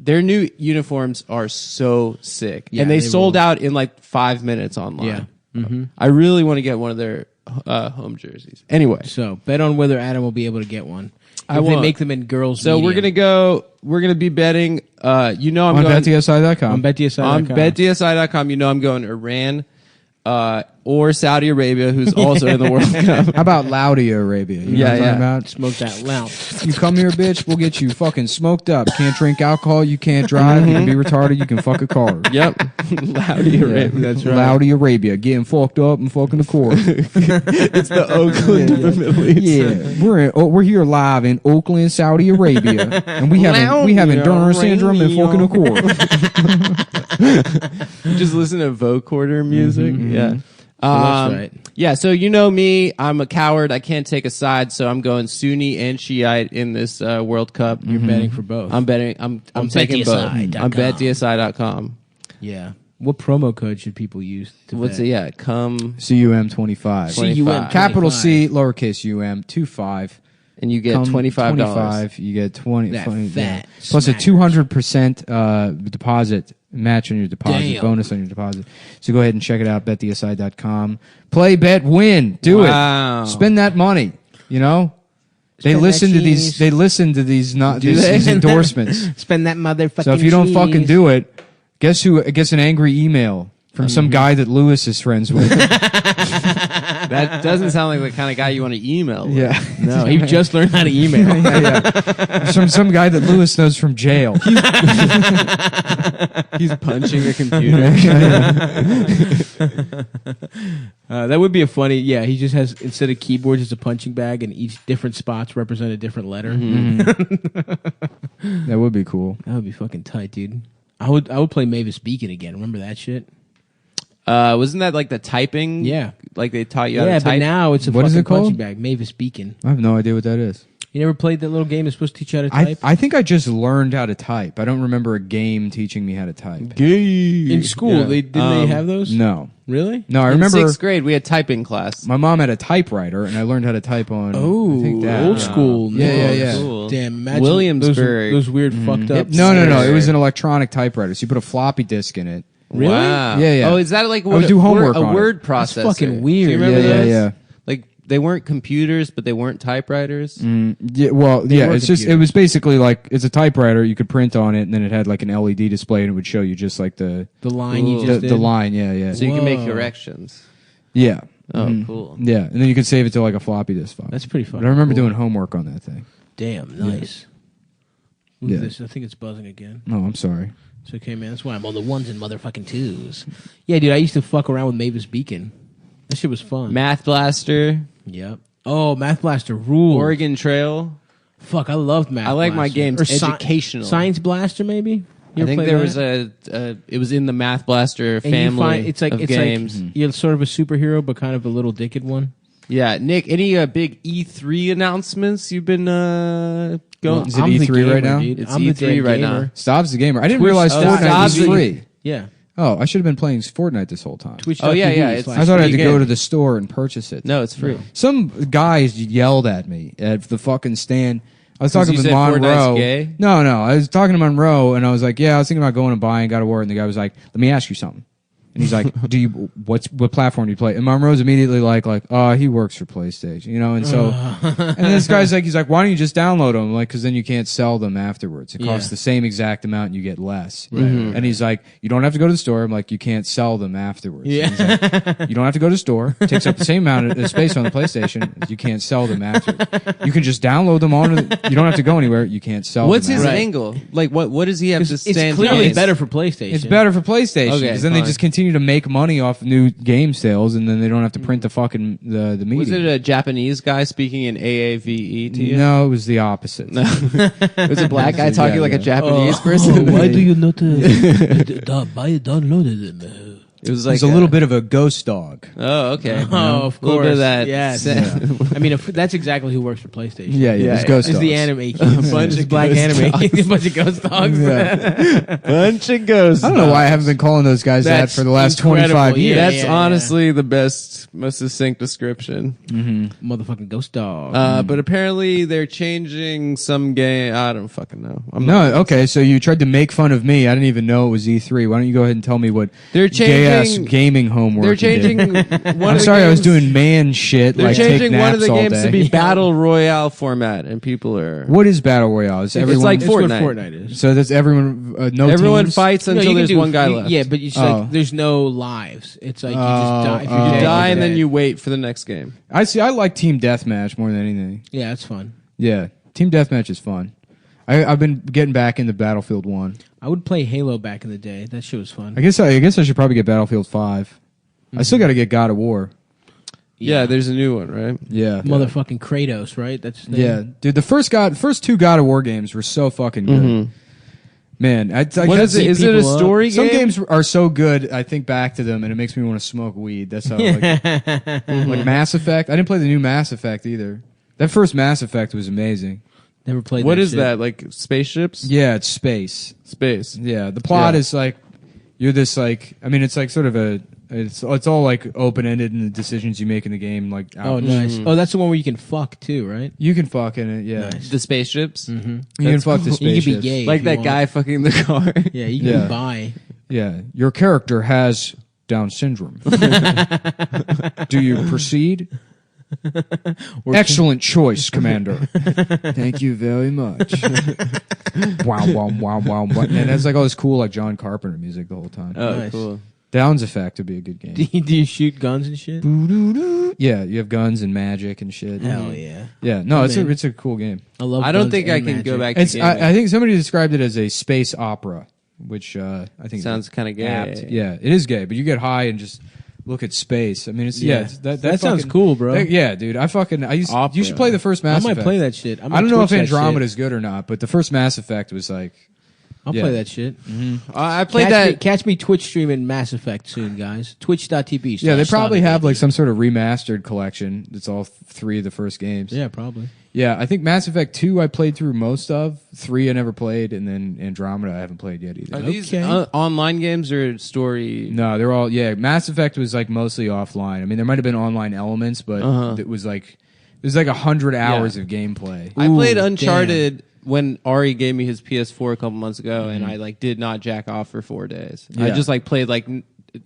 Their new uniforms are so sick. Yeah, and they they sold rule. out in like 5 minutes online. Yeah. I really want to get one of their home jerseys. Anyway, So bet on whether Adam will be able to get one. I If they won't. make them in girls. so we're gonna be betting. I'm on going BetDSI.com. on BetDSI.com. on BetDSI.com. I'm going Iran or Saudi Arabia, who's also in the World Cup. How about Saudi Arabia? You know Yeah, what I'm talking yeah. about? Smoke that loud. You come here, bitch, we'll get you fucking smoked up. Can't drink alcohol, you can't drive, you can be retarded, you can fuck a car. Yep, Saudi Arabia. That's right. Saudi Arabia, getting fucked up and fucking the core. It's the Oakland of the Middle East. Yeah, we're here live in Oakland, Saudi Arabia, and we having Turner syndrome and fucking a core. Just listen to vocoder music. Yeah. that's right. Yeah, so you know me, I'm a coward. I can't take a side, so I'm going Sunni and Shiite in this World Cup. You're betting for both. I'm betting. I'm taking both. BetDSI.com. I'm BetDSI.com. Yeah. What promo code should people use to What's bet? it? Yeah, come CUM25. CUM Capital 25. C, lowercase UM, 25. and you get Come $25. 25, you get 20. That 20 fat Plus a smackers. 200% deposit match on your deposit, Damn. bonus on your deposit. So go ahead and check it out, betdsi.com. Play, bet, win. Do Wow. it. Spend that money. You know? They Spend listen that to these. cheese. They listen to these. Not Do these, they? these endorsements. Spend that motherfucking So if you don't cheese. fucking do it, guess who gets an angry email from some guy that Lewis is friends with? That doesn't sound like the kind of guy you want to email with. Yeah. No, he just learned how to email. From some guy that Lewis knows from jail. He's punching a computer. That would be a funny. Yeah, he just has, instead of keyboards, it's a punching bag, and each different spots represent a different letter. That would be cool. That would be fucking tight, dude. I would play Mavis Beacon again. Remember that shit? Wasn't that like the typing? Yeah. Like they taught you how Yeah, to but type? now it's a What is fucking it called? punching bag. Mavis Beacon. I have no idea what that is. You never played that little game that's supposed to teach you how to type? I think I just learned how to type. I don't remember a game teaching me how to type. In school, Yeah. didn't they have those? No. Really? No, I In remember 6th grade, we had typing class. my mom had a typewriter, and I learned how to type on. Oh, I think that. old school. Yeah, Nice. yeah. Cool. Damn, imagine Williamsburg. Those weird fucked up. No. It was an electronic typewriter. So you put a floppy disk in it. Really? Wow. Yeah, yeah. Oh, is that like I would do homework a on it. word That's processor? fucking weird. Do you remember Yeah, those? yeah. Like they weren't computers, but they weren't typewriters. Yeah, well, yeah. were It's just. It computers. was basically like it's a typewriter. You could print on it, and then it had like an LED display, and it would show you just like the The line you Ooh. just the did. line. Yeah, yeah, So you can make Whoa. corrections. yeah. Oh, cool. Yeah, and then you could save it to like a floppy disk file. That's pretty But fucking I remember cool. doing homework on that thing. Damn, nice. Yeah. This, I think it's buzzing again. Oh, I'm sorry. It's okay, man. That's why I'm on the ones and motherfucking twos. Yeah, dude, I used to fuck around with Mavis Beacon. That shit was fun. Math Blaster, Yep. Oh, Math Blaster rule. Oregon Trail. Fuck, I loved Math I like Blaster. my games educational. Science Blaster, maybe? You I think ever there play was that? it was in the Math Blaster And you family find, it's like, of games. you're sort of a superhero, but kind of a little dicked one. Yeah, Nick, any big E3 announcements you've been going? Is it I'm the E3 gamer, right now? dude. It's I'm the E3 damn right gamer. now. Stav's the gamer. I didn't Twitch- realize oh, Fortnite Stav's was the- free. Yeah. Oh, I should have been playing Fortnite this whole time. Twitch. Oh, yeah, yeah, it's- I thought I had to free go game. to the store and purchase it. No, it's free. Some guys yelled at me at the fucking stand. I was 'Cause talking you with said Monroe. Fortnite's gay? No, I was talking to Monroe, and I was like, "Yeah, I was thinking about going and buying God of War." And the guy was like, "Let me ask you something." And he's like, what platform do you play? And Monroe's immediately like, he works for PlayStation, you know? And so, and this guy's like, he's like, why don't you just download them? Like, cause then you can't sell them afterwards. It costs the same exact amount and you get less. And he's like, you don't have to go to the store. I'm like, you can't sell them afterwards. Yeah. And he's like, you don't have to go to the store. It takes up the same amount of space on the PlayStation. You can't sell them after. You can just download them on, you don't have to go anywhere. You can't sell What's them his after. angle? Like, what does he have to stand? It's clearly against? better for PlayStation. It's better for PlayStation Okay, because then they fine. just continue to make money off new game sales, and then they don't have to print the fucking the media. Was it a Japanese guy speaking in AAVE to you? No, it was the opposite. It was a black guy talking like a Japanese Oh, person. why do you not download it? It was It like was a little bit of a ghost dog. Oh, okay. Oh, of A little course. bit of that. Yes. I mean, that's exactly who works for PlayStation. Yeah, Yeah, it's ghost It's dogs. the anime kids. A bunch It's of black ghost anime. dogs. A bunch of ghost dogs. bunch of ghosts. I don't know why I haven't been calling those guys that That's for the last incredible. 25 years. Yeah, That's honestly the best, most succinct description. Motherfucking ghost dog. But apparently they're changing some game. I don't fucking know. No, okay, so you tried to make fun of me. I didn't even know it was E3. Why don't you go ahead and tell me what They're gay-ass changing. gaming homework They're you did? changing. One I'm of the sorry, I was games- doing man shit, They're like take changing one of naps the all games day. to be battle royale format, and people are. What is Battle Royale? Is everyone, like It's what Fortnite. Fortnite is. So that's everyone, no Everyone teams? fights No, until you can there's do- one guy you- left. Yeah, but it's Oh. like there's no lives. It's like you just die. If Oh, you're You dead, die you're and then dead. you wait for the next game. I see. I like Team Deathmatch more than anything. Yeah, that's fun. Yeah, Team Deathmatch is fun. I've been getting back into Battlefield 1. I would play Halo back in the day. That shit was fun. I guess I should probably get Battlefield 5. I still got to get God of War. Yeah, there's a new one, right? Yeah. Motherfucking Kratos, right? That's his name. Yeah, dude. The first two God of War games were so fucking good. Man, I What is it? Is it a people up. story some game? games are so good. I think back to them and it makes me want to smoke weed. That's how like Mass Effect. I didn't play the new Mass Effect either. That first Mass Effect was amazing. Never played. What that is shit. that? Like spaceships? Yeah, it's space. Space. Yeah, the plot Yeah. is like you're this like I mean it's like sort of a it's all like open ended in the decisions you make in the game like Oh, nice. Oh, that's the one where you can fuck too, right? you can fuck in it, yeah. Nice. The spaceships? You can fuck the You spaceships. can be gay. Like if you that want. guy fucking the car. Yeah, you can Yeah. buy. Yeah, your character has Down syndrome. Do you proceed? Excellent choice, Commander. Thank you very much. Wow, wow, wow, wow, wow. And it's like all this cool like John Carpenter music the whole time. Oh, Nice. cool. Downs Effect would be a good game. Do you shoot guns and shit? Yeah, you have guns and magic and shit. Hell yeah! Yeah, no, I'm it's in. it's a cool game. I love. I don't guns think I and can magic. go back It's to gaming. I think somebody described it as a space opera, which I think Sounds kind of gay. apt. Yeah, it is gay, but you get high and just look at space. I mean, it's Yeah. it's, That sounds fucking- cool, bro. yeah, dude. You should play the first I Mass might Effect. play that shit. I don't know if Twitch that Andromeda shit. is good or not, but the first Mass Effect was like I'll yeah. play that shit. I played Catch me Twitch streaming Mass Effect soon, guys. Twitch.tv. yeah, they probably have like some sort of remastered collection. That's all three of the first games. Yeah, probably. Yeah, I think Mass Effect 2 I played through most of. 3 I never played, and then Andromeda I haven't played yet either. Are these Okay. online games or story? No, they're all Mass Effect was like mostly offline. I mean, there might have been online elements, but it was like 100 hours of gameplay. I played Ooh, Uncharted when Ari gave me his PS4 a couple months ago, and I like did not jack off for 4 days. I Yeah. just like played like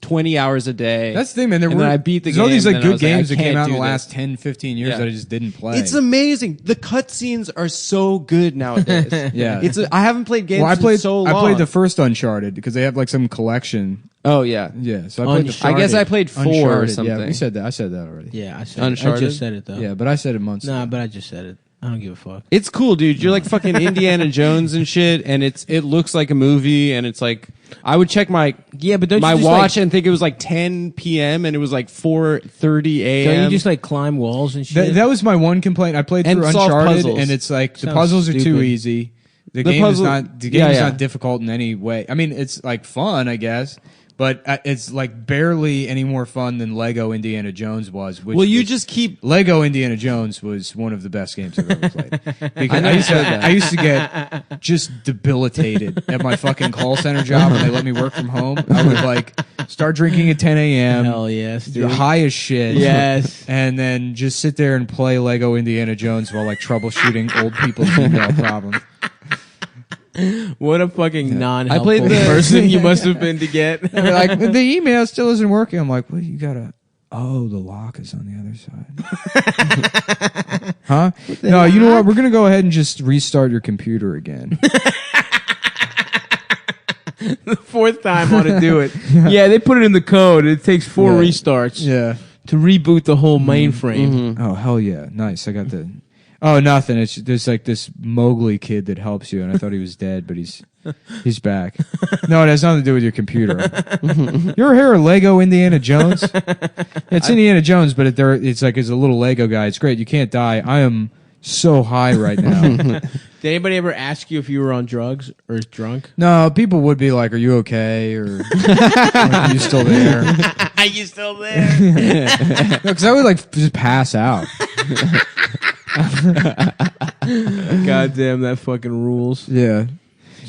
20 hours a day. That's the thing, man. There And were then I beat the there's all these game, like and I good was like, I games that came can't out in do the this. last 10, 15 years Yeah. that I just didn't play. It's amazing. The cutscenes are so good nowadays. Yeah. I haven't played games well, in so long. I played the first Uncharted because they have like some collection. Oh yeah. Yeah, so I played the I guess I played 4 or Uncharted. something. Yeah, we said that. I said that already. Yeah, I said it. I Uncharted? just said it though. Yeah, but I said it months Nah, ago. but I just said it. I don't give a fuck. It's cool, dude. You're like fucking Indiana Jones and shit, and it looks like a movie, and it's like I would check my but don't my you just watch and think it was like 10 p.m. and it was like 4:30 a.m. Don't you just like climb walls and shit? That was my one complaint. I played And through solve Uncharted, puzzles. and it's like the Sounds puzzles are too stupid. easy. The The game puzzle- is yeah. not difficult in any way. I mean, it's like fun, I guess, but it's like barely any more fun than Lego Indiana Jones was. Which Well, you was- just keep. Lego Indiana Jones was one of the best games I've ever played. Because know you said that. I used to get just debilitated at my fucking call center job when they let me work from home. I would like start drinking at 10 a.m. Hell yes, dude. high as shit. Yes. And then just sit there and play Lego Indiana Jones while like troubleshooting old people's email problems. What a fucking non-helpful I played the- person you must have been to get. They're like, the email still isn't working. I'm like, well, you gotta. Oh, the lock is on the other side. Huh? No, you know what? We're gonna go ahead and just restart your computer again. The fourth time I want to do it. Yeah, they put it in the code. It takes 4 Yeah. restarts Yeah. to reboot the whole mainframe. Oh hell yeah! Nice. I got the. Oh, nothing. It's there's like this Mowgli kid that helps you, and I thought he was dead, but he's back. No, it has nothing to do with your computer. You ever hear of Lego Indiana Jones? It's Indiana Jones, but it's like it's a little Lego guy. It's great. You can't die. I am so high right now. Did anybody ever ask you if you were on drugs or drunk? No, people would be like, "Are you okay?" Or "Are you still there?" Are you still there? Because I would like just pass out. God damn, that fucking rules. Yeah.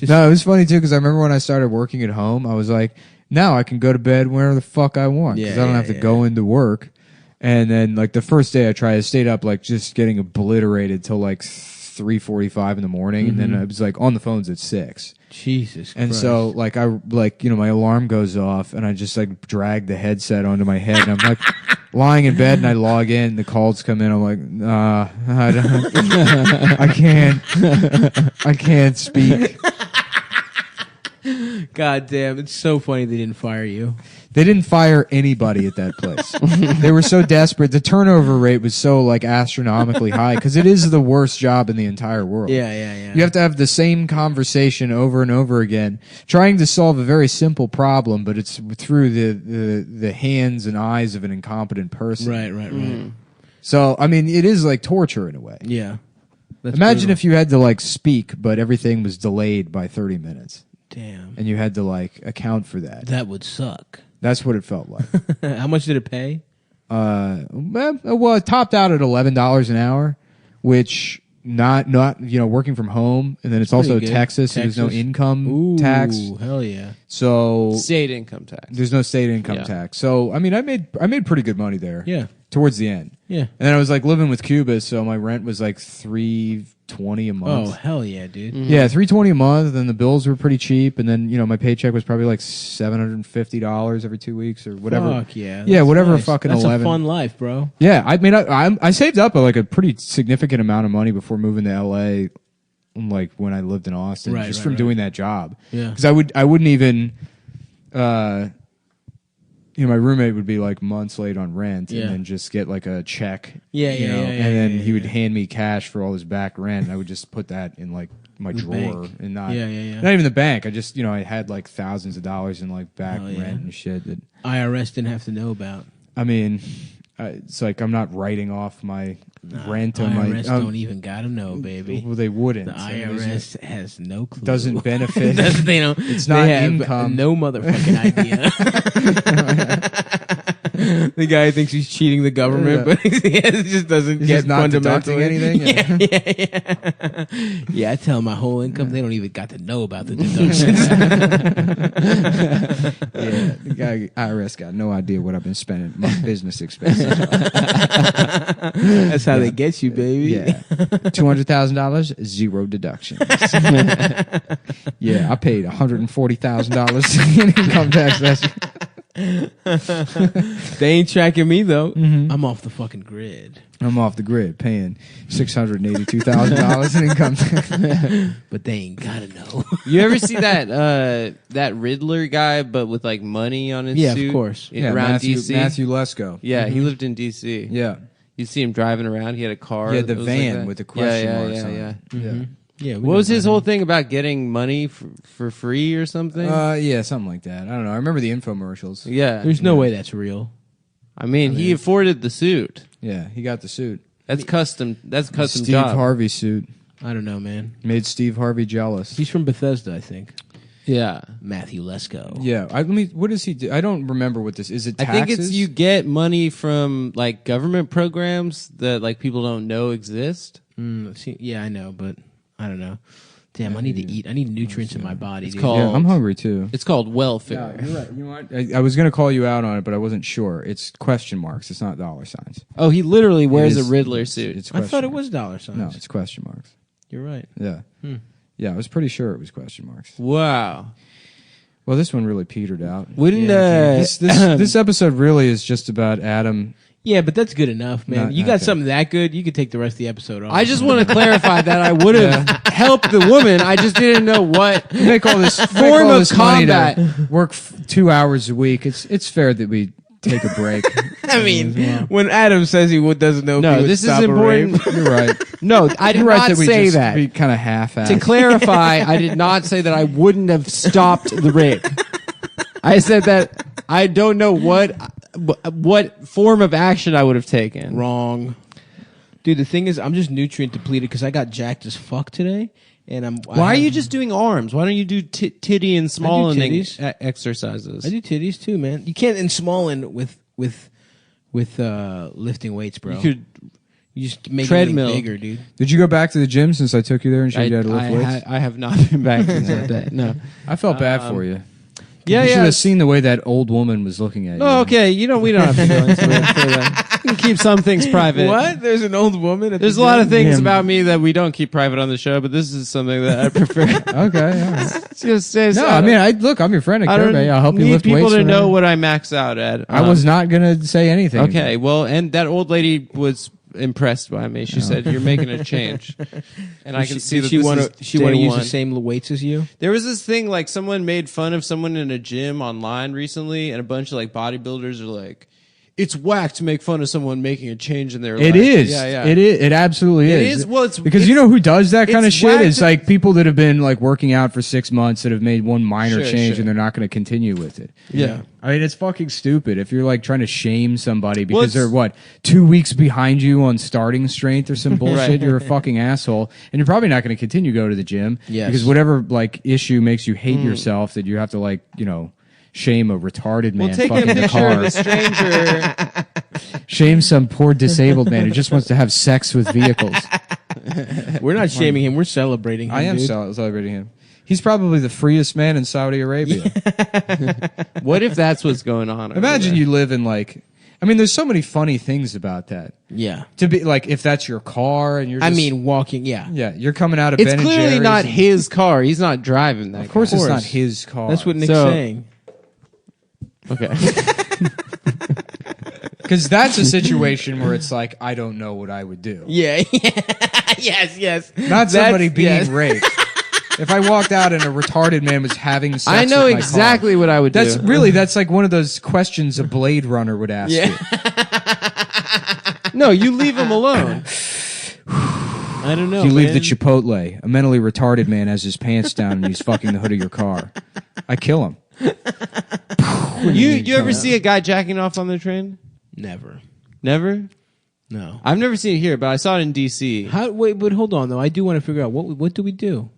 No, it was funny too because I remember when I started working at home, I was like, now I can go to bed whenever the fuck I want because I don't have to go into work. And then like the first day I stayed up like just getting obliterated till like 3:45 in the morning, and then I was like on the phones at 6. Jesus And Christ. so like my alarm goes off and I just like drag the headset onto my head and I'm like lying in bed and I log in, the calls come in, I'm like, I can't speak. God damn, it's so funny they didn't fire you. They didn't fire anybody at that place. They were so desperate. The turnover rate was so like astronomically high because it is the worst job in the entire world. Yeah. You have to have the same conversation over and over again, trying to solve a very simple problem, but it's through the hands and eyes of an incompetent person. Right. So, I mean, it is like torture in a way. Yeah. That's Imagine brutal. if you had to like speak, but everything was delayed by 30 minutes. Damn. And you had to like account for that. That would suck. That's what it felt like. How much did it pay? Well, it topped out at $11 an hour, which not working from home, and then it's also pretty good. Texas, so there's no Texas. income tax. Hell yeah. So State income tax. there's no state income Yeah. tax. So I mean, I made pretty good money there. Yeah. Towards the end. Yeah. And then I was like living with Cuba, so my rent was like $320 a month. Oh, hell yeah, dude. Yeah, $320 a month, and the bills were pretty cheap, and then my paycheck was probably like $750 every 2 weeks or whatever. Fuck yeah. Yeah, That's whatever. nice. Fucking That's 11. a fun life, bro. Yeah, I mean, I saved up like a pretty significant amount of money before moving to LA, like when I lived in Austin, Right, just right, from right. doing that job. Yeah. Because I wouldn't even, my roommate would be like months late on rent, Yeah. and then just get like a check. Yeah, you yeah, know, yeah, and then yeah, he would yeah. hand me cash for all his back rent, and I would just put that in like my The drawer bank. and not, Yeah. not even the bank. I just, I had like thousands of dollars in like back Hell yeah. rent and shit that. IRS didn't have to know about. I mean, it's like I'm not writing off my rent on IRS my. don't even gotta know, baby. Well, they wouldn't. The I mean, there's IRS has no clue. doesn't benefit. They don't. It's they not have income. No motherfucking idea. The guy thinks he's cheating the government, Yeah. but he just doesn't He's get just not deducting fundamentally anything. Yeah. Yeah, I tell them my whole income. They don't even got to know about the deductions. Yeah, the guy IRS got no idea what I've been spending my business expenses. That's how they get you, baby. Yeah, $200,000, zero deductions. Yeah, I paid $140,000 in income tax last year. They ain't tracking me though. Mm-hmm. I'm off the fucking grid. I'm off the grid, paying $682,000 in income tax. But they ain't gotta know. You ever see that Riddler guy, but with like money on his Yeah, suit? of course. Around DC. Matthew Lesko. Yeah, he lived in DC. Yeah. You see him driving around. He had a car. Yeah, the that was van like that. with the question yeah, marks yeah, on yeah, it. yeah. Yeah. What was his whole thing about getting money for free or something? Yeah, something like that. I don't know. I remember the infomercials. Yeah. There's no way that's real. I mean, he afforded the suit. Yeah, he got the suit. That's custom. That's a custom Steve job. Harvey suit. I don't know, man. Made Steve Harvey jealous. He's from Bethesda, I think. Yeah. Matthew Lesko. Yeah, what does he do? I don't remember what this is. It taxes? I think it's you get money from like government programs that like people don't know exist. Yeah, I know, but I don't know. Damn, I need to eat. I need nutrients in my body. It's dude. called- Yeah, I'm hungry too. It's called welfare. Yeah, you're right. You know what? I was going to call you out on it, but I wasn't sure. It's question marks. It's not dollar signs. Oh, he literally wears It is- a Riddler suit. It's I thought question it was marks. dollar signs. No, it's question marks. You're right. Yeah. Yeah, I was pretty sure it was question marks. Wow. Well, this one really petered out. Wouldn't This episode really is just about Adam. Yeah, but that's good enough, man. Not- You got okay. something that good, you could take the rest of the episode off. I just want to clarify that I would have helped the woman. I just didn't know what You make all this form of money combat. to work 2 hours a week. It's fair that we take a break. I mean, when Adam says he doesn't know if he No, would this is stop a important. rape. You're right. No, I did You're right not that we say just that. be kind of half-assed. To clarify, I did not say that I wouldn't have stopped the rape. I said that I don't know what form of action I would have taken. Wrong. Dude, the thing is, I'm just nutrient depleted because I got jacked as fuck today. And Why are you just doing arms? Why don't you do titty and small titties. exercises? I do titties too, man. You can't in small end with lifting weights, bro. You could You just make treadmill it bigger, dude. Did you go back to the gym since I took you there and showed you how to lift weights? I have not been back since that day. No. I felt bad for you. Yeah, You should yeah. have seen the way that old woman was looking at you. Oh, okay. We don't have to go into it for that. We can keep some things private. What? There's an old woman at There's the a lot of gym? things Yeah. about me that we don't keep private on the show, but this is something that I prefer. Okay, all right. Just say No, I mean, I'm your friend. I care about you. I'll help you need lift people weights. to know whenever. what I max out at. I was not going to say anything. Okay, well, and that old lady was impressed by me. She said, "You're making a change," and I can see that she want this to is day use one. the same weights as you. There was this thing like someone made fun of someone in a gym online recently, and a bunch of like bodybuilders are like, "It's whack to make fun of someone making a change in their life." It is. Yeah, yeah. It is. It absolutely It is. is. Well, it's because you know who does that kind of it's shit whack is to- like people that have been like working out for 6 months that have made one minor Sure, change sure. and they're not going to continue with it. Yeah. I mean, it's fucking stupid if you're like trying to shame somebody Well, because it's- they're 2 weeks behind you on starting strength or some bullshit. Right. You're a fucking asshole, and you're probably not going to continue to go to the gym Yes. because whatever like issue makes you hate yourself that you have to shame a retarded man Well, take a fucking the picture of car. a stranger. Shame some poor disabled man who just wants to have sex with vehicles. We're not shaming him. We're celebrating him. I am dude. celebrating him. He's probably the freest man in Saudi Arabia. What if that's what's going on? over Imagine there? you live in there's so many funny things about that. Yeah. To be like, if that's your car and you're just, Walking. Yeah. yeah, you're coming out of It's Ben and clearly Jerry's not and- his car. He's not driving that. Of course, it's car. not his car. That's what Nick's So- saying. Okay. Because that's a situation where it's like, I don't know what I would do. Yeah. yes. Not somebody being yes. raped. If I walked out and a retarded man was having sex I know with my exactly car, what I would that's do. really like one of those questions a Blade Runner would ask you. No, you leave him alone. I don't know. You leave the man. Chipotle. A mentally retarded man has his pants down and he's fucking the hood of your car. I kill him. You ever see a guy jacking off on the train? Never. Never. No. I've never seen it here, but I saw it in DC. Wait, but hold on though. I do want to figure out what do we do?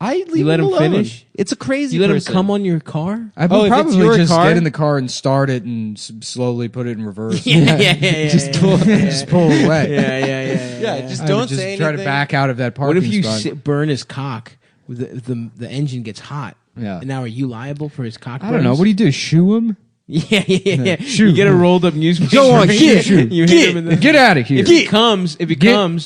I leave You let him alone. finish? It's a crazy. You let him person. come on your car? I Oh, would if it's probably your just car? get in the car and start it and slowly put it in reverse. Yeah. Just pull away. Yeah. Just I would don't just say try anything. to back out of that What parking if you spot. burn his cock? The engine gets hot. Yeah. And now are you liable for his cock? I don't know. What do you do? Shoe him? Yeah. Shoot. You get a rolled up newspaper. Go on, You get, hit him in the. get out of here. If he comes,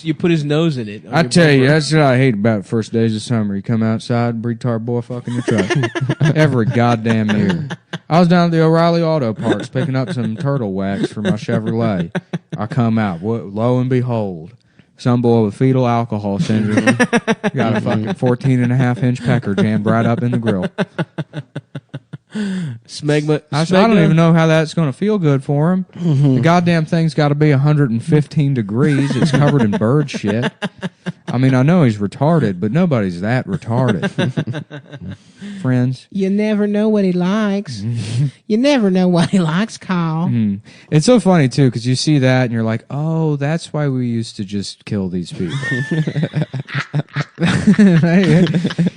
you put his nose in it. on I your tell you, bumper. that's what I hate about first days of summer. You come outside, retard boy fucking your truck. Every goddamn year. I was down at the O'Reilly Auto Parts picking up some turtle wax for my Chevrolet. I come out, lo and behold, some boy with fetal alcohol syndrome got a fucking 14.5-inch pecker jammed right up in the grill. Smegma. I don't even know how that's going to feel good for him. The goddamn thing's got to be 115 degrees. It's covered in bird shit. I mean, I know he's retarded, but nobody's that retarded. Friends. You never know what he likes. You never know what he likes, Kyle. It's so funny, too, because you see that and you're like, oh, that's why we used to just kill these people.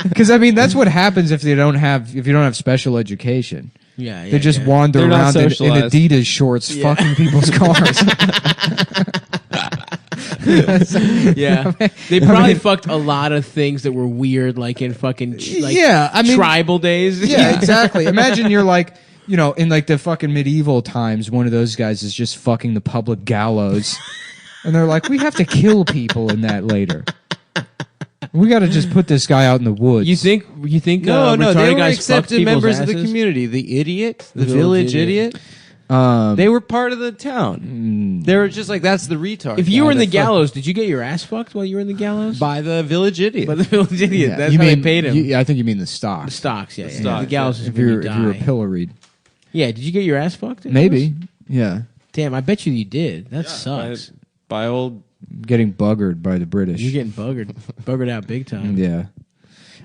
Because, I mean, that's what happens if you don't have special education. Yeah, they just wander They're around in socialized. Adidas shorts fucking people's cars. Yeah, they probably fucked a lot of things that were weird, like in fucking tribal days. Yeah, exactly. Imagine you're like, in like the fucking medieval times, one of those guys is just fucking the public gallows, and they're like, we have to kill people in that later. We got to just put this guy out in the woods. You think? No, they were guys accepted members of the community. The idiot, the village idiot. They were part of the town. They were just like, that's the retard. If you were in the gallows, did you get your ass fucked while you were in the gallows? By the village idiot. By the village idiot. Yeah. That's how they paid him. I think you mean the stocks. The stocks, yeah. stocks, The gallows is If when you you die. were pilloried. Yeah, did you get your ass fucked? Maybe. Yeah. Damn, I bet you did. That sucks. By old... Getting buggered by the British. You're getting buggered out big time. Yeah.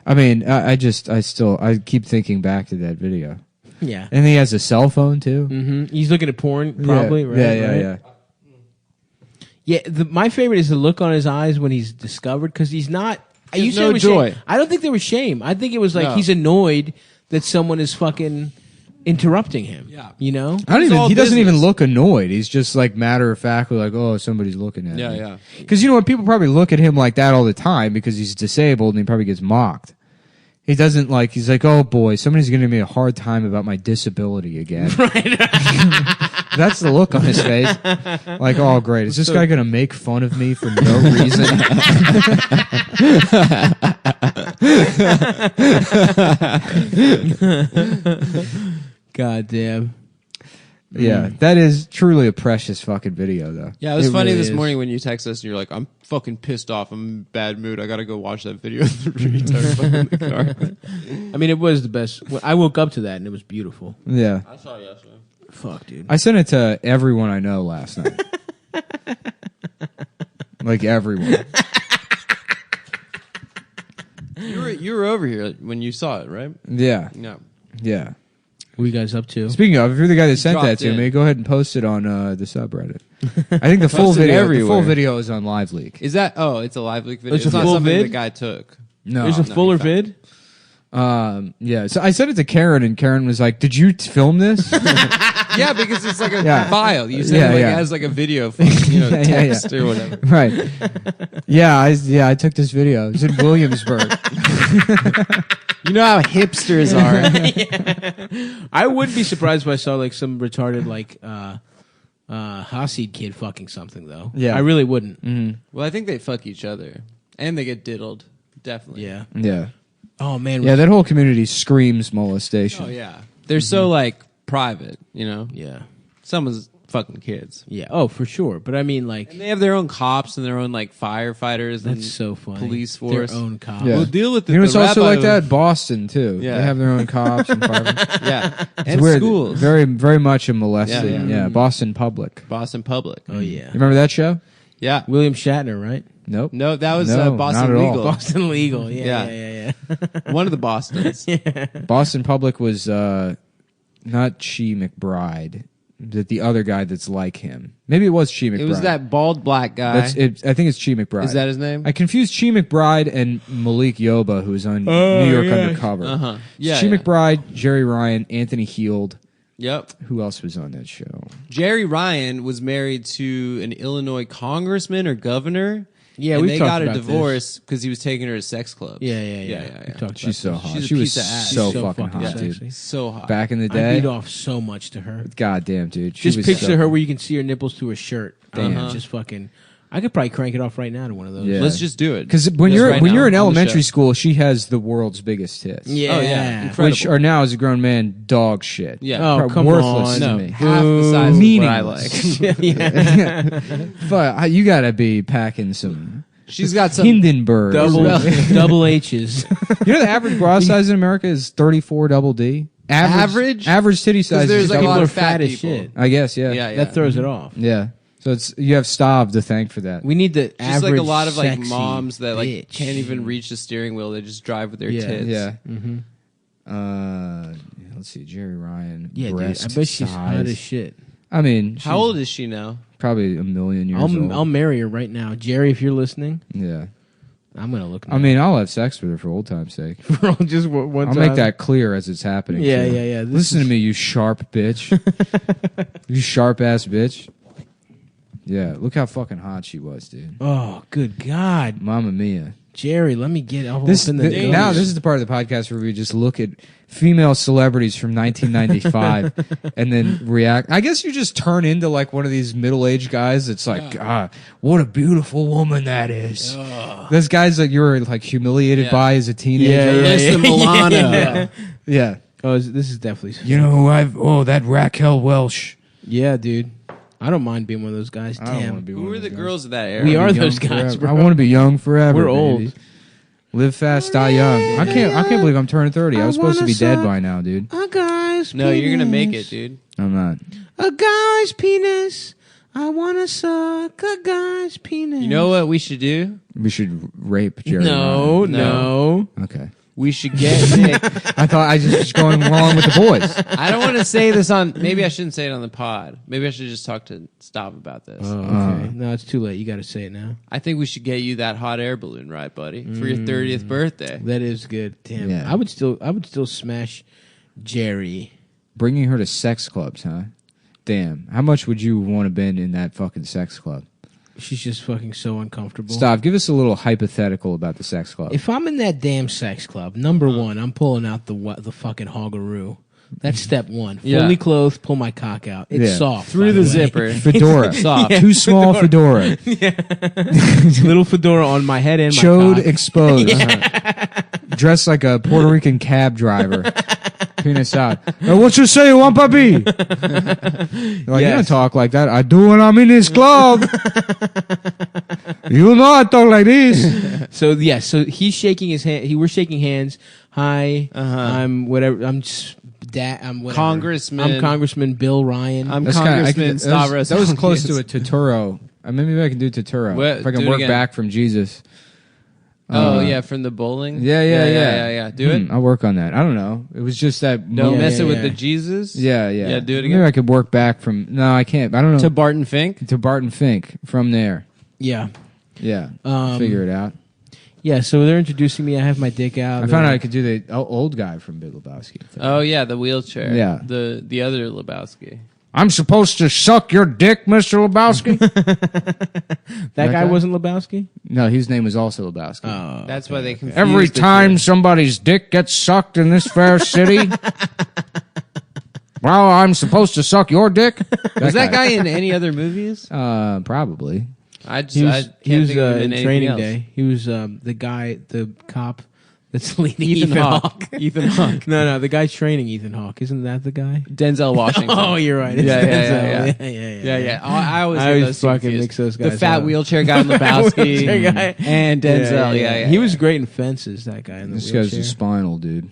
I mean, I keep thinking back to that video. Yeah. And he has a cell phone, too. Mm-hmm. He's looking at porn, probably, right? Yeah. Yeah, my favorite is the look on his eyes when he's discovered, because he's not... There's you said no it was joy. Shame. I don't think there was shame. I think it was like No. he's annoyed that someone is fucking interrupting him. Yeah. You know? He doesn't business. even look annoyed. He's just like matter of factly like, oh, somebody's looking at me. Yeah. Because you know what? People probably look at him like that all the time because he's disabled and he probably gets mocked. He doesn't like, he's like, oh boy, somebody's going to give me a hard time about my disability again. Right. That's the look on his face. Like, oh great, is this guy going to make fun of me for no reason? God damn. Yeah, that is truly a precious fucking video, though. Yeah, it was funny really this is. morning when you text us and you're like, I'm fucking pissed off. I'm in a bad mood. I got to go watch that video of the retard in the car. I mean, it was the best. I woke up to that and it was beautiful. Yeah. I saw it yesterday. Fuck, dude. I sent it to everyone I know last night. Like everyone. You were over here when you saw it, right? Yeah. No. Yeah. What are you guys up to? Speaking of, if you're the guy that sent that dropped to in. me, go ahead and post it on the subreddit. I think the full Post it video. The everywhere. full video is on Live Leak. Is that? Oh, it's a live leak video. It's It's a not full something vid? the guy took. No. There's a fuller vid? Yeah. So I sent it to Karen, and Karen was like, "Did you film this?" Yeah, because it's like a Yeah. file. You send it as like a video, from, text or whatever. Right. Yeah. I took this video. It's in Williamsburg. You know how hipsters are. I would be surprised if I saw like some retarded like Hasid kid fucking something though. Yeah. I really wouldn't. Well, I think they fuck each other. And they get diddled. Definitely. Yeah. Yeah. Oh man. Yeah. That whole community screams molestation. Oh, yeah. They're so, like, private, you know? Yeah. Someone's fucking kids. Yeah. Oh, for sure. But I mean, like, And they have their own cops and their own, like, firefighters and that's so funny. police force. Their own cops. Yeah. We'll deal with it. You know, it's The also rabbi like was- that in Boston too. Yeah. They have their own cops and firemen. Yeah. It's And weird. schools. Very, very much a molesting. Yeah. Yeah. Boston Public. Boston Public. Oh yeah. You remember that show? Yeah. William Shatner, right? Nope. No, that was No, Boston not at all. Legal. Boston Legal. Yeah. Yeah. One of the Bostons. Boston Public was not Chi McBride, but the other guy that's like him. Maybe it was Chi McBride. It was that bald black guy. That's it. I think it's Chi McBride. Is that his name? I confused Chi McBride and Malik Yoba, who was on New York Undercover. Uh-huh. Yeah, Chi yeah. McBride, Jerry Ryan, Anthony Heald. Yep. Who else was on that show? Jerry Ryan was married to an Illinois congressman or governor. Yeah, and we've they talked got a about divorce because he was taking her to sex clubs. Yeah. We talked She's about so this. hot. She's a She was piece of ass. so She's so fucking fucking hot, sexy. dude. So hot. Back in the I day, beat off so much to her. goddamn, dude. She Just was picture so- her where you can see her nipples through a shirt. Damn. And just fucking. I could probably crank it off right now to one of those. Yeah. Let's just do it. Because when Just you're right when now you're in on the elementary show. school, she has the world's biggest tits. Yeah. Oh, yeah. Incredible. Which are now as a grown man dog shit. Yeah. Oh, Pro- come worthless on. to No, me. half the size of what I like. But you gotta be packing some She's got some. Hindenburg. Double H's. You know the average bra size in America is 34 double D. Average titty size. there's like a People lot are of fat as people. shit. I guess, yeah. Yeah, That throws it off. Yeah. So it's you have Stav to thank for that. We need the Just average like a lot of like sexy moms that like bitch. can't even reach the steering wheel. They just drive with their Yeah. tits. Yeah. Mm-hmm. Let's see, Jerry Ryan. Yeah, dude. breast I bet she's hot size. as shit. I mean, How old is she now? Probably a million years old. I'll marry her right now, Jerry. If you're listening, Yeah. I'm gonna look. I mean, I'll have sex with her for old time's sake. just one I'll make that clear as it's happening. Yeah, too. yeah. Listen to me, you sharp bitch. You sharp ass bitch. Yeah, look how fucking hot she was, dude. Oh, good God, Mamma mia. Jerry, let me get up This in the now this is the part of the podcast where we just look at female celebrities from 1995 and then react. I guess you just turn into like one of these middle-aged guys. It's like, God, what a beautiful woman that is. Those guys that you were like humiliated by as a teenager. Alyssa Milano. Yeah. Oh, this is definitely. You know, that Raquel Welch. Yeah, dude. I don't mind being one of those guys. I don't want to Damn. be one Who of were those the guys. girls of that era? We are Young those guys, forever. bro. I want to be young forever. We're baby. old. Live fast, die young. I can't believe I'm turning 30. I was supposed to be dead by now, dude. A guy's No, you're gonna make it, dude. I'm not. A guy's penis. I wanna suck a guy's penis. You know what we should do? We should rape Jerry. No, Ryan. no. Okay. We should get Nick. I thought I just was going along with the boys. I don't want to say this on. Maybe I shouldn't say it on the pod. Maybe I should just talk to Stav about this. Oh, okay. No, it's too late. You got to say it now. I think we should get you that hot air balloon ride, buddy, for your 30th birthday. That is good. Damn. Yeah. I would still smash Jerry. Bringing her to sex clubs, huh? Damn. How much would you want to been in that fucking sex club? She's just fucking so uncomfortable. Stop. Give us a little hypothetical about the sex club. If I'm in that damn sex club, number one, I'm pulling out the fucking hoggaroo. That's step one. Yeah. Fully clothed, pull my cock out. It's Yeah. soft. Through by the way. zipper. Fedora. Soft. Too small fedora. Little fedora on my head and my Chode cock. exposed. Dressed like a Puerto Rican cab driver. Penis out. What you say, Juan Papi? Like, you don't talk like that. I do when I'm in this club. You know I talk like this. So he's shaking his hand. We're shaking hands. Hi, I'm whatever. I'm just I'm whatever. Congressman. I'm Congressman Bill Ryan. I'm That's kinda- I Congressman could- Stavros. that was close to a Totoro. Maybe I can do Totoro. What? If I can Do it work again. back from Jesus. Oh yeah, from the bowling. Yeah. Do it. I'll work on that. I don't know. It was just that. No Yeah, messing yeah, with yeah. the Jesus. Yeah. Yeah, do it Maybe again. I could work back from. No, I can't. I don't know. To Barton Fink. To Barton Fink from there. yeah, Yeah. Um, Figure it out. yeah. So they're introducing me. I have my dick out. I found out I could do the old guy from Big Lebowski. Oh yeah, the wheelchair. Yeah. The other Lebowski. I'm supposed to suck your dick, Mr. Lebowski? that guy guy? wasn't Lebowski. No, his name was also Lebowski. Oh, That's why they confused Every the time two. somebody's dick gets sucked in this fair city, well, I'm supposed to suck your dick? Was that guy in any other movies? Probably. I just he was, I he can't was think of him in in anything Training else. Day. He was the cop that's leading Ethan Hawke. Ethan Hawke. No, the guy training Ethan Hawke. Isn't that the guy? Denzel Washington. Oh, you're right. It's Yeah. Denzel. Yeah. I always I get always those two fucking confused. mix those The guys fat up. wheelchair guy Lebowski Wheelchair guy. and Denzel. Yeah. He was great in Fences. That guy in the This wheelchair. guy's a spinal dude.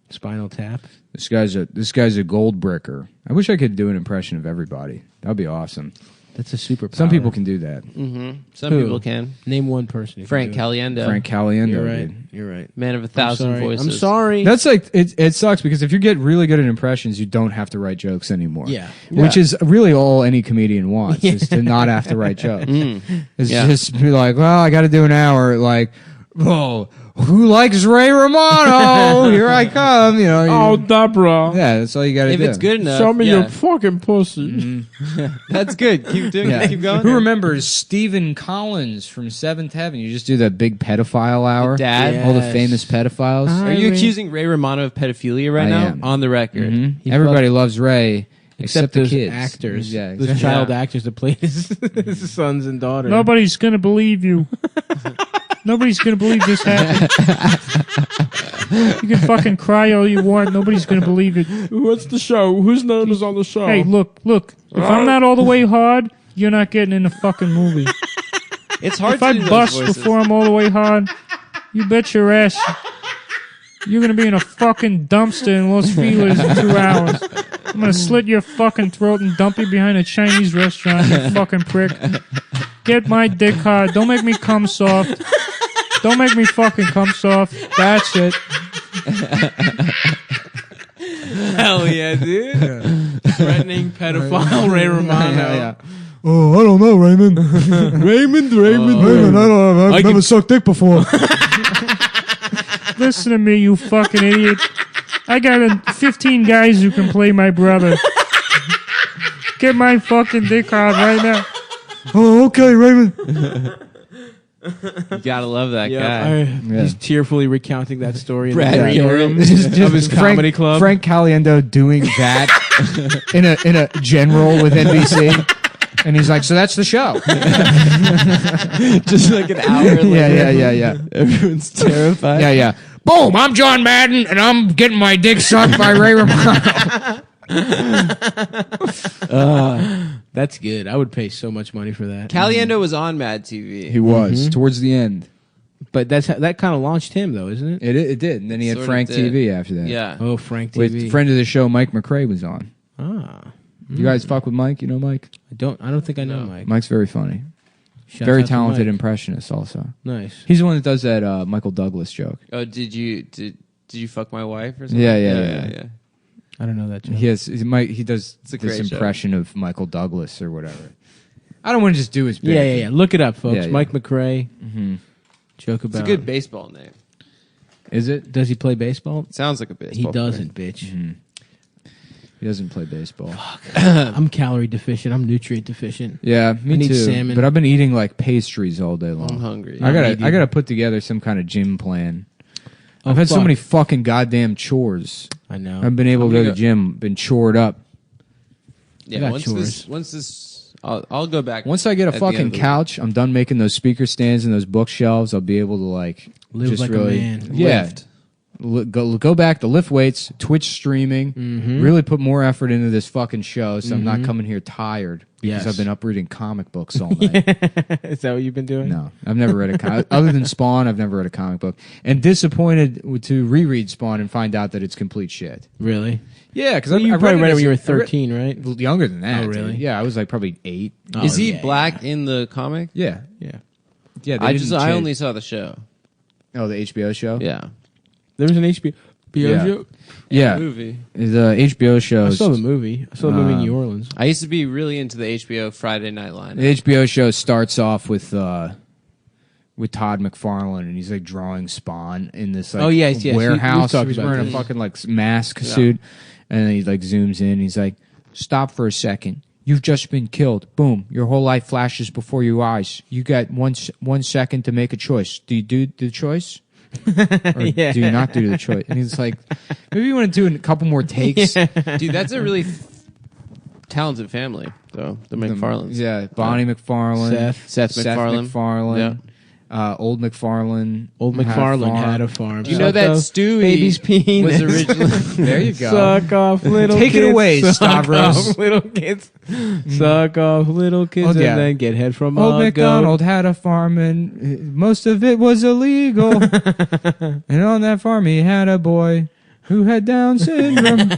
Spinal Tap. This guy's a gold bricker. I wish I could do an impression of everybody. That'd be awesome. That's a superpower. Some people can do that. Some Who? people can. Name one person. who Frank can do it. Caliendo. Frank Caliendo. You're right. Dude. You're right. Man of a I'm thousand sorry. voices. I'm sorry. That's like it sucks because if you get really good at impressions, you don't have to write jokes anymore. Yeah. Which is really all any comedian wants is to not have to write jokes. It's Yeah. just be like, well, I got to do an hour. Like, oh, who likes Ray Romano? Here I come. You know. Oh, Deborah. Yeah, that's all you got to If do. it's good enough, Show me yeah. your fucking pussy. That's good. Keep doing Yeah. it. Keep going. Who remembers Stephen Collins from Seventh Heaven? You just do that big pedophile hour. Dad? All the Yes. famous pedophiles. Are you accusing Ray Romano of pedophilia right I now? am. On the record. Mhm. Everybody loves Ray. Except the those kids. actors. Yeah, Those exactly. child actors that played his sons and daughters. Nobody's gonna believe you. Nobody's gonna believe this happened. You can fucking cry all you want. Nobody's gonna believe it. What's the show? Whose name is on the show? Oh. Hey, look. If I'm not all the way hard, you're not getting in the fucking movie. It's hard If to I do those bust voices. before I'm all the way hard, you bet your ass You're gonna be in a fucking dumpster in Los Feliz in 2 hours. I'm gonna slit your fucking throat and dump you behind a Chinese restaurant, you fucking prick. Get my dick hard. Don't make me cum soft. Don't make me fucking cum soft. That's it. Hell yeah, dude. Threatening pedophile Ray Romano. Oh, I don't know, Raymond. Raymond, I've never sucked dick before. Listen to me, you fucking idiot. I got 15 guys who can play my brother. Get my fucking dick hard right now. Oh, okay, Raymond. You gotta love that guy. He's tearfully recounting that story in Brad the green room Just of his comedy club. Frank Caliendo doing that in a general with NBC. And he's like, so that's the show. Just like an hour later. Yeah. Everyone's terrified. Yeah. Boom, I'm John Madden, and I'm getting my dick sucked by Ray Romano. That's good. I would pay so much money for that. Caliendo was on Mad TV. He was towards the end. But that kind of launched him, though, isn't it? It did. And then he had Sort of Frank did. TV after that. Yeah. Oh, Frank TV. With friend of the show, Mike McRae was on. Ah. You guys fuck with Mike? You know Mike? I don't think I know Mike. Mike's very funny. Shouts Very out to talented Mike. impressionist also. Nice. He's the one that does that Michael Douglas joke. Oh, did you fuck my wife or something? Yeah. I don't know that joke. He does It's a this great impression of Michael Douglas or whatever. I don't want to just do his bit. Yeah. Look it up, folks. Yeah. Mike McRae. Joke about. It's a good baseball name. Is it? Does he play baseball? Sounds like a baseball. He doesn't, bitch. He doesn't play baseball. I'm calorie deficient. I'm nutrient deficient. Yeah, me I need too. salmon. But I've been eating like pastries all day long. I'm hungry. I gotta put together some kind of gym plan. Oh, I've had so fuck. many fucking goddamn chores. I know. I've been able to go to the gym, been chored up. Yeah. got Once this, I'll go back. Once I get a at the end fucking of the- couch, I'm done making those speaker stands and those bookshelves. I'll be able to like Live just like a really, man. yeah. Lift. Go back to lift weights, Twitch streaming, really put more effort into this fucking show, so I'm not coming here tired because Yes. I've been up reading comic books all night. Is that what you've been doing? No, I've never read a comic other than Spawn. I've never read a comic book, and disappointed to reread Spawn and find out that it's complete shit. Really? Yeah, because You probably read it when you were 13, right? Younger than that. Oh, really? Dude. Yeah, I was like probably 8. Is he yeah, black in the comic? Yeah, Yeah. yeah. they I didn't I change- only saw the show. the HBO show. Yeah. There was an HBO Yeah. show. Yeah, Movie. the HBO I shows. saw the movie. I saw the movie in New Orleans. I used to be really into the HBO Friday Night Line. The HBO show starts off with Todd McFarlane, and he's like drawing Spawn in this like yes. warehouse. We've talked He's about wearing this. a fucking like mask suit, and then he like zooms in. He's like, "Stop for a second. You've just been killed. Boom! Your whole life flashes before your eyes. You got 1 second to make a choice. Do you do the choice?" Or do you not do the choice? And he's like, maybe you want to do a couple more takes. Dude, that's a really talented family, though. The McFarlanes. Yeah, Bonnie McFarlane, Seth MacFarlane. MacFarlane, Old McFarlane. Old McFarlane had a farm. Do you know that Stewie baby's penis was originally... There you go. Suck off little Take kids. it away, Suck Stavros. off little kids. Suck off little kids Oh, yeah. and then get head from Old a MacDonald had a farm, and most of it was illegal. And on that farm, he had a boy who had Down syndrome.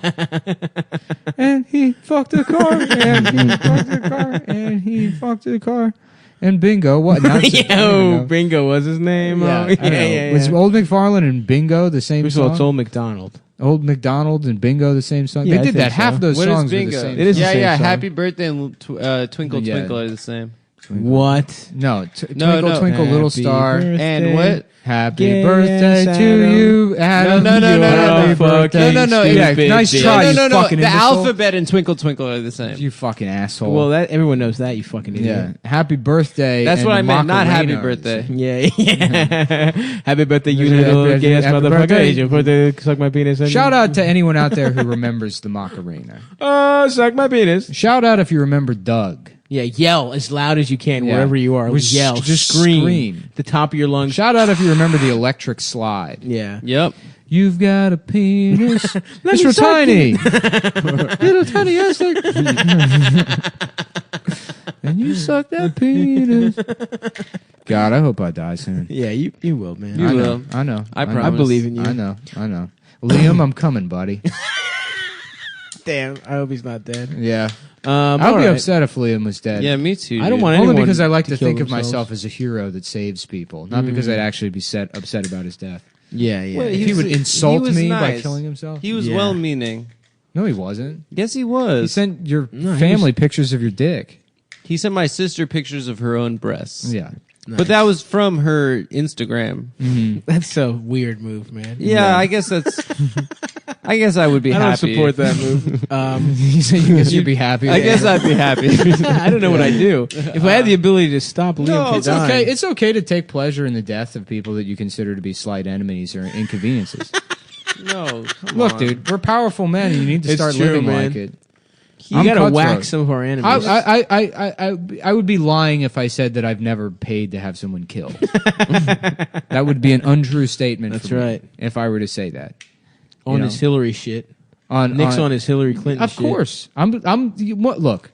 And he fucked a car, and he fucked a car, and he fucked a car. And Bingo, what? Yo, Bingo was his name. Yeah, Oh, yeah. Was Old McFarlane and Bingo the same First of all, song? it's Old McDonald. Old McDonald and Bingo the same song? Yeah, They I did think that. Half so. of those What is songs were the Bingo? same. It is the Yeah, same yeah. song. Happy Birthday and Twinkle Yeah. Twinkle are the same. What? No, No, Twinkle no. Twinkle Little Happy Star. birthday. And what? Happy Yes, birthday to Adam. you, Adam. No. Happy fucking birthday. No. Yeah, stupid nice bitch. try, you no. fucking The imbecile. alphabet and Twinkle Twinkle are the same. You fucking asshole. Well, that everyone knows that, you fucking yeah. idiot. Happy birthday. That's and what I meant. Not Macarena happy are the birthday. same. Yeah. Happy birthday, you Happy little birthday, gay ass happy motherfucker. birthday. You put the suck my penis in. Shout out to anyone out there who remembers the Macarena. Oh, suck my penis. Shout out if you remember Doug. Yeah, yell as loud as you can Yeah. wherever you are. Just- Yell, just scream. scream. The top of your lungs. Shout out if you remember the electric slide. Yeah. Yep. You've got a penis. It's for tiny. Little tiny ass. And you suck that penis. God, I hope I die soon. Yeah, you will, man. You will. I know. I promise. I believe in you. I know. Liam, I'm coming, buddy. Damn, I hope he's not dead. Yeah. I'd I'd be upset if Liam was dead. Yeah, me too. I don't dude. want Only anyone because I like to kill think of themselves. myself as a hero that saves people, not because I'd actually be upset about his death. Yeah, yeah. Well, If he would insult he was me by nice. killing himself. He was Yeah. well-meaning. No, he wasn't. Yes, he He was. sent your No, he family was- pictures of your dick. He sent my sister pictures of her own breasts. Yeah. But that was from her Instagram. That's a weird move, man. Yeah, I guess that's. I guess I would be I don't happy. support that move. You said you guess you'd be happy. I guess I'd be happy. I don't know what I'd do if I had the ability to stop Liam from It's dying. okay. It's okay to take pleasure in the death of people that you consider to be slight enemies or inconveniences. No, come Look, on. dude, we're powerful men, and you need to It's start true, living man. like it. You I'm gotta cutthroat. whack some of our enemies. I would be lying if I said that I've never paid to have someone killed. That would be an untrue statement. That's for me right. if I were to say that. on you his know. Hillary shit. Nick's on his Hillary Clinton Of shit. course, look.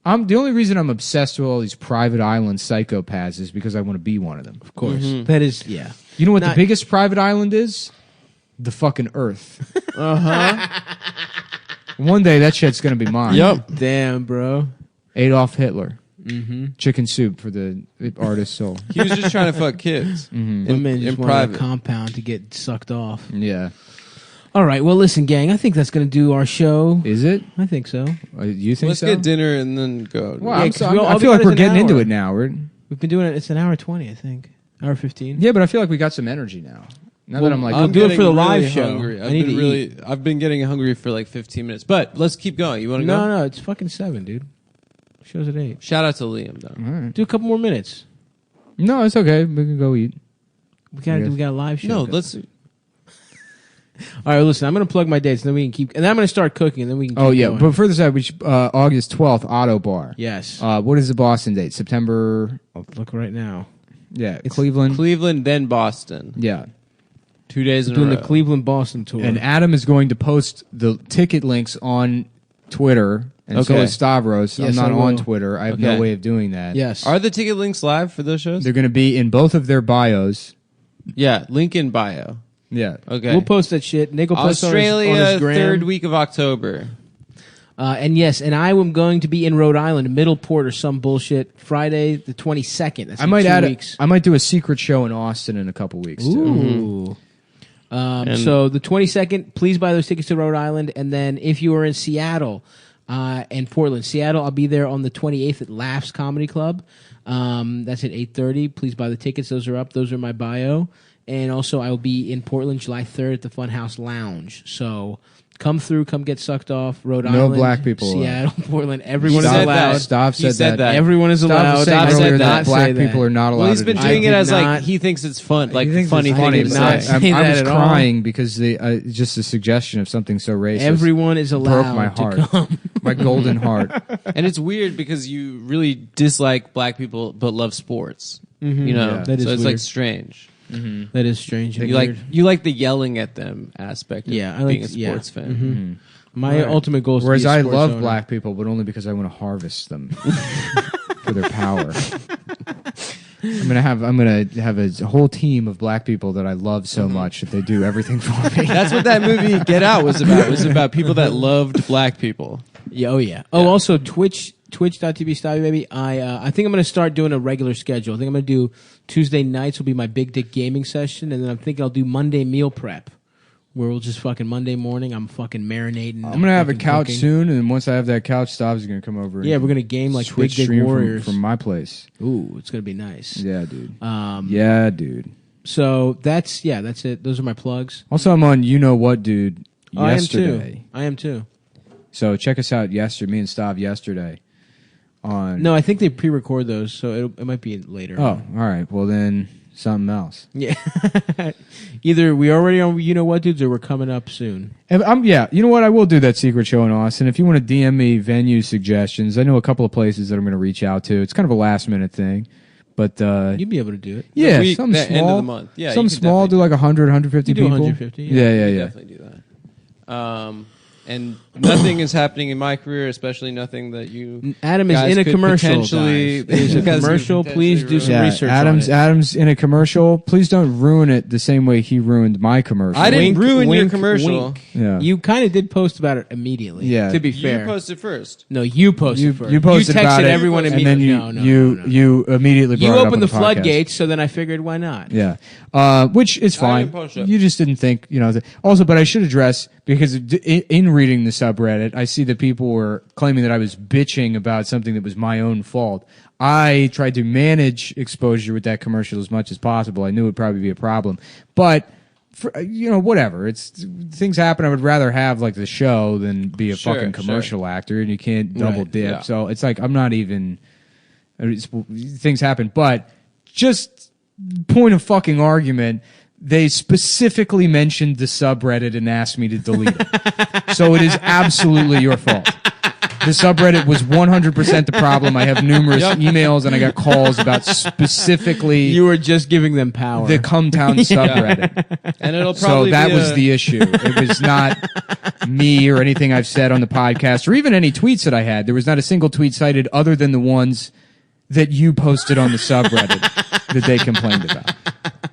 I'm the only reason I'm obsessed with all these private island psychopaths is because I want to be one of them. Of course. That is, yeah. You know what Not- the biggest private island is? The fucking Earth. One day that shit's gonna be mine. Yep. Damn, bro. Adolf Hitler. Chicken soup for the artist's soul. He was just trying to fuck kids. My man just in wanted a private. compound to get sucked off. Yeah. All right, well, listen, gang. I think that's going to do our show. Is it? I think so. You think Let's so? get dinner and then go. Well, Yeah, I'm 'cause so- we all I be feel like done we're in an getting into hour. it now. We've been doing it. It's an hour 20, I think. Hour 15. Yeah, but I feel like we got some energy now. Now that I'm like, We'll do it getting for the live really show. Hungry. I need to eat. I've been getting hungry for like 15 minutes. But let's keep going. You want to go? No, it's fucking 7, dude. Show's at 8. Shout out to Liam though. Do a couple more minutes. no, it's okay. We can go eat. We got a live show. No, Go. let's. All right, listen. I'm going to plug my dates, and then we can keep. And then I'm going to start cooking, and then we can. Oh keep yeah, going. but further side, August 12th, Auto Bar. Yes. What is the Boston date? September. I'll look right now. Yeah, Cleveland. Cleveland, then Boston. Yeah, 2 days in Doing a the row. Cleveland Boston tour. and Adam is going to post the ticket links on Twitter, and so Okay. is Stavros. Yes, I'm not I on will. Twitter. I have Okay. no way of doing that. yes. Are the ticket links live for those shows? They're going to be in both of their bios. Yeah, link in bio. Yeah. Okay. We'll post that shit. Nick will post Australia, on his gram. third week of October. And yes, and I am going to be in Rhode Island, Middleport or some bullshit, Friday the 22nd. That's I in might 2 add. weeks. I might do a secret show in Austin in a couple weeks too. Ooh. And- So the 22nd, please buy those tickets to Rhode Island. And then if you are in Seattle and Portland, Seattle, I'll be there on the 28th at Laughs Comedy Club. That's at 8:30. Please buy the tickets. Those are up. Those are my bio. And also I will be in Portland July 3rd at the Funhouse Lounge. So come through, come get sucked off. Rhode No Island, black people allowed. Seattle, Portland. Everyone is said allowed. that. Stav He said that. Everyone is Stav allowed. was saying I earlier did that not black say that. people are not allowed. Well, he's been to doing I it did as not- like he thinks it's fun, like He thinks funny it's thing funny, to but not say. say I that was at all. crying because just a suggestion of something so racist Everyone is allowed broke my to heart, come. my golden heart. And it's weird because you really dislike black people but love sports. You know, Yeah. That is so it's weird. like strange. That is strange. And You weird. like the yelling at them aspect. Of Yeah, I being like- a sports yeah. fan. My ultimate goal is Whereas to be a I sports love owner. black people, but only because I want to harvest them for their power. I'm gonna have a whole team of black people that I love so much that they do everything for me. That's what that movie Get Out was about. It was about people that loved black people. Yeah, oh yeah. Oh, also twitch.tv baby. I think I'm going to start doing a regular schedule. I think I'm going to do Tuesday nights will be my big dick gaming session, and then I'm thinking I'll do Monday meal prep, where we'll just fucking Monday morning I'm fucking marinating. I'm gonna have a fucking couch cooking. soon, and once I have that couch, Stav's gonna come over. Yeah, and we're gonna game like Twitch big dick stream warriors. from my place. Ooh, it's gonna be nice. Yeah, dude. Yeah, dude. So that's it. Those are my plugs. Also, I'm on You Know What, dude. Yesterday. I am too. So check us out. Yesterday, me and Stav yesterday. On No, I think they pre-record those, so it might be later. Oh, all right. Well then, something else. Yeah. Either we already on You Know What Dudes or we're coming up soon. Yeah, you know what? I will do that secret show in Austin. If you want to DM me venue suggestions, I know a couple of places that I'm going to reach out to. It's kind of a last minute thing, but You'd be able to do it. yeah, week, something the small. end of the month. Yeah, something you could small. Do definitely like 100, 150 You do people. 150, Yeah, yeah, You yeah. definitely do that. and nothing is happening in my career, especially nothing that you. Adam is guys in a could commercial. potentially- There's a you guys could commercial. Please do some potentially research. Adam's on it. Adam's in a commercial. Please don't ruin it the same way he ruined my commercial. I didn't Wink, ruin your wink, commercial. wink. Yeah. You kind of did post about it immediately. Yeah. To be You fair. posted first. No, you posted first. You posted texted about it, everyone and immediately. then you immediately brought You it up opened on the podcast. floodgates, so then I figured, why not? Yeah, which is I fine. didn't post it. You just didn't think, Also, but I should address, because in reading the subreddit, I see that people were claiming that I was bitching about something that was my own fault. I tried to manage exposure with that commercial as much as possible. I knew it would probably be a problem, but whatever. Things happen. I would rather have like the show than be a fucking commercial actor, and you can't double Right, dip. yeah. So it's like I'm not even. Things happen, but just point of fucking argument. They specifically mentioned the subreddit and asked me to delete it. So it is absolutely your fault. The subreddit was 100% the problem. I have numerous emails and I got calls about specifically You were just giving them power. the Cumtown subreddit. And it'll So probably that be was the issue. It was not me or anything I've said on the podcast or even any tweets that I had. There was not a single tweet cited other than the ones that you posted on the subreddit that they complained about.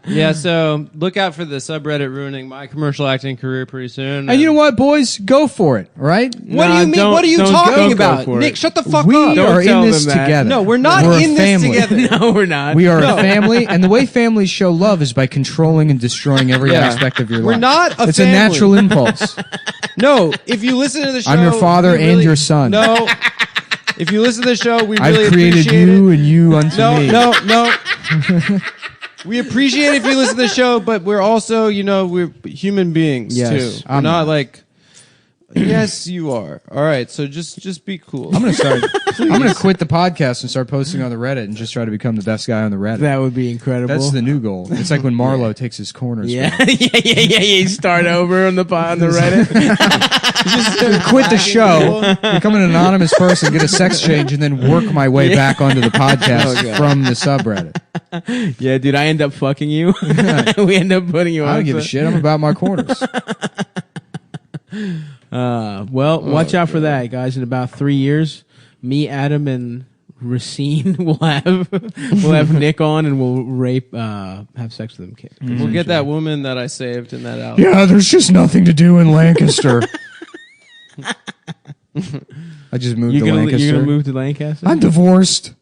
Yeah, so look out for the subreddit ruining my commercial acting career pretty soon. And you know what, boys? Go for it, all right? What do you mean? What are you talking about? Nick, shut the fuck We up. are in tell this them that. together. No, we're not We're a in this family. together. No, we're not. We are a family, and the way families show love is by controlling and destroying every Yeah. aspect of your life. We're not a It's family. a natural impulse. No, if you listen to the show, I'm your father we and really- your son. No, if you listen to the show, we really I've created appreciate you it. and you unto me. No. We appreciate if you listen to the show, but we're also, we're human beings Yes, too. We're I'm not not. like. Yes, you are. All right, so just be cool. I'm gonna start. I'm gonna quit the podcast and start posting on the Reddit and just try to become the best guy on the Reddit. That would be incredible. That's the new goal. It's like when Marlo takes his corners. yeah. yeah. You start over on the Reddit. Just quit the show, become an anonymous person, get a sex change, and then work my way back onto the podcast from the subreddit. Yeah, dude, I end up fucking you. We end up putting you on. I don't give a shit. I'm about my corners. Well, watch out for that, guys. In about 3 years, me, Adam, and Racine will have Nick on, and we'll have sex with him. We'll get that woman that I saved in that album. Yeah, there's just nothing to do in Lancaster. I just moved to Lancaster. You're gonna move to Lancaster? I'm divorced.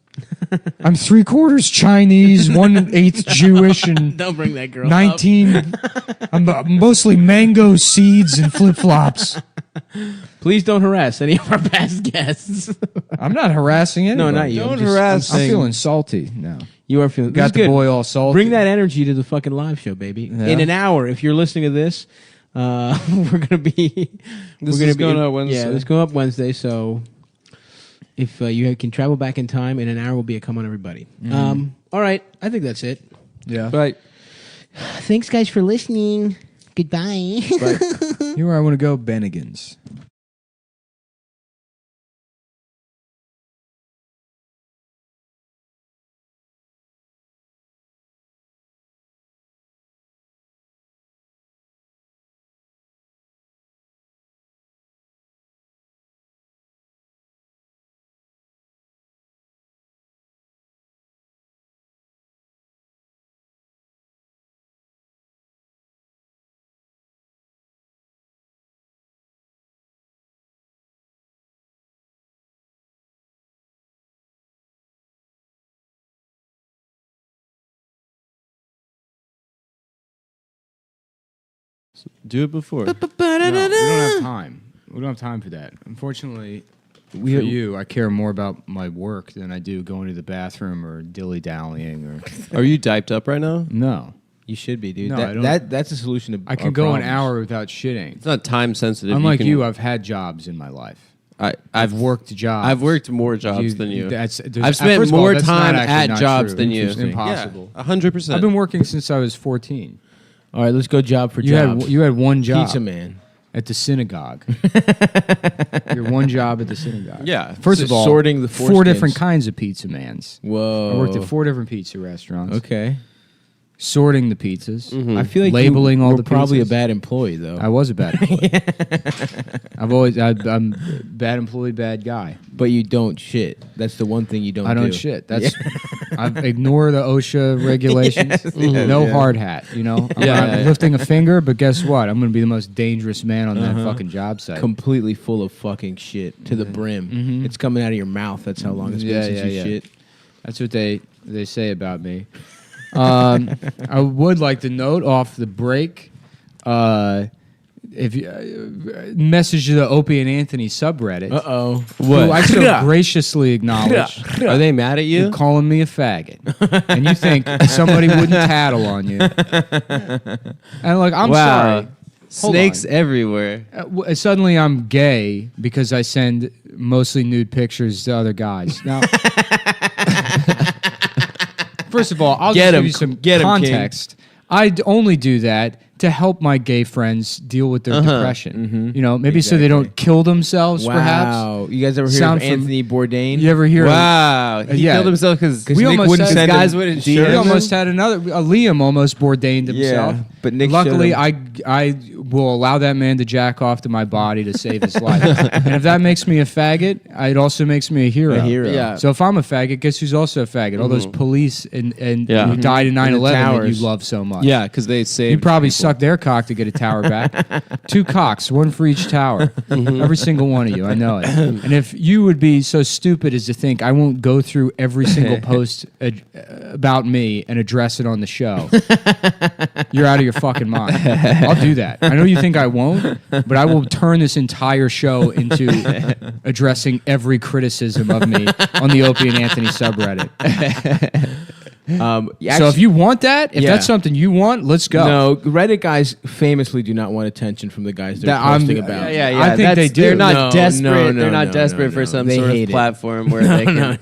I'm 3/4 Chinese, 1/8 Jewish, and Don't bring that girl 19. I'm mostly mango seeds and flip flops. Please don't harass any of our past guests. I'm not harassing anybody. No, not you. Don't I'm just- harass. I'm feeling salty now. You are feeling. Got this is the good. boy all salty. Bring that energy to the fucking live show, baby. Yeah. In an hour, if you're listening to this, we're gonna be. This we're gonna is going up Wednesday. Yeah, this is going up Wednesday. So if you can travel back in time, in an hour will be a come on, everybody. All right, I think that's it. Yeah. Right. Thanks, guys, for listening. Goodbye. Here where I want to go, Bennigan's. Do it before. No, we don't have time. We don't have time for that. Unfortunately, for you, I care more about my work than I do going to the bathroom or dilly-dallying. Or Are you diped up right now? No. You should be, dude. No, I don't- That's a solution to. I can our go an problems. hour without shitting. It's not time sensitive. Unlike you, I've had jobs in my life. I've worked jobs. I've worked more jobs than you. I've I've spent more time at jobs than you. It's impossible. 100%. I've been working since I was 14. All right, let's go job for You job. had one job Pizza man. at the synagogue. Your one job at the synagogue. Yeah. First So of all, sorting the 4 different foreskins. kinds of pizza mans. Whoa. I worked at 4 different pizza restaurants. Okay. sorting the pizzas. I feel like labeling you all were the probably pizzas. a bad employee, though. I was a bad employee. I'm bad employee, bad guy. But you don't shit. That's the one thing you don't do. I don't shit. That's I ignore the OSHA regulations. No hard hat. You know, I'm not lifting a finger, but guess what? I'm going to be the most dangerous man on that fucking job site. Completely full of fucking shit to the brim. It's coming out of your mouth. That's how long it's been since you shit. That's what they say about me. I would like to note off the break, if you message to the Opie and Anthony subreddit. Who I so graciously acknowledge. Are they mad at you? Calling me a faggot, and you think somebody wouldn't tattle on you? And like, I'm sorry. Snakes everywhere. Suddenly I'm gay because I send mostly nude pictures to other guys. Now, first of all, I'll just give you some context. I only do that to help my gay friends deal with their depression. You know, maybe so they don't kill themselves, perhaps. You guys ever hear of Anthony Bourdain? You ever hear He killed himself because Nick wouldn't send guys wouldn't we almost had another. Liam almost Bourdained himself. But Nick luckily, I will allow that man to jack off to my body to save his life. And if that makes me a faggot, it also makes me a hero. Yeah. So if I'm a faggot, guess who's also a faggot? All those police and who died in 9/11 that you love so much. Yeah, because they saved. You probably sucked their cock to get a tower back. 2 cocks, 1 for each tower. Every single one of you, I know it. And if you would be so stupid as to think I won't go through every single post about me and address it on the show, you're out of your fucking mind. I'll do that. I know you think I won't, but I will turn this entire show into addressing every criticism of me on the Opie and Anthony subreddit. So if you want that, if that's something you want, let's go. No, Reddit guys famously do not want attention from the guys they're posting about. I think they do. They're not desperate. They're not desperate for some They sort of hate it. platform where they can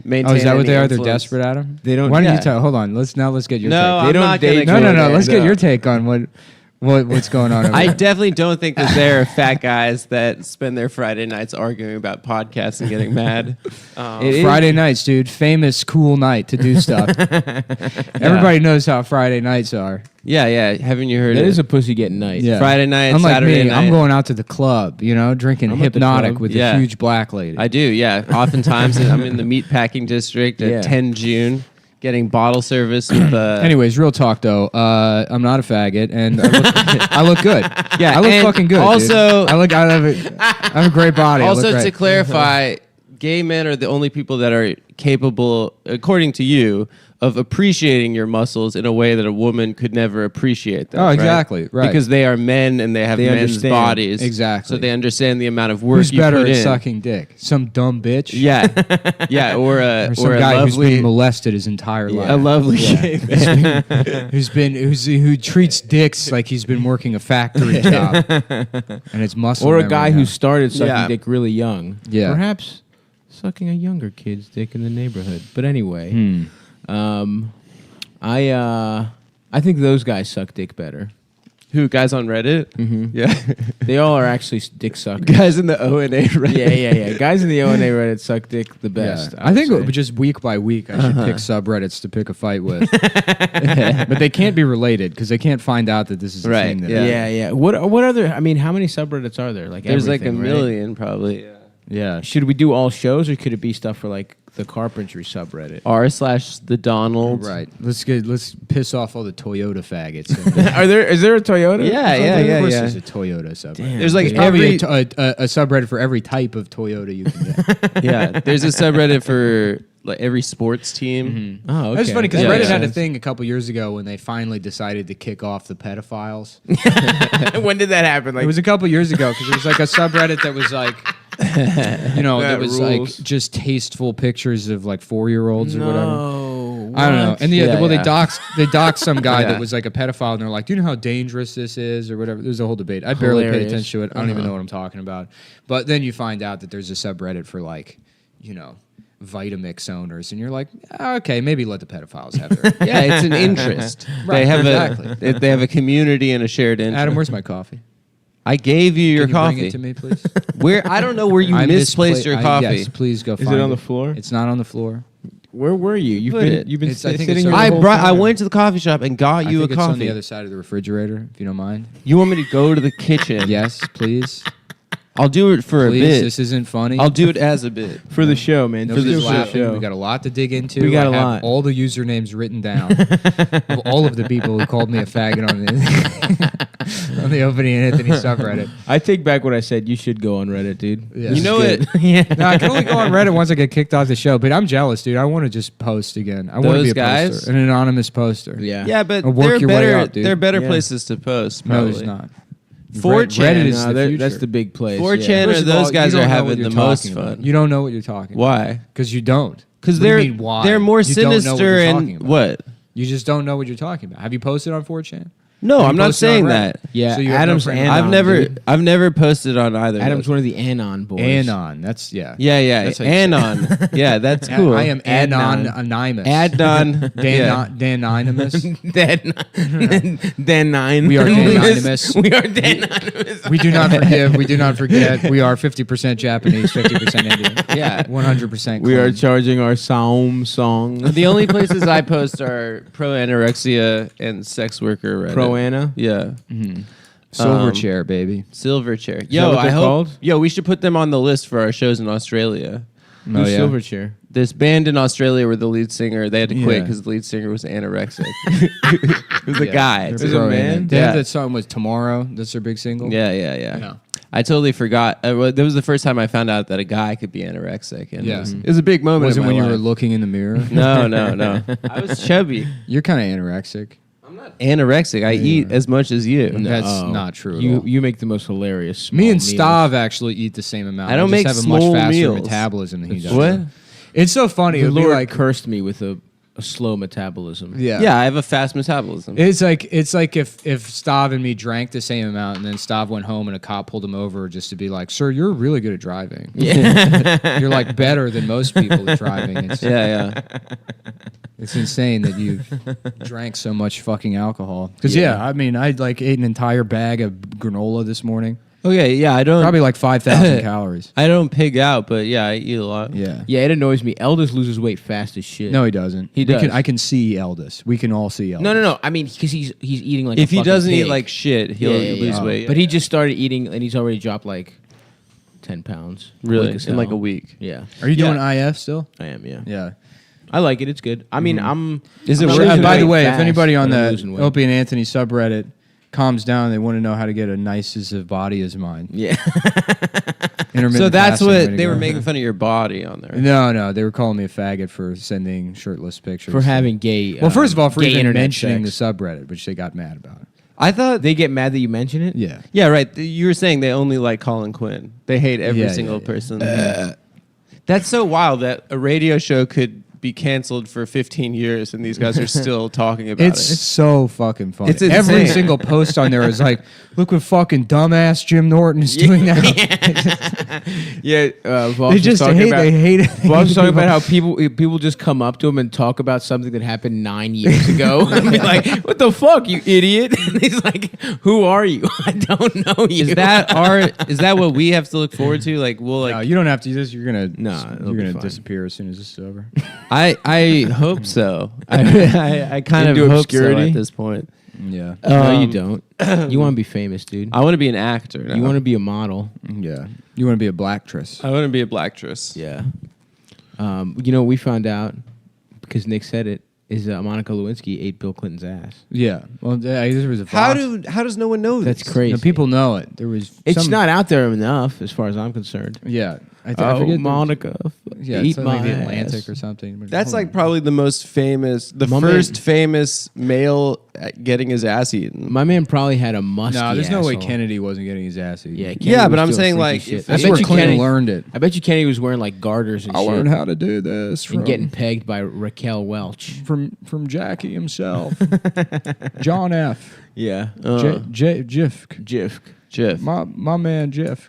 maintain. Oh, is that what they are? They're influence. desperate, Adam? They don't. Why don't you tell? Hold on. Let's get your No, take. I'm not gonna No. go there. Let's get your take on what's going on over I there. definitely don't think that there are fat guys that spend their Friday nights arguing about podcasts and getting mad. Friday nights, dude. Famous, cool night to do stuff. Everybody knows how Friday nights are. Yeah. Haven't you heard That it? is a pussy getting night. Yeah. Friday night, Unlike Saturday me, night. I'm going out to the club, drinking I'm at the Hypnotic club. with Yeah. a huge black lady. I do, yeah. Oftentimes, I'm in the meatpacking district at 10 June, getting bottle service with. Anyways, real talk though. I'm not a faggot, and I look good. Yeah, I look and fucking good. also- dude. I have a great body. I look Also, great. to clarify, gay men are the only people that are capable, according to you, of appreciating your muscles in a way that a woman could never appreciate them. Oh, exactly, right. Because they are men and they have They men's understand. bodies. Exactly. So they understand the amount of work Who's you better put at in. sucking dick? Some dumb bitch? Yeah, Or some or a guy who's lovely, been molested his entire life. a lovely gay man. who treats dicks like he's been working a factory job, and it's muscle. Or a memory guy now. who started sucking Yeah. dick really young. Yeah. Perhaps sucking a younger kid's dick in the neighborhood. But anyway, I think those guys suck dick better. Who, guys on Reddit? Mm-hmm. Yeah. They all are actually dick suckers. Guys in the O&A Reddit. Yeah. Guys in the O&A Reddit suck dick the best. I think would say. just week by week I should pick subreddits to pick a fight with, but they can't be related because they can't find out that this is a Right, thing. That yeah. What other? I mean, how many subreddits are there? Like There's like a everything, right? million, probably. Yeah. Should we do all shows, or could it be stuff for like the carpentry subreddit? r/the Donald. Right. Let's piss off all the Toyota faggots. Is there a Toyota? Of course, there's a Toyota subreddit. There's like There's probably every a subreddit for every type of Toyota you can get. yeah. There's a subreddit for like every sports team. Oh, okay. That's funny because Yeah, Reddit yeah. had a thing a couple years ago when they finally decided to kick off the pedophiles. When did that happen? Like It was a couple years ago because it was like a subreddit that was like, that was rules. like just tasteful pictures of like 4-year-olds or whatever. no. I don't know. And they Yeah. doxed some guy Yeah. that was like a pedophile, and they're like, "Do you know how dangerous this is?" or whatever. There's a whole debate. I barely paid Hilarious. attention to it. I don't even know what I'm talking about. But then you find out that there's a subreddit for like, Vitamix owners, and you're like, okay, maybe let the pedophiles have their. Yeah, it's an interest. Right, they have exactly. they have a community and a shared interest. Adam, where's my coffee? I gave you your Can you coffee. bring it to me, please? Where I don't know where you I misplaced your coffee. Yes, please go. Is find it on the floor? It's not on the floor. Where were you? You've been It's- I think sitting it's here. over- I whole brought. I time. went to the coffee shop and got I you a think it's on coffee. the other side of the refrigerator, if you don't mind. You want me to go to the kitchen? Yes, please. I'll do it for Please, a bit. this isn't funny. I'll do it as a bit. for the show, man. No, for the just laughing. show. We got a lot to dig into. We got I a have lot. all the usernames written down of all of the people who called me a faggot on the on the opening Anthony subreddit. I take back what I said. You should go on Reddit, dude. Yeah. This You know is good. it. Yeah. No, I can only go on Reddit once I get kicked off the show, but I'm jealous, dude. I want to just post again. I want to Those be a guys? poster, an anonymous poster. Yeah. Yeah, but Or work they're your way better. up, dude. They're better Yeah. places to post. No, Probably. there's not. 4chan, Reddit is No, the that- future. that's the big place. 4chan yeah. or First of all, those guys you are don't know what having you're the most talking about. fun. You don't know what you're talking about. Why? Because you don't. Because What do you they're mean, why? they're more You don't know what sinister you're and talking about. what? You just don't know what you're talking about. Have you posted on 4chan? No, Have I'm you not posted on saying Reddit? that. Yeah, So you have Adam's no friend- Anon. I've never posted on either. of Adam's those. one of the Anon boys. Anon. That's yeah. Yeah, That's how you say it. Anon. Yeah, that's cool. I am Adnan. anonymous. Adnan. Yeah. Danonymous. Dan 9. We are anonymous. We are Dan Anonymous. We do not forgive. We do not forget. We are 50% Japanese, 50% Indian. Yeah. 100%. We are clean. charging our Psalm song. The only places I post are pro anorexia and sex worker Reddit. Pro Anna. Yeah. Silverchair, baby. Silverchair. that Yo, what I they're hope. called? Yo, we should put them on the list for our shows in Australia. Who's yeah. Silverchair? This band in Australia where the lead singer, they had to quit Yeah. because the lead singer was anorexic. It was a guy. They're It was pro a in man. it. They have Yeah. that song with Tomorrow. That's their big single. Yeah. Yeah. I totally forgot. Well, that was the first time I found out that a guy could be anorexic. And Yeah. it was a big moment. Was it in my when you were life. looking in the mirror? No. I was chubby. You're kind of anorexic. Anorexic. I eat as much as you. That's Oh. not true. At You all. you make the most hilarious. Me and small Stav actually eat the same amount. I don't just make have a small much faster meals. metabolism than he does. What? It's so funny. meals. It'd The be Lord like cursed me with a slow metabolism. Yeah, I have a fast metabolism. It's like if Stav and me drank the same amount, and then Stav went home and a cop pulled him over just to be like, "Sir, you're really good at driving. Yeah, you're like better than most people at driving." yeah. It's insane that you drank so much fucking alcohol. Because I mean, I like ate an entire bag of granola this morning. Okay, yeah, I don't. Probably like 5,000 calories. I don't pig out, but yeah, I eat a lot. Yeah. Yeah, it annoys me. Eldest loses weight fast as shit. No, he doesn't. He We does. I can see Eldest. We can all see Eldest. No. I mean, because he's eating like. If a he fucking doesn't eat pig. like shit, he'll lose Oh. weight. But he just started eating, and he's already dropped like 10 pounds. really Quick as in like a hell. week. Yeah, Are you doing IF still? I am. Yeah, Yeah. I like it. It's good. I mean, Is it I'm worth losing it? By the weight way, if fast, anybody on but I'm the losing weight. Opie and Anthony subreddit calms down, they want to know how to get a nice as a body as mine. Yeah. Intermittent So that's fasting, way what to they go. were making fun of your body on there. No, they were calling me a faggot for sending shirtless pictures. For having gay. Well, first of all, for gay even internet mentioning sex. the subreddit, which they got mad about. I thought They get mad that you mention it. Yeah. Yeah, right. You were saying they only like Colin Quinn. They hate every Yeah, single yeah. person. That's so wild that a radio show could be canceled for 15 years and these guys are still talking about It's it. so fucking funny. It's Every insane. single post on there is like, look what fucking dumbass Jim Norton is doing now. Yeah, Voss They was just talking hate. about, They hate it. Voss was talking about how people just come up to him and talk about something that happened 9 years ago. And be like, "What the fuck, you idiot?" And he's like, "Who are you? I don't know you." Is that what we have to look forward to? Like we'll like No, you don't have to do this. You're gonna it'll you're be gonna fine. disappear as soon as this is over. I hope so. I kind of Into hope obscurity? so at this point. Yeah, No, you don't. You want to be famous, dude. I want to be an actor. Now. You want to be a model. yeah. You want to be a blacktress? I want to be a blacktress. Yeah. You know what we found out, because Nick said it, is Monica Lewinsky ate Bill Clinton's ass. Yeah. Well, there was a How Fox- how does no one know That's this? crazy. No, people know it. There was. It's some- not out there enough, as far as I'm concerned. Yeah. I Oh, forget. Monica, Yeah, eat it's something like my the Atlantic ass. or something. But That's hold like on. probably the most famous, the My first man- famous male getting his ass eaten. My man probably had a musky No, there's no way asshole. Kennedy wasn't getting his ass eaten. Yeah, Yeah, Kennedy but was I'm doing saying, freaky like, shit. if- That's I bet where you Clinton Kennedy learned it. I bet you Kennedy was wearing like garters and I shit, learned how to do this and getting pegged by Raquel Welch. from Jackie himself, John F. Yeah, Jifk, Jif. my man Jifk,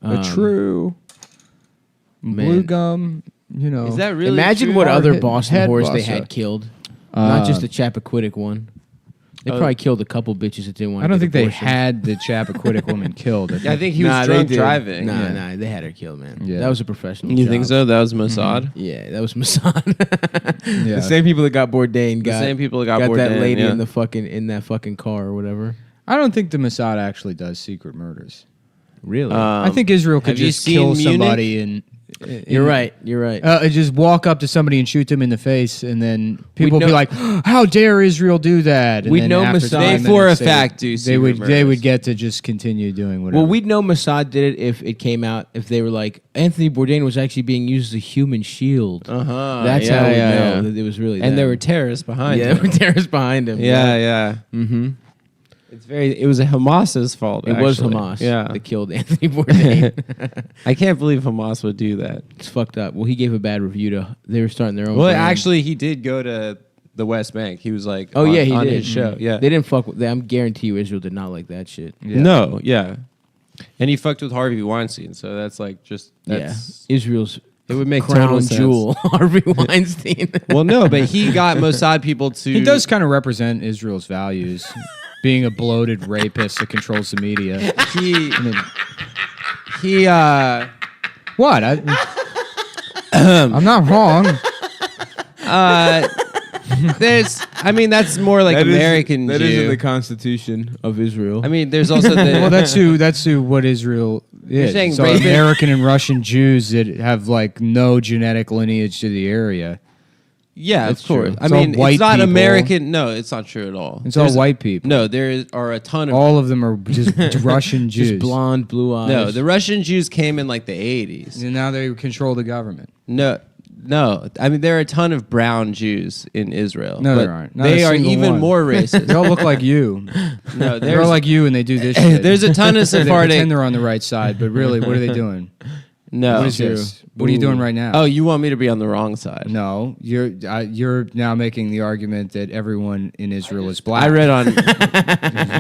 a true blue man. gum. You know, Is that really Imagine true? what Hard other hit- Boston head whores they buster. had killed. Not just Uh, the Chappaquiddick one. They probably killed a couple bitches that didn't want. I don't think they abortion. had the Chappaquiddick woman killed. I think he was Nah, drunk they did. driving. Nah, they had her killed, man. Yeah. That was a professional. You job. think so? That was Mossad. Yeah, that was Mossad. Yeah. The same people that got Bourdain got The same people that got that Bourdain, lady yeah. in that fucking car or whatever. I don't think the Mossad actually does secret murders. Really? I think Israel could have you just seen kill Munich? somebody and. You're right. You're right. Just walk up to somebody and shoot them in the face, and then people would know- be like, "How dare Israel do that?" And We'd then know after Mossad- 5 They minutes, for a they fact would- do They secret would. They murders. would get to just continue doing whatever. Well, we'd know Mossad did it if it came out. If they were like Anthony Bourdain was actually being used as a human shield. That's how we know that it was really. And there them. were terrorists behind yeah, him. there were terrorists behind him. Yeah. Mm-hmm. It was Hamas's fault. It was actually. Hamas. Yeah. that killed Anthony Bourdain. I can't believe Hamas would do that. It's fucked up. Well, he gave a bad review to. They were starting their own. Well, brand. actually, he did go to the West Bank. He was like, oh yeah, he on did. his show. Yeah. they didn't fuck with. I'm guarantee you, Israel did not like that shit. No, yeah. And he fucked with Harvey Weinstein, so that's like just that's Israel's it would make total crown sense. jewel, Harvey Weinstein. Well, no, but he got Mossad people to. He does kind of represent Israel's values, being a bloated rapist that controls the media. He What? I'm not wrong. that's more like American That Jew. is in the Constitution of Israel. I mean, there's also the Well, that's who. What Israel is. saying So rapist- American and Russian Jews that have like no genetic lineage to the area. yeah, That's of course. true. I It's all mean, white it's not people. American. No, it's not true at all. It's all white people. No, there are a ton of All of them are just Russian Jews. just blonde, blue eyes. No, the Russian Jews came in like the 80s. And now they control the government. No. I mean, there are a ton of brown Jews in Israel. No, but there aren't. Not They a are single even one. more They racist. all look like you. No, They're all like you, and they do this shit. there's a ton of They Sephardic. pretend they're on the right side, but really, what are they doing? No. What is this? What are you doing right now? Oh, you want me to be on the wrong side? No, you're now making the argument that everyone in Israel is black. I read on.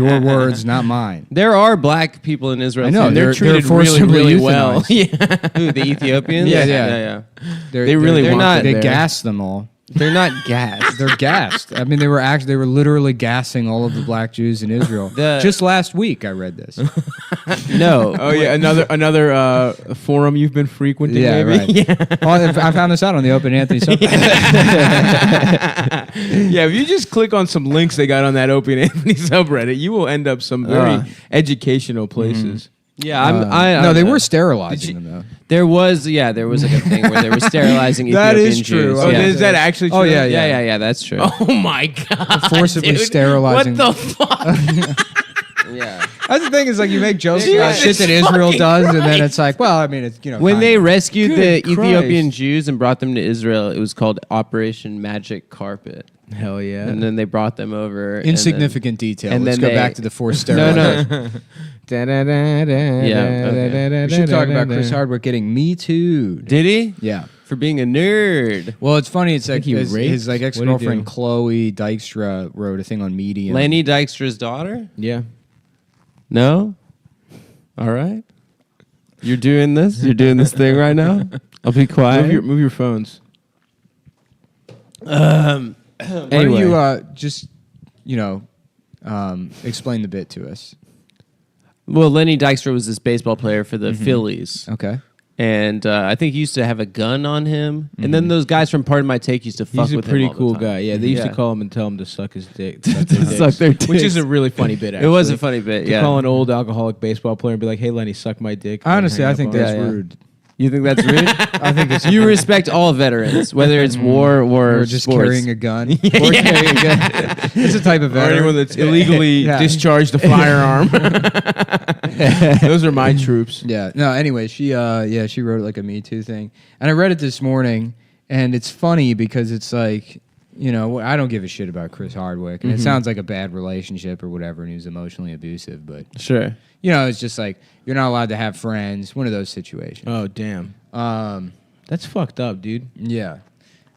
your words, not mine. There are black people in Israel. I know, too. they're treated forcibly really well. euthanized. Who, the Ethiopians? Yeah. They really they're want not. it They there. gassed them all. They're not gassed. They're gassed. I mean, they were literally gassing all of the black Jews in Israel. Just last week, I read this. No. Oh yeah, another forum you've been frequenting. Yeah, maybe? right. Yeah. Oh, I found this out on the Open Anthony subreddit. Yeah, if you just click on some links they got on that Opie and Anthony subreddit, you will end up some very educational places. Yeah, no, they were sterilizing them though. There was like a thing where they were sterilizing That Ethiopian is true. Jews. Oh, yeah. is that actually true? Oh, yeah. Yeah, that's true. Oh my god! Forcibly dude. sterilizing. What the fuck? Yeah. That's the thing is like you make jokes Yeah, about shit Jesus that Israel fucking does, and then Christ. it's like, well, I mean, it's When they rescued the Good Ethiopian Christ. Jews and brought them to Israel, it was called Operation Magic Carpet. Hell yeah! And then they brought them over. insignificant detail. and Let's then go back to the forced No, sterilization. Yeah. We should talk about Chris Hardwick getting Me Too. Did he? Yeah. For being a nerd. Well, it's funny. It's like he his raped? like What'd he ex-girlfriend do? Chloe Dykstra wrote a thing on Medium. Lenny Dykstra's daughter? Yeah. No? All right. You're doing this? You're doing this thing right now? I'll be quiet. Move your phones. Why Anyway. don't you just explain the bit to us? Well, Lenny Dykstra was this baseball player for the Phillies. Okay. And I think he used to have a gun on him. And then those guys from Pardon My Take used to fuck He's a with him pretty all the cool time. guy. Yeah, they used Yeah. to call him and tell him to suck his dick. Suck their Which dicks. is a really funny bit, actually. It was a funny bit, To yeah. call an old alcoholic baseball player and be like, hey, Lenny, suck my dick. Honestly, Hang I up think on that's him. Yeah, yeah. rude. You think that's rude? I think it's You respect all veterans, whether it's war or just sports. carrying a gun. Or carrying a gun. It's a type of Or veteran. anyone that's illegally Yeah. discharged a firearm. Those are my troops. Yeah. No. Anyway, she wrote like a Me Too thing, and I read it this morning, and it's funny because it's like, I don't give a shit about Chris Hardwick, and it sounds like a bad relationship or whatever, and he was emotionally abusive, but Sure. it's just like you're not allowed to have friends. One of those situations. Oh, damn. That's fucked up, dude. Yeah.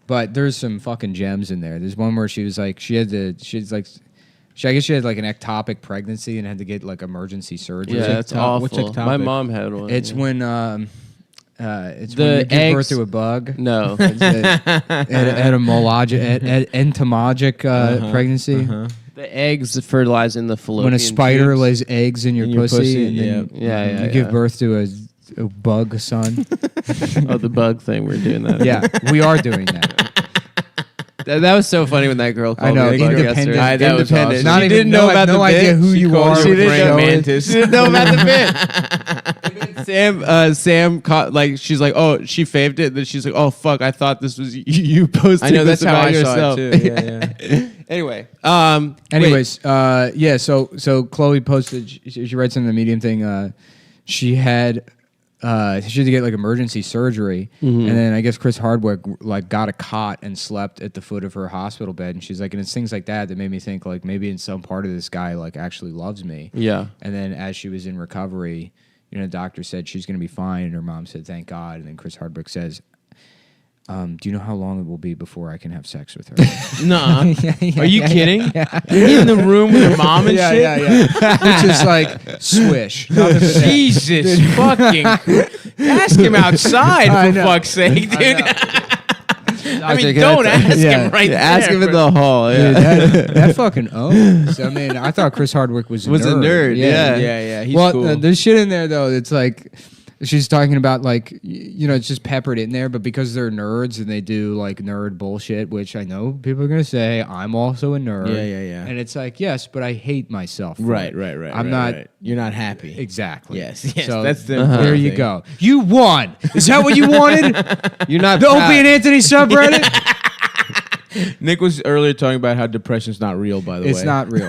But there's some fucking gems in there. There's one where she was like, I guess she had like an ectopic pregnancy and had to get like emergency surgery. Yeah, that's What's awful. ectopic? My mom had one. It's yeah. when It's The when you give birth eggs- to a bug. No. Entomologic pregnancy. The eggs fertilize in the fallopian When a spider tubes. lays eggs in your pussy, and then Yeah, you give birth to a bug son. Oh, the bug thing. We're doing that. Yeah, we are doing that. That was so funny when that girl called I know, me. a bug independent. yesterday. That was Independent. awesome. Not She even didn't know about no the idea bit. who She you called are. you with a praying praying mantis. She didn't know about the bit. Sam caught, like, she's like, oh, she faved it. Then she's like, oh, fuck, I thought this was you posting I know, this that's how about I yourself. saw it too. Yeah. Anyway. Anyways, yeah. So Chloe posted. She writes in the Medium thing. She had to get like emergency surgery, and then I guess Chris Hardwick like got a cot and slept at the foot of her hospital bed. And she's like, and it's things like that made me think like maybe in some part of this guy like actually loves me. Yeah. And then as she was in recovery, the doctor said she's going to be fine, and her mom said thank God. And then Chris Hardwick says, do you know how long it will be before I can have sex with her? Nah. Are you kidding? You're in the room with your mom and shit? yeah. Which is like swish. Nothing but that. Jesus fucking. Ask him outside, I for know. fuck's sake, dude. I mean, Can don't ask yeah. him right there. Ask him in but- the hall. Yeah. Dude, that fucking owns. I mean, I thought Chris Hardwick was a nerd. Yeah, he's well, cool. there's shit in there though. It's like she's talking about like it's just peppered in there, but because they're nerds and they do like nerd bullshit, which I know people are gonna say I'm also a nerd. Yeah. And it's like yes, but I hate myself. for Right. it. I'm not You're not happy. exactly. Yes, So that's the there important you thing. go. You won. Is that what you wanted? You're not The proud. Opie and Anthony subreddit? Nick was earlier talking about how depression's not real, by the way. It's not real.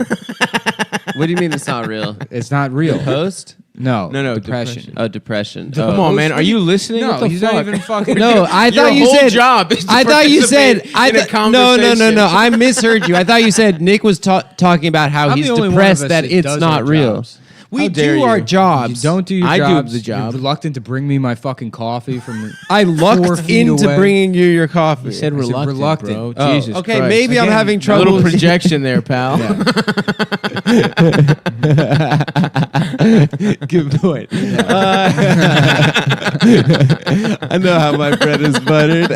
What do you mean it's not real? It's not real. Post? No, No, depression. Oh, depression. Come Oh. on, man. Are you listening? No, What the he's fuck? not even fucking. No, I Your thought you whole said. job is to I thought you said. participate in a No. conversation. I misheard you. I thought you said Nick was talking about how I'm he's the only one of depressed us that that it's does not our real. jobs. We How dare do our you. jobs. You don't do your I do jobs. the job. You're reluctant to bring me my fucking coffee from. I 4 lucked feet into away. bringing you your coffee. He said I said reluctant, reluctant. bro. Oh, Jesus okay, Christ. maybe I'm Again, having A trouble. little projection there, pal. Good point. I know how my bread is buttered.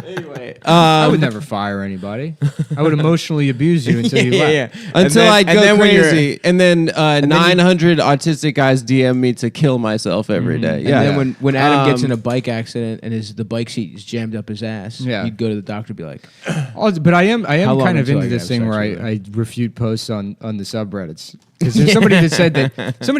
Anyway, I would never fire anybody. I would emotionally abuse you until you left. until I go when you're- crazy, and then 900 autistic guys DM me to kill myself every day. And Yeah, then when Adam gets in a bike accident and the bike seat is jammed up his ass, Yeah. you'd go to the doctor and be like, But I am How long kind of until I into can this have thing sex where with her? I refute posts on the subreddits. Because there's somebody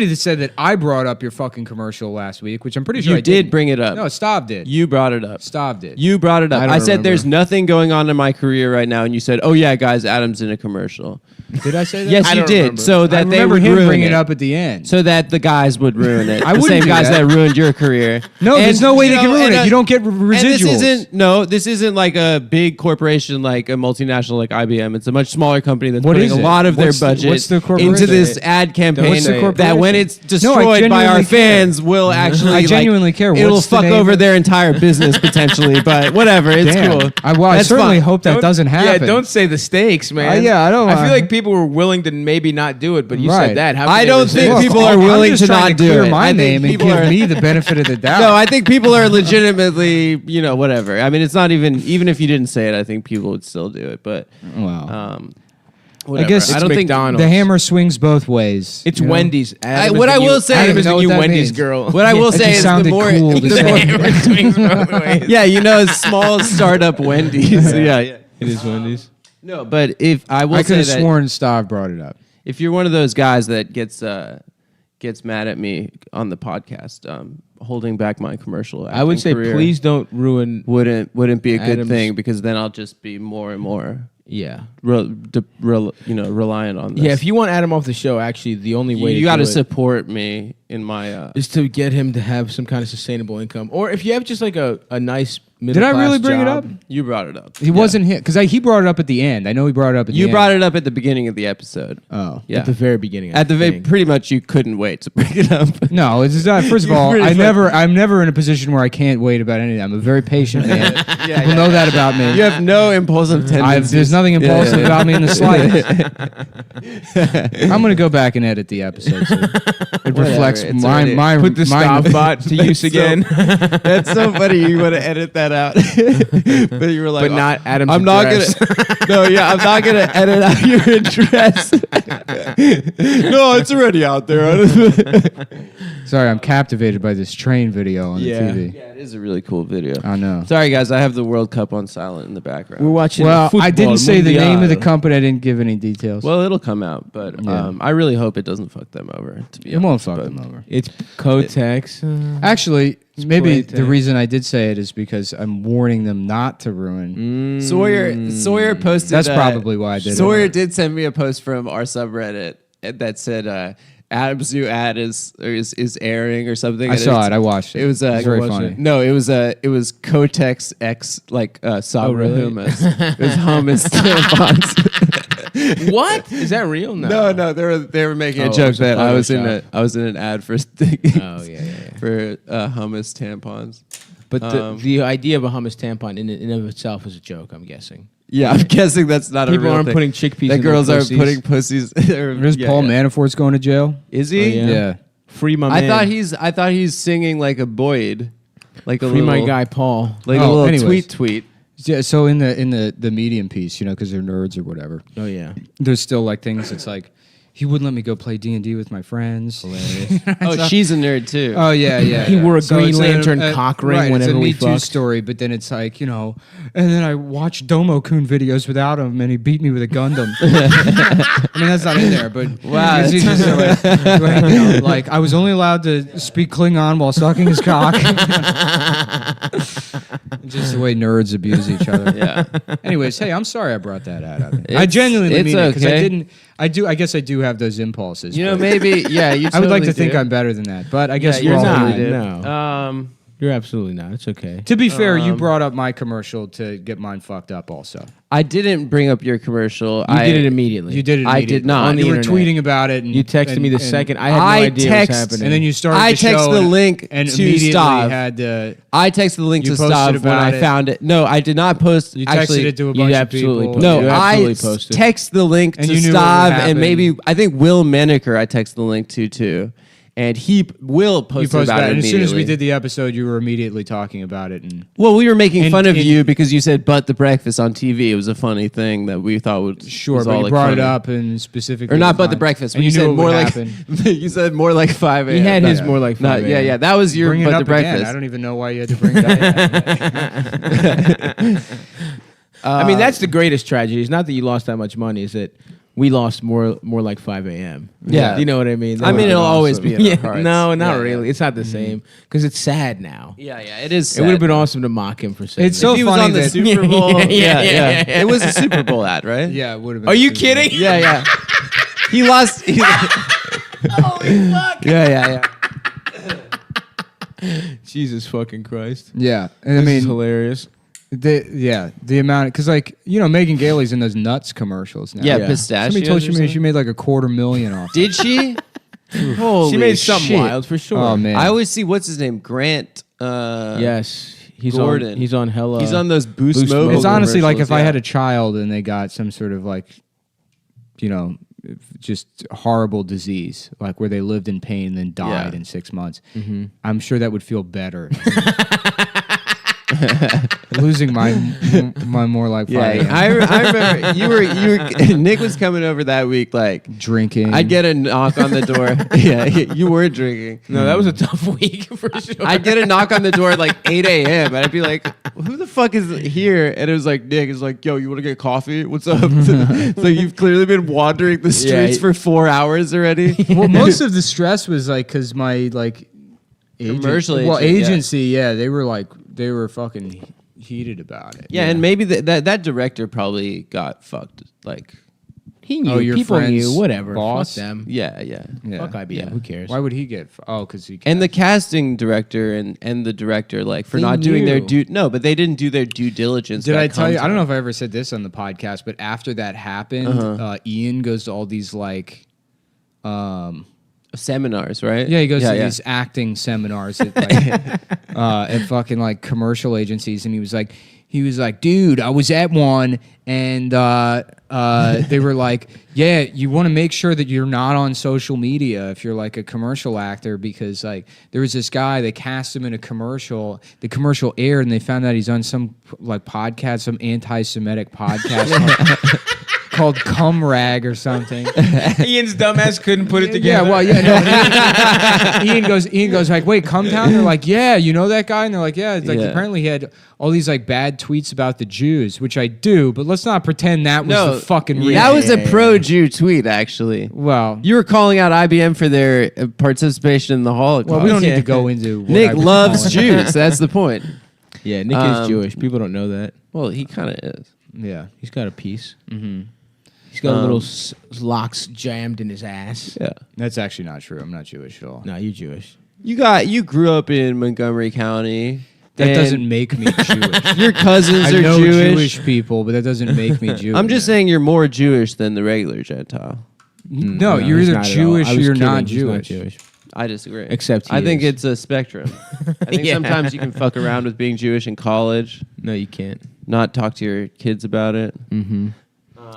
that said that I brought up your fucking commercial last week, which I'm pretty sure you I did didn't. bring it up. No, Stav did. You brought it up. Stav did. You brought it up. I don't I said remember. there's nothing going on in my career right now, and you said, "Oh yeah, guys, Adam's in a commercial." Did I say that? Yes, I you don't did. remember. So I that they remember would him ruin bringing it it up at the end. so that the guys would ruin it. I the wouldn't same do guys that. that ruined your career. No, And, there's no way you they can know, ruin and, it. You don't get residuals. This isn't like a big corporation like a multinational like IBM. It's a much smaller company that's What putting is a it? lot of What's the- their budget what's the corporation? into this ad campaign What's the that corporation? when it's No, I destroyed by our genuinely care. fans will actually I genuinely care. It'll What's the fuck name over of- their entire business potentially, but whatever. It's Damn. cool. I That's certainly fine. hope that doesn't happen. Yeah, don't say the stakes, man. Yeah, I don't. I feel like people were willing to maybe not do it, but you Right. said that. How I could they don't resist? think Look, people are I'm willing just to trying not do clear it. my I think name and people give are- me the benefit of the doubt. No, I think people are legitimately, whatever. I mean, it's not even if you didn't say it, I think people would still do it. But Wow. whatever. I guess I don't think McDonald's. the hammer swings both ways. It's you know? Wendy's. Adam is what the I new- will say- Adam I don't is the know new what that Wendy's means. girl. What I will It say just is the sounded more cool to the say. more- Hammer swings both ways. yeah, small startup Wendy's. yeah. It is Wendy's. No, but if I will I could say have that sworn Stav brought it up. if you're one of those guys that gets mad at me on the podcast, holding back my commercial, I would say career please don't ruin. wouldn't be a good Adam's- thing because then I'll just be more and more Yeah. reliant on this. Yeah, if you want Adam off the show, actually, the only way you to got to do it support me in my is to get him to have some kind of sustainable income. Or if you have just like a nice middle Did I really class bring it job. up? You brought it up. He wasn't here because he brought it up at the end. I know he brought it up at the You end. brought it up at the beginning of the episode. Oh. Yeah. At the very beginning. At the very, pretty much, you couldn't wait to bring it up. No, it's not. First of all, I'm never in a position where I can't wait about anything. I'm a very patient man. People know that about me. You have no impulsive tendencies. There's nothing impulsive about me in the slightest. I'm going to go back and edit the episode so it reflects it's my Put the stop bot to use again. That's so funny. You want to edit that out, but you were like, But not Adam's I'm not address. I'm not gonna edit out your address. No, it's already out there. Sorry, I'm captivated by this train video on the TV. Yeah, it is a really cool video. I know. Sorry, guys, I have the World Cup on silent in the background. We're watching. Well, football I didn't say the name of the Mundial. company. I didn't give any details. Well, it'll come out, but Yeah. I really hope it doesn't fuck them over. To be it won't honest, fuck but- them over. It's Kotex. Actually, maybe Playtime. the reason I did say it is because I'm warning them not to ruin. Sawyer posted. That's probably why I did Sawyer it. did send me a post from our subreddit that said Adam's new ad is airing or something. I and saw it's- it. I watched it. It was very funny. No, it was Kotex X Sabra really? hummus. It was hummus tampons. What is that real? No, they were making a Oh, it joke was a that I was Photoshop. in an ad for Oh yeah. for hummus tampons. But the idea of a hummus tampon in and of itself is a joke. I'm guessing. Yeah, I'm guessing that's not a People real aren't thing. putting chickpeas. That in girls their are pussies. putting pussies. There's Paul Manafort's going to jail. Is Oh, he? yeah? Yeah. Free my I man. thought he's singing like a Boyd, like a Free little my guy Paul. like a Oh, little anyways. tweet. Yeah, so in the Medium piece, because they're nerds or whatever, Oh yeah. there's still like things. It's like he wouldn't let me go play D&D with my friends. Oh, she's a nerd too. Oh yeah. He wore a Green it's Lantern cock ring right, whenever it's a we Me Too fucked. story, but then it's like and then I watched Domo-kun videos without him, and he beat me with a Gundam. I mean that's not in there, but Wow, he's just like I was only allowed to speak Klingon while sucking his cock. Just the way nerds abuse each other. Yeah. Anyways, hey, I'm sorry I brought that out. I It's- genuinely it's mean it because I okay. didn't. I guess I do have those impulses. You know, but maybe yeah. You. I would like totally to think do. I'm better than that, but I guess Yeah, we're you're all not. human. No. You're absolutely not. It's okay. To be fair, you brought up my commercial to get mine fucked up. Also, I didn't bring up your commercial. You did it immediately. you did it. I did immediately. not. On the You were internet. tweeting about it. And, You texted me the second. I had no I idea what was text- happening. and then you started. I the show texted the and- link and to immediately Stav. had the. I texted the link You to posted Stav when about I it. found it. No, I did not post. You texted actually, it to a you bunch of absolutely people. posted no, You I absolutely posted. text the link And to you knew what would Stav, happen. and maybe I think Will Menaker. I texted the link to too, and Will You posted posted about that, it and as soon as we immediately. did the episode, you were immediately talking about it, and Well, we were making fun of and- you because you said "but the breakfast" on TV. It was a funny thing that we thought was sure, was but all, you like, brought it funny. up and specifically, Or not "but the defined- breakfast." and But you knew said what more would like happen. you said more like 5 a.m. He had his Not- more like 5 Yeah, that was your Bring it "but up the breakfast." again. I don't even know why you had to bring that up. I mean, that's the greatest tragedy. It's not that you lost that much money. It's that we lost more like 5 a.m. Yeah. You know what I mean? I mean, it'll always be in our Yeah, hearts. No, not Yeah, really. yeah. It's not the same because it's sad now. Yeah, it is. It would have been awesome to mock him for saying It's that. so If he was funny on the that- Super Bowl. Yeah. It was a Super Bowl ad, right? Yeah, it would have been. Are you kidding? Yeah. He lost. Holy fuck! Yeah. Jesus fucking Christ. Yeah, and I This is mean, hilarious. the amount because Megan Gailey's in those nuts commercials now. Yeah, Yeah. pistachios. Somebody told or she something? made like $250,000 off. Did she? Holy She made something shit. wild for sure. Oh man, I always see what's his name, Grant. Yes. He's Gordon. On, he's on hella. He's on those Boost Boost Mobile. Mobile. it's honestly like if commercials, I yeah. had a child and they got some sort of like, just horrible disease, like where they lived in pain and then died Yeah. in 6 months. I'm sure that would feel better. Losing my more like Yeah, 5 I remember you were Nick was coming over that week. Like drinking. I'd get a knock on the door. Yeah, you were drinking. No, that was a tough week for sure. I'd get a knock on the door at like 8 a.m. and I'd be like, "Who the fuck is here?" And it was like Nick. It's like, "Yo, you want to get coffee? What's up?" It's like you've clearly been wandering the streets Yeah. for 4 hours already. Well, most of the stress was like because my like Commercial well, agent, yeah. agency, yeah, they were fucking heated about it. Yeah, and maybe that director probably got fucked. Like He knew. Oh, your People friend's knew. Whatever. boss? Fuck them. Yeah. Fuck IBM. Yeah. Who cares? Why would he get? Oh, because he. And the casting director and the director, like, for They not doing their knew. but they didn't do their due diligence. Did about I tell you? I don't know content. if I ever said this on the podcast, but after that happened, Ian goes to all these like, Seminars, right? yeah, he goes to these acting seminars at like, at fucking like commercial agencies, and he was like, dude, I was at one, and they were like, yeah, you want to make sure that you're not on social media if you're like a commercial actor, because like there was this guy, they cast him in a commercial, the commercial aired, and they found out he's on some like podcast, some anti-Semitic podcast called Cum Rag or something. Ian's dumbass couldn't put it Yeah, together. well, yeah, no. Ian goes like, wait, Cumtown? They're like, yeah, you know that guy? And they're like, yeah. It's like, apparently he had all these like bad tweets about the Jews, which I do, but let's not pretend that was the fucking reason. That was a pro-Jew tweet, actually. Well, You were calling out IBM for their participation in the Holocaust. well, we don't need to go into what Nick I was loves calling Jews. That's the point. Yeah, Nick is Jewish. People don't know that. Well, he kind of is. it. Yeah. He's got a piece. Mm-hmm. He's got a little locks jammed in his ass. Yeah. That's actually not true. I'm not Jewish at all. No, you're Jewish. You grew up in Montgomery County. That and doesn't make me Jewish. Your cousins I are know Jewish. people, but that doesn't make me Jewish. I'm just saying you're more Jewish than the regular Gentile. No, you're he's either not at all. Jewish I or was you're kidding. not He's Jewish. Jewish. I disagree. Except he I think is. it's a spectrum. I think Yeah. sometimes you can fuck around with being Jewish in college, No, you can't. not talk to your kids about it. Mm-hmm.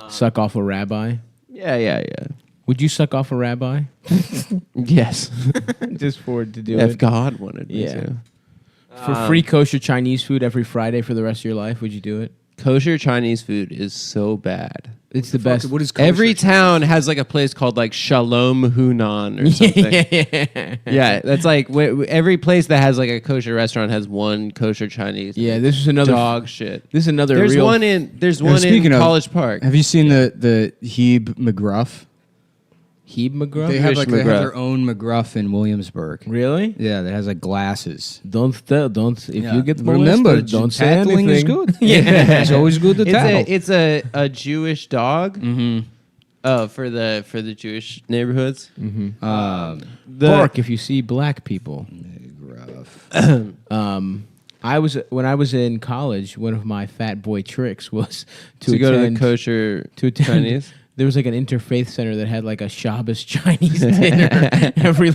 Suck off a rabbi. Yeah. Would you suck off a rabbi? Yes. Just for it to do If it. God wanted me Yeah. to. For free kosher Chinese food every Friday for the rest of your life, would you do it? Kosher Chinese food is so bad. It's the best. What is kosher Every Chinese? town has like a place called like Shalom Hunan or something. Yeah, that's like every place that has like a kosher restaurant has one kosher Chinese. Yeah, this is another dog shit. This is another There's real. one in speaking of- College Park. Have you seen the Hebe McGruff? Hebe McGruff. They have Jewish they have McGruff. their own McGruff in Williamsburg. Really? Yeah, that has like glasses. Don't. If Yeah. you get Remember, molested, don't say tattling anything. is good. Yeah, it's always good to tattle. It's a Jewish dog. Mm-hmm. For the Jewish neighborhoods. Bark if you see black people. When I was in college, one of my fat boy tricks was To go to the attend- kosher to attend. Chinese. There was like an interfaith center that had like a Shabbos Chinese dinner every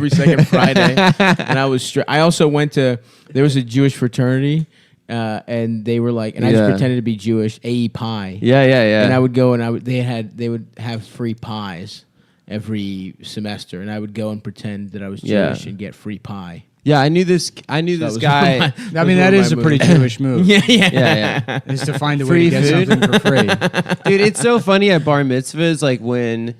second Friday, and I was. I also went to. There was a Jewish fraternity, and they were like, and I just Yeah. pretended to be Jewish. AE pie. Yeah. And I would go and they would have free pies every semester, and I would go and pretend that I was Yeah. Jewish and get free pie. Yeah, I knew this That guy. was I mean, that is a pretty Jewish move. Yeah. Is to find a way Free to get food? something for free. Dude, it's so funny at bar mitzvahs, like when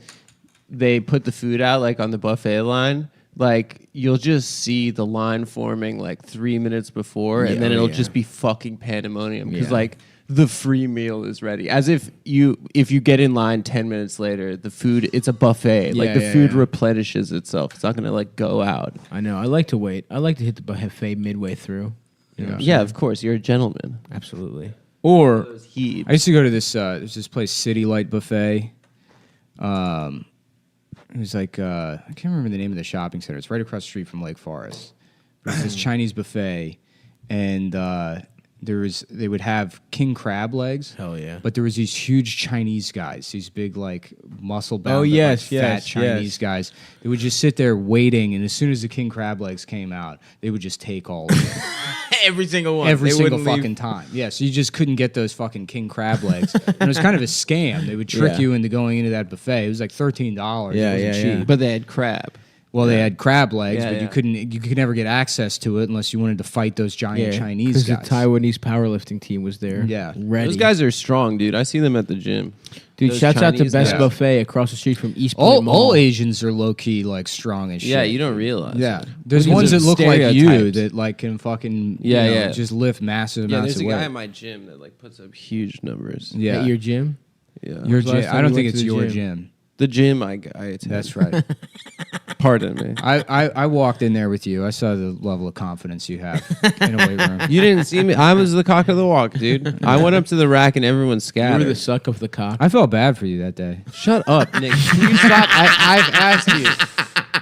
they put the food out like on the buffet line, like you'll just see the line forming like 3 minutes before, and then it'll just be fucking pandemonium because Yeah. like the free meal is ready. As if you get in line 10 minutes later, the food, it's a buffet. Like the food replenishes itself. It's not gonna like go out. I know. I like to wait. I like to hit the buffet midway through. You know what I'm Yeah, saying? of course, you're a gentleman. Absolutely. Or He I used to go to there's this place, City Light Buffet. It was like I can't remember the name of the shopping center. It's right across the street from Lake Forest. But it's this Chinese buffet, and they would have king crab legs. Hell yeah. But there was these huge Chinese guys, these big like muscle bound, Oh, yes, fat yes, Chinese yes. guys. They would just sit there waiting, and as soon as the king crab legs came out, they would just take all of it. every single one. Every They single wouldn't leave. fucking time. Yeah, so you just couldn't get those fucking king crab legs. And it was kind of a scam. They would trick Yeah. you into going into that buffet. It was like $13. Yeah, it wasn't yeah, yeah. cheap. but they had crab. Well, they had crab legs, Yeah, but yeah. you could never get access to it unless you wanted to fight those giant Chinese the guys. Taiwanese powerlifting team was there. Yeah. Ready. Those guys are strong, dude. I see them at the gym. Dude, those shouts out to Chinese Best guys. Buffet across the street from East Point Mall. all Asians are low key like strong as shit. Yeah, you don't realize. Yeah, it. there's These ones are that look like you stereotypes. that like can fucking Yeah, you know, yeah. just lift massive Yeah, amounts there's of a weight. guy in my gym that like puts up huge numbers. Yeah, At your gym? Yeah. your Last gym. time I don't you think went it's to the your gym? gym. The gym I attend. That's right. Pardon me. I walked in there with you. I saw the level of confidence you have in a weight room. You didn't see me. I was the cock of the walk, dude. I went up to the rack and everyone You scattered. were the suck of the cock. I felt bad for you that day. Shut up, Nick. Can you stop? I've asked you.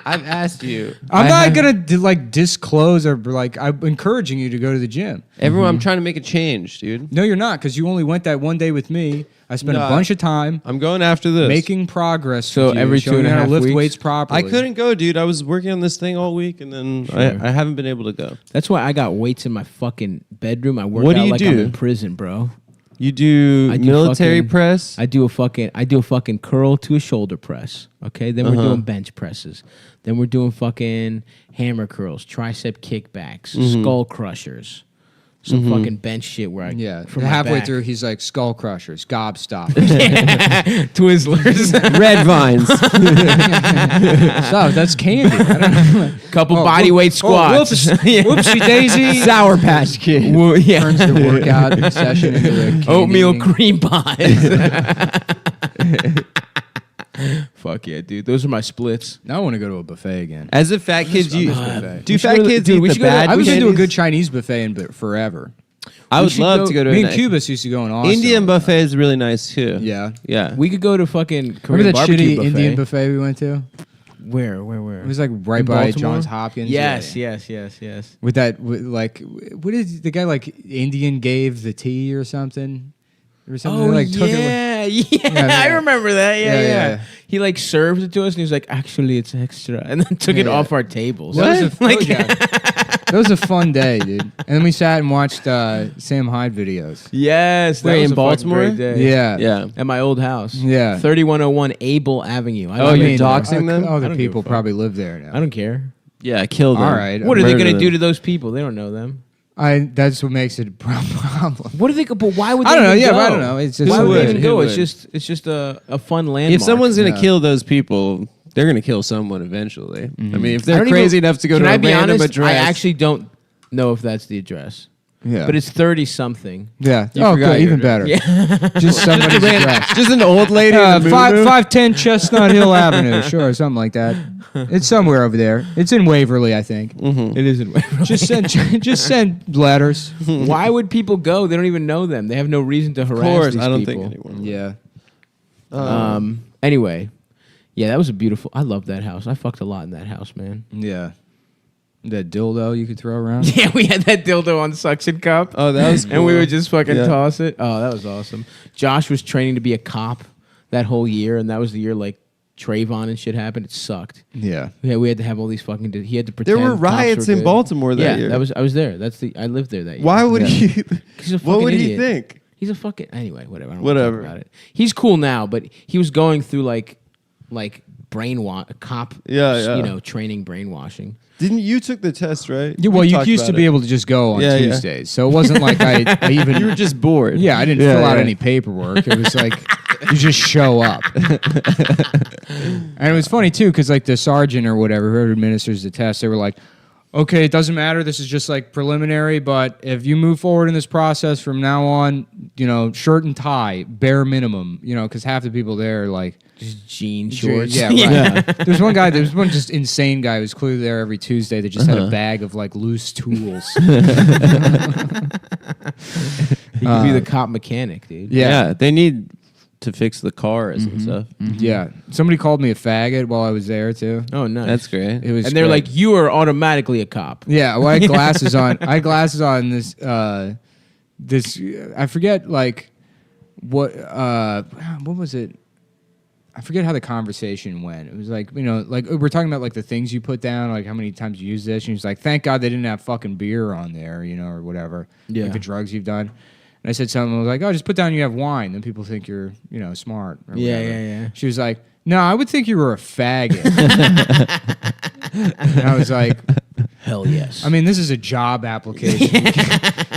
I've asked you. I'm not gonna disclose or I'm encouraging you to go to the gym. Everyone, I'm trying to make a change, dude. No, you're not, because you only went that one day with me. I spent a No, bunch of time I'm going after this. making progress. So with you, every showing 2.5 you how to lift weeks? weights properly. I couldn't go, dude. I was working on this thing all week, and then I haven't been able to go. That's why I got weights in my fucking bedroom. I work What do out you like do? I'm in prison, bro. You do I do military fucking- press. I do a fucking curl to a shoulder press. Okay, then we're doing bench presses. Then we're doing fucking hammer curls, tricep kickbacks, skull crushers, some fucking bench shit where I Yeah. for my Halfway back. through, he's like skull crushers, gobstoppers. Twizzlers, Red vines. Stop, that's candy. I don't know. couple body weight squats. Whoopsie daisy. Sour Patch Kid. Well, yeah. Turns the workout session into a candy Oatmeal eating. cream pies. Fuck yeah, dude. Those are my splits. Now I want to go to a buffet again. As a fat kid, do We should fat go to- kids dude, eat we the should go to- bad I haven't been to a candies? good Chinese buffet in forever. I we would should love go- to go to Me an and Cubas used to go in Austin. Indian buffet is really nice too. Yeah. Yeah. We could go to fucking Korean Remember that barbecue shitty buffet. Indian buffet we went to? Where? It was like right In by Baltimore? Johns Hopkins. Yes, Yeah. yes. With that, what is the guy like? Indian gave the tea or something, or something. Oh They, like, took it. yeah, yeah. I remember that. Yeah, yeah. He like served it to us, and he was like, "Actually, it's extra," and then took it Yeah. off our tables. That was, Like, that was a fun day, dude. And then we sat and watched Sam Hyde videos. yes, that Wait, was in a fucking Baltimore? great day. Yeah, Yeah. At my old house. Yeah. 3101 Able Avenue. I Oh, don't you're mean- doxing them? I Other don't give people a fuck. probably live there now. I don't care. Yeah, kill them. All right. What are they Murder going to them. do to those people? They don't know them. That's what makes it a problem. What do they? But why would they? I don't know. even Yeah, go? but I don't know. It's just Why would they would? even Who go? would? It's just a fun landmark. If someone's gonna Yeah. kill those people, they're gonna kill someone eventually. I mean, if I they're don't crazy even- enough to go Can to I a be random honest? address, I actually don't know if that's the address. Yeah, But it's 30 something. yeah. You Oh, forgot good. your Even address. better. Just somebody's address. just an old lady. in the movie. 510 Chestnut Hill Avenue. Sure, something like that. It's somewhere over there. It's in Waverly, I think. It isn't. Just send letters. Why would people go? They don't even know them. They have no reason to Of harass course, these I don't people. think anyone. Yeah. Anyway, yeah, that was a beautiful. I love that house. I fucked a lot in that house, man. Yeah. That dildo you could throw around. Yeah, we had that dildo on suction cup. Oh, that was cool. And we would just fucking Yeah. toss it. Oh, that was awesome. Josh was training to be a cop that whole year, and that was the year like Trayvon and shit happened. It sucked. Yeah. Yeah, we had to have all these fucking. He had to pretend. There were cops riots were in good. Baltimore that Yeah, year. I was there. I lived there that year. Why would he? He's a What fucking would he idiot. think? He's a fucking anyway. Whatever. I don't Whatever. Want to talk about it. He's cool now, but he was going through like brainwash cop. Yeah. Training brainwashing. Didn't you took the test, right? Yeah, well, We you talked used to about be it. able to just go on Yeah, yeah. Tuesdays, so it wasn't like I even. You were just bored. Yeah, I didn't Yeah, fill out yeah. any paperwork. It was like you just show up. And it was funny too, because like the sergeant or whatever, whoever administers the test, they were like, "Okay, it doesn't matter. This is just like preliminary, but if you move forward in this process from now on, shirt and tie, bare minimum, because half the people there are like." Just jean shorts. Yeah, right. There's one just insane guy who's clearly there every Tuesday that just had a bag of like loose tools. He could be the cop mechanic, dude. Yeah, they need to fix the cars and stuff. Yeah. Somebody called me a faggot while I was there too. Oh, nice. That's great. It was And they're great. like, you are automatically a cop. Yeah, well, I had glasses on. I had glasses on this I forget like what was it? I forget how the conversation went. It was like, like we're talking about like the things you put down, like how many times you use this. And he's like, thank God they didn't have fucking beer on there, or whatever. Yeah. Like the drugs you've done. And I said something, I was like, oh, just put down you have wine. Then people think you're, smart. Or Yeah, whatever. yeah. She was like, no, I would think you were a faggot. And I was like, Hell yes. I mean, this is a job application.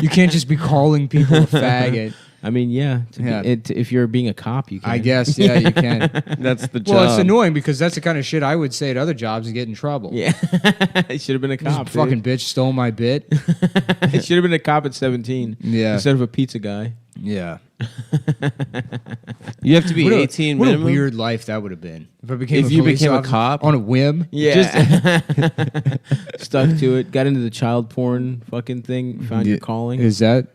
You can't just be calling people a faggot. I mean, yeah. If you're being a cop, you can. I guess, yeah, you can. That's the job. Well, it's annoying because that's the kind of shit I would say at other jobs and get in trouble. Yeah. It should have been a This cop. fucking bitch stole my bit. It should have been a cop at 17. Yeah. Instead of a pizza guy. Yeah. You have to be What 18 what minimum. a weird life that would have been. If I became If a you police became a officer cop? on a whim. Yeah. Stuck to it. Got into the child porn fucking thing. Found your calling. Is that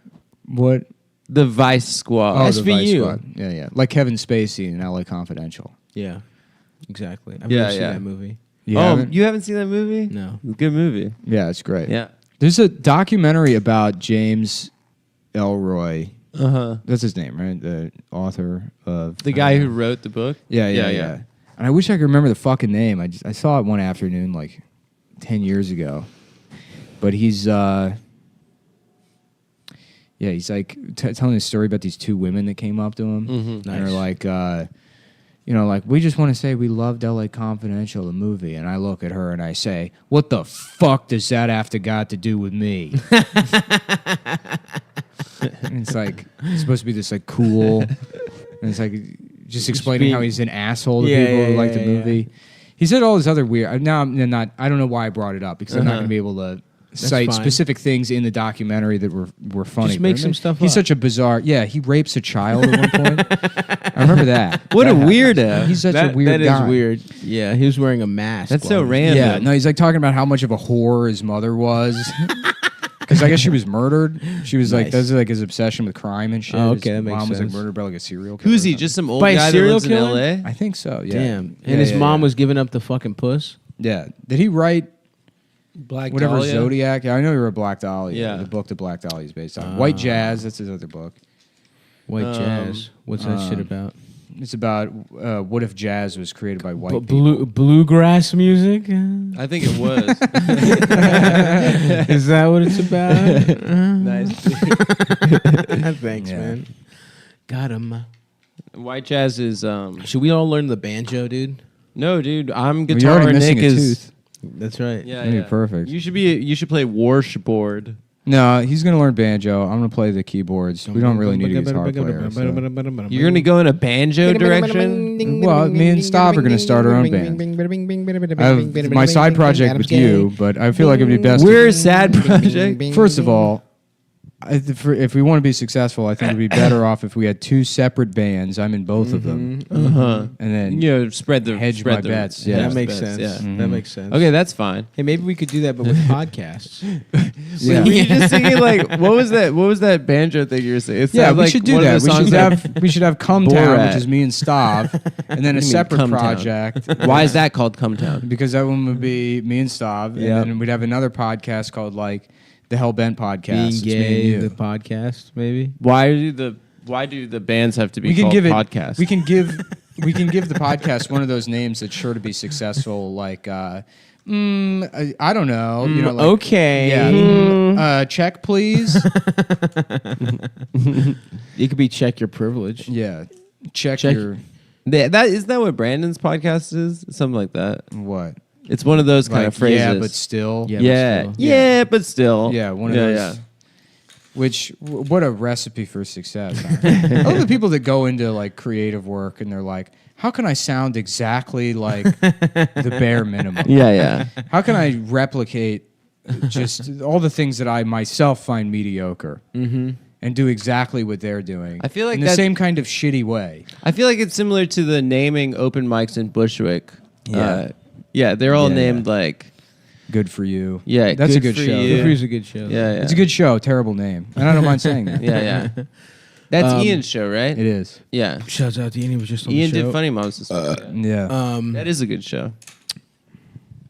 what? The Vice Squad. Oh, the Vice SVU. Squad. Yeah, yeah. Like Kevin Spacey in LA Confidential. Yeah. Exactly. I've Yeah, never seen yeah. that movie. You Oh, haven't? you haven't seen that movie? No. Good movie. Yeah, it's great. Yeah. There's a documentary about James Elroy. That's his name, right? The author of The guy who wrote the book. Yeah. And I wish I could remember the fucking name. I saw it one afternoon like 10 years ago. But he's he's like telling a story about these two women that came up to him. And they're like like, we just want to say we loved LA Confidential, the movie. And I look at her and I say, what the fuck does that have to do with me? And it's like, it's supposed to be this like cool, and it's like just explaining how he's an asshole to people who like the movie. He said all this other weird. Now I'm not. I don't know why I brought it up because I'm not going to be able to cite fine. specific things in the documentary that were funny. Just make But some stuff He's up. such a bizarre. Yeah, he rapes a child at one point. I remember that. What That a happened. weird. He's such a That weird guy. is weird. Yeah, he was wearing a mask. That's so while- random. Yeah, no, he's like talking about how much of a whore his mother was. Because I guess she was murdered. She was like, Nice. that's like his obsession with crime and shit. Oh, okay, His that makes mom was like sense. murdered by like a serial killer. Who's or he? something. Just some old By a guy that serial lives in killer? L.A.? I think so. Yeah. Damn. Yeah, And his yeah, mom yeah. was giving up the fucking puss? Yeah. Did he write Black whatever Dahlia? Zodiac? Yeah, I know he wrote Black Dahlia. Yeah. The book that Black Dahlia is based on. White Jazz. That's his other book. White jazz. What's that shit about? It's about what if jazz was created by white people. Bluegrass music? I think it was. Is that what it's about? Nice. Thanks, Yeah. man. Got him. White Jazz is. Should we all learn the banjo, dude? No, dude. I'm Well, you're guitar. already missing Nick a is. tooth. That's right. Yeah, That'd be perfect. You should play Warshboard. No, he's gonna learn banjo. I'm gonna play the keyboards. We don't really need a guitar player. so. You're gonna go in a banjo direction. Well, me and Stav are gonna start our own band. I have my side project with you, but I feel like it'd be best. We're a sad project. First of all, if we want to be successful, I think it'd be better off if we had two separate bands. I'm in both of them, and then Spread the hedge spread my the- bets. yeah, Yeah, That makes bets, sense. yeah. That makes sense. Okay, that's fine. Hey, maybe we could do that, but with podcasts. Yeah. Were you just thinking like what was that banjo thing you were saying? It Yeah, sounds we like should do one of that. the We songs should like- have Cumtown, Borat. which is me and Stav, and then a What do you mean, separate Cumtown? project. Why is that called Cumtown? Because that one would be me and Stav, and Yep. then we'd have another podcast called like the Hellbent Podcast. Being It's me and gay, you. the podcast, maybe. Why do the bands have to be we can called give it. podcasts? We can give the podcast one of those names that's sure to be successful. Like I don't know. You know, like, Okay. Yeah. Check, please. It could be check your privilege. Yeah. Check Check- your that isn't that what Brandon's podcast is? Something like that. what? It's one of those kind Like, of phrases. yeah, but still. Yeah. Yeah, but still. Yeah, one of those. Yeah. Which what a recipe for success. Huh? I love the people that go into like creative work and they're like, how can I sound exactly like the bare minimum? Yeah. How can I replicate just all the things that I myself find mediocre and do exactly what they're doing? I feel like in the that- same kind of shitty way. I feel like it's similar to the naming open mics in Bushwick. Yeah. They're all Yeah, named yeah. like Good for you. Yeah, that's a good good for show. you. Good for you's a good show. yeah. It's a good show. Terrible name, and I don't mind saying that. Yeah. That's Ian's show, right? It is. Yeah. Shouts out to Ian. He was just on Ian the show. did Funny Moms this week. Yeah. That is a good show.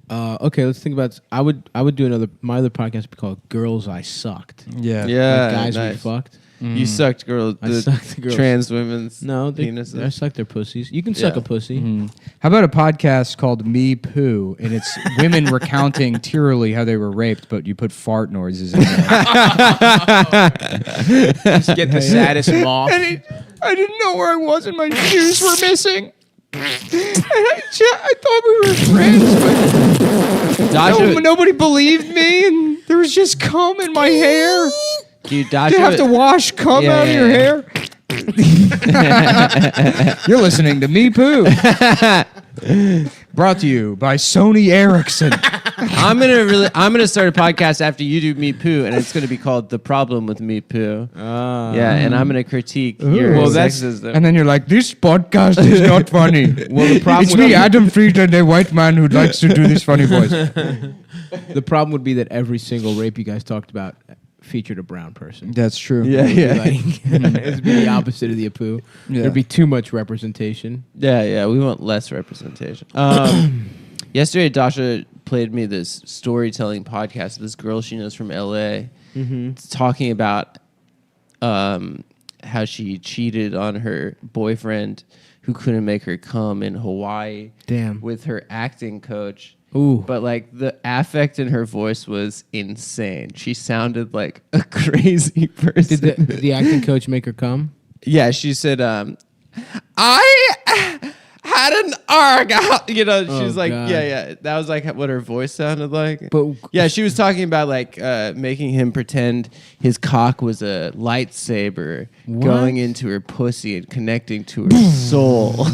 Okay, let's think about. I would do my other podcast would be called "Girls I Sucked." yeah. Yeah, Like guys we nice. fucked. You sucked girls. I sucked girls. Trans women's No, penises. I suck their pussies. You can suck Yeah. a pussy. How about a podcast called Me Poo, and it's women recounting tearily how they were raped, but you put fart noises in there. Just get the saddest moth. I didn't know where I was, and my shoes were missing. And I thought we were friends, but Dasha, nobody believed me, and there was just cum in my hair. dude, Do you have to wash cum Yeah, out of yeah, your yeah. hair? You're listening to Me Poo. Brought to you by Sony Ericsson. I'm gonna start a podcast after you do Meat Poo, and it's gonna be called The Problem with Meat Poo. Yeah, and I'm gonna critique your sexism. And then you're like, this podcast is not funny. Well, the problem It's me, Adam Friedland, a white man who likes to do this funny voice. The problem would be that every single rape you guys talked about featured a brown person. That's true. It'd be the opposite of the Apu. Yeah. There'd be too much representation. Yeah, we want less representation. Yesterday, Dasha played me this storytelling podcast. This girl she knows from LA, talking about how she cheated on her boyfriend who couldn't make her come in Hawaii. Damn. With her acting coach. Ooh. But like the affect in her voice was insane. She sounded like a crazy person. Did the acting coach make her come? Yeah, she said, I had an arc. She's like, God. yeah. That was like what her voice sounded like. But yeah, she was talking about like making him pretend his cock was a lightsaber going into her pussy and connecting to her soul.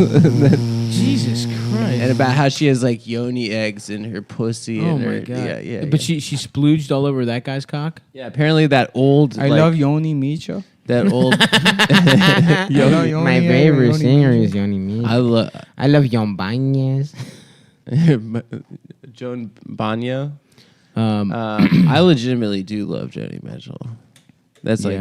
Jesus Christ. And about how she has like yoni eggs in her pussy. Oh and my her, God. Yeah. But she splooged all over that guy's cock? Yeah, apparently that old. I love Yoni Micho. that old. My favorite singer is Yoni Micho. I I love Jon Bañez. Joan Baño. I legitimately do love Joni Mitchell. That's like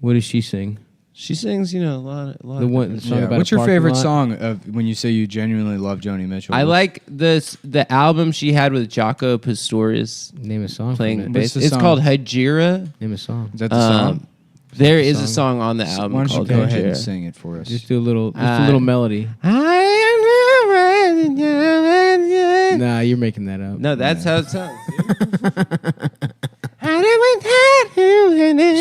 What does she sing? She sings, a lot. The one the song about What's a your parking favorite lot? song of when you say you genuinely love Joni Mitchell? I like the album she had with Jaco Pastorius Name a song. playing from it. bass. the It's song? called Hajira. Name a song. Is that the song? There is a song on the album Why don't you called go ahead and Hajira. sing it for us? Just do a little melody. Nah, you're making that up. No, that's how it sounds.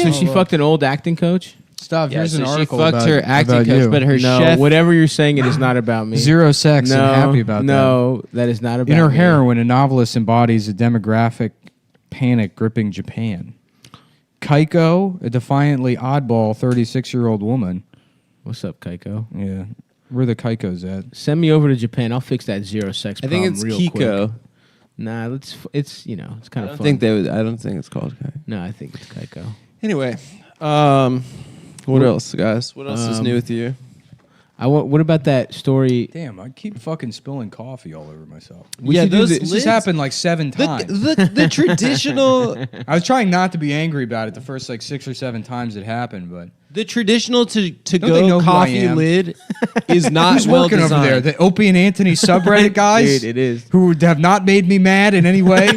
So she fucked an old acting coach? Stop. Yeah, Here's an so she article fucked about, her acting about coach, you. but her No, chef. whatever you're saying, it is not about me. Zero sex. No, I'm happy about that. No, that is not about In her me. heroine, a novelist embodies a demographic panic gripping Japan. Kaiko, a defiantly oddball 36-year-old woman. What's up, Kaiko? Yeah. Where the Kaikos at? Send me over to Japan. I'll fix that zero sex I problem think it's real Kiko. quick. Nah, it's it's kind I of don't fun. think they would. I don't think it's called. No, I think it's Kaiko. Anyway, what else, guys? What else is new with you? What about that story? Damn, I keep fucking spilling coffee all over myself. Yeah, those This just happened like 7 times. The traditional I was trying not to be angry about it the first like 6 or 7 times it happened, but the traditional to they know go who coffee I am? lid is not who's well working designed. over there? The Opie and Anthony subreddit guys, Dude, it is. who have not made me mad in any way.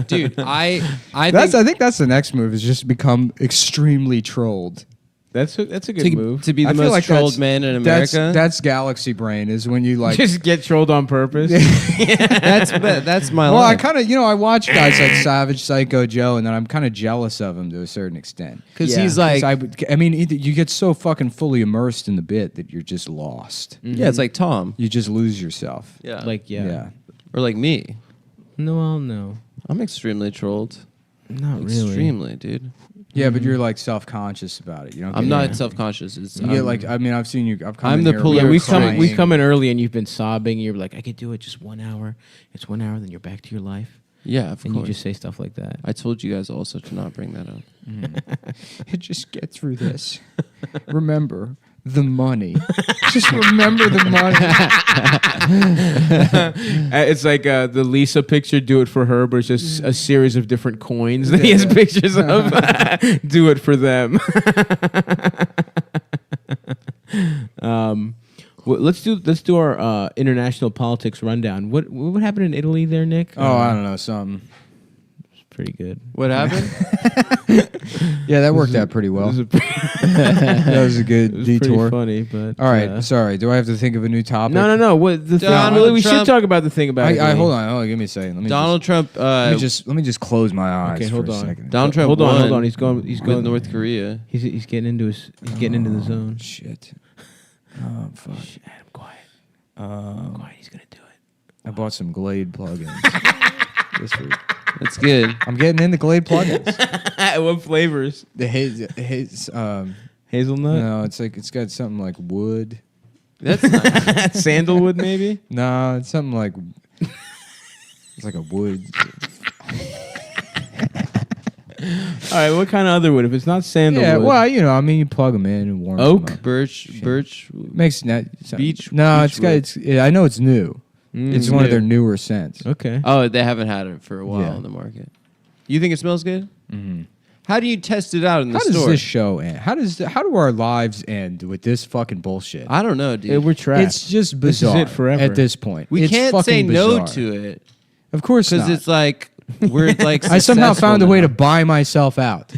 Dude, I I think that's the next move is just become extremely trolled. That's a good move. to be the I feel most like trolled man in America. That's galaxy brain is when you like. Just get trolled on purpose. that's my Well, I life. kind of I watch guys like Savage Psycho Joe, and then I'm kind of jealous of him to a certain extent. Because Yeah. he's like, I mean, you get so fucking fully immersed in the bit that you're just lost. yeah, it's like Tom. You just lose yourself. Yeah, Yeah. or like me. No, I'm extremely trolled. not really. Extremely, dude. Yeah, but you're like self-conscious about it. You don't. I'm get- not self-conscious. It's You get like, I mean, I've seen you. I've come I'm in the here polar Yeah, like we've come crying. in early and you've been sobbing. And you're like, I could do it just 1 hour. It's 1 hour, then you're back to your life, yeah, of and course. you just say stuff like that. I told you guys also to not bring that up. Just get through this. Remember the money. Just remember the money. It's like the Lisa picture, do it for her, but it's just a series of different coins that he has pictures of. Do it for them. Let's do our international politics rundown. What happened in Italy there, Nick? Oh, I don't know, something. Pretty good. What happened? Yeah, that worked out pretty well. That was a good It was detour. pretty funny, but All right, sorry. Do I have to think of a new topic? No. What the Donald thing? We should Trump- talk about the thing about. I Italy. hold on. Give me a second. Let me Donald Trump. let me just close my eyes. Okay, hold for a on. second. Donald Trump. Hold won on. He's going. with North Korea. He's getting into the zone. Shit. Oh fuck. Adam, quiet. Quiet. He's gonna do it. I bought some Glade plugins this week. That's good. I'm getting into Glade plugins. What flavors? The hazelnut. Hazelnut. No, it's got something like wood. That's not. Sandalwood, maybe. No, it's something like it's like a wood. All right, what kind of other wood? If it's not sandalwood, Yeah, well, you plug them in and warm Oak? them up. Birch. Makes that Beech. No, beech wood. I know it's new. It's one of new. their newer scents. Okay. Oh, they haven't had it for a while Yeah. on the market. You think it smells good? Mm-hmm. How do you test it out in the How store? does this show end? How do our lives end with this fucking bullshit? I don't know, dude. We're trapped. It's just This is bizarre it forever. at this point. We It's can't say fucking no bizarre. to it Of course because not. it's like we're like. I somehow successful found a way now. to buy myself out.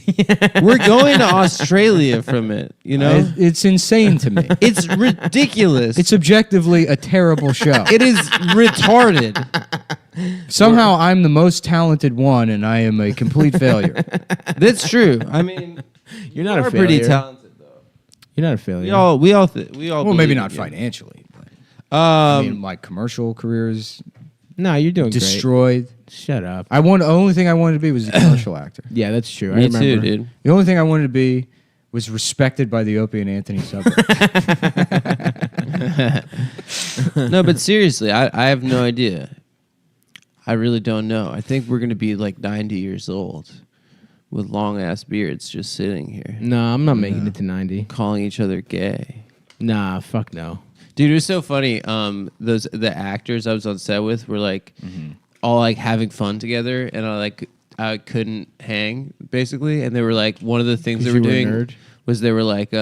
We're going to Australia from it. You know, It's insane to me. it's ridiculous. It's objectively a terrible show. It is retarded. Somehow I'm the most talented one, and I am a complete failure. That's true. I mean, You're not a we're failure. pretty talented though. You're not a failure. We all. Well, maybe believe not in you. financially. But, I mean, Um, my commercial careers No, you're doing destroyed. great. Shut up. The only thing I wanted to be was a commercial actor. Yeah, that's true. I me remember. too, dude. The only thing I wanted to be was respected by the Opie and Anthony suburbs. No, but seriously, I have no idea. I really don't know. I think we're gonna be like 90 years old with long ass beards, just sitting here, No, I'm not making it to 90. calling each other gay. Nah, fuck no. Dude, it was so funny. The actors I was on set with were like all like having fun together, and I couldn't hang basically. And they were like, one of the things they 'Cause were you were a doing nerd? was they were like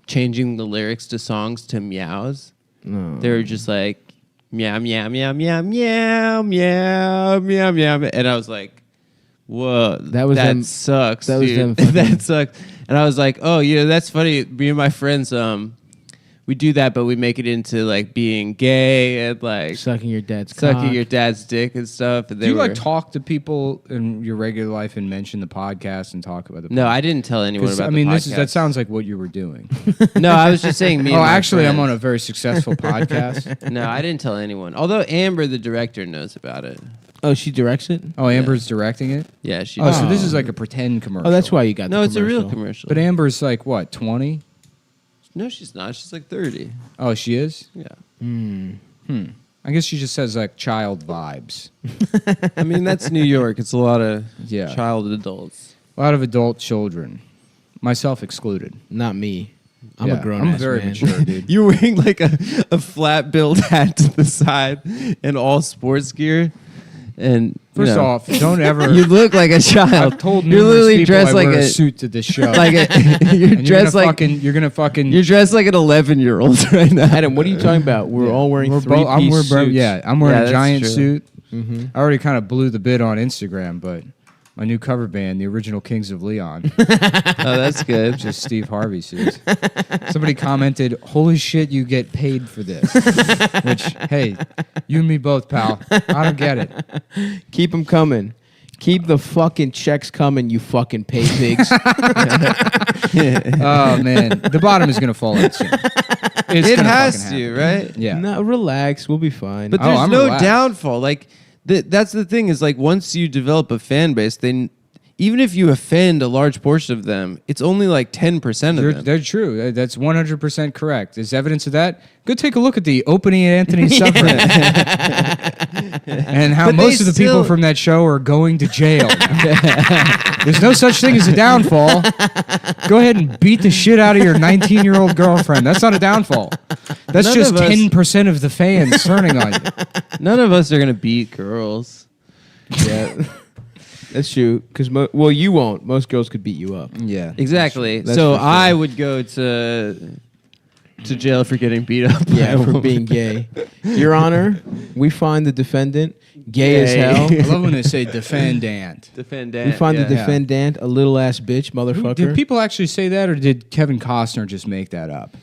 changing the lyrics to songs to meows. No. They were just like meow meow meow meow meow meow meow meow, and I was like, whoa, That sucks. that was dude. them fucking- That sucks. And I was like, oh yeah, that's funny. Me and my friends we do that, but we make it into like being gay and like Sucking your dad's sucking cock. your dad's dick and stuff. And Do you like talk to people in your regular life and mention the podcast and talk about the No, I didn't tell anyone 'Cause, about I mean, the that podcast. sounds like what you were doing. No, I was just saying me Oh, and my actually, I'm friends. on a very successful podcast. No, I didn't tell anyone. Although Amber, the director, knows about it. Oh, she directs it? Oh, Amber's directing it? Yeah, she Oh, does. so this is like a pretend commercial. Oh, that's why you got No, the it's a real commercial. commercial. But Amber's like, what, 20? No, she's not. She's like 30. Oh, she is? Yeah. I guess she just has like child vibes. I mean, that's New York. It's a lot of Yeah. child adults. A lot of adult children, myself excluded. Not me. I'm Yeah, a grown I'm ass very man. mature, dude. You're wearing like a flat billed hat to the side and all sports gear. And First off, don't ever. you look like a child. I've told you're numerous literally people dressed I like wear a a suit to this show. like a, you're And dressed like you're gonna fucking. you're dressed like an 11-year-old right now. Adam, what are you talking about? We're all wearing We're three-piece I'm wearing, suits. yeah, I'm wearing Yeah, a that's giant true. suit. I already kind of blew the bid on Instagram, but my new cover band, the original Kings of Leon, Oh, that's good. just Steve Harvey suits. Somebody commented, "Holy shit, you get paid for this." Which, hey, you and me both, pal. I don't get it. Keep them coming. Keep the fucking checks coming, you fucking pay pigs. Oh man, the bottom is gonna fall out soon. It's It gonna has fucking to, happen. right? Yeah. No, relax. We'll be fine. But Oh, there's I'm no relaxed. downfall. Like that's the thing is like once you develop a fan base, then even if you offend a large portion of them, it's only like 10% of them. They're true. That's 100% correct. Is evidence of that? Go take a look at the Opening Anthony subreddit and how But most they of the people still- from that show are going to jail. There's no such thing as a downfall. Go ahead and beat the shit out of your 19-year-old girlfriend. That's not a downfall. That's None just of us- 10% of the fans turning on you. None of us are gonna beat girls. yeah. That's true. Because, well, you won't. Most girls could beat you up. Yeah. Exactly. That's So for sure. I would go to jail for getting beat up. by Yeah, a for woman. being gay. Your Honor, we find the defendant gay as Gay. hell. I love when they say defendant. Defendant. We find yeah. the defendant a little ass bitch, motherfucker. Did people actually say that, or did Kevin Costner just make that up?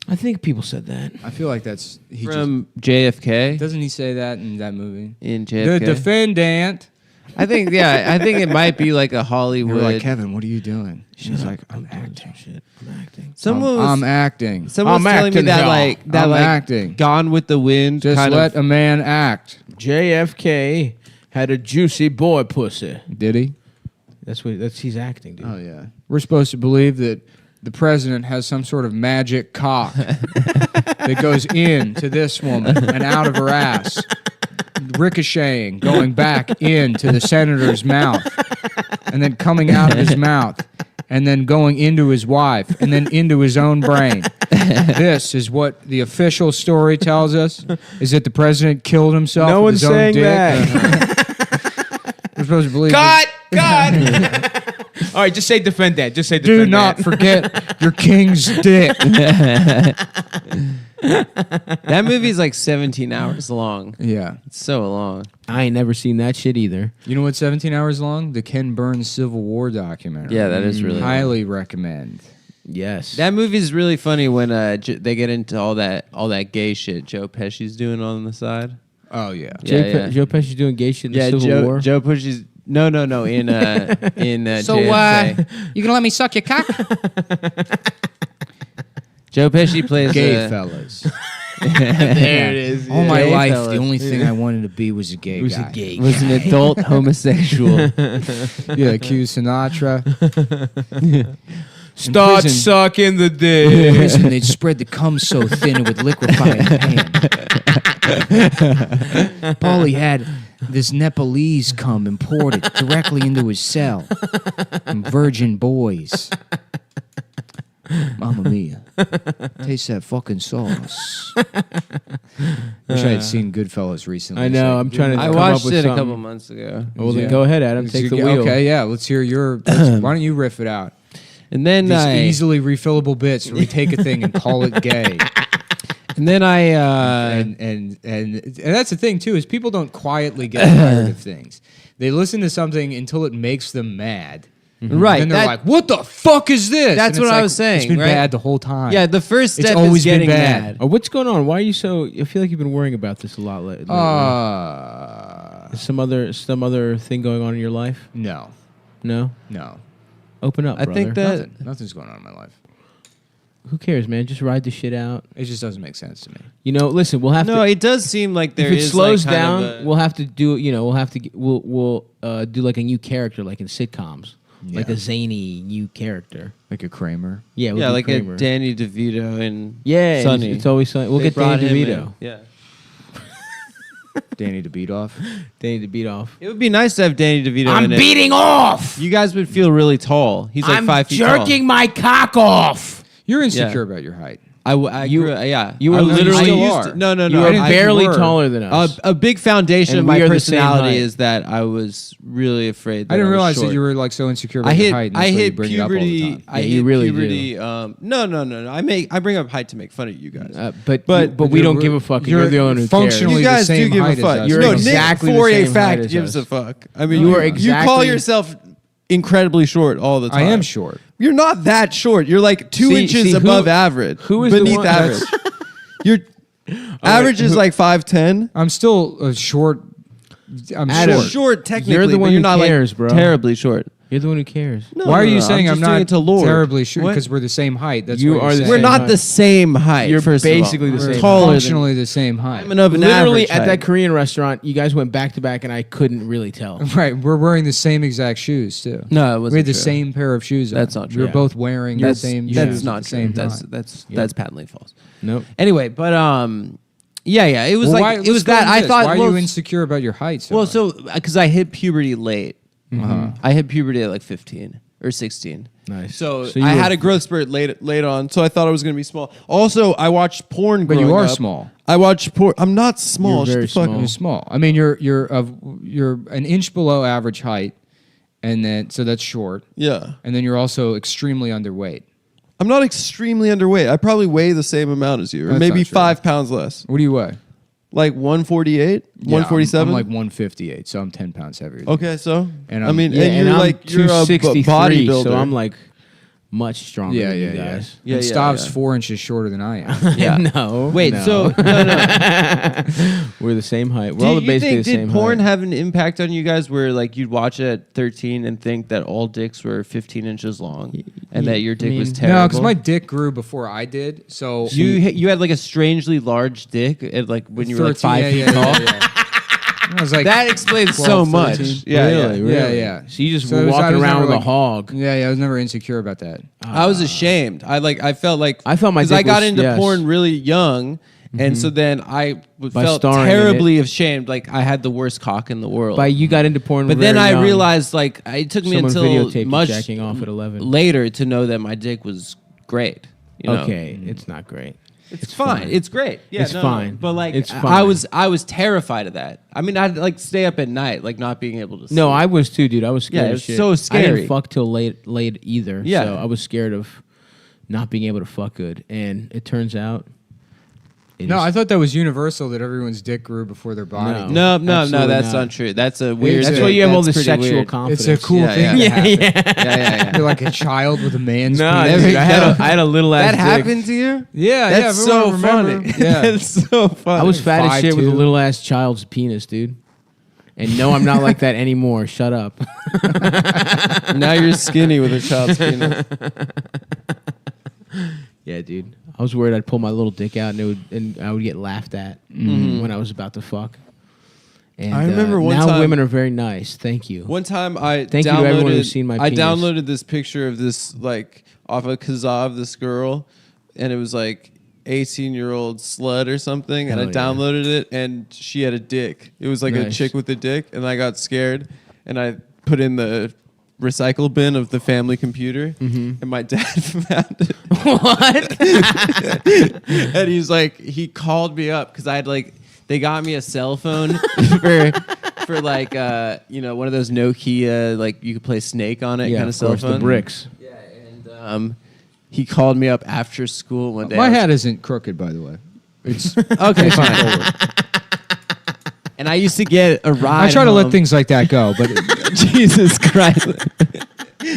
I think people said that. I feel like that's From JFK doesn't he say that in that movie? in The JFK. defendant. I think it might be like a You're Hollywood. like, Kevin, what are you doing? She's like, I'm acting. Shit, I'm acting. Someone was, I'm acting. someone was I'm telling me acting, that y'all. like that I'm like acting. Gone with the Wind Just kind let of. a man act. JFK had a juicy boy pussy. Did he? That's he's acting, dude. Oh yeah. We're supposed to believe that the president has some sort of magic cock that goes into this woman and out of her ass, ricocheting, going back into the senator's mouth, and then coming out of his mouth, and then going into his wife, and then into his own brain. This is what the official story tells us, is that the president killed himself No with one's his own saying dick. that. We're supposed to believe God! All right, just say defend that. Just say Do defend not that. forget your king's dick. That movie's like 17 hours long. Yeah. It's so long. I ain't never seen that shit either. You know what's 17 hours long? The Ken Burns Civil War documentary. Yeah, that is really highly recommend. Yes. That movie's really funny when they get into all that gay shit Joe Pesci's doing on the side. Oh yeah. Joe Pesci's doing gay shit in the Civil War? Joe Pesci's no in So, JFK. you gonna let me suck your cock? Joe Pesci plays Gay fellas. There it is. All my Gay life, fellas. the only thing I wanted to be was a gay guy. Was an adult homosexual. Yeah, Q Sinatra. Start prison- sucking the In dick. prison, they'd spread the cum so thin it would liquefy in hand. Paulie had this Nepalese cum imported directly into his cell from virgin boys. Mamma mia. Taste that fucking sauce. Wish I had seen Goodfellas recently. I know. I'm trying to. I come watched up with it a something. couple months ago. Well, then Yeah. go ahead, Adam. Take the wheel. Okay, yeah. Let's hear your. Why don't you riff it out? And then These I easily refillable bits where we take a thing and call it gay. and then I And that's the thing too, is people don't quietly get tired of things. They listen to something until it makes them mad. right. And they're that- like, "What the fuck is this?" That's And it's what I like, was saying, It's been right? bad the whole time. yeah, the first It's step always is been getting bad. mad. Oh, what's going on? Why are you so? I feel like you've been worrying about this a lot lately. Some other thing going on in your life? No. No. Open up. I think brother. that Nothing's going on in my life. Who cares, man? Just ride the shit out. It just doesn't make sense to me. You know, listen. We'll have no, to. it does seem like there If it is slows like kind down, of a- we'll have to do. You know, we'll have to. We'll do like a new character, like in sitcoms, like Yeah. a zany new character. Like a Kramer. Yeah, we'll yeah, do like Kramer. a Danny DeVito and Yeah, Sonny. It's always Sonny. We'll They get Danny brought him DeVito. in. Yeah. Danny to beat off. Danny to beat off. It would be nice to have Danny DeVito I'm in it. beating off. You guys would feel really tall. He's like I'm 5 feet jerking my cock off. You're insecure about your height. tall. You- Yeah. you I were literally still used are. to, no. You are I didn't think barely you were. taller than us. A big foundation And of my we are the same personality height. is that I was really afraid. That I didn't was realize short. that you were like so insecure about I your hit. height. And I that's why you hit bring it up all the puberty. time. I Yeah, hit you really puberty. No. I bring up height to make fun of you guys. but but we don't you're- give a fuck. you're You're the one who functionally You cares. the guys do same give a height as fuck. us. You're No, exactly Nick the for a same height fact as gives us. a fuck. I mean, You are you call exactly- yourself incredibly short all the I time. am short. You're not that short. You're like 2 inches see, who- above average. who is the beneath one- average? Your average is like 5'10". I'm still short. I'm Adam, You're short. short technically, You're the but one you're who not cares, like bro. terribly short. You're the one who cares. No, Why are no, you no, saying I'm just doing not it to Lord. terribly short? What? Because we're the same height. That's You what are you're the saying. We're same not height. the same height. You're first of all. basically the We're same taller height. functionally the same height. I'm of an Literally average at height. that Korean restaurant, you guys went back to back, and I couldn't really tell. Right, we're wearing the same exact shoes too. No, it wasn't we had the true. same pair of shoes. That's on. not We true. were both wearing the That's, same. that's shoes not at the true. same That's time. that's patently false. Nope. Anyway, but yeah. It was Well, like why- it was let's go that into I this. thought. Why are well, you insecure about your height? So well, much? so because I hit puberty late. Uh-huh. I hit puberty at like 15 or 16. Nice. So you I were- had a growth spurt late on. So I thought I was going to be small. Also, I watched porn. But you growing are up. small. I watched porn. I'm not small. You're Shut very the fuck small. up. You're small. I mean, you're an inch below average height, and then so that's short. Yeah. And then you're also extremely underweight. I'm not extremely underweight. I probably weigh the same amount as you, or That's maybe not true. 5 pounds less. What do you weigh? Like 148, Yeah, 147. I'm like 158, so I'm 10 pounds heavier. than Okay, so And I I'm- mean, Yeah, and you're I'm like you're a 263, bodybuilder. so I'm like much stronger Yeah, than yeah, you yeah. guys. Yeah, and yeah, Stav's yeah. 4 inches shorter than I am. Yeah. No. Wait, no. so no. we're the same height. We're Do all you basically think the same did porn height. have an impact on you guys where like you'd watch it at 13 and think that all dicks were 15 inches long and that your dick was terrible? No, because my dick grew before I did. So you had like a strangely large dick at like when you were like 5 feet tall. I was like, that explains 12, so much. 13. Yeah, Really? Yeah. So you just So were I walking was around never, with a like- hog. Yeah, I was never insecure about that. I was ashamed. I felt like I felt my because I dick got was- into yes. porn really young, and so then I By felt starring in terribly ashamed. Like I had the worst cock in the world. But you got into porn, but then very I young. realized like it took me Someone until videotaped you much jacking off at 11. later to know that my dick was great. You know? Okay, it's not great. It's fine. It's great. Yeah, It's no, fine. But like, It's I fine. was terrified of that. I mean, I'd like stay up at night, like not being able to sleep. No, I was too, dude. I was scared. Yeah, of it's shit. so I scary. didn't fuck till late either. Yeah. So I was scared of not being able to fuck good, and it turns out. No, I thought that was universal that everyone's dick grew before their body. No, Absolutely that's not. untrue. That's a weird. That's thing. why you have all That's this pretty sexual weird. confidence. It's a cool Yeah, thing yeah. to happen. Yeah. You're like a child with a man's No, penis. dude, I had a little ass That dick. happened to you? Yeah, That's yeah. so everyone funny. remember. Yeah. That's so funny. I was fat as shit with a 5'2". little ass child's penis, dude. And no, I'm not like that anymore. Shut up. Now you're skinny with a child's penis. Yeah, dude. I was worried I'd pull my little dick out and I would get laughed at when I was about to fuck. And I remember one now time- women are very nice. Thank you. One time I Thank you to everyone who's seen my I penis. downloaded this picture of this like off of Kazaa of this girl, and it was like 18-year-old slut or something, and I Hell yeah. downloaded it, and she had a dick. It was like a Nice. chick with a dick, and I got scared, and I put in the recycle bin of the family computer, and my dad found it. What? And he's like, he called me up because I had like, they got me a cell phone for like, one of those Nokia, like you could play Snake on it Yeah, kind of of cell course, phone. the bricks. Yeah, and he called me up after school one day. My hat isn't crooked, by the way. It's Okay, fine. And I used to get a ride. I try to let home. things like that go, but Jesus Christ. to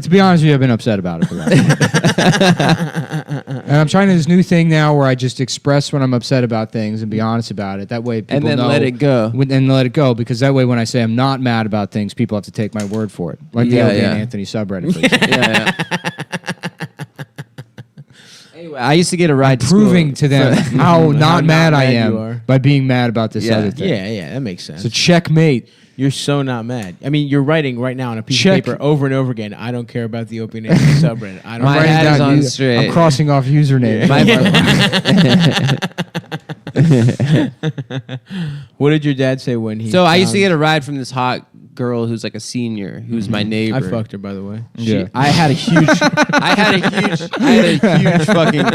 be honest with you, I've been upset about it for that. And I'm trying this new thing now where I just express when I'm upset about things and be honest about it. That way people And then know. let it go. And let it go, because that way when I say I'm not mad about things, people have to take my word for it. Like the Yeah, Odie yeah. and Anthony subreddit. For example. Yeah. Anyway, I used to get a ride to Proving school. to them how not mad I mad you am are. by being mad about this Yeah. other thing. Yeah, that makes sense. So checkmate. You're so not mad. I mean, you're writing right now on a piece Check. of paper over and over again. I don't care about the Opie and Anthony subreddit. I don't. My Writing hat down is on user- straight. I'm crossing off username. What did your dad say when he? So I used to found- get a ride from this hot girl who's like a senior, who's my neighbor. I fucked her, by the way. Yeah. I had a huge fucking.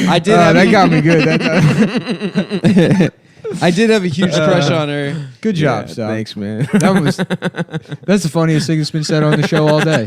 I did. Have that a- got me good. I did have a huge crush on her. Good job, Sal. Thanks, man. That's the funniest thing that's been said on the show all day.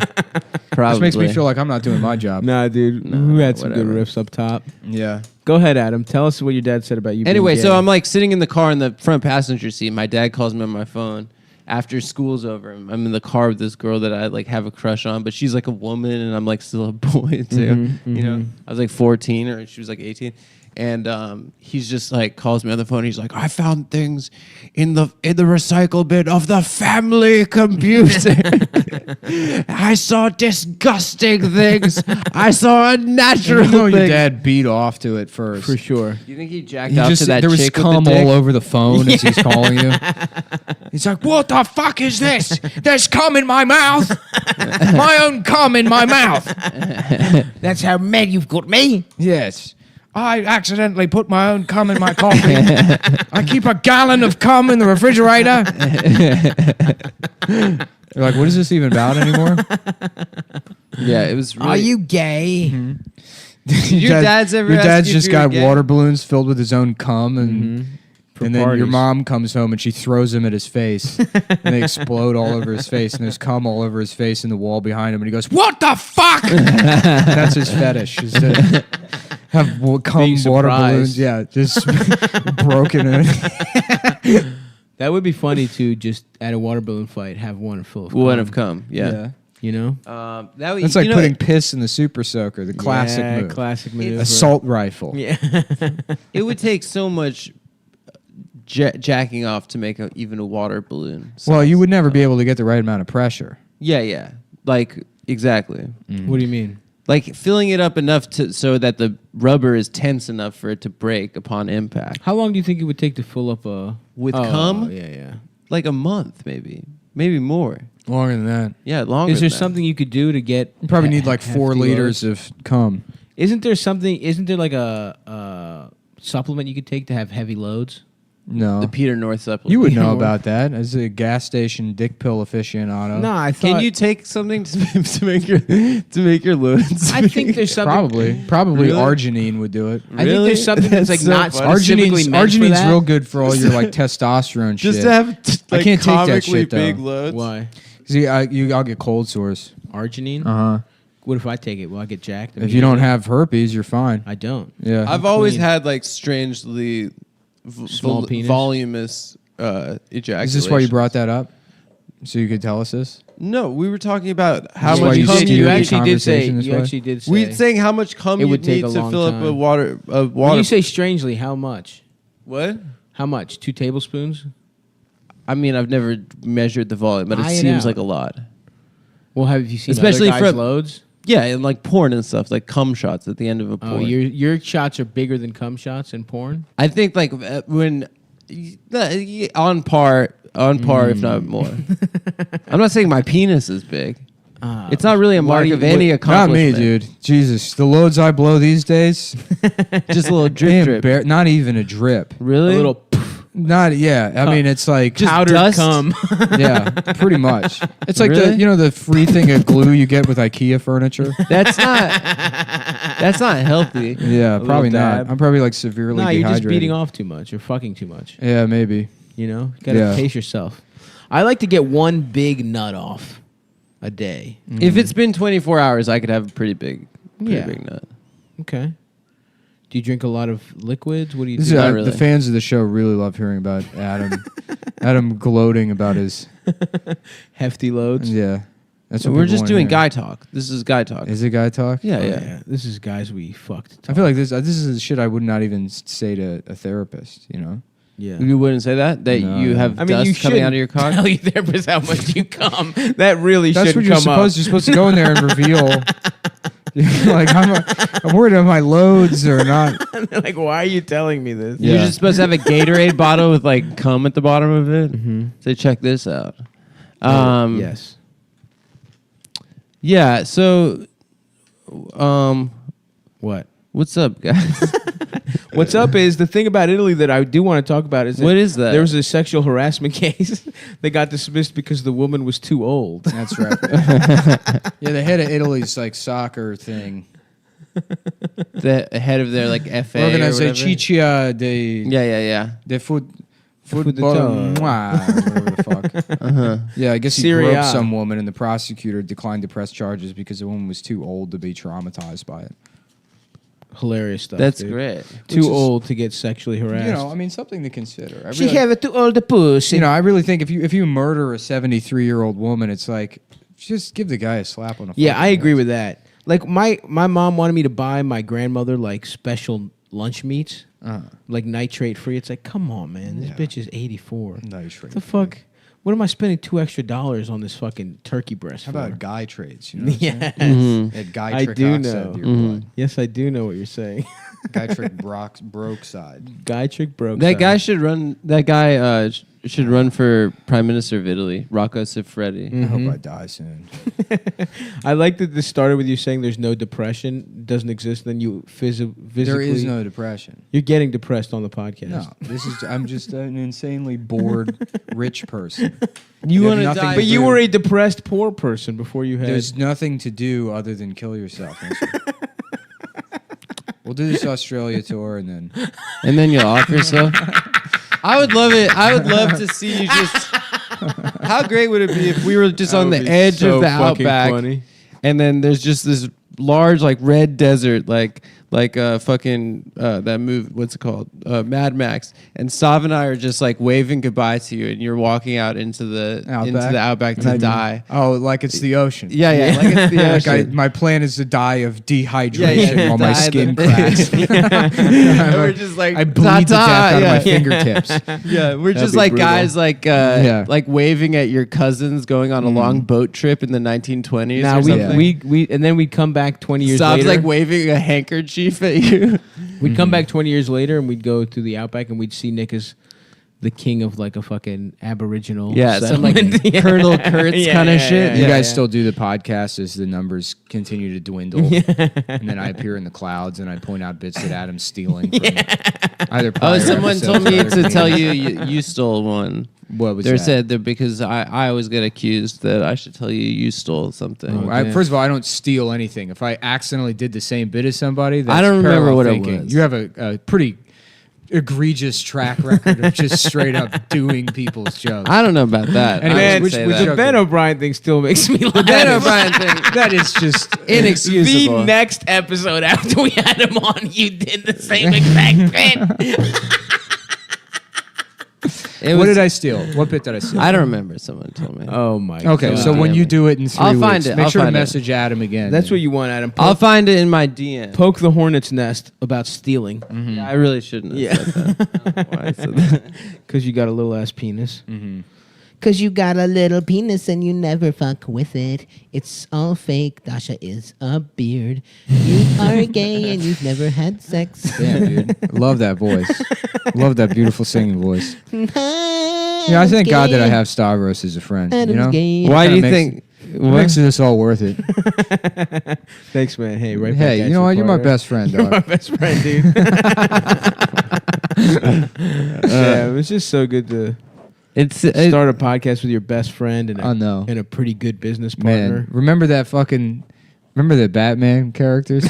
Probably This makes me feel like I'm not doing my job. Nah, dude. We had some good whatever. riffs up top. Yeah. Go ahead, Adam. Tell us what your dad said about you. Anyway, being so gay. I'm like sitting in the car in the front passenger seat. My dad calls me on my phone after school's over. I'm in the car with this girl that I like have a crush on, but she's like a woman and I'm like still a boy too. You know, I was like 14 or she was like 18. And he's just like calls me on the phone. He's like, I found things in the recycle bin of the family computer. I saw disgusting things. I saw unnatural You know things. your dad beat off to it first. for sure. You think he jacked He out just, to that there was chick with cum the dick? all over the phone as he's calling you. He's like, what the fuck is this? There's cum in my mouth. My own cum in my mouth. That's how mad you've got me. Yes. I accidentally put my own cum in my coffee. I keep a gallon of cum in the refrigerator. You're like, what is this even about anymore? Yeah, it was really... Are you gay? Your dad's ever Your asked dad's you if just you were got gay? water balloons filled with his own cum, and then your parties. mom comes home and she throws them at his face, and they explode all over his face, and there's cum all over his face in the wall behind him, and he goes, "What the fuck?" That's his fetish. Is to have cum Being water surprised. balloons, yeah, just broken. That would be funny to just at a water balloon fight have one full of cum. One of cum, yeah. You know, That would, That's like you know, putting piss in the super soaker, the classic Yeah, move. classic maneuver. Assault rifle. Yeah. it would take so much jacking off to make even a water balloon. Well, you would never be able to get the right amount of pressure. Yeah, like exactly. What do you mean? Like filling it up enough so that the rubber is tense enough for it to break upon impact. How long do you think it would take to fill up a... With cum? Yeah. Like a month, maybe more. Longer than that. Yeah, longer. Is there than that. something you could do to get... You probably need like 4 hefty liters loads? of cum. Isn't there like a supplement you could take to have heavy loads? No. The Peter North supplement? You would know about that as a gas station dick pill aficionado. No, I thought... Can you take something to make your loads? I think there's something... Probably Really? arginine would do it. I think there's something that's like so not funny. specifically meant for Arginine's that. real good for all your like testosterone Just shit. to have I can't take that comically shit, though. big loads. Why? See, I'll get cold sores. Arginine? Uh huh. What if I take it? Will I get jacked? If you don't have herpes, you're fine. I don't. Yeah. I've always clean. had like strangely Small penis? voluminous ejaculation. Is this why you brought that up? So you could tell us this? No, we were talking about how That's why much you cum steer you the need. conversation this way? We're saying how much cum It you would take need a to long fill up time. a water. When you say strangely, how much? What? How much? 2 tablespoons? I mean, I've never measured the volume, but it Eye it seems out. like a lot. Well, have you seen Especially other guys' for- loads? Yeah, and like porn and stuff, like cum shots at the end of a porn. Oh, your shots are bigger than cum shots in porn? I think like when on par, if not more. I'm not saying my penis is big. It's not really a Why mark do you- of any Not me, accomplishment. dude. Jesus, the loads I blow these days, Just a little drip, drip. not even a drip. Really? A little Not yeah. I mean, it's like Just powdered dust? cum. yeah, pretty much. It's like Really? the free thing of glue you get with IKEA furniture. That's not healthy. Yeah, probably not. dab. I'm probably like severely No, you're dehydrated. just beating off too much or fucking too much. Yeah, maybe. You know? You gotta Yeah. pace yourself. I like to get one big nut off a day. If it's been 24 hours, I could have a pretty big Yeah. nut. Okay. Do you drink a lot of liquids? What do you This do? is, Not really. The fans of the show really love hearing about Adam. Adam gloating about his Hefty loads? yeah. That's So what we're people just wanna doing hear. guy talk. This is guy talk. Is it guy talk? yeah, Oh, yeah. This is guys we fucked. I feel like this is shit I would not even say to a therapist. You know. Yeah. You wouldn't say that No, you no. have I mean, dust you coming out of your shouldn't cock. tell your therapist how much you come. That really That's shouldn't what you're come supposed. up. You're supposed to go in there and reveal. Like I'm worried about my loads or not. Like, why are you telling me this? Yeah. You're just supposed to have a Gatorade bottle with like cum at the bottom of it. Say, check this out. Yes. Yeah. So, What? what's up, guys? What's up is the thing about Italy that I do want to talk about is What is that? There was a sexual harassment case that got dismissed because the woman was too old. That's right. Yeah, the head of Italy's like soccer thing. The head of their like FA or whatever. Organizzazione de football, Football. whatever the fuck. Yeah, I guess he Serie groped A. some woman, and the prosecutor declined to press charges because the woman was too old to be traumatized by it. Hilarious stuff. That's dude. great. Too Which is- old to get sexually harassed. You know, I mean, something to consider. I she really- have a too old pussy. You know, I really think if you murder a 73-year-old woman, it's like just give the guy a slap on the. Yeah, fucking I agree wrist. with that. Like my mom wanted me to buy my grandmother like special lunch meats, like nitrate free. It's like, come on, man, this Yeah. bitch is 84. Nitrate What the fuck? What am I spending $2 extra on this fucking turkey breast How for? about guy trades? You know what I'm Yes. saying? Add guy I trick do oxide know. to your blood. Yes, I do know what you're saying. Guy trick broke side. Guy trick broke. That side. guy should run. That guy should run for prime minister of Italy. Rocco Siffredi. I hope I die soon. I like that this started with you saying there's no depression, doesn't exist. Then you physically. There is no depression. You're getting depressed on the podcast. No, I'm just an insanely bored rich person. You have want to nothing die? to But you do. were a depressed poor person before you had. There's nothing to do other than kill yourself. We'll do this Australia tour and then you'll off yourself. I would love it. I would love to see you just. How great would it be if we were just on the edge of the outback, and then there's just this large like red desert, like fucking that movie. What's it called? Mad Max. And Sav and I are just like waving goodbye to you, and you're walking out into the outback to die. Oh, like it's the ocean. Yeah, like it's the ocean. My plan is to die of dehydration while my skin cracks. We're just like I bleed to death out of my fingertips. Yeah, we're just like brutal. Guys like like waving at your cousins going on a long boat trip in the 1920s. Now we and then we come back 20 years later. Like waving a handkerchief at you. We'd come back 20 years later and we'd go to the outback and we'd see Nick as the king of like a fucking Aboriginal some like Colonel Kurtz kind of shit. You guys still do the podcast as the numbers continue to dwindle, and then I appear in the clouds and I point out bits that Adam's stealing from either. Someone told me to tell you stole one. What was they that? said that because I always get accused that I should tell you stole something. First of all, I don't steal anything. If I accidentally did the same bit as somebody, that's I don't remember what thinking. it was. You have a pretty egregious track record of just straight up doing people's jokes. I don't know about that. Anyways, the Ben O'Brien thing still makes me laugh. The Ben O'Brien thing, that is just inexcusable. The next episode after we had him on, you did the same exact bit. What did I steal? What bit did I steal? I don't remember. Someone told me. Oh my god. Okay, so when you do it in 3 I'll weeks, find it. make I'll sure to find message Adam again. That's what you want, Adam. I'll find it in my DM. Poke the hornet's nest about stealing. Yeah, I really shouldn't have said that. I don't know why I said that. Because you got a little ass penis. Cause you got a little penis and you never fuck with it. It's all fake. Dasha is a beard. You are gay and you've never had sex. Damn, dude. Love that voice. Love that beautiful singing voice. Yeah, I thank God that I have Stavros as a friend. Adam's gay. Why do you think? It makes this all worth it. Thanks, man. Hey, right back Hey, at you know what? You're my partner. best friend, You're dog. my best friend, dude. Yeah, it was just so good to start a podcast with your best friend and and a pretty good business partner. Man, remember the Batman characters?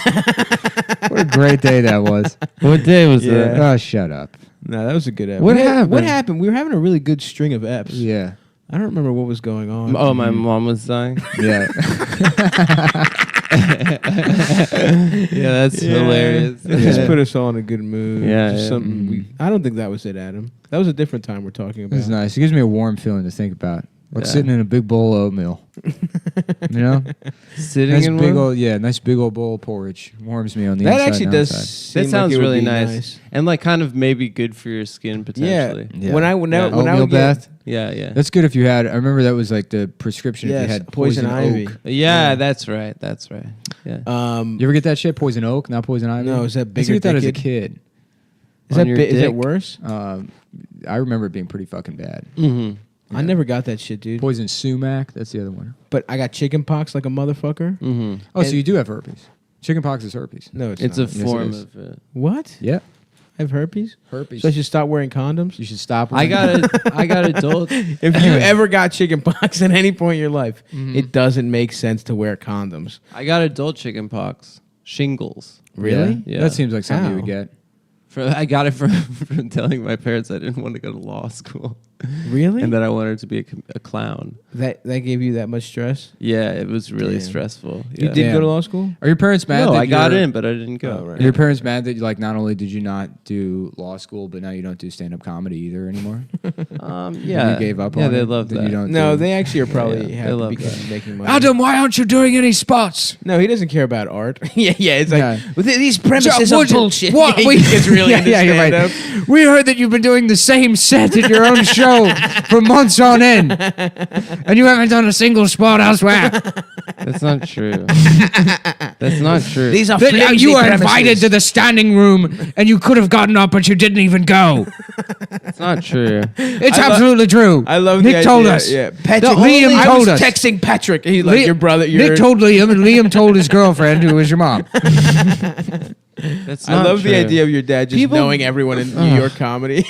What a great day that was. What day was that? Oh, shut up. No, that was a good episode. What happened? What happened? We were having a really good string of eps. Yeah. I don't remember what was going on. Oh, my mom was dying. Yeah. Yeah, that's hilarious. It just put us all in a good mood. Yeah, Just yeah. something I don't think that was it, Adam. That was a different time we're talking about. It's nice. It gives me a warm feeling to think about. Like sitting in a big bowl of oatmeal. You know? Sitting nice in big one? old, nice big old bowl of porridge. Warms me on the That inside. actually and does. outside. Seem That sounds like it would really be nice. And like kind of maybe good for your skin potentially. Yeah. When I when I Oatmeal would bath. Yeah. That's good if you had. I remember that was like the prescription if you had poison ivy. oak. Yeah, that's right. Yeah. You ever get that shit? Poison oak, not poison ivy. No, is that I used to bigger get that as a dicked? kid. Is On that your is that dick? worse? I remember it being pretty fucking bad. Mm-hmm. I never got that shit, dude. Poison sumac. That's the other one. But I got chicken pox like a motherfucker. Mm-hmm. Oh, so you do have herpes? Chickenpox is herpes. No, it's It's not. a form is. of it. What? Yeah, I have herpes. herpes. So I should stop wearing condoms. You should stop. I got adult. If you ever got chicken pox at any point in your life, it doesn't make sense to wear condoms. I got adult chicken pox. Shingles. Really? Yeah. That seems like something you would How? get. I got it from telling my parents I didn't want to go to law school. Really? And that I wanted to be a clown. that gave you that much stress? Yeah, it was really Damn. stressful. You Yeah. did Damn. go to law school? Are your parents mad? No, that I got you're- in, but I didn't go. Oh, right. Are your parents mad that like not only did you not do law school, but now you don't do stand-up comedy either anymore? Yeah. You gave up Yeah, on they it, love that that. you don't No, do- they actually are probably Yeah, they happy love because that. he's making money. Adam, why aren't you doing any spots? No, he doesn't care about art. yeah, it's like Yeah. with these premises What- are bullshit. what- Yeah, we- he gets really into you're right. stand-up. We heard that you've been doing the same set at your own show for months on end, and you haven't done a single spot elsewhere. That's not true. That's not true. These are That, flimsy you were premises. invited to the standing room, and you could have gotten up, but you didn't even go. It's not true. It's I lo- absolutely true. I love Nick the told idea. us. Yeah, Patrick. Liam I told was us. texting Patrick. He's like Li- your brother. Nick told Liam, and Liam told his girlfriend, who was your mom. That's I not love true. the idea of your dad just People- knowing everyone in New York comedy.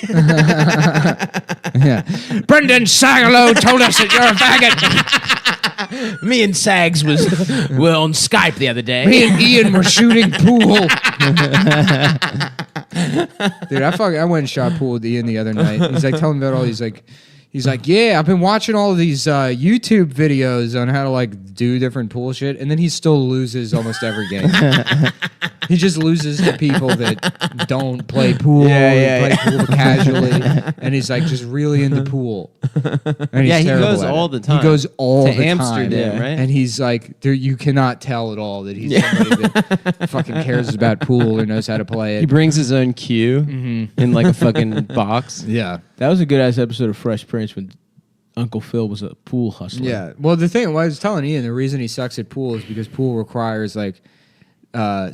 Yeah. Brendan Sagalow told us that you're a faggot. Me and Sags were on Skype the other day. Me and Ian were shooting pool. Dude, I went and shot pool with Ian the other night. He's like telling me about all these like He's like, yeah, I've been watching all of these YouTube videos on how to like do different pool shit, and then he still loses almost every game. He just loses to people that don't play pool, play pool casually, and he's like just really into pool. And he's he terrible goes at all it. the time. He goes all to the Amsterdam, time, right? And he's like, you cannot tell at all that he's somebody that fucking cares about pool or knows how to play it. He brings his own cue in like a fucking box. Yeah. That was a good ass episode of Fresh Prince when Uncle Phil was a pool hustler. Yeah. Well, the thing, what I was telling Ian, the reason he sucks at pool is because pool requires like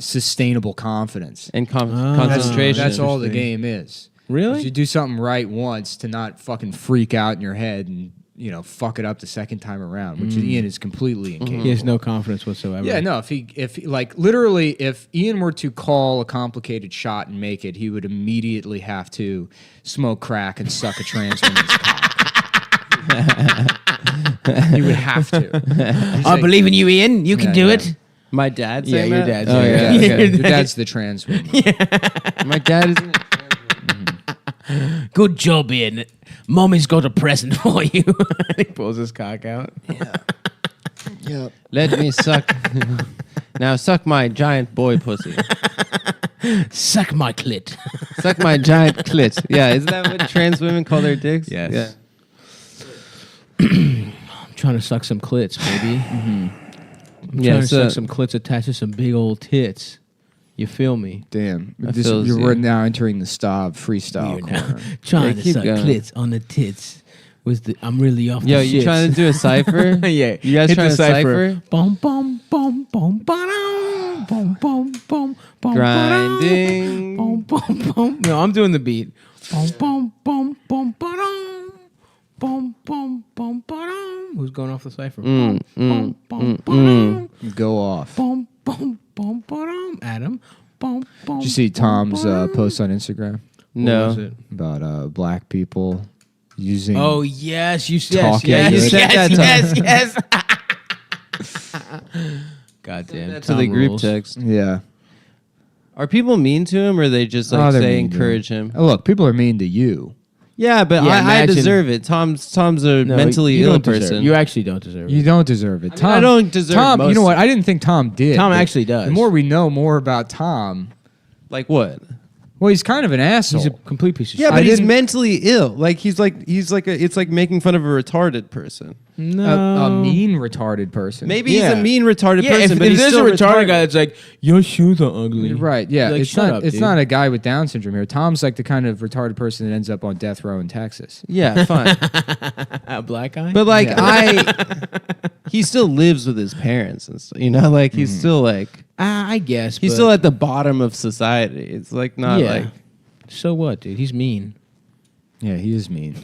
sustainable confidence And concentration. That's all the game is. Really? If you do something right once, to not fucking freak out in your head and fuck it up the second time around, which Ian is completely incapable. He has no confidence whatsoever. Yeah, no. If he like literally, if Ian were to call a complicated shot and make it, he would immediately have to smoke crack and suck a trans woman's cock. He would have to. I believe in you, Ian. You can do it. My dad Yeah, saying your that? dad's Oh, saying yeah. that. Okay. Your dad's the trans woman. My dad is... Good job, Ian. Mommy's got a present for you. He pulls his cock out. Let me suck. Now suck my giant boy pussy. Suck my clit. Suck my giant clit. Yeah, isn't that what trans women call their dicks? Yes. Yeah. I'm trying to suck some clits, baby. I'm trying to suck some clits attached to some big old tits. You feel me? Damn. feels you. We're now entering the freestyle corner. Trying to keep suck going. clits on the tits. I'm really off Yo, the you shits. trying to do a cipher? Yeah. You guys Hit trying the to cipher? Bum bum bum bum ba-dum. Bum bum bum bum Grinding. bum bum bum. No, I'm doing the beat. Bum bum bum bum ba-dum. Bum bum bum ba-dum. Who's going off the cipher? Bum bum ba-dum. Go off. Bum bum bum ba-dum. Adam. Bum bum. Did you see Tom's post on Instagram What was No. it? about black people using? Oh yes, you Talking yes, good. yes, You said yes, that yes. Goddamn. That's Tom to the group rules. text. Yeah. Are people mean to him, or they just Oh, like they're say mean to encourage him? Oh, look, people are mean to you. Yeah, but Yeah, I imagine- deserve it. Tom's a No, mentally you ill don't deserve it. person. You actually don't deserve it. You don't deserve it. Tom, I don't deserve Tom, you most- know what? I didn't think Tom did. Tom but actually does. The more we know more about Tom, Like what? well, he's kind of an asshole. He's a complete piece of Yeah, shit. but he's didn't- mentally ill. Like he's like it's like making fun of a retarded person. a mean, retarded person. Maybe he's Yeah. a mean retarded Yeah, person, if but he's there's a still retarded guy that's like, your shoes are ugly. You're right. Yeah, Like, it's shut not. up, it's dude. not a guy with Down syndrome here. Tom's like the kind of retarded person that ends up on death row in Texas. Yeah, fine. A black guy? But like he still lives with his parents and stuff. You know, like he's still like I guess. he's but- still at the bottom of society. It's like not yeah. like So what, dude? He's mean. Yeah, he is mean.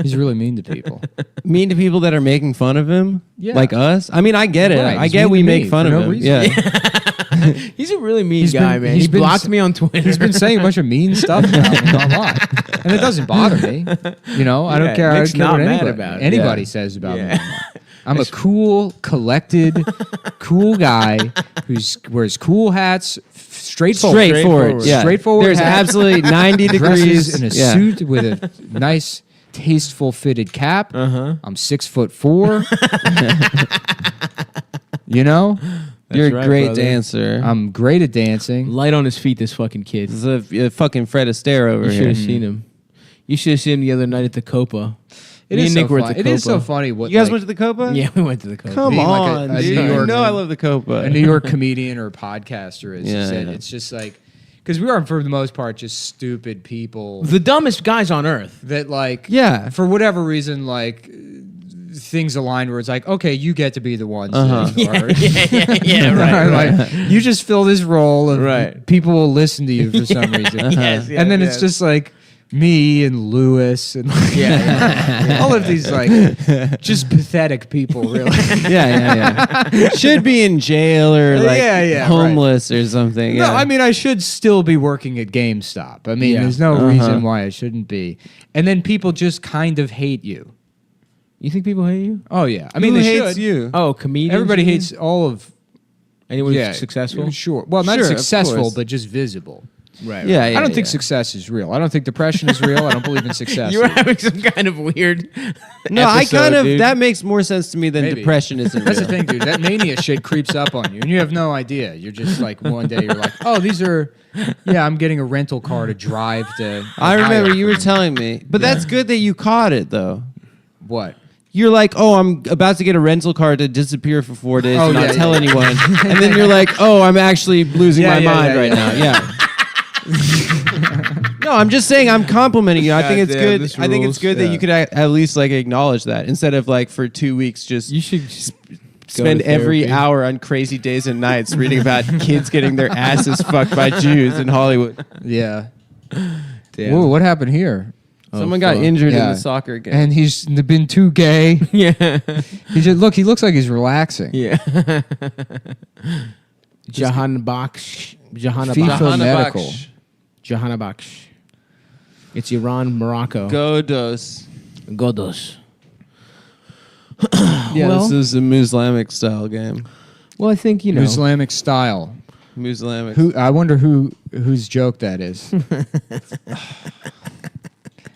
He's really mean to people. mean to people that are making fun of him. Yeah. Like us. I mean, I get it. Right, I he's get mean we to make me fun for of no him. reason. Yeah. He's a really mean He's guy, been- man. he's He been blocked s- me on Twitter. He's been saying a bunch of mean stuff online, and it doesn't bother me. You know, I don't Yeah, care. I Nick's don't care not what mad anybody, about it. anybody Yeah. says about Yeah. me. Online. I'm a cool, collected, cool guy who wears cool hats, straightforward. Yeah. Straightforward There's hat, absolutely 90 dresses degrees in a yeah. suit with a nice, tasteful fitted cap. I'm 6'4". You know, You're a right, great brother. dancer. I'm great at dancing. Light on his feet, this fucking kid. This is a fucking Fred Astaire over You should here. have seen him. You should have seen him the other night at the Copa. It Me is and so Nick were at funny. the It is so Copa. funny. What You guys like, went to the Copa? Yeah, we went to the Copa. Come Being like on, a dude. New York- You know I love the Copa. a New York comedian or podcaster is. Yeah, said. yeah. It's just like because we are for the most part just stupid people The dumbest guys on earth. that like Yeah. for whatever reason like things align where it's like okay you get to be the ones Uh-huh. that are, Yeah, right. like you just fill this role and Right. people will listen to you for some reason Yes, and then yes. it's just like me and Lewis and like, all of these like just pathetic people really. yeah. Should be in jail or like Yeah, homeless or something. No, yeah. I mean I should still be working at GameStop. I mean, Yeah. there's no reason why I shouldn't be. And then people just kind of hate you. You think people hate you? Oh yeah, I mean who they hates should. you? Oh, comedians? Everybody you mean? hates all of Anyone who's successful? Sure. Well, not Sure, of successful, course. but just visible. Right. Yeah, I don't think success is real. I don't think depression is real. I don't believe in success. You were having some kind of weird. No, I episode, kind of dude. that makes more sense to me than Maybe. depression isn't. That's real. the thing, dude. That mania shit creeps up on you, and you have no idea. You're just like one day you're like, oh, these are. Yeah, I'm getting a rental car to drive to. I remember Ohio you for were me. telling me, but that's good that you caught it though. What? You're like, oh, I'm about to get a rental car to disappear for 4 days Oh, and not yeah, tell yeah. anyone, and then you're like, oh, I'm actually losing Yeah, my yeah, mind yeah, right yeah. now. Yeah. No, I'm just saying I'm complimenting you. I think it's Goddamn, good. this I think it's rules. good that Yeah. you could at least like acknowledge that instead of like for 2 weeks just You should spend to every therapy. hour on crazy days and nights reading about kids getting their asses fucked by Jews in Hollywood. Yeah. Damn. Whoa, what happened here? Someone got injured in the soccer game. And he's been too gay. Yeah. He looks like he's relaxing. Yeah. Jahanabaksh. FIFA medical. Jahanabaksh. It's Iran, Morocco. Godos. Godos. Yeah, Well- this is a Muslimic style game. Well, I think, Islamic style. Muslimic. I wonder whose joke that is.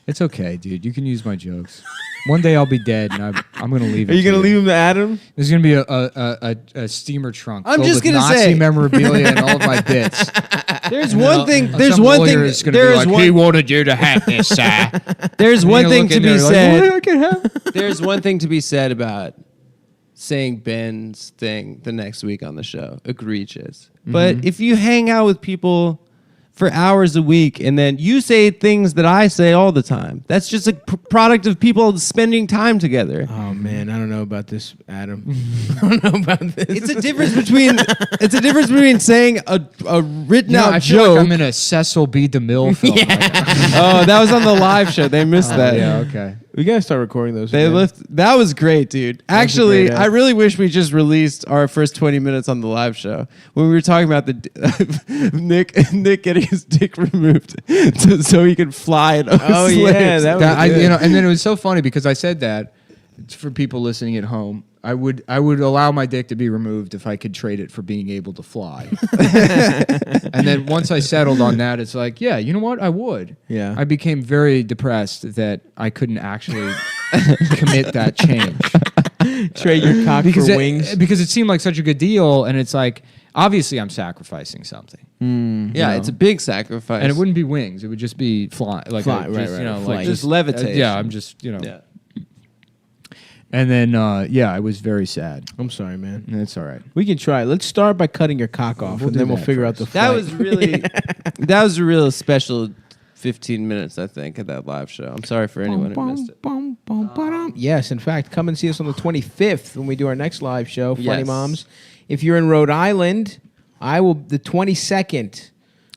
It's okay, dude. You can use my jokes. One day I'll be dead, and I'm going to leave it. Are you going to leave him to Adam? There's going to be a steamer trunk. I'm filled just with gonna Nazi say- memorabilia and all of my bits. There's And one then thing. some There's one lawyer thing. is gonna be There's like, one. he wanted you to have this, sir. There's And one you're thing looking to there be like, said. "What? I can have. There's one thing to be said about saying Ben's thing the next week on the show. Egregious. But if you hang out with people for hours a week and then you say things that I say all the time, that's just a product of people spending time together. Oh, man. I don't know about this, Adam. I don't know about this. It's a difference between saying a written No, out I feel joke. like I'm in a Cecil B. DeMille film. Oh, that was on the live show. They missed that. Yeah, okay. We got to start recording those. They again. that was great, dude. Actually, great app. I really wish we just released our first 20 minutes on the live show when we were talking about the Nick getting his dick removed so he could fly and Oh, yeah, that was good. And then it was so funny because I said that for people listening at home. I would allow my dick to be removed if I could trade it for being able to fly. And then once I settled on that, it's like, yeah, you know what? I would. Yeah. I became very depressed that I couldn't actually commit that change. Trade your cock for wings. Because it seemed like such a good deal, and it's like, obviously I'm sacrificing something. Yeah, it's a big sacrifice. And it wouldn't be wings. It would just be fly. Like Fly, just, right, you know, right, like flight. just levitation. yeah, I'm just, you know. Yeah. And then, I was very sad. I'm sorry, man. That's all right. We can try. Let's start by cutting your cock off, We'll and do then we'll that figure out the first. That flight. was really that was a real special 15 minutes, I think, at that live show. I'm sorry for anyone who missed it. Yes, in fact, come and see us on the 25th when we do our next live show, Funny Yes. Moms. If you're in Rhode Island, I will, the 22nd,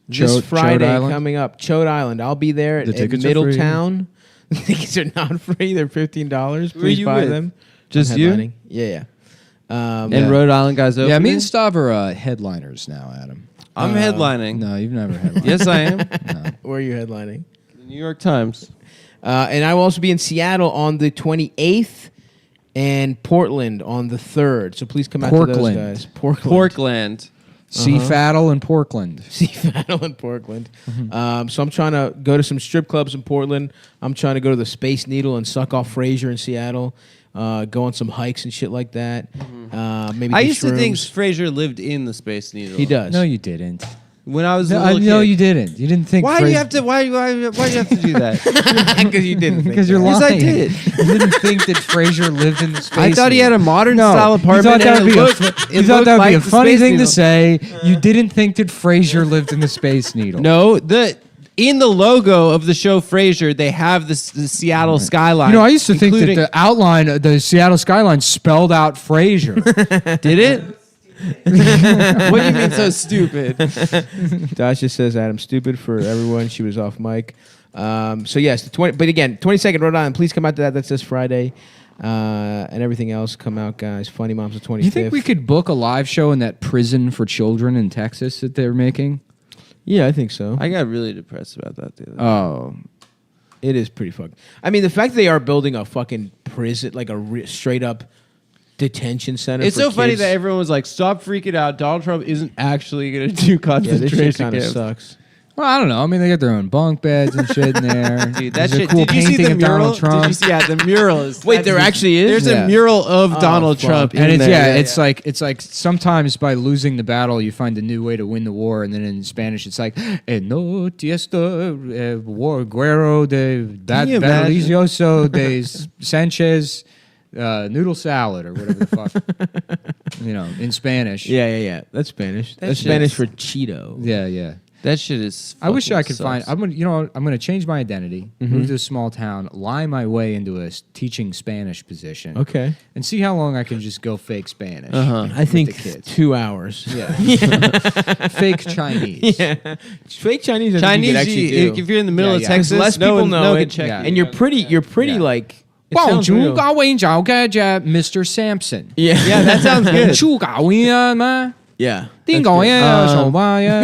this Chode Friday Island? coming up, Chode Island. I'll be there The at tickets are free. Middletown. The tickets are not free. They're $15. Who are Please you buy with? them. Just I'm you? headlining. Yeah. And Rhode Island guys open. Yeah, me and Stav are headliners now, Adam. I'm headlining. No, you've never headlined. Yes, I am. Where are you headlining? The New York Times. And I will also be in Seattle on the 28th and Portland on the 3rd. So please come out to Portland. those guys. Portland. Portland. Seafaddle and Portland. Seafaddle in Portland. So I'm trying to go to some strip clubs in Portland. I'm trying to go to the Space Needle and suck off Frasier in Seattle. Go on some hikes and shit like that. Maybe I do used to think shrooms. Frasier lived in the Space Needle. He does. No, you didn't. When I was a No, little kid. you didn't. You didn't think. Why do you have to? Why do you have to do that? Because you didn't. Because you're Yes, lying. I did. You didn't think that Frasier lived in the space. I thought he had a modern No, style apartment. You thought that and would be it looked- you it thought looked that would like be a the funny Space thing Needle. to say. You didn't think that Frasier lived in the Space Needle. No, in the logo of the show Frasier, they have the Seattle skyline. You know, I used to think that including- the outline, the Seattle skyline, spelled out Frasier. Did it? What do you mean so stupid? Dasha says Adam's stupid for everyone. She was off mic. So yes, but again, 22nd Rhode Island. Please come out to that. That's this Friday. And everything else, come out, guys. Funny Moms the 25th. You think we could book a live show in that prison for children in Texas that they're making? Yeah, I think so. I got really depressed about that the other day. Oh, It is pretty fucked. I mean, the fact that they are building a fucking prison, like a straight up detention center. It's for so funny kids. that everyone was like, "Stop freaking out! Donald Trump isn't actually going to do yeah, this shit concentration kind of camps." sucks. Well, I don't know. I mean, they got their own bunk beds and shit in there. Dude, that There's a shit. cool Did you see painting the of mural? Donald Trump. Did you see? Yeah, the mural is. Wait, there actually is? There's Yeah. a mural of Donald fuck. Trump, And in it's there. it's like sometimes by losing the battle you find a new way to win the war, and then in Spanish it's like no tiesto war guerrero de delicioso de Sanchez noodle salad or whatever the fuck in Spanish. Yeah. That's Spanish. That's Spanish for Cheeto. Yeah. That shit is. I wish I could sucks. find. I'm gonna change my identity, move to a small town, lie my way into a teaching Spanish position, Okay. and see how long I can just go fake Spanish. I think the kids. 2 hours. Yeah, fake Chinese. Yeah. Fake Chinese. I think you Chinese. could actually do. If you're in the middle of Yeah. Texas, less no people one, know no one it, can check. Yeah. you. and you're pretty. You're pretty Yeah. like. It sounds real. Mr. Sampson. Yeah. Yeah, that sounds good. 出搞呀嘛， Yeah. 定搞呀什么呀？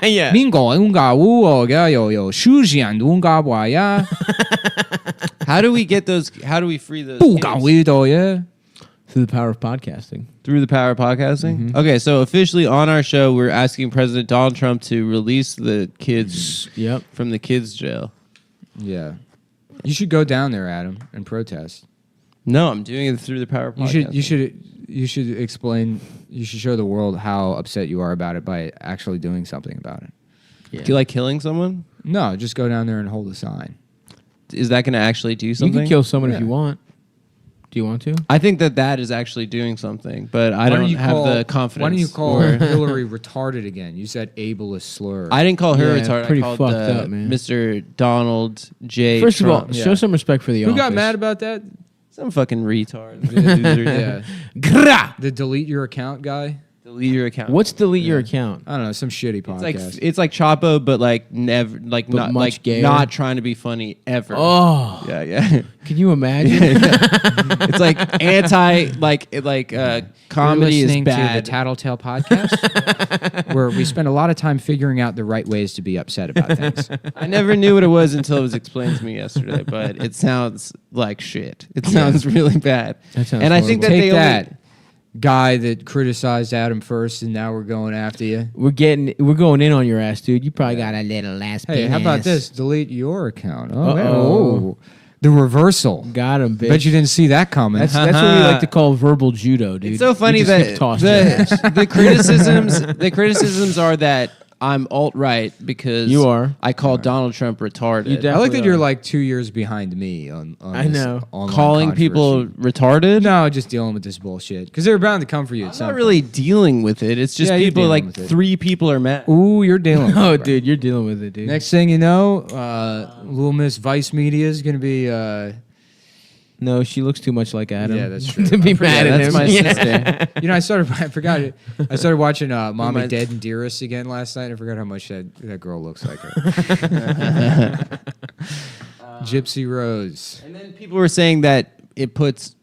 Yeah. 民搞运搞我个有书想运搞我呀， How do we get those? How do we free those? 不 kids? 搞味道呀。 Through the power of podcasting. Through the power of podcasting? Mm-hmm. Okay, so officially on our show, we're asking President Donald Trump to release the kids Yep. from the kids' jail. Yeah, you should go down there, Adam, and protest. No, I'm doing it through the power of podcasting. You should explain. You should show the world how upset you are about it by actually doing something about it. Yeah. Do you like killing someone? No, just go down there and hold a sign. Is that going to actually do You something? can kill someone Yeah. if you want. Do you want to? I think that is actually doing something, but I don't have the confidence. Why don't you call or- Hillary retarded again? You said ableist slur. I didn't call her Yeah, retarded. pretty I called fucked up, man. Mr. Donald J. First Trump. of all, show some respect for the Who office. got mad about that? Some fucking retard. Yeah, Gra! the delete your account guy. Delete your account. What's delete your account? I don't know, some shitty podcast. It's like Chapo, but like never, like But not much like gayer. not trying to be funny ever. Oh, Yeah. can you imagine? It's like anti, comedy You're is listening to bad. the Tattletale podcast, where we spend a lot of time figuring out the right ways to be upset about things. I never knew what it was until it was explained to me yesterday, but it sounds like shit. It sounds really bad. That sounds and I think that Take they that only, guy that criticized Adam first, and now we're going after you. we're going in on your ass, dude. You probably got a little ass. Hey, how about penis. this? Delete your account. Oh, man. Uh-oh. Oh. The reversal. Got him, bitch. Bet you didn't see that coming. That's what we like to call verbal judo, dude. it's so funny We just that hip toss your ass. the criticisms are that I'm alt-right because You are. I call Donald Trump retarded. You I like definitely that you're are. like 2 years behind me on I this know. online calling people controversy. retarded. No, just dealing with this bullshit. Because they're bound to come for you at I'm some not really dealing with it. It's just Yeah, you're people dealing like with it. 3 people are mad. point. Ooh, you're dealing with Oh, it, bro. dude, you're dealing with it, dude. Next thing you know, Little Miss Vice Media is going to be... No, she looks too much like Adam. Yeah, that's true. to be mad at that's him. my Yeah. sister. You know, I forgot it. I started watching Mommy, my- Dead, and Dearest again last night. I forgot how much that girl looks like her. Gypsy Rose. And then people were saying that it puts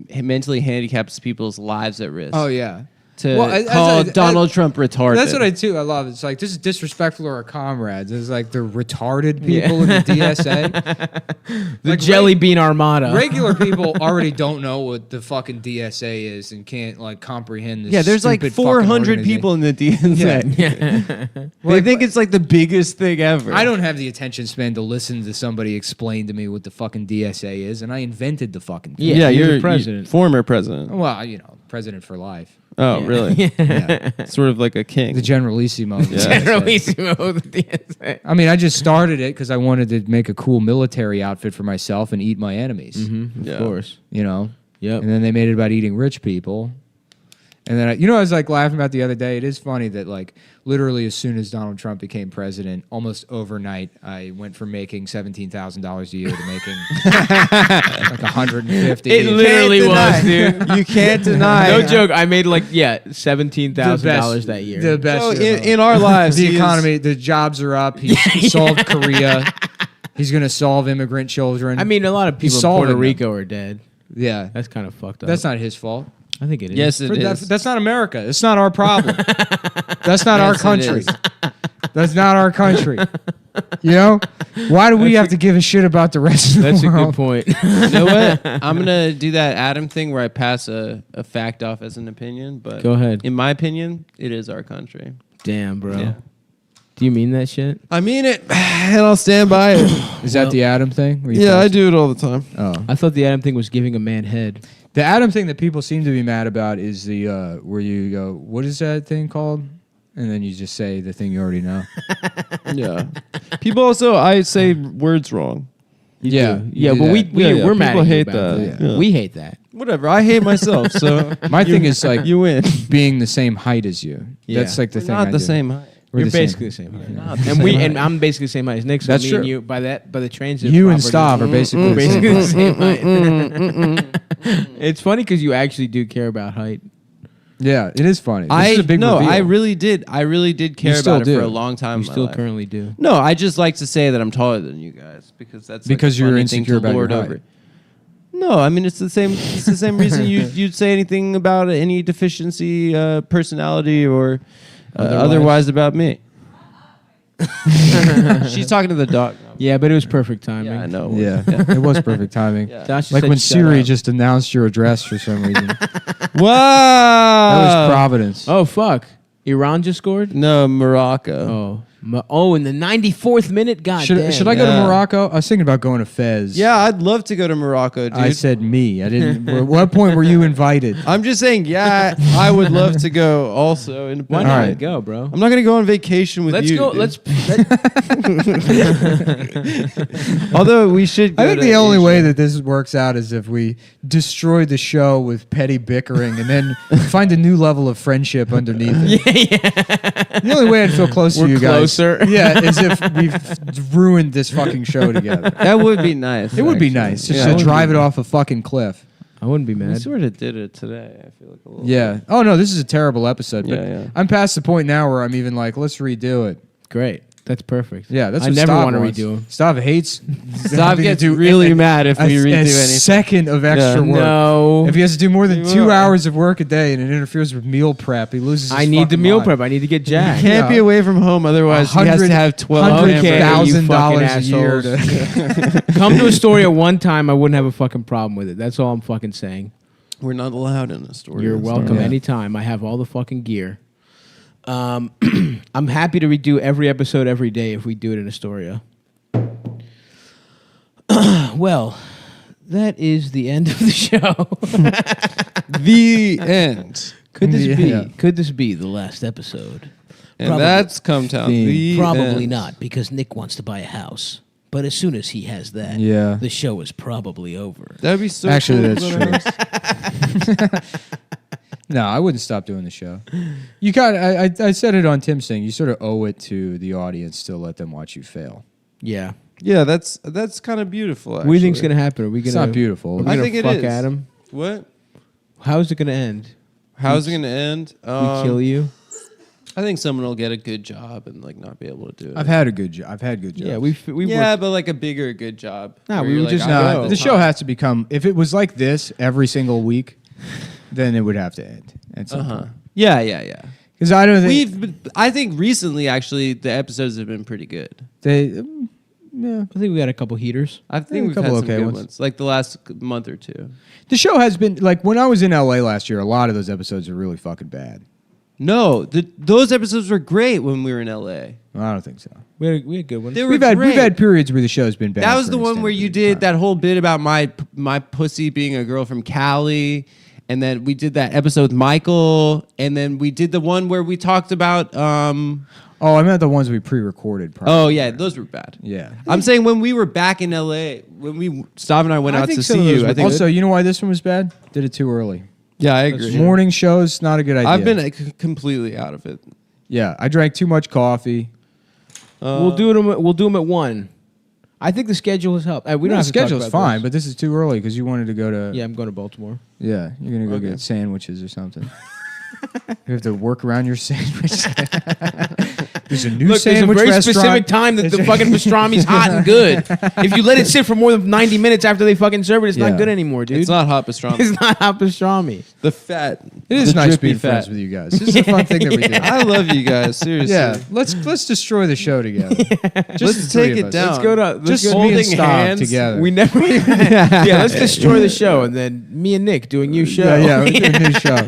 mentally handicapped people's lives at risk. Oh, yeah. To Well, call Donald Trump retarded. That's what I do. I love it. It's like, this is disrespectful to our comrades. It's like the retarded people in the DSA. The Like, Jelly Bean Armada. Regular people already don't know what the fucking DSA is and can't like comprehend this. Yeah, there's like stupid fucking 400 organization. people in the DSA. Yeah. They think it's like the biggest thing ever. I don't have the attention span to listen to somebody explain to me what the fucking DSA is, and I invented the fucking thing. Yeah, you're you're the president. former president. Well, president for life. Oh, really? Yeah. Sort of like a king. The Generalissimo. of the Yeah. DSA. Generalissimo of the DSA. I mean, I just started it because I wanted to make a cool military outfit for myself and eat my enemies. Of Yeah. course. Yep. And then they made it about eating rich people. And then, I was like laughing about the other day. It is funny that like literally as soon as Donald Trump became president, almost overnight, I went from making $17,000 a year to making like 150. It literally was, deny. dude. You can't deny. No joke. I made like $17,000 that year. The best. So year of in our lives, the he is- economy, the jobs are up. He's solved Korea. He's going to solve immigrant children. I mean, a lot of people in solving Puerto them. Rico are dead. yeah, That's kind of fucked up. that's not his fault. I think it is. Yes, it is. That's not America. It's not our problem. That's not our Yes, it country. is. That's not our country. Why do we have to give a shit about the rest of That's the a world? good point. You know what? I'm gonna do that Adam thing where I pass a fact off as an opinion. But Go ahead. In my opinion, it is our country. Damn, bro. Yeah. Do you mean that shit? I mean it, and I'll stand by it. Is that the Adam thing? where you Yeah, I post- do it all the time. Oh. I thought the Adam thing was giving a man head. The Adam thing that people seem to be mad about is the where you go, what is that thing called? And then you just say the thing you already know. Yeah. People also, I say words wrong. Yeah, do yeah, that. but we're mad. People at you hate about that. that. Yeah. We hate that. Whatever. I hate myself. So My thing is like you win. being the same height as you. Yeah. That's like the We're thing. not I the do. same height. We're You're the same. basically the same height. Not the And same we height. and I'm basically the same height as Nick. So That's me true. and you by the transitive You and property, Stav are basically we're the same basically height. the same height. It's funny because you actually do care about height. Yeah, it is funny. This is a big reveal. I really did. I really did care still about it do. for a long time. You in my still life. currently do. No, I just like to say that I'm taller than you guys because that's like Because a you're funny thing insecure to about your lord height. over. No, I mean it's the same. It's the same reason you'd say anything about any deficiency, personality, or otherwise about me. She's talking to the dog. Yeah, but it was perfect timing. Yeah, I know. Yeah, it was perfect timing. Yeah. Dasha Like said when shut Siri up. just announced your address for some reason. That Wow. was Providence. Oh fuck! Iran just scored. No, Morocco. In the 94th minute. God damn. Should I go to Yeah. Morocco? I was thinking about going to Fez. Yeah, I'd love to go to Morocco, dude. I said me. I didn't. At what point were you invited? I'm just saying, yeah, I would love to go also. Why Independently. not Alright. go, bro? I'm not going to go on vacation with Let's you. go. dude. Let's. Although we should go I think to the only Asia. way that this works out is if we destroy the show with petty bickering and then find a new level of friendship underneath it. The only way I'd feel close We're to you closer. guys, yeah, is if we've ruined this fucking show together. That would be nice. It would be actually. nice just Yeah. to drive it off a fucking cliff. I wouldn't be We mad. sort of did it today. I feel like a little. Yeah. bit. Oh no, this is a terrible episode. But Yeah, yeah. I'm past the point now where I'm even like, let's redo it. Great. That's perfect. Yeah, that's I what never Stav want to wants. redo them. Stav hates. Stav having to gets do really mad if we redo a anything. second of extra Yeah. work. No. If he has to do more than We 2 will. hours of work a day and it interferes with meal prep, he loses. His I need the fucking meal mind. prep. I need to get jacked. Can't be away from home, otherwise he has to have 12 Okay, hamburgers. you fucking $100,000 a year. assholes. Come to Astoria one time, I wouldn't have a fucking problem with it. That's all I'm fucking saying. We're not allowed in the store. You're welcome Yeah. anytime. I have all the fucking gear. I'm happy to redo every episode every day if we do it in Astoria. Well, that is the end of the show. The end. Could this be? Yeah. Could this be the last episode? And Probably. that's Cumtown. The Probably end. not, because Nick wants to buy a house. But as soon as he has that, Yeah. the show is probably over. That'd be so Actually, cool. that's true. No, I wouldn't stop doing the show. You got. I said it on Tim's thing. You sort of owe it to the audience to let them watch you fail. Yeah. Yeah, that's kind of beautiful. What do you think's actually. gonna happen? Are we It's gonna? not beautiful. Are we I gonna think it fuck is. Adam? What? How's it gonna end? How's it gonna end? We kill you? I think someone will get a good job and like not be able to do it. I've had a good job. I've had good jobs. Yeah, we yeah, worked. but like a bigger good job. Nah, where we you're would just I go. have The show time. has to become. If it was like this every single week, then it would have to end. At some point. Yeah. Because I don't think I think recently actually the episodes have been pretty good. they. Yeah. I think we got a couple heaters. I think a we've had couple some okay good ones. ones. Like the last month or two. The show has been like when I was in LA last year. A lot of those episodes are really fucking bad. No, those episodes were great when we were in LA. I don't think so. We had good ones. They were We've great. had periods where the show's been bad. That was for the an one where you extended did time. that whole bit about my pussy being a girl from Cali, and then we did that episode with Michael, and then we did the one where we talked about. Oh, I meant the ones we pre-recorded. Probably. Oh yeah, those were bad. Yeah. I'm saying when we were back in LA, when Stav and I went out to some see of those you. were I think Also, you know why this one was bad? Did it too early. yeah, I agree. Morning shows, not a good idea. I've been completely out of it. Yeah, I drank too much coffee. We'll do them. We'll do them at 1. I think the schedule has helped. We don't The have to talk schedule's about fine, this. but this is too early because you wanted to go to. Yeah, I'm going to Baltimore. Yeah, you're gonna go Okay. get sandwiches or something. You have to work around your sandwich. There's a new Look, there's a sandwich very restaurant. specific time that the fucking pastrami's hot and good. If you let it sit for more than 90 minutes after they fucking serve it, it's Yeah. not good anymore, dude. It's not hot pastrami. It's not hot pastrami. The fat. It is the nice drippy being friends fat. with you guys. This is a fun thing that we do. I love you guys. Seriously. Yeah, let's destroy the show together. Just Let's the three take of it us. down. Let's go to Just let's go me and holding Stav hands. together. We never. yeah, let's destroy the show, and then me and Nick doing new show. Yeah, we do a new show.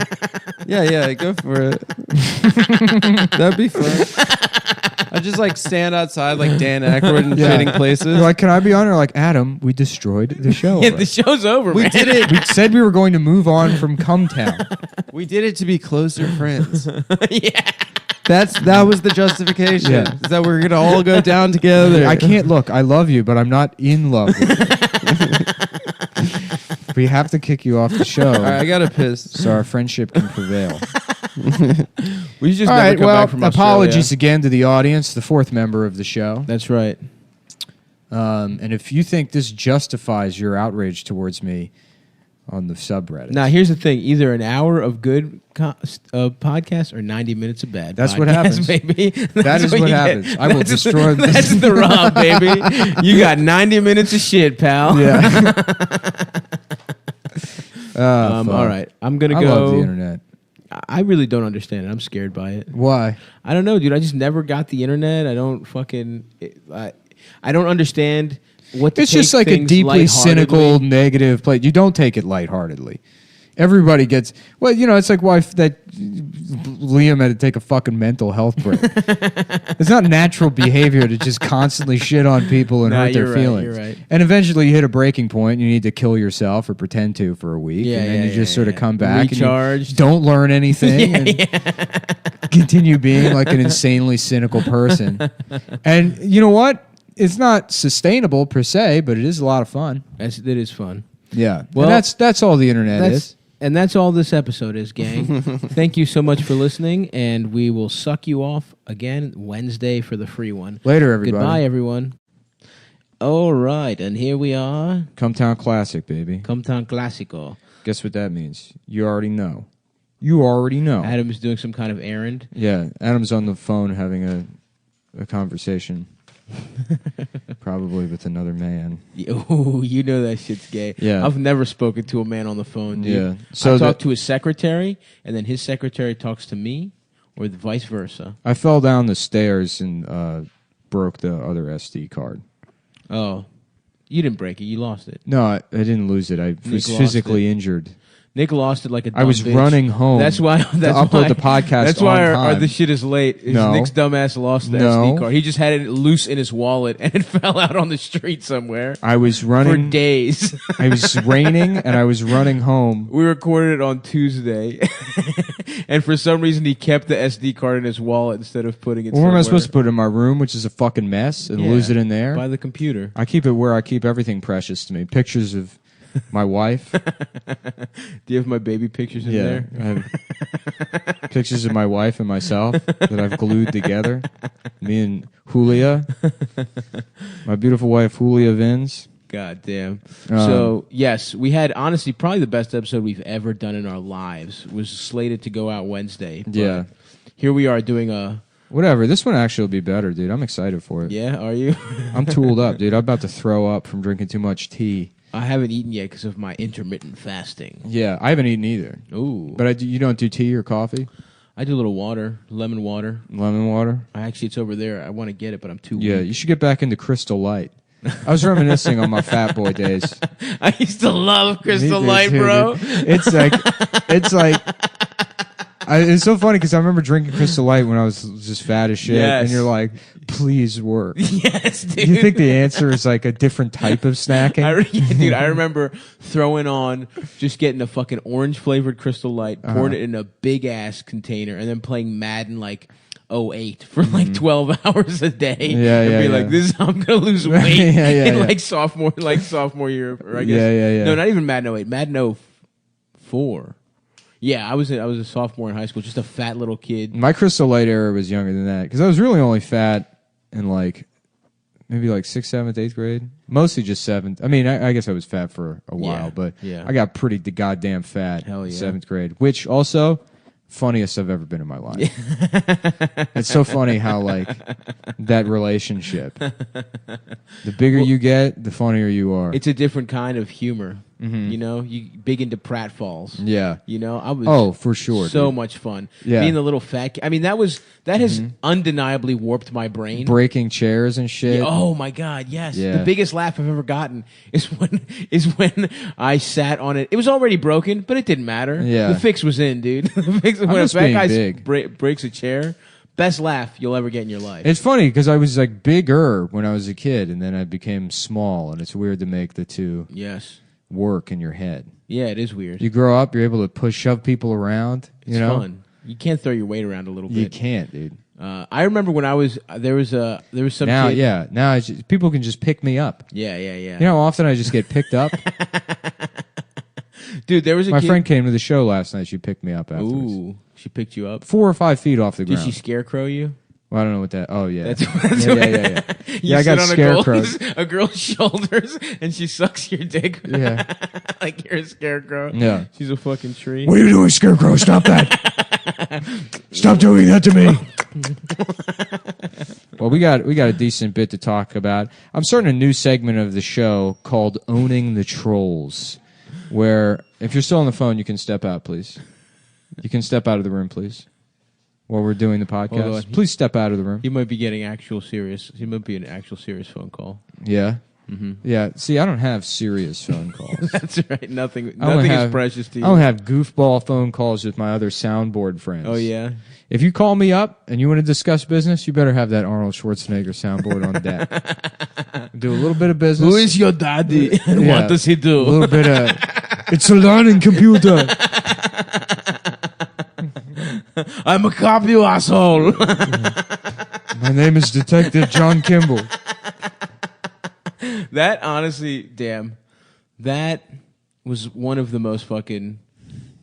Yeah, go for it. That'd be fun. I just like stand outside like Dan Aykroyd in Trading Places. They're like, can I be on? Or like, Adam, we destroyed the show. Yeah, the show's over. We did it. We said we were going to move on from Cumtown. We did it to be closer friends. Yeah. That was the justification. Yeah. Is that we're gonna all go down together. I can't look. I love you, but I'm not in love with you. We have to kick you off the show. All right, I gotta piss. So our friendship can prevail. We just All never right, come well, back from apologies Australia. again to the audience, the fourth member of the show. That's right. And if you think this justifies your outrage towards me on the subreddit. Now, here's the thing. Either an hour of good podcast or 90 minutes of bad That's podcast, what happens. Baby. That is what you happens. get. I will destroy this. That's the rub, baby. You got 90 minutes of shit, pal. Yeah. All right. I'm going to I go. love the internet. I really don't understand it. I'm scared by it. Why? I don't know, dude. I just never got the internet. I don't fucking... I don't understand what to It's just take like a things deeply lightheartedly. cynical, negative play. You don't take it lightheartedly. Everybody gets... Well, you know, it's like why that Liam had to take a fucking mental health break. It's not natural behavior to just constantly shit on people and Nah, hurt their you're right, feelings. you're right. And eventually you hit a breaking point. You need to kill yourself or pretend to for a week. Yeah, and then yeah, you just yeah, sort of yeah. come back Recharged. and you don't learn anything. And continue being like an insanely cynical person. And you know what? It's not sustainable per se, but it is a lot of fun. It is fun. Yeah. Well, and that's all the internet is. And that's all this episode is, gang. Thank you so much for listening, and we will suck you off again Wednesday for the free one. Later, everybody. Goodbye, everyone. All right, and here we are. Cumtown Classic, baby. Cumtown Clásico. Guess what that means? You already know. You already know. Adam's doing some kind of errand. Yeah, Adam's on the phone having a conversation. Probably with another man. Oh, you know that shit's gay. Yeah. I've never spoken to a man on the phone, dude. Yeah. So I talk to his secretary, and then his secretary talks to me, or vice versa. I fell down the stairs and broke the other SD card. Oh. You didn't break it. You lost it. No, I didn't lose it. I was lost physically injured. Nick lost it like a dumb I was bitch. running home. That's why. That's to upload why, the podcast. That's why on our time. the shit is late. Is No. Nick's dumbass lost the No. SD card. He just had it loose in his wallet and it fell out on the street somewhere I was for running. days. It was raining, and I was running home. We recorded it on Tuesday, and for some reason he kept the SD card in his wallet instead of putting it. Where am I somewhere. supposed to put it in my room, which is a fucking mess, and Yeah, lose it in there? by the computer? I keep it where I keep everything precious to me. Pictures of my wife. Do you have my baby pictures in Yeah, there? I have pictures of my wife and myself that I've glued together. Me and Julia, my beautiful wife Julia Vins. God damn. So, yes, we had, honestly, probably the best episode we've ever done in our lives. It was slated to go out Wednesday. But Yeah. here we are doing a... Whatever. This one actually will be better, dude. I'm excited for it. Yeah, are you? I'm tooled up, dude. I'm about to throw up from drinking too much tea. I haven't eaten yet because of my intermittent fasting. Yeah, I haven't eaten either. Ooh. But you don't do tea or coffee? I do a little water, lemon water. Lemon water? Actually, it's over there. I want to get it, but I'm too Yeah, weak. you should get back into Crystal Light. I was reminiscing on my fat boy days. I used to love Crystal Me Light, too, bro. dude. It's like, it's so funny because I remember drinking Crystal Light when I was just fat as shit, Yes. and you're like, please work. Yes, dude. You think the answer is like a different type of snacking? Dude, I remember throwing on, just getting a fucking orange flavored Crystal Light, pouring it in a big ass container, and then playing Madden like 08 for like 12 hours a day. Yeah, and yeah, be yeah. like, this is how I'm gonna lose weight Yeah, yeah, in yeah. like sophomore year, or I guess. Yeah. No, not even Madden 08, Madden 04. Yeah, I was a sophomore in high school, just a fat little kid. My Crystal Light era was younger than that because I was really only fat in like maybe like 6th, 7th, 8th grade. Mostly just 7th. I mean, I guess I was fat for a while, Yeah, but yeah. I got pretty goddamn fat Hell yeah. 7th grade, which also funniest I've ever been in my life. It's so funny how like that relationship. The bigger you get, the funnier you are. It's a different kind of humor. You know, you big into pratfalls. Yeah. You know, I was Oh, for sure. so dude. much fun. Yeah. Being the little fat I mean, that has undeniably warped my brain. Breaking chairs and shit. Oh my god, yes. Yeah. The biggest laugh I've ever gotten is when I sat on it. It was already broken, but it didn't matter. Yeah. The fix was in, dude. The fix, when a just fat being guy big. breaks a chair, Best laugh you'll ever get in your life. It's funny because I was like bigger when I was a kid, and then I became small, and it's weird to make the two work in your head. Yeah, it is weird. You grow up, you're able to shove people around. It's fun. You can't throw your weight around a little bit. You can't, dude. I remember when I was there was some now, kid. now people can just pick me up. Yeah. You know how often I just get picked up? Dude, there was My kid. friend came to the show last night. She picked me up afterwards. Ooh, she picked you up 4 or 5 feet off the Did ground. she scarecrow you? Well, I don't know what that. Oh yeah, That's yeah. You Yeah, I got sit on scarecrowed. a girl's shoulders, and she sucks your dick. Yeah. Like you're a scarecrow. Yeah. She's a fucking tree. What are you doing, Scarecrow? Stop that! Stop doing that to me. Well, we got a decent bit to talk about. I'm starting a new segment of the show called Owning the Trolls, where if you're still on the phone, you can step out, please. You can step out of the room, please. While we're doing the podcast, please step out of the room. He might be getting actual serious. He might be an actual serious phone call. Yeah. Mm-hmm. Yeah. See, I don't have serious phone calls. That's right. Nothing is precious to you. I don't have goofball phone calls with my other soundboard friends. Oh yeah. If you call me up and you want to discuss business, you better have that Arnold Schwarzenegger soundboard on deck. Do a little bit of business. Who is your daddy? And Yeah. what does he do? A little bit of. It's a learning computer. I'm a cop, you asshole. My name is Detective John Kimball. That honestly, damn, that was one of the most fucking.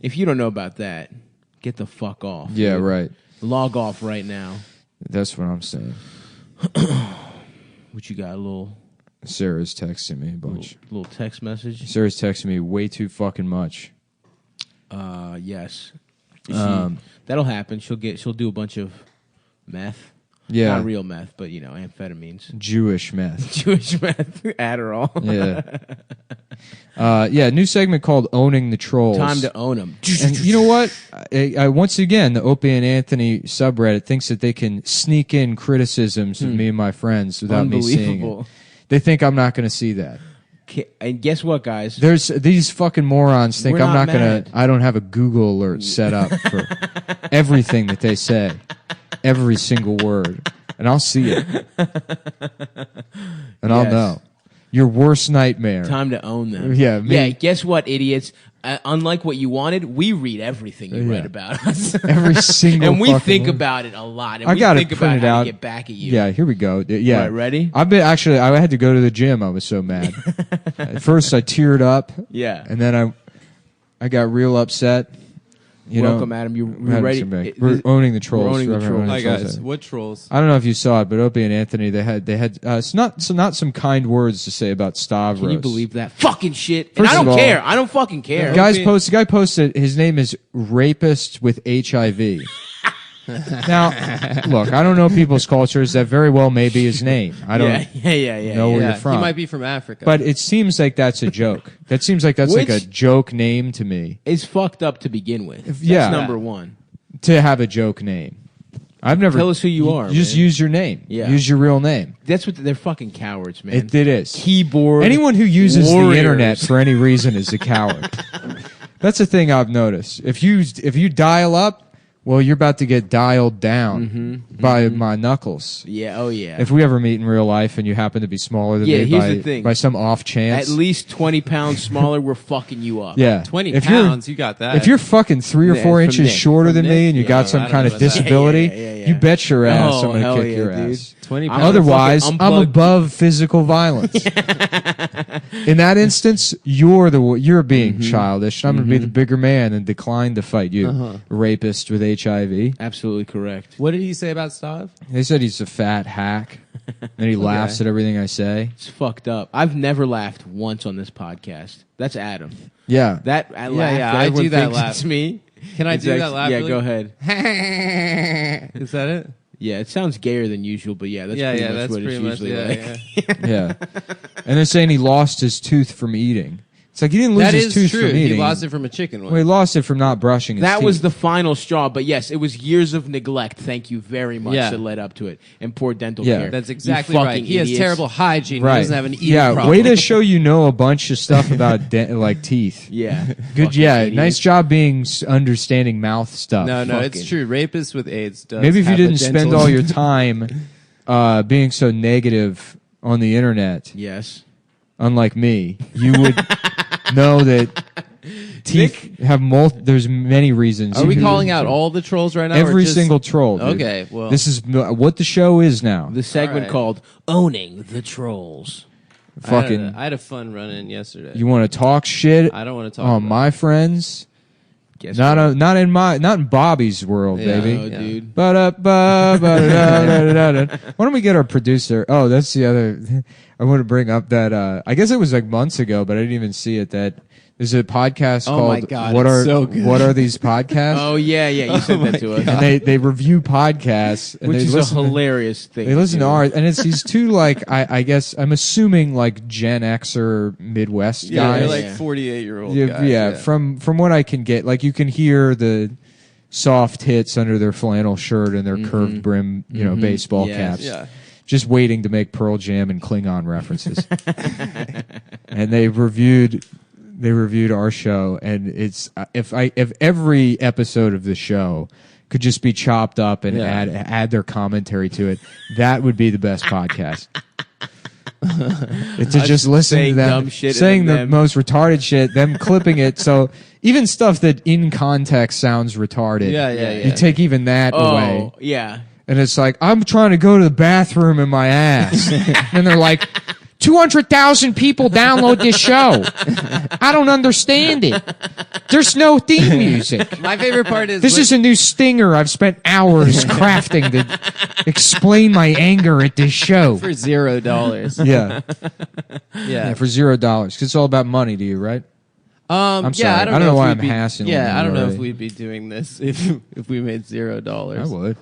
If you don't know about that, get the fuck off. Yeah, dude. right. Log off right now. That's what I'm saying. What you got? A little Sarah's texting me a bunch. little text message. Sarah's texting me way too fucking much. Yes. That'll happen. She'll do a bunch of meth. Yeah. Not real meth, but amphetamines. Jewish meth. Jewish meth. Adderall. Yeah. New segment called Owning the Trolls. Time to own them. And you know what? I once again, the Opie and Anthony subreddit thinks that they can sneak in criticisms of me and my friends without me seeing it. They think I'm not going to see that. And guess what, guys? There's these fucking morons think We're I'm not not going to. mad. I don't have a Google alert set up for everything that they say, every single word, and I'll see it, and I'll know. Your worst nightmare. Time to own them. Yeah, me. Yeah, guess what, idiots? Unlike what you wanted, we read everything you write about us. Every single and we fucking think word. about it a lot. And I we got to think print about it how out. to get back at you. Yeah, here we go. Yeah, Right, ready? I had to go to the gym. I was so mad. At first, I teared up. Yeah. and then I got real upset. Welcome, Adam. You're ready. We're owning the trolls. We're owning the Forever trolls. owning Hi the trolls. guys, what trolls? I don't know if you saw it, but Opie and Anthony they had not some kind words to say about Stavros. Can you believe that? Fucking shit. And First I of don't all, care. I don't fucking care. The guy posted his name is Rapist with HIV. Now, look, I don't know people's cultures. That very well may be his name. I don't know where you're from. He might be from Africa. But it seems like that's a joke. That seems like that's like a joke name to me. It's fucked up to begin with. That's number one. To have a joke name. I've never. Tell us who you are. Just man. use your name. Yeah. Use your real name. That's what they're fucking cowards, man. It is. Keyboard. Anyone who uses warriors. the internet for any reason is a coward. That's the thing I've noticed. If you dial up, well, you're about to get dialed down by my knuckles. Yeah, oh yeah. If we ever meet in real life and you happen to be smaller than me here's the thing. by some off chance. At least 20 pounds smaller, we're fucking you up. Yeah. 20 If pounds, you got that. If you're fucking 3 or 4 inches shorter than me and you got some I don't kind know of about that. disability, Yeah. you bet your ass Oh, I'm going hell to kick yeah, your dude. ass. 20 I'm pounds. gonna Otherwise, fucking I'm unplug- above physical violence. In that instance, you're being childish. I'm going to be the bigger man and decline to fight you, rapist with HIV. Absolutely correct. What did he say about Stav? They said he's a fat hack, and he laughs at everything I say. It's fucked up. I've never laughed once on this podcast. That's Adam. Yeah, That I laugh. yeah, I everyone do that thinks laugh. It's me. Can I It's do that actually- laugh? Yeah, really? go ahead. Is that it? Yeah, it sounds gayer than usual, but yeah, that's pretty much that's what pretty it's much usually like. yeah. And they're saying he lost his tooth from eating. It's It's like he didn't lose That his is tooth true. from eating. He lost it from a chicken one. Well, he lost it from not brushing his That teeth. was the final straw, but yes, it was years of neglect. Thank you very much Yeah. that led up to it, and poor dental Yeah. care. That's You exactly fucking right. He has idiots. terrible hygiene. right. He doesn't have an eating yeah, problem. way to show you know a bunch of stuff about like teeth. Yeah, Good, fucking yeah. idiots. Nice job being understanding mouth stuff. No, it's Fucking- true. Rapists with AIDS does Maybe if you have a didn't spend dental- all your time being so negative on the internet, Yes. unlike me, you would know that teeth have there's many reasons. Are we calling out all the trolls right now? or every just- single troll? Dude. Okay, well, This is what the show is now. The segment All right. called "Owning the Trolls." Fucking, I had a fun run-in yesterday. you want to talk shit I don't want to talk. on about my friends? Guess Not what? not in Bobby's world, Yeah. baby. Oh, dude. Ba-da-ba-ba-da-da-da-da. Why don't we get our producer? Oh, that's the other. I want to bring up that. I guess it was like months ago, but I didn't even see it. That there's a podcast Oh called my God, "What it's Are so good. What Are These Podcasts?" Oh yeah, you said that to us, And they review podcasts, and which they is listen a hilarious thing. They listen to do. ours, and it's these two like I guess I'm assuming like Gen X or Midwest yeah, guys. they're like Yeah. 48-year-old Yeah, guys. yeah, from what I can get, like you can hear the soft hits under their flannel shirt and their curved brim, baseball Yes. caps. Yeah. Just waiting to make Pearl Jam and Klingon references. And they reviewed our show, and it's if every episode of the show could just be chopped up and add their commentary to it, that would be the best podcast. It's to just listen to saying them dumb shit saying and the them- most retarded shit, them clipping it. So even stuff that in context sounds retarded, Yeah. you take even that away. Oh yeah. And it's like, I'm trying to go to the bathroom in my ass. And they're like, 200,000 people download this show. I don't understand it. There's no theme music. My favorite part is This is a new stinger I've spent hours crafting to explain my anger at this show. for $0. Yeah. Yeah. For $0. Because it's all about money to you, right? I'm sorry. I don't know why if I'm we'd be- hassling you Yeah, I don't know if already. we'd be doing this if we made $0. I would.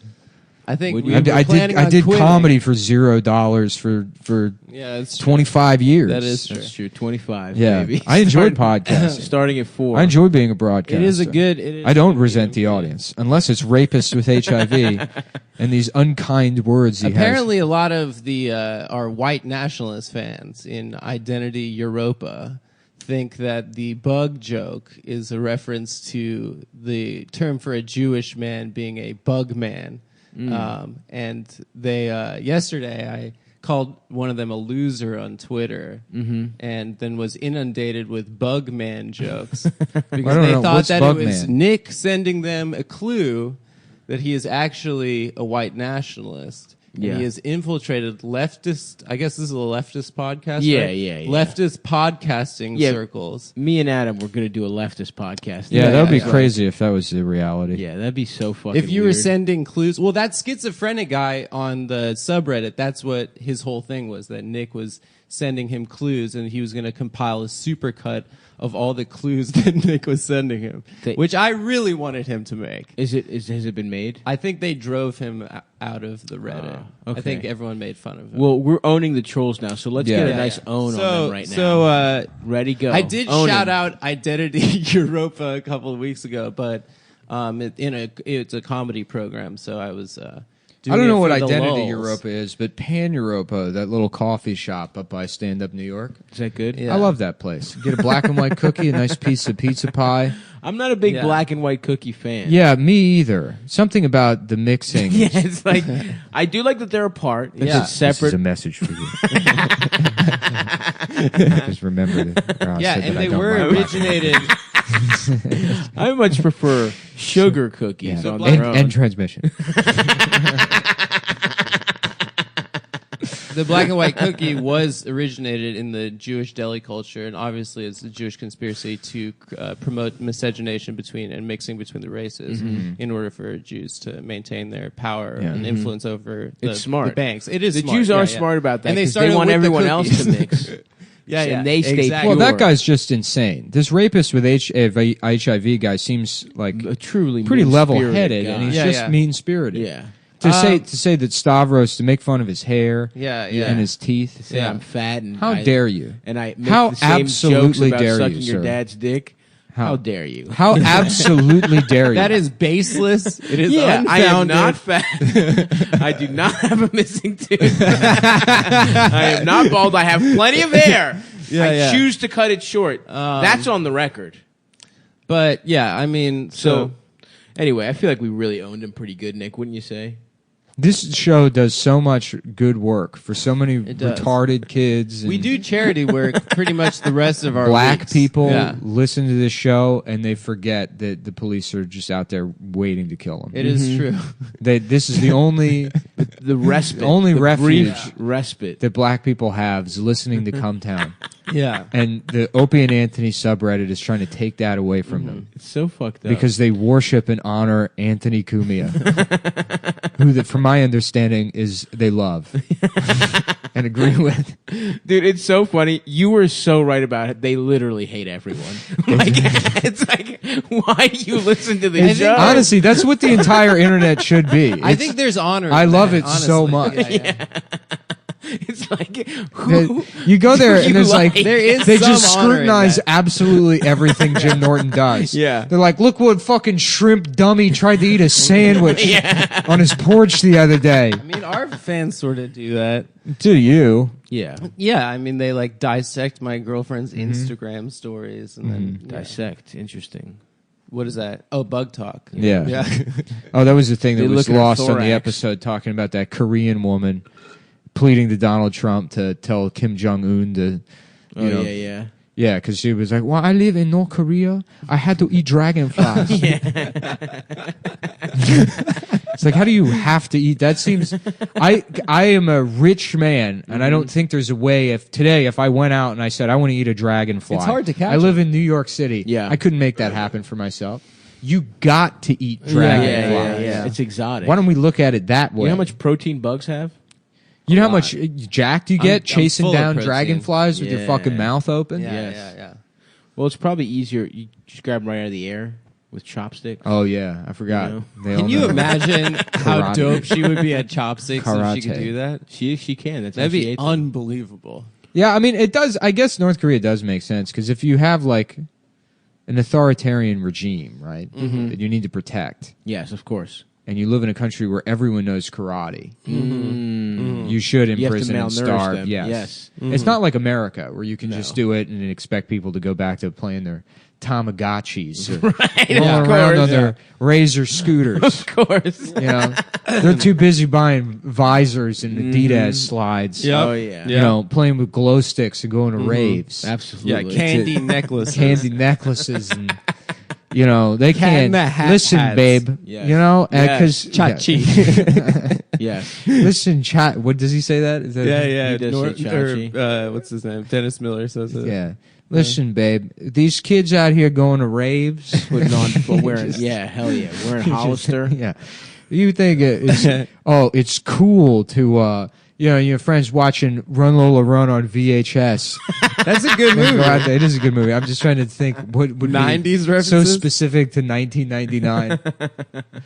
I think Would we you? were planning I on did quitting. comedy for $0 for Yeah, it's true. 25 years. That is true. That's true. 25. Yeah. Baby. I enjoyed podcasting. Starting at 4. I enjoy being a broadcaster. It is a good. It is I don't a good resent the medium. audience unless it's rapists with HIV and these unkind words he Apparently, a lot of the our white nationalist fans in Identity Europa think that the bug joke is a reference to the term for a Jewish man being a bug man. And they yesterday I called one of them a loser on Twitter, and then was inundated with bug man jokes because don't they know. thought What's that bug it was man? Nick sending them a clue that he is actually a white nationalist. And Yeah. he has infiltrated leftist. I guess this is a leftist podcast. Yeah, right? yeah. Leftist podcasting Yeah. circles. Me and Adam were going to do a leftist podcast. Yeah, that would be yeah. crazy if that was the reality. Yeah, that'd be so fucking If you were weird. sending clues, well, that schizophrenic guy on the subreddit, that's what his whole thing was, that Nick was sending him clues and he was going to compile a supercut of all the clues that Nick was sending him, which I really wanted him to make. Has it been made? I think they drove him out of the Reddit. okay. I think everyone made fun of him. Well, we're owning the trolls now, so let's Yeah. get a Yeah, nice own on them right now. So, ready, go. I did Own shout 'em. out Identity Europa a couple of weeks ago, but it's a comedy program, so I was doing I don't it know what for the Identity lulz. Europa is, but Pan Europa, that little coffee shop up by Stand Up New York. Is that good? Yeah. I love that place. Get a black and white cookie, a nice piece of pizza pie. I'm not a big Yeah. black and white cookie fan. Yeah, me either. Something about the mixing. Yeah, it's like I do like that they're apart. It's Yeah. a separate. This is a message for you. Just remember that. or I Yeah, said and that I they don't were like originated. I much prefer sugar cookies Yeah. on black- their own. and transmission. The black and white cookie was originated in the Jewish deli culture, and obviously it's a Jewish conspiracy to promote miscegenation between and mixing between the races in order for Jews to maintain their power and influence over the, It's smart. the banks. It is the smart. Jews yeah, are yeah. smart about that And they because started want with the everyone else to cookies. mix. Yeah, and yeah, they stay exactly. Well, pure. that guy's just insane. This rapist with HIV guy seems like A truly pretty mean-spirited level-headed, guy. and he's Yeah, just yeah. mean-spirited. Yeah. To say that Stavros, to make fun of his hair, and his teeth. Say I'm fat and how dare you? And I make how the same absolutely jokes about dare sucking you, your sir? dad's dick. How dare you? How absolutely dare you? That is baseless. It is I am unfounded. not fat. I do not have a missing tooth. I am not bald. I have plenty of hair. I choose to cut it short. That's on the record. But yeah, I mean, So anyway, I feel like we really owned him pretty good, Nick. Wouldn't you say? This show does so much good work for so many does. retarded kids. we and do charity work pretty much the rest of our black weeks. people Yeah. listen to this show and they forget that the police are just out there waiting to kill them. It is true. This is the only The respite. the only the refuge brief respite. that black people have is listening to Cumtown. Yeah. And the Opie and Anthony subreddit is trying to take that away from them. It's so fucked up. Because they worship and honor Anthony Cumia, who, from my understanding, is they love and agree with. Dude, it's so funny. You were so right about it. They literally hate everyone. Like, it's like, why do you listen to this show? Honestly, that's what the entire internet should be. I think there's honor. I in love that, it so honestly. much. Yeah. It's like, who? You go there and you there's like There is they some just honor in scrutinize that. absolutely everything Jim Norton does. Yeah. They're like, look what fucking shrimp dummy tried to eat a sandwich on his porch the other day. I mean, our fans sort of do that. Do you? Yeah. Yeah, I mean, they like dissect my girlfriend's Mm-hmm. Instagram stories and then Dissect. Interesting. what is that? Oh, bug talk. Yeah. Yeah. Oh, that was the thing that They was look at her lost on the thorax. episode talking about that Korean woman pleading to Donald Trump to tell Kim Jong Un to, you know, yeah. yeah, because she was like, "Well, I live in North Korea. I had to eat dragonflies." It's like, how do you have to eat? That seems. I am a rich man, and I don't think there's a way. If I went out and I said I want to eat a dragonfly, It's hard to catch I live in New York City. Yeah. I couldn't make that happen for myself. You got to eat dragonflies. Yeah. It's exotic. Why don't we look at it that way? You know how much protein bugs have? You know how much jacked you get I'm chasing full of down protein. dragonflies with your Yeah. fucking mouth open? Yeah, Yes. yeah. Well, it's probably easier. You just grab them right out of the air with chopsticks. Oh yeah, I forgot. You know? They all Can you know. imagine how Karate. dope she would be at chopsticks if she could Karate. do that? She can. That's That'd how she be ate them. unbelievable. Yeah, I mean, it does. I guess North Korea does make sense because if you have like an authoritarian regime, right, that you need to protect, Yes, of course. and you live in a country where everyone knows karate, you should You have to imprison and malnourish starve. them. Yes, Yes. it's not like America where you can just do it and expect people to go back to playing their Tamagotchis or rolling around on their Razor scooters. Of course. You know, they're too busy buying visors and Adidas slides. Oh, yeah. You know, playing with glow sticks and going to raves. Absolutely. Yeah, candy necklaces. Candy necklaces and you know they Cat in can't the Hat listen, hats. babe. Yes. You know, Yes. because Chachi. Yes. listen, chat. What does he say? That is that He does say Chachi. What's his name? Dennis Miller says it. Yeah. Listen, babe. These kids out here going to raves, Putting on, wearing, hell yeah. Wearing Hollister. yeah. You think it's cool to your friends watching Run Lola Run on VHS. That's a good Go movie. out there. It is a good movie. I'm just trying to think what would 90s be so references? specific to 1999.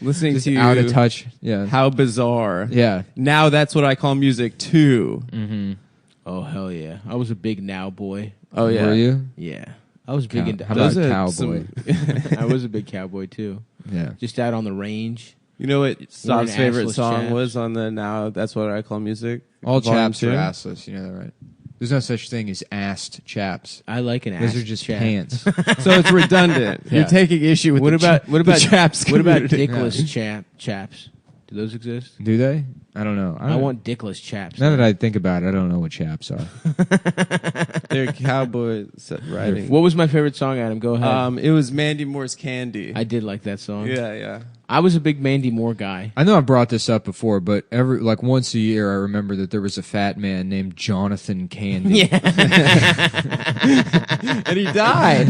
Listening Just to out of touch. Yeah. How bizarre. Yeah. Now that's what I call music too. Oh, hell yeah. I was a big Now boy. Oh yeah. Were you? Yeah. I was big into How about Those are Cowboy? I was a big cowboy, too. Yeah. Just out on the range. You know what Stop's favorite assless song chaps. was on the Now That's What I Call Music? All Volume chaps are 2? assless. You know that, right? There's no such thing as assed chaps. I like an Those ass are just chap. pants. So it's redundant. Yeah. You're taking issue with What the about the chaps what about community. dickless chaps? Do those exist? Do they? I don't know. I want dickless chaps. Now that I think about it, I don't know what chaps are. They're cowboy writing. What was my favorite song, Adam? Go ahead. It was Mandy Moore's Candy. I did like that song. yeah. I was a big Mandy Moore guy. I know I brought this up before, but once a year, I remember that there was a fat man named Jonathan Candy. Yeah. And he died.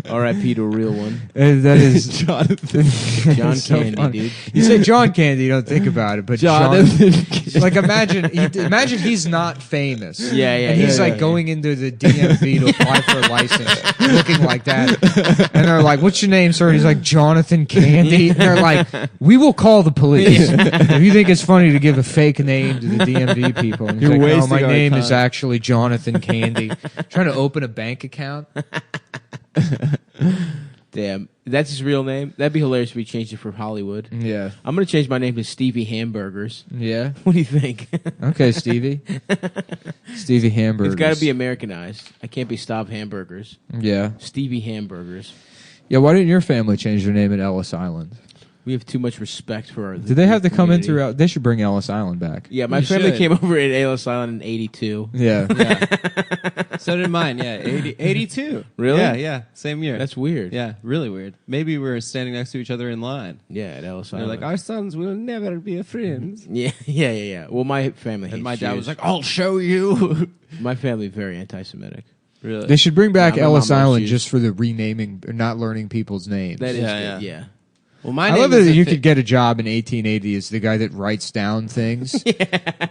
R.I.P. to a real one. That is Jonathan. John so Candy, funny. dude. You say John Candy, you don't think about it, but Jonathan. imagine he's not famous. Yeah, And he's going into the DMV to apply for a license, looking like that. And they're like, "What's your name, sir?" And he's like, "Jonathan Candy." they're like, we will call the police. If you think it's funny to give a fake name to the DMV people. And he's You're like, no, wasting my our name time. is actually Jonathan Candy. Trying to open a bank account. Damn, that's his real name. That'd be hilarious if we changed it for Hollywood. Yeah. I'm gonna change my name to Stevie Hamburgers. Yeah. What do you think? Okay, Stevie. Stevie Hamburgers. It's got to be Americanized. I can't be Staub Hamburgers. Yeah. Stevie Hamburgers. Yeah, why didn't your family change their name at Ellis Island? We have too much respect for our. Did they have to come in community. throughout? They should bring Ellis Island back. Yeah, my We family should. came over at Ellis Island in '82. Yeah. Yeah. So did mine. Yeah, 82. Really? Yeah. Same year. That's weird. yeah, really weird. Maybe we were standing next to each other in line. Yeah, at Ellis They're Island. like, our sons will never be friends. Yeah. Well, my family. And hates my dad Jews. was like, I'll show you. my family very anti-Semitic. Really? They should bring back Yeah, my Ellis mom loves Island Jews. just for the renaming, or not learning people's names. That is Yeah, good. yeah. Yeah. Well, my I name love that is a you thi- could get a job in 1880 as the guy that writes down things,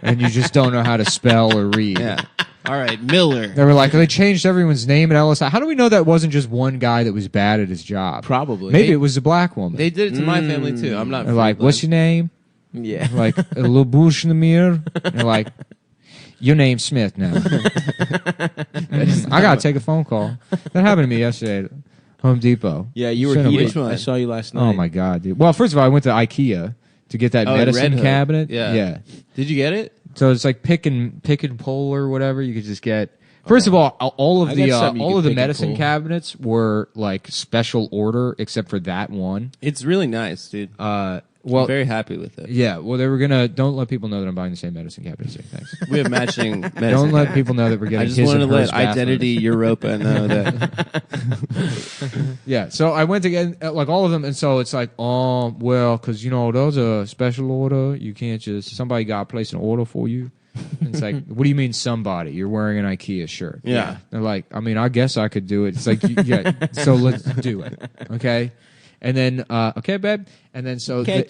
and you just don't know how to spell or read. Yeah. All right, Miller. They were like, they changed everyone's name at Ellis Island. How do we know that wasn't just one guy that was bad at his job? Probably. Maybe it was a black woman. They did it to my family too. I'm not. They're like, what's your name? Yeah. Like, a little bush in the mirror. They're like, your name's Smith now. I got to take a phone call. That happened to me yesterday at Home Depot. Yeah, you were Son of a- heated. Which one? I saw you last night. Oh, my God, dude. Well, first of all, I went to IKEA to get that Oh, medicine Red Hook. cabinet. Yeah. Did you get it? So it's like pick and pull or whatever. You could just get. First of all all I of got the something you all could of the pick and medicine pull. cabinets were like special order, except for that one. It's really nice, dude. Well, I'm very happy with it. yeah. Well, they were gonna. Don't let people know that I'm buying the same medicine cabinet. So thanks. We have matching medicine. Don't let people know that we're getting. I just his wanted to and hers let Identity bathrooms. Europa know that. Yeah. So I went to get like all of them, and so it's like, oh well, because those are special order. You can't just somebody got to place an order for you. And it's like, what do you mean somebody? You're wearing an IKEA shirt. Yeah. They're like, I mean, I guess I could do it. It's like, yeah. So let's do it. Okay. And then, okay, babe. And then so the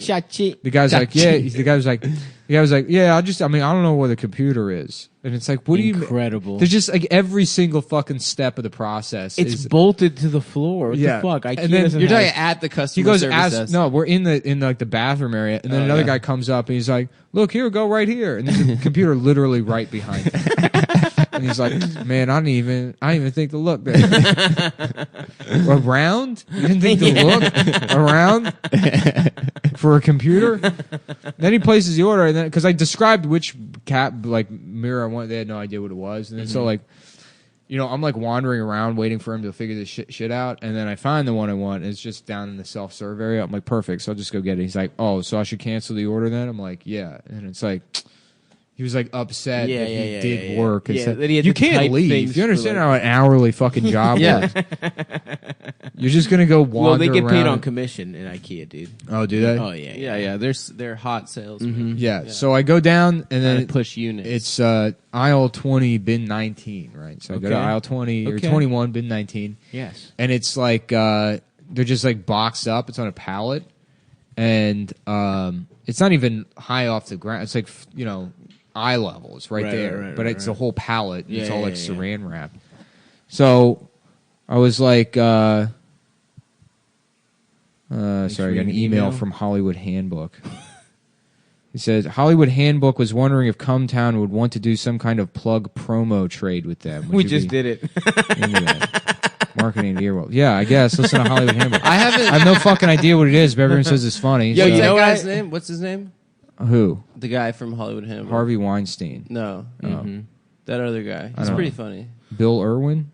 guy's like, yeah. The guy was like, yeah. I don't know where the computer is. And it's like, what do you mean? Incredible. There's just like every single fucking step of the process. It's is, bolted to the floor. What Yeah. the fuck? And then You're talking at the customer he goes, service desk. no, we're in like the bathroom area, and then another guy comes up and he's like, look here, go right here, and there's a computer literally right behind him. And he's like, man, I didn't even think to look there. Around? You didn't think to look around for a computer? Then he places the order, and then because I described which mirror I wanted, they had no idea what it was, and then so like. I'm like wandering around waiting for him to figure this shit out, and then I find the one I want. And it's just down in the self-serve area. I'm like, perfect. So I'll just go get it. He's like, oh, so I should cancel the order then? I'm like, yeah. And it's like, he was like upset that he did work. Yeah, It's like, that he had you to can't type leave. things You understand for, how an hourly fucking job Yeah. works? You're just gonna go wander Well, they get paid around. on commission in IKEA, dude. Oh, do they? Oh yeah. Yeah. They're hot sales. Yeah. So I go down, and then Push units. it's aisle 20, bin 19, right? So I go to Okay. aisle 20 or Okay. 21, bin 19. Yes. And it's like they're just like boxed up. It's on a pallet, and it's not even high off the ground. It's like eye level. It's right there, right, but right, it's right. a whole pallet. And it's Yeah, all like yeah, yeah. saran wrap. So I was like, sorry, I got an email from Hollywood Handbook. He says Hollywood Handbook was wondering if Cumtown would want to do some kind of plug promo trade with them. We just did it. Into that? Marketing Earwolf. Yeah, I guess. Listen to Hollywood Handbook. I have no fucking idea what it is, but everyone says it's funny. Yo, so- you that know guy's what? name? What's his name? Who? The guy from Hollywood Handbook. Harvey Weinstein. No. Oh. That other guy. He's know. pretty funny. Bill Irwin?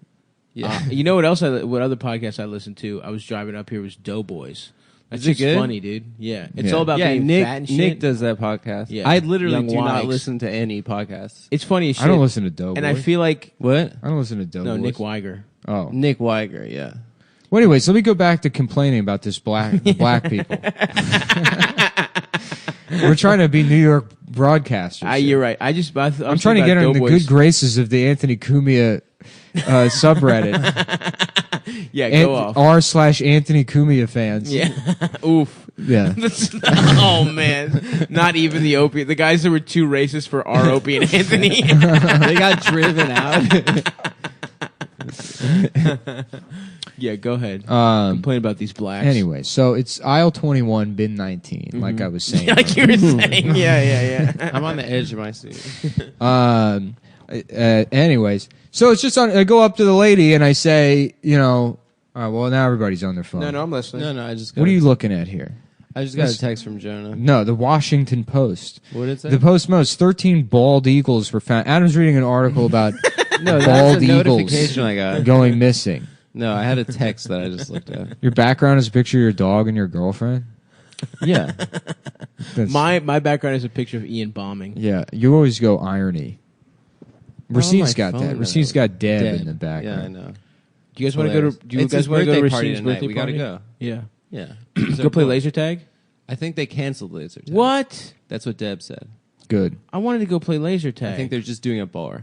Yeah. You know what else? What other podcast I listened to? I was driving up here was Doughboys. That's Is it just good? funny, dude. Yeah, it's Yeah. all about being fat and shit. Nick does that podcast. Yeah. I literally Young do not Wags. listen to any podcasts. It's funny as shit. I don't listen to Doughboy. and I feel like What? I don't listen to Doughboy. no Nick Weiger. Oh. Nick Weiger, yeah. Well, anyways, let me go back to complaining about this black people. We're trying to be New York broadcasters. You're right. I'm I'm trying to get her in the good graces of the Anthony Cumia subreddit. Yeah, go off. r/Anthony Cumia fans. Yeah. Oof. Yeah. Oh man. Not even the Opie. The guys that were too racist for our Opie and Anthony. They got driven out. Yeah, go ahead. Complain about these blacks. Anyway, so it's aisle 21, bin 19, like I was saying. Like you were saying. Yeah. I'm on the edge of my seat. Anyways, so it's just I go up to the lady and I say, all right, well, now everybody's on their phone. No, I'm listening. No, I just. What are you looking at here? I just got a text from Jonah. No, the Washington Post. What did it say? The Post 13 bald eagles were found. Adam's reading an article about No, that's bald a eagles notification I got. going missing. No, I had a text that I just looked at. Your background is a picture of your dog and your girlfriend? Yeah. My background is a picture of Ian bombing. Yeah, you always go irony. Racine's got phone, that. Racine's got Deb in the Yeah, background. I know. Do you guys want to go to? Do you It's guys his want to go to birthday party Racine's tonight. birthday We gotta party? go. Yeah. Yeah. Go play laser tag. I think they canceled laser tag. What? That's what Deb said. Good. I wanted to go play laser tag. I think they're just doing a bar.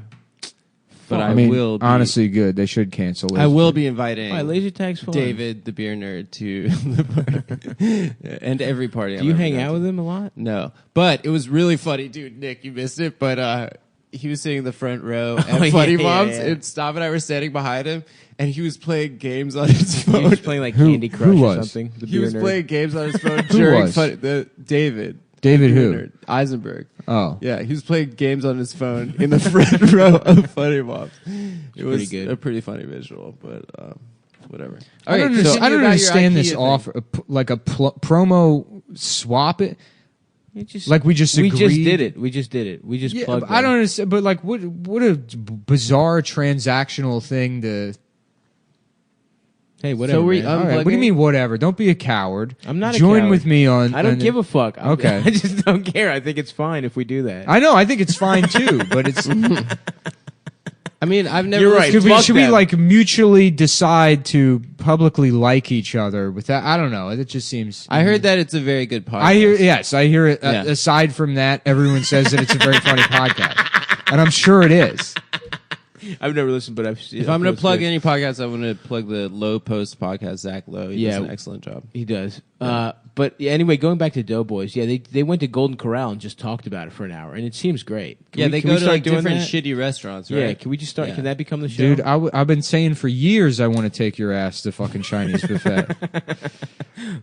But I mean, will be, honestly, good. They should cancel it. I will be inviting Why, laser tag's fun. David, the beer nerd, to the party. And every party. Do you hang out with him a lot? No. But it was really funny. Dude, Nick, you missed it. But he was sitting in the front row at Funny Moms, and Stav and I were standing behind him, and he was playing games on his phone. He was playing like Candy Crush who or was? something. The He beer was nerd. playing games on his phone Who during was? David. David the who? beer nerd. Eisenberg. Oh. Yeah, he was playing games on his phone in the front row of Funny Moms. It was pretty good. a pretty funny visual, but whatever. I don't Okay, so understand, I don't about your understand this IKEA thing. offer. Like a promo swap it? Like we just We just agreed? did it. We just did it. We just Yeah, plugged but I don't them. understand. But like, what a bizarre transactional thing to. Hey, whatever. So we man. All right, what do you mean, whatever? Don't be a coward. I'm not a Join coward. with me on. I don't give a fuck. Okay. I just don't care. I think it's fine if we do that. I know. I think it's fine too, but it's. I mean, I've never. You're right. Should we them. like mutually decide to publicly like each other with that? I don't know. It just seems. I heard that it's a very good podcast. I hear. Yes, I hear it. Yeah. Aside from that, everyone says that it's a very funny podcast, and I'm sure it is. I've never listened, but I've seen. If I'm going to plug any podcast, I'm going to plug the Low Post podcast. Zach Lowe, he does Yeah. an excellent job. He does. But yeah, anyway, going back to Doughboys, yeah, they went to Golden Corral and just talked about it for an hour, and it seems great. Can They we go to start like doing different that? shitty restaurants, right? Yeah, can we just start? Yeah. Can that become the show? Dude, I've been saying for years I want to take your ass to fucking Chinese buffet.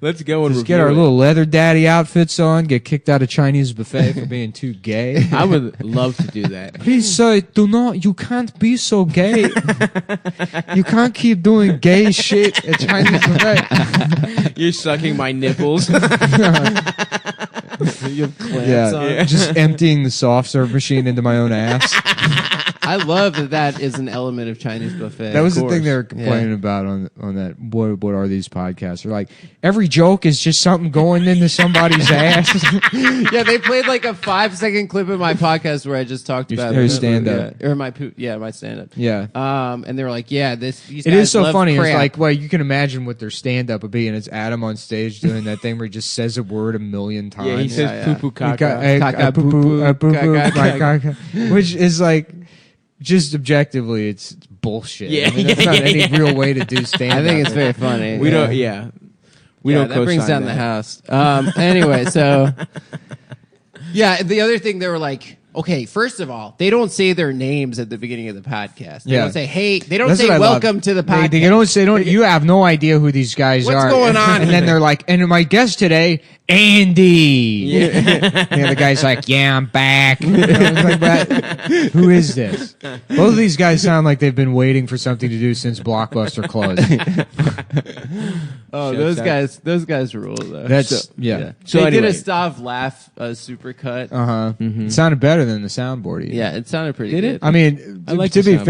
Let's go and Just get our review it. little leather daddy outfits on, get kicked out of Chinese buffet for being too gay. I would love to do that. Please, sir, do not. You can't be so gay. You can't keep doing gay shit at Chinese buffet. You're sucking my nipples. You have clamps on. Yeah, just emptying the soft serve machine into my own ass. I love that is an element of Chinese buffet. That was Of the thing course. they were complaining about on that. What are these podcasts? They're like, every joke is just something going into somebody's ass. Yeah, they played like a 5-second clip of my podcast where I just talked about your stand-up. or my my stand-up. Yeah. And they were like, yeah, these It guys is so love funny. crap. It's like, well, you can imagine what their stand-up would be, and it's Adam on stage doing that thing where he just says a word a million times. Yeah, he says yeah. poo poo You got- caca. Caca, poo-poo, poo-poo, poo-poo, caca, caca, which is like, just objectively, it's bullshit. Yeah, I mean, that's not any real way to do stand-up. I think it's very funny. We don't. Yeah, we Yeah, don't. that brings co-sign down the that. house. Anyway, so yeah, the other thing they were like, okay, first of all, they don't say their names at the beginning of the podcast. They Yeah. don't say, hey, they don't That's say what I love. welcome to the podcast. They don't say, you have no idea who these guys What's are. going on And then here? they're like, and my guest today, Andy. And the other guy's like, yeah, I'm back. You know, it's like, "But who is this? Both of these guys sound like they've been waiting for something to do since Blockbuster closed. Oh, Shuts those guys rule though. That's, yeah. So they anyway. did a Stav laugh supercut. Uh-huh. It sounded better than the soundboard. Even. Yeah, it sounded pretty Did good. it? I mean, I like to the be soundboard.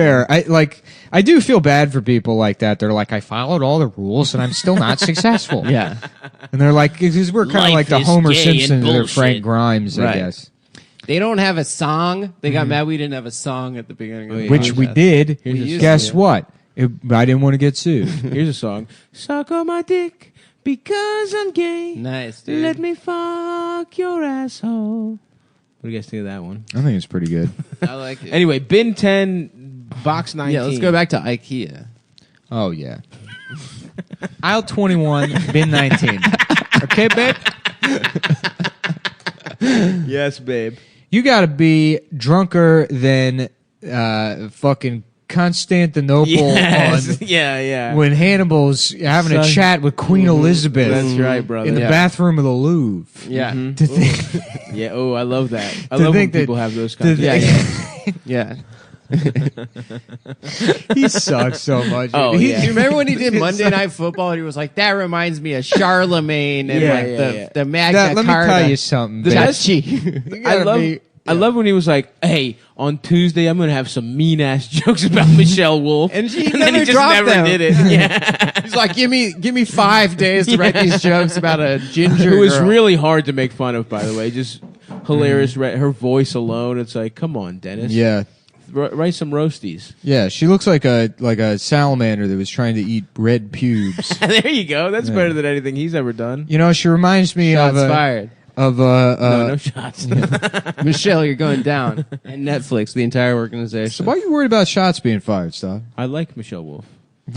fair, I do feel bad for people like that. They're like, I followed all the rules and I'm still not successful. Yeah. And they're like, because we're kind of Life like the is Homer gay Simpson and or bullshit. Frank Grimes, I Right. guess. They don't have a song. They got mad we didn't have a song at the beginning of the Which we podcast. did. Here's a Guess song. what? I didn't want to get sued. Here's a song. Suck on my dick because I'm gay. Nice, dude. Let me fuck your asshole. What do you guys think of that one? I think it's pretty good. I like it. Anyway, bin 10, box 19. Yeah, let's go back to IKEA. Oh, yeah. Aisle 21, bin 19. Okay, babe? Yes, babe. You got to be drunker than fucking Constantinople Yes. on yeah. when Hannibal's having a Son- chat with Queen Elizabeth. That's right, brother. In the bathroom of the Louvre. Yeah. To think, Yeah. Oh, I love that. I To love when think that- people have those to kinds. think- Yeah. he sucks so much. Oh, Do yeah. you remember when he did Monday Night Football and he was like, that reminds me of Charlemagne and the Magna Let me Carta. tell you something. The Bill. best- You I gotta love. be- I love when he was like, "Hey, on Tuesday I'm gonna have some mean ass jokes about Michelle Wolf," And he then never he just dropped never them. did it. Yeah, He's like, give me 5 days to write these jokes about a ginger it was girl. really hard to make fun of. By the way, just hilarious. Her voice alone, it's like, come on, Dennis. Yeah. Write some roasties. Yeah, she looks like a salamander that was trying to eat red pubes. There you go. That's better than anything he's ever done. You know, she reminds me Shots of fired. No shots. Michelle, you're going down. And Netflix, the entire organization. So why are you worried about shots being fired, Stop? I like Michelle Wolf.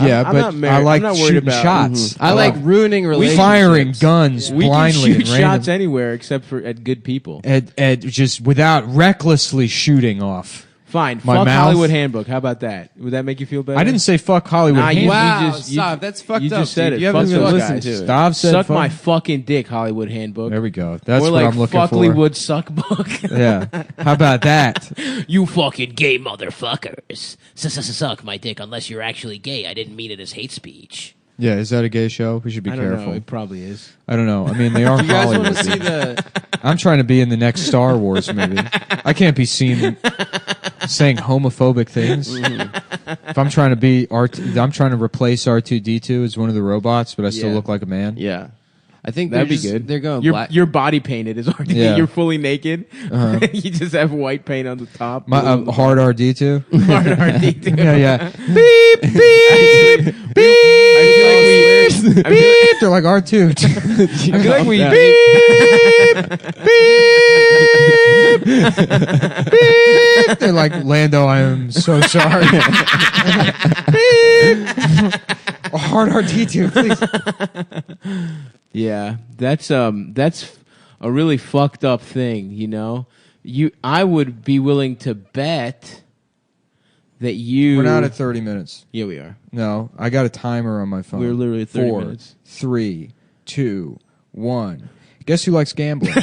Yeah, I'm but not married. I like I'm not worried shooting about- shots. I like ruining relationships. Firing guns We can blindly shoot and random, shots anywhere except for at good people. at just without recklessly shooting off. Fine. My Fuck mouth- Hollywood Handbook. How about that? Would that make you feel better? I didn't say fuck Hollywood. Nah, you- Handbook. Wow, just- stop. That's fucked you up. just said dude. it. You haven't Fuck even those listened guys. to it. Stop said Suck fuck. my fucking dick, Hollywood Handbook. There we go. That's More what like I'm looking fuck for. Hollywood suck book. Yeah. How about that? You fucking gay motherfuckers. Suck my dick unless you're actually gay. I didn't mean it as hate speech. Yeah, is that a gay show? We should be I don't careful. know. It probably is. I don't know. I mean, they are You guys want Hollywood. to see dude. the... I'm trying to be in the next Star Wars movie. I can't be seen saying homophobic things. If I'm trying to be I'm trying to replace R2D2 as one of the robots, but I still Yeah. look like a man. Yeah. I think That'd be just- good. They're going You're, black. you're body painted is already. Yeah. You're fully naked. Uh-huh. You just have white paint on the top. My hard RD2. Hard RD2. Yeah, yeah. Beep beep beep. I feel like They're like R2. I feel like we. Beep. They're like, Lando, I am so sorry. Beep. Hard RD2, please. Yeah, that's a really fucked up thing, you know. I would be willing to bet that you. We're not at 30 minutes. Yeah, we are. No, I got a timer on my phone. We're literally at 30 4, minutes. 3, 2, 1. Guess who likes gambling?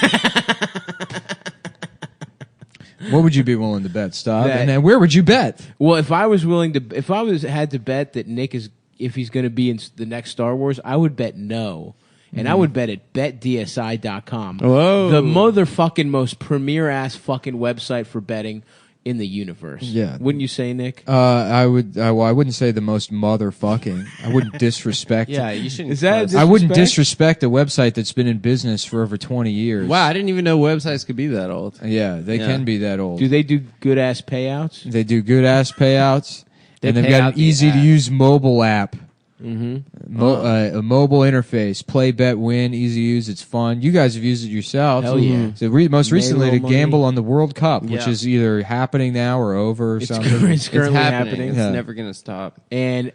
What would you be willing to bet, Stop? That- And then where would you bet? Well, if I was had to bet that Nick is, if he's going to be in the next Star Wars, I would bet no. And I would bet at BetDSI.com. Whoa. The motherfucking most premier ass fucking website for betting in the universe. Yeah. Wouldn't you say, Nick? I would. Well, I wouldn't say the most motherfucking. I wouldn't disrespect. Yeah, you shouldn't. Is that I wouldn't disrespect? disrespect a website that's been in business for over 20 years. Wow, I didn't even know websites could be that old. Yeah, they Yeah. can be that old. Do they do good ass payouts? They do good ass payouts, They and they've pay got out an the easy to ass. use mobile app. Mm-hmm. A mobile interface, play, bet, win, easy to use. It's fun. You guys have used it yourselves. Hell yeah. So most Made recently a to little money. gamble on the World Cup, which Yeah. is either happening now or over or It's something. currently It's happening. happening. It's Yeah. never going to stop. And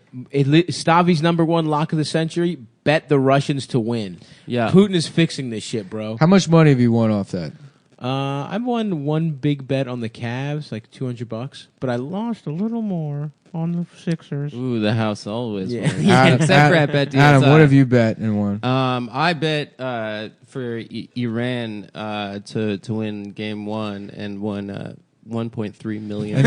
Stavi's number one lock of the century, bet the Russians to win. Yeah. Putin is fixing this shit, bro. How much money have you won off that? I've won one big bet on the Cavs, like $200, but I lost a little more on the Sixers. Ooh, the house always Yeah. wins. Yeah. Except for at BetDSI. Adam, what have you bet and won? I bet for Iran to win game 1 and won 1.3 million.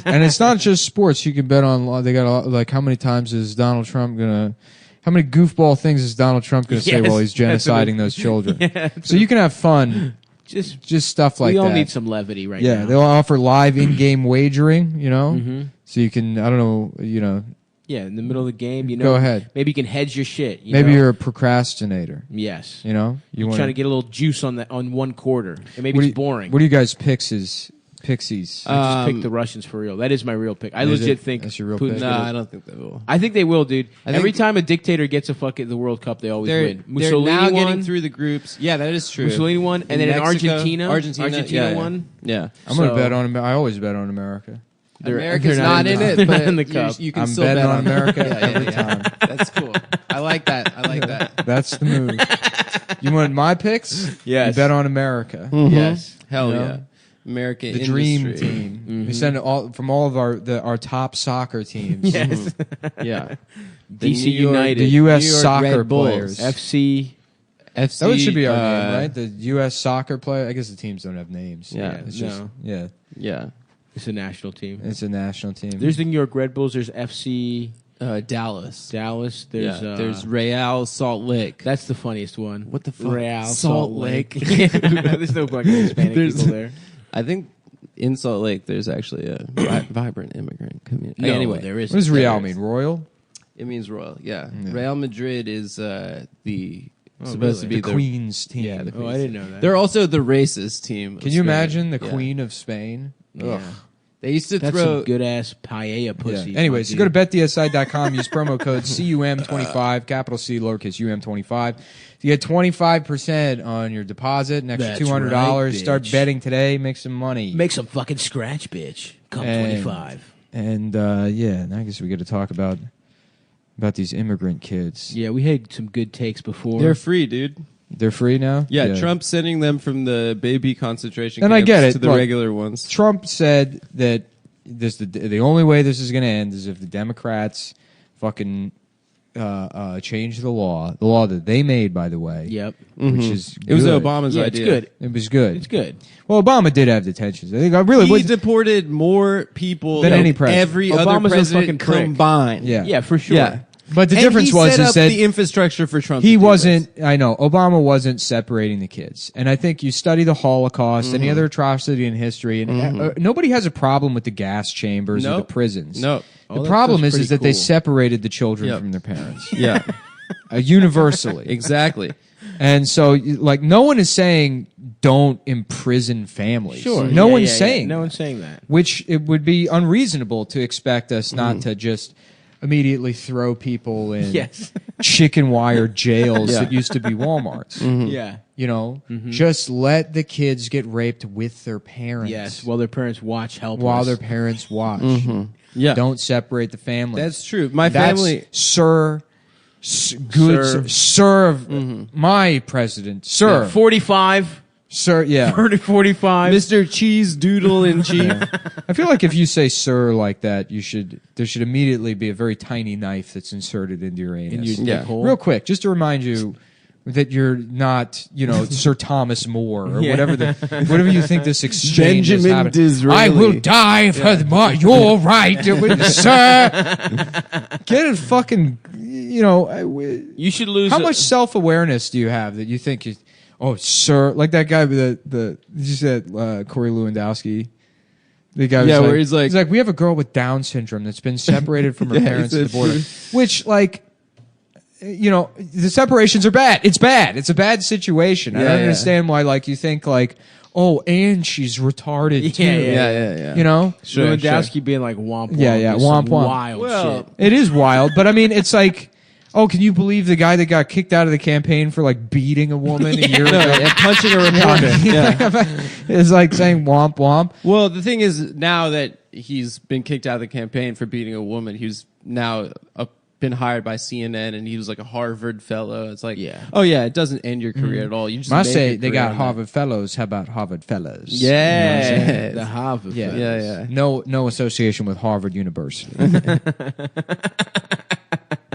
And it's not just sports. You can bet on. They got like how many times is Donald Trump gonna? How many goofball things is Donald Trump gonna say Yes, while he's that's what genociding those children? Yeah, So you can have fun. just Stuff like we all that. need some levity right Yeah, now. they'll offer live in-game wagering. You know, Mhm. so you can. I don't know. You know, Yeah, in the middle of the game, you know. Go ahead. Maybe you can hedge your shit. maybe know? you're a procrastinator. Yes. You know, You're wanna- trying to get a little juice on one quarter, and maybe What do it's you- boring. What do you guys pixies? Pixies. I just picked the Russians for real. That is my real pick. I Is legit it? think That's your real Putin's pick? No, gonna- I don't think they will. I think they will, dude. I think- Every time a dictator gets the World Cup, they always win. They're Mussolini now won. getting through the groups. Yeah, that is true. Mussolini won, and then in Mexico, Argentina yeah, won. Yeah. I'm gonna so- bet on. I always bet on America. America's they're not in they're it, not but in the you- cup. you can I'm still betting bet on America Yeah, every time. That's cool. I like that. I like that. That's the move. You want my picks? Yes. You bet on America. Mm-hmm. Yes. Hell You know? yeah. American the dream industry. team. We send it all from all of our top soccer teams. Yes. Yeah. DC New York- United. The U.S. New York soccer Red Bulls. players. FC. FC. That should be our name, right? The U.S. soccer player. I guess the teams don't have names. Yeah, it's just no. Yeah. It's a national team. It's a national team. There's the New York Red Bulls. There's FC Dallas. Dallas. There's There's Real Salt Lake. that's the funniest one. What the fuck? Real Salt Lake. There's no fucking Hispanic people there. I think in Salt Lake there's actually a vibrant immigrant community. No, Anyway, there is. What does Real mean? Royal? it means royal. Yeah. Real Madrid is the supposed really? to be The Queen's team. Yeah, the Oh, I didn't know that. They're also the racist team. of Can you Spain. imagine the Yeah. Queen of Spain? Ugh. They used to That's throw some good ass paella Yeah. pussy. Anyways, you go to betdsi.com, use promo code CUM25, capital C, lowercase UM25. You get 25% on your deposit, an extra That's $200. right, Start bitch. betting today, make some money. Make some fucking scratch, bitch. Come And- 25. And yeah, I guess we got to talk about these immigrant kids. Yeah, we had some good takes before. They're free, dude. They're free now? Yeah, Trump's sending them from the baby concentration And I camps get it. to the Look, regular ones. Trump said that the only way this is going to end is if the Democrats fucking change the law that they made, by the way. Yep. Which is It was good. Obama's Yeah, idea. it's good. It was good. It's good. Well, Obama did have detentions. I think I really He would. deported more people Than than any president. every Obama's other a president fucking prick. combined. Yeah. Yeah, for sure. Yeah. But the And difference he was set is up that the infrastructure for Trump. he to do wasn't. this. I know Obama wasn't separating the kids, and I think you study the Holocaust, any other atrocity in history, and nobody has a problem with the gas chambers or the Nope. prisons. No. The problem is pretty that they cool. separated the children Yep. from their parents Yeah. universally. Exactly. And so, like, no one is saying don't imprison families. Sure. No Yeah, one's yeah, yeah. saying. No that. one's saying that. Which it would be unreasonable to expect us not to just immediately throw people in Yes. chicken wire jails Yeah. that used to be Walmarts. Yeah. You know, just let the kids get raped with their parents. Yes. While their parents watch helpless. while their parents watch. Yeah. Don't separate the family. That's true. My That's family. serve my president, sir, 45. sir. Yeah, 45. Mr. Cheese Doodle in Chief. I feel like if you say "sir" like that, there should immediately be a very tiny knife that's inserted into your anus. In your Yeah. dick hole. Real quick, just to remind you that you're not, Sir Thomas More or whatever you think this exchange is Benjamin happening. Disraeli. I will die for your right, sir. Get a fucking, You should lose. how much self-awareness do you have that you think you, sir, like that guy with did you say Corey Lewandowski? The guy was Yeah, where he's like- we have a girl with Down syndrome that's been separated from her parents at the border, which the separations are bad. It's bad. It's a bad situation. I Yeah, don't yeah. understand why you think and she's retarded too. Yeah. You know? Lewandowski being like womp womp. Yeah, is womp some womp. Wild Well, shit. It is wild, but I mean, it's like, can you believe the guy that got kicked out of the campaign for beating a woman a year ago? and punching a reporter. Yeah. It's like saying womp womp. Well, the thing is, now that he's been kicked out of the campaign for beating a woman, he's now been hired by CNN, and he was like a Harvard fellow. It's like, it doesn't end your career at all. You just I make say your they career got on that. Harvard fellows. How about Harvard fellows? Yeah. The Harvard. Yeah. Yeah. No association with Harvard University.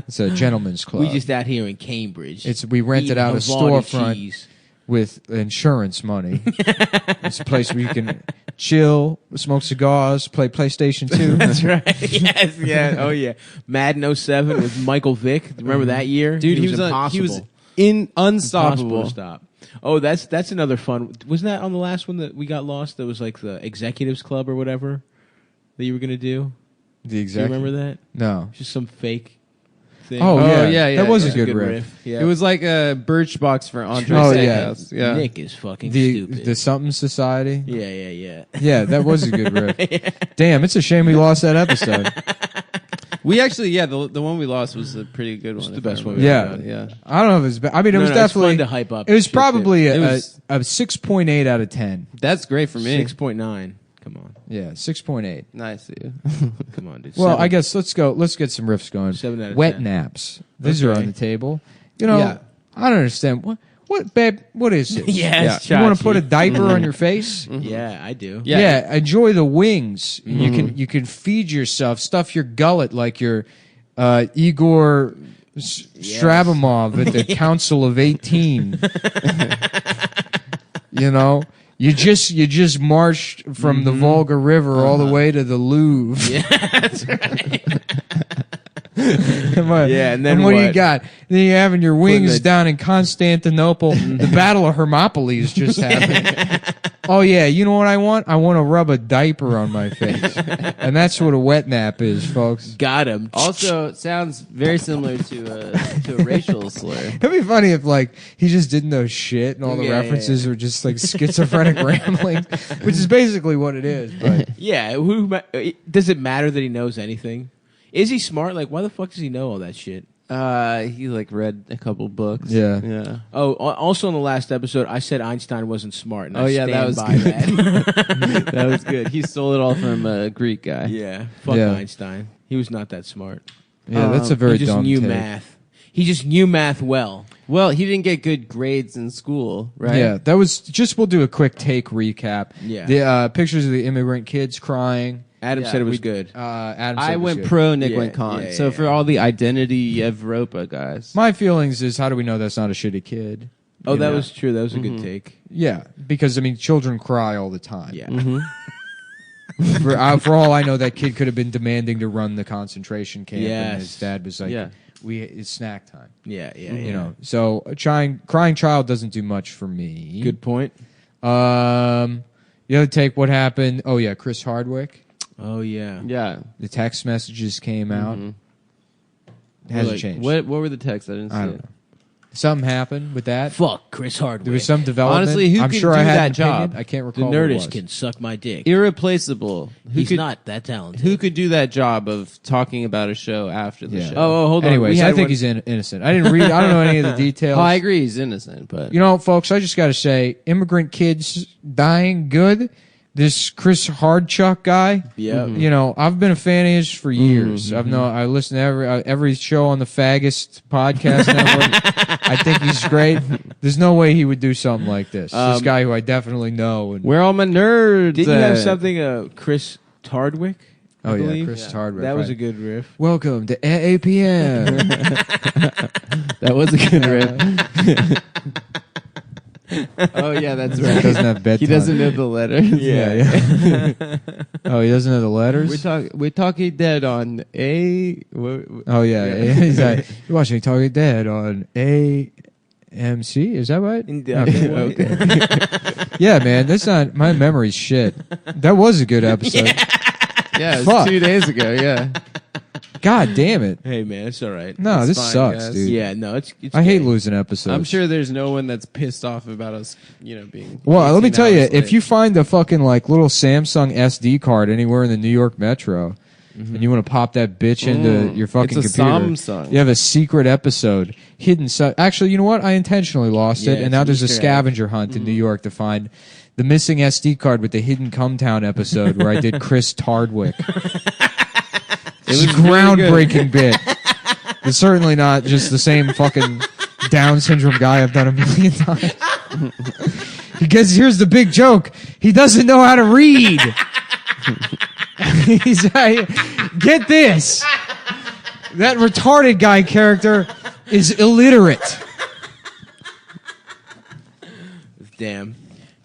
It's a gentleman's club. We just out here in Cambridge. We rented eating out a Havarti storefront cheese. with insurance money. It's a place where you can chill, smoke cigars, play PlayStation 2. That's right. Yes, yeah. Oh yeah. Madden 07 with Michael Vick. Remember that year? Dude, he was impossible. unstoppable. Impossible to stop. Oh, that's another fun. Wasn't that on the last one that we got lost? That was like the Executives Club or whatever that you were gonna do. The Do you exact. remember that? No. Just some fake thing. Oh, yeah. That was That's a good riff. Yeah. It was like a Birchbox for Andre Oh, Steakhouse. Yeah. Nick is fucking The stupid. Something Society. Yeah. Yeah, that was a good riff. Damn, it's a shame we lost that episode. We actually, the one we lost was a pretty good one. the if best I one remember. we Yeah. Yeah. I don't know if it's bad. I mean, it was It's definitely fun to hype up. It was shit probably It a was- 6.8 out of 10. That's great for me. 6.9. Come on, Yeah, 6.8. Nice, dude. come on, dude. Well, 7. I guess let's get some riffs going. 7 out of Wet 10. naps. These are Okay. on the table. You know, Yeah. I don't understand. What What, babe? What is this? Yes, You want to Chachi. put a diaper on your face? Yeah, I do. Yeah. Enjoy the wings. You can feed yourself, stuff your gullet like your Igor Strabimov at the Council of 18. You know, you just marched from the Volga River all the way to the Louvre. Yeah, that's right. Yeah, and then what do you what? got? Then you're having your wings the- down in Constantinople. The Battle of Hermopolis just happened. Oh yeah, you know what I want? I want to rub a diaper on my face, and that's what a wet nap is, folks. Got him. Also, it sounds very similar to a racial slur. It'd be funny if like he just didn't know shit, and all the references were just like schizophrenic ramblings, which is basically what it is. But Yeah, does it matter that he knows anything? Is he smart? Like, why the fuck does he know all that shit? He like read a couple books. Yeah. Oh, also in the last episode, I said Einstein wasn't smart. And I stand that was by good. that. That was good. He stole it all from a Greek guy. Yeah, fuck Yeah. Einstein. He was not that smart. yeah, that's a very He just dumb knew take. math. He just knew math well. Well, he didn't get good grades in school, right? Yeah, that was just. We'll do a quick take recap. Yeah. The pictures of the immigrant kids crying. Adam Yeah, said it was we- good. Adam said I it was went good. pro, Nick Yeah, went con. yeah, so yeah, for yeah. all the identity Evropa guys. My feelings is, how do we know that's not a shitty kid? Oh, You that know? was true. That was a good take. Yeah, because I mean, children cry all the time. Yeah. For all I know, that kid could have been demanding to run the concentration camp, and Yes. his dad was like, Yeah. It's snack time." Yeah, yeah, You know, so a crying child doesn't do much for me. Good point. The other take, what happened? Oh yeah, Chris Hardwick. Oh, yeah. Yeah. The text messages came out. It hasn't Like, changed. What were the texts? I didn't see I don't it. know. Something happened with that. Fuck Chris Hardwick. There was some development. Honestly, who I'm can sure I do had that an opinion. job? I can't The recall. what it Nerdist was. can suck my dick. Irreplaceable. He's not that talented. Who could do that job of talking about a show after the Yeah. show? Oh, hold on. Anyways, We I had think one- he's innocent. I didn't read. I don't know any of the details. I agree he's innocent, but You know, folks, I just got to say, immigrant kids dying good. This Chris Hardchuck guy, Yeah. you know, I've been a fan of his for years. I listen to every show on the Faggist podcast network. I think he's great. There's no way he would do something like this. This guy who I definitely know. And, where all my nerds? Didn't you have at? something, Chris Tardwick? I oh yeah, believe? Chris Hardwick. That was right. a good riff. Welcome to AAPM. That was a good riff. Oh yeah, that's He right. doesn't have bedtime. He doesn't know the letters. Yeah. Oh, he doesn't know the letters. We're talking dead on A. Oh yeah, he's like, you're watching Talking Dead on AMC. Is that right? Okay. Yeah, man, that's not my memory's shit. That was a good episode. Yeah, it was Fuck. 2 days ago. Yeah. God damn it! Hey, man, it's all right. No, It's this fine, sucks, guys. dude. Yeah, no, it's I hate gay. losing episodes. I'm sure there's no one that's pissed off about us, being. Well, let me 18 tell you, hours if late. you find a fucking like little Samsung SD card anywhere in the New York Metro, and you want to pop that bitch into your fucking It's a computer, Samsung. you have a secret episode hidden. Actually, you know what? I intentionally lost Yeah, it, and it's now an there's a Easter egg. scavenger hunt in New York to find the missing SD card with the hidden Cumtown episode where I did Chris Tardwick. It's a groundbreaking bit. It's certainly not just the same fucking Down syndrome guy I've done a million times. Because here's the big joke. He doesn't know how to read. Get this. That retarded guy character is illiterate. Damn.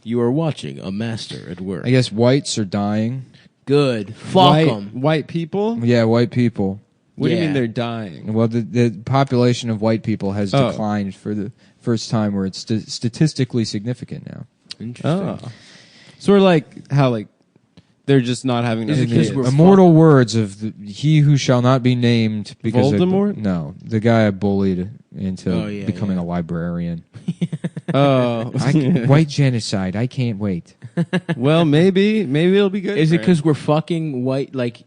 You are watching a master at work. I guess whites are dying. Good. Fuck them. white people. Yeah, white people. What do you Yeah. mean they're dying? Well, the population of white people has Oh. declined for the first time where it's statistically significant now. Interesting. Oh, sort of like how they're just not having. Is it enough 'cause kids. we're Immortal words of he who shall not be named because Voldemort? No, the guy I bullied into Oh, yeah, becoming yeah. a librarian. Oh, White genocide. I can't wait. well, maybe it'll be good. Is for it him. because we're fucking white? Like,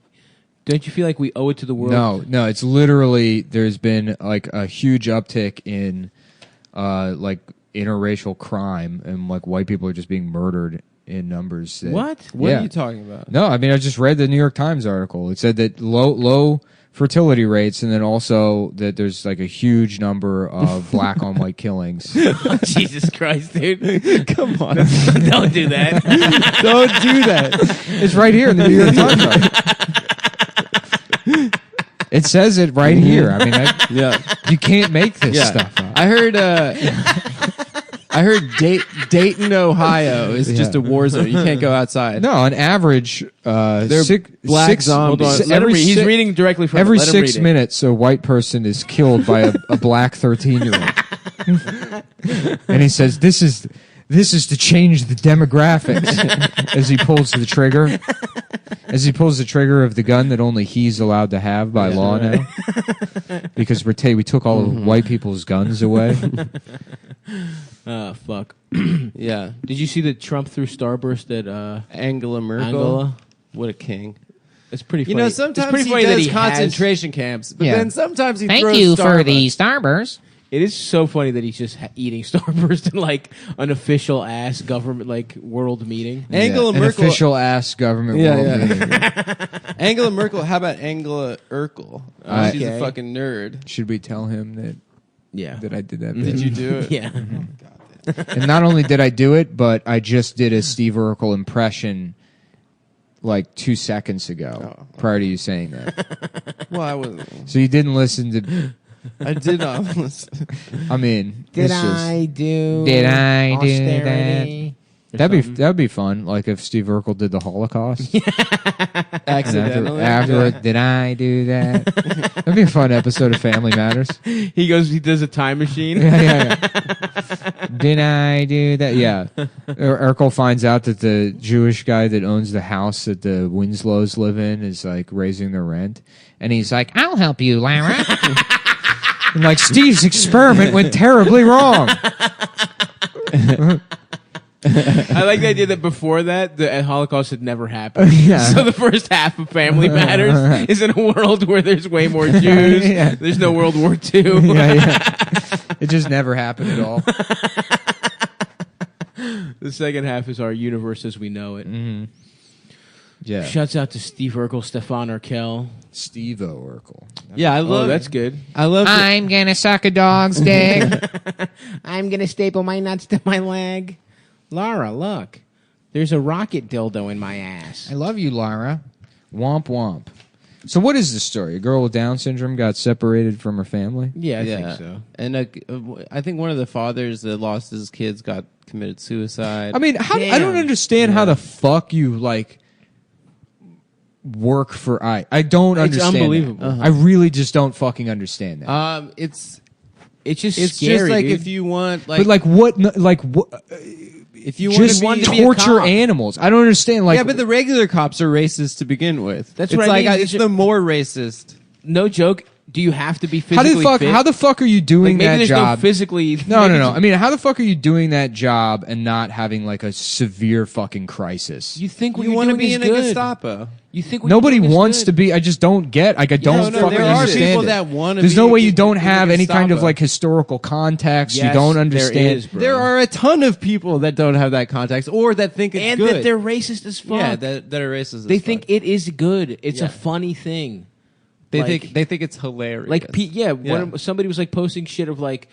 don't you feel like we owe it to the world? No, it's literally there's been like a huge uptick in like interracial crime and like white people are just being murdered in numbers. That, What? What Yeah. are you talking about? No, I mean I just read the New York Times article. It said that low fertility rates, and then also that there's like a huge number of black on white killings. Jesus Christ, dude. Come on. Don't do that. Don't do that. It's right here in the New York Times article. It says it right here. I mean, Yeah. you can't make this stuff up. I heard Dayton, Ohio is just a war zone. You can't go outside. No, on average, They're six black zombies. Hold on. Let him read. He's reading directly from every it. Let him 6 read it. minutes, a white person is killed by a black 13-year-old. And he says, "This is to change the demographics." As he pulls the trigger, of the gun that only he's allowed to have by law now, because we took all of white people's guns away. Fuck. Yeah. Did you see that Trump threw Starburst at Angela Merkel. Angola? What a king. It's pretty funny. You know, It's sometimes pretty he funny that does he concentration camps, but Yeah. then sometimes he Thank throws you for Starbucks. the Starburst. It is so funny that he's just eating Starburst in like an official ass government like world meeting. Angela An Merkel. official ass government Yeah, world yeah. meeting. Angela Merkel. How about Angela Urkel? She's a Okay. fucking nerd. Should we tell him Yeah. that I did that? Did bit? you do it? Yeah. And not only did I do it, but I just did a Steve Urkel impression like 2 seconds ago, prior to you saying that. Well, I wasn't. So you didn't listen to. I did not listen. I mean, Did it's just- I do? Did I do austerity? Or That'd something? be fun. Like if Steve Urkel did the Holocaust. And Accidentally. afterward, did I do that? That'd be a fun episode of Family Matters. He does a time machine. Yeah. Did I do that? Yeah. Urkel finds out that the Jewish guy that owns the house that the Winslows live in is like raising their rent, and he's like, I'll help you, Lara. and like Steve's experiment went terribly wrong. I like the idea that before that, the Holocaust had never happened. Yeah. So the first half of Family Matters is in a world where there's way more Jews. Yeah. There's no World War II. Yeah. It just never happened at all. The second half is our universe as we know it. Yeah. Shouts out to Steve Urkel, Stefan Urkel. Steve Urkel. Yeah, I Oh, love. that's good. I love. I'm gonna suck a dog's dick. I'm going to staple my nuts to my leg. Laura, look. There's a rocket dildo in my ass. I love you, Lara. Womp womp. So what is the story? A girl with Down syndrome got separated from her family? Yeah, I think so. And I think one of the fathers that lost his kids committed suicide. I mean, I don't understand how the fuck you like work for I don't It's understand. unbelievable. That. I really just don't fucking understand that. it's just it's scary, just like dude. if you want but like what? if you Just want to be torture a cop. animals. I don't understand. Like, Yeah, but the regular cops are racist to begin with. That's it's what I like mean. it's the more racist. No joke. Do you have to be how physically fit? How the fuck are you doing Like, maybe that there's job? no physically. No. maybe I mean, how the fuck are you doing that job and not having like a severe fucking crisis? You think what You you're want to doing be is in a good. Gestapo. You think what Nobody you're doing is wants good. to be. I just don't get. Like, I don't no, fucking there are understand people it. that wanna There's be no way in you don't the have any kind of Gestapo. like historical context. Yes, you don't there understand. is, bro. There are a ton of people that don't have that context or that think it's and good. that they're racist as fuck. yeah, that are racist. As they fuck. think it is good. It's Yeah. a funny thing. they like- think it's hilarious. Like, somebody was like posting shit of like,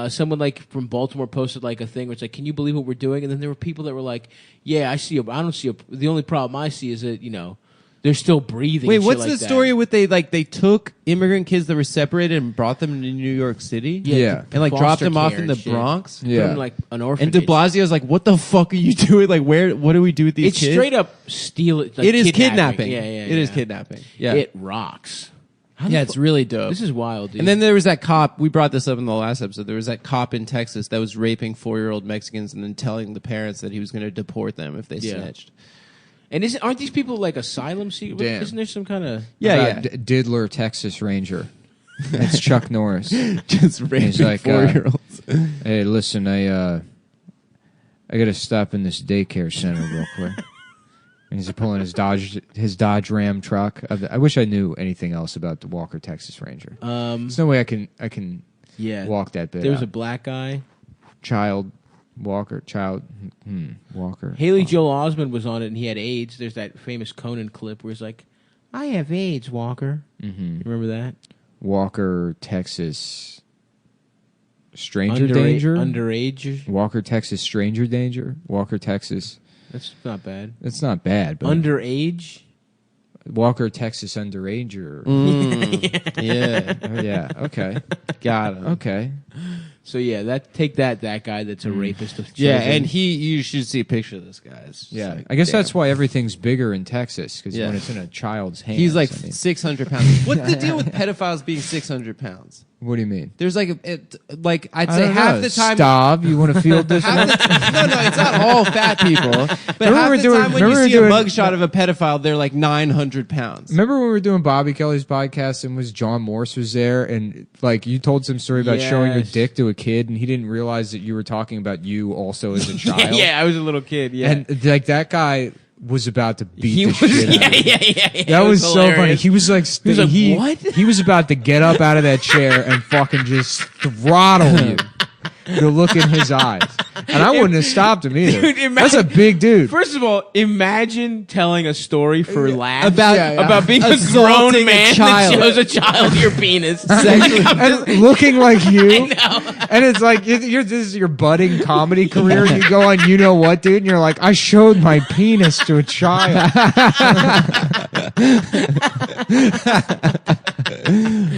someone like from Baltimore posted like a thing where it's like, can you believe what we're doing? And then there were people that were like, yeah, I don't see the only problem I see is that, they're still breathing. Wait, and shit what's like the that. story with they took immigrant kids that were separated and brought them to New York City? Yeah. And like foster dropped them off care in the and shit. Bronx? Yeah. From like an And orphanage. de Blasio's like, what the fuck are you doing? Like, what do we do with these It's kids? straight up steal it. Like It is kidnapping. Yeah, It is kidnapping. Yeah. It rocks. How the Yeah, it's really dope. This is wild, dude. And then there was that cop. We brought this up in the last episode. There was that cop in Texas that was raping 4-year-old Mexicans and then telling the parents that he was going to deport them if they Yeah. snitched. And aren't these people like asylum seekers? Damn. Isn't there some kind of Yeah, Diddler, Texas Ranger. That's Chuck Norris. just raping He's like, 4-year-olds. Hey, listen, I got to stop in this daycare center real quick. And he's pulling his Dodge Ram truck. I wish I knew anything else about the Walker Texas Ranger. There's no way I can yeah. walk that bit. There was out. a black guy. child Walker, child, Walker. Haley Joel Osment was on it, and he had AIDS. There's that famous Conan clip where he's like, "I have AIDS, Walker." Mm-hmm. You remember that? Walker, Texas. Stranger danger. Underage. Walker, Texas. Stranger danger. Walker, Texas. That's not bad. It's not bad, but Underage. Walker, Texas. Underager. Yeah. Oh, yeah. Okay. Got him. Okay. So yeah, take that guy that's a rapist of Yeah, children. and you should see a picture of this guy. It's just Yeah, like, I guess damn. that's why everything's bigger in Texas, because Yeah. when it's in a child's hands, He's like I mean, 600 pounds. What's the deal with pedophiles being 600 pounds? what do you mean? There's like I'd I say don't half know. the time. Stav, you want to field this one? No, it's not all fat people. But Remember half we're the doing- time when remember you we're see a doing- mugshot of a pedophile, they're like 900 pounds. Remember when we were doing Bobby Kelly's podcast and was John Morse was there, and like you told some story about showing your Yes. dick to a kid, and he didn't realize that you were talking about you also as a child. yeah, I was a little kid. Yeah, And like that guy was about to beat he the was. shit out of you. Yeah. That was so funny. hilarious. He was like, was like, "What?" He was about to get up out of that chair and fucking just throttle you. The look in his eyes, and I wouldn't have stopped him either. Dude, That's a big dude. First of all, imagine telling a story for laughs About- about being a grown assaulting a man that child. shows a child your penis. And looking like you, and it's like this is your budding comedy career. You go on, you know what, dude, and you're like, I showed my penis to a child.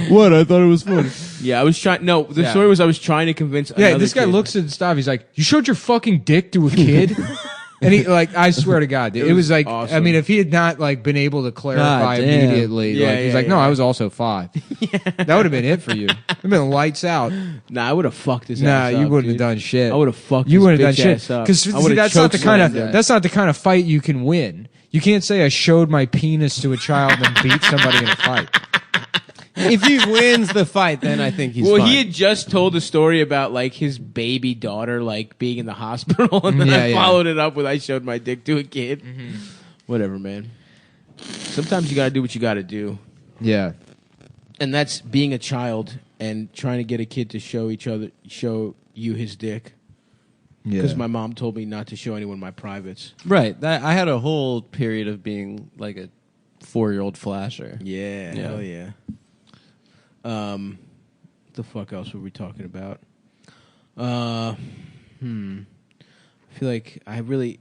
What? I thought it was funny. Yeah, I was trying. No, the story was I was trying to convince. Yeah, another this guy kid. looks at stuff. He's like, you showed your fucking dick to a kid. And he like, I swear to God, dude, it was like, awesome. I mean, if he had not like been able to clarify God damn. immediately, Yeah, like, he's yeah, like, no, yeah. I was also 5. That would have been it for you. It'd been lights out. Nah, I would have fucked his Nah, ass up. you wouldn't have dude. done shit. I would have fucked. You his wouldn't have done bitch shit ass up. because I would've that's not the kind of chokeslammed that. that's not the kind of fight you can win. You can't say I showed my penis to a child and beat somebody in a fight. If he wins the fight, then I think he's Well, fine. he had just told a story about like his baby daughter like being in the hospital, and then Yeah, I yeah. followed it up with I showed my dick to a kid. Whatever, man. Sometimes you got to do what you got to do, Yeah. and that's being a child and trying to get a kid to show you his dick. Yeah. Because my mom told me not to show anyone my privates. Right. I had a whole period of being like a 4-year-old flasher. Yeah, Yeah. hell yeah. The fuck else were we talking about? I feel like I really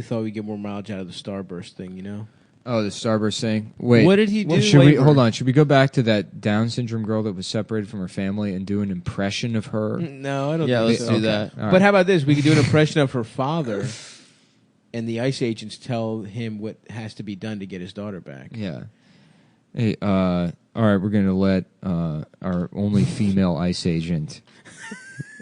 thought we'd get more mileage out of the Starburst thing, you know? Oh, the Starburst thing. Wait. What did he do? Should we Labor? hold on? Should we go back to that Down syndrome girl that was separated from her family and do an impression of her? No, I don't Yeah, think let's so. do that. All right. But how about this? We could do an impression of her father, and the ICE agents tell him what has to be done to get his daughter back. Yeah. Hey, all right, we're going to let our only female ICE agent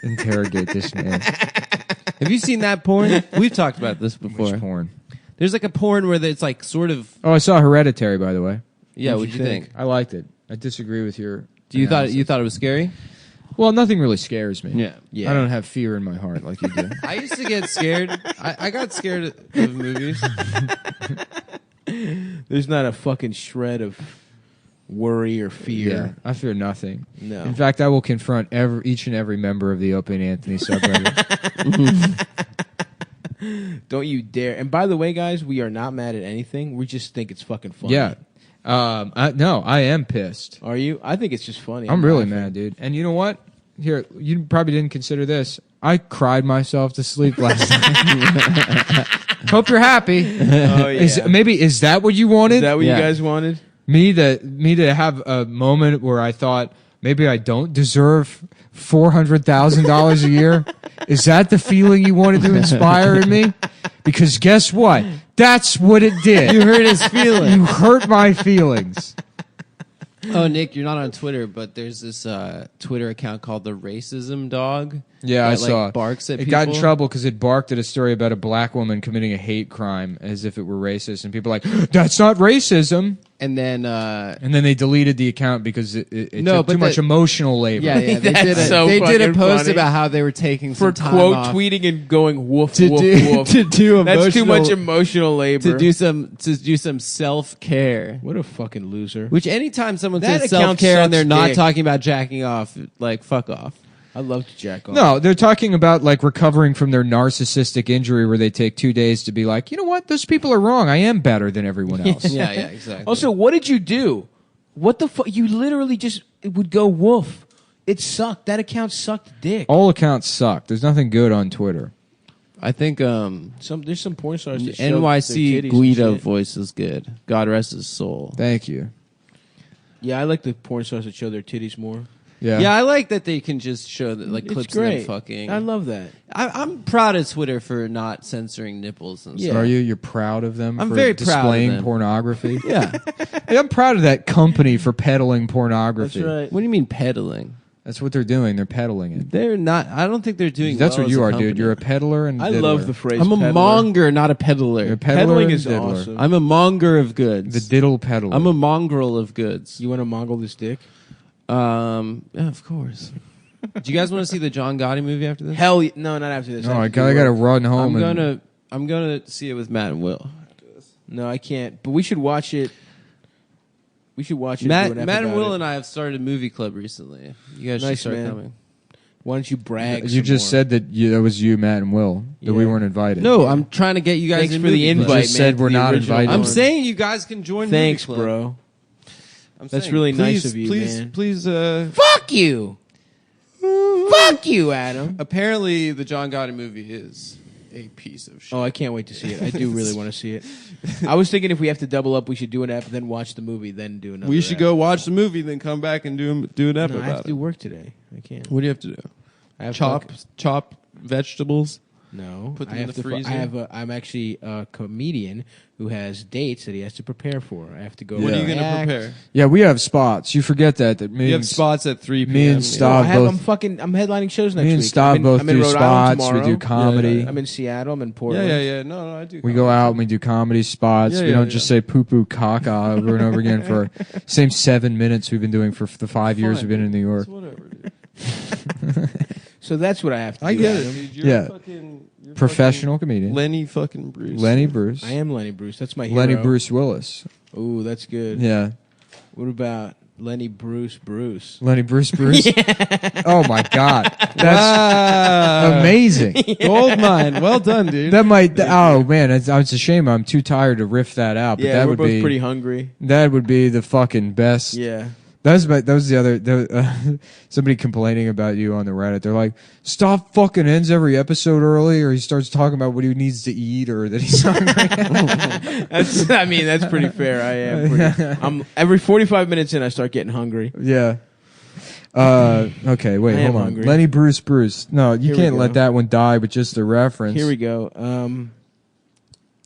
interrogate this man. Have you seen that porn? We've talked about this before. Which porn? There's like a porn where it's like sort of. Oh, I saw Hereditary, by the way. Yeah, what'd you think? I liked it. I disagree with your. You analysis. thought it was scary? Well, nothing really scares me. Yeah. I don't have fear in my heart like you do. I used to get scared. I got scared of movies. There's not a fucking shred of worry or Yeah, fear. I fear nothing. No. In fact, I will confront each and every member of the Opie and Anthony subreddit. Don't you dare. And by the way, guys, we are not mad at anything. We just think it's fucking funny. Yeah. No, I am pissed. Are you? I think it's just funny. I'm really laughing. mad, dude. And you know what? Here, you probably didn't consider this. I cried myself to sleep last night. Hope you're happy. Oh, yeah. Is that what you wanted? Is that what Yeah. you guys wanted? me to have a moment where I thought maybe I don't deserve $400,000 a year? Is that the feeling you wanted to inspire in me? Because guess what? That's what it did. You hurt his feelings. You hurt my feelings. Oh, Nick, you're not on Twitter, but there's this Twitter account called the Racism Dog. Yeah, I that, saw. Barks at it people. got in trouble because it barked at a story about a black woman committing a hate crime as if it were racist, and people were like, "That's not racism." And then they deleted the account because it took too much emotional labor. Yeah, they did so they did a fucking post funny. about how they were taking For some time quote off tweeting and going woof to woof do woof. to do That's too much emotional- emotional labor. to do some self care. What a fucking loser. Which anytime someone That says self account care and they're sucks not dick. talking about jacking off, like fuck off. I love to jack off. No, they're talking about like recovering from their narcissistic injury where they take 2 days to be like, you know what? Those people are wrong. I am better than everyone else. Yeah, exactly. Also, what did you do? What the fuck? You literally just would go woof. It sucked. That account sucked dick. All accounts suck. There's nothing good on Twitter. I think There's some porn stars that show their NYC titties Guido and shit. voice is good. God rest his soul. Thank you. Yeah, I like the porn stars that show their titties more. Yeah, I like that they can just show that, like It's clips great. of them fucking. I love that. I'm proud of Twitter for not censoring nipples and stuff. Are you? You're proud of them I'm for very proud of displaying them. pornography? Yeah. Hey, I'm proud of that company for peddling pornography. That's right. What do you mean peddling? That's what they're doing. They're peddling it. They're not. I don't think they're doing. That's well what you as are, a dude. company. You're a peddler and I diddler. love the phrase I'm a peddler. monger, not a peddler. You're a peddler Peddling and is diddler. awesome. I'm a monger of goods. The diddle peddler. I'm a mongrel of goods. You want to mongrel this dick? Yeah, of course. Do you guys want to see the John Gotti movie after this? Hell, no, not after this. No, I gotta run home. I'm gonna see it with Matt and Will. No, I can't. But we should watch it. We should watch it. Matt and Will and I have started a movie club recently. You guys should Nice, start man. coming. Why don't you brag? You just said that that was you, Matt, and Will. That we Yeah. weren't invited. No, I'm trying to get you guys. Thanks in for the movie club. invite. You just said man, we're to the not original invited. I'm one. saying you guys can join. Thanks, movie club. bro. I'm That's saying, really nice please, of you, please, man. Please, Fuck you. Fuck you, Adam. Apparently, the John Gotti movie is a piece of shit. Oh, I can't wait to see it. I do really want to see it. I was thinking if we have to double up, we should do an app, then watch the movie, then do another. We should app. go watch the movie, then come back and do an app No, I have about to do it. work today. I can't. What do you have to do? I have Chop vegetables. No, Put them I in have the to. freezer? I'm actually a comedian who has dates that he has to prepare for. I have to go. What are you going to act. prepare? Yeah, we have spots. You forget that. That me You have and spots at 3 p.m. me and No, Stav I'm both. I'm headlining shows next Me week. and Stav both I'm in do Rhode Island spots. We tomorrow. do comedy. I'm in Seattle. I'm in Yeah, Portland. yeah. No, I do. We go out and we do comedy spots. Yeah, we yeah, don't yeah. just say poo poo caca over and over again for same 7 minutes we've been doing for the 5 years Fine, we've been in New York. It's whatever, dude. So that's what I have to I do. get it, Adam. dude. You're Yeah. you're Professional comedian. Lenny fucking Bruce. Lenny Bruce. I am Lenny Bruce. That's my hero. Lenny Bruce Willis. Ooh, that's good. Yeah. What about Lenny Bruce Bruce? Lenny Bruce Bruce. Oh my God. That's Wow. amazing. Gold mine. Well done, dude. That might. Oh man, it's a shame. I'm too tired to riff that out. But Yeah, that we're would both be pretty hungry. that would be the fucking best. Yeah. That was the other somebody complaining about you on the Reddit. They're like, "Stop fucking ends every episode early," or he starts talking about what he needs to eat, or that he's hungry. That's pretty fair. I am. I'm every 45 minutes in, I start getting hungry. Yeah. Okay, wait, I am hold on. hungry. Lenny Bruce. No, you Here we can't let go. that one die with just a reference. Here we go.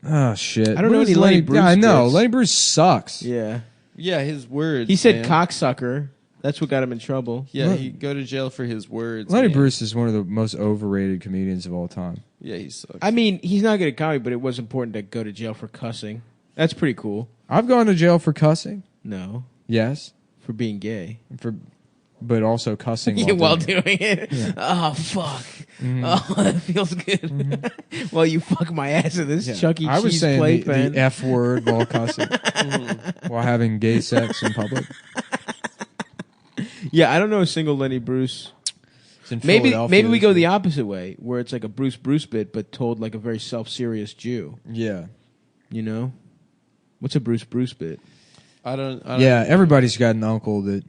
Oh shit. I don't know What any is Lenny Bruce Yeah, I know. bits. Lenny Bruce sucks. Yeah. Yeah, his words. He said man. cocksucker. That's what got him in trouble. Yeah, he go to jail for his words. Lenny man. Bruce is one of the most overrated comedians of all time. Yeah, he sucks. I mean, he's not good at comedy, but it was important to go to jail for cussing. That's pretty cool. I've gone to jail for cussing. No, Yes. for being gay. But also cussing While doing doing it. Yeah. Oh, fuck. Mhm. Oh, that feels good. Well, you fuck my ass in this Yeah. Chuck E. I was Cheese saying playpen. the F word while cussing, while having gay sex in public. Yeah, I don't know a single Lenny Bruce. It's in Maybe Philadelphia we this go week. the opposite way, where it's like a Bruce bit, but told like a very self-serious Jew. Yeah. You know, what's a Bruce bit? I don't. Yeah, everybody's got an uncle that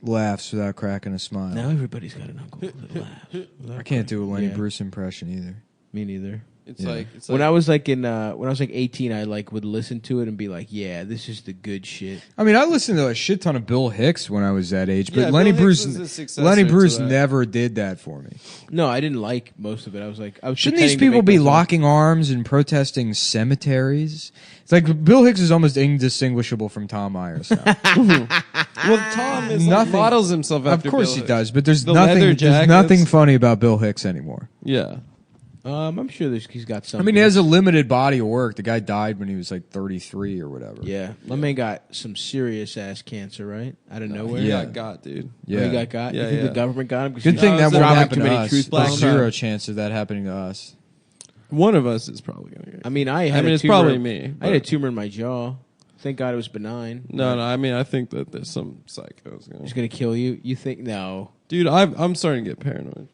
laughs without cracking a smile. Now everybody's got an uncle that laughs. I can't do a Lenny Yeah. Bruce impression either. Me neither. It's Yeah. like it's When like, I was like 18, I like would listen to it and be like, yeah, this is the good shit. I mean, I listened to a shit ton of Bill Hicks when I was that age, but Yeah, Lenny Bill Hicks Bruce, was the successor Lenny to Bruce that. never did that for me. No, I didn't like most of it. I was Shouldn't these pretending to people make be myself- locking arms and protesting cemeteries? It's like Bill Hicks is almost indistinguishable from Tom Myers now. well, Tom is like, models himself Of after. course Bill he Hicks. does, but there's The leather nothing. There's jackets. nothing funny about Bill Hicks anymore. Yeah. I'm sure he's got I something. mean, he has a limited body of work. The guy died when he was like 33 or whatever. Yeah, my man got some serious ass cancer, right? Out of nowhere. He Yeah. got, dude. Yeah. Oh, he got. Yeah, you think yeah. the government got him? 'Cause Good he's thing that was won't dropping happen too to many us. truth There's bombs. zero chance of that happening to us. One of us is probably gonna get. I mean, I had. mean, a it's tumor- probably me, I had a but- tumor in my jaw. Thank God it was benign. No. I mean, I think that there's some psychos. He's gonna kill you. You think no? Dude, I'm starting to get paranoid.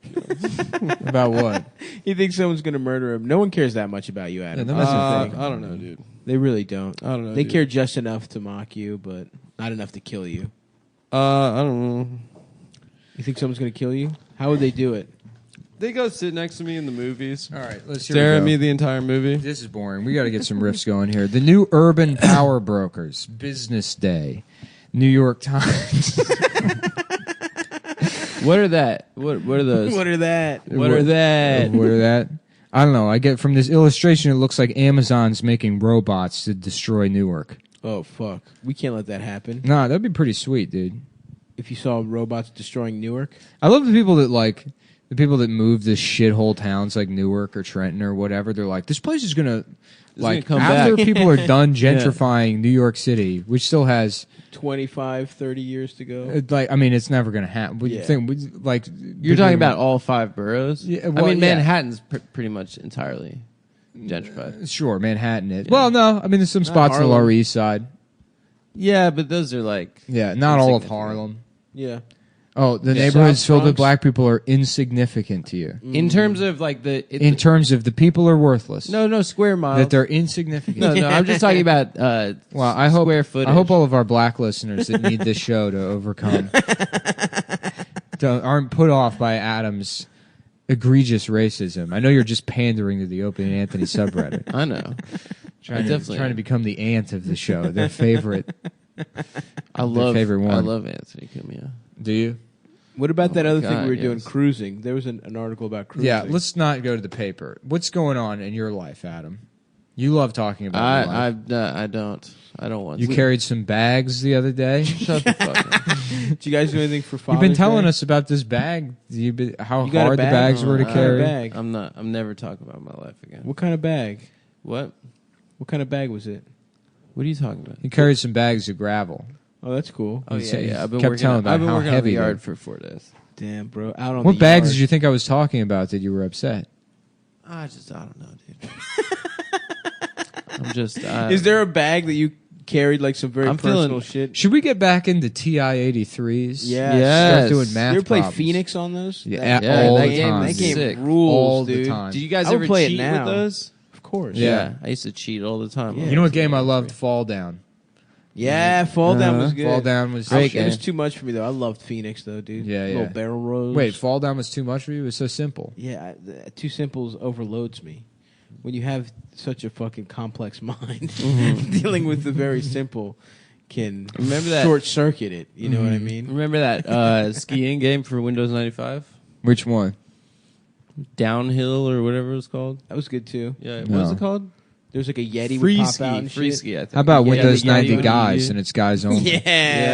About what? He thinks someone's going to murder him. No one cares that much about you, Adam. Yeah, That's the thing. I don't know, dude. They really don't. I don't know. They dude. care just enough to mock you, but not enough to kill you. I don't know. You think someone's going to kill you? How would they do it? They go sit next to me in the movies. All right, let's Stare at me the entire movie. This is boring. We got to get some riffs going here. The new urban power brokers, Business Day, New York Times. What are that? What are those? What are that? What are that? What are that? I don't know. I get from this illustration, it looks like Amazon's making robots to destroy Newark. Oh, fuck. We can't let that happen. Nah, that'd be pretty sweet, dude. If you saw robots destroying Newark. I love the people that move to shithole towns like Newark or Trenton or whatever. They're like, this place is gonna come after back. people are done gentrifying New York City, which still has 25, 30 years to go. I mean, it's never gonna happen. But Yeah. You're talking about all 5 boroughs? Yeah, I well, mean, yeah. Manhattan's pretty much entirely gentrified. Sure, Manhattan is. Well, no, I mean, there's some spots on the Harlem. Lower East Side. Yeah, but those are like... Yeah, not all of insignificant. Harlem. Yeah. Oh, the Yeah. neighborhoods South filled with Bronx. black people are insignificant to you. In terms of like In terms of the people are worthless. No, square miles. That they're insignificant. No, I'm just talking about well, I hope square footage. I hope all of our black listeners that need this show to overcome aren't put off by Adam's egregious racism. I know you're just pandering to the Opie and Anthony subreddit. I know. Trying definitely to become the ant of the show, their favorite. I love favorite one. I love Anthony Cumia. Do you? What about that my other thing God, we were doing, yes. cruising? There was an article about cruising. Yeah, let's not go to the paper. What's going on in your life, Adam? You love talking about your life. I don't want You to. carried some bags the other day. Shut the fuck up. Did you guys do anything for Father's You've been telling Day? us about this bag. How You got a hard the bag? bags were to I got a carry. bag. I'm never talking about my life again. What kind of bag? What? What kind of bag was it? What are you talking about? He carried some bags of gravel. Oh, that's cool. Oh He yeah, said- yeah. I've been kept working. telling about I've been how working on the heavy yard they- for 4 days. Damn, bro. Out on What the bags yard. did you think I was talking about that you were upset? I don't know, dude. I'm just. Is there a bag that you carried like some very I'm personal feeling- shit? Should we get back into TI-83s? Yeah. Yes. Start doing math You ever play problems. Phoenix on those? Yeah, That- all that the game, time. That game Sick. rules, All the dude. time. Did you guys I would ever play it cheat now. with those? Of course. Yeah, I used to cheat all the time. Yeah. You know what game I loved? Fall Down. Yeah, Fall Down was good. Fall Down was It great. was too much for me though. I loved Phoenix though, dude. Yeah, Little yeah. barrel rolls. Wait, Fall Down was too much for you? It was so simple. Yeah, Too Simples overloads me. When you have such a fucking complex mind, dealing with the very simple can Remember that- short circuit it. You know what I mean? Remember that skiing game for Windows 95? Which one? Downhill or whatever it was called. That was good too. Yeah, what No. was it called? There was like a Yeti Free would pop ski. out and Free shit. ski. I think. How about Yeah, Windows the 90 Yeti guys would- and it's guys only? Yeah,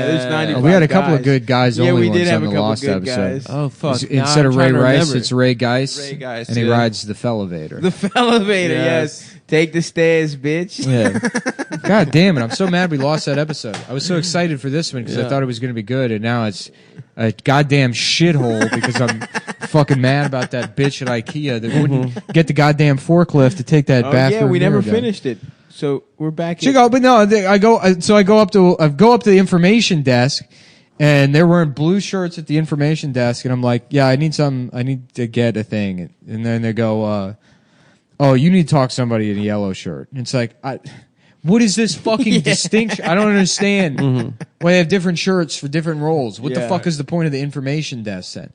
there's 95 We had a couple of guys. good guys Yeah, only we did ones have on a the couple Lost good episode. guys. Oh fuck! Now Instead I'm of Ray trying to Rice, remember. it's Ray Geist. Ray Geist, and he yeah. rides the Fellevator. The elevator, yes. Take the stairs, bitch. Yeah. God damn it. I'm so mad we lost that episode. I was so excited for this one because I Yeah. thought it was going to be good, and now it's a goddamn shithole because I'm fucking mad about that bitch at IKEA that wouldn't get the goddamn forklift to take that Oh bathroom yeah, we never mirror down. finished it. So we're back. She go, but no, I go up to the information desk, and they're wearing blue shirts at the information desk, and I'm like, yeah, I need to get a thing, and then they go, oh, you need to talk to somebody in a yellow shirt. And it's like, what is this fucking distinction? I don't understand why they have different shirts for different roles. What the Yeah. fuck is the point of the information desk then?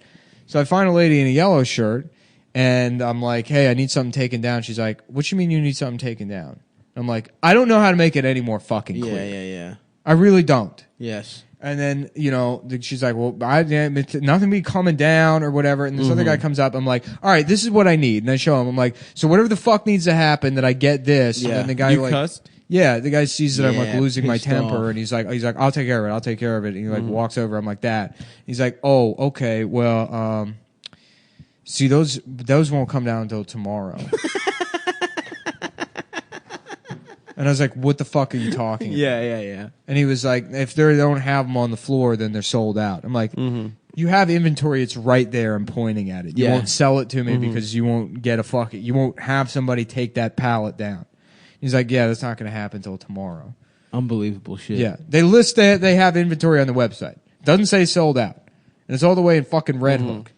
So I find a lady in a yellow shirt, and I'm like, hey, I need something taken down. She's like, what you mean you need something taken down? I'm like, I don't know how to make it any more fucking clear. Yeah. I really don't. Yes. And then, she's like, well, nothing be coming down or whatever. And this other guy comes up. I'm like, all right, this is what I need. And I show him. I'm like, so whatever the fuck needs to happen that I get this. Yeah. And then the guy You cussed? yeah, the guy sees that I'm like Yeah, losing my pissed temper. off. And he's like, I'll take care of it. And he like walks over. I'm like that. He's like, oh, okay. Well, see, those won't come down until tomorrow. And I was like, what the fuck are you talking about? Yeah. And he was like, if they don't have them on the floor, then they're sold out. I'm like, you have inventory. It's right there. I'm pointing at it. You Yeah. won't sell it to me because you won't get you won't have somebody take that pallet down. He's like, yeah, that's not going to happen until tomorrow. Unbelievable shit. Yeah. They list that they have inventory on the website. Doesn't say sold out. and it's all the way in fucking Red Hook,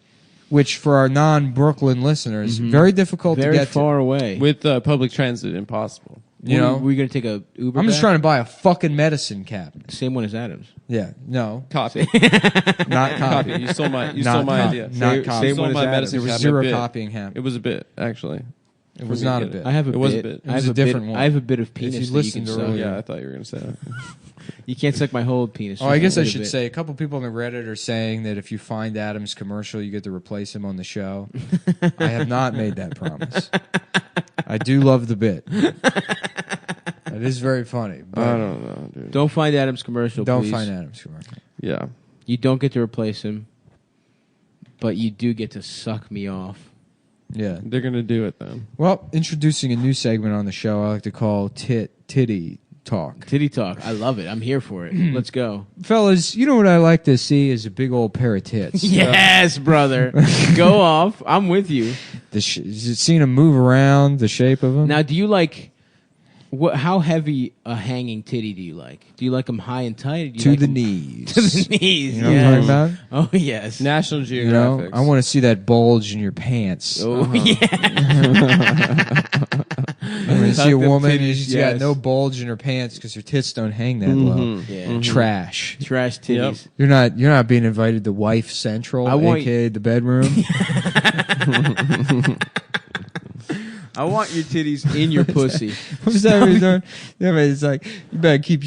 which for our non-Brooklyn listeners, very difficult Very to get far to. away. With public transit, impossible. You know, we're gonna take a Uber. I'm just back? trying to buy a fucking medicine cabinet. Same one as Adam's. Yeah, no, Copy. not copy. Copy. You stole my Not idea. Not copy. You stole my as medicine There was cabinet zero bit. copying happening. It was a bit, actually. It was not a bit. I have a It bit. was a bit. It I was have a different bit, one. I have a bit of If penis you that you listened can suck. earlier. Yeah, I thought you were going to say that. You can't suck my whole penis. Oh, I guess I Just a should bit. say a couple people on the Reddit are saying that if you find Adam's commercial, you get to replace him on the show. I have not made that promise. I do love the bit. It is very funny. But I don't know, dude. Don't find Adam's commercial. don't please. find Adam's commercial. Yeah. You don't get to replace him, but you do get to suck me off. Yeah. They're going to do it then. Well, introducing a new segment on the show I like to call Titty Talk. Titty talk. I love it. I'm here for it. Let's go. Fellas, you know what I like to see is a big old pair of tits. Yes, brother. Go off. I'm with you. Seen them move around, the shape of them. Now, do you like how heavy a hanging titty do you like? Do you like them high and tight? Or do you to like the 'em- knees. To the knees. You know what I'm talking about? Oh yes. National You know, Geographic. I want to see that bulge in your pants. Oh yeah. I want to see a Tuck them woman titties, who's got yes. no bulge in her pants because her tits don't hang that low. Yeah. Trash. Trash titties. You're not being invited to Wife Central, aka the bedroom. I want your titties in your pussy. What's that? It's like you better keep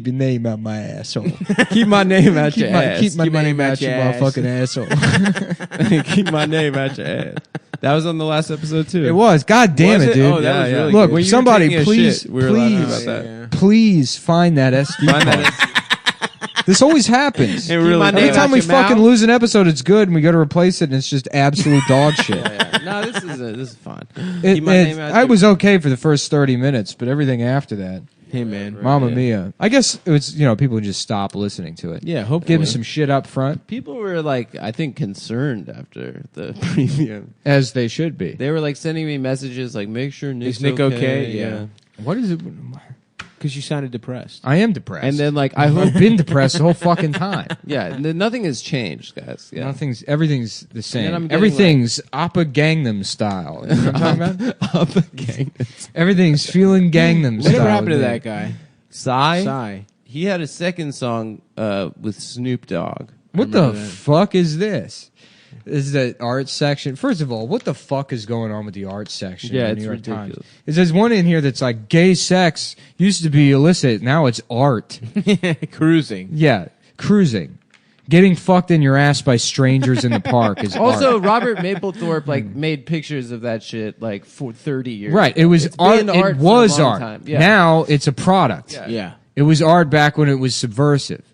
your name out my asshole. Keep my name out your ass. Keep my name out your ass. motherfucking asshole. Keep my name out your ass. That was on the last episode, too. It was. God damn Was it, it? dude. Oh, that was really Look, good. When you were somebody taking a please, shit, we were laughing please, about that. please find that SD Find card. that This always happens. It really my name Every time out we your fucking mouth. lose an episode, it's good, and we go to replace it, and it's just absolute dog shit. No, this is fun. It- Keep my name out I your- was okay for the first 30 minutes, but everything after that, Hey man. Mamma Mia. I guess it was, people just stop listening to it. Yeah, hopefully. Give them some shit up front, People were like, I think, concerned after the premium. as they should be. They were like sending me messages like, make sure Nick's Is Nick okay? Yeah. What is it? Because you sounded depressed. I am depressed. And then like, I hope, I've been depressed the whole fucking time. yeah, nothing has changed, guys. Yeah. Everything's the same. I'm getting, Everything's Appa Gangnam style. You know what I'm talking about? Everything's feeling Gangnam style. Whatever happened to with that me. guy? Psy, he had a second song with Snoop Dogg. What the remember that. fuck is this? Is the art section? First of all, what the fuck is going on with the art section? Yeah, of the it's New York Times? ridiculous. There's one in here that's like gay sex used to be illicit, now it's art. Cruising. Yeah, cruising, getting fucked in your ass by strangers in the park is Also, art. Robert Mapplethorpe made pictures of that shit like for 30 years. Right, it ago. was It's art. been It for a was long art. time. Yeah. Now it's a product. Yeah. It was art back when it was subversive.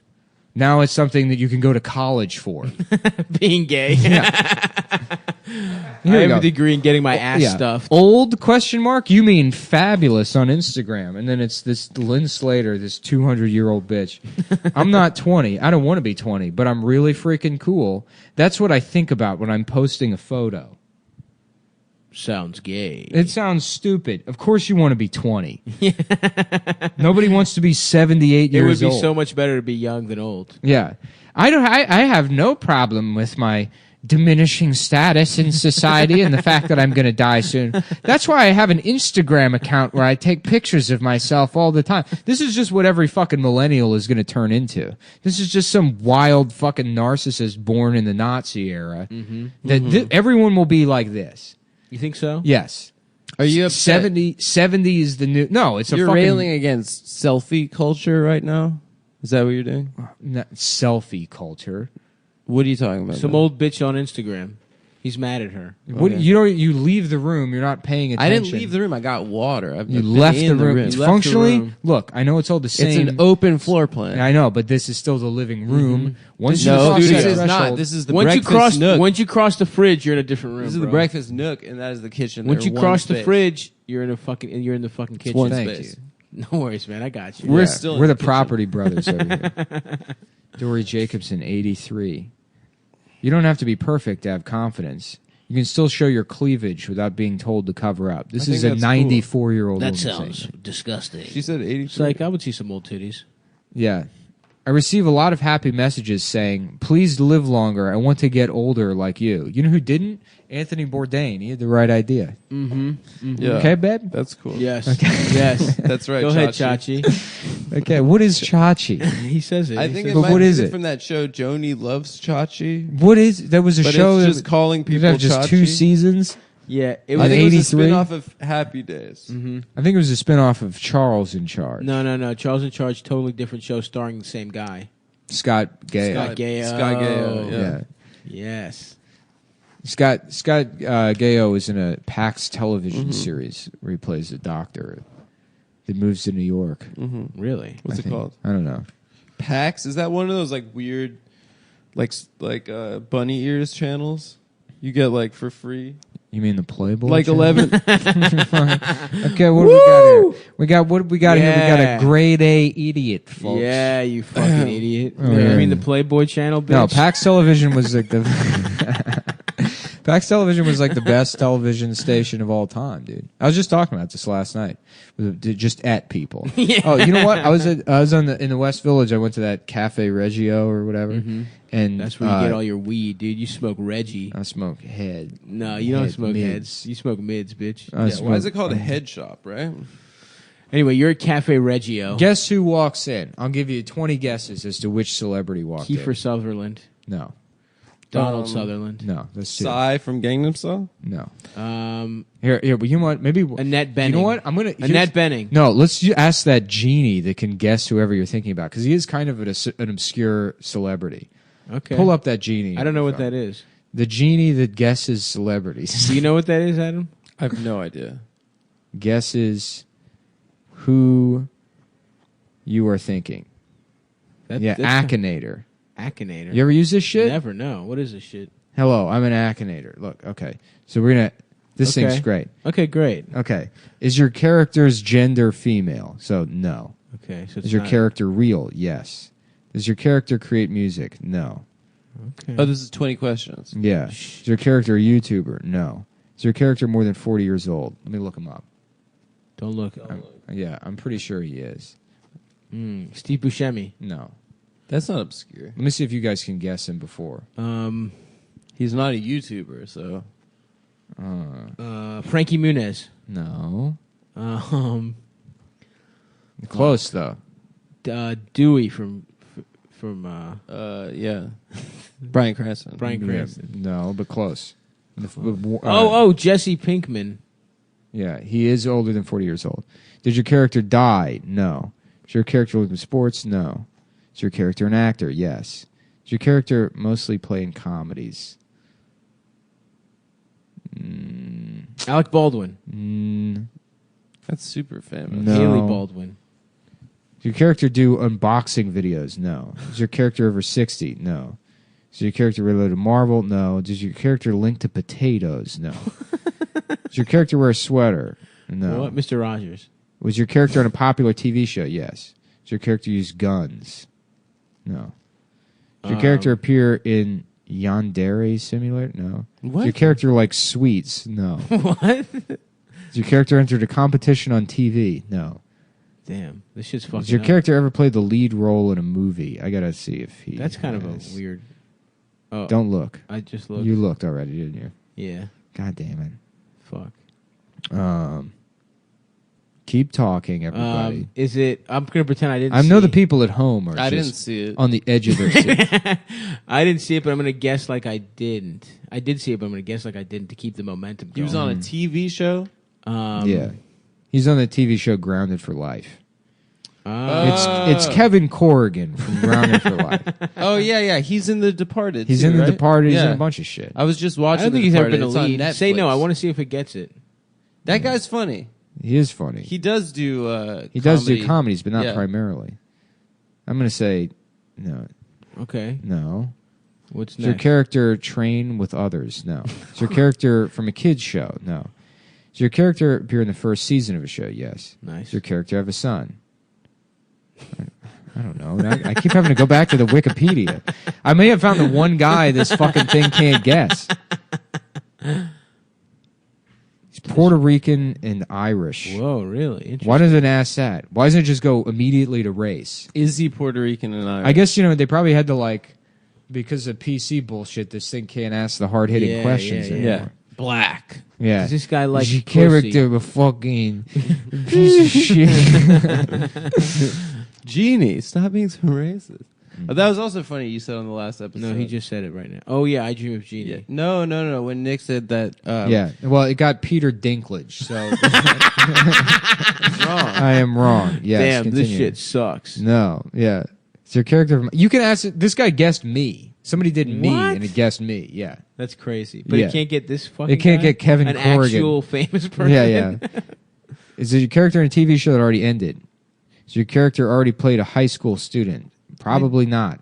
Now it's something that you can go to college for. Being gay. Here I we have go. a degree in getting my ass Yeah. stuffed. Old question mark? You mean fabulous on Instagram. And then it's this Lynn Slater, this 200-year-old bitch. I'm not 20. I don't want to be 20, but I'm really freaking cool. That's what I think about when I'm posting a photo. Sounds gay. It sounds stupid. Of course you want to be 20. Nobody wants to be 78 It years would be old. so much better to be young than old. Yeah. I have no problem with my diminishing status in society and the fact that I'm going to die soon. That's why I have an Instagram account where I take pictures of myself all the time. This is just what every fucking millennial is going to turn into. This is just some wild fucking narcissist born in the Nazi era. Everyone will be like this. You think so? Yes. Are you upset? 70 is the new... No, it's a You're fucking... railing against selfie culture right now? Is that what you're doing? selfie culture. What are you talking about? Some man? old bitch on Instagram. He's mad at her. What, you leave the room, you're not paying attention. I didn't leave the room. I got water. I've You been left in the room. It's You left the functionally, room. look, I know it's all the It's same. an open floor plan. I know, but this is still the living room. Once you No, cross dude, that this is threshold, not. This is the Once you breakfast cross, nook. once you cross the fridge, you're in a different room. This is the bro. breakfast nook, and that is the kitchen. Once They're you one cross the space. fridge, you're in the fucking kitchen. one Thank space. you. No worries, man. I got you. We're Yeah, still in we're the the kitchen. property brothers over here. Dory Jacobson, 83. You don't have to be perfect to have confidence. You can still show your cleavage without being told to cover up. This I is think a that's cool. 94-year-old That woman saying sounds it. disgusting. She said 83. It's like I would see some old titties. Yeah. I receive a lot of happy messages saying, please live longer. I want to get older like you. You know who didn't? Anthony Bourdain. He had the right idea. Yeah. Okay, babe? That's cool. Yes. Yes. That's right. Go ahead, Chachi. Chachi. Okay, what is Chachi? He says it. I He think says it But might what be is it? from that show Joni Loves Chachi. What is... There was a But show... it's just calling people have just Chachi. 2 seasons. Yeah. It I was. think it was a 83? spin-off of Happy Days. I think it was a spin-off of Charles in Charge. No. Charles in Charge, totally different show starring the same guy. Scott Gay. Scott Gayo. Scott Gayo, Yeah. Yes. Scott Gayo was in a PAX television series where he plays a doctor that moves to New York. Really? What's I it think. called? I don't know. PAX? Is that one of those like weird, like bunny ears channels you get like for free? You mean the Playboy? Like channel? 11. Okay, what do we got here? We got here? We got Yeah. a grade A idiot, folks. Yeah, you fucking idiot. Oh, You yeah. mean the Playboy channel, bitch? No, PAX Television was like the PAX Television was like the best television station of all time, dude. I was just talking about this last night, just at people. Oh, you know what? I was in the West Village. I went to that Cafe Reggio or whatever, and That's where you get all your weed, dude. You smoke Reggie. I smoke head. No, you don't Head smoke mids. heads. You smoke mids, bitch. I Yeah, smoke- why is it called a head shop, right? Anyway, you're at Cafe Reggio. Guess who walks in? I'll give you 20 guesses as to which celebrity walked Kiefer in. Sutherland. No, Donald Sutherland. no, that's two. Psy from Gangnam Style? No. Um, Here, but you know what? Maybe Annette Bening. You know what? I'm gonna Annette Bening. No, let's ask that genie that can guess whoever you're thinking about because he is kind of an obscure celebrity. Okay. Pull up that genie. I don't know what that is. The genie that guesses celebrities. Do you know what that is, Adam? I have no idea. Guesses who you are thinking. Yeah, that's Akinator. Akinator. You ever use this shit? Never know. What is this shit? Hello, I'm an Akinator. Look, okay. So we're gonna. This Okay. thing's great. Okay, great. Okay. Is your character's gender female? So no. Okay, so it's Is your not- character real? Yes. Does your character create music? No. Okay. Oh, this is 20 questions. Yeah. Is your character a YouTuber? No. Is your character more than 40 years old? Let me look him up. Don't look. Yeah, I'm pretty sure he is. Steve Buscemi. No. That's not obscure. Let me see if you guys can guess him before. He's not a YouTuber, so. Frankie Muniz. No. Um, Close though. Dewey from Yeah. Brian Cranston. Bryan Cranston. No, but close. Jesse Pinkman. Yeah, he is older than 40 years old. Did your character die? No. Is your character live in sports? No. Is your character an actor? Yes. Is your character mostly play in comedies? Alec Baldwin. That's super famous. No. Haley Baldwin. Does your character do unboxing videos? No. Is your character over 60? No. Is your character related to Marvel? No. Does your character link to potatoes? No. Does your character wear a sweater? No. What? Mr. Rogers. Was your character on a popular TV show? Yes. Does your character use guns? No. Does your character appear in Yandere Simulator? No. What? Does your character like sweets? No. What? Does your character entered a competition on TV? No. Damn, this shit's fucking. Does your up. character ever play the lead role in a movie? I gotta see if he. That's kind of has. a weird. Oh, Don't look. I just looked. You looked already, didn't you? Yeah. God damn Fuck. it. Keep talking, everybody. Is it? I'm gonna pretend I didn't. I know see the people at home are. I just didn't see it. on the edge of their seat. I didn't see it, but I'm gonna guess like I didn't. I did see it, but I'm gonna guess like I didn't to keep the momentum He going. was on a TV show? Yeah, he's on the TV show Grounded for Life. Uh, It's Kevin Corrigan from Grounded for Life. Oh, yeah. He's in The Departed. He's too, in The right? Departed. He's Yeah. in a bunch of shit. I was just I watching don't think The he's ever Departed. been a It's on lead. Say no. Netflix. I want to see if it gets it. That guy's funny. He is funny. He does do He does do comedies, but not Yeah. primarily. I'm gonna say no. Okay. No. What's Does your next? character train with others? No. Is your character from a kid's show? No. Does your character appear in the first season of a show? Yes. Nice. Does your character have a son? I don't know. I keep having to go back to the Wikipedia. I may have found the one guy this fucking thing can't guess. Does He's Puerto Rican and Irish. Whoa, really? Interesting. Why doesn't it ask that? Why doesn't it just go immediately to race? Is he Puerto Rican and Irish? I guess, they probably had to, like, because of PC bullshit, this thing can't ask the hard-hitting questions anymore. Yeah. Black. Yeah. Does this guy like your pussy? character a fucking piece of shit. Genie, stop being so racist. But that was also funny you said on the last episode. No, he just said it right now. Oh, yeah, I Dream of Genie. Yeah. No. When Nick said that... yeah. Well, it got Peter Dinklage, so... wrong. I am wrong. Yes, Damn, continue. this shit sucks. No, yeah. It's your character... You can ask... This guy guessed me. Somebody did me, What? and it guessed me. Yeah. That's crazy. But Yeah. it can't get this fucking It can't guy? get Kevin An Corrigan. actual famous person? Yeah. Is it your character in a TV show that already ended? Is your character already played a high school student? Probably not.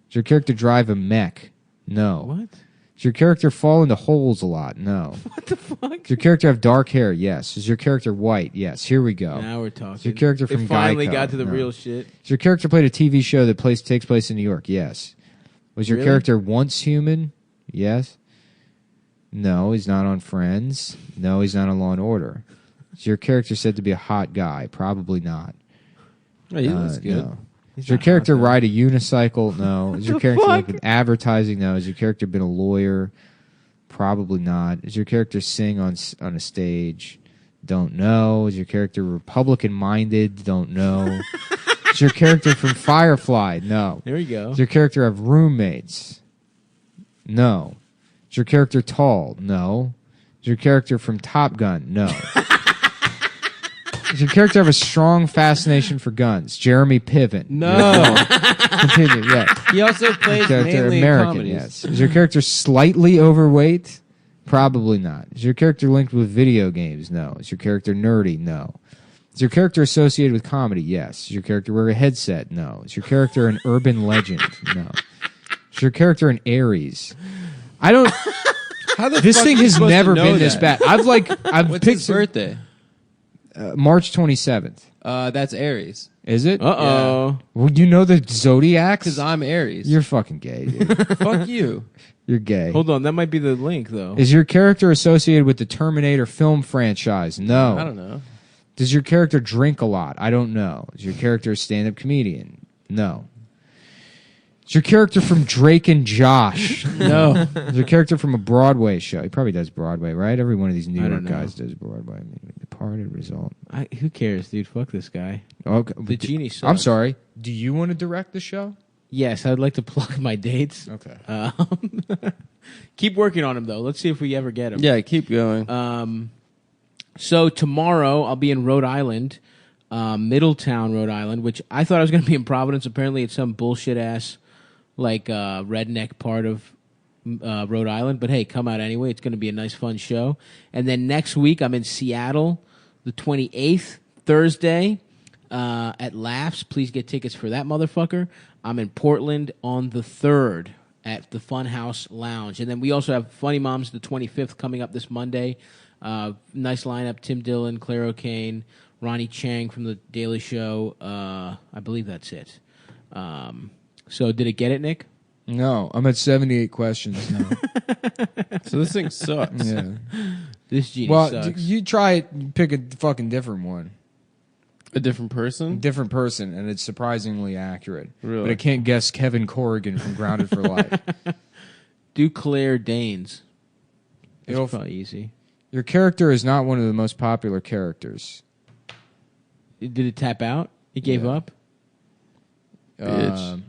Does your character drive a mech? No. What? Does your character fall into holes a lot? No. What the fuck? Does your character have dark hair? Yes. Is your character white? Yes. Here we go. Now we're talking. Is your character from It finally Geico? got to the No. real shit. Does your character played a TV show that takes place in New York? Yes. Was your Really? character once human? Yes. No, he's not on Friends. No, he's not on Law and Order. Is your character said to be a hot guy? Probably not. Oh, he looks good. No. Does your character ride a unicycle? No. Is your character like in advertising? No. Has your character been a lawyer? Probably not. Is your character sing on a stage? Don't know. Is your character Republican-minded? Don't know. Is your character from Firefly? No. There we go. Does your character have roommates? No. Is your character tall? No. Is your character from Top Gun? No. Does your character have a strong fascination for guns? Jeremy Piven? No. Continue, yeah. He also plays Character mainly American, in comedies. yes. Is your character slightly overweight? Probably not. Is your character linked with video games? No. Is your character nerdy? No. Is your character associated with comedy? Yes. Is your character wear a headset? No. Is your character an urban legend? No. Is your character an Aries? I don't... How the This fuck thing are you has supposed to never know been this that? bad. I've What's picked his some- birthday? March 27th. That's Aries. Is it? Uh-oh. Well, you know the zodiacs? Because I'm Aries. You're fucking gay, dude. Fuck you. You're gay. Hold on, that might be the link, though. Is your character associated with the Terminator film franchise? No. I don't know. Does your character drink a lot? I don't know. Is your character a stand-up comedian? No. Is your character from Drake and Josh? No. Is your character from a Broadway show? He probably does Broadway, right? Every one of these New I York don't know. guys does Broadway. I mean, Departed, Result. Who cares, dude? Fuck this guy. Okay. The genie sucks. I'm sorry. Do you want to direct the show? Yes, I'd like to plug my dates. Okay. Keep working on them, though. Let's see if we ever get them. Yeah, keep going. So tomorrow I'll be in Rhode Island, Middletown, Rhode Island, which I thought I was going to be in Providence. Apparently it's some bullshit-ass, redneck part of Rhode Island. But hey, come out anyway. It's going to be a nice, fun show. And then next week I'm in Seattle, the 28th, Thursday, at Laughs. Please get tickets for that motherfucker. I'm in Portland on the 3rd at the Funhouse Lounge. And then we also have Funny Moms the 25th coming up this Monday. Nice lineup: Tim Dillon, Claire O'Kane, Ronnie Chang from The Daily Show. I believe that's it. So did it get it, Nick? No, I'm at 78 questions now. So this thing sucks. Yeah. This genie Well, sucks. you try it. You pick a fucking different one. A different person? Different person, and it's surprisingly accurate. Really? But I can't guess Kevin Corrigan from Grounded for Life. Do Claire Danes. That's It'll- probably easy. Your character is not one of the most popular characters. Did it tap out? It gave Yeah. up? Bitch.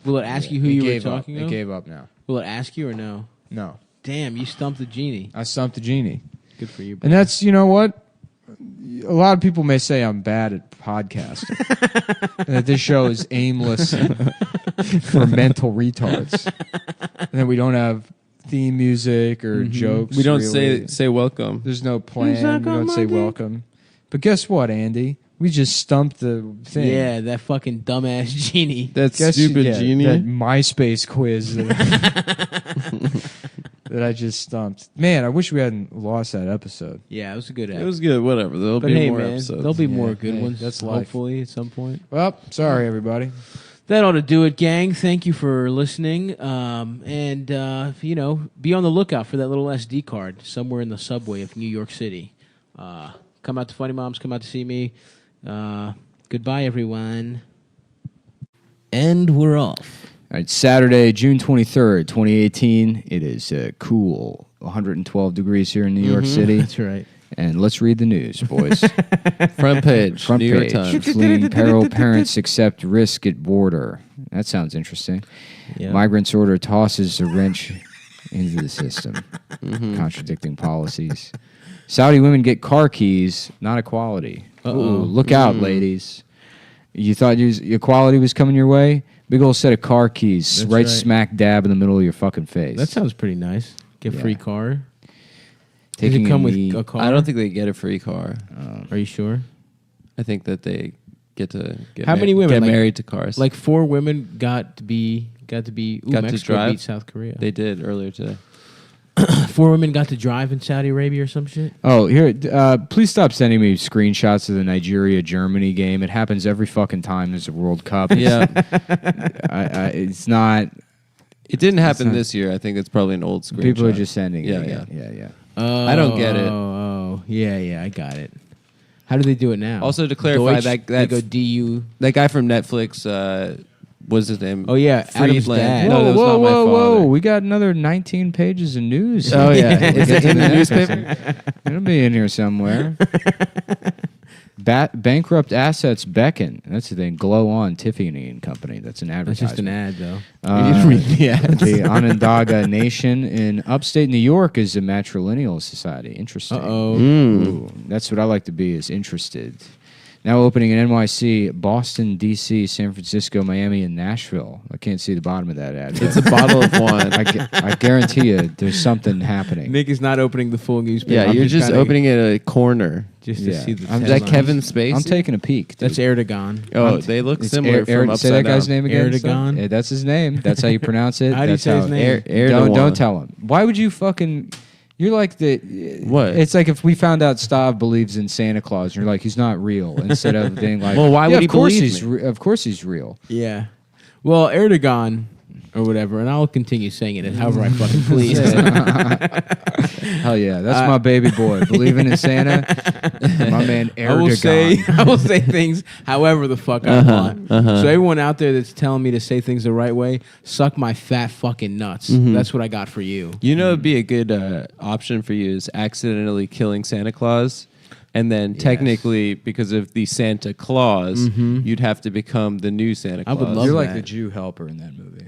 Will it ask you who It you were gave up. talking It about? gave up now. Will it ask you or no? No. Damn, you stumped the genie. I stumped the genie. Good for you. And that's, you know what? A lot of people may say I'm bad at podcasting. And that this show is aimless for mental retards. And that we don't have theme music or jokes. We don't really. say welcome. There's no plan. We don't say welcome. But guess what, Andy? We just stumped the thing. Yeah, that fucking dumbass genie. That stupid genie. That MySpace quiz that I just stumped. Man, I wish we hadn't lost that episode. Yeah, it was a good It episode. was good. Whatever. There'll But be hey, more man, episodes. there'll be Yeah, more good hey, ones. that's life. Hopefully at some point. Well, sorry, everybody. That ought to do it, gang. Thank you for listening. And be on the lookout for that little SD card somewhere in the subway of New York City. Come out to Funny Moms. Come out to see me. Goodbye, everyone. And we're off. All right, Saturday, June 23rd, 2018. It is cool, 112 degrees here in New York City. That's right. And let's read the news, boys. Front page, New York Times. Fleeing peril, parents accept risk at border. That sounds interesting. Yep. Migrants order tosses a wrench into the system. Contradicting policies. Saudi women get car keys, not equality. Ooh, look out, ladies. You thought equality was coming your way? Big old set of car keys right smack dab in the middle of your fucking face. That sounds pretty nice. Get free car. Does it come with a car? I don't think they get a free car. Are you sure? I think that they get to get How many women get married to cars. Like 4 women got to Mexico to drive. beat South Korea. They did earlier today. 4 women got to drive in Saudi Arabia or some shit. Oh, here, please stop sending me screenshots of the Nigeria-Germany game. It happens every fucking time there's a World Cup. Yeah. It's not... It didn't happen this year. I think it's probably an old screenshot. People are just sending it. Yeah. I don't get it. Yeah, I got it. How do they do it now? Also, to clarify, they go DU. That guy from Netflix, what's his name? Oh, yeah, Adam's dad. No, that was not my father. We got another 19 pages of news. Oh, yeah. Is it in the newspaper? It'll be in here somewhere. Bankrupt assets beckon. That's the thing. Glow on Tiffany and Company. That's an advertisement. That's just an ad, though. You didn't read the ad. The Onondaga Nation in upstate New York is a matrilineal society. Interesting. Ooh, that's what I like to be, is interested. Now opening in NYC, Boston, D.C., San Francisco, Miami, and Nashville. I can't see the bottom of that ad. It's a bottle of wine. I guarantee you there's something happening. Nick is not opening the full newspaper. Yeah, you're just opening it a corner. Just to see the Is that Kevin Spacey? I'm taking a peek. Dude. That's Erdogan. Oh, they look similar from upside Say that down. guy's name again. Erdogan. Yeah, that's his name. That's how you pronounce it. How do you say his name? Don't tell him. Why would you fucking... You're like the... What? It's like if we found out Stav believes in Santa Claus, and you're like, he's not real, instead of being like... Well, why would he of course believe me? Of course he's real. Yeah. Well, Erdogan... or whatever, and I'll continue saying it however I fucking please. Hell yeah, that's my baby boy. Believing in Santa, my man Erdogan. I will say things however the fuck I want. So everyone out there that's telling me to say things the right way, suck my fat fucking nuts. That's what I got for you. You know, it'd be a good option for you is accidentally killing Santa Claus. And then technically, because of the Santa Claus, you'd have to become the new Santa Claus. I would love You're that. like the Jew helper in that movie.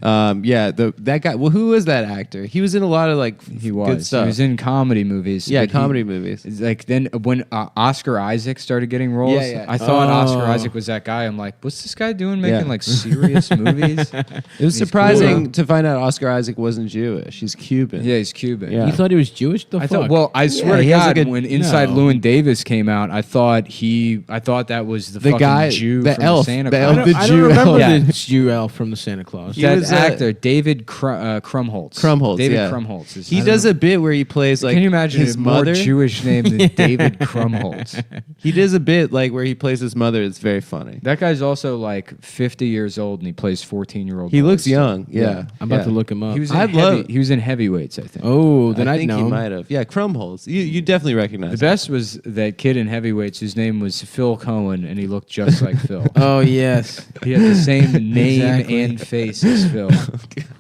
Yeah, that guy. Well, who was that actor? He was in a lot of good stuff. He was in comedy movies. Yeah, but comedy movies. It's like then when Oscar Isaac started getting roles, I thought Oscar Isaac was that guy. I'm like, what's this guy doing making like serious movies? It was surprising to find out Oscar Isaac wasn't Jewish. He's Cuban. Yeah, he's Cuban. Yeah. You thought he was Jewish? I thought. I swear to he has God, like a- when Inside Llewyn Davis came out, I thought that was the fucking guy, Jew the from elf, Santa the Claus. elf, the I Jew don't remember elf. the Jew elf from the Santa Claus. He That was, actor, David Krumholtz. David Krumholtz. He does a bit where he plays like Can you imagine his a more mother. Jewish name than David Krumholtz? He does a bit like where he plays his mother. It's very funny. That guy's also like 50 years old and he plays 14-year-old. He boys. looks young. Yeah, I'm about to look him up. He was in I'd he was in Heavyweights, I think. Oh, then I I'd think know he him. might have. Yeah, Krumholtz. You definitely recognize The him. best was that kid in Heavyweights whose name was Phil Cohen, and he looked just like Phil. Oh, yes. He had the same name Exactly. and face as Phil.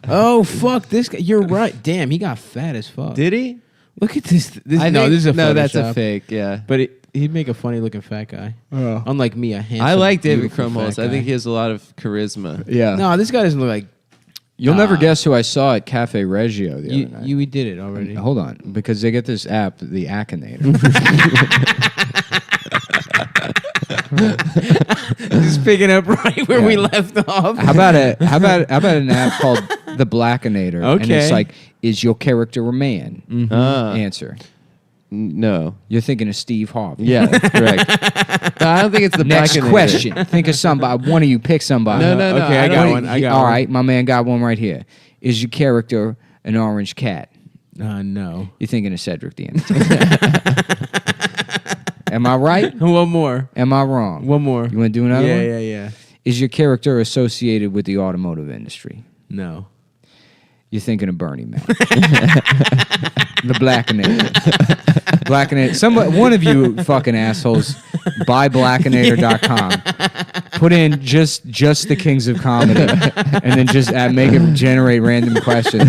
Oh, fuck. This guy. You're right. Damn, he got fat as fuck. Did he? Look at this. This This is a that's a Photoshop. fake. Yeah. But he'd make a funny looking fat guy. Unlike me, a handsome, I like David beautiful Krumholtz. fat I think guy. he has a lot of charisma. Yeah. No, this guy doesn't look like You'll never guess who I saw at Cafe Reggio the other night. you. We did it already. Hold on, because they get this app, the Akinator. Just picking up right where we left off. How about an app called the Blackinator? And it's Okay. like, is your character a man? Answer. No. You're thinking of Steve Harvey. Yeah, that's correct. No, I don't think it's the Next Blackinator. question. Think of somebody. One of you pick somebody. No. Okay, I got one. All right, my man got one right here. Is your character an orange cat? No. You're thinking of Cedric the Entertainer. Am I right? One more. Am I wrong? One more. You want to do another one? Yeah. Is your character associated with the automotive industry? No. You're thinking of Bernie Mac. The Blackinator. Blackinator. One of you fucking assholes, buy blackinator.com. Put in just the Kings of Comedy, and then just make it generate random questions.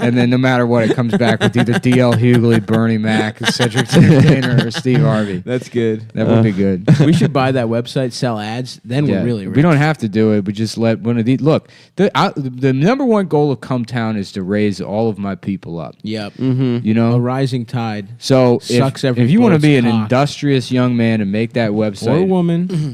And then no matter what, it comes back with either D.L. Hughley, Bernie Mac, Cedric Entertainer, or Steve Harvey. That's good. That would be good. We should buy that website, sell ads, then we're really rich. We don't have to do it, but just let one of these... Look, the number one goal of Cumtown is to raise all of my people up. Yep. You know? A rising tide. So if you want to be an cock. industrious young man and make that website...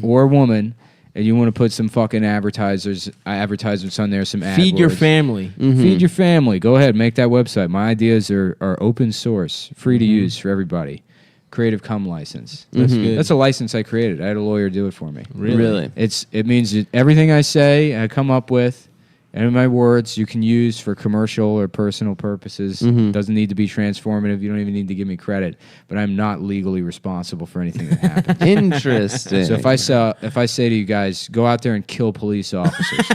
Or a woman... and you want to put some fucking advertisements on there, some AdWords. Feed your family. Feed your family. Go ahead, make that website. My ideas are open source, free to use for everybody. Creative Cum license. That's good. That's a license I created. I had a lawyer do it for me. Really? It means that everything I say, I come up with, and my words you can use for commercial or personal purposes. Doesn't need to be transformative. You don't even need to give me credit. But I'm not legally responsible for anything that happens. Interesting. So if I say to you guys, go out there and kill police officers,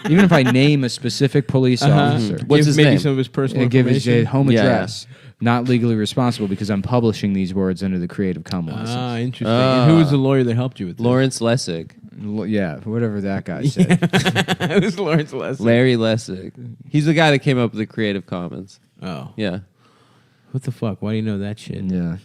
even if I name a specific police officer, What's his name? Some of his personal and give his information. home address, not legally responsible because I'm publishing these words under the Creative Cum license. Ah, interesting. And who was the lawyer that helped you with this? Lawrence Lessig. Yeah, whatever that guy said. It was Lawrence Lessig. Larry Lessig. He's the guy that came up with the Creative Commons. Oh. Yeah. What the fuck? Why do you know that shit? Yeah.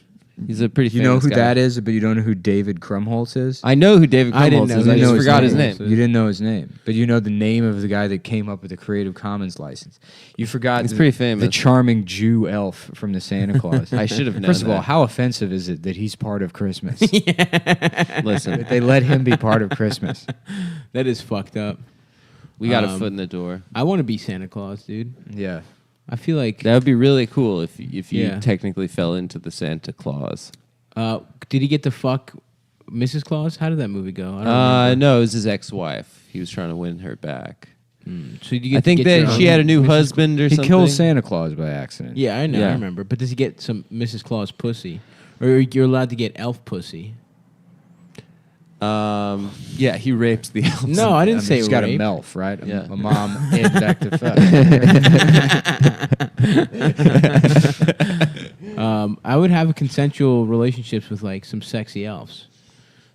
He's a pretty famous You know who guy. that is, but you don't know who David Krumholtz is? I know who David I didn't Krumholtz know is. that. I You just know his forgot his name. name. You didn't know his name, but you know the name of the guy that came up with the Creative Commons license. You forgot He's pretty famous. The charming Jew elf from the Santa Claus. I should have known First of all, that. how offensive is it that he's part of Christmas? Listen, That they let him be part of Christmas. That is fucked up. we got a foot in the door. I want to be Santa Claus, dude. Yeah. I feel like... That would be really cool if you Yeah. technically fell into the Santa Claus. did he get to fuck Mrs. Claus? How did that movie go? I don't remember. No, it was his ex-wife. He was trying to win her back. So did you get I to think get that your she own had a new Mrs. husband or He something. killed Santa Claus by accident. Yeah, I know. Yeah. I remember. But does he get some Mrs. Claus pussy? Or you're allowed to get elf pussy? Yeah, he rapes the elves. No, I didn't say He's got a rape. MILF, right? Yeah. A mom and back to fuck. I would have consensual relationships with like some sexy elves.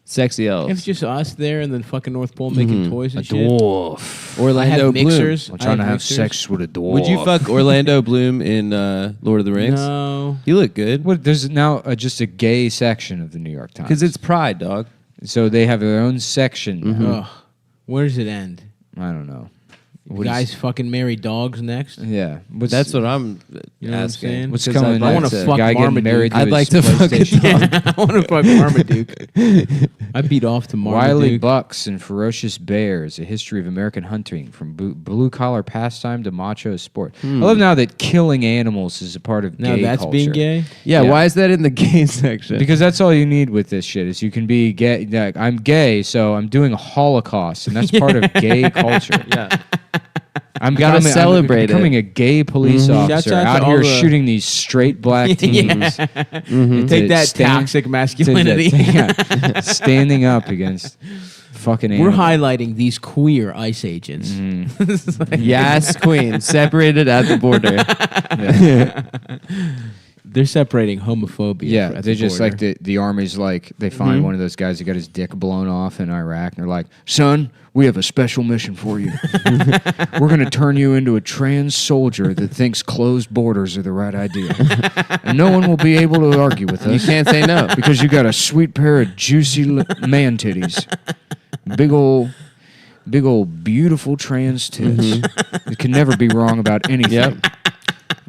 Sexy elves. If it's just us there and then fucking North Pole making toys and shit. Dwarf. I Orlando have Bloom. mixers. I'm trying to I have mixers. sex with a dwarf. Would you fuck Orlando Bloom in Lord of the Rings? No. You look good. What, there's now just a gay section of the New York Times. Because it's Pride, dog. So they have their own section. Ugh. Where does it end? I don't know. Guys fucking marry dogs next? Yeah. That's what I'm You know what I'm asking. saying? What's 'Cause coming I'd I like wanna to- fuck guy getting Marmaduke. married to I'd his like to fuck a PlayStation. dog. I want to fuck Marmaduke. I beat off to Marmaduke. Wily bucks and ferocious bears, a history of American hunting, from blue-collar pastime to macho sport. I love now that killing animals is a part of Now gay that's culture. being gay? Yeah, Yeah. why is that in the gay section? Because that's all you need with this shit is you can be gay. Like, I'm gay, so I'm doing a Holocaust, and that's part of gay culture. yeah. I'm Gotta celebrate it. becoming a gay police officer Shouts out to out all here the- shooting these straight black teens. Take that toxic masculinity. Standing up against fucking We're animals. highlighting these queer ICE agents. This is like- Yes, queen. Separated at the border. They're separating homophobia. Yeah, at they the just border. like the army's like they find one of those guys who got his dick blown off in Iraq, and they're like, "Son, we have a special mission for you. We're going to turn you into a trans soldier that thinks closed borders are the right idea, and no one will be able to argue with us. You can't say no. because you got a sweet pair of juicy man titties, big old, beautiful trans tits. It can never be wrong about anything." Yep.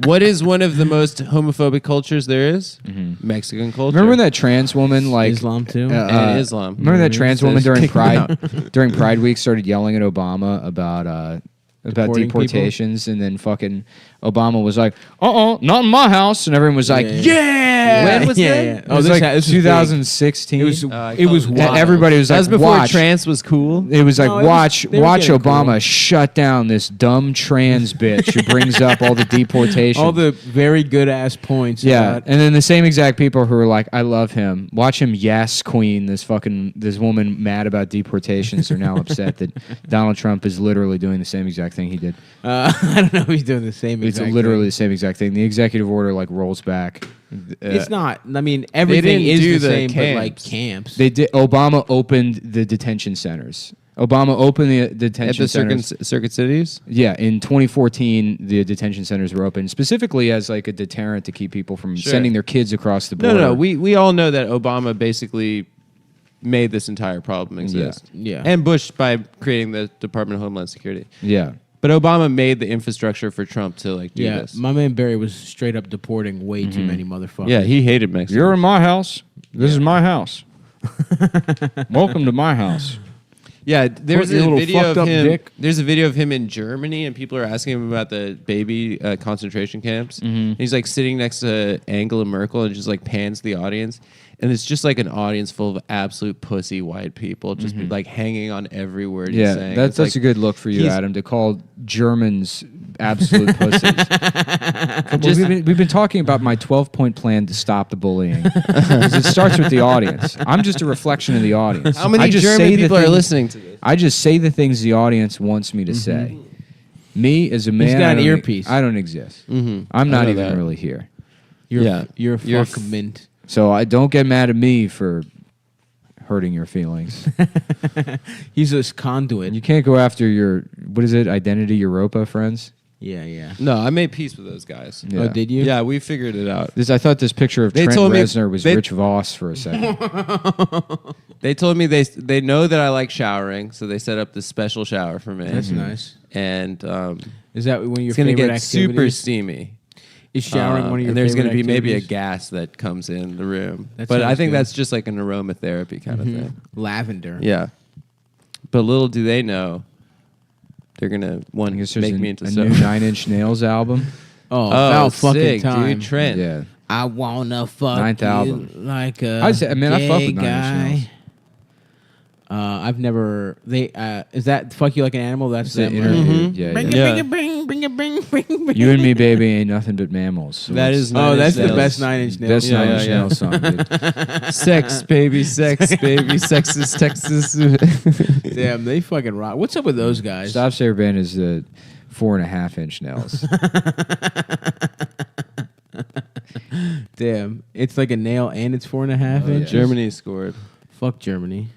What is one of the most homophobic cultures there is? Mexican culture. Remember that trans woman, like Islam too. And Islam. Remember that trans woman during Kick 'em Pride during Pride Week started yelling at Obama about Deporting deportations, and then fucking Obama was like, not in my house, and everyone was like, Yeah. Yeah. When was yeah, that? Yeah. It was this like was big. 2016. It was. I It was thought wild. Everybody was That like, was before watch. trans was cool. It was like, No, it was- watch they were getting Obama cool. shut down this dumb trans bitch who brings up all the deportation. all the very good ass points. yeah, about- and then the same exact people who are like, I love him. Watch him yes queen this woman mad about deportations are now upset that Donald Trump is literally doing the same exact thing he did. I don't know if he's doing the same. It's exact literally thing. the same exact thing. The executive order like rolls back. It's not. I mean, everything didn't is do the the same, but camps. like camps. They did. Obama opened the detention centers. Obama opened the At detention the centers. circuit cities? Yeah, in 2014, the detention centers were open specifically as like a deterrent to keep people from Sure. sending their kids across the border. No. We all know that Obama basically made this entire problem exist. Yeah. And Bush by creating the Department of Homeland Security. Yeah. But Obama made the infrastructure for Trump to like do Yeah, this. my man Barry was straight up deporting way too many motherfuckers. Yeah, he hated Mexico. You're in my house. This is my house. Welcome to my house. Yeah, there's What, you a little video fucked of up him. dick? There's a video of him in Germany, and people are asking him about the baby concentration camps. He's like sitting next to Angela Merkel, and just like pans the audience, and it's just like an audience full of absolute pussy white people, just like hanging on every word he's Yeah, saying. that's It's a like, good look for you, he's- Adam, to call Germans absolute pussies. We've been talking about my 12-point plan to stop the bullying. 'Cause it starts with the audience. I'm just a reflection of the audience. How many I just German say the people are things- listening to this? I just say the things the audience wants me to say. Me as a man, got I an don't- earpiece. I don't exist. I'm I not know even that. really here. You're Yeah. you're a You're fuck f- mint. So I don't get mad at me for hurting your feelings. He's this conduit. You can't go after your, what is it, Identity Europa friends? Yeah. No, I made peace with those guys. Yeah. Oh, did you? Yeah, we figured it out. I thought this picture of They Trent told me- Reznor was they- Rich Voss for a second. They told me they know that I like showering, so they set up this special shower for me. That's nice. And Is that one of your it's going to favorite get super activities? steamy. Is showering one of your and there's favorite gonna be maybe a activities? gas that comes in the room. That But I sounds think good. that's just like an aromatherapy kind of thing. Lavender. Yeah. But little do they know, they're going to I one guess there's make me into a soap. new Nine Inch Nails album. Oh, about fucking sick, time. dude. Trent. Yeah. I wanna fuck Ninth you album. like a I fuck gay with Nine Inch guy. Nails. I've never. Is that fuck you like an animal? That's It's an them, right? interlude. Yeah, Bring yeah. it, bring it, bring it. You and me, baby, ain't nothing but mammals. So That it's is Oh, Nine that's Inch the Nails. best Nine Inch Nails. best Yeah, Nine yeah, Inch yeah. Nails song, dude. Sex, baby, Texas. Damn, they fucking rock. What's up with those guys? Stop Sayer Band is the 4.5 inch nails. Damn, it's like a nail and it's 4.5 inches. Germany scored. Fuck Germany.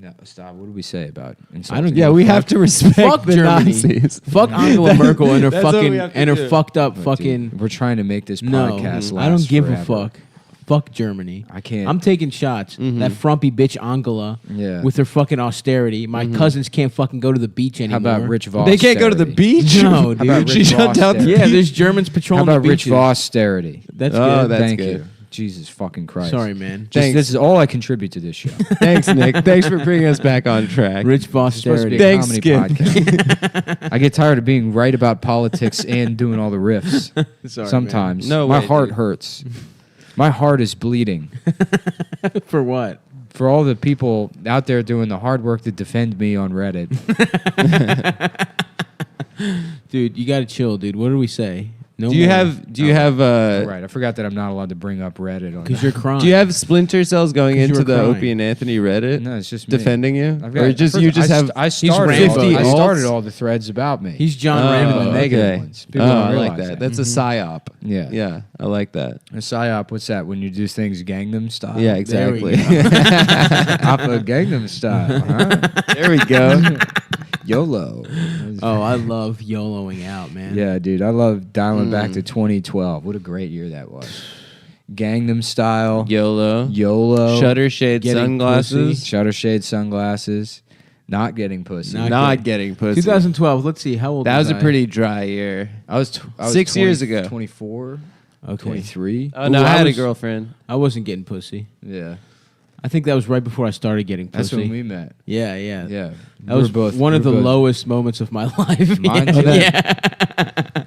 No, stop. What do we say about I insulting? don't. Yeah, we have to respect Fuck the Germany. Nazis. Fuck Angela Merkel and her That's what we fucking have to and her do. fucked up Dude, fucking. we're trying to make this No, podcast last I don't give forever. a fuck. Fuck Germany. I can't. I'm taking shots. That frumpy bitch Angela Yeah. with her fucking austerity. My cousins can't fucking go to the beach How anymore. about Rich Voss? They can't go to the beach? No, How about dude. Rich She shut Voss down the austerity? Yeah, there's Germans patrolling How about the Rich beaches. Voss austerity? That's Oh, good. that's Thank good. you. Jesus fucking Christ. Sorry, man. Just, Thanks. this is all I contribute to this show. Thanks, Nick. Thanks for bringing us back on track. Rich It's supposed to be austerity. a Thanks, comedy Skip. podcast. I get tired of being right about politics and doing all the riffs. Sorry, Sometimes. No My way, heart dude. hurts. My heart is bleeding. man. For what? For all the people out there doing the hard work to defend me on Reddit. Dude, you gotta chill, dude. What do we say? No Do you more. have Right. I forgot that I'm not allowed to bring up Reddit on Because you're crying. do you have splinter cells going 'Cause you into were the crying. Opie and Anthony Reddit? No, it's just me. defending you? I've Or just you just have I started, Rambo. all, I 50 started alts? all the threads about me. He's John Oh, Rambo. the okay. negative ones. People Oh, don't I like realize that. that. That's a psyop. Yeah. Yeah, I like that. A psyop, what's that? When you do things Gangnam style? Yeah, There we exactly. Oppa Gangnam style. Huh? There we go. YOLO. Oh, I love YOLOing out, man. Yeah, dude. I love dialing back to 2012. What a great year that was. Gangnam style. YOLO. YOLO. Shutter shade Getting sunglasses. Shutter shade sunglasses. Not getting pussy. Not getting pussy. 2012. Let's see. How old That was a I? pretty dry year. I was 6 years ago. 24, Okay. 23. Oh, no, Ooh, I I had a was- girlfriend. I wasn't getting pussy. Yeah. I think that was right before I started getting That's pussy. when we met. Yeah, yeah. Yeah. That was one of the lowest moments of my life. Mine yeah. too. yeah.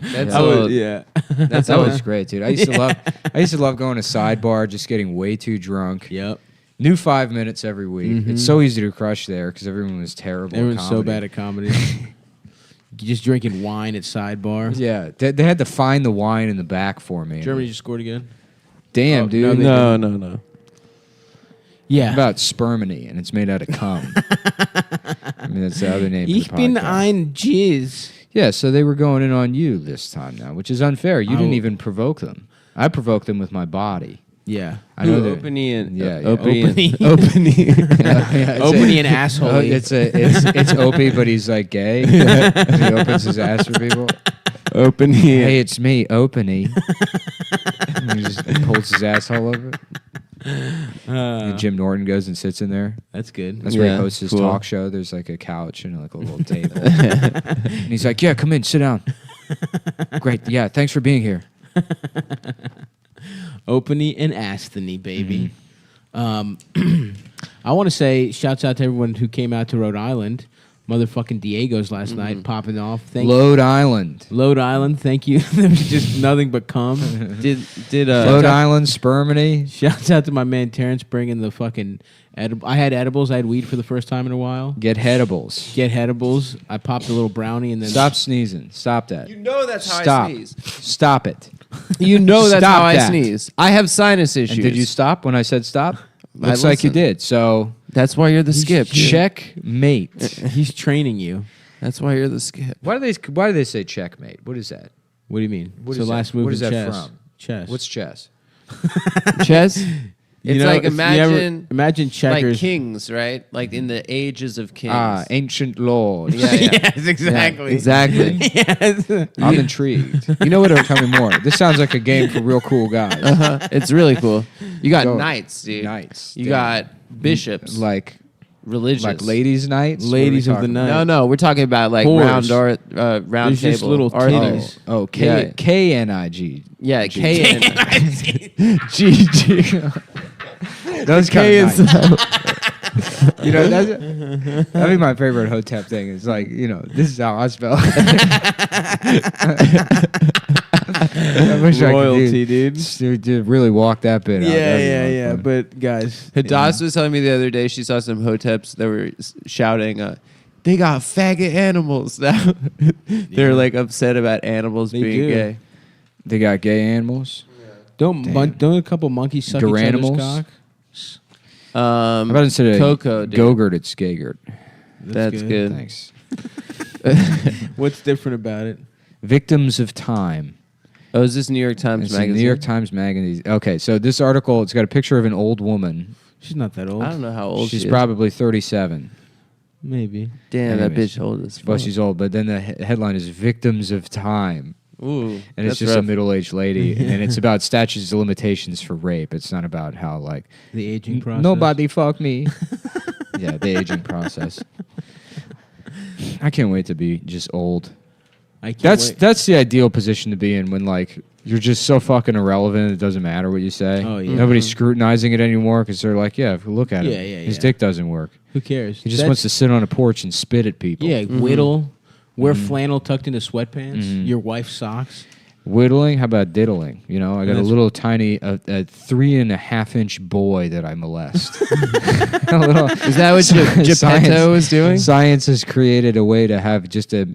That's I was, a, yeah. That's That always was great, dude. I used to love going to Sidebar, just getting way too drunk. Yep. New 5 minutes every week. Mhm. It's so easy to crush there because everyone was terrible. Everyone's at so comedy. bad at comedy. Just drinking wine at Sidebar. Yeah, they had to find the wine in the back for me. Germany just scored again. Damn, Oh, dude. No. Yeah. About sperminy, and it's made out of cum. I mean, that's the other name Ich for the bin podcast. ein Jizz. Yeah, so they were going in on you this time now, which is unfair. You didn't Oh. even provoke them. I provoked them with my body. Yeah. I know Who, that- Openy and Yeah, yeah. Openy Openy. and Openy and asshole. It's Opie, but he's like gay. He opens his ass for people. Openy. Hey, it's me, Openy. And he just pulls his asshole over. And Jim Norton goes and sits in there. That's good. That's where Yeah, he hosts his cool. talk show. There's like a couch and like a little table. And he's like, "Yeah, come in, sit down." Great, yeah, thanks for being here. Openy and Astheny, baby. I want to say shouts out to everyone who came out to Rhode Island. Motherfucking Diego's last night popping off. Load Island. Load Island, thank you. There was just nothing but cum. Did Load Island, sperminy. Shouts out to my man Terrence bringing the fucking edible. I had edibles. I had weed for the first time in a while. Get headables. Get edibles. I popped a little brownie and then Stop sneezing. Stop that. You know that's how Stop. I sneeze. Stop it. You know that's Stop how I that. sneeze. I have sinus issues. And did you stop when I said stop? I Looks like you listened. did. So That's why you're the skip. dude. checkmate. he's training you. That's why you're the skip. Why do they say checkmate? What is that? What do you mean? What It's the is that? last move What is in that chess. from? Chess. What's chess? Chess. You It's know, like if you ever- imagine imagine like checkers. kings, right? Like in the ages of kings. Ancient lords. Yeah, yeah. Yes, exactly. Exactly. Yes. I'm intrigued. You know what? Tell me more. This sounds like a game for real cool guys. It's really cool. You got Go. knights, dude. Knights. You Damn. got bishops. Like religious. ladies' nights. What are we Ladies of the talking night. about? No, we're talking about like Whores. round There's just table. little Arthur. titties. Oh, Yeah. K-N-I-G. Yeah, K and G-G. Those K kind is of nice. You know, that'd be my favorite Hotep thing. It's like, you know, this is how I spell. I wish Royalty, I could dude. dude, really walk that bit out. Yeah, That'd be yeah, really yeah. fun. But guys, Hadass was telling me the other day she saw some hoteps that were shouting, they got faggot animals now. They're like upset about animals They being do. gay. They got gay animals. don't a couple monkeys suck each other's Duranimals? cock? How about instead of Coco, dude. Gogurt, it's Skagert. That's good. Thanks. What's different about it? Victims of Time. Oh, is this New York Times It's in magazine? New York Times Magazine. Okay, so this article, it's got a picture of an old woman. She's not that old. I don't know how old She's she is. probably 37. Maybe. Damn, that Anyways. bitch old as fuck. Well, she's old, but then the headline is Victims of Time. Ooh, And that's it's just a rough. middle-aged lady, and it's about statutes of limitations for rape. It's not about how, like, The aging process. nobody fuck me. Yeah, the aging process. I can't wait to be just old. I can't wait. That's the ideal position to be in when, like, you're just so fucking irrelevant it doesn't matter what you say. Oh, yeah. Nobody's scrutinizing it anymore because they're like, yeah, if we look at Yeah, him, yeah, his yeah. dick doesn't work. Who cares? He just wants to sit on a porch and spit at people. Yeah, whittle. Wear flannel tucked into sweatpants. Your wife's socks. Whittling? How about diddling? You know, I got a That's- little tiny, a 3.5-inch boy that I molest. A little- Is that what Geppetto was doing? Science has created a way to have just a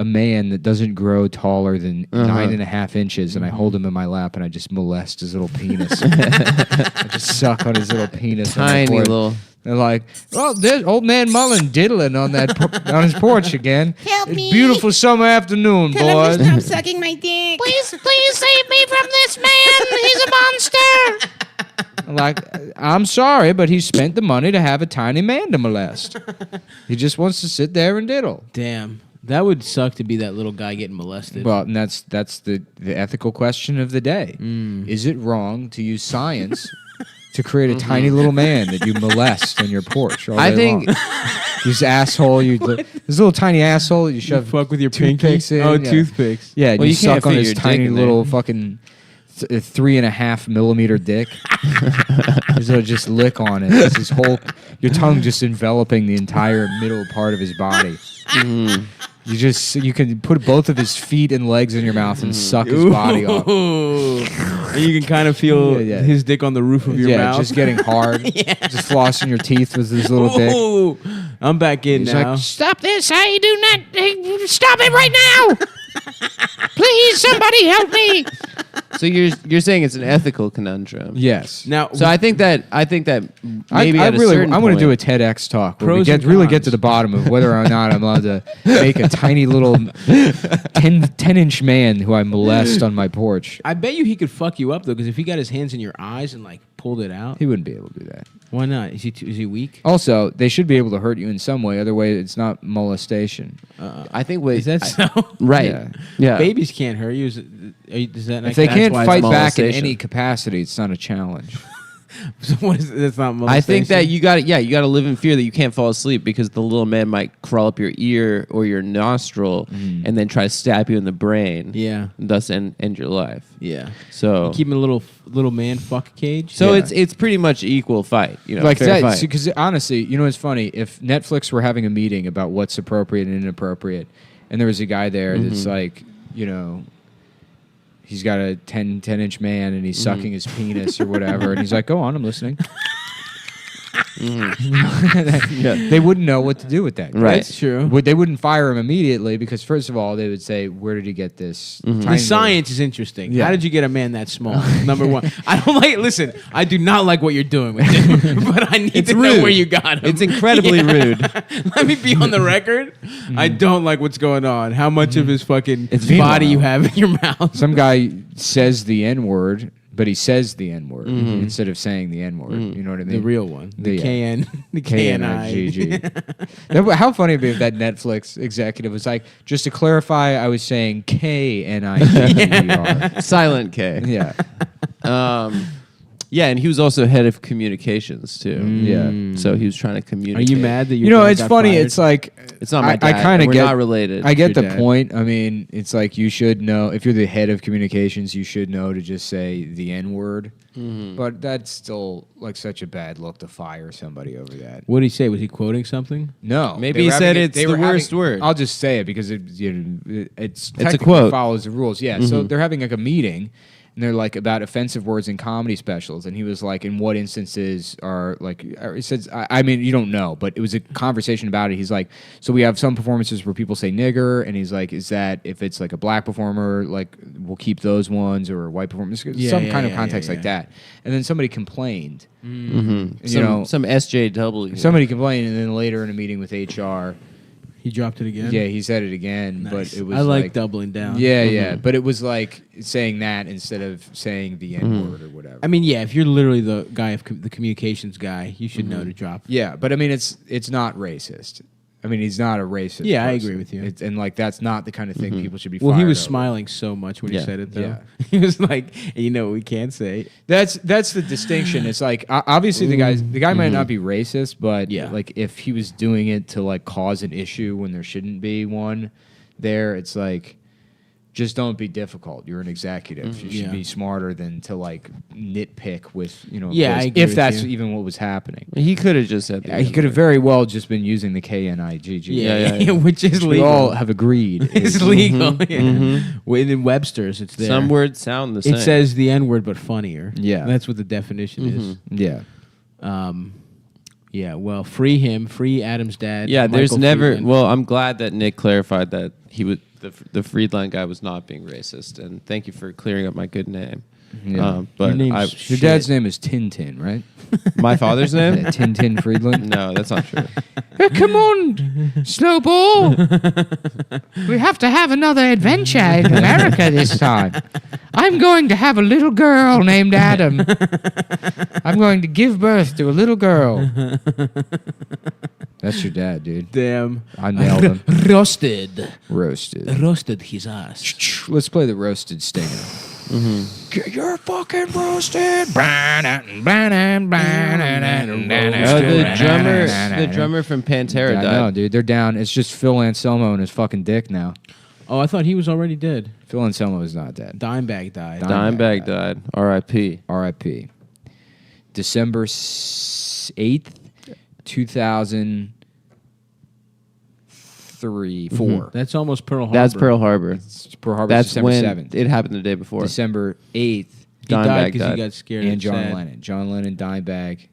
man that doesn't grow taller than 9.5 inches, and I hold him in my lap and I just molest his little penis. I just suck on his little penis. on my Tiny forehead. little. They're like, oh, there's old man Mullen diddling on that on his porch again. Help It's me. beautiful summer afternoon, Tell him boys. to stop sucking my dick. Please save me from this man. He's a monster. Like, I'm sorry, but he spent the money to have a tiny man to molest. He just wants to sit there and diddle. Damn. That would suck to be that little guy getting molested. Well, and that's the ethical question of the day. Is it wrong to use science to create a tiny little man that you molest on your porch all I day think- long? This asshole, this little tiny asshole that you shove fuck with your toothpicks pinky? in. Oh, yeah. toothpicks. Yeah, Well, you you can't suck on fit his your dick tiny in little there. fucking 3.5 millimeter dick. So just lick on it. It's his whole, your tongue just enveloping the entire middle part of his body. You can put both of his feet and legs in your mouth and suck his body off. And you can kind of feel his dick on the roof of your mouth. Just getting hard. Just flossing your teeth with his little dick. I'm back in He's now. like, Stop this. I do not. Stop it right now. Please, somebody help me. So you're saying it's an ethical conundrum. yes. Now, So I think that maybe I at a really certain I want to do a point- TEDx talk where we Pros and really get cons. to the bottom of whether or not I'm allowed to make a tiny little 10-inch man who I molest on my porch. I bet you he could fuck you up though, because if he got his hands in your eyes and like pulled it out, He wouldn't be able to do that. why not? Is he weak? Also, they should be able to hurt you in some way. Other way, it's not molestation. I think Is that so? right. Yeah. Yeah. Babies can't hurt you. Does that not If they count? can't why it's fight back in molestation. any capacity, it's not a challenge. So what is that's not molestation? I think that you got to live in fear that you can't fall asleep because the little man might crawl up your ear or your nostril and then try to stab you in the brain. Yeah. And thus end your life. Yeah. So Keep him in a little man fuck cage. so Yeah. it's pretty much equal fight, Like fair that, fight. because honestly, you know what's funny? If Netflix were having a meeting about what's appropriate and inappropriate, and there was a guy there that's like, he's got a 10-inch man and he's sucking his penis or whatever, and he's like, go on, I'm listening. They wouldn't know what to do with that. Right. That's true. They wouldn't fire him immediately because, first of all, they would say, where did he get this? tiny The little- science is interesting. Yeah. How did you get a man that small? Number one. I don't like. Listen, I do not like what you're doing with him, but I need to know rude. where you got him. It's incredibly rude. Let me be on the record. I don't like what's going on. How much of his fucking meanwhile. body you have in your mouth? Some guy says the N-word, but he says the N-word instead of saying the N-word. You know what I mean? The real one. The Yeah. KN. The KNI. How funny would it be if that Netflix executive was like, just to clarify, I was saying KNIGER. Silent K. Yeah. Yeah, and he was also head of communications too. Yeah. So he was trying to Are communicate. you mad that You know, it's funny. It's like, It's not my I dad. kind of We're get not related. I get Your the dad. point. I mean, it's like you should know if you're the head of communications, you should know to just say the N-word. But that's still like such a bad look to fire somebody over that. What did he say? Was he quoting something? No, Maybe they he were said having it's they the were worst having- word. I'll just say it because it's a technically quote. follows the rules. Yeah, so they're having like a meeting. And they're like about offensive words in comedy specials, and he was like, "In what instances are like?" He says, "I mean, you don't know, but it was a conversation about it." He's like, "So we have some performances where people say nigger," and he's like, "Is that if it's like a black performer, like we'll keep those ones, or a white performer, some kind of context like that?" And then somebody complained, you know, some SJW. somebody complained, and then later in a meeting with HR. He dropped it again? Yeah, he said it again, Nice. but it was I like doubling down. Yeah, yeah, but it was like saying that instead of saying the N-word or whatever. I mean, yeah, if you're literally the guy of the communications guy, you should know to drop. Yeah, but I mean, it's not racist. I mean, he's not a racist. Yeah, I person. agree with you. And like, that's not the kind of thing people should be. Well, he fired was over. smiling so much when he Yeah. said it, though. Yeah. He was like, you know what we can't say. That's the distinction. It's like obviously the guy might not be racist, but Yeah. like if he was doing it to like cause an issue when there shouldn't be one, there it's like. Just don't be difficult. You're an executive. You should Yeah. be smarter than to like nitpick with Yeah, I employees, agree if with that's you. even what was happening. He could have just said. He could have very well just been using the KNIGG. Yeah. Which is We legal. all have agreed. It's is- legal. Yeah. Within Webster's, it's there. Some words sound the same. It says the N-word, but funnier. Yeah. That's what the definition Yeah. is. Yeah, well, free him. Free Adam's dad. Yeah, there's Michael never. Friedland. Well, I'm glad that Nick clarified that he would. The Friedland guy was not being racist, and thank you for clearing up my good name. Yeah. But Your name's I, Your dad's name is Tintin, right? my father's name? Yeah, Tintin Friedland. No, that's not true. Come on, Snowball. We have to have another adventure in America this time. I'm going to have a little girl named Adam. I'm going to give birth to a little girl. That's your dad, dude. Damn. I nailed him. Roasted. Roasted. Roasted his ass. Let's play the roasted stinger. You're fucking roasted. The drummer from Pantera I died. know, dude. They're down. It's just Phil Anselmo and his fucking dick now. Oh, I thought he was already dead. Phil Anselmo is not dead. Dimebag died. Dimebag died. R.I.P. R.I.P. December 8th, 2000. 3, 4. That's almost Pearl Harbor. That's Pearl Harbor. Pearl Harbor. That's December when 7th. it happened the day before. December 8th. He died Dimebag because he died. got scared. And John sad. Lennon. John Lennon, Dimebag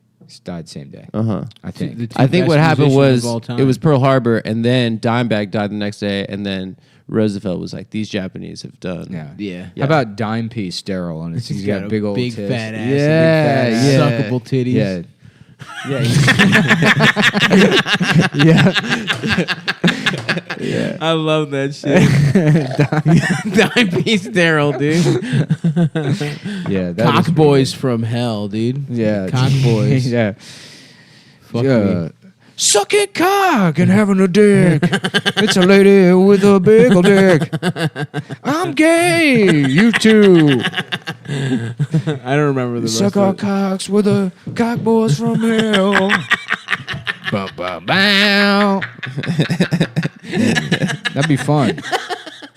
died same day. I think. The two I think best what happened musicians was of all time. it was Pearl Harbor, and then Dimebag died the next day, and then Roosevelt was like, "These Japanese have done." Yeah. How about Dime Piece Daryl on it? He's got a big old big tits. fat ass. Yeah, and big fat suckable titties. Yeah. I love that shit. Dime piece Daryl, dude. Yeah. That Cock is boys from hell, dude. Yeah. Cock boys. Yeah. Fuck me. Sucking cock and having a dick. It's a lady with a big old dick. I'm gay. You too. I don't remember the rest Suck of our it. cocks with the cock boys from hell. Bow, bow, bow. That'd be fun.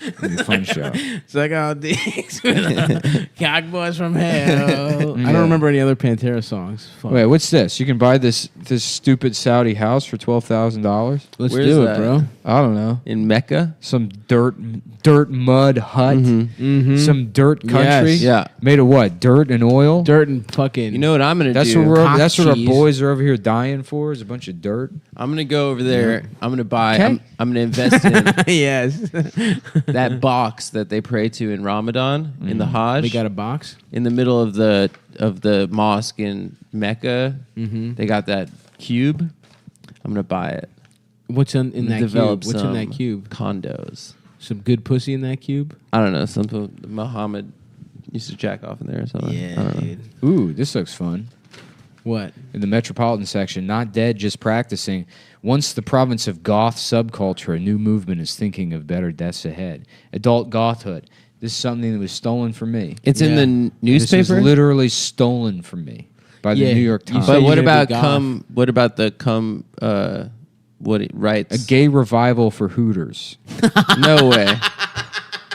That'd be a fun show. Suck our dicks with cock boys from hell. I don't remember any other Pantera songs. Fuck. Wait, what's this? You can buy this stupid Saudi house for $12,000? Let's Where's do that? it, bro. I don't know. In Mecca. Some dirt mud hut. Some dirt country. Yes. Yeah. Made of what? Dirt and oil. Dirt and fucking. You know what I'm gonna That's do? what Cock that's what our cheese. boys are over here dying for. Is a bunch of dirt. I'm gonna go over there. I'm gonna buy. Okay. I'm gonna invest in yes. that box that they pray to in Ramadan in the Hajj. They got a box. In the middle of the mosque in Mecca. They got that cube. I'm gonna buy it. What's in that Develop cube? What's in that some cube? Condos. Some good pussy in that cube? I don't know. Something Muhammad used to jack off in there or something. I don't know. dude. Ooh, this looks fun. What? In the metropolitan section, not dead, just practicing. Once the province of goth subculture, a new movement is thinking of better deaths ahead. Adult gothhood. This is something that was stolen from me. It's in the This was newspaper. literally stolen from me by the Yeah, New York you Times. said But you what didn't about be goth. come? What about the come? What it writes? A gay revival for Hooters. No way.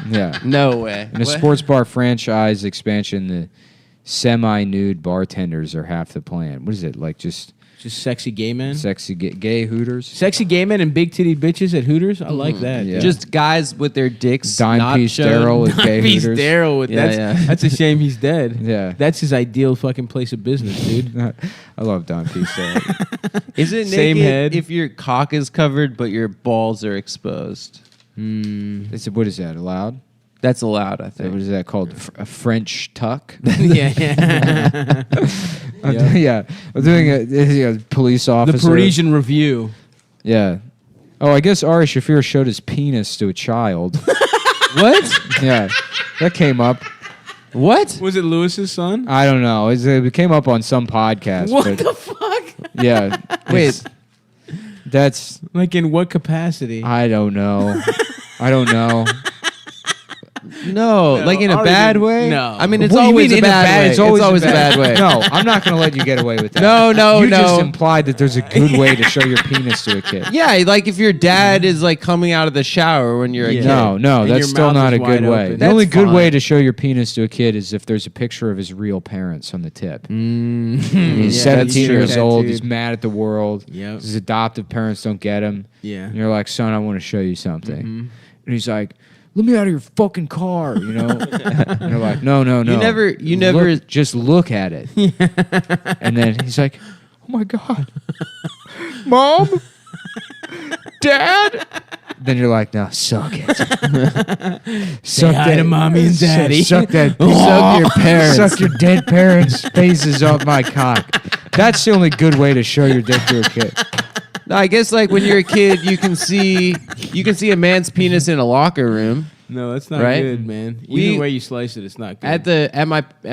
Yeah. No way. In a sports bar franchise expansion, the semi-nude bartenders are half the plan. What is it? Like just sexy gay men? sexy gay Hooters? Sexy gay men and big titty bitches at Hooters? I like that. Yeah. Just guys with their dicks. Dime not piece shown. Daryl with gay He's Hooters. Daryl with Yeah, that's a shame he's dead. Yeah. That's his ideal fucking place of business, dude. I love Dime Piece Daryl. Is it Same naked head. if your cock is covered but your balls are exposed? What is that? Allowed? That's allowed, I What think. is that called? A French tuck? yeah. Yeah. I'm doing a police The officer. Parisian Review. Yeah. Oh, I guess Ari Shaffir showed his penis to a child. What? Yeah. That came up. What? Was it Lewis's son? I don't know. It came up on some podcast. What but the fuck? yeah. Wait. That's. Like in what capacity? I don't know. I don't know. No, like in a Ari bad didn't- way? no. I mean, it's What do you always mean a in bad way. It's always a bad way. No, I'm not going to let you get away with that. No, You just no. implied that there's a good way to show your penis to a kid. Yeah, like if your dad is like coming out of the shower when you're a Yeah. kid. No, And that's your still mouth not is a good wide way. open. The only That's good fine. way to show your penis to a kid is if there's a picture of his real parents on the tip. He's Yeah, 17 that's years true. old. Tattooed. He's mad at the world. Yep. His adoptive parents don't get him. Yeah. And you're like, son, I want to show you something. And he's like, let me out of your fucking car, you know? And you're like, no. You never- Just look at it. And then he's like, oh my God. Mom? Dad? Then you're like, no, suck it. Suck hi to mommy and daddy. Suck that. Suck your parents. Suck your dead parents' faces off my cock. That's the only good way to show your dick to a kid. No, I guess like when you're a kid, you can see a man's penis in a locker room. No, that's not Right? good, man. Either We- way you slice it, it's not good. At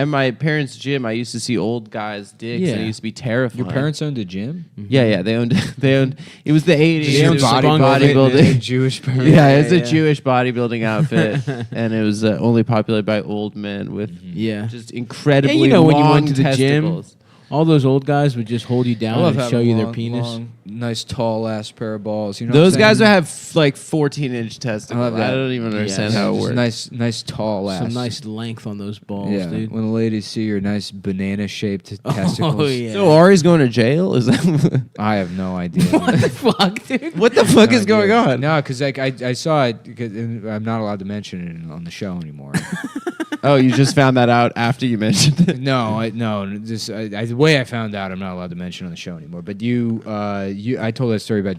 my parents' gym, I used to see old guys' dicks, and Yeah. it used to be terrifying. Your parents owned a gym? Yeah, they owned. It was the 80s. They It owned was bodybuilding. Jewish parents. Yeah, it's a yeah. Jewish bodybuilding outfit, and it was only populated by old men with yeah. just incredibly Yeah, you know when you long went to the gym, testicles. All those old guys would just hold you I down love and having show you their long, penis. long, nice tall ass pair of balls. You know, Those what I'm guys saying? would have like 14-inch testicles. I love that. I don't even understand how it Just works. nice tall ass. Some nice length on those balls, Yeah, dude. when the ladies see your nice banana-shaped testicles. Oh, yeah. So Ari's going to jail? Is that I have no idea. What the fuck, dude? what the fuck No is going idea. on? No, because like I saw it. Because I'm not allowed to mention it on the show anymore. Oh, you just found that out after you mentioned it. No, the way I found out, I'm not allowed to mention on the show anymore. But I told that story about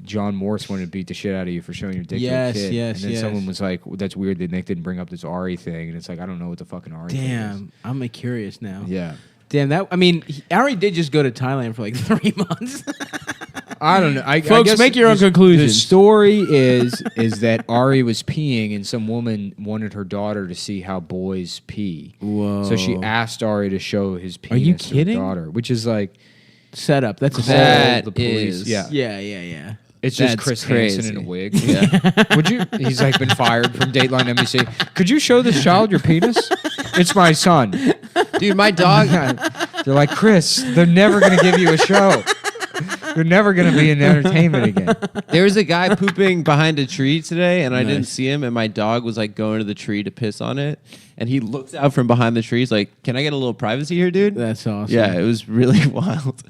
John Morse wanted to beat the shit out of you for showing your dick Yes, to a kid. yes, and then yes. someone was like, "That's weird that Nick didn't bring up this Ari thing." And it's like, I don't know what the fucking Ari thing is. Damn, I'm curious now. Yeah. Damn, Ari did just go to Thailand for like 3 months. I don't know. I Folks, guess make your own the conclusions. story is that Ari was peeing and some woman wanted her daughter to see how boys pee. Whoa. So she asked Ari to show his penis Are you to kidding? her daughter, which is like Setup. That's a call setup. the police. is- Yeah. Yeah. It's just That's Chris crazy. Hansen in a wig. Yeah. Would you? He's like been fired from Dateline NBC. Could you show this child your penis? It's my son. Dude, my dog... They're like, Chris, they're never going to give you a show. They're never going to be in entertainment again. There was a guy pooping behind a tree today, and I didn't see him, and my dog was like going to the tree to piss on it, and he looks out from behind the tree. He's like, "Can I get a little privacy here, dude?" That's awesome. Yeah, it was really wild.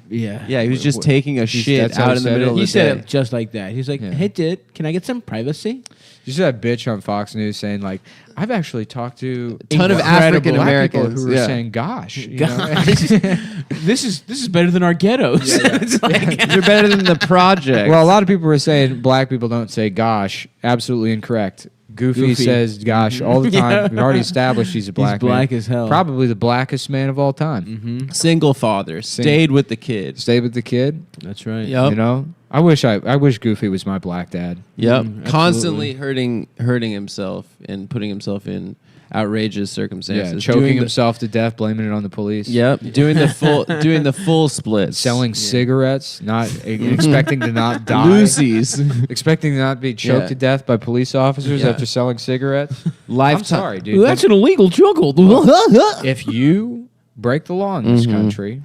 Yeah. Yeah, he was just taking a shit that's how out he in the said middle it? of the He said day. it just like that. He's like, Yeah. "Hey, dude, can I get some privacy?" You see that bitch on Fox News saying like, I've actually talked to A ton of incredible African black Americans, people who were yeah. saying, "Gosh, you Gosh. know? This is better than our ghettos. It's like, They're better than the project. Well, a lot of people were saying black people don't say "gosh." Absolutely incorrect. Goofy says "gosh" all the time. Yeah. We've already established he's a black black man. as hell. Probably the blackest man of all time. single father stayed with the kids. Stayed with the kid. That's right. Yep. You know, I wish Goofy was my black dad. Yep. Mm, Constantly hurting himself and putting himself in outrageous Yeah, circumstances. choking Doing the- himself to death, blaming it on the police. Yep. Doing the full splits. Selling cigarettes, not expecting to not die. Lucy's. Expecting to not be choked Yeah. to death by police officers Yeah. after selling cigarettes. Lifetime. I'm sorry, dude. Well, that's an illegal juggle. If you break the law in this country,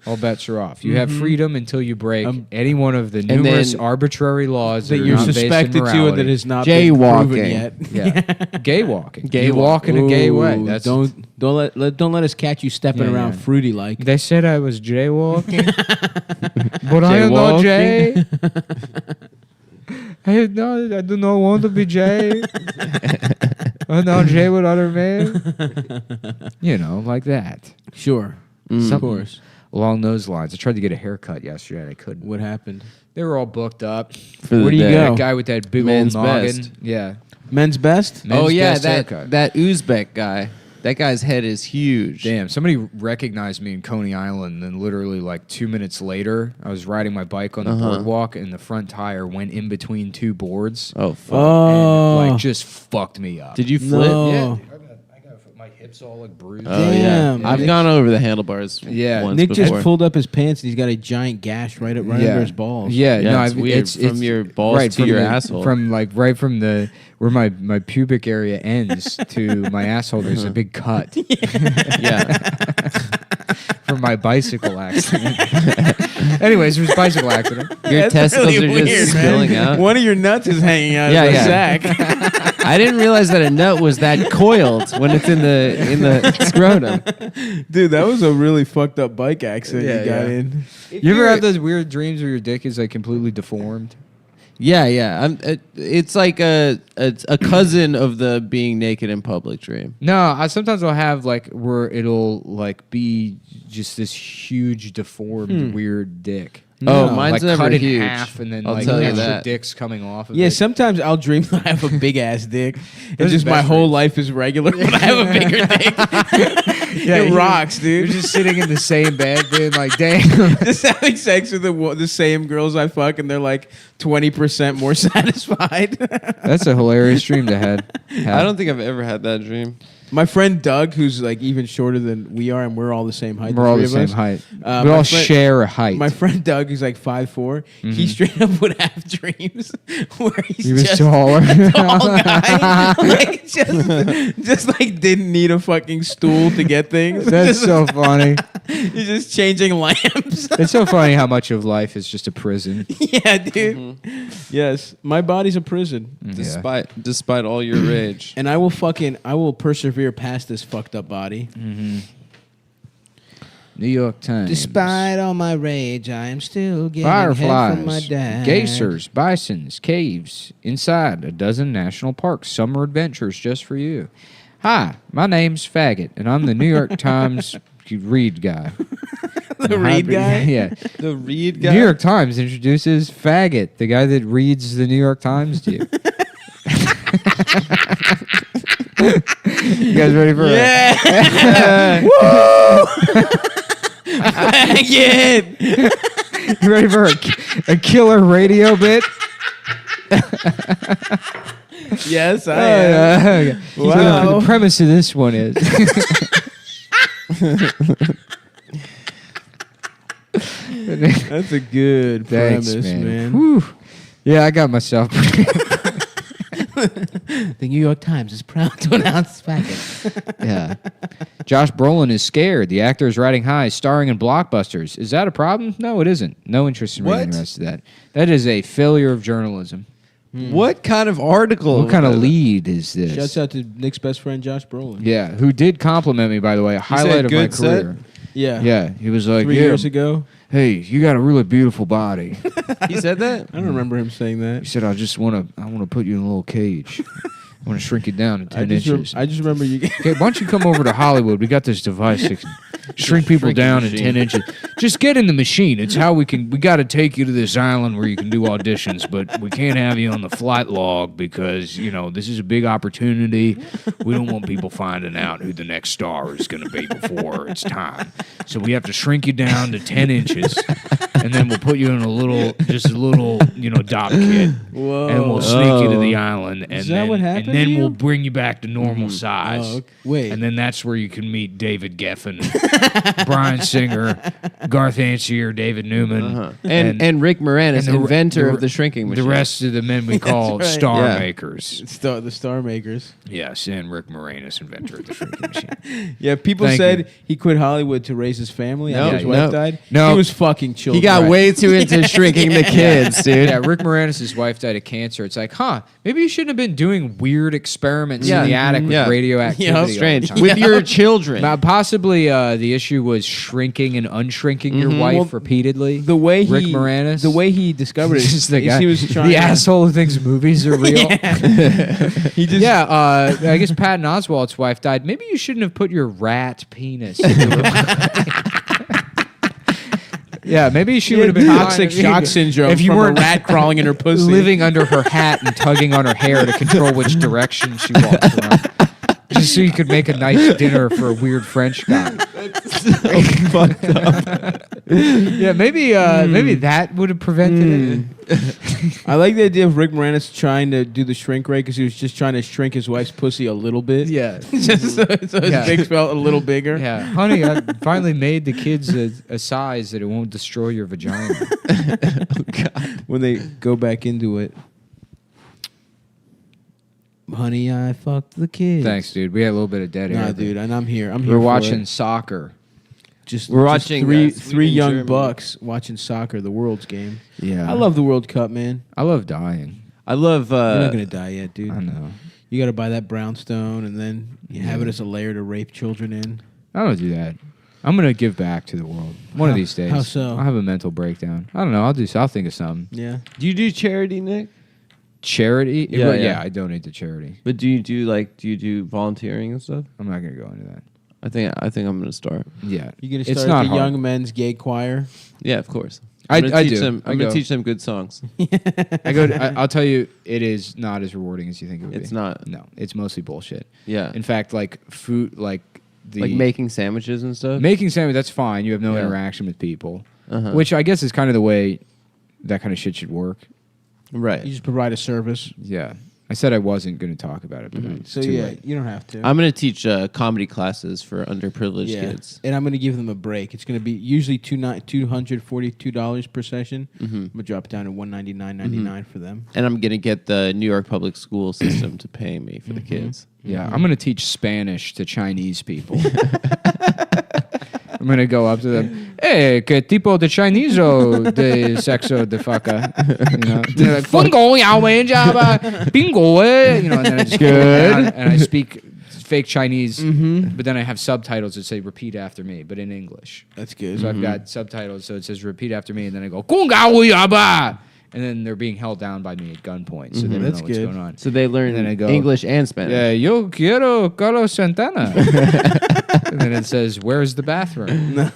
all bets are off. You have freedom until you break any one of the numerous then- arbitrary laws that are you're not based in suspected to and morality. that has not been proven Jaywalking. yet. Yeah, gay walking. Gay You walk in a gay way. Ooh, That's don't let us catch you stepping Yeah, around yeah. fruity like. They said I was jaywalking, but I am not Jay. I do not want to be Jay. I'm not Jay with other men. You know, like that. Sure, of Something course. along those lines. I tried to get a haircut yesterday and I couldn't. What happened? They were all booked up. For the Where do you day. go? That guy with that big Men's old noggin. best. Yeah. Men's best. Men's Oh yeah, best that haircut. that Uzbek guy. That guy's head is huge. Damn, somebody recognized me in Coney Island, and then literally like 2 minutes later, I was riding my bike on the boardwalk, and the front tire went in between two boards, Oh fuck. Oh, and like just fucked me up. Did you flip? No. Yeah, dude, I got my hips all like bruised. Oh Damn. yeah. I've gone over the handlebars. Yeah. Once Nick before. just pulled up his pants and he's got a giant gash right under his balls. Yeah, Yeah, no, it's weird. From your balls to from your the- asshole. From like right from the where my pubic area ends to my asshole. There's a big cut Yeah. from my bicycle accident. Anyways, it was a bicycle accident. Your testicles are just spilling out. One of your nuts is hanging out Yeah, of the yeah. sack. I didn't realize that a nut was that coiled when it's in the scrotum. Dude, that was a really fucked up bike accident Yeah, you got yeah. in. You ever have those weird dreams where your dick is like completely deformed? Yeah. It's like a cousin of the being naked in public dream. No, sometimes I'll have like where it'll like be just this huge deformed weird dick. Oh, No, mine's like never cut in huge. half and then I'll like tell you extra that. dicks coming off of Yeah, it. sometimes I'll dream that I have a big ass dick. Those And are just the my best whole dreams. life is regular, but I have a bigger dick. Yeah, it rocks, dude. You're just sitting in the same bed being like, damn. Just having sex with the same girls I fuck, and they're like 20% more satisfied. That's a hilarious dream to have. I don't think I've ever had that dream. My friend Doug, who's like even shorter than we are, and we're all the same height. We're all the three of same us. height. We all share a height. My friend Doug, who's like 5'4", he straight up would have dreams where he was just taller. a tall guy, like just like didn't need a fucking stool to get things. That's so funny. He's just changing lamps. It's so funny how much of life is just a prison. Yeah, dude. Yes, my body's a prison, Despite all your rage. and I will persevere past this fucked up body. New York Times. Despite all my rage, I am still getting head from my Fireflies, dad. geysers, bisons, caves, inside a dozen national parks. Summer adventures just for you. Hi, my name's Faggot, and I'm the New York Times read guy. The read guy? Yeah. The read The New York Times introduces Faggot, the guy that reads the New York Times to you. You guys ready for Yeah. Woo! Faggot! You ready for a killer radio bit? Yes, I am. Okay. Wow. So the premise of this one is... That's a good Thanks, premise, man. Whew. Yeah, I got myself... The New York Times is proud to announce Faggot. Yeah. Josh Brolin is scared. The actor is riding high, starring in blockbusters. Is that a problem? No, it isn't. No interest in reading the rest of that. That is a failure of journalism. What kind of article? What kind of lead is this? Shouts out to Nick's best friend, Josh Brolin. Yeah, who did compliment me, by the way. A highlight of my good set? career. Yeah. Yeah, he was like, 3 years ago. Hey, you got a really beautiful body. He said that? I don't remember him saying that. He said, I want to put you in a little cage. I want to shrink it down to 10 I inches. just remember you. Okay, why don't you come over to Hollywood? We got this device that can shrink people down in 10 inches. Just get in the machine. It's how we got to take you to this island where you can do auditions, but we can't have you on the flight log because, this is a big opportunity. We don't want people finding out who the next star is going to be before it's time. So we have to shrink you down to 10 inches, and then we'll put you in a little dock kit. Whoa. And we'll sneak you to the island. And Is that what happened? And then we'll bring you back to normal size. Oh, okay. Wait. And then that's where you can meet David Geffen, Bryan Singer, Garth Ancier, David Newman, And Rick Moranis, and inventor of the shrinking machine. The rest of the men we call right. star Yeah. makers. The Star Makers. Yes, and Rick Moranis, inventor of the shrinking machine. Yeah, people Thank said you. he quit Hollywood to raise his family No, after his wife no. died. No. He was fucking children. He got way too into shrinking the kids, dude. Yeah, Rick Moranis' wife died of cancer. It's like, maybe you shouldn't have been doing weird experiments in the attic with radioactivity. Yeah, how all the strange. time. With your children. Now, possibly the issue was shrinking and unshrinking your wife repeatedly. The way Rick Moranis, the way he discovered it, Just the is guy, he was trying the to, asshole who thinks movies are real. He just I guess Patton Oswalt's wife died. Maybe you shouldn't have put your rat penis into Yeah, maybe she would have been toxic fine shock syndrome if you from weren't a rat crawling in her pussy. living under her hat and tugging on her hair to control which direction she walks around. Just so you could make a nice dinner for a weird French guy. Yeah, maybe that would have prevented it. I like the idea of Rick Moranis trying to do the shrink ray because he was just trying to shrink his wife's pussy a little bit. Yeah. Just so his dick felt a little bigger. Yeah, honey, I finally made the kids a size that it won't destroy your vagina. When they go back into it. Honey, I fucked the kids. Thanks, dude. We had a little bit of dead air. Nah, but dude, and I'm here. I'm here. We're for watching it. soccer. We're watching three Sweden, young Germany. bucks watching soccer, the world's game. Yeah, I love the World Cup, man. I love dying. I love. You're not gonna die yet, dude. I know. You got to buy that brownstone and then you have it as a layer to rape children in. I don't do that. I'm gonna give back to the world one of these days. How so? I'll have a mental breakdown. I don't know. I'll think of something. Yeah. Do you do charity, Nick? Charity? Yeah, yeah. I donate to charity. But do you do volunteering and stuff? I'm not gonna go into that. I think I'm gonna start. Yeah, You're gonna it's start not the hard. young men's gay choir. Yeah, of course. I I'm gonna teach do. them. I I'm gonna go. teach them good songs. I'll tell you, it is not as rewarding as you think it would be. It's not. No, it's mostly bullshit. Yeah. In fact, like food, like making sandwiches and stuff. making sandwich. That's fine. You have no Yeah. interaction with people, Uh-huh. which I guess is kind of the way that kind of shit should work. Right. You just provide a service. Yeah. I said I wasn't going to talk about it, but it's So too yeah, late. you don't have to. I'm going to teach comedy classes for underprivileged kids. And I'm going to give them a break. It's going to be usually $242 per session. I'm going to drop it down to $199.99 for them. And I'm going to get the New York public school system to pay me for the kids. Yeah, I'm going to teach Spanish to Chinese people. I'm going to go up to them. Hey, que tipo de Chinese de sexo de faca? You know, they're like, Fungo, yao wen java, bingo, you know, and then I just go down and I speak fake Chinese, but then I have subtitles that say repeat after me, but in English. That's good. So I've got subtitles, so it says repeat after me, and then I go, Gongao yaba! And then they're being held down by me at gunpoint, so they don't know what's going on. So they learn then I go, English and Spanish. Yeah, yo quiero Carlos Santana. And then it says, where's the bathroom?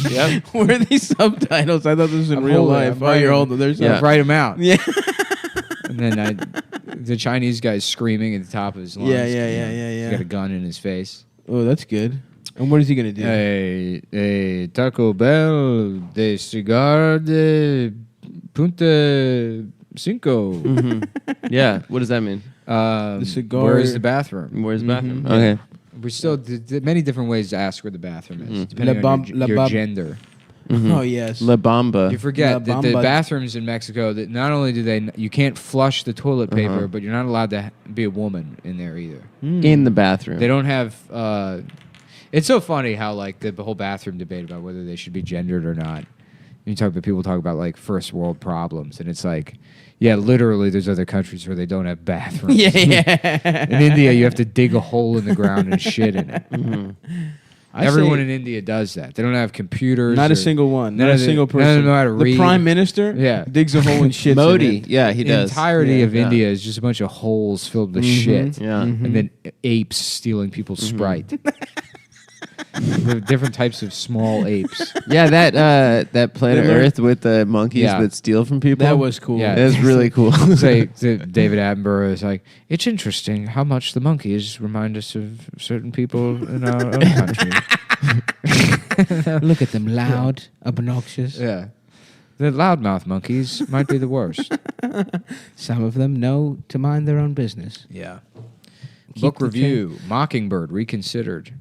Yep. Where are these subtitles? I thought this was in real life. You're holding. There's write them out. Yeah. And then the Chinese guy's screaming at the top of his lungs. Yeah. He's got a gun in his face. Oh, that's good. And what is he going to do? A Taco Bell de cigar de punta cinco. Yeah. What does that mean? The cigar. Where's the bathroom? Where's the bathroom? Okay. We're still many different ways to ask where the bathroom is, depending on your gender. Oh, yes. La Bamba. You forget that the bathrooms in Mexico, that not only do you can't flush the toilet paper, but you're not allowed to be a woman in there either. In the bathroom. They don't have... it's so funny how like the whole bathroom debate about whether they should be gendered or not. People talk about like first world problems, and it's like, yeah, literally there's other countries where they don't have bathrooms. Yeah. In India, you have to dig a hole in the ground and shit in it. Everyone in India does that. They don't have computers. Not a single one. Not a single person. None of them know how to read. The prime minister digs a hole and shits Modi. in it. Yeah, he does. The entirety of India is just a bunch of holes filled with shit. Yeah. And then apes stealing people's Sprite. There are different types of small apes. Yeah, that Planet Earth with the monkeys that steal from people. That was cool. Yeah. It was really cool. David Attenborough is like, it's interesting how much the monkeys remind us of certain people in our own country. Look at them, loud, obnoxious. Yeah. The loudmouth monkeys might be the worst. Some of them know to mind their own business. Yeah. Book review, Mockingbird, Reconsidered.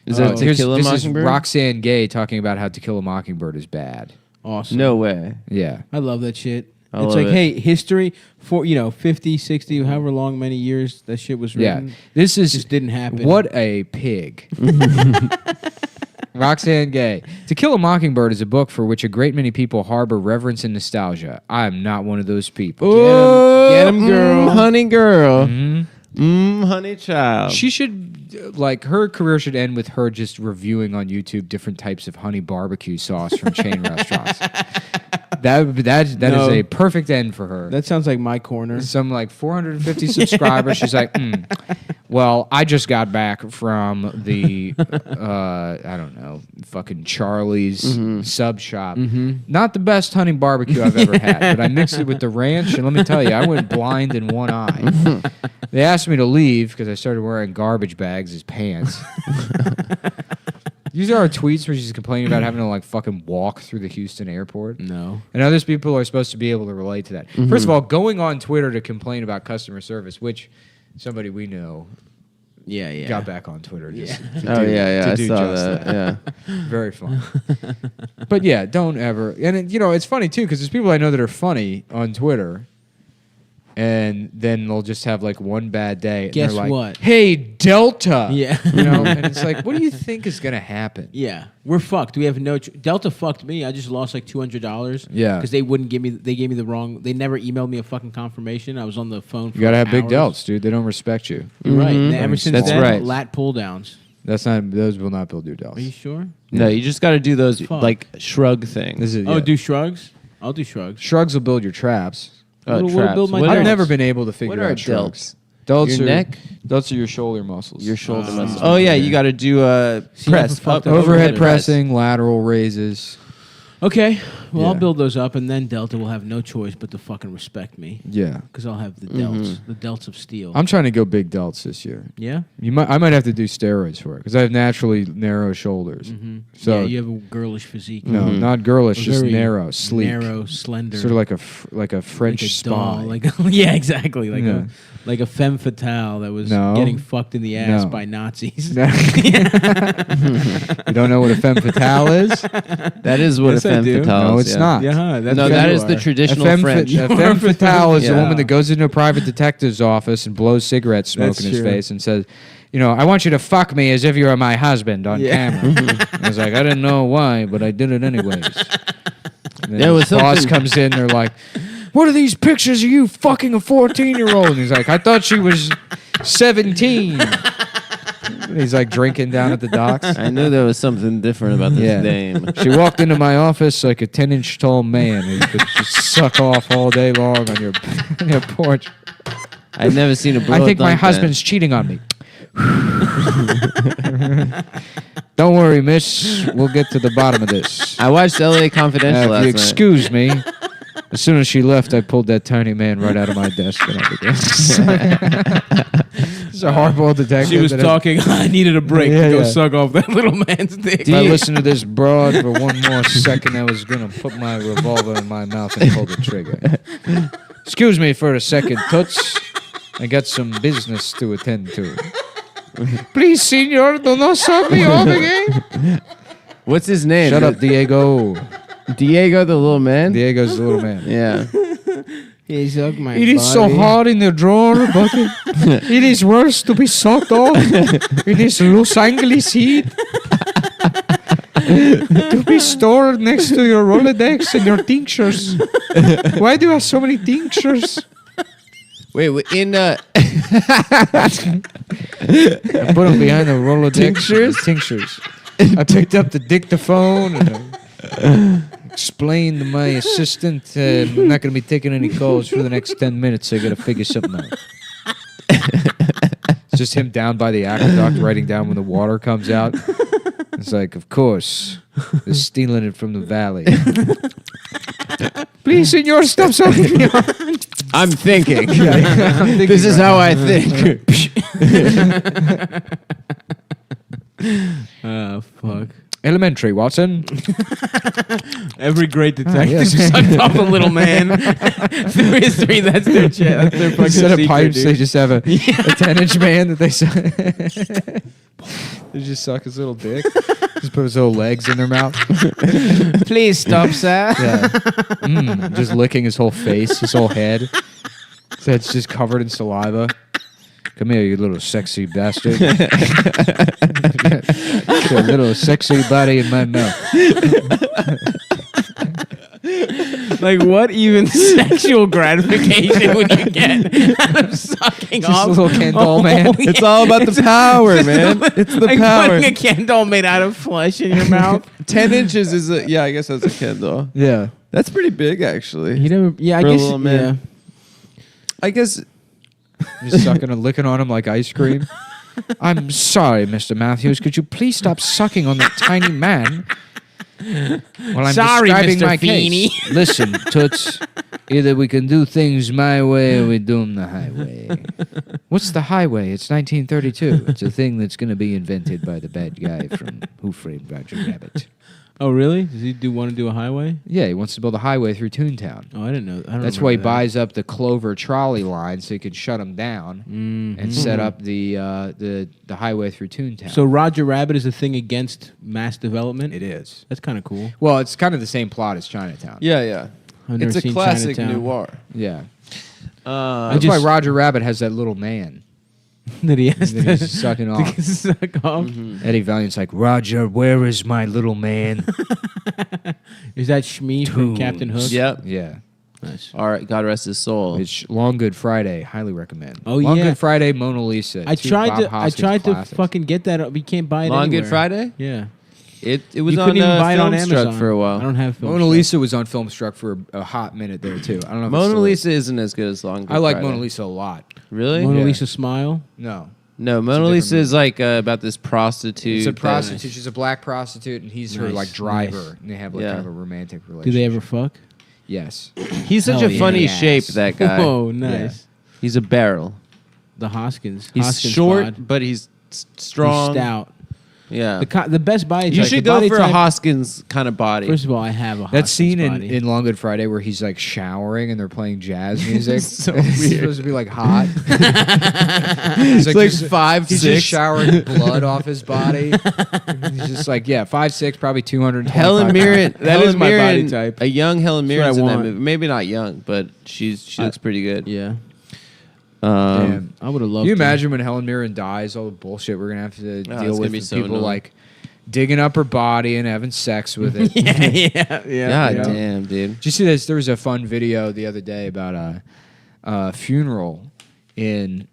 Is that To Kill a Mockingbird? This is Roxanne Gay talking about how To Kill a Mockingbird is bad. Awesome. No way. Yeah. I love that shit. I It's love like, it. hey, history for 50, 60, however long, many years that shit was written. Yeah. This is just didn't happen. What a pig. Roxanne Gay. To Kill a Mockingbird is a book for which a great many people harbor reverence and nostalgia. I am not one of those people. Get him, girl. Honey girl. Honey child. She should, her career should end with her just reviewing on YouTube different types of honey barbecue sauce from chain restaurants. That is a perfect end for her. That sounds like my corner. Some 450 subscribers. She's like, well, I just got back from the, I don't know, fucking Charlie's sub shop. Not the best honey barbecue I've ever had, but I mixed it with the ranch, and let me tell you, I went blind in one eye. They asked me to leave because I started wearing garbage bags as pants. These are our tweets where she's complaining about having to fucking walk through the Houston airport. No. And other people are supposed to be able to relate to that. First of all, going on Twitter to complain about customer service, which somebody we know got back on Twitter. Just I saw that. Yeah. Very fun. But yeah, don't ever. And it's funny too because there's people I know that are funny on Twitter. And then they'll just have one bad day. And Guess they're like, what? Hey, Delta. Yeah. And it's like, what do you think is going to happen? Yeah, we're fucked. We have no... Delta fucked me. I just lost $200. Yeah. Because they wouldn't give me... They gave me the wrong... They never emailed me a fucking confirmation. I was on the phone for You got to have big hours. delts, dude. They don't respect you. You're right. And ever since That's then, right. lat pull downs. Those will not build your delts. Are you sure? No, you just got to do those Fuck. shrug things. This is, Do shrugs? I'll do shrugs. Shrugs will build your traps. What'll traps. build my What delts? I've never been able to What figure are out shrugs. delts? Your neck? Delts are your shoulder muscles. Your shoulder muscles. Oh yeah, you got to do press fucked up, up. Overhead pressing, lateral raises. Okay, well, Yeah. I'll build those up, and then Delta will have no choice but to fucking respect me. Yeah. Because I'll have the delts, the delts of steel. I'm trying to go big delts this year. Yeah? I might have to do steroids for it because I have naturally narrow shoulders. So yeah, you have a girlish physique. no, not girlish, just Very narrow, sleek, narrow, slender. sort of like a French like a spy. doll, yeah, exactly. Yeah. Like a femme fatale that was No. getting fucked in the ass No. by Nazis. You don't know what a femme fatale is? That is what Yes, a I femme do. fatale No, is. it's yeah. not. Yeah, that's No, what that you is the are. traditional A French. femme fatale is a Yeah. woman that goes into a private detective's office and blows cigarette smoke That's in his true. face and says, I want you to fuck me as if you were my husband on camera. I was like, I didn't know why, but I did it anyways. And then There was his boss something- comes in, they're like, what are these pictures of you fucking a 14-year-old? And he's like, I thought she was 17. And he's like drinking down at the docks. I knew there was something different about this Yeah. name. She walked into my office like a 10-inch tall man who could just suck off all day long on your porch. I'd never seen a bro I think my dunk that. husband's cheating on me. Don't worry, miss. We'll get to the bottom of this. I watched L.A. Confidential If you last night. excuse me. As soon as she left, I pulled that tiny man right out of my desk and I began. It's a hardball detective. She was that talking. I needed a break Yeah, to go yeah. suck off that little man's dick. If I listened to this broad for one more second, I was going to put my revolver in my mouth and pull the trigger. Excuse me for a second, Toots. I got some business to attend to. Please, senor, do not suck me off again. What's his name? Shut up, Diego. Diego, the little man? Diego's the little man. Yeah. He sucked my It is so hard in the drawer, but it is worse to be sucked off in this Los Angeles heat. To be stored next to your Rolodex and your tinctures. Why do you have so many tinctures? Wait, in I put them behind the Rolodex. Tinctures? I picked up the dictaphone and explained to my assistant, I'm not going to be taking any calls for the next 10 minutes. I got to figure something out. It's just him down by the aqueduct writing down when the water comes out. It's like, of course, they're stealing it from the valley. Please, senor, stop sucking me off. I'm thinking. I'm thinking This is right how now. I think. Oh, fuck. Elementary, Watson. Every great detective yes. sucked off a little man through history. That's their chat. That's their fucking Instead of secret, pipes, dude. they just have a 10-inch man that they suck. They just suck his little dick. Just put his little legs in their mouth. Please stop, sir. Yeah. Just licking his whole face, his whole head. So it's just covered in saliva. Come here, you little sexy bastard. Get a little sexy body in my mouth. Like, what even sexual gratification would you get out of sucking Just off a little Ken doll man. It's all about the power, man. It's the like power. putting a candle made out of flesh in your mouth. 10 inches is a... Yeah, I guess that's a Kendall. Yeah. That's pretty big, actually. You never, yeah, I For a guess, little man. yeah. I guess... Just sucking and licking on him like ice cream. I'm sorry, Mr. Matthews. Could you please stop sucking on that tiny man while I'm Sorry, describing Mr. my Feeney. case? Listen, Toots. Either we can do things my way or we do them the highway. What's the highway? It's 1932. It's a thing that's going to be invented by the bad guy from Who Framed Roger Rabbit. Oh, really? Does he want to do a highway? Yeah, he wants to build a highway through Toontown. Oh, I didn't know. I don't That's why he remember that. buys up the Clover trolley line so he could shut them down and set up the highway through Toontown. So Roger Rabbit is a thing against mass development? It is. That's kind of cool. Well, it's kind of the same plot as Chinatown. Yeah, yeah. I've never It's a seen classic Chinatown. noir. Yeah. I That's why Roger Rabbit has that little man that he has that to he's sucking off. to suck off. Eddie Valiant's like, Roger, where is my little man? Is that Shmi from Captain Hook? Yep. Yeah. Nice. All right, God rest his soul. It's Long Good Friday. Highly recommend. Oh, Long yeah. Good Friday, Mona Lisa. I two tried Bob to. I Hoskins tried to classics. fucking get that. Up. You can't buy it Long anywhere. Good Friday? Yeah. It was You on couldn't even buy it on Filmstruck Amazon for a while. I don't have Filmstruck. Mona Lisa was on Filmstruck for a hot minute there, too. I don't know if it Mona still is. Lisa isn't as good as Long Good I like Friday. Mona Lisa a lot. Really? Mona Yeah. Lisa smile. No. No, Mona Lisa is like about this prostitute. It's a prostitute. She's a black prostitute, and he's her like driver. Nice. And they have like kind of a romantic relationship. Do they ever fuck? Yes. He's such a funny shape, that guy. Oh, nice. He's a barrel. The Hoskins. He's Hoskins short, bod. but he's strong. He's stout. Yeah. The best body type. You should the go body for type, a Hoskins kind of body. First of all, I have a Hoskins That scene body. in Long Good Friday where he's like showering and they're playing jazz music. So it's weird. supposed to be like hot. He's like just- 5'6". He's just showering blood off his body. He's just like 5'6", probably 200. Helen Mirren. That is my body Mirren, type. A young Helen That's what I Mirren's in that want. movie. Maybe not young, but she looks pretty good. Yeah. Damn. I would have loved Can you to. imagine when Helen Mirren dies, all the bullshit we're gonna have to it's deal gonna with be with so people annoying. like digging up her body and having sex with it. yeah. God damn, dude. Did you see this? There was a fun video the other day about a funeral in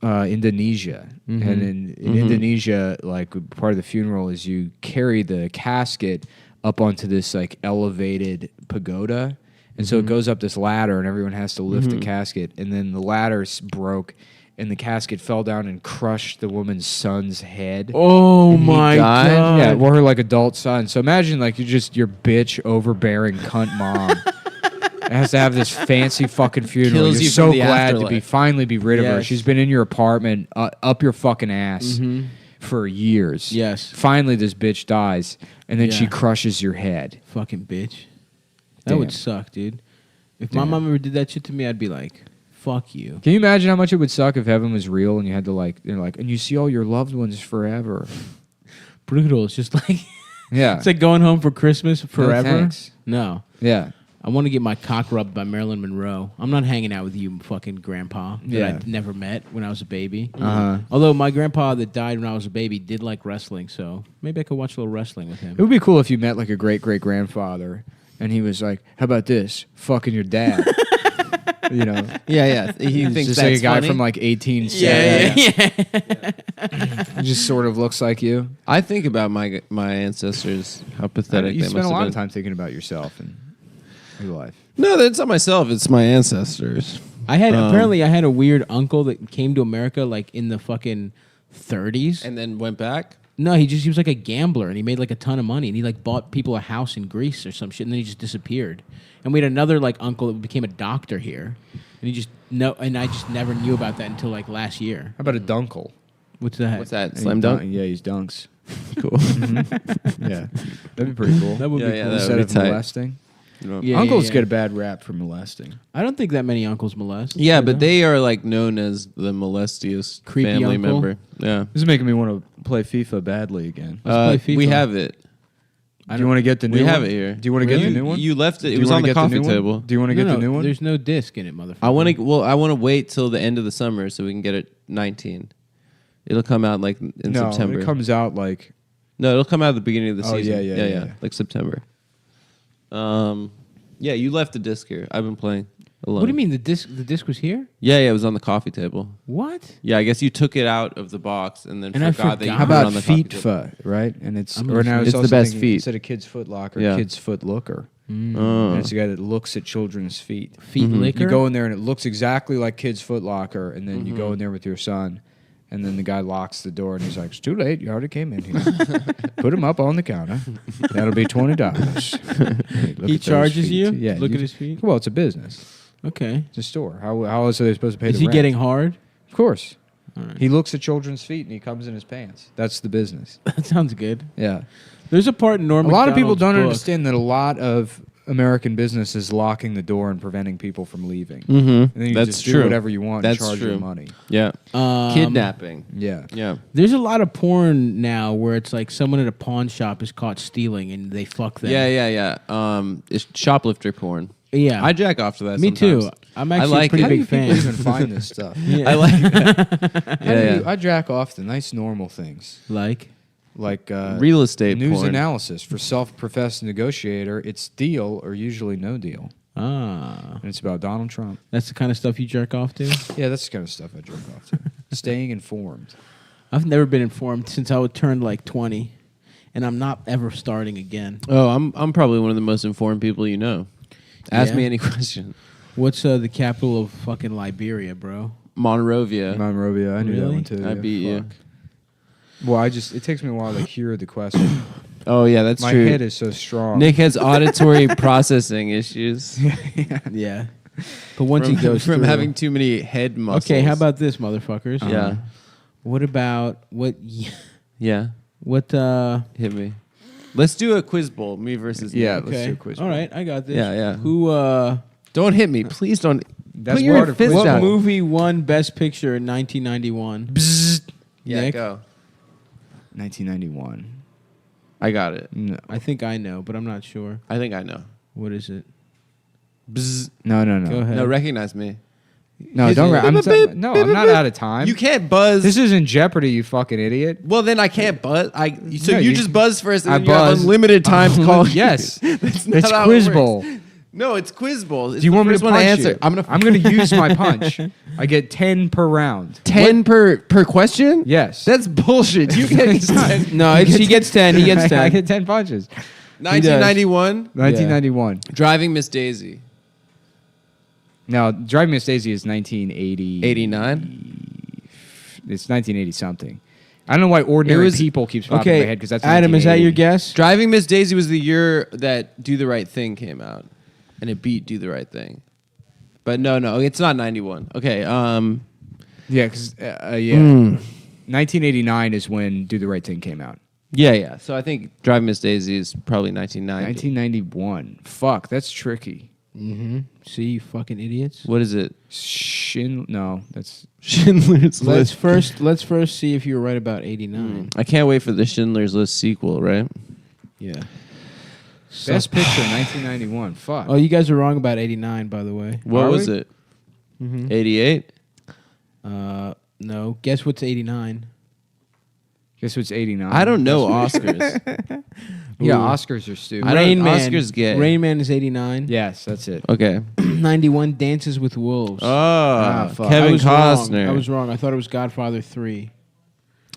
Indonesia. And in Indonesia, like part of the funeral is you carry the casket up onto this like elevated pagoda. And so it goes up this ladder and everyone has to lift the casket. And then the ladder broke and the casket fell down and crushed the woman's son's head. Oh my died? god. Yeah, well, her like adult son. So imagine like you're just your bitch overbearing cunt mom. Has to have this fancy fucking funeral. Kills You're you so from the glad to afterlife. finally be rid of her. Yes. She's been in your apartment up your fucking ass for years. Yes. Finally, this bitch dies, and then she Yeah. crushes your head. Fucking bitch. That Damn. would suck, dude. If my mom ever did that shit to me, I'd be like, fuck you. Can you imagine how much it would suck if heaven was real and you had to and you see all your loved ones forever? Brutal. It's just like Yeah. it's like going home for Christmas forever. thanks. No. Yeah. I want to get my cock rubbed by Marilyn Monroe. I'm not hanging out with you, fucking grandpa, that Yeah. I never met when I was a baby. Uh-huh. Although my grandpa that died when I was a baby did like wrestling, so maybe I could watch a little wrestling with him. It would be cool if you met like a great great grandfather and he was like, "How about this? Fucking your dad." You know. Yeah. He He's thinks just that's like a guy funny. from like 1870. Yeah. He just sort of looks like you. I think about my ancestors, how pathetic You they spend must a lot have of been. time thinking about yourself and your life. No, that's not myself. It's my ancestors. I had apparently I had a weird uncle that came to America like in the fucking 30s. And then went back? No, he was like a gambler and he made like a ton of money and he like bought people a house in Greece or some shit and then he just disappeared. And we had another like uncle that became a doctor here. And I just never knew about that until like last year. How about a dunkle? What's that? What's that? He Slam dunk? Yeah, he's dunks. Cool. Yeah, that'd be pretty cool. That would be cool. that Instead would of be tight. molesting. Yeah, Uncles yeah. get a bad rap for molesting. I don't think that many uncles molest. Yeah, Do but they are like known as the molestious Creepy family uncle? member. Yeah. This is making me want to play FIFA badly again. Let's play We FIFA. have it. Do you want to get the new We one? have it here. Do you want to get the new one? You left it. Do It you was wanna on the get coffee new one? table. Do you want to get the new one? There's no disc in it, motherfucker. I want to wait till the end of the summer so we can get it 19. It'll come out like in No, September. it comes out like No, it'll come out at the beginning of the Oh, season. yeah. Like September. Yeah, you left the disc here. I've been playing alone. What do you mean the disc was here? Yeah, it was on the coffee table. What? Yeah, I guess you took it out of the box and then And I forgot that you forgot. put how it about on the coffee feet table. foot, right? And it's I'm or now It's it's the also best thinking feet. instead of kids foot locker, Yeah. kids foot looker. Oh. And it's a guy that looks at children's feet. Feet liquor? You go in there and it looks exactly like kids foot locker, and then you go in there with your son, and then the guy locks the door and he's like, "It's too late. You already came in here. Put him up on the counter. That'll be $20." He charges you? Yeah. Look at his feet? Well, it's a business. Okay. It's a store. How else are they supposed to pay Is the he rent? getting hard? Of course. Alright. He looks at children's feet and he comes in his pants. That's the business. That sounds good. Yeah. There's a part in Norm A lot of people Macdonald's don't book. understand that a lot of American business is locking the door and preventing people from leaving. Mm-hmm. And then you That's just true. do whatever you want That's and charge true. your money. Yeah. Kidnapping. Yeah. Yeah. There's a lot of porn now where it's like someone at a pawn shop is caught stealing and they fuck them. Yeah. It's shoplifter porn. Yeah. I jack off to that. Me sometimes. too. I'm actually like a pretty it. How do big you people fan. even find this stuff? I like that. How do Yeah. you- I jack off to nice normal things Like? like Real estate news porn. analysis for self-professed negotiator. It's deal or usually no deal, Ah. and it's about Donald Trump. That's the kind of stuff you jerk off to? Yeah, that's the kind of stuff I jerk off to. Staying informed. I've never been informed since I was turned like 20. And I'm not ever starting again. Oh, I'm probably one of the most informed people you know. Ask Yeah? me any question. What's the capital of fucking Liberia, bro? Monrovia. Monrovia. I knew that one too. I beat you. Well, it takes me a while to hear the question. Oh yeah, that's My true. head is so strong. Nick has auditory processing issues. Yeah. But once he goes from through, having too many head muscles. Okay, how about this, motherfuckers? Yeah. What about what? Yeah. What? Hit me. Let's do a quiz bowl. Me versus Yeah, Nick. let's Okay. do a quiz. All right, I got this. Yeah, yeah. Who? Don't hit me, please. Don't. That's Put your part of fist quiz What down. movie won Best Picture in 1991? Yeah, Nick? go. 1991. I got it. No, I think I know, but I'm not sure. I think I know. What is it? no. Go ahead. No, recognize me. No, don't. I'm not out of time. You can't buzz. This isn't Jeopardy, you fucking idiot. Well, then I can't buzz. So No, you you- just buzz first, and I then you have buzz. unlimited time to call. Yes, That's not it's how it Quiz works. Bowl. No, it's quiz bowl. It's Do you the want me first to one punch answer? you? I'm gonna use my punch. I get 10 per round. 10 per question. Yes. That's bullshit. You get 10. No, he gets 10. He gets 10. I get 10 punches. 1991. 1991. Driving Miss Daisy. No, Driving Miss Daisy is 1980. 89. It's 1980 something. I don't know why Ordinary People keeps popping in my head because that's Adam, is that your 1980. guess? Driving Miss Daisy was the year that Do the Right Thing came out, and it beat Do the Right Thing. But no, it's not 91. Okay. Yeah, because 1989 is when Do the Right Thing came out. Yeah. So I think Driving Miss Daisy is probably 1990. 1991. Fuck, that's tricky. Mm-hmm. See, you fucking idiots. What is it? No, that's Schindler's Let's List. first see if you were right about 89. I can't wait for the Schindler's List sequel, right? Yeah. Best Picture 1991. Fuck. Oh, you guys are wrong about 89, by the way. What Are was we? it? Mm-hmm. 88? No. Guess what's 89? Guess what's 89? I don't know Oscars. Yeah, Ooh. Oscars are stupid. I don't- Rain Man. Oscar's gay. Rain Man is 89. Yes, that's it. Okay. 91 Dances with Wolves. Oh, fuck. I Kevin was Costner. Wrong. I was wrong. I thought it was Godfather 3.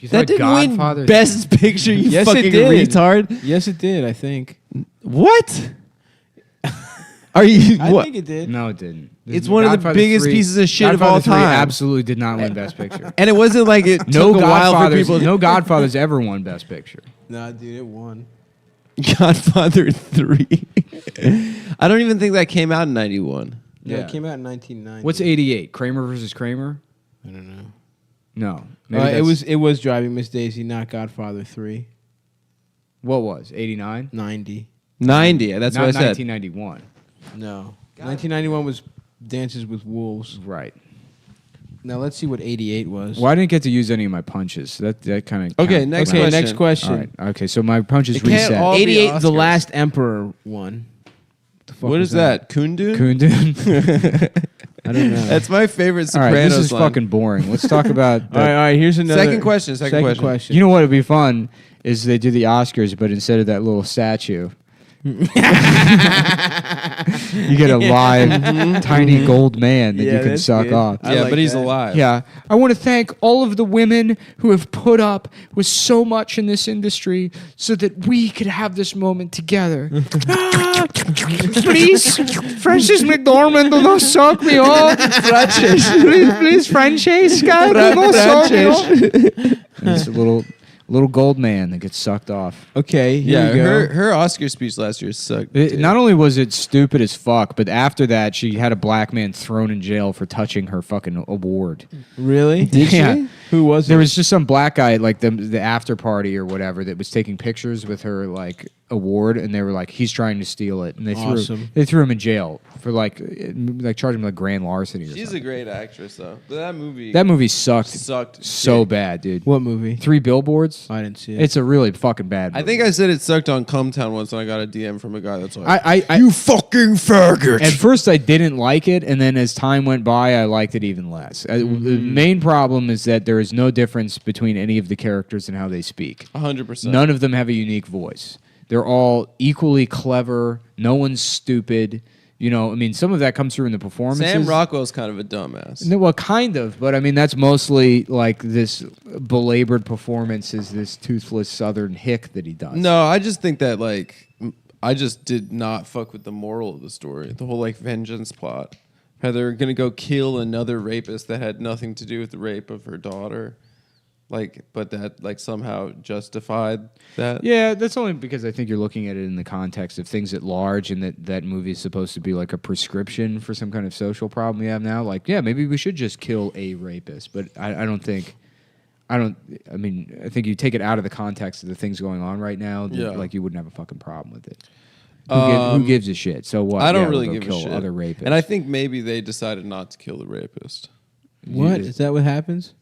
You That thought didn't Godfather- win Best Picture, you Yes, it fucking did. retard. Yes, it did, I think. What? Are you? I what? think it did. No, it didn't. It's one of the Godfather biggest 3 pieces of shit of all Godfather 3 time. absolutely did not win Best Picture. And it wasn't like it No took a while for Godfathers. people. No Godfathers ever won Best Picture. Nah, dude, it won. Godfather 3. I don't even think that came out in 91. Yeah, Yeah. it came out in 1990. What's 88? Kramer versus Kramer? I don't know. No. It was Driving Miss Daisy, not Godfather 3. What was 89? 90. 90. That's Not what I said. 1991. No. 1991 was Dances with Wolves. Right. Now let's see what 88 was. Well, I didn't get to use any of my punches. That kind of Okay, next Okay, question. next question. All right. Okay, so my punches It can't reset. all be 88, The Oscars. Last Emperor won. The fuck What was is that? Kundun? Kundun. I don't know. That's my favorite All right, Sopranos this is line. fucking boring. Let's talk about. all right. Here's another. Second question, second question. You know what would be fun is they do the Oscars, but instead of that little statue, you get a live tiny gold man that Yeah, you can that's suck good. off. I Yeah, like but he's that. alive. Yeah. I want to thank all of the women who have put up with so much in this industry so that we could have this moment together. Please, Francis McDormand, do not suck me off. please, Francesca, do not suck me off. And it's a little gold man that gets sucked off. Okay, here Yeah, we go. her Oscar speech last year sucked. dude. Not only was it stupid as fuck, but after that, she had a black man thrown in jail for touching her fucking award. Really? Did she? Who was There it? was just some black guy at like the after party or whatever that was taking pictures with her like award, and they were like, he's trying to steal it, and they Awesome. threw him in jail for like charged him like grand larceny. Or She's a something. great actress, though. But that movie sucked sucked so dick. bad, dude. What movie? 3 Billboards. I didn't see it. It's a really fucking bad movie. I think I said it sucked on Cumtown once, and I got a DM from a guy that's like, I "You fucking faggot." At first, I didn't like it, and then as time went by, I liked it even less. The main problem is that there is no difference between any of the characters and how they speak. 100%. None of them have a unique voice. They're all equally clever. No one's stupid. You know, I mean, some of that comes through in the performances. Sam Rockwell's kind of a dumbass. No, well, kind of, but I mean, that's mostly like this belabored performance is this toothless Southern hick that he does. No, I just think that I just did not fuck with the moral of the story. The whole vengeance plot. how they're going to go kill another rapist that had nothing to do with the rape of her daughter. But that somehow justified that. Yeah, that's only because I think you're looking at it in the context of things at large, and that movie is supposed to be like a prescription for some kind of social problem we have now. Like, yeah, maybe we should just kill a rapist, but I think you take it out of the context of the things going on right now, like you wouldn't have a fucking problem with it. Who gives a shit? So what? I don't really give kill a shit. Other rapists. And I think maybe they decided not to kill the rapist. What? Is that what happens?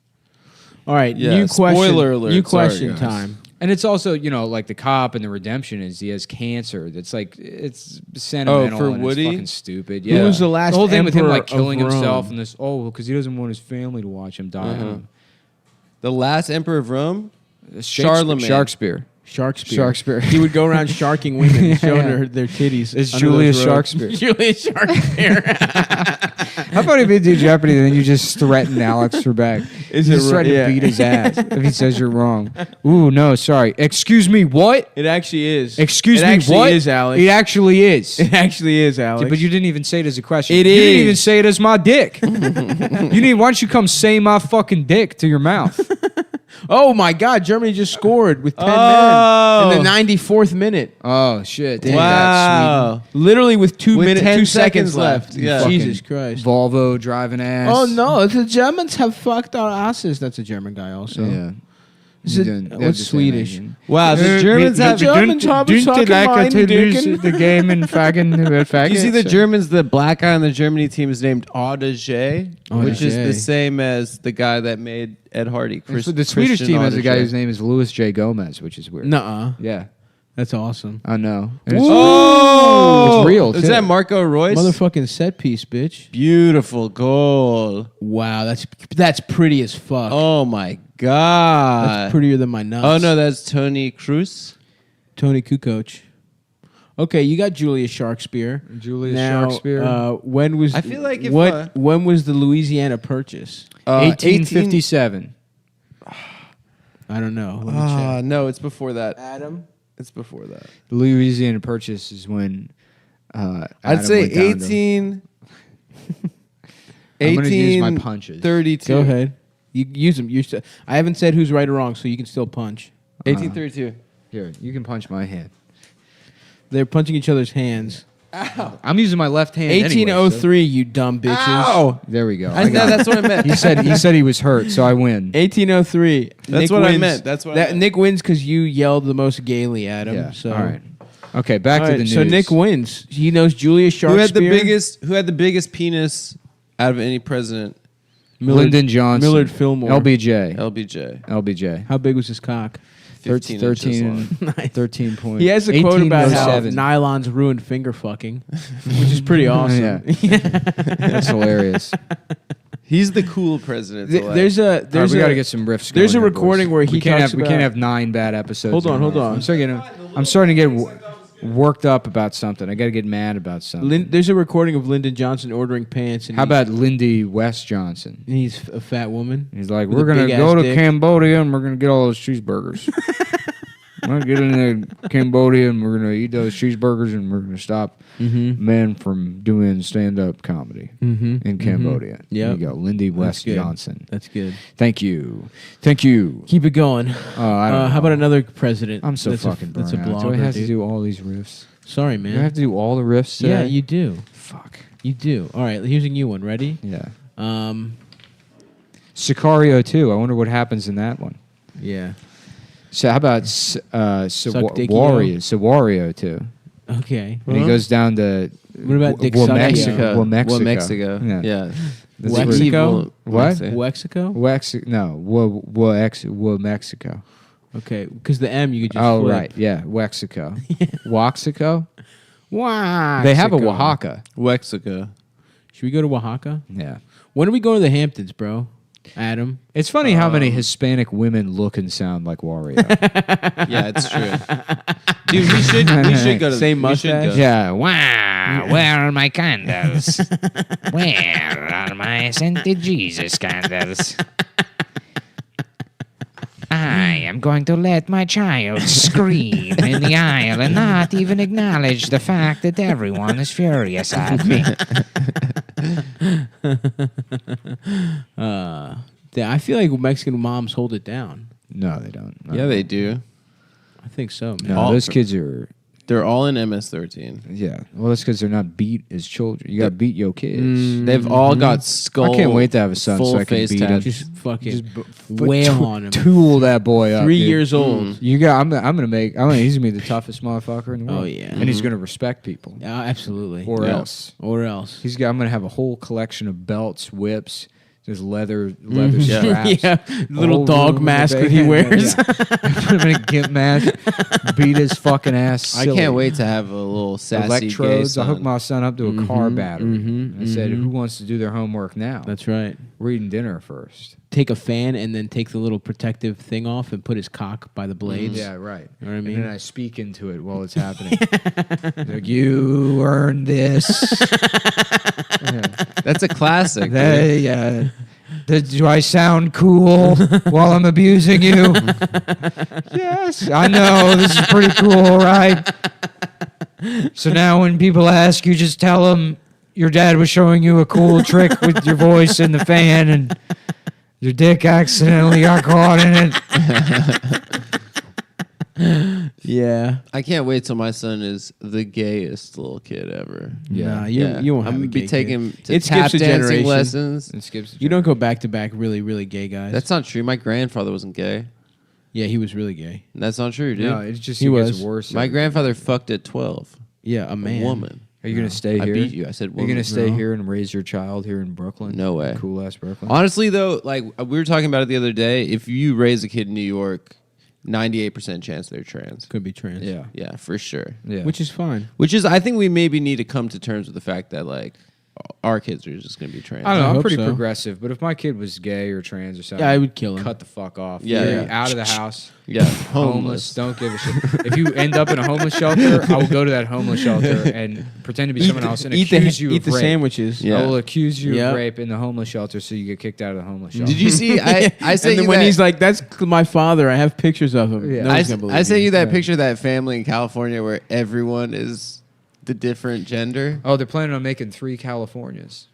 All right, Yeah, new question. spoiler alert. New Sorry, question guys. time. And it's also, like the cop and the redemption is he has cancer. That's like, it's sentimental for and Woody? it's fucking stupid. Who Yeah. was the last The whole thing with him emperor like killing of Rome? himself and this, because he doesn't want his family to watch him die. The last emperor of Rome? Charlemagne. Sharkspeare. Sharkspeare. He would go around sharking women, showing her their titties. It's under Julius those robes. Sharkspeare. Julius Sharkspeare. How about if you do Jeopardy and then you just threaten Alex Trebek? You just threaten to beat his ass if he says you're wrong. Ooh, no, sorry. Excuse me, what? It actually is. Excuse it me, actually what? Is, Alex. It actually is. It actually is, Alex. But you didn't even say it as a question. It you didn't is. even say it as my dick. Why don't you come say my fucking dick to your mouth? Oh my God! Germany just scored with 10 men in the 94th minute. Oh shit! Damn. Wow! Literally with 2 minutes, 10 2 seconds left. Yeah. Jesus Christ! Volvo driving ass. Oh no! The Germans have fucked our asses. That's a German guy, also. Yeah. Is it, what's Swedish? Wow, the Germans have... Germans have the game in faggot. You see the Germans, the black guy on the Germany team is named Audager, which is the same as the guy that made Ed Hardy. The Swedish team has a guy whose name is Louis J. Gomez, which is weird. Nuh-uh. Yeah. That's awesome. I know. Oh! It's real, Is too. that Marco Royce? Motherfucking set piece, bitch. Beautiful goal. Wow, that's pretty as fuck. Oh my God. That's prettier than my nuts. Oh no, that's Tony Cruz. Tony Kukoc. Okay, you got Julius Sharkspeare. Julius now, Sharkspeare. When was I feel like if when was the Louisiana Purchase? 1857. I don't know. Let me check. No, it's before that. Adam? It's before that. The Louisiana Purchase is when I'd Adam say went down 18. I'm going to use my punches. 32. Go ahead. You use them. I haven't said who's right or wrong, so you can still punch. 1832. Here, you can punch my hand. They're punching each other's hands. Ow. I'm using my left hand. 1803, you dumb bitches. Ow. There we go. That's what I meant. He said he was hurt, so I win. 1803. That's Nick what I wins. meant. That's what I meant. Nick wins because you yelled the most gaily at him. Yeah. So. All right. Okay, back to the news. So Nick wins. He knows Julius Sharkspeare. Who had the biggest penis out of any president? Lyndon Johnson. Millard Fillmore. LBJ. How big was his cock? 15 inches long. 13 points. He has a quote about how 1807. nylons ruined finger fucking, which is pretty awesome. Yeah. That's hilarious. He's the cool president. There's All right, we got to get some riffs going. There's a here, recording boys. where he we can't talks have, we can't have 9 bad episodes. Hold on. I'm starting to get worked up about something. I got to get mad about something. There's a recording of Lyndon Johnson ordering pants. And How about Lindy West Johnson? He's a fat woman. He's like, with we're a going to big go ass to dick." Cambodia and we're going to get all those cheeseburgers. We're going to get into Cambodia and we're going to eat those cheeseburgers and we're going to stop men from doing stand-up comedy in Cambodia. Yep. There you go. Lindy West good. Johnson. That's good. Thank you. Keep it going. How about another president? I'm so that's fucking That's a burnt out. blogger, Do I have dude. to do all these riffs? Sorry, man. Do I have to do all the riffs today? Yeah, you do. Fuck. You do. All right, here's a new one. Ready? Yeah. Sicario 2. I wonder what happens in that one. Yeah. So how about Wario 2? Okay. And he goes down to What about Dick Mexico. Mexico. Yeah. Yeah. That's Wexico? What? Wexico? Mexico. Okay, because the M you could just Oh, flip. right. Yeah. Wexico. Waxico? Wow. They have a Oaxaca. Wexico. Should we go to Oaxaca? Yeah. When are we going to the Hamptons, bro? Adam? It's funny how many Hispanic women look and sound like Wario. Yeah, it's true. Dude, we should go to Same we should mustache? go. Yeah. Wow, where are my candles? Where are my scented Jesus candles? I am going to let my child scream in the aisle and not even acknowledge the fact that everyone is furious at me. I feel like Mexican moms hold it down. No, they don't. Yeah, they do. I think so, man. No, those kids are. They're all in MS-13. Yeah. Well, that's because they're not beat as children. You got to beat your kids. They've all got skull. I can't wait to have a son full so I can face beat him. Just fucking wail on him. Tool that boy up. 3 dude. years old. You got. I'm gonna make. He's gonna be the toughest motherfucker in the world. Oh, yeah. And he's gonna respect people. Absolutely. Or else. Or else. I'm gonna have a whole collection of belts, whips, just leather straps. Yeah. Little whole dog room mask in the that he bed. wears. Yeah. Put him in a gimp mask. Beat his fucking ass. I silly. can't wait to have a little sassy Electrodes. gay I hooked son. my son up to a car battery. I said, "Who wants to do their homework now? That's right. We're eating dinner first." Take a fan and then take the little protective thing off and put his cock by the blades. Yeah, right. You know what I mean? And then I speak into it while it's happening. Like, you earned this. That's a classic. Do I sound cool while I'm abusing you? Yes, I know. This is pretty cool, right? So now when people ask you, just tell them your dad was showing you a cool trick with your voice in the fan and your dick accidentally got caught in it. Yeah. I can't wait till my son is the gayest little kid ever. Nah, you won't have I'm a gonna be gay taking him kid. to It tap skips a dancing generation. lessons. It skips. You don't go back to back really, really gay guys. That's not true. My grandfather wasn't gay. Yeah, he was really gay. That's not true, dude. No, it just He gets was. worse. My grandfather fucked at 12. Yeah, a man. A woman. Are you gonna stay I here? beat you. I said Are you woman. gonna stay No. here and raise your child here in Brooklyn? No way. Cool ass Brooklyn. Honestly, though, like we were talking about it the other day, if you raise a kid in New York, 98% chance they're trans. Could be trans. Yeah. Yeah, for sure. Yeah. Which is fine. Which is, I think we maybe need to come to terms with the fact that, like, our kids are just going to be trans. I don't know. I I'm hope pretty so. progressive, but if my kid was gay or trans or something, Yeah, I would kill him. Cut the fuck off. Yeah, You're yeah. out of the house. Yeah, Homeless. Don't give a shit. If you end up in a homeless shelter, I will go to that homeless shelter and pretend to be someone else and accuse you eat of the rape. sandwiches. Yeah. I will accuse you Yep. of rape in the homeless shelter, so you get kicked out of the homeless shelter. Did you see? I sent And you then when that, he's like, "That's my father," I have pictures of him. Yeah. No one's gonna believe I sent you that Yeah. picture of that family in California where everyone is the different gender. Oh, they're planning on making 3 Californias.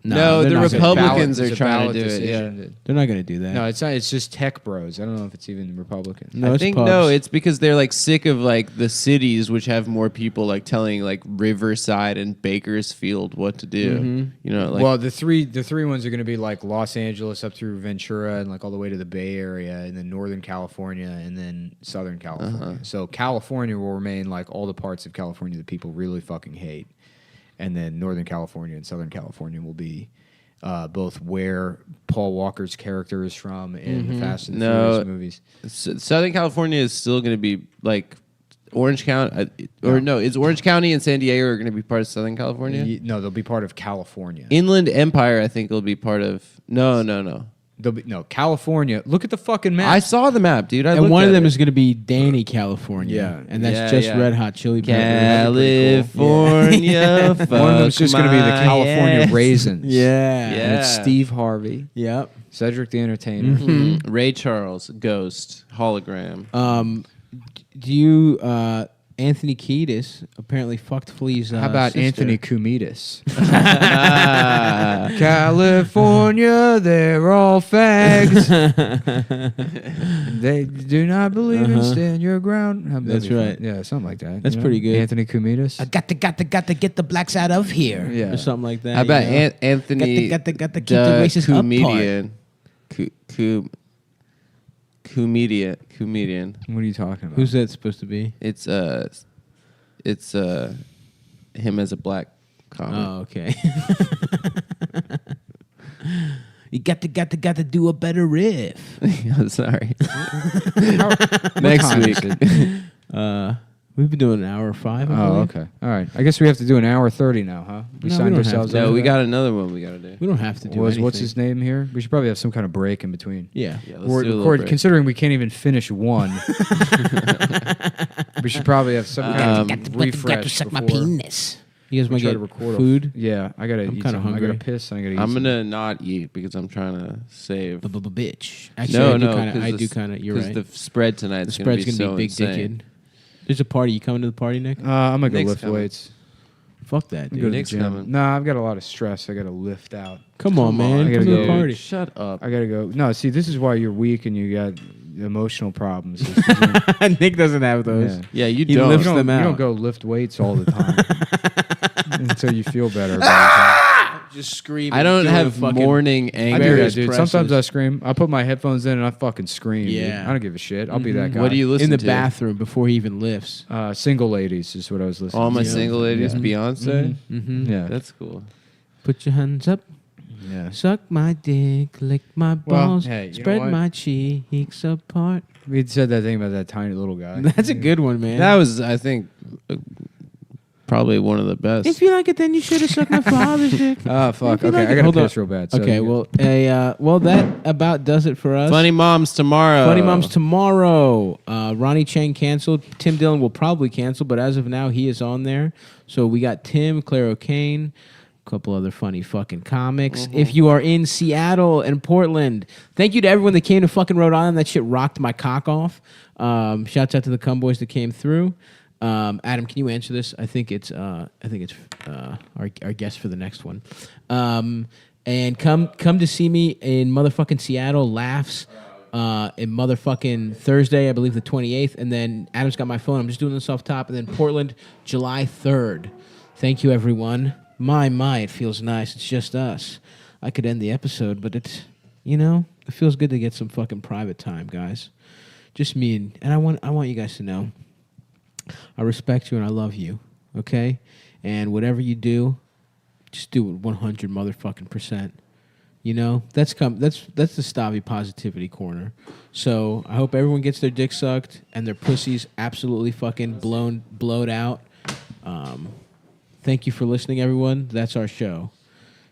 No, they're the not gonna- Republicans It's are a trying to ballot do it. Yeah. decision. They're not going to do that. No, it's not. It's just tech bros. I don't know if it's even Republican. No, I it's think pubs. no, it's because they're like sick of like the cities which have more people like telling like Riverside and Bakersfield what to do. You know, like Well, the three ones are going to be like Los Angeles up through Ventura and like all the way to the Bay Area, and then Northern California, and then Southern California. So California will remain like all the parts of California that people really fucking hate, and then Northern California and Southern California will be both where Paul Walker's character is from in the Fast and the Furious movies. Southern California is still going to be like Orange County, or no, it's Orange County and San Diego are going to be part of Southern California. No, they'll be part of California. Inland Empire, I think, will be part of. No. They'll be California. Look at the fucking map. I saw the map, dude. And one of them is going to be Danny, California. Yeah. And that's Yeah, just yeah. Red Hot Chili Peppers. California. One of them's just going to be the California Raisins. Yeah. And it's Yeah. Steve Harvey, Yep. Cedric the Entertainer. Ray Charles, Ghost, Hologram. Do you, Anthony Kiedis apparently fucked Flea's How about sister. Anthony Koumidis? California, they're all fags. They do not believe in stand your ground. That'd That's be fun. right. Yeah, something like that. That's pretty good. Anthony Koumidis. Got to get the blacks out of here. Yeah. Or something like that. How about you know? Anthony? Got to keep the races comedian. Comedian. What are you talking about? Who's that supposed to be? It's him as a black comic. Oh, okay. You got to do a better riff. I'm sorry. What Next time week. is it? We've been doing an hour 5. I Oh, believe. okay. All right. I guess we have to do an hour 30 now, huh? We No, we signed don't have ourselves to. up No, for we that? got another one we got to do. We don't have to do What's anything. his name here? We should probably have some kind of break in between. Yeah. Yeah, let's do a little break. Considering we can't even finish one, we should probably have some kind of refresh Got to suck my before penis. You guys we want try to to get record. food? Yeah, I gotta I'm eat kinda something. I hungry. gotta piss and I gotta eat. I'm something. gonna not eat because I'm trying to save. Bitch. Actually, No, I do kind of. You're right. the spread tonight The is gonna spread's be gonna so be big insane. dicked. There's a party. You coming to the party, Nick? I'm gonna go Nick's lift coming. weights. Fuck that, Go dude. to the Nick's gym. coming. Nah, I've got a lot of stress. I got to lift out. Come on, man. I gotta Come to go. the party. Shut up. I got to go. No, see, this is why you're weak and you got emotional problems. Nick doesn't have those. Yeah. Yeah, you He don't. lifts You them don't, out. you don't go lift weights all the time until you feel better about it. Just scream. I don't have morning I anger. do that, Various dude. presses. Sometimes I scream. I put my headphones in and I fucking scream. dude. Yeah. I don't give a shit. I'll be that guy. What do you listen in the to? bathroom before he even lifts. Single ladies is what I was listening All to. my single ladies, Beyonce. Mm-hmm. Yeah. That's cool. Put your hands up. Yeah. Suck my dick, lick my Well, balls, hey, you know spread what? my cheeks apart. We said that thing about that tiny little guy. That's a good one, man. That was, I think, probably one of the best. If you like it, then you should have sucked my father's dick. Oh, fuck. If you Okay, like I it- got to hold piss on. real bad. So Okay, well, that about does it for us. Funny Moms tomorrow. Funny Moms tomorrow. Ronnie Chang canceled. Tim Dillon will probably cancel, but as of now, he is on there. So we got Tim, Claire O'Kane, a couple other funny fucking comics. If you are in Seattle and Portland, thank you to everyone that came to fucking Rhode Island. That shit rocked my cock off. Shouts out to the cum boys that came through. Adam, can you answer this? I think it's our guest for the next one. And come to see me in motherfucking Seattle. Laughs. In motherfucking Thursday, I believe the 28th, and then Adam's got my phone. I'm just doing this off top, and then Portland, July 3rd. Thank you, everyone. My, it feels nice. It's just us. I could end the episode, but it's, it feels good to get some fucking private time, guys. Just me and I want you guys to know, I respect you and I love you, okay? And whatever you do, just do it 100 motherfucking %. That's the Stavi Positivity Corner. So I hope everyone gets their dick sucked and their pussies absolutely fucking blowed out. Thank you for listening, everyone. That's our show.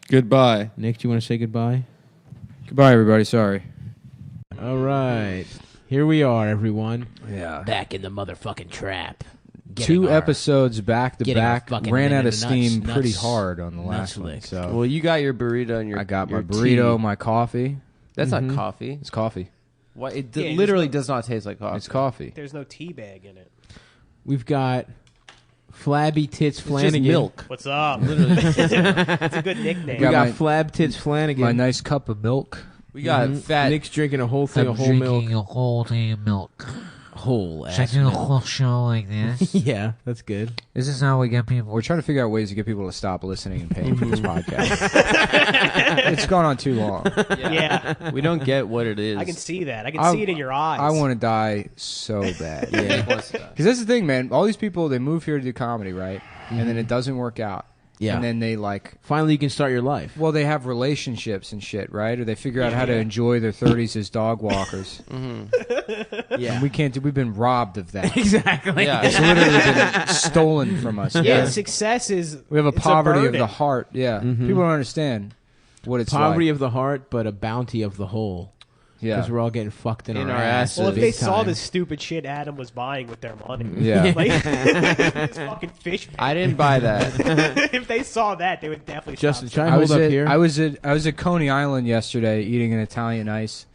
Goodbye. Nick, do you want to say goodbye? Goodbye, everybody. Sorry. All right. Here we are, everyone. Yeah. Back in the motherfucking trap. Two episodes back to getting our back. fucking Ran men out in of the steam nuts, pretty nuts, hard on the nuts last one. licked. So Well, you got your burrito and your I got my your burrito, tea. my coffee. That's not coffee. It's coffee. What? It Yeah, literally there's does not taste like coffee. It's coffee. There's no tea bag in it. We've got Flabby Tits It's just Flanagan. milk. What's up? Literally. It's a good nickname. We got my- Flab Tits Flanagan. My nice cup of milk. We got fat. Nick's drinking a whole thing of whole milk. a whole thing of milk. Whole Should I ass do a milk. whole show like this? Yeah, that's good. This is how we get people. We're trying to figure out ways to get people to stop listening and paying for this podcast. It's gone on too long. Yeah. We don't get what it is. I can see that. I can see it in your eyes. I want to die so bad. Yeah. Because that's the thing, man. All these people, they move here to do comedy, right? And then it doesn't work out. Yeah. And then they Finally, you can start your life. well, they have relationships and shit, right? Or they figure out how to enjoy their 30s as dog walkers. Yeah. And we can't do, we've been robbed of that. Exactly. Yeah. It's literally been stolen from us. Yeah, success is. We have a it's poverty of burden. the heart. Yeah. People don't understand what it's Poverty like. of the heart, but a bounty of the whole. Yeah. Because we're all getting fucked in, In our our asses. Well, if big they saw time. the stupid shit Adam was buying with their money, Yeah. like this fucking fish. I didn't buy that. If they saw that, they would definitely. Justin, stop. try and hold up here. I was at Coney Island yesterday eating an Italian ice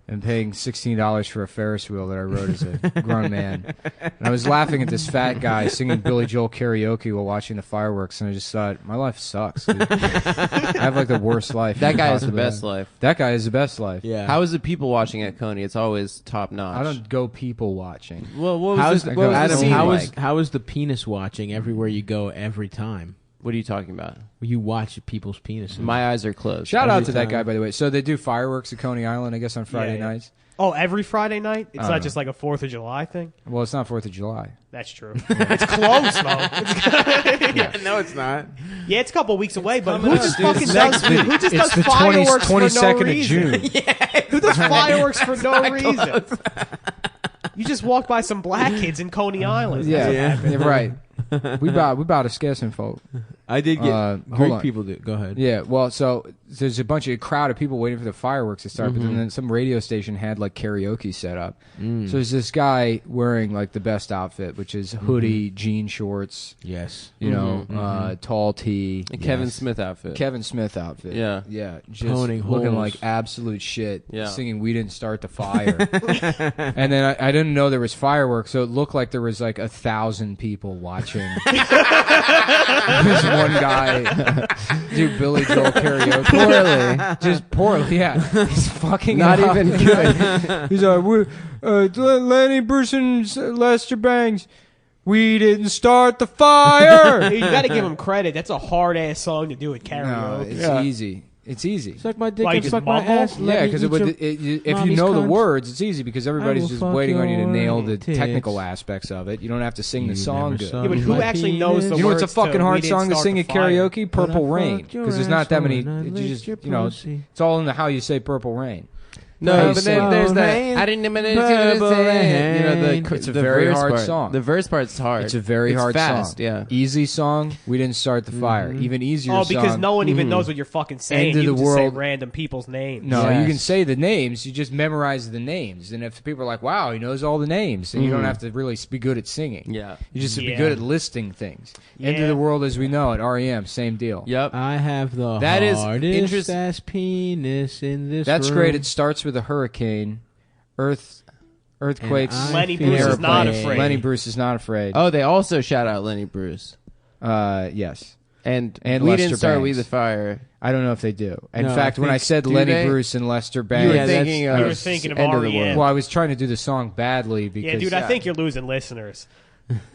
and paying $16 for a Ferris wheel that I rode as a grown man. And I was laughing at this fat guy singing Billy Joel karaoke while watching the fireworks, and I just thought, my life sucks. Dude. I have like the worst life. That you guy could is the possibly best have. life. That guy is the best life. yeah. How is the people watching at Coney? It's always top notch. I don't go people watching. Well, what was How's this, go- what was Adam? the scene How like? is how is the penis watching everywhere you go every time? What are you talking about? You watch people's penises. My eyes are closed. Shout out Every to that time. guy, by the way. So they do fireworks at Coney Island, I guess, on Friday Yeah. nights. Oh, every Friday night? It's I not don't just like a 4th of July thing? Well, it's not 4th of July. That's true. It's close, though. no, it's not. Yeah, it's a couple weeks away, but coming who up, just dude. fucking It's does, next- who just it's does the fireworks for no 22nd of reason? June. Who does fireworks for no reason? You just walk by some black kids in Coney Island. Yeah, Yeah. yeah, right. We about to scare some folk. I did get hold Greek on. people do. Go ahead. Yeah, well, so there's a bunch of crowd of people waiting for the fireworks to start, but then some radio station had like karaoke set up. So there's this guy wearing like the best outfit, which is hoodie, jean shorts, Yes. you know, tall tee, A Kevin Smith outfit. Kevin Smith outfit. Yeah. yeah, just Toning looking holes. like absolute shit. Yeah. Singing "We Didn't Start the Fire," and then I didn't know there was fireworks, so it looked like there was like 1,000 people watching. This one guy do Billy Joel karaoke Poorly. just poorly. Yeah, he's fucking Not it up. even good. He's like, Lenny Bruce and Lester Bangs. We didn't start the fire. You got to give him credit. That's a hard ass song to do at karaoke. No, it's easy. It's easy. Suck my dick Like and just suck my mumble? ass. Yeah, because if you know the words, it's easy because everybody's just fuck waiting on you to your nail the tits. technical aspects of it. You don't have to sing the song good. Yeah, but who actually knows the You know what's a words to fucking We hard Didn't song to Start sing the at Fire? karaoke? Purple Rain. fucked your Because there's not that many. asshole and I You licked just, your you know, pussy. it's all in how you say Purple Rain. No, but then Purple there's that. rain, I didn't even purple rain. You know, It's a very verse hard part. song. The verse part's hard. It's a very hard fast, song. Yeah. Easy song. We didn't start the fire. Even easier Oh, song. because no one even knows what you're fucking saying. End of You the can just say world. random people's names. No, Yes. you can say the names. You just memorize the names. And if people are like, wow, he knows all the names, then you don't have to really be good at singing. Yeah. You just have to be Yeah. good at listing things. End Yeah. of the world as we know it. REM, same deal. Yep. I have the That is hardest interest- ass penis in this That's room. great. It starts with a hurricane, earthquakes. And I Lenny feel Bruce is not airplanes. afraid. Lenny Bruce is not afraid. Oh, they also shout out Lenny Bruce. Yes. And And we Lester didn't start Bangs. We the Fire. I don't know if they do. In No, fact, I when I think- said do Lenny they? Bruce and Lester You Bangs, were thinking of You were thinking of End of the R.E.M.. World. well, I was trying to do the song badly because Yeah, dude, I think you're losing listeners.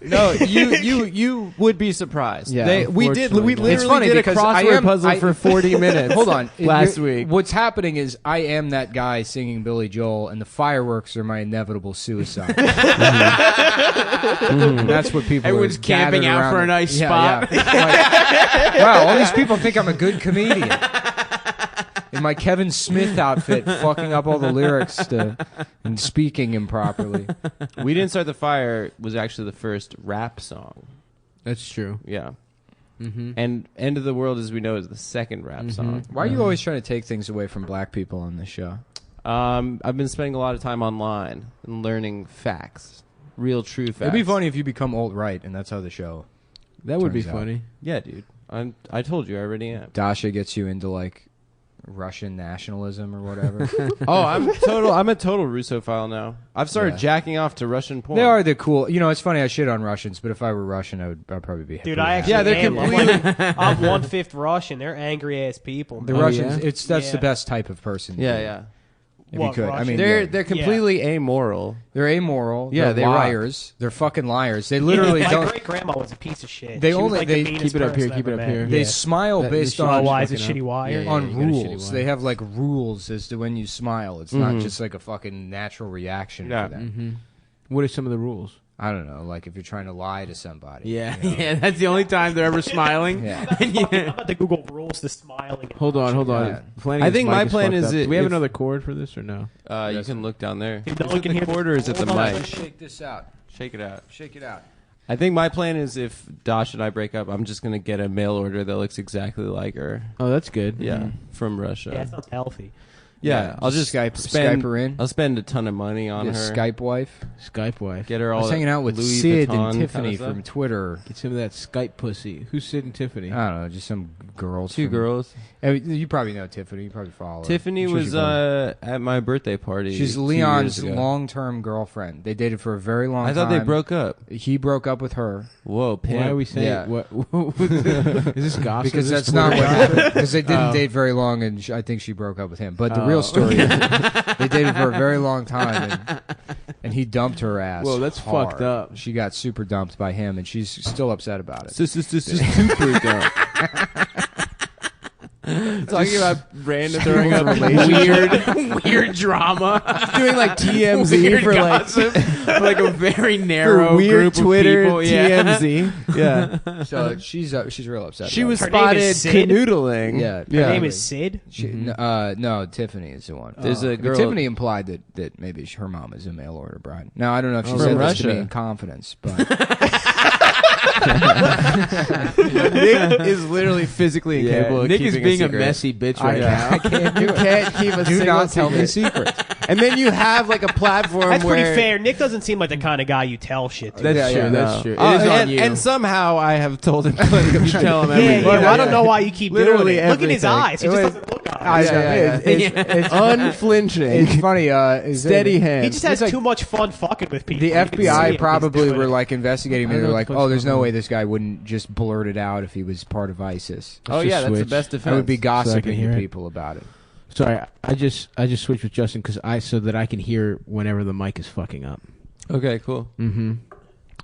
No, you would be surprised. Yeah, we unfortunately. literally It's funny did a because I crossword am- puzzle I- for 40 minutes. Hold on. last week. What's happening is I am that guy singing Billy Joel, and the fireworks are my inevitable suicide. And that's what people Everyone's are gathered camping out around for a me. nice Yeah, spot. yeah. Like, wow, all these people think I'm a good comedian. In my Kevin Smith outfit, fucking up all the lyrics and speaking improperly. We Didn't Start the Fire was actually the first rap song. That's true. Yeah. And End of the World as we know is the second rap song. Why are you always trying to take things away from black people on this show? I've been spending a lot of time online and learning facts. Real true facts. It'd be funny if you become alt-right, and that's how the show That would be turns out. funny. Yeah, dude. I told you I already am. Dasha gets you into, like, Russian nationalism or whatever. Oh, I'm a total Russophile now. I've started Yeah. jacking off to Russian porn. They are the cool. You know, it's funny. I shit on Russians, but if I were Russian, I'd probably be. Dude, pretty I happy. actually Yeah, they're am. completely- I'm 1/5 Russian. They're angry ass people. The man. Russians. yeah? That's the Yeah. best type of person. to Yeah, be. yeah. If What, you could, I Russian? mean, They're completely amoral. they're amoral. Yeah, they're they rock. liars. They're fucking liars. They literally My don't. great grandma was a piece of shit. They She was only- like they- the meanest keep it up here, person keep it I've up ever here. met. They Yeah. smile That based machine- Oh, on why is it fucking shitty up. wire? Yeah, on you got a shitty rules. wire. They have like rules as to when you smile. It's not just like a fucking natural reaction Yeah. for them. What are some of the rules? I don't know. Like if you're trying to lie to somebody. Yeah, you know? yeah. That's the only time they're ever smiling. Yeah. I'm about to Google rules to smiling. Hold on. Yeah. Flanagan's I think mic my is plan fucked is up. it- Do we have if- another cord for this or no? You can look down there. Dude, no Is one it can the hear cord or is it the Hold on, mic? Shake this out. Shake it out. Shake it out. I think my plan is if Dash and I break up, I'm just gonna get a mail order that looks exactly like her. Oh, that's good. Yeah, from Russia. Yeah, that sounds healthy. Yeah, I'll just Skype her in. I'll spend a ton of money on Get her. a Skype wife. Skype wife. Get her I all. was hanging out with Louis Sid Vuitton and Tiffany kind of from stuff. Twitter. Get some of that Skype pussy. Who's Sid and Tiffany? I don't know, just some girls. Two from- girls. You probably know Tiffany. You probably follow her. Tiffany I'm sure was she probably- at my birthday party. She's 2 Leon's years ago. long-term girlfriend. They dated for a very long I time. thought they broke up. He broke up with her Whoa, pimp. Why are we saying Yeah. what? Is this gossip? because Is this that's not Twitter what gossip? happened. Because they didn't Oh. date very long, and I think she broke up with him. But the real story is they dated for a very long time, and he dumped her ass. Whoa, that's hard. fucked up. She got super dumped by him, and she's still upset about it. Super dumb. Talking about random throwing up weird drama. doing like TMZ Weird for gossip. Like a very narrow for weird group Twitter of people. Yeah. TMZ. Yeah, So she's real upset. she about was it. Her name spotted is Sid? canoodling. Yeah, Her name is Sid. No, Tiffany is the one. There's a But girl- Tiffany implied that maybe her mom is a mail order bride. Now I don't know if she From said this to me Russia. in confidence, but Nick is literally physically incapable of Nick is keeping being a secret. messy bitch right Yeah. now. I can't do You it. can't keep a Do single not tell me secret. secrets. And then you have like a platform That's where pretty fair. Nick doesn't seem like the kind of guy you tell shit to. That's Yeah, true. yeah, That's No. true. It is on you. And somehow I have told him plenty of shit. Tell him Yeah, everything. I don't know why you keep Literally doing it. Look in his everything. eyes. He just doesn't look It's unflinching. It's funny. Steady hand. He just has too much fun fucking with people. The You can see FBI it. probably He's doing were it. like investigating me. They're like, oh, there's no way this guy wouldn't just blurt it out if he was part of ISIS. Oh yeah, that's the best defense. I would be gossiping hear to it. people about it. Sorry, I just switched with Justin so that I can hear whenever the mic is fucking up. Okay, cool. Mm-hmm.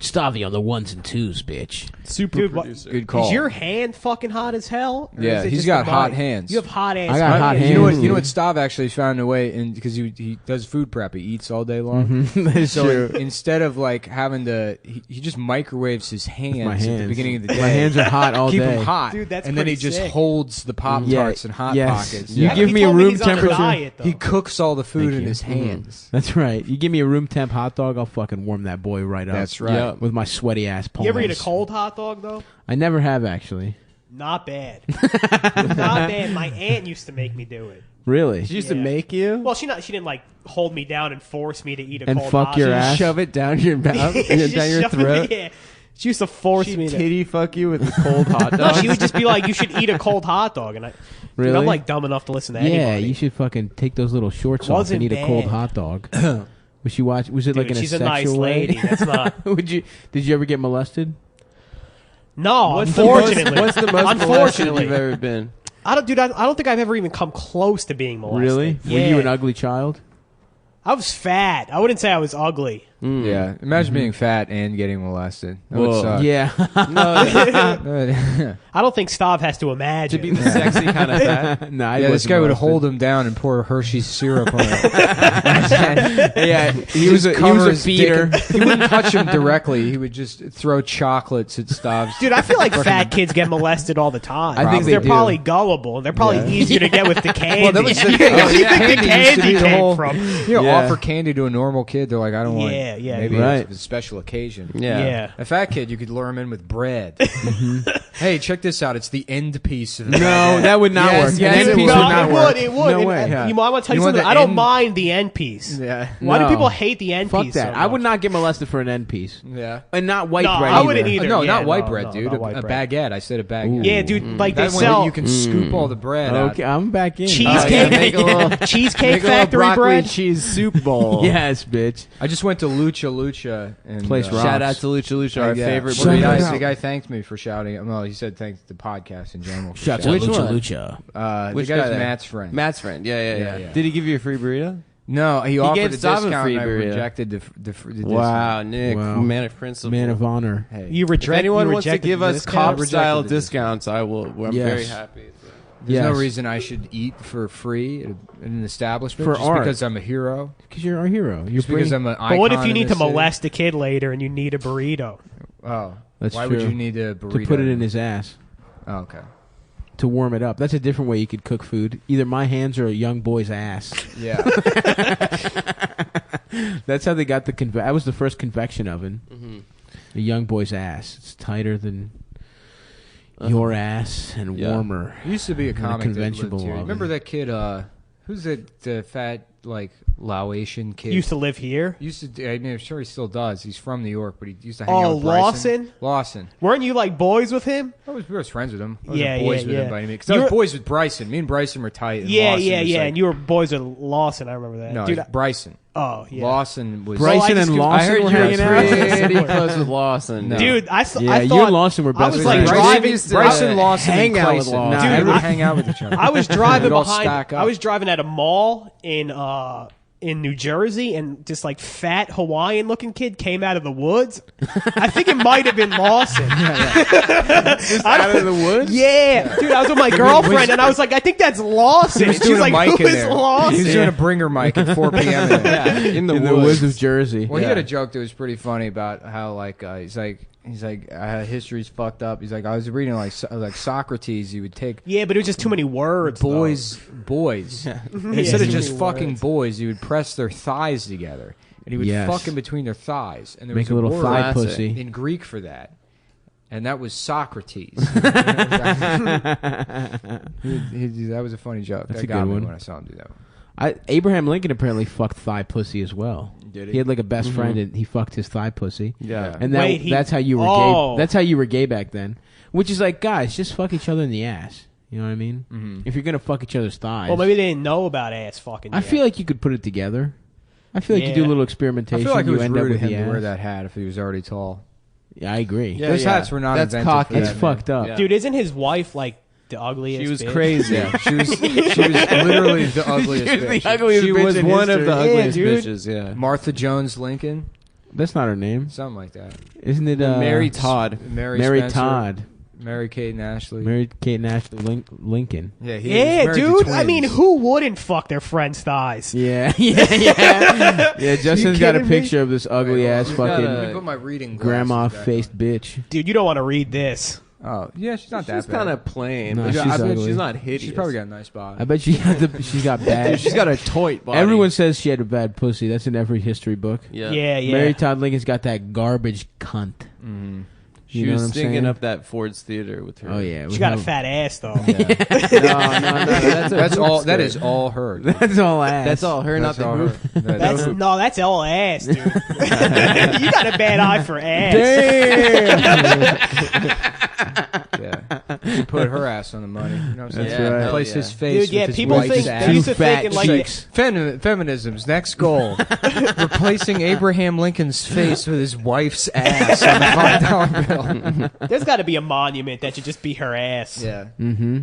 Stavi on the ones and twos, bitch. Super Dude, producer. Good call. Is your hand fucking hot as hell? Or Yeah, is it he's just got the hot mic? hands. You have hot hands. I got hot hands. You know what Stav actually found a way, and because he does food prep, he eats all day long. That's So true. instead of like having to, he just microwaves his hands, My at the hands. beginning of the day. My hands are hot all Keep day. them hot, Dude, that's and then he pretty just sick. holds the Pop Tarts and Hot Yes. Pockets. You Yeah, give he me a told me room he's on a temperature. diet, though. He cooks all the food Thank in you. his hands. That's right. You give me a room temp hot dog, I'll fucking warm that boy right up. That's right. Yeah. With my sweaty ass palms. You ever eat a cold hot dog though? I never have actually. Not bad. Not bad. My aunt used to make me do it. Really? She used to Yeah. make you Well, she didn't like hold me down and force me to eat a And cold fuck hot your dog. ass? shove it down your mouth, She down your shoved me- throat. yeah. She used to force She me to. titty fuck you with a cold hot No, dog. she would just be like, "You should eat a cold hot dog," and Really? Dude, I'm like dumb enough to listen to Yeah, anybody. you should fucking take those little shorts off Wasn't and eat a cold bad. hot dog. Was it like Dude, in she's a a sexual nice way? lady. That's not. Did you ever get molested? No, What's unfortunately. what's the most molested unfortunately, you've ever been? I don't think I've ever even come close to being molested. Really? Yeah. Were you an ugly child? I was fat. I wouldn't say I was ugly. Yeah, imagine being fat and getting molested. That would suck. Yeah. I don't think Stav has to imagine. To be the sexy kind of fat. No, I Yeah, this wasn't guy would molested. hold him down and pour Hershey's syrup on it. Yeah, he was Just a cover his feeder. dick. He wouldn't touch him directly. He would just throw chocolates at Stav's. Dude, I feel like fat kids get molested all the time. I think they're they do. probably gullible. They're probably Yeah. easier to get with the candy. Well, that was the You thing. think the Candy used to candy be the came whole- from? You know, Yeah. offer candy to a normal kid. They're like, I don't want. Yeah, yeah, Maybe right. it's a special occasion. Yeah. A fat kid, you could lure him in with bread. Hey, check this out. It's the end piece of. No, that would not Yes, work. yes, An end it piece would. would No, not it work. would. It would. No And, way. I want to tell you You want something. the I don't end- mind the end piece. Yeah. Why do No. people hate the end Fuck piece? that. so I would much? not get molested for an end piece. Yeah. And not white No, bread I either. wouldn't either. No, Yeah, not white no, bread, no, dude. not white a bread. baguette. I said a baguette. Yeah, dude. Like they That way sell you can scoop all the bread out. Okay, I'm back in. cheesecake, make a little- cheesecake Make a little factory broccoli bread. cheese soup bowl. Yes, bitch. I just went to Lucha and Place rocks. Shout out to Lucha Lucha, our yeah. favorite Well, the Shout burrito. out. guy thanked me for shouting. Well, he said thanks to the podcast in general. For Shout out shouting. to Which Lucha one? Lucha. The Which guy's guy there? Matt's friend. Matt's friend. Yeah. Yeah. Did he give you a free burrito? No, he offered gave a Stav a discount free and I burrito. rejected the Wow, discount. Nick, Wow. man of principle. Man of honor. Hey, You If reject. anyone you wants to rejected give the us discount? cop rejected style the discount. discounts, I'm Yes. very happy. there's no Yes. reason I should eat for free at an establishment For just art. because I'm a hero. Because you're our hero. You're Just because I'm an icon But what if you in need to this city? molest a kid later and you need a burrito? Oh, That's why true. would you need a burrito? to put it in his ass. Oh, okay. To warm it up. That's a different way you could cook food. Either my hands or a young boy's ass. Yeah. That's how they got the that was the first convection oven. A young boy's ass. It's tighter than your ass and Yeah. warmer. There used to be a than a comic that conventional lived here. oven. Remember that kid? Who's the fat like Laotian kid? Used to live here. I'm sure he still does. He's from New York, but he used to hang Oh, out with Bryson. Lawson? Lawson. Weren't you like boys with him? We was friends with him. I wasn't Yeah, boys yeah, with yeah. him by any means. 'Cause I was boys with Bryson. Me and Bryson were tight. And Yeah, Lawson yeah, was yeah. like- And you were boys with Lawson. I remember that. no, Dude, it's Bryson. oh yeah. Lawson was. Bryson I just and do- Lawson I heard were you were hanging out. pretty close with Lawson. No. Dude, I Yeah, you thought and Lawson were I best was friends. like Bryson driving. used to Bryson, Lawson, hang and out with Clayson. Lawson. Nah, Dude, we would I- hang out with each other. I was driving We'd all behind. stack up. I was driving at a mall in New Jersey, and this like fat Hawaiian looking kid came out of the woods. I think it might have been Lawson. Out of the woods? Yeah, dude, I was with my girlfriend, and I was like, I think that's Lawson. He was And she's doing like, a mic who in is there. Lawson? He was doing a bringer mic at 4 p.m. in there. in the In the woods of Jersey. Well, he had a joke that was pretty funny about how like he's like history's fucked up. He's like I was reading like Socrates. He would take Yeah, but it was just too many words. boys, and instead of just fucking boys, he would press their thighs together, and he would Yes. fuck in between their thighs, and there Make was a little word thigh Classic. pussy. in Greek for that, and that was Socrates. That was a funny joke. That's that a got good me one. when I saw him do that. Abraham Lincoln apparently fucked thigh pussy as well. Did he? He had like a best friend, and he fucked his thigh pussy. Yeah. And Wait, that's how you were oh. gay. That's how you were gay back then. Which is like, guys, just fuck each other in the ass. You know what I mean? If you're gonna fuck each other's thighs, Well, maybe they didn't know about ass fucking. I feel like you could put it together. I feel like you do a little I experimentation. feel like it you was end up rude with of him the to wear ass. that hat if he was already tall. Yeah, I agree. Yeah, Those hats were not That's invented cocky. for It's that, fucked man. up. Yeah. dude, isn't his wife like the ugliest? She was bitch? crazy. Yeah, she was literally the ugliest bitch. the ugliest She bitch was in one of the history. ugliest dude. bitches. Yeah. Martha Jones Lincoln, That's not her name, something like that. isn't it? Mary Todd. Mary Spencer. Todd, Mary Kate and Ashley. Mary Kate and Ashley Lincoln. Yeah, he was Yeah, married to dude. I twins. mean, who wouldn't fuck their friend's thighs? Yeah. Yeah, Justin's got a kidding me? picture of this ugly ass Let me fucking put my reading grandma glasses back faced bitch. Dude, you don't want to read this. on. Oh, yeah, she's not that She's bad. kind of plain. No, but she's I bet ugly. she's not hideous. She's probably got a nice body. I bet she's got bad. Dude, she's got a toit body. Everyone says she had a bad pussy. That's in every history book. Yeah. Yeah. Mary Todd Lincoln's got that garbage cunt. She You know was what I'm stinging saying? up that Ford's Theater with her. Oh yeah, She got a fat ass though. No, That's all. That is all her. That's all ass. That's all her, not That's the all her. group. That's all ass, dude. You got a bad eye for ass. Yeah, she put her ass on the money. You know what I'm saying? That's right. Replace Hell his yeah. face Dude, yeah, with his people wife's think ass. they used to You fat think like chicks. Feminism's next goal: replacing Abraham Lincoln's face with his wife's ass on the $5 bill. there's got to be a monument that should just be her ass. Yeah, Mm-hmm.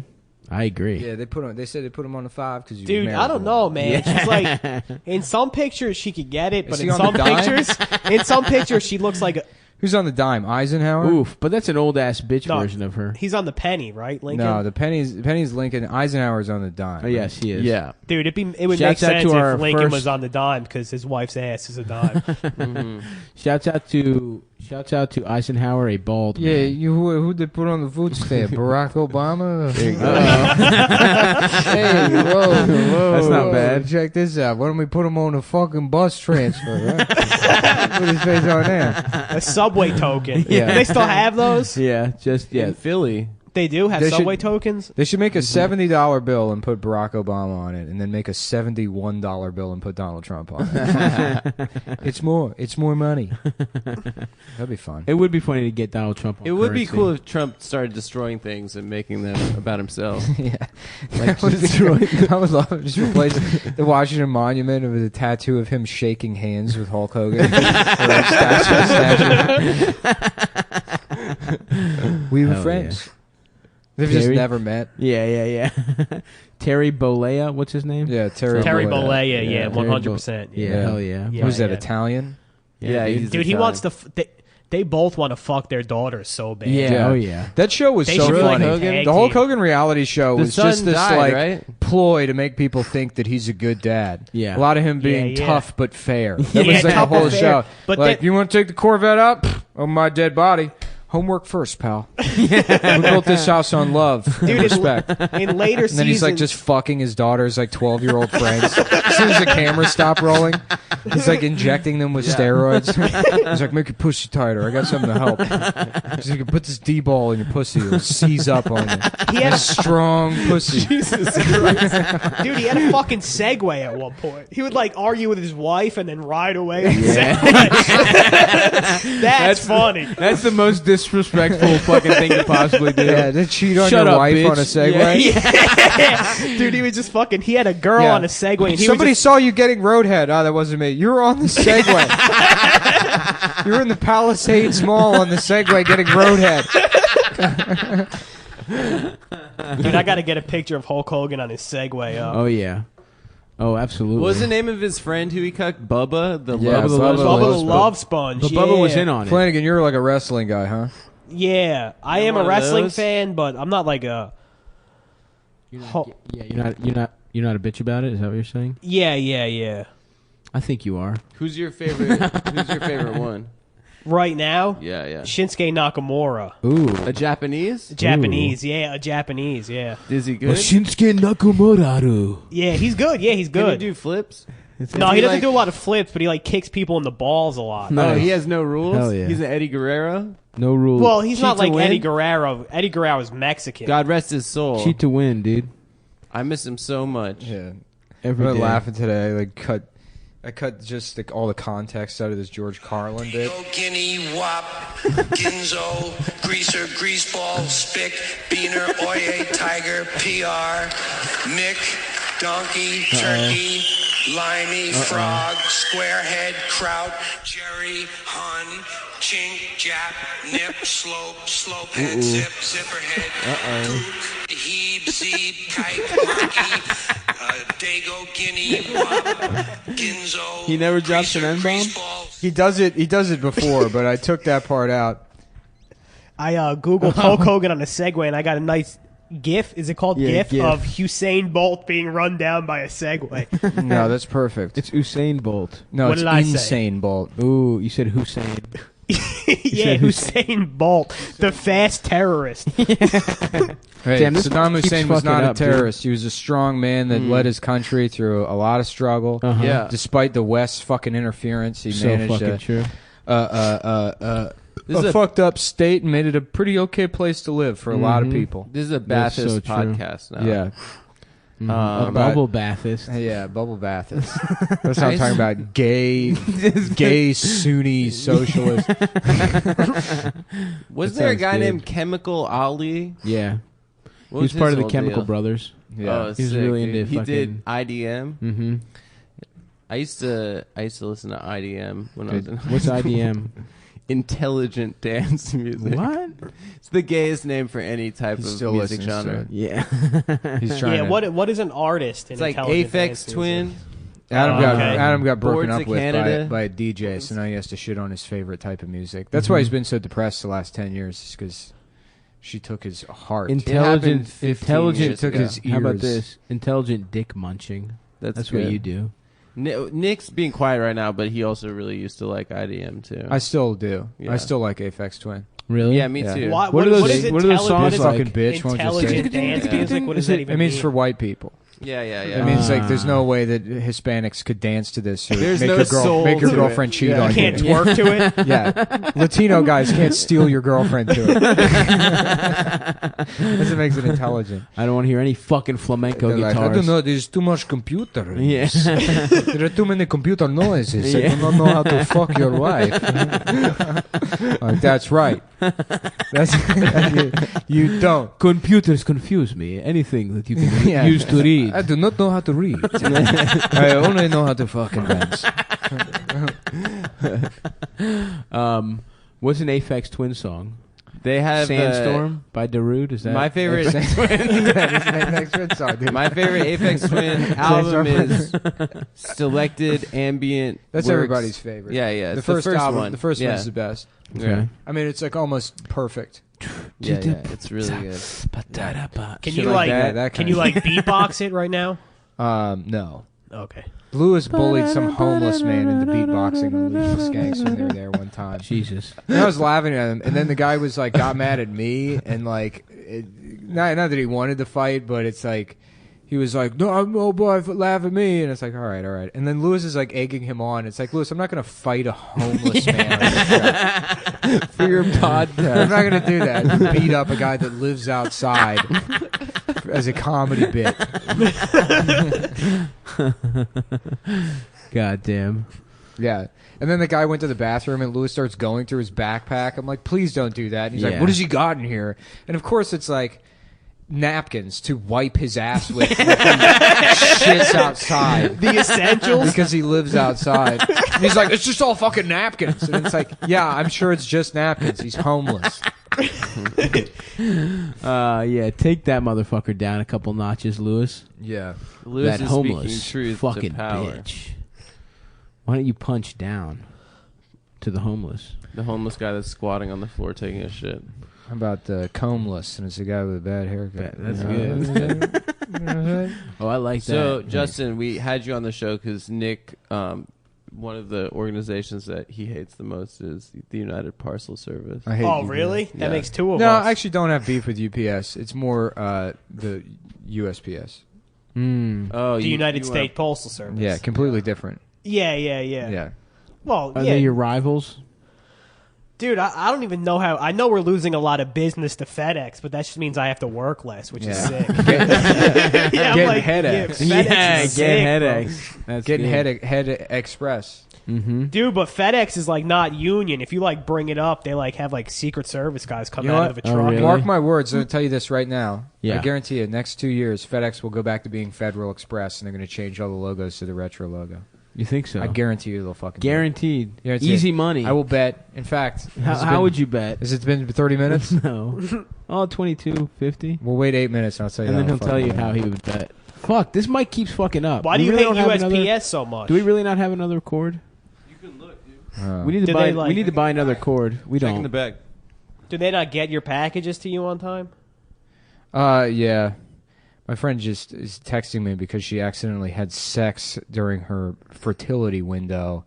I agree. yeah. They said they put him on the 5 because Dude, I don't know, man. She's like, in some pictures she could get it, but he in on some the dime? in some pictures she looks like Who's on the dime? Eisenhower. Oof, but that's an old ass bitch No. version of her. he's on the penny, right, Lincoln? No, the penny's Lincoln. Eisenhower's on the dime. Oh yes, he is. Yeah. Dude, it would make Shouts out sense to our if Lincoln first- was on the dime because his wife's ass is a dime. Shouts out to Eisenhower, a bald Yeah, man. who they put on the food stamp? Barack Obama. There you go. Hey, whoa, That's not whoa, bad. Check this out. Why don't we put him on a fucking bus transfer? Right? Put his face on there. A subway token. Yeah. Do they still have those? Yeah, just In Philly. They do have They should- subway tokens. They should make a $70 bill and put Barack Obama on it, and then make a $71 bill and put Donald Trump on it. It's more money. That'd be fun. It would be funny to get Donald Trump on It would be currency. cool if Trump started destroying things and making them about himself. Yeah, like I would love to just replace the Washington Monument with a tattoo of him shaking hands with Hulk Hogan. We were Hell friends. They've just Terry? never met. Yeah. Terry Bollea, what's his name? Yeah, Terry Bollea, Yeah, 100%. Yeah, Yeah. hell yeah. Yeah. Who's that, yeah. Italian? Yeah, dude. he's Dude, he Italian. wants to. They both want to fuck their daughters so bad. Yeah, oh yeah. That show was They so should be like funny. a tag The Hulk team. Hogan reality show The was just son this died, like right? ploy to make people think that he's a good dad. Yeah. A lot of him being Yeah. tough but fair. That Yeah, was like the tough but whole fair. show. But like, that- you want to take the Corvette out? Pfft, on my dead body. Homework first, pal. We built this house on love and Dude, respect. in later And then he's like seasons- just fucking his daughter's like 12-year-old friends. As soon as the camera stopped rolling, he's like injecting them with steroids. He's like, make your pussy tighter. I got something to help. He's like, put this D-ball in your pussy. It'll seize up on you. He had a strong pussy. Jesus Christ. Dude, he had a fucking Segway at one point. He would like argue with his wife and then ride away on the Segway. That's funny. That's the most disrespectful fucking thing to possibly do. Yeah, to cheat on Shut your up, wife bitch. on a Segway. Yeah. Dude, he was just fucking. He had a girl Yeah. on a Segway. And he Somebody was just, saw you getting roadhead. Oh, that wasn't me. You were on the Segway. You were in the Palisades Mall on the Segway getting roadhead. dude, I got to get a picture of Hulk Hogan on his Segway up. Oh yeah. Oh, absolutely. What was the name of his friend who he cucked? Bubba? The Yeah, Love Bubba Sponge? the Bubba the Love Love Sponge. But yeah. Bubba was in on it. Flanagan, you're like a wrestling guy, huh? Yeah, I am one a of wrestling those? fan, but I'm not like a. Yeah, you're not a bitch about it. Is that what you're saying? Yeah. I think you are. Who's your favorite? Who's your favorite one? Right now, Yeah. Shinsuke Nakamura. Ooh. A Japanese? Japanese, yeah, a Japanese, yeah. Is he good? Shinsuke Nakamura. Yeah, he's good. Yeah, he's Can he good. do flips? No, he doesn't like- do a lot of flips, but he like kicks people in the balls a lot. Oh, he has no rules? Hell yeah. He's an Eddie Guerrero? No rules. Well, he's Cheat not to like win? Eddie Guerrero. Eddie Guerrero's Mexican. God rest his soul. cheat to win, dude. I miss him so much. Yeah. Every I'm day. laughing today. Like cut I cut just all the context out of this George Carlin bit. Guinea, wop, ginzo, greaser, greaseball, spick, beaner, oye, tiger, PR, Mick, donkey, turkey, limey, frog, squarehead, kraut, Jerry, hun, chink, jap, nip, slopehead, zip, zipperhead, kook, heeb, zeeb, kite, monkey, dago, guinea, wop, ginzo. He never drops an N-bomb? He does it before, but I took that part out. I Googled Hulk Hogan on a Segway, and I got a nice GIF. Is it called GIF? GIF Of Usain Bolt being run down by a Segway? No, that's perfect. It's Usain Bolt. No, What it's did I say? insane Bolt. Ooh, you said Hussein. Yeah, Usain Bolt, the fast terrorist. Hey, Damn, this Saddam keeps Hussein was fucking not a up, dude. terrorist. He was a strong man that led his country through a lot of struggle. Yeah. Despite the West's fucking interference, he So managed fucking true. a is a- fucked up state and made it a pretty okay place to live for a lot of people. This is a That's Bathist so true. podcast now. Yeah. A About- bubble bathist. Yeah, bubble bathist. That's what I'm talking about. Gay Sunni socialist. Was That there a sounds guy good. named Chemical Ali? Yeah. What He was his part of the whole Chemical deal? Brothers. Yeah. Oh, He was sick, really dude. into He fucking- did IDM. Mm-hmm. I used to listen to IDM when I was in What's IDM? Intelligent dance music. What? It's the gayest name for any type He of still music listens to genre. it. Yeah. He's trying Yeah, to... what is an artist? In It's like intelligent Aphex dance music? Twin. Okay. Adam got broken Boards up of with Canada. by a DJ, so now he has to shit on his favorite type of music. That's why he's been so depressed the last 10 years, because she took his heart. Intelligent. 15 years took ago. his How about ears. this? Intelligent dick munching. That's what good. you do. Nick's being quiet right now, but he also really used to like IDM too. I still do. Yeah. I still like Aphex Twin. Really? Yeah, me Yeah. too. What What are those- what is what are those songs intelligent- like? Fucking bitch won't just say Intelligent it. dance Yeah. music? What does that even It means mean? for white people. Yeah. It means like there's no way that Hispanics could dance to this. Or There's make no your soul make your to girlfriend it. cheat Yeah. on Can't you. twerk to it. Yeah, Latino guys can't steal your girlfriend to it. That's what makes it intelligent. I don't want to hear any fucking flamenco They're like, guitars. I don't know. There's too much computer. Yeah. There are too many computer noises. I do not know how to fuck your wife. That's right. That's you don't. Computers confuse me. Anything that you can Yeah. use to read. I do not know how to read. I only know how to fucking dance. What's an Aphex Twin song? They have Sandstorm by Darude. Is that my favorite. Next red song, dude. My favorite Aphex Twin album is Selected Ambient. That's Works. everybody's favorite. Yeah, yeah. The It's first album. one. The first yeah. one is the best. Okay. I mean, it's like almost perfect. Yeah, it's really good. Can Shit you like like? that, that Can kind you of- like beatbox it right now? No. Okay. Lewis bullied some homeless man into beatboxing on Legion Skanks when they were there one time. Jesus. And I was laughing at him, and then the guy was like, got mad at me, and like, not that he wanted to fight, but it's like, he was like, no boy, laugh at me, and it's like, all right. And then Lewis is like egging him on. It's like, Lewis, I'm not gonna fight a homeless man on this show. For your podcast. I'm not gonna do that. Beat up a guy that lives outside as a comedy bit. God damn. Yeah. And then the guy went to the bathroom and Lewis starts going through his backpack. I'm like, please don't do that. And he's like, Yeah. what has he got in here? And of course it's like napkins to wipe his ass with when he shits outside. The essentials. Because he lives outside. And he's like, it's just all fucking napkins. And it's like, yeah, I'm sure it's just napkins. He's homeless. Yeah, take that motherfucker down a couple notches, Lewis. Yeah. Lewis That is homeless speaking truth fucking to power. bitch. Why don't you punch down to the homeless? The homeless guy that's squatting on the floor taking a shit. How about the combeless? And it's a guy with a bad haircut. That's good. Oh, I like So, that. Justin, we had you on the show because Nick, one of the organizations that he hates the most is the United Parcel Service. I hate Oh, UPS. really? Yeah. That makes two of No, us. I actually don't have beef with UPS. It's more the USPS. Oh, the you- United you States Postal Service. Yeah, completely different. Yeah. Yeah. Well, Are yeah. they your rivals? Dude, I don't even know how. I know we're losing a lot of business to FedEx, but that just means I have to work less, which is sick. Getting headaches. FedEx is sick, headaches. That's Getting good. head express. Mm-hmm. Dude, but FedEx is like not union. If you like bring it up, they like have like Secret Service guys come You know out what? of a truck. really? Mark my words. I'll tell you this right now. Yeah. I guarantee you, next 2 years, FedEx will go back to being Federal Express, and they're going to change all the logos to the retro logo. You think so? I guarantee you they'll fucking do it. Guaranteed. Guarantee Easy it. money. I will bet. In fact, How would you bet? Has it been 30 minutes? No. Oh, 22.50. We'll wait 8 minutes, and I'll tell you. And then how he'll the tell fuck you it how is. he would bet. Fuck, this mic keeps fucking up. Why do We you really hate don't have USPS another- so much? Do we really not have another cord? We need to Do buy. they, like- we need to buy another cord. We Check in don't. the bag. Do they not get your packages to you on time? Yeah. My friend just is texting me because she accidentally had sex during her fertility window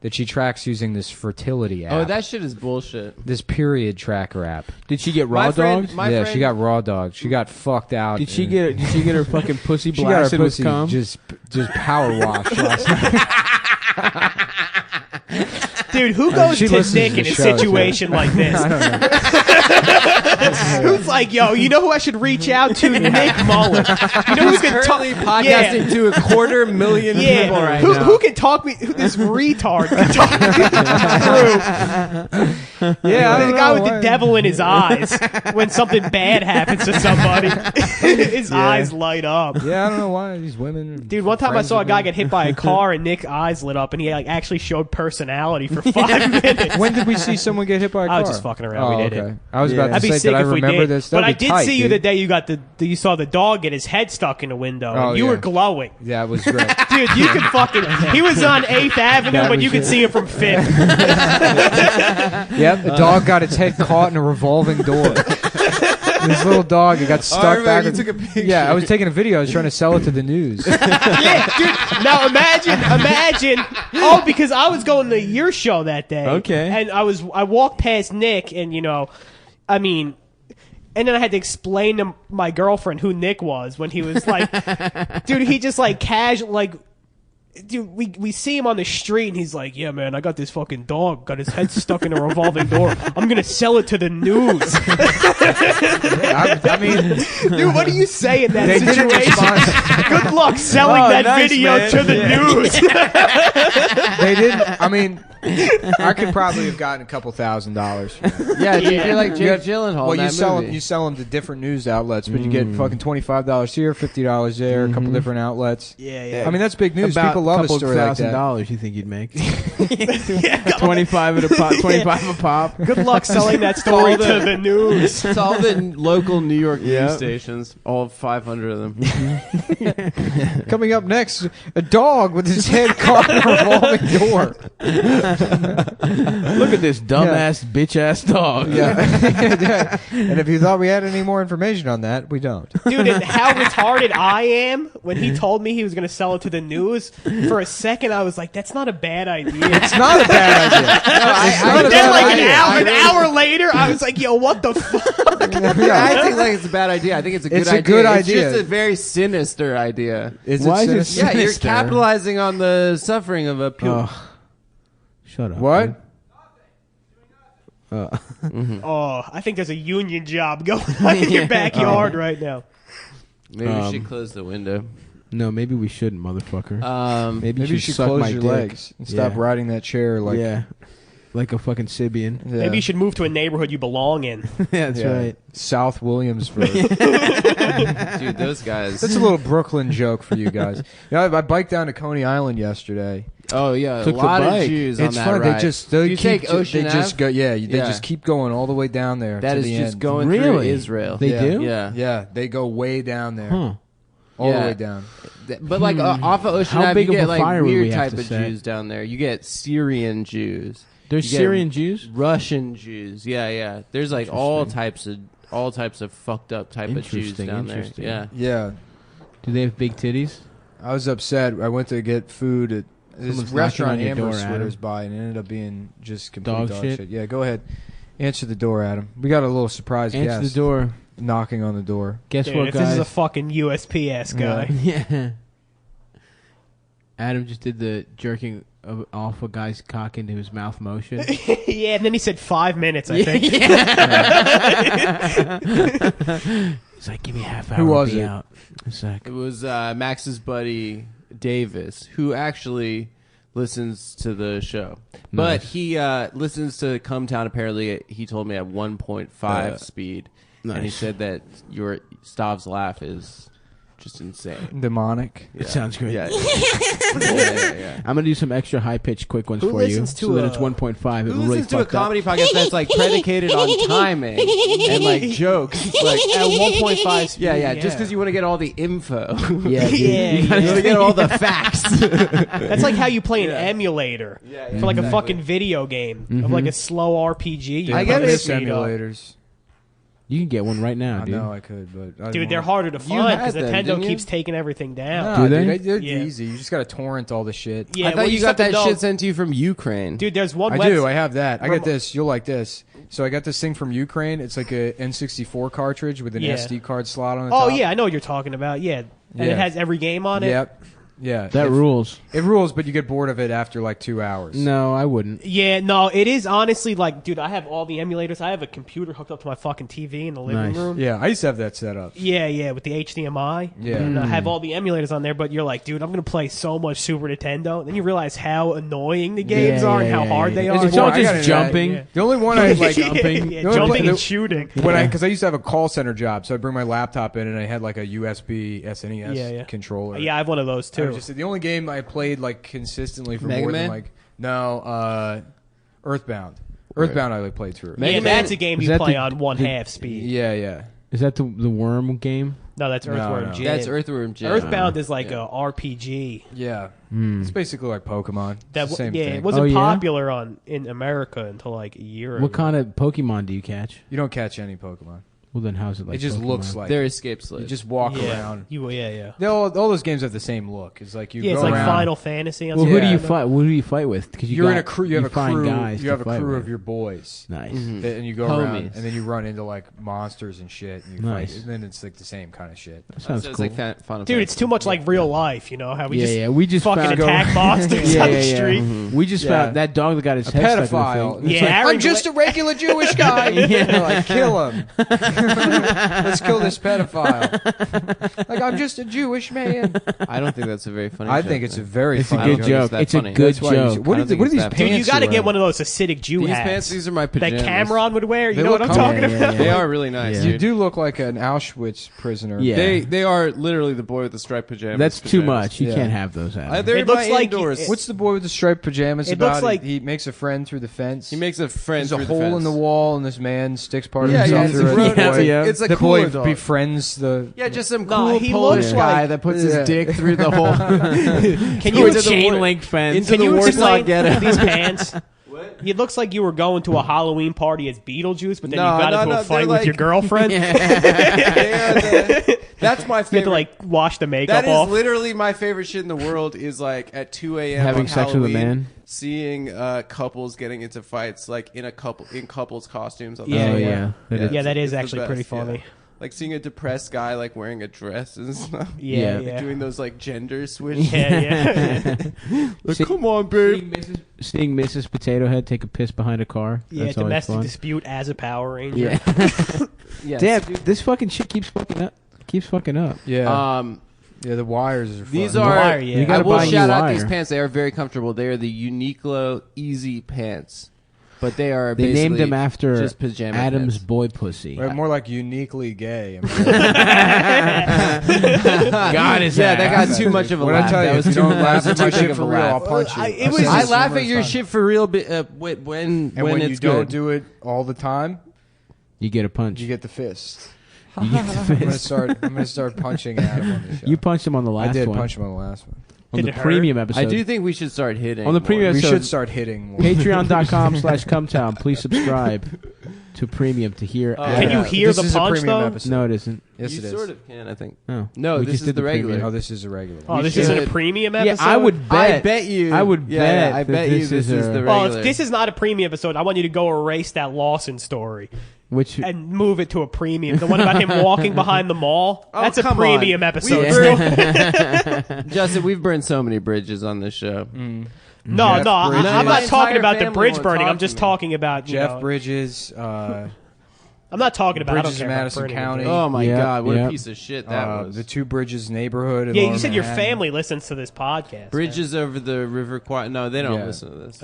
that she tracks using this fertility app. Oh, that shit is bullshit. This period tracker app. Did she get raw dogged? Yeah, she got raw dogged. She got fucked out. Did she get? Did she get her fucking pussy She got her blasted with pussy cum? just power washed last night. Dude, who goes she to listens Nick to in the a show, situation too. like this? I don't know. Who's like, yo, you know who I should reach out to? Nick Mullen. You know who's gonna talk? Currently podcasting to 250,000 people right now. Who can talk me? Who this retard can talk me through? Yeah, the guy with the devil in his eyes. When something bad happens to somebody, his eyes light up. Yeah, I don't know why these women. Dude, one time I saw a guy get hit by a car and Nick's eyes lit up, and he like actually showed personality for 5 minutes. When did we see someone get hit by a car? I was just fucking around. We did it. I was about to I'd be say sick that I if we remember did. this. But I That'd be did tight, see you dude. the day you got you saw the dog get his head stuck in a window. Oh, and you yeah. were glowing. Yeah, it was great. Dude, you could fucking. He was on 8th Avenue, That but was you could it. see him from 5th. Yep, the dog got its head caught in a revolving door. This little dog, it got stuck back. You took a picture. Yeah, I was taking a video. I was trying to sell it to the news. Yeah, dude. Now imagine. Oh, because I was going to your show that day. Okay. And I walked past Nick, and and then I had to explain to my girlfriend who Nick was when he was like, dude, he just like casual, like, dude, we see him on the street and he's like, yeah, man, I got this fucking dog, got his head stuck in a revolving door. I'm going to sell it to the news. I mean, Dude, what do you say in that they didn't situation? respond. Good luck selling that nice, video man. to the news. They didn't. I mean, I could probably have gotten $2,000 from that. Yeah, dude, you're like You Jake got- Gyllenhaal Well, in that movie. you sell them to different news outlets, but you get fucking $25 here, $50 there, a couple different outlets. Yeah. I mean, that's big news. About People love a couple story like that. $1,000 you think you'd make? 25 at a pop. 25 a pop. Good luck selling that story to the news. It's all the local New York Yep. news stations, all 500 of them. Coming up next, a dog with his head caught in a revolving door. Look at this dumbass bitch ass dog. Yeah. And if you thought we had any more information on that, we don't. Dude, and how retarded I am when he told me he was going to sell it to the news. For a second, I was like, that's not a bad idea. It's not a bad idea. It's not a Then, bad like, idea. an hour later, I was like, yo, what the fuck? I think like it's a bad idea. I think it's a good It's idea. a good It's idea. just a very sinister idea. Is Why it is it sinister? Yeah, you're Sinister. capitalizing on the suffering of a puke. Oh. Shut up. What? Oh, I think there's a union job going on in your backyard right now. Maybe we should close the window. No, maybe we shouldn't, motherfucker. Maybe you should suck close my your dick. legs and stop Yeah. riding that chair like. Yeah. Like a fucking Sibian. Yeah. Maybe you should move to a neighborhood you belong in. Yeah, that's Yeah. right. South Williamsburg. Dude, those guys. That's a little Brooklyn joke for you guys. I biked down to Coney Island yesterday. Oh yeah, Took a the lot of bike. Jews on It's that fun. ride. They just Do you keep, take Ocean They just Ave? go. Yeah, they Yeah. just keep going all the way down there. That to is the just end. going through Really? Israel. They Yeah. do? Yeah. Yeah, they go way down there. Huh. All the Yeah. way down. But like off of Ocean How Ave, big you of get a like fire would we weird have type to of set? Jews down there. You get Syrian Jews. There's You get Syrian Jews? Russian Jews. Yeah. There's like all types of fucked up type of Jews Interesting, down there. interesting. Yeah. Yeah, Do they have big titties? I was upset. I went to get food at this Someone's restaurant knocking on your Amber door, Adam. swears by, and it ended up being just complete Dog dog shit? Yeah, go ahead. Answer the door, Adam. We got a little surprise Answer guest the door. knocking on the door. Guess Dude, what, if guys? this is a fucking USPS guy. Yeah. Adam just did the jerking off a guy's cock into his mouth motion. Yeah, and then he said 5 minutes, I think. He's like, give me a half hour. Who was it? Out. It was Max's buddy Davis, who actually listens to the show. But he listens to Cumtown, apparently, he told me at 1.5 speed. Nice. And he said that your Stav's laugh is just insane. Demonic. It sounds great. Yeah. I'm going to do some extra high-pitched quick ones Who for you listens to so that a- it's 1.5. Who It really listens to a fucked up. comedy podcast that's like predicated on timing and like jokes? Like At 1.5 speed. yeah, just because you want to get all the info. Yeah, dude. Yeah, You want to get all the facts. That's like how you play an emulator for like a fucking video game of like a slow RPG. You I put get the it. speed up. Emulators. You can get one right now, I dude. know I could, but I Dude, they're won't. harder to You find because had them, Nintendo didn't you? keeps taking everything down. Nah, Do they? Dude, they're Yeah. easy. You just got to torrent all the shit. Yeah, I thought well, you just got have to that know- shit sent to you from Ukraine. Dude, there's one I website. do. I have that. I got this. You'll like this. So I got this thing from Ukraine. It's like a N64 cartridge with an Yeah. SD card slot on the Oh, top. yeah, I know what you're talking about. Yeah. And Yeah. it has every game on it. Yep. Yeah. That rules. It rules, but you get bored of it after like 2 hours. No, I wouldn't. Yeah, no, it is honestly like, dude, I have all the emulators. I have a computer hooked up to my fucking TV in the living Nice. room. Yeah, I used to have that set up. Yeah, with the HDMI. Yeah. And I have all the emulators on there, but you're like, dude, I'm going to play so much Super Nintendo. Then you realize how annoying the games are and how hard they are. It's all I got just into jumping. Yeah. The only one I like Jumping. Yeah, The only jumping one- and shooting. because I used to have a call center job, so I'd bring my laptop in and I had like a USB SNES Yeah. controller. Yeah, I have one of those I too. was just the only game I played like consistently for Mega more Man? than like Earthbound. Earthbound I like played through. Yeah, Man- that's a game Is you that play the- on one half speed. Yeah. Is that the worm game? No, that's Earthworm no. Jim. That's Earthworm Jim. Earthbound is like a RPG. Yeah. Hmm. It's basically like Pokemon. It's That the same yeah, thing. it wasn't Oh, yeah? popular in America until like a year ago. What kind of Pokemon do you catch? You don't catch any Pokemon. Well, then how's it like it just Pokemon? looks like They're escape slaves. you just walk yeah. around. Yeah. All those games have the same look. It's like you Yeah, go it's like around. Final Fantasy. On Well, who do Yeah. you fight? What do you fight with? Because You're in a crew. You have a find crew. Guys You to have a fight crew with. of your boys. Nice. And you go Homies. around, and then you run into like monsters and shit. And you Nice. fight. And then it's like the same kind of shit. That sounds So it's cool. like Final Dude, it's Fantasy. too much like real life. You know how we just We just fucking found, attack monsters on the street. We just Yeah. found that dog that got his A head stuck pedophile. in the thing. Yeah, Aaron I'm just a regular Jewish guy. Yeah. Like, kill him. Let's kill this pedophile. Like, I'm just a Jewish man. I don't think that's a very funny I joke, think it's a man. very It's a funny good think joke. it's that It's a funny. good That's why you joke. should- What I are don't the- think what are it's these that pants? Dude, you got to you're get one wearing? of those Hasidic Jew These hats. pants, these are my that pajamas. Cameron would wear. You They know what look I'm talking comfy. about? They are really nice, Yeah. You dude. do look like an Auschwitz prisoner. Yeah. They are literally the boy with the striped pajamas. That's too pajamas. much. You Yeah. can't have those. Adam. They're It looks my like indoors. it- What's the boy with the striped pajamas It about? looks like- he makes a friend through the fence. He makes a friend There's a through hole the in fence. the wall, and this man sticks part of Yeah, himself it's through a it. road- The boy- yeah. It's a the cooler boy dog. befriends the. Yeah, just some No, cool he Polish looks guy like- that puts Yeah. his dick through the hole. Can you Into the chain war- link fence? into Can the you Warsaw explain Ghetto. these pants? It looks like you were going to a Halloween party as Beetlejuice, but then No, you got no, into no, a fight they're with your like- girlfriend. That's my You had favorite. to like wash the makeup That is off. literally my favorite shit in the world. Is like at 2 a.m. Having on sex with a Halloween, man? seeing couples getting into fights like in couples costumes. On Yeah, the Oh yeah. yeah. That is- Yeah, that is it's the actually best, pretty yeah. funny. Like seeing a depressed guy like wearing a dress and stuff. Yeah, Yeah. yeah. Doing those like gender switch. Yeah. Like, See- come on, babe. Seeing Mrs. Potato Head take a piss behind a car. Yeah, That's always domestic fun. dispute as a Power Ranger. Yeah. Yes. Damn, dude, this fucking shit keeps fucking up. Yeah. Um, Yeah, the wires are fun. these The are. wire, yeah. You I gotta will buy a new shout out wire. these pants. They are very comfortable. They are the Uniqlo Easy Pants, but they are. They named basically him after just pajama Adam's pants. boy pussy. Right, more like uniquely gay. God is Yeah, that got too much of a What laugh. I tell That you, was if you too don't laugh much at my of shit a for real, laugh. I'll punch you. it I've was- said I this laugh numerous at your times. shit for real when And when it's you don't good. do it all the time, You get a punch. you get the fist. You get the fist. I'm gonna start punching Adam on the show. You punched him on the last I did one. punch him on the last one. On Did the it hurt? premium episode. I do think we should start hitting On the more. premium We episode. should start hitting more. Patreon.com/Cumtown. Please subscribe to premium to hear. Can you Yeah, hear this the is a punch premium though? episode. No, it isn't. Yes, You it is. sort of can, I think. No, No, we this just is did the regular. Oh, this is a regular. Oh, We this should- isn't a premium episode. Yeah, I would bet. I bet you. I would Yeah, bet. I that bet you this is the Well, regular. if this is not a premium episode, I want you to go erase that Lawson story. Which and move it to a premium. The one about him walking behind the mall. Oh, That's a come premium on. episode. Justin, we've burned so many bridges on this show. No, I'm not My talking entire about the family bridge won't burning. talk I'm just to me. talking about Jeff Bridges, I'm not talking about. Bridges I in don't care Madison about burning County. anything. Oh my Yep, God, what yep. a piece of shit that was. the Two Bridges neighborhood. In Yeah, Lower you said your Manhattan. family listens to this podcast. Bridges over the River Kwai. No, they don't Yeah. listen to this.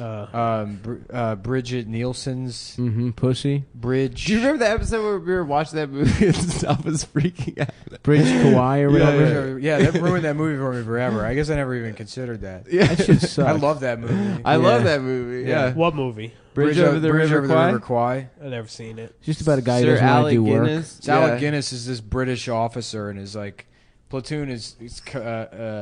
Bridget Nielsen's pussy. Bridge. Do you remember the episode where we were watching that movie and stuff was freaking out? Bridge Kauai or whatever. Yeah, that ruined that movie for me forever. I guess I never even considered that. Yeah. That shit sucks. I love that movie. I love that movie. Yeah. What movie? Bridge over the River Kwai? River Kwai. I've never seen it. Just about a guy who Sir doesn't want to Alec do work. Guinness. So Alec Guinness is this British officer, and his platoon is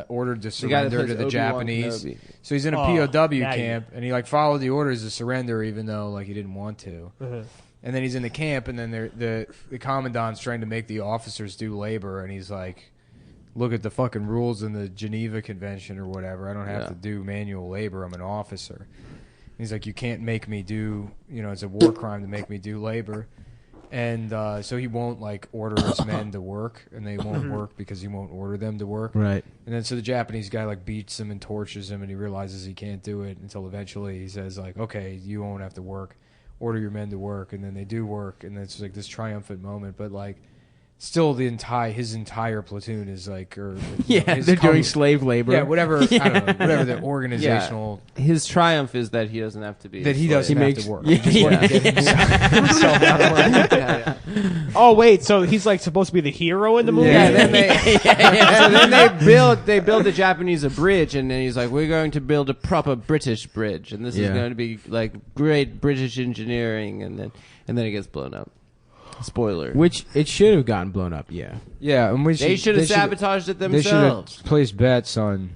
ordered to The guy that surrender plays to the Obi-Wan Japanese. Kenobi. So he's in a Oh, POW now camp, and he followed the orders to surrender, even though he didn't want to. And then he's in the camp, and then the commandant's trying to make the officers do labor, and he's like, "Look at the fucking rules in the Geneva Convention or whatever. I don't have to do manual labor. I'm an officer." He's like, "You can't make me do, it's a war crime to make me do labor." And so he won't order his men to work, and they won't work because he won't order them to work. Right. And then so the Japanese guy beats him and tortures him, and he realizes he can't do it until eventually he says "Okay, you won't have to work. Order your men to work," and then they do work, and it's this triumphant moment. But still, his entire platoon is They're doing slave labor. Yeah, whatever. I don't know, whatever the organizational. Yeah. His triumph is that he doesn't have to be. That he doesn't have to work. Yeah. He just wants to get himself out of work. Oh wait, so he's supposed to be the hero in the movie? Yeah, then so then they build the Japanese a bridge, and then he's like, "We're going to build a proper British bridge, and this is going to be great British engineering," and then it gets blown up. Spoiler. Which it should have gotten blown up. Yeah. Yeah, and They should have sabotaged it They should themselves. have placed bets on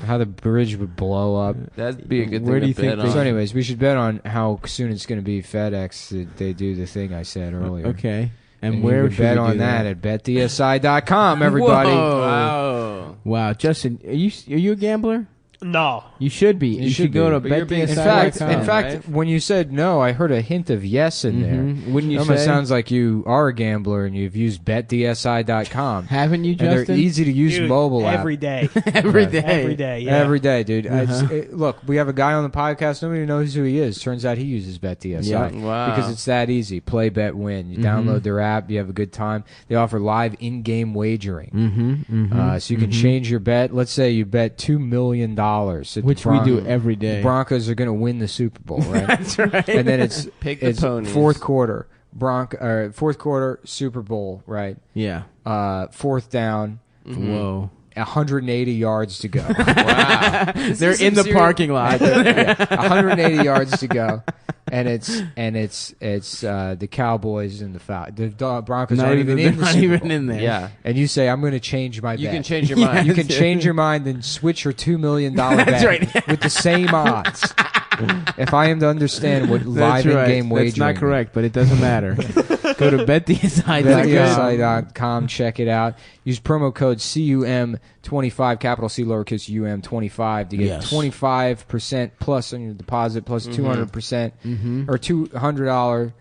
how the bridge would blow up. That'd be a good Where thing do you to think bet on. So, anyways, we should bet on how soon it's going to be FedEx that they do the thing I said earlier. Okay. And And where you should can bet we on do that at betdsi.com, everybody. Wow. Wow, Justin, are you a gambler? No. You should be. You should go to But you're being In betdsi.com. fact, right? when you said no, I heard a hint of yes in there. Mhm. Wouldn't you It almost say? sounds like you are a gambler and you've used betdsi.com. Haven't you, And Justin? they're easy to use Dude, mobile app. every day. Every day. Every day, yeah. Every day, dude. Look, we have a guy on the podcast. Nobody knows who he is. Turns out he uses BetDSI. Yeah. Wow. Because it's that easy. Play, bet, win. You download their app. You have a good time. They offer live in-game wagering. So you can change your bet. Let's say you bet $2 million. Which we do every day. The Broncos are going to win the Super Bowl, right? That's right. And then it's Pick the it's ponies. fourth quarter Super Bowl, right? Yeah. Fourth down, Whoa. 180 yards to go. Wow. They're in the parking lot. 180 yards to go, and it's the Cowboys and the Broncos aren't even in the not Super even Bowl. in there. Yeah. And you say, "I'm going to change my bet." You can change your mind. You can change your mind and switch your $2 million bet right. with the same odds. If I am to understand what live That's right. in-game wagering, That's not correct, but it doesn't matter. Go to betdsi.com. BetDSI.com. Check it out. Use promo code CUM25, capital C, lowercase UM25, to get 25% plus on your deposit, plus 200% or $200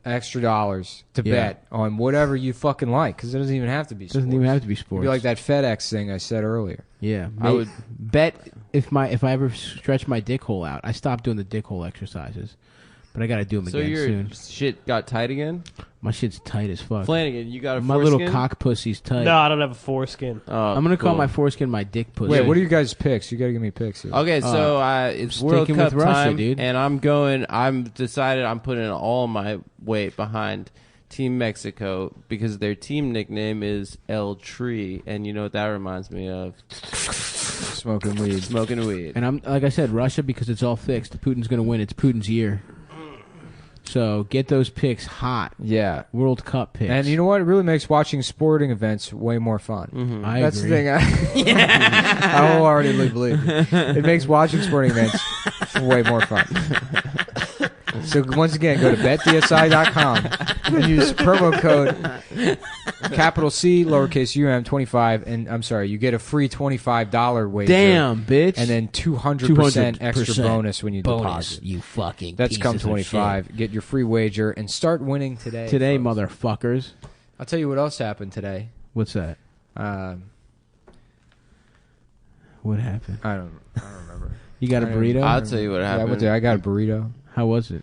extra dollars to bet on whatever you fucking like, because it doesn't even have to be sports. Doesn't even have to be It'd sports. be like that FedEx thing I said earlier. Yeah, I would bet if I ever stretch my dick hole out. I stopped doing the dick hole exercises, but I got to do them So again your soon. shit got tight again? My shit's tight as fuck. Flanagan, you got a My foreskin? little cock pussy's tight. No, I don't have a foreskin. Oh, I'm gonna call cool. my foreskin my dick pussy. Wait, what are you guys' picks? You got to give me picks here. Okay, so it's World sticking Cup with Russia, time, dude. and I'm decided I'm putting all my weight behind Team Mexico because their team nickname is El Tree, and you know what that reminds me of? Smoking weed. Smoking weed. And I'm like I said, Russia, because it's all fixed. Putin's gonna win. It's Putin's year. So get those picks hot. Yeah. World Cup picks. And you know what? It really makes watching sporting events way more fun. I That's agree. the thing. I wholeheartedly believe it makes watching sporting events way more fun. So once again, go to betdsi.com and use promo code capital C, lowercase UM, 25, and I'm sorry, you get a free $25 wager. Damn, bitch. And then 200% extra 200% bonus when you bonus, deposit. you fucking That's pieces come of 25. shit. Get your free wager and start winning today. Today, folks. motherfuckers. I'll tell you what else happened today. What's that? What happened? I don't remember. You got a burrito? I'll tell you what happened. I got a burrito. How was it?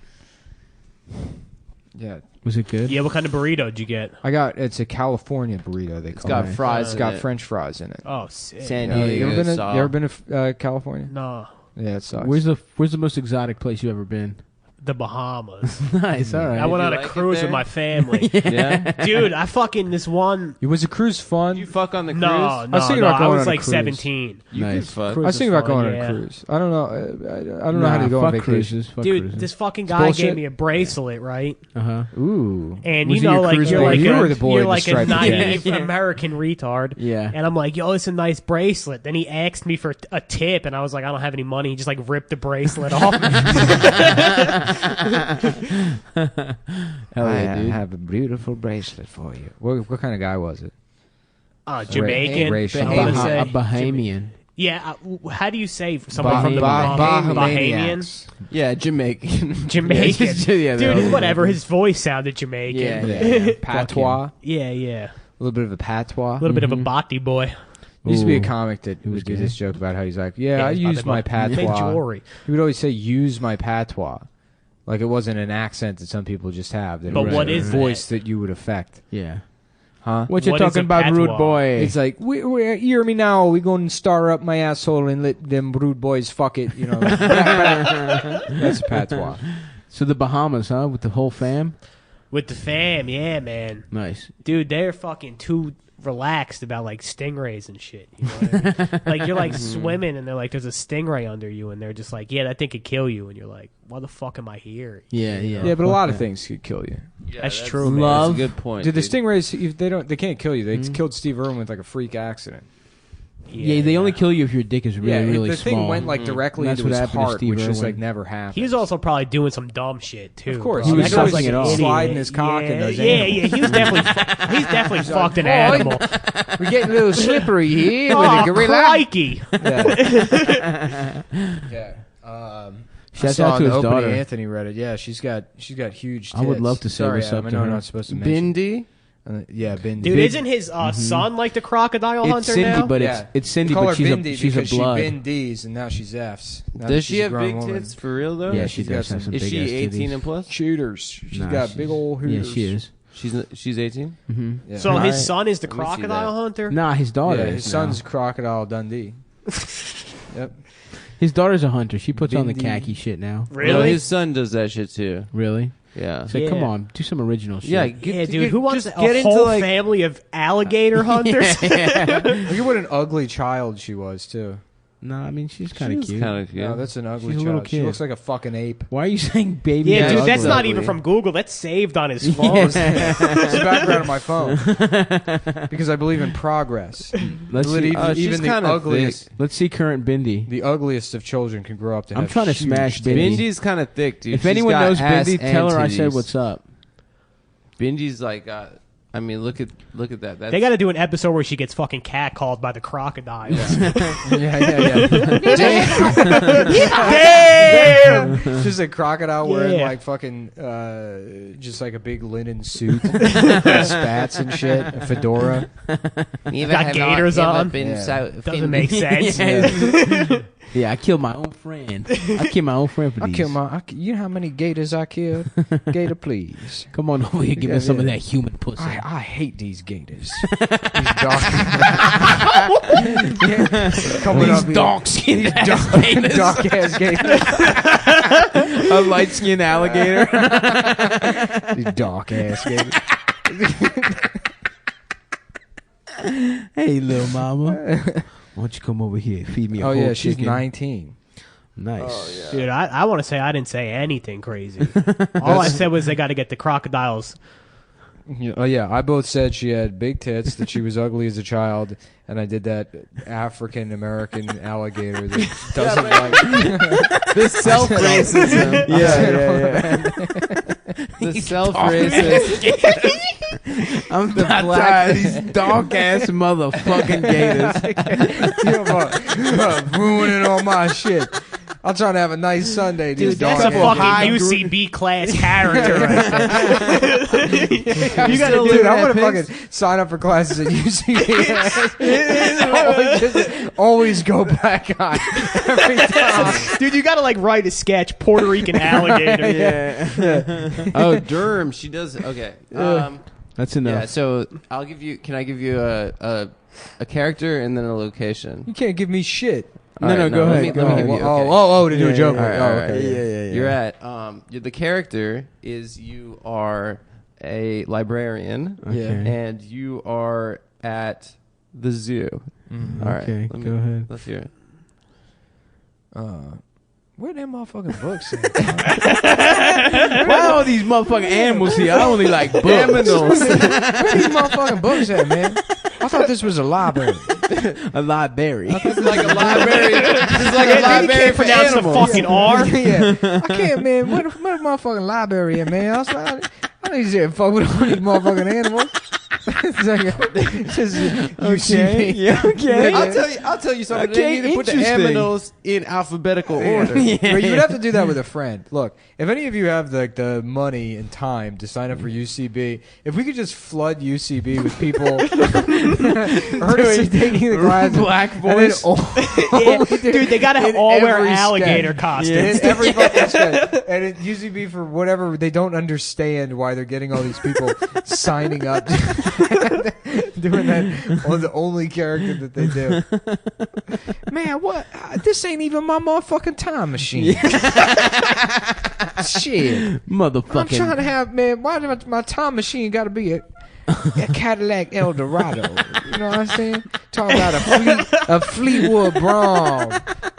Yeah. Was it good? Yeah, what kind of burrito did you get? It's a California burrito. They call got it. fries. It's in got it. French fries in it. Oh, sick. San You Diego. ever been to California? No, Yeah, it sucks. Where's the most exotic place you ever been? the Bahamas. Nice, all right. I went you on a like it cruise there? with my family. Yeah. Dude, I fucking this one. Was the cruise fun? You fuck on the cruise? No, I was thinking about I going was on a like cruise. 17. You Nice. could fuck. I was thinking about going yeah. on a cruise. I don't know. I don't know how to go on fuck vacation. Cruises, fuck Dude, cruises. this fucking guy bullshit. gave me a bracelet, right? Uh-huh. Ooh. And Was you he know, your like cruise you're boy? like You a, were the boy you're in the like a striped naive pants. American retard. Yeah. And I'm like, yo, it's a nice bracelet. Then he asked me for a tip, and I was like, I don't have any money. He just like ripped the bracelet off. Hell I yeah, dude. have a beautiful bracelet for you. What kind of guy was it? Jamaican. Racial. I'm gonna say. A Bahamian. Yeah, how do you say someone from the Bahamians. Bahamian? Yeah, Jamaican. Jamaican. Yeah, they're all Dude, whatever. His voice sounded Jamaican. Yeah. Patois. yeah. A little bit of a patois. A little bit of a bati boy. There used to be a Ooh. comic that was would do gay. this joke about how he's like, I he's use about my to make patois. jewelry. He would always say, use my patois. Like it wasn't an accent that some people just have. That But it was what a is voice that? that you would affect. Yeah. Huh? What you What is talking a about, patois? rude boy? It's like, we hear me now. We going to star up my asshole and let them rude boys fuck it. You know, that's patois. So the Bahamas, huh? With the whole fam? With the fam, yeah, man. Nice. Dude, they're fucking too relaxed about like stingrays and shit. You know what I mean? Like you're like swimming and they're like, there's a stingray under you, and they're just like, yeah, that thing could kill you, and you're like, why the fuck am I here? Yeah, yeah. Yeah, but a Fuck lot of that. things could kill you. Yeah, That's true, man. Love. That's a good point. Dude, the dude. stingrays, they can't kill you. They killed Steve Irwin with like a freak accident. Yeah, they only kill you if your dick is really, really the small. thing went like directly That's into what his happened to heart, Steve which just Irwin. like never happened. He was also probably doing some dumb shit too. Of course, bro. he That was guy's always an it all. idiot. sliding his cock in those animals. He was definitely he's definitely fucked an animal. We're getting a little slippery here Oh, with a gorilla. crikey! Yeah. Shout I saw out to on his the daughter. Opie Anthony Reddit. Yeah, she's got huge tits. I would love to say Sorry, what's up Adam, to I know her. I'm not supposed to mention. Bindi? Yeah, Bindi. Dude, isn't his son like the crocodile It's hunter Cindy, now? but Yeah. it's Cindy, They call but her she's Bindi a because blood. she been D's and now she's F's. Now that Does she she's a have grown big woman. tits for real though? Yeah, she's she got does some- have some Is big she ass 18 titties. and plus? Shooters. She's Nah, got she's- big old Yeah, hooters. she is. She's 18? Mm-hmm. Yeah. So his Alright. son is the Let me see crocodile that. hunter? Nah, his daughter. Yeah, is his now. son's Crocodile Dundee. Yep. His daughter's a hunter. She puts on the Bindi. khaki shit now. No, Really? his son does that shit too. Really? Yeah. So come Yeah. on, do some original shit. Yeah, Yeah, dude, who wants just a get into whole like family of alligator hunters? Look at what an ugly child she was too. No, I mean she's kind of cute. kind of cute. No, that's an ugly She's a child. little She kid. looks like a fucking ape. Why are you saying baby? Yeah, Yeah, dude, it's that's not ugly. even from Google. That's saved on his phone. It's the background of my phone because I believe in progress. Let's Believe see. even she's the kinda ugliest, Let's see current Bindi. the ugliest of children can grow up to. I'm have trying to huge smash tits. Bindi. Bindi's kind of thick, dude. If She's anyone got knows ass Bindi, and tell her I said titties. what's up. Bindi's like, I mean, look at that. That's, They got to do an episode where she gets fucking catcalled by the crocodiles. Yeah. Damn! Just a crocodile wearing Yeah. like fucking, just like a big linen suit, spats and shit, a fedora. Got gators on. Yeah. Doesn't make sense. Yeah, I killed my own friend. I killed my own friend for I these. kill my. You know how many gators I killed? Gator, please. Come on over here, give Yeah, me some of yeah. that human pussy. I hate these gators. These dark. Coming up here. dark-skinned Dark ass gators. a light-skinned alligator. These dark ass gators. Hey, little mama. Why don't you come over here? Feed me a Oh whole yeah, she's chicken. 19. Nice. Dude, I want to say I didn't say anything crazy. All I said was they got to get the crocodiles. Oh yeah, I both said she had big tits, that she was ugly as a child, and I did that African American alligator that doesn't like the self racism. yeah. The self racist. I'm tired of these dog-ass motherfucking gators. Ruining all my shit. I'm trying to have a nice Sunday, dude. That's a fucking UCB class character. You got to do it. I want to fucking sign up for classes at UCB. always go black eye every time. Dude, you got to like write a sketch, Puerto Rican alligator. Yeah. Oh, Durham. She does. Okay. That's enough. Yeah. So I'll give you. Can I give you a character and then a location? You can't give me shit. No, go ahead. Let me give you. To do a joke. All right, okay. Yeah. You're at. The character is you are a librarian. Okay. And you are at the zoo. All right. Okay. Go ahead. Let's hear it. Where them motherfucking books at? Why all these motherfucking animals here? I only like books. Where these motherfucking books at, man? I thought this was a library. A library. It's like a library. It's like a library. You can't pronounce the fucking R. Yeah. I can't, man. Where the motherfucking library at, man? I don't need to fuck with all these motherfucking animals. It's like okay. Yeah, okay. I'll tell you something. Okay, They need to put the aminos in alphabetical order. But you'd have to do that with a friend. Look, if any of you have the money and time to sign up for UCB, if we could just flood UCB with people earnestly taking the class, black voice. Dude, they gotta all wear alligator costumes. In every fucking sketch. And at UCB, for whatever, they don't understand why they're getting all these people signing up. Doing that on the only character that they do. Man, what? This ain't even my motherfucking time machine. Shit. Motherfucking. I'm trying to have, man, why does my time machine got to be a Cadillac Eldorado? You know what I'm saying? Talk about a Fleetwood Brom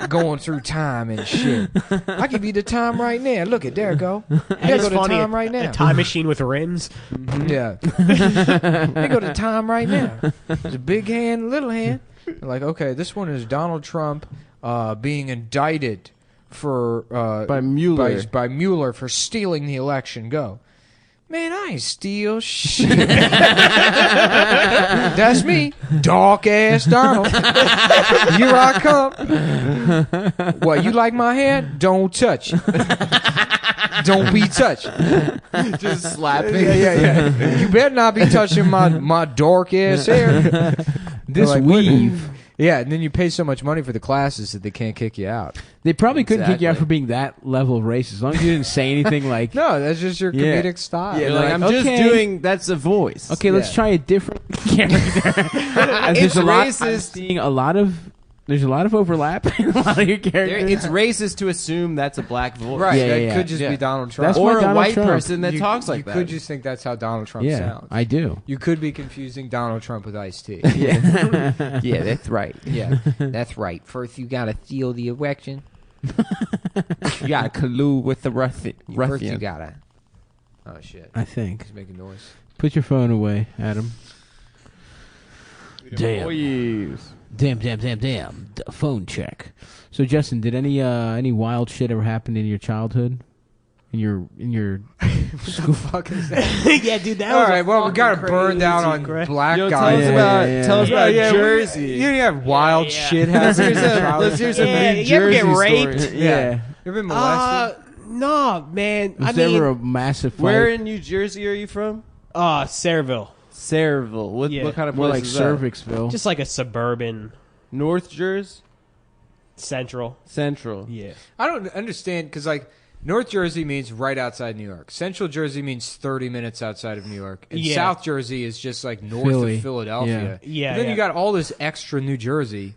going through time and shit. I give you the time right now. Look at there, go. There go the time right now. A time machine with rims. Yeah. They go to time right now. There's a big hand, little hand. They're like, okay, this one is Donald Trump being indicted for by Mueller. By Mueller for stealing the election. Go. Man, I ain't steal shit. That's me, dark ass Donald. Here I come. What, you like my hair? Don't touch it. Don't be touching. Just slapping. Yeah. You better not be touching my dark ass hair. This like, weave. Yeah, and then you pay so much money for the classes that they can't kick you out. They probably couldn't kick you out for being that level of racist. As long as you didn't say anything like... No, that's just your comedic style. Yeah, like, I'm just doing... That's a voice. Okay, let's try a different character. It's racist. I'm seeing a lot of... There's a lot of overlap in a lot of your characters. It's racist to assume that's a black voice. Right, that could just be Donald Trump. That's or a Donald white Trump. person that talks like that. You could just think that's how Donald Trump sounds. I do. You could be confusing Donald Trump with Ice-T. Yeah. Yeah, that's right. Yeah, that's right. First, you got to steal the election. You got to collude with the ruffian. First, you got to... Oh, shit. I think. He's making noise. Put your phone away, Adam. Damn. Damn. Phone check. So, Justin, did any wild shit ever happen in your childhood? In your school? Fucking that? Yeah, dude, that all was right, well, we got to burn down on black guys. Tell us about Jersey. You didn't have wild shit happen. Let's hear some New you ever Jersey get raped? stories. Yeah. You ever been molested? No, man. Was there ever a massive fight? Where in New Jersey are you from? Sayreville. Sayreville. What kind of More place like is that? Cervixville. Just like a suburban North Jersey? Central. Yeah. I don't understand, because, like, North Jersey means right outside New York. Central Jersey means 30 minutes outside of New York. And South Jersey is just, like, north of Philadelphia. Yeah. And then you got all this extra New Jersey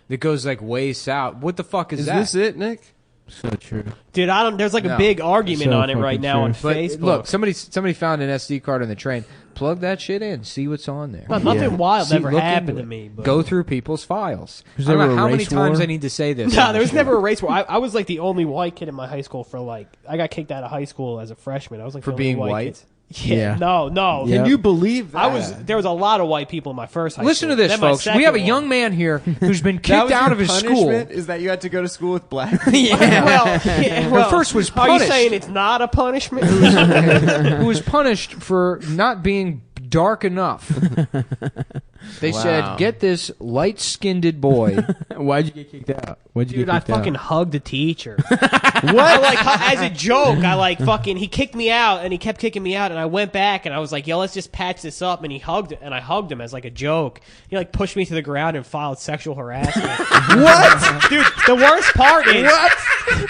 that goes, like, way south. What the fuck is that? Is this it, Nick? So true. Dude, there's like a big argument on it right now on But Facebook. look, somebody found an SD card on the train. Plug that shit in. See what's on there. But nothing wild ever look happened into to it. me. But... Go through people's files. Was I there don't know a how many race times war? I need to say this. No, there was never a race where I was like the only white kid in my high school for like I got kicked out of high school as a freshman. I was like For the only being white white? kid. Yeah. No. Yep. Can you believe that? There was a lot of white people in my first high Listen school. to this, Then my folks. We second have a one. young man here who's been That kicked was out your of his punishment? school. Is that you had to go to school with black people? Well, first was Are you punished. saying it's not a punishment? Who was punished for not being dark enough. They said, get this light-skinned boy. Why'd you get kicked out? Why'd you Dude, get I kicked out? fucking hugged the teacher. What? As a joke, he kicked me out, and he kept kicking me out, and I went back, and I was like, yo, let's just patch this up, and I hugged him as like a joke. He like pushed me to the ground and filed sexual harassment. What? Dude, the worst part is... What?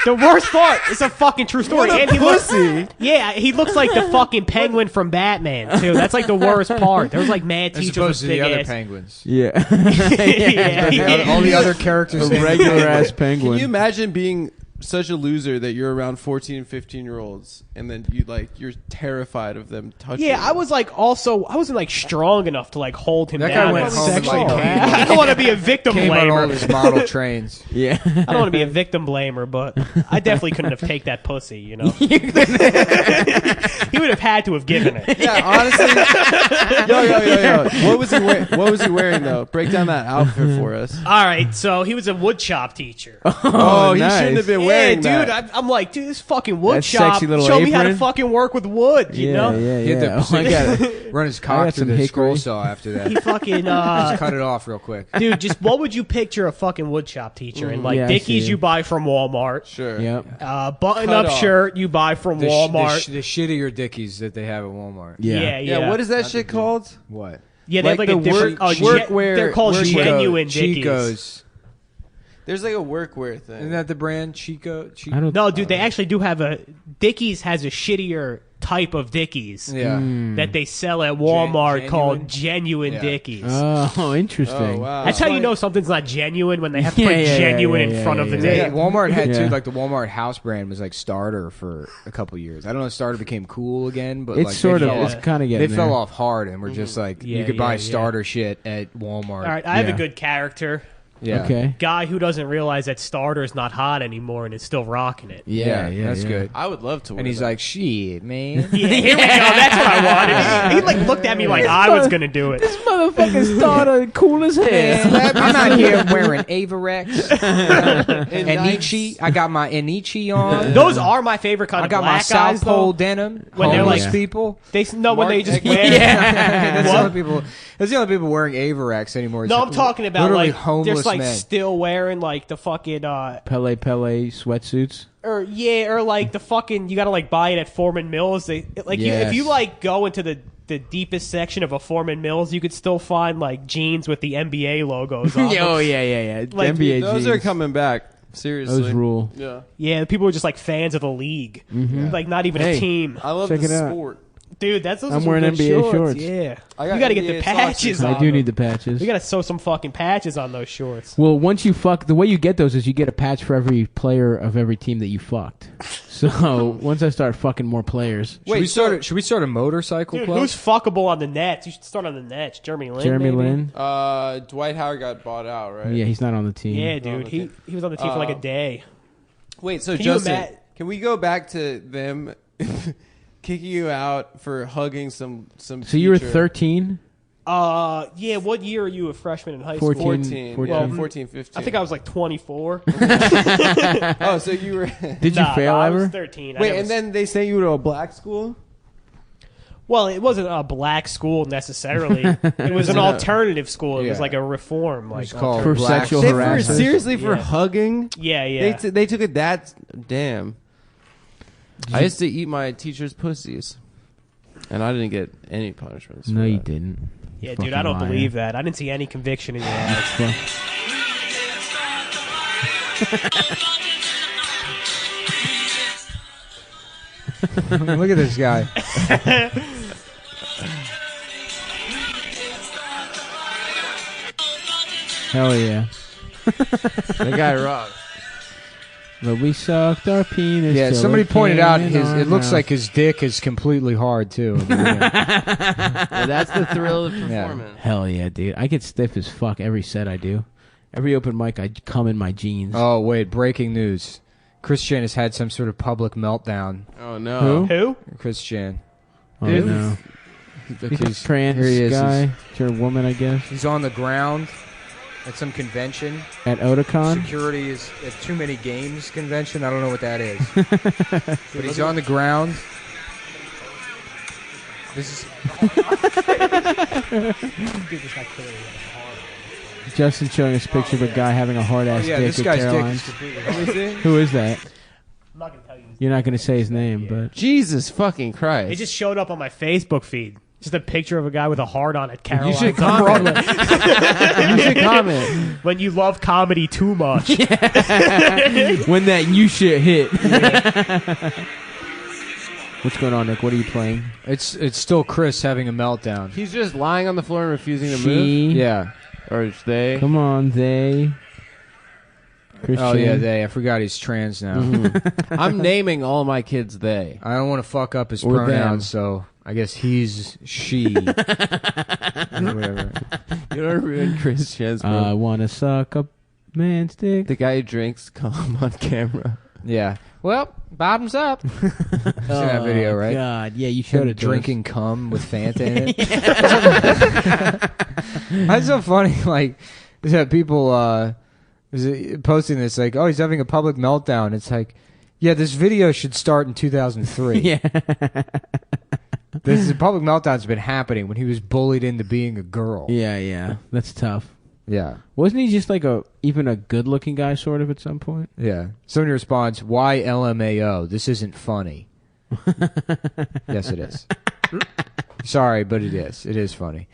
The worst part is a fucking true story. What a And he looks, pussy. yeah, he looks like the fucking penguin from Batman, too. That's like the worst part. There was like mad As teachers opposed with to the big other ass... penguins. Yeah. All the other characters. A regular ass penguin. Can you imagine being such a loser that you're around 14 and 15-year-olds and then you're terrified of them touching Yeah, you? I wasn't like strong enough to like hold him That down. guy went home and Sexual. like I don't want to be a victim came on all blamer. his model trains. Yeah. I don't want to be a victim blamer, but I definitely couldn't have taken that pussy, you know? He would have had to have given it. Yeah, honestly. Yo. What was he wearing though? Break down that outfit for us. All right, so he was a wood shop teacher. Oh, he nice. shouldn't have been Yeah, wearing dude, that. I'm like, dude, this fucking wood That shop sexy little showed me how to apron. fucking work with wood, you know? Yeah, He had yeah. to I got it. run his I cock got through some the scroll hickory. saw after that. He fucking, Just cut it off real quick. dude, just what would you picture a fucking wood shop teacher in? Like Yeah, I see Dickies it. you buy from Walmart. Sure. Yep. Button-up Cut off. shirt you buy from Walmart. The shittier Dickies that they have at Walmart. Yeah. Yeah, what is that shit called? What? Yeah, they have Like like a the different workwear- they're called workwear- genuine Dickies. Chico's. There's like a workwear thing. Isn't that the brand? Chico? I don't. No, dude, they actually do have a Dickies has a shittier type of Dickies Yeah. that they sell at Walmart Genuine? called genuine Yeah. Dickies. Oh, interesting. Oh, wow. That's how you know something's not genuine when they have to Yeah, put yeah, genuine yeah, in front of the yeah, name. Walmart had Yeah. too, like the Walmart house brand was like Starter for a couple years. I don't know if Starter became cool again, but It's like sort they of. fell It's off- kind of they getting fell there. off hard and were just like Yeah, you could buy yeah. Starter shit at Walmart. All right, I have Yeah. a good character. Yeah. Okay. Guy who doesn't realize that Starter is not hot anymore and is still rocking it. Yeah, that's yeah. good. I would love to wear And he's that. like, "Shit, man." Yeah, here we go. That's what I wanted. He like looked at me like I was gonna do it. Motherfucking starter, cool as hell. I'm out here wearing Avarex, Enichi. I got my Enichi on. Those are my favorite kind I of got my black South guys, Pole though. denim. When they're Homeless like- people. They when they just Mark- wear. That's the What? only people. That's the only people wearing Avarex anymore. No, It's I'm talking about literally like homeless there's like men. still wearing like the fucking Pele sweatsuits. or like the fucking you gotta like buy it at Foreman Mills. They like you, if you Yes. like go into the deepest section of a Foreman Mills, you could still find like jeans with the NBA logos on them. Oh yeah. Like, NBA those jeans. are coming back. Seriously. Those rule. Yeah. Yeah, the people were just like fans of the league, like not even a Hey. team. I love Check the it out. sport. Dude, those I'm are some wearing good NBA shorts. Yeah, I got you got to get the NBA patches socks. on I do them. need the patches. We got to sew some fucking patches on those shorts. Well, once you fuck, the way you get those is you get a patch for every player of every team that you fucked. So once I start fucking more players, Should we start a motorcycle Dude, club? who's fuckable on the Nets? You should start on the Nets. Jeremy Lin. Jeremy maybe? Lin. Dwight Howard got bought out, right? Yeah, he's not on the team. Yeah, dude. He was on the team for like a day. Wait, so Can you Justin, ima- can we go back to them kicking you out for hugging some So you were teacher? 13? Yeah. What year are you a freshman in high school? 14. 14. Yeah, Well, 14, 15. I think I was like 24. Oh, so you were... Did you Nah, fail I ever? was 13. I Wait, never and then they sent you to a black school? Well, it wasn't a black school necessarily. It was an alternative school. It was Yeah. like a reform. Like It's called For Black- sexual They for, harassment? seriously, for Yeah. hugging? Yeah, yeah. They took it that... Damn. I used to eat my teacher's pussies. And I didn't get any punishments. No, for you that. didn't. Yeah, Fucking dude, I don't liar. believe that. I didn't see any conviction in your eyes. Look at this guy. Hell yeah. The guy rocked. But we sucked our penis. Yeah, till somebody it pointed out came in our it looks mouth. like his dick is completely hard too. Yeah, that's the thrill of performance. Hell yeah, dude. I get stiff as fuck every set I do. Every open mic, I come in my jeans. Oh wait, breaking news! Christian has had some sort of public meltdown. Oh, no. Who? Christian. Oh, Dude. no. He's He's trans here he is. guy. You're a woman, I guess. He's on the ground at some convention. At Otakon? Security is at Too Many Games convention. I don't know what that is. But he's on the ground. This is this guy clearly has a hard. Justin's showing us a picture of a guy having a hard ass dick this at guy's dick Caroline's. is completely. Who is that? I'm not gonna tell you. You're not going to say his name, but Jesus fucking Christ! It just showed up on my Facebook feed. Just a picture of a guy with a hard on at Caroline's. you should comment. You should comment When you love comedy too much. when that you shit hit. What's going on, Nick? What are you playing? It's still Chris having a meltdown. He's just lying on the floor and refusing to She. move. Yeah. Or it's they. Come on, they. Christian. Oh yeah, they. I forgot he's trans now. I'm naming all my kids they. I don't want to fuck up his Or them. pronouns, so I guess he's she. Whatever. You don't ruin Chris Chance. I want to suck a man's dick. The guy who drinks cum on camera. Yeah. Well, bottoms up. You've seen that video, right? God, yeah, you showed Him it to drinking cum with Fanta in it. That's so funny. Like, that people posting this, like, oh, he's having a public meltdown. It's like, yeah, this video should start in 2003. Yeah. This public meltdown's been happening when he was bullied into being a girl. Yeah. That's tough. Yeah. Wasn't he just like even a good-looking guy, sort of, at some point? Yeah. Somebody responds, why LMAO? This isn't funny. Yes, it is. Sorry, but it is. It is funny.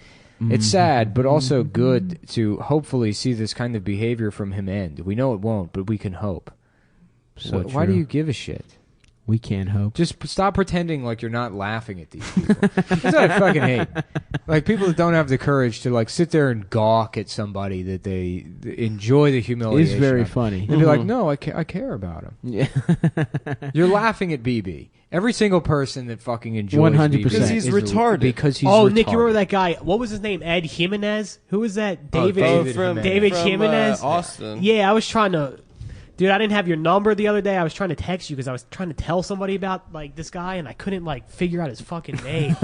It's sad, but also good to hopefully see this kind of behavior from him end. We know it won't, but we can hope. So Why do true. you give a shit? We can't hope. Just stop pretending like you're not laughing at these people. That's what I fucking hate. Like, people that don't have the courage to, like, sit there and gawk at somebody that they enjoy the humiliation. It's very of. funny. They'd be like, no, I care about him. Yeah. You're laughing at BB. Every single person that fucking enjoys 100%. BB Because he's retarded. Because he's Oh, retarded. Nick, you remember that guy? What was his name? Ed Jimenez? Who was that? David David Jimenez? Austin. Yeah, I was trying to... Dude, I didn't have your number the other day. I was trying to text you because I was trying to tell somebody about like this guy, and I couldn't like figure out his fucking name.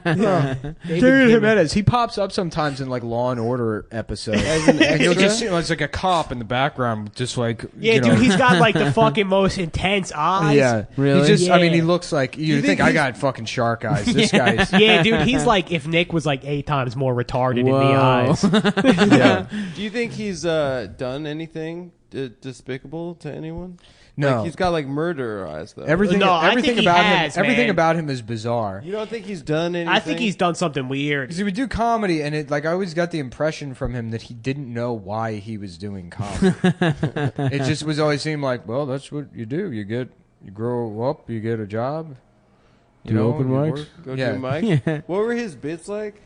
David Jimenez. He pops up sometimes in like Law and Order episodes, and you'll just see it's like a cop in the background, just like Yeah, dude, he's got like the fucking most intense eyes. Yeah, Really? He just, I mean, Yeah. he looks like you think I got fucking shark eyes. This guy's Yeah, dude, he's like if Nick was like 8 times more retarded in the Whoa. eyes. yeah. Do you think he's done anything despicable to anyone? No. Like, he's got like murderer eyes though. Everything, No, I everything think he about has, him, everything man. about him is bizarre. You don't think he's done anything? I think he's done something weird. Because he would do comedy, and it like I always got the impression from him that he didn't know why he was doing comedy. It just was always seemed like, well, that's what you do. You grow up, you get a job. Do open you mics? work. Go Yeah. do Mike. Yeah. What were his bits like?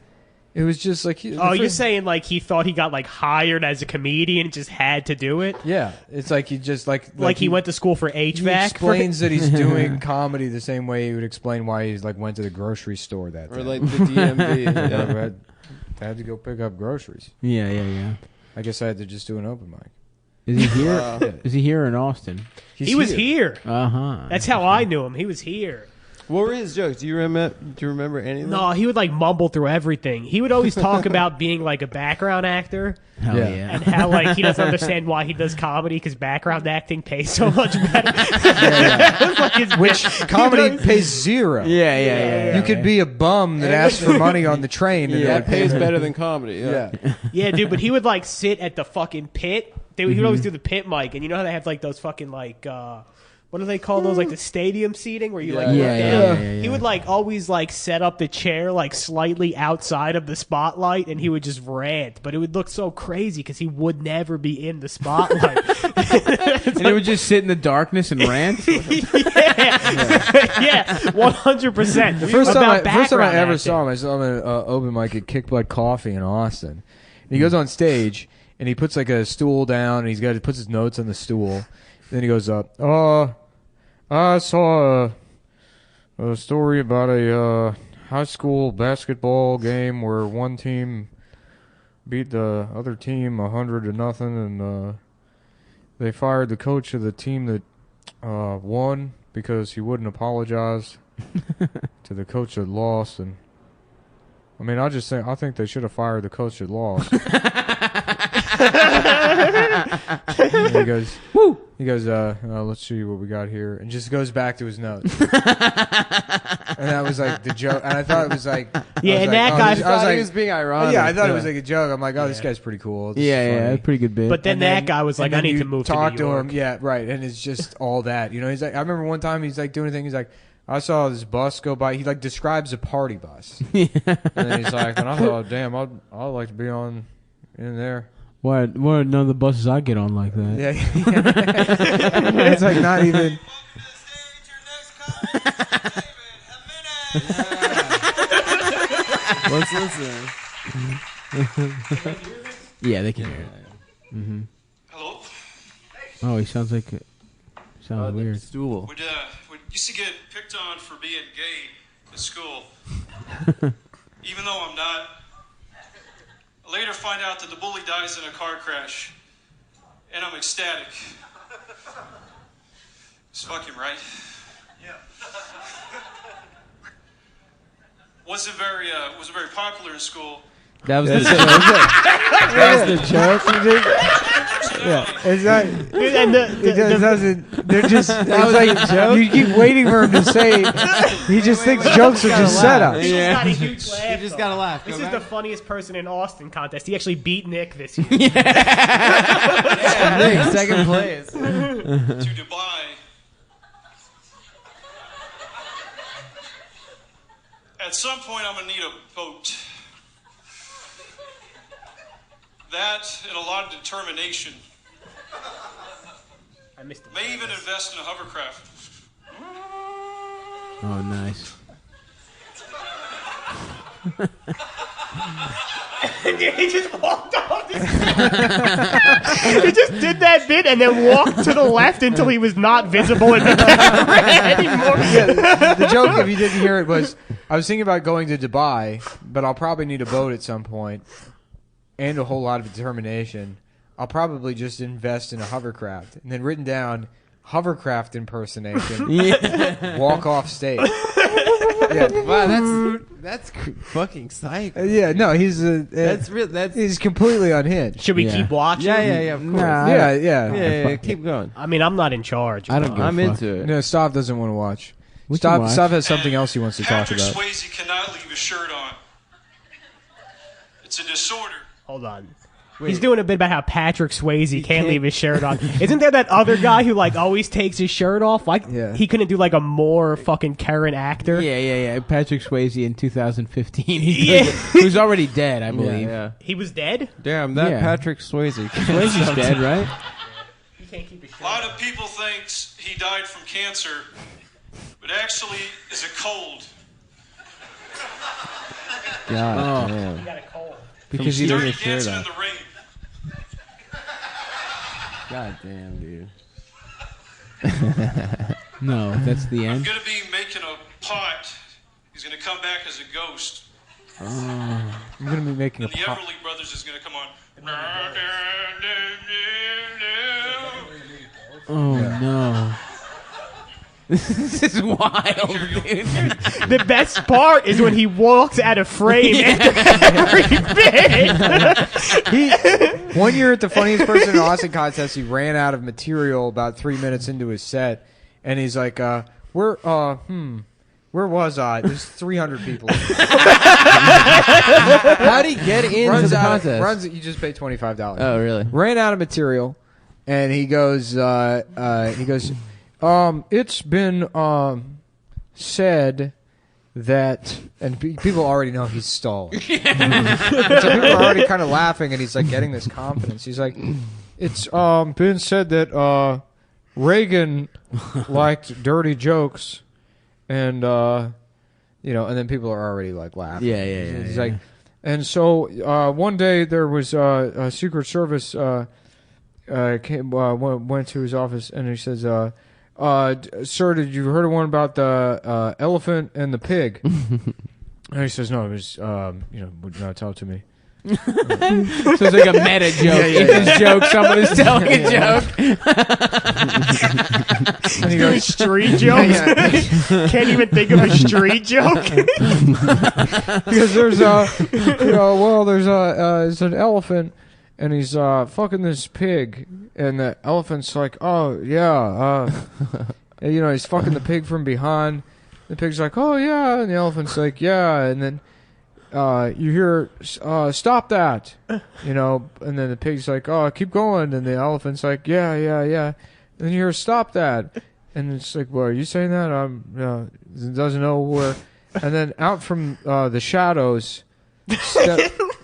It was just like Oh, you're saying like he thought he got like hired as a comedian and just had to do it? yeah, it's like he just Like he went to school for HVAC? He explains that he's doing comedy the same way he would explain why he's like went to the grocery store that day. Or like the DMV? Yeah, I had to go pick up groceries. Yeah. I guess I had to just do an open mic. Is he here? Is he here in Austin? He was here. Uh-huh. That's how I knew him. He was here. What were his jokes? Do you remember any of them? No, he would like mumble through everything. He would always talk about being like a background actor Hell Yeah. yeah. and how like he doesn't understand why he does comedy because background acting pays so much better. Like, his Which bit- comedy pays zero. Yeah. You could be a bum that asks for money on the train. And That pays better than comedy. Yeah. Yeah, dude, but he would like sit at the fucking pit. He would always do the pit mic, and you know how they have like those fucking like what do they call those? Like the stadium seating where you like look down. He would like always like set up the chair like slightly outside of the spotlight, and he would just rant. But it would look so crazy because he would never be in the spotlight. And he would just sit in the darkness and rant? Yeah, 100%. The first time I ever saw him, I saw him at open mic at Kick Butt Coffee in Austin. And he goes on stage and he puts like a stool down and he puts his notes on the stool. Then he goes up. I saw a story about a high school basketball game where one team beat the other team 100-0, and they fired the coach of the team that won because he wouldn't apologize to the coach that lost. And I mean, I think they should have fired the coach that lost. And he goes, woo! He goes, let's see what we got here, and just goes back to his notes. And that was like the joke. And I thought it was like, Yeah, I was and like, that oh, guy- this- I was he like, was being ironic. yeah, I thought it was like a joke. I'm like, oh, this Yeah. guy's pretty cool. This Yeah, is yeah, funny. pretty good bit. But then And that guy was like, and I then need you to move talk to New York. him. Yeah, right. And it's just all that. You know, he's like, I remember one time he's like doing a thing. He's like, I saw this bus go by. He like describes a party bus. And then he's like, and I thought, damn, I'd like to be on in there. Why none of the buses I get on like that? Yeah. It's like not even. Let's listen. Yeah, they can hear it. Mm-hmm. Hello? Oh, he sounds like sounds weird. Stool. Would used to get picked on for being gay at school. Even though I'm not. I later find out that the bully dies in a car crash. And I'm ecstatic. It's fucking right. Yeah. Wasn't very popular in school. That was the joke. Yeah, it's not. Dude, and It doesn't. They're just. It's was like a joke? you keep waiting for him to say. He just thinks jokes are just setup. He just got a huge laugh. You just gotta laugh. This Go is back. the funniest person in Austin contest. He actually beat Nick this year. Nick, second place. To Dubai. At some point, I'm gonna need a boat. That and a lot of determination. I missed it. May even invest in a hovercraft. Oh, nice. He just walked off. He just did that bit and then walked to the left until he was not visible in the camera anymore. Yeah, the joke, if you didn't hear it, was I was thinking about going to Dubai, but I'll probably need a boat at some point and a whole lot of determination. I'll probably just invest in a hovercraft. And then written down, hovercraft impersonation, walk off stage. Yeah. Wow, that's fucking psych. Yeah, no, he's That's real. That's he's completely unhinged. Should we Yeah. keep watching? yeah. Of course. Nah, Yeah. Keep going. I mean, I'm not in charge. I don't give a I'm fuck. into it. No, Stav doesn't want to watch. We can watch. Stav has something else he wants to talk Patrick about. Swayze cannot leave his shirt on. It's a disorder. Hold on. He's doing a bit about how Patrick Swayze can't leave his shirt on. Isn't there that other guy who like always takes his shirt off? Like he couldn't do like a more fucking current actor. Yeah. Patrick Swayze in 2015. Yeah. Who's already dead, I believe. Yeah. He was dead? Damn, that Yeah. Patrick Swayze. Swayze's dead, right? He can't keep his shirt A lot of people think he died from cancer, but actually is a cold. God Oh. damn. He got a cold. Because he Dirty doesn't shirt dancing in on. the rain. God damn, dude. No, that's the I'm end. gonna be making a pot. He's gonna come back as a ghost. I'm gonna be making a And the pop. Everly Brothers is gonna come on. Oh no. This is wild, dude. The best part is when he walks out of frame after every bit. 1 year at the funniest person in Austin contest, he ran out of material about 3 minutes into his set, and he's like, where was I? There's 300 people. How'd he get into the contest? You just pay $25. Oh, really? Ran out of material, and he goes, it's been said that, and people already know he's stalling. So people are already kind of laughing, and he's like getting this confidence. He's like, it's been said that Reagan liked dirty jokes, and and then people are already like laughing. Yeah. He's like, and so one day there was a Secret Service went to his office, and he says, sir, did you heard of one about the elephant and the pig? And he says, no, it was, would not talk to me. So it's like a meta joke. It's his joke. Someone is telling a joke. And he goes, street jokes? Can't even think of a street joke? Because there's it's an elephant, and he's fucking this pig, and the elephant's like, oh yeah, he's fucking the pig from behind, The pig's like, oh, yeah. And the elephant's like, yeah. And then you hear, stop that. You know, and then the pig's like, oh, keep going. And the elephant's like, yeah. And then you hear, stop that. And it's like, well, are you saying that? Doesn't know where. And then out from the shadows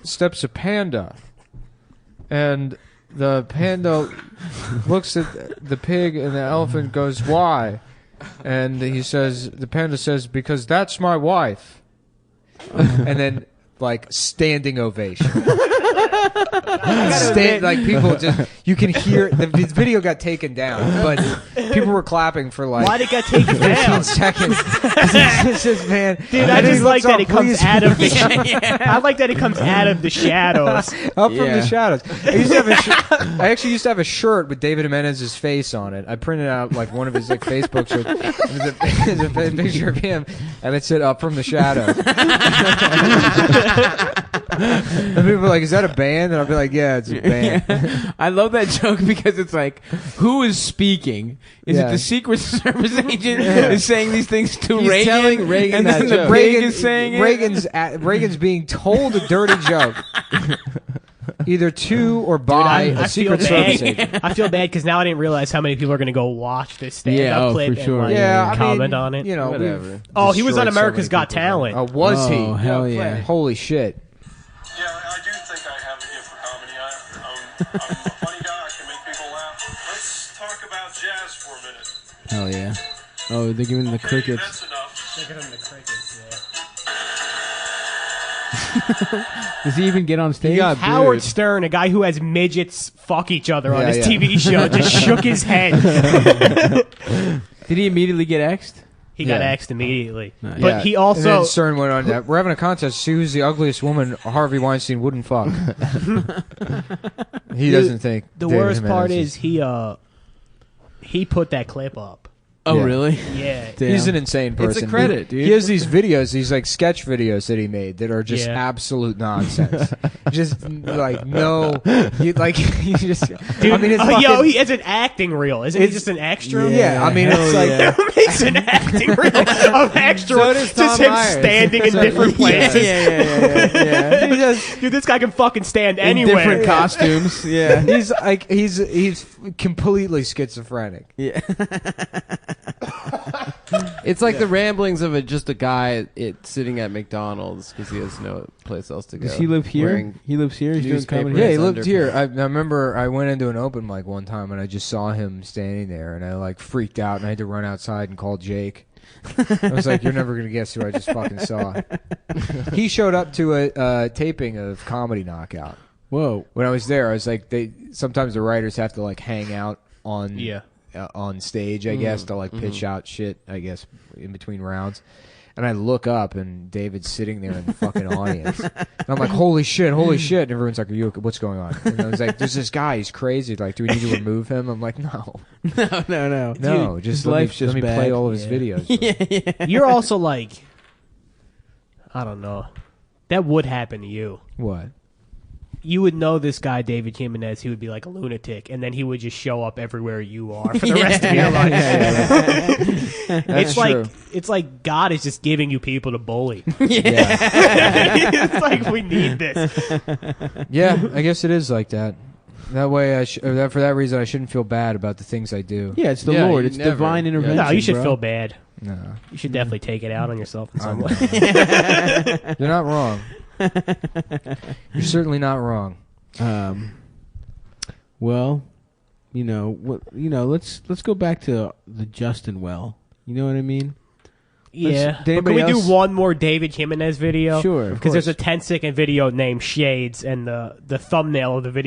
steps a panda. And the panda looks at the pig, and the elephant goes, why? And the panda says, because that's my wife. And then, like, standing ovation. Like, people just, you can hear, the video got taken down, but people were clapping for, like, why did it get taken 15 down? seconds. It's just, man. Dude, I just like that it comes out of the I like that it comes out of the shadows. Up from the shadows. I actually used to have a shirt with David Jimenez's face on it. I printed out like one of his like Facebook shirts. It was a picture of him, and it said "Up from the shadows." And people were like, "Is that a band?" And I'll be like, "Yeah, it's a band." Yeah. I love that joke because it's like, who is speaking? Is it the Secret Service agent is saying these things to He's Reagan? telling Reagan and that then the joke. pig is saying Reagan's being told a dirty joke. Either to or by a Secret Service agent. I feel bad because now I didn't realize how many people are going to go watch this stand-up clip for sure. and like, comment on it. You know, whatever. Oh, he was on America's Got Talent. Oh, was he? Oh, hell yeah. Holy shit. Yeah, I do think I have a gift for comedy. I'm a funny guy. I can make people laugh. Let's talk about jazz for a minute. Hell yeah. Oh, they're giving the crickets. That's enough. Look at him, the crickets, yeah. Does he even get on stage? Howard Stern, a guy who has midgets fuck each other on his yeah. TV show, just shook his head. Did he immediately get X'd? He got X'd immediately. Nice. But he also... And then Stern went on that. We're having a contest to see who's the ugliest woman Harvey Weinstein wouldn't fuck. He doesn't think. The David worst part Jimenez is he put that clip up. Oh, Yeah. really? Yeah. Damn. He's an insane person. It's a credit, dude. He has these videos, these like sketch videos that he made that are just Yeah. absolute nonsense. Just like no, you just. Dude, I mean, it's he has an acting reel. Isn't he just an extra? Yeah, I mean, it's like Who makes an acting reel of extra? So does Tom just him Myers. standing in different places. Yeah. Dude, this guy can fucking stand In anywhere. different costumes. Yeah. he's like he's completely schizophrenic. Yeah. It's like the ramblings of just a guy sitting at McDonald's because he has no place else to go. Does he live here? Wearing He lives here? He's doing newspaper comedy? Yeah, he His lived here. underpants. I remember I went into an open mic one time and I just saw him standing there and I like freaked out and I had to run outside and call Jake. I was like, "You're never gonna guess who I just fucking saw." He showed up to a taping of Comedy Knockout. Whoa. When I was there, I was like, sometimes the writers have to like hang out on on stage, I guess, to like pitch out shit, I guess, in between rounds. And I look up and David's sitting there in the fucking audience. And I'm like, holy shit. And everyone's like, "Are you okay? What's going on?" And I was like, "There's this guy, he's crazy. Like, do we need to remove him?" I'm like, No, No. just his let life's me just bad. play all of his videos. You're also like, I don't know. That would happen to you. What? You would know this guy, David Jimenez. He would be like a lunatic, and then he would just show up everywhere you are for the rest of your life. That's true. It's like God is just giving you people to bully. Yeah. It's like we need this. Yeah, I guess it is like that. That way, for that reason, I shouldn't feel bad about the things I do. Yeah, it's the Yeah, Lord. you It's never- divine intervention. No, you should bro. feel bad. No, You should definitely take it out on yourself in some way. you're not wrong. You're certainly not wrong. Well, let's go back to the Justin well. You know what I mean? Yeah. Did But can anybody we do else- one more David Jimenez video? Sure, of Because there's course. a 10-second video named Shades, and the thumbnail of the video